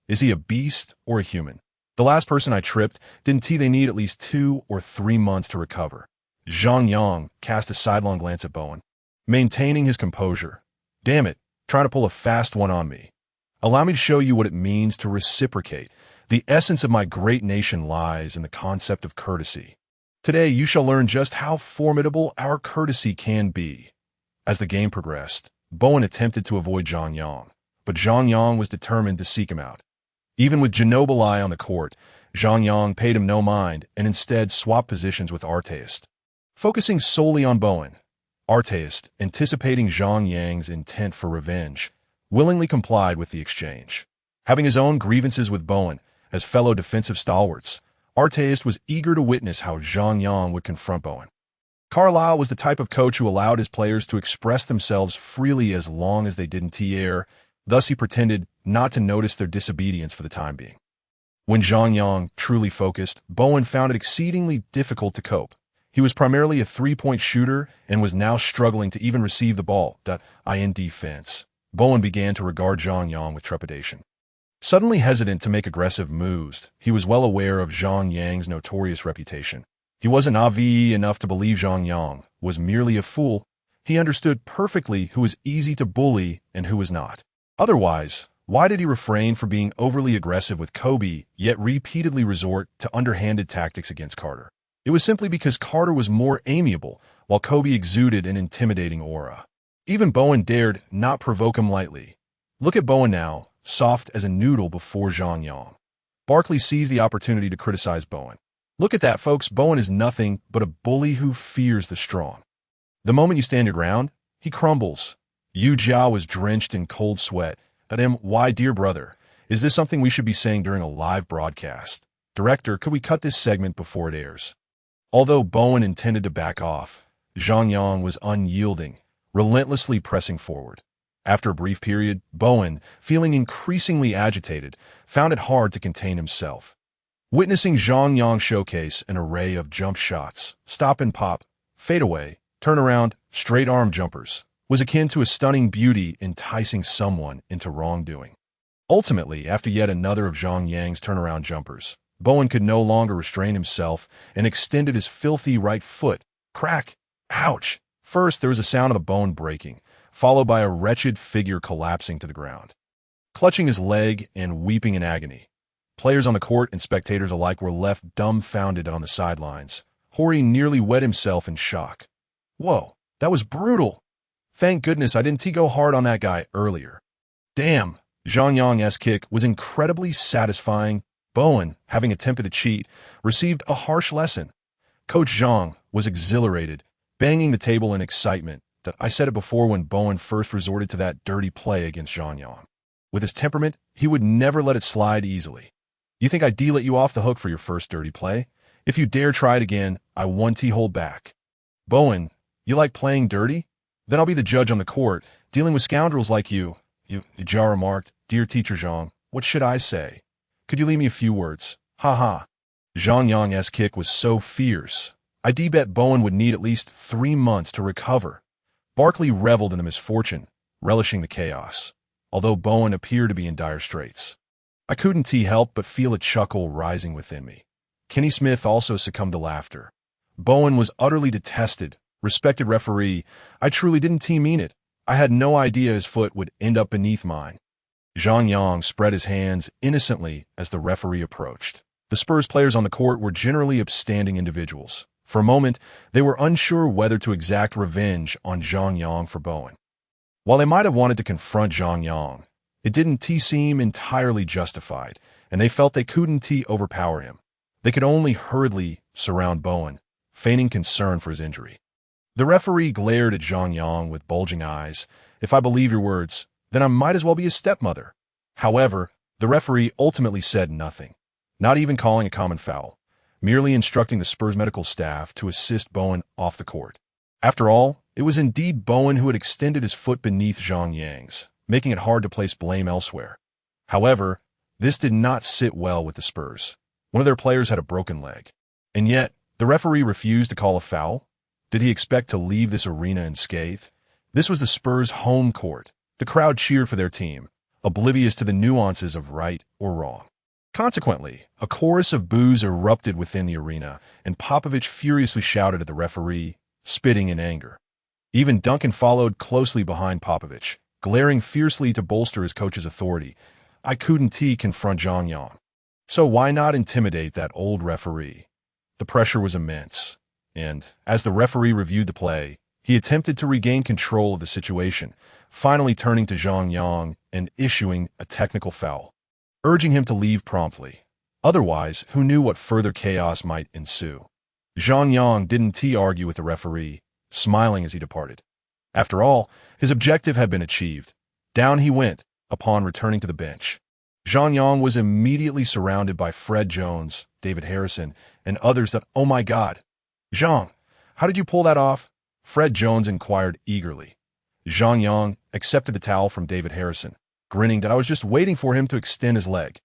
Is he a beast or a human?" The last person I tripped didn't tee they need at least 2 or 3 months to recover. Zhang Yang cast a sidelong glance at Bowen, maintaining his composure. Damn it, trying to pull a fast one on me. Allow me to show you what it means to reciprocate. The essence of my great nation lies in the concept of courtesy. Today you shall learn just how formidable our courtesy can be. As the game progressed, Bowen attempted to avoid Zhang Yang, but Zhang Yang was determined to seek him out. Even with Ginobili on the court, Zhang Yang paid him no mind and instead swapped positions with Arteist. Focusing solely on Bowen, Arteist, anticipating Zhang Yang's intent for revenge, willingly complied with the exchange. Having his own grievances with Bowen as fellow defensive stalwarts, Arteist was eager to witness how Zhang Yang would confront Bowen. Carlisle was the type of coach who allowed his players to express themselves freely as long as they didn't tee air. Thus he pretended not to notice their disobedience for the time being. When Zhang Yang truly focused, Bowen found it exceedingly difficult to cope. He was primarily a three-point shooter and was now struggling to even receive the ball. In defense, Bowen began to regard Zhang Yang with trepidation. Suddenly hesitant to make aggressive moves, he was well aware of Zhang Yang's notorious reputation. He wasn't naive enough to believe Zhang Yang was merely a fool. He understood perfectly who was easy to bully and who was not. Otherwise, why did he refrain from being overly aggressive with Kobe, yet repeatedly resort to underhanded tactics against Carter? It was simply because Carter was more amiable, while Kobe exuded an intimidating aura. Even Bowen dared not provoke him lightly. Look at Bowen now, soft as a noodle before Zhang Yang. Barkley seized the opportunity to criticize Bowen. Look at that, folks. Bowen is nothing but a bully who fears the strong. The moment you stand your ground, he crumbles. Yu Jiao was drenched in cold sweat. Why, dear brother, is this something we should be saying during a live broadcast? Director, could we cut this segment before it airs? Although Bowen intended to back off, Zhang Yang was unyielding, relentlessly pressing forward. After a brief period, Bowen, feeling increasingly agitated, found it hard to contain himself. Witnessing Zhang Yang showcase an array of jump shots, stop and pop, fade away, turn around, straight arm jumpers, was akin to a stunning beauty enticing someone into wrongdoing. Ultimately, after yet another of Zhang Yang's turnaround jumpers, Bowen could no longer restrain himself and extended his filthy right foot. Crack! Ouch! First, there was a sound of the bone breaking, followed by a wretched figure collapsing to the ground. Clutching his leg and weeping in agony, players on the court and spectators alike were left dumbfounded on the sidelines. Horry nearly wet himself in shock. Whoa, that was brutal! Thank goodness I didn't go hard on that guy earlier. Damn, Zhang Yang's kick was incredibly satisfying. Bowen, having attempted to cheat, received a harsh lesson. Coach Zhang was exhilarated, banging the table in excitement. I said it before when Bowen first resorted to that dirty play against Zhang Yang. With his temperament, he would never let it slide easily. You think I'd let you off the hook for your first dirty play? If you dare try it again, I won't hold back. Bowen, you like playing dirty? Then I'll be the judge on the court, dealing with scoundrels like you. Jia remarked, Dear teacher Zhang, what should I say? Could you leave me a few words? Ha ha. Zhang Yang's kick was so fierce. I bet Bowen would need at least 3 months to recover. Barkley reveled in the misfortune, relishing the chaos, although Bowen appeared to be in dire straits. I couldn't help but feel a chuckle rising within me. Kenny Smith also succumbed to laughter. Bowen was utterly detested. Respected referee, I truly didn't mean it. I had no idea his foot would end up beneath mine. Zhang Yang spread his hands innocently as the referee approached. The Spurs players on the court were generally upstanding individuals. For a moment, they were unsure whether to exact revenge on Zhang Yang for Bowen. While they might have wanted to confront Zhang Yang, it didn't seem entirely justified, and they felt they couldn't overpower him. They could only hurriedly surround Bowen, feigning concern for his injury. The referee glared at Zhang Yang with bulging eyes. If I believe your words, then I might as well be his stepmother. However, the referee ultimately said nothing, not even calling a common foul, merely instructing the Spurs medical staff to assist Bowen off the court. After all, it was indeed Bowen who had extended his foot beneath Zhang Yang's, making it hard to place blame elsewhere. However, this did not sit well with the Spurs. One of their players had a broken leg. And yet, the referee refused to call a foul? Did he expect to leave this arena unscathed? This was the Spurs' home court. The crowd cheered for their team, oblivious to the nuances of right or wrong. Consequently, a chorus of boos erupted within the arena, and Popovich furiously shouted at the referee, spitting in anger. Even Duncan followed closely behind Popovich, glaring fiercely to bolster his coach's authority. I couldn't confront Zhang Yang. So why not intimidate that old referee? The pressure was immense, and as the referee reviewed the play, he attempted to regain control of the situation, finally turning to Zhang Yang and issuing a technical foul, urging him to leave promptly. Otherwise, who knew what further chaos might ensue? Zhang Yang didn't argue with the referee, smiling as he departed. After all, his objective had been achieved. Down he went, upon returning to the bench. Zhang Yang was immediately surrounded by Fred Jones, David Harrison, and others that, "Oh my God! Zhang, how did you pull that off?" Fred Jones inquired eagerly. Zhang Yang accepted the towel from David Harrison, grinning that I was just waiting for him to extend his leg.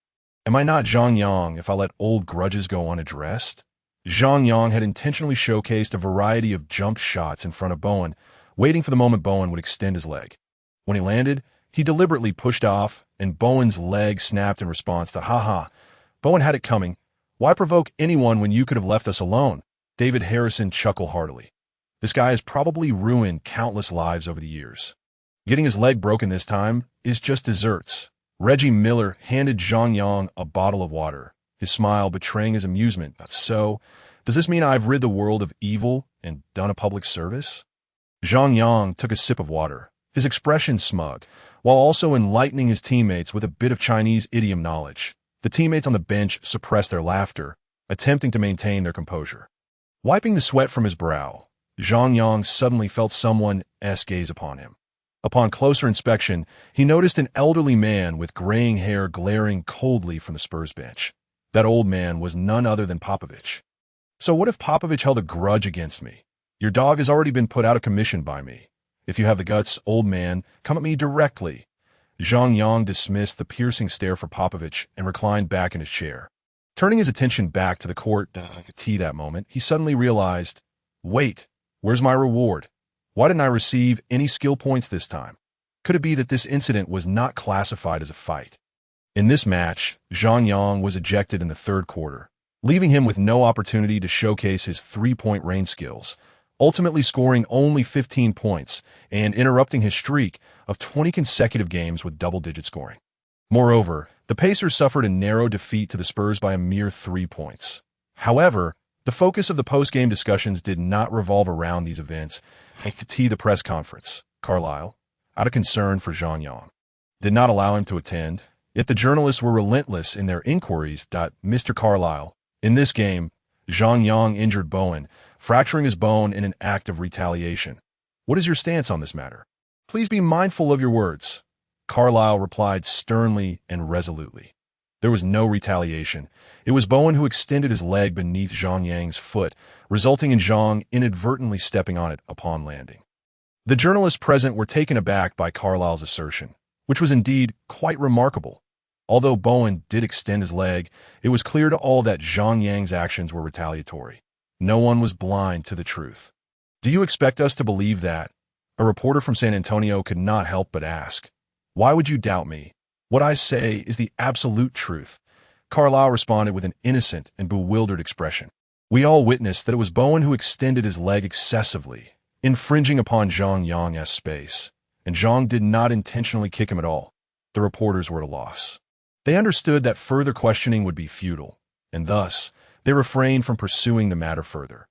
Am I not Zhang Yang if I let old grudges go unaddressed? Zhang Yang had intentionally showcased a variety of jump shots in front of Bowen, waiting for the moment Bowen would extend his leg. When he landed, he deliberately pushed off, and Bowen's leg snapped in response to, "Ha ha, Bowen had it coming. Why provoke anyone when you could have left us alone?" David Harrison chuckled heartily. This guy has probably ruined countless lives over the years. Getting his leg broken this time is just desserts. Reggie Miller handed Zhang Yang a bottle of water, his smile betraying his amusement. So, does this mean I've rid the world of evil and done a public service? Zhang Yang took a sip of water, his expression smug, while also enlightening his teammates with a bit of Chinese idiom knowledge. The teammates on the bench suppressed their laughter, attempting to maintain their composure. Wiping the sweat from his brow, Zhang Yang suddenly felt someone's gaze upon him. Upon closer inspection, he noticed an elderly man with graying hair glaring coldly from the Spurs bench. That old man was none other than Popovich. So what if Popovich held a grudge against me? Your dog has already been put out of commission by me. If you have the guts, old man, come at me directly. Zhang Yang dismissed the piercing stare for Popovich and reclined back in his chair. Turning his attention back to the court that moment, he suddenly realized, wait, where's my reward? Why didn't I receive any skill points this time? Could it be that this incident was not classified as a fight? In this match, Zhang Yang was ejected in the third quarter, leaving him with no opportunity to showcase his three-point range skills, ultimately scoring only 15 points and interrupting his streak of 20 consecutive games with double-digit scoring. Moreover, the Pacers suffered a narrow defeat to the Spurs by a mere 3 points. However, the focus of the post-game discussions did not revolve around these events. The press conference, Carlisle, out of concern for Zhang Yang, did not allow him to attend, yet the journalists were relentless in their inquiries. Mr. Carlisle, in this game, Zhang Yang injured Bowen, fracturing his bone in an act of retaliation. What is your stance on this matter? Please be mindful of your words. Carlisle replied sternly and resolutely. There was no retaliation. It was Bowen who extended his leg beneath Zhang Yang's foot, resulting in Zhang inadvertently stepping on it upon landing. The journalists present were taken aback by Carlisle's assertion, which was indeed quite remarkable. Although Bowen did extend his leg, it was clear to all that Zhang Yang's actions were retaliatory. No one was blind to the truth. Do you expect us to believe that? A reporter from San Antonio could not help but ask. Why would you doubt me? What I say is the absolute truth. Carlisle responded with an innocent and bewildered expression. We all witnessed that it was Bowen who extended his leg excessively, infringing upon Zhang Yang's space, and Zhang did not intentionally kick him at all. The reporters were at a loss. They understood that further questioning would be futile, and thus, they refrained from pursuing the matter further.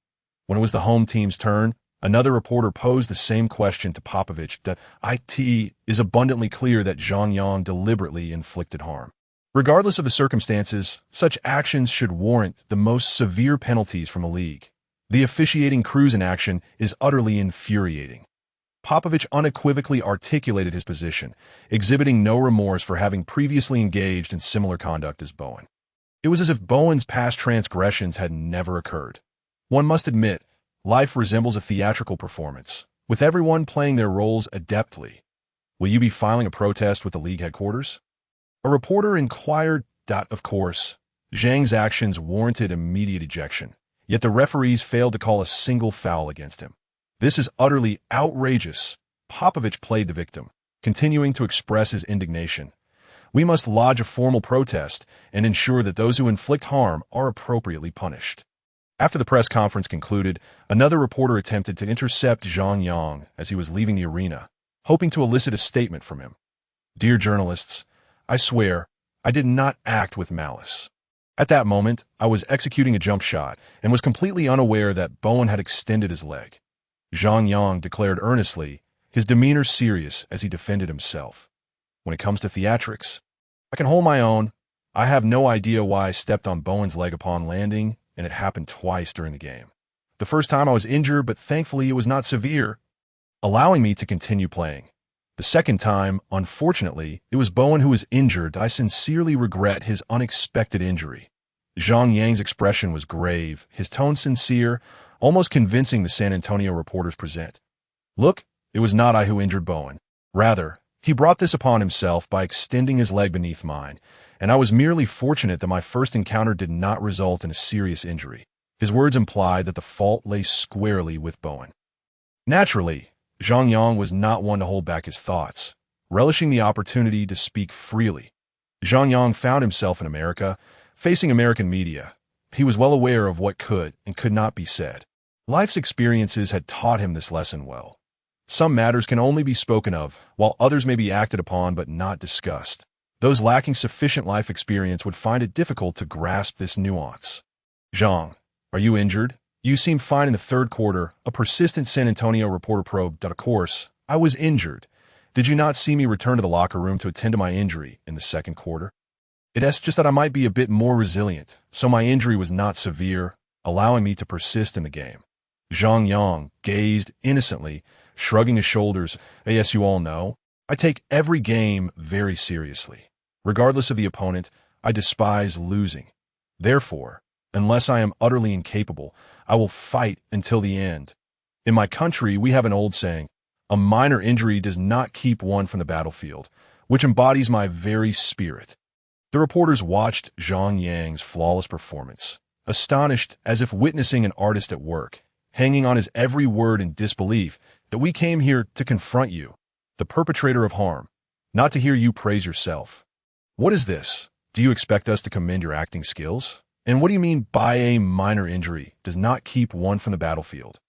When it was the home team's turn, another reporter posed the same question to Popovich. It is abundantly clear that Zhang Yang deliberately inflicted harm. Regardless of the circumstances, such actions should warrant the most severe penalties from the league. The officiating crew's inaction is utterly infuriating. Popovich unequivocally articulated his position, exhibiting no remorse for having previously engaged in similar conduct as Bowen. It was as if Bowen's past transgressions had never occurred. One must admit, life resembles a theatrical performance, with everyone playing their roles adeptly. Will you be filing a protest with the league headquarters? A reporter inquired. Of course, Zhang's actions warranted immediate ejection, yet the referees failed to call a single foul against him. This is utterly outrageous. Popovich played the victim, continuing to express his indignation. We must lodge a formal protest and ensure that those who inflict harm are appropriately punished. After the press conference concluded, another reporter attempted to intercept Zhang Yang as he was leaving the arena, hoping to elicit a statement from him. "Dear journalists, I swear, I did not act with malice. At that moment, I was executing a jump shot and was completely unaware that Bowen had extended his leg." Zhang Yang declared earnestly, his demeanor serious as he defended himself. "When it comes to theatrics, I can hold my own. I have no idea why I stepped on Bowen's leg upon landing, and it happened twice during the game. The first time I was injured, but thankfully it was not severe, allowing me to continue playing. The second time, unfortunately, it was Bowen who was injured. I sincerely regret his unexpected injury." Zhang Yang's expression was grave, his tone sincere, almost convincing the San Antonio reporters present. "Look, it was not I who injured Bowen. Rather, he brought this upon himself by extending his leg beneath mine, and I was merely fortunate that my first encounter did not result in a serious injury." His words implied that the fault lay squarely with Bowen. Naturally, Zhang Yang was not one to hold back his thoughts, relishing the opportunity to speak freely. Zhang Yang found himself in America, facing American media. He was well aware of what could and could not be said. Life's experiences had taught him this lesson well. Some matters can only be spoken of, while others may be acted upon but not discussed. Those lacking sufficient life experience would find it difficult to grasp this nuance. "Zhang, are you injured? You seem fine in the third quarter," a persistent San Antonio reporter probed. "Of course, I was injured. Did you not see me return to the locker room to attend to my injury in the second quarter? It's just that I might be a bit more resilient, so my injury was not severe, allowing me to persist in the game." Zhang Yang gazed innocently, shrugging his shoulders. "As you all know, I take every game very seriously. Regardless of the opponent, I despise losing. Therefore, unless I am utterly incapable, I will fight until the end. In my country, we have an old saying, 'A minor injury does not keep one from the battlefield,' which embodies my very spirit." The reporters watched Zhang Yang's flawless performance, astonished as if witnessing an artist at work, hanging on his every word in disbelief that "we came here to confront you, the perpetrator of harm, not to hear you praise yourself. What is this? Do you expect us to commend your acting skills? And what do you mean by a minor injury does not keep one from the battlefield?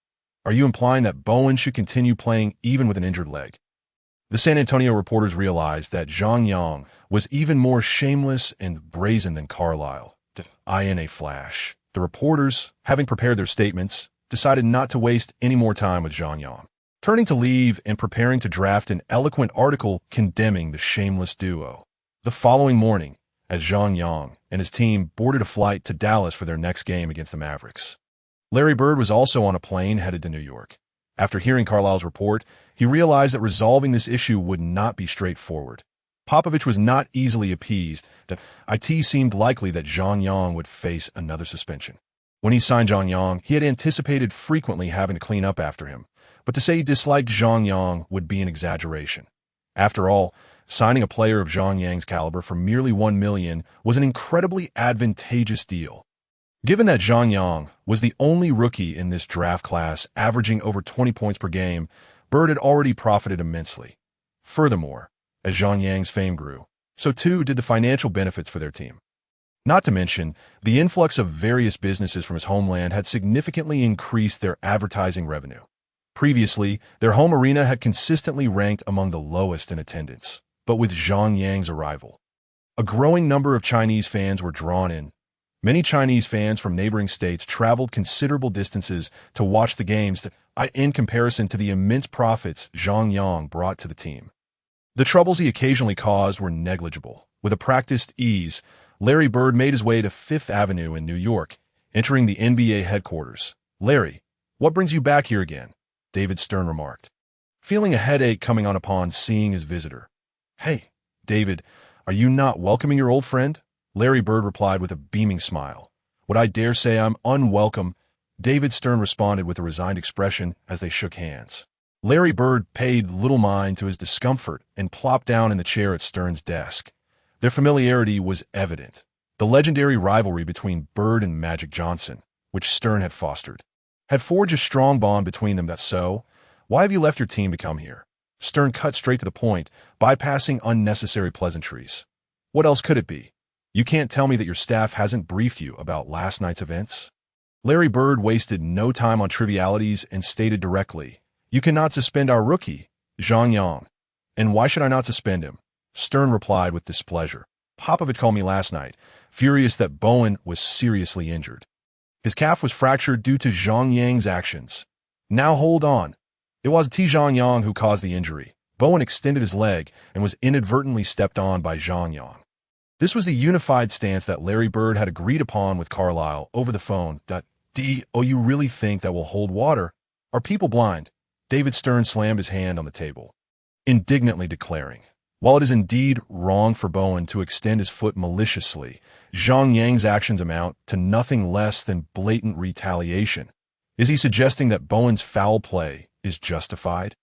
Are you implying that Bowen should continue playing even with an injured leg?" The San Antonio reporters realized that Zhang Yang was even more shameless and brazen than Carlyle. In a flash, the reporters, having prepared their statements, decided not to waste any more time with Zhang Yang, turning to leave and preparing to draft an eloquent article condemning the shameless duo. The following morning, as Zhang Yang and his team boarded a flight to Dallas for their next game against the Mavericks, Larry Bird was also on a plane headed to New York. After hearing Carlisle's report, he realized that resolving this issue would not be straightforward. Popovich was not easily appeased. That it seemed likely that Zhang Yang would face another suspension. When he signed Zhang Yang, he had anticipated frequently having to clean up after him, but to say he disliked Zhang Yang would be an exaggeration. After all, signing a player of Zhang Yang's caliber for merely $1 million was an incredibly advantageous deal. Given that Zhang Yang was the only rookie in this draft class averaging over 20 points per game, Bird had already profited immensely. Furthermore, as Zhang Yang's fame grew, so too did the financial benefits for their team. Not to mention, the influx of various businesses from his homeland had significantly increased their advertising revenue. Previously, their home arena had consistently ranked among the lowest in attendance, but with Zhang Yang's arrival, a growing number of Chinese fans were drawn in. Many Chinese fans from neighboring states traveled considerable distances to watch the games in comparison to the immense profits Zhang Yang brought to the team. The troubles he occasionally caused were negligible. With a practiced ease, Larry Bird made his way to Fifth Avenue in New York, entering the NBA headquarters. "Larry, what brings you back here again?" David Stern remarked, feeling a headache coming on upon seeing his visitor. "Hey, David, are you not welcoming your old friend?" Larry Bird replied with a beaming smile. "Would I dare say I'm unwelcome?" David Stern responded with a resigned expression as they shook hands. Larry Bird paid little mind to his discomfort and plopped down in the chair at Stern's desk. Their familiarity was evident. The legendary rivalry between Bird and Magic Johnson, which Stern had fostered, had forged a strong bond between them. "That's so? Why have you left your team to come here?" Stern cut straight to the point, bypassing unnecessary pleasantries. What else could it be? You can't tell me that your staff hasn't briefed you about last night's events? Larry Bird wasted no time on trivialities and stated directly, "You cannot suspend our rookie, Zhang Yang." "And why should I not suspend him?" Stern replied with displeasure. "Popovich called me last night, furious that Bowen was seriously injured. His calf was fractured due to Zhang Yang's actions. Now hold on. It was Zhang Yang who caused the injury. Bowen extended his leg and was inadvertently stepped on by Zhang Yang." This was the unified stance that Larry Bird had agreed upon with Carlisle over the phone. "Oh, you really think that will hold water? Are people blind?" David Stern slammed his hand on the table, indignantly declaring, "While it is indeed wrong for Bowen to extend his foot maliciously, Zhang Yang's actions amount to nothing less than blatant retaliation. Is he suggesting that Bowen's foul play is justified?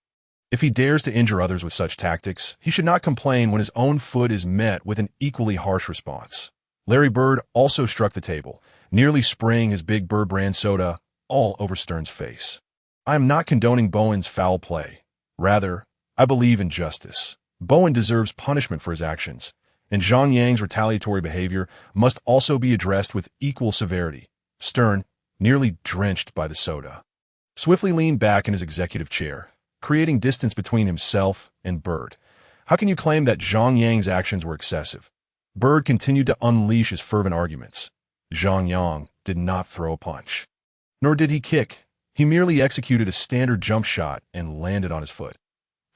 If he dares to injure others with such tactics, he should not complain when his own foot is met with an equally harsh response." Larry Bird also struck the table, nearly spraying his Big Bird brand soda all over Stern's face. "I am not condoning Bowen's foul play. Rather, I believe in justice. Bowen deserves punishment for his actions, and Zhang Yang's retaliatory behavior must also be addressed with equal severity." Stern, nearly drenched by the soda, swiftly leaned back in his executive chair, creating distance between himself and Bird. "How can you claim that Zhang Yang's actions were excessive?" Bird continued to unleash his fervent arguments. "Zhang Yang did not throw a punch, nor did he kick. He merely executed a standard jump shot and landed on his foot.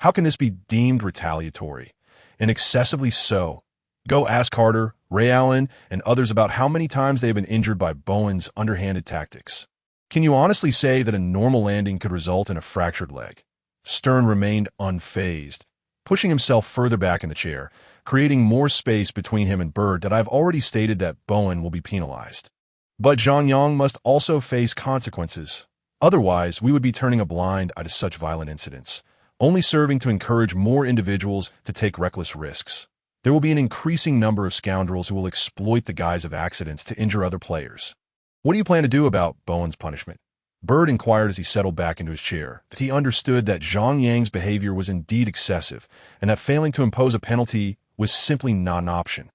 How can this be deemed retaliatory, and excessively so? Go ask Carter, Ray Allen, and others about how many times they have been injured by Bowen's underhanded tactics. Can you honestly say that a normal landing could result in a fractured leg?" Stern remained unfazed, pushing himself further back in the chair, creating more space between him and Bird. "That I've already stated that Bowen will be penalized. But Zhang Yang must also face consequences. Otherwise, we would be turning a blind eye to such violent incidents, only serving to encourage more individuals to take reckless risks. There will be an increasing number of scoundrels who will exploit the guise of accidents to injure other players. What do you plan to do about Bowen's punishment?" Bird inquired as he settled back into his chair that he understood that Zhang Yang's behavior was indeed excessive and that failing to impose a penalty was simply not an option.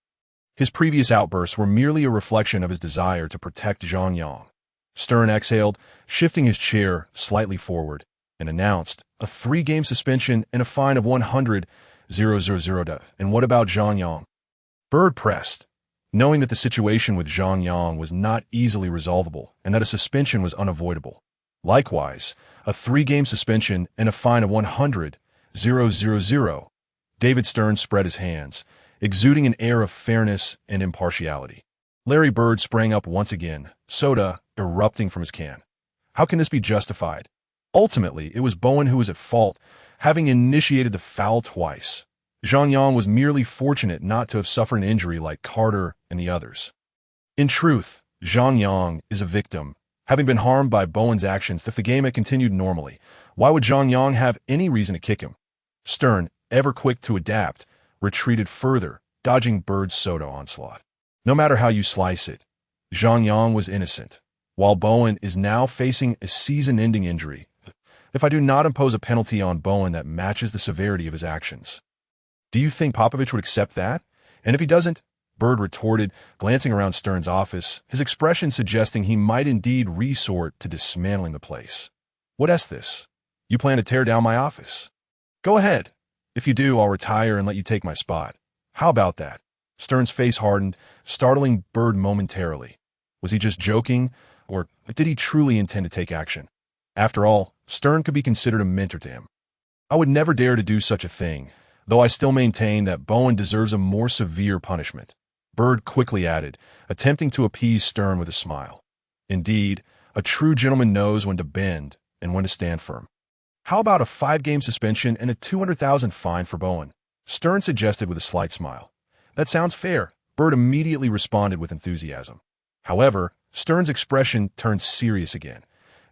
His previous outbursts were merely a reflection of his desire to protect Zhang Yang. Stern exhaled, shifting his chair slightly forward, and announced a 3-game suspension and a fine of 100,000. "And what about Zhang Yang?" Bird pressed, knowing that the situation with Zhang Yang was not easily resolvable and that a suspension was unavoidable. "Likewise, a 3-game suspension and a fine of 100,000. David Stern spread his hands, exuding an air of fairness and impartiality. Larry Bird sprang up once again, soda erupting from his can. "How can this be justified? Ultimately, it was Bowen who was at fault, having initiated the foul twice. Zhang Yang was merely fortunate not to have suffered an injury like Carter and the others. In truth, Zhang Yang is a victim, having been harmed by Bowen's actions. If the game had continued normally, why would Zhang Yang have any reason to kick him?" Stern, ever quick to adapt, retreated further, dodging Bird's soda onslaught. "No matter how you slice it, Zhang Yang was innocent, while Bowen is now facing a season-ending injury. If I do not impose a penalty on Bowen that matches the severity of his actions, do you think Popovich would accept that? And if he doesn't?" Bird retorted, glancing around Stern's office, his expression suggesting he might indeed resort to dismantling the place. "What's this? You plan to tear down my office? Go ahead. If you do, I'll retire and let you take my spot. How about that?" Stern's face hardened, startling Bird momentarily. Was he just joking, or did he truly intend to take action? After all, Stern could be considered a mentor to him. "I would never dare to do such a thing, though I still maintain that Bowen deserves a more severe punishment," Bird quickly added, attempting to appease Stern with a smile. "Indeed, a true gentleman knows when to bend and when to stand firm." "How about a 5-game suspension and a 200,000 fine for Bowen?" Stern suggested with a slight smile. "That sounds fair," Bird immediately responded with enthusiasm. However, Stern's expression turned serious again.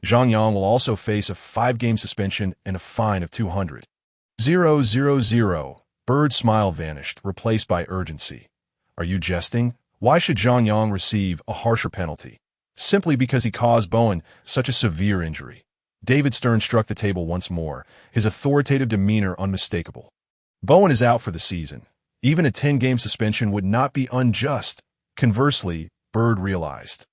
"Zhang Yang will also face a 5-game suspension and a fine of 200,000. Bird's smile vanished, replaced by urgency. "Are you jesting? Why should Zhang Yang receive a harsher penalty? Simply because he caused Bowen such a severe injury." David Stern struck the table once more, his authoritative demeanor unmistakable. "Bowen is out for the season. Even a 10-game suspension would not be unjust. Conversely, Bird realized.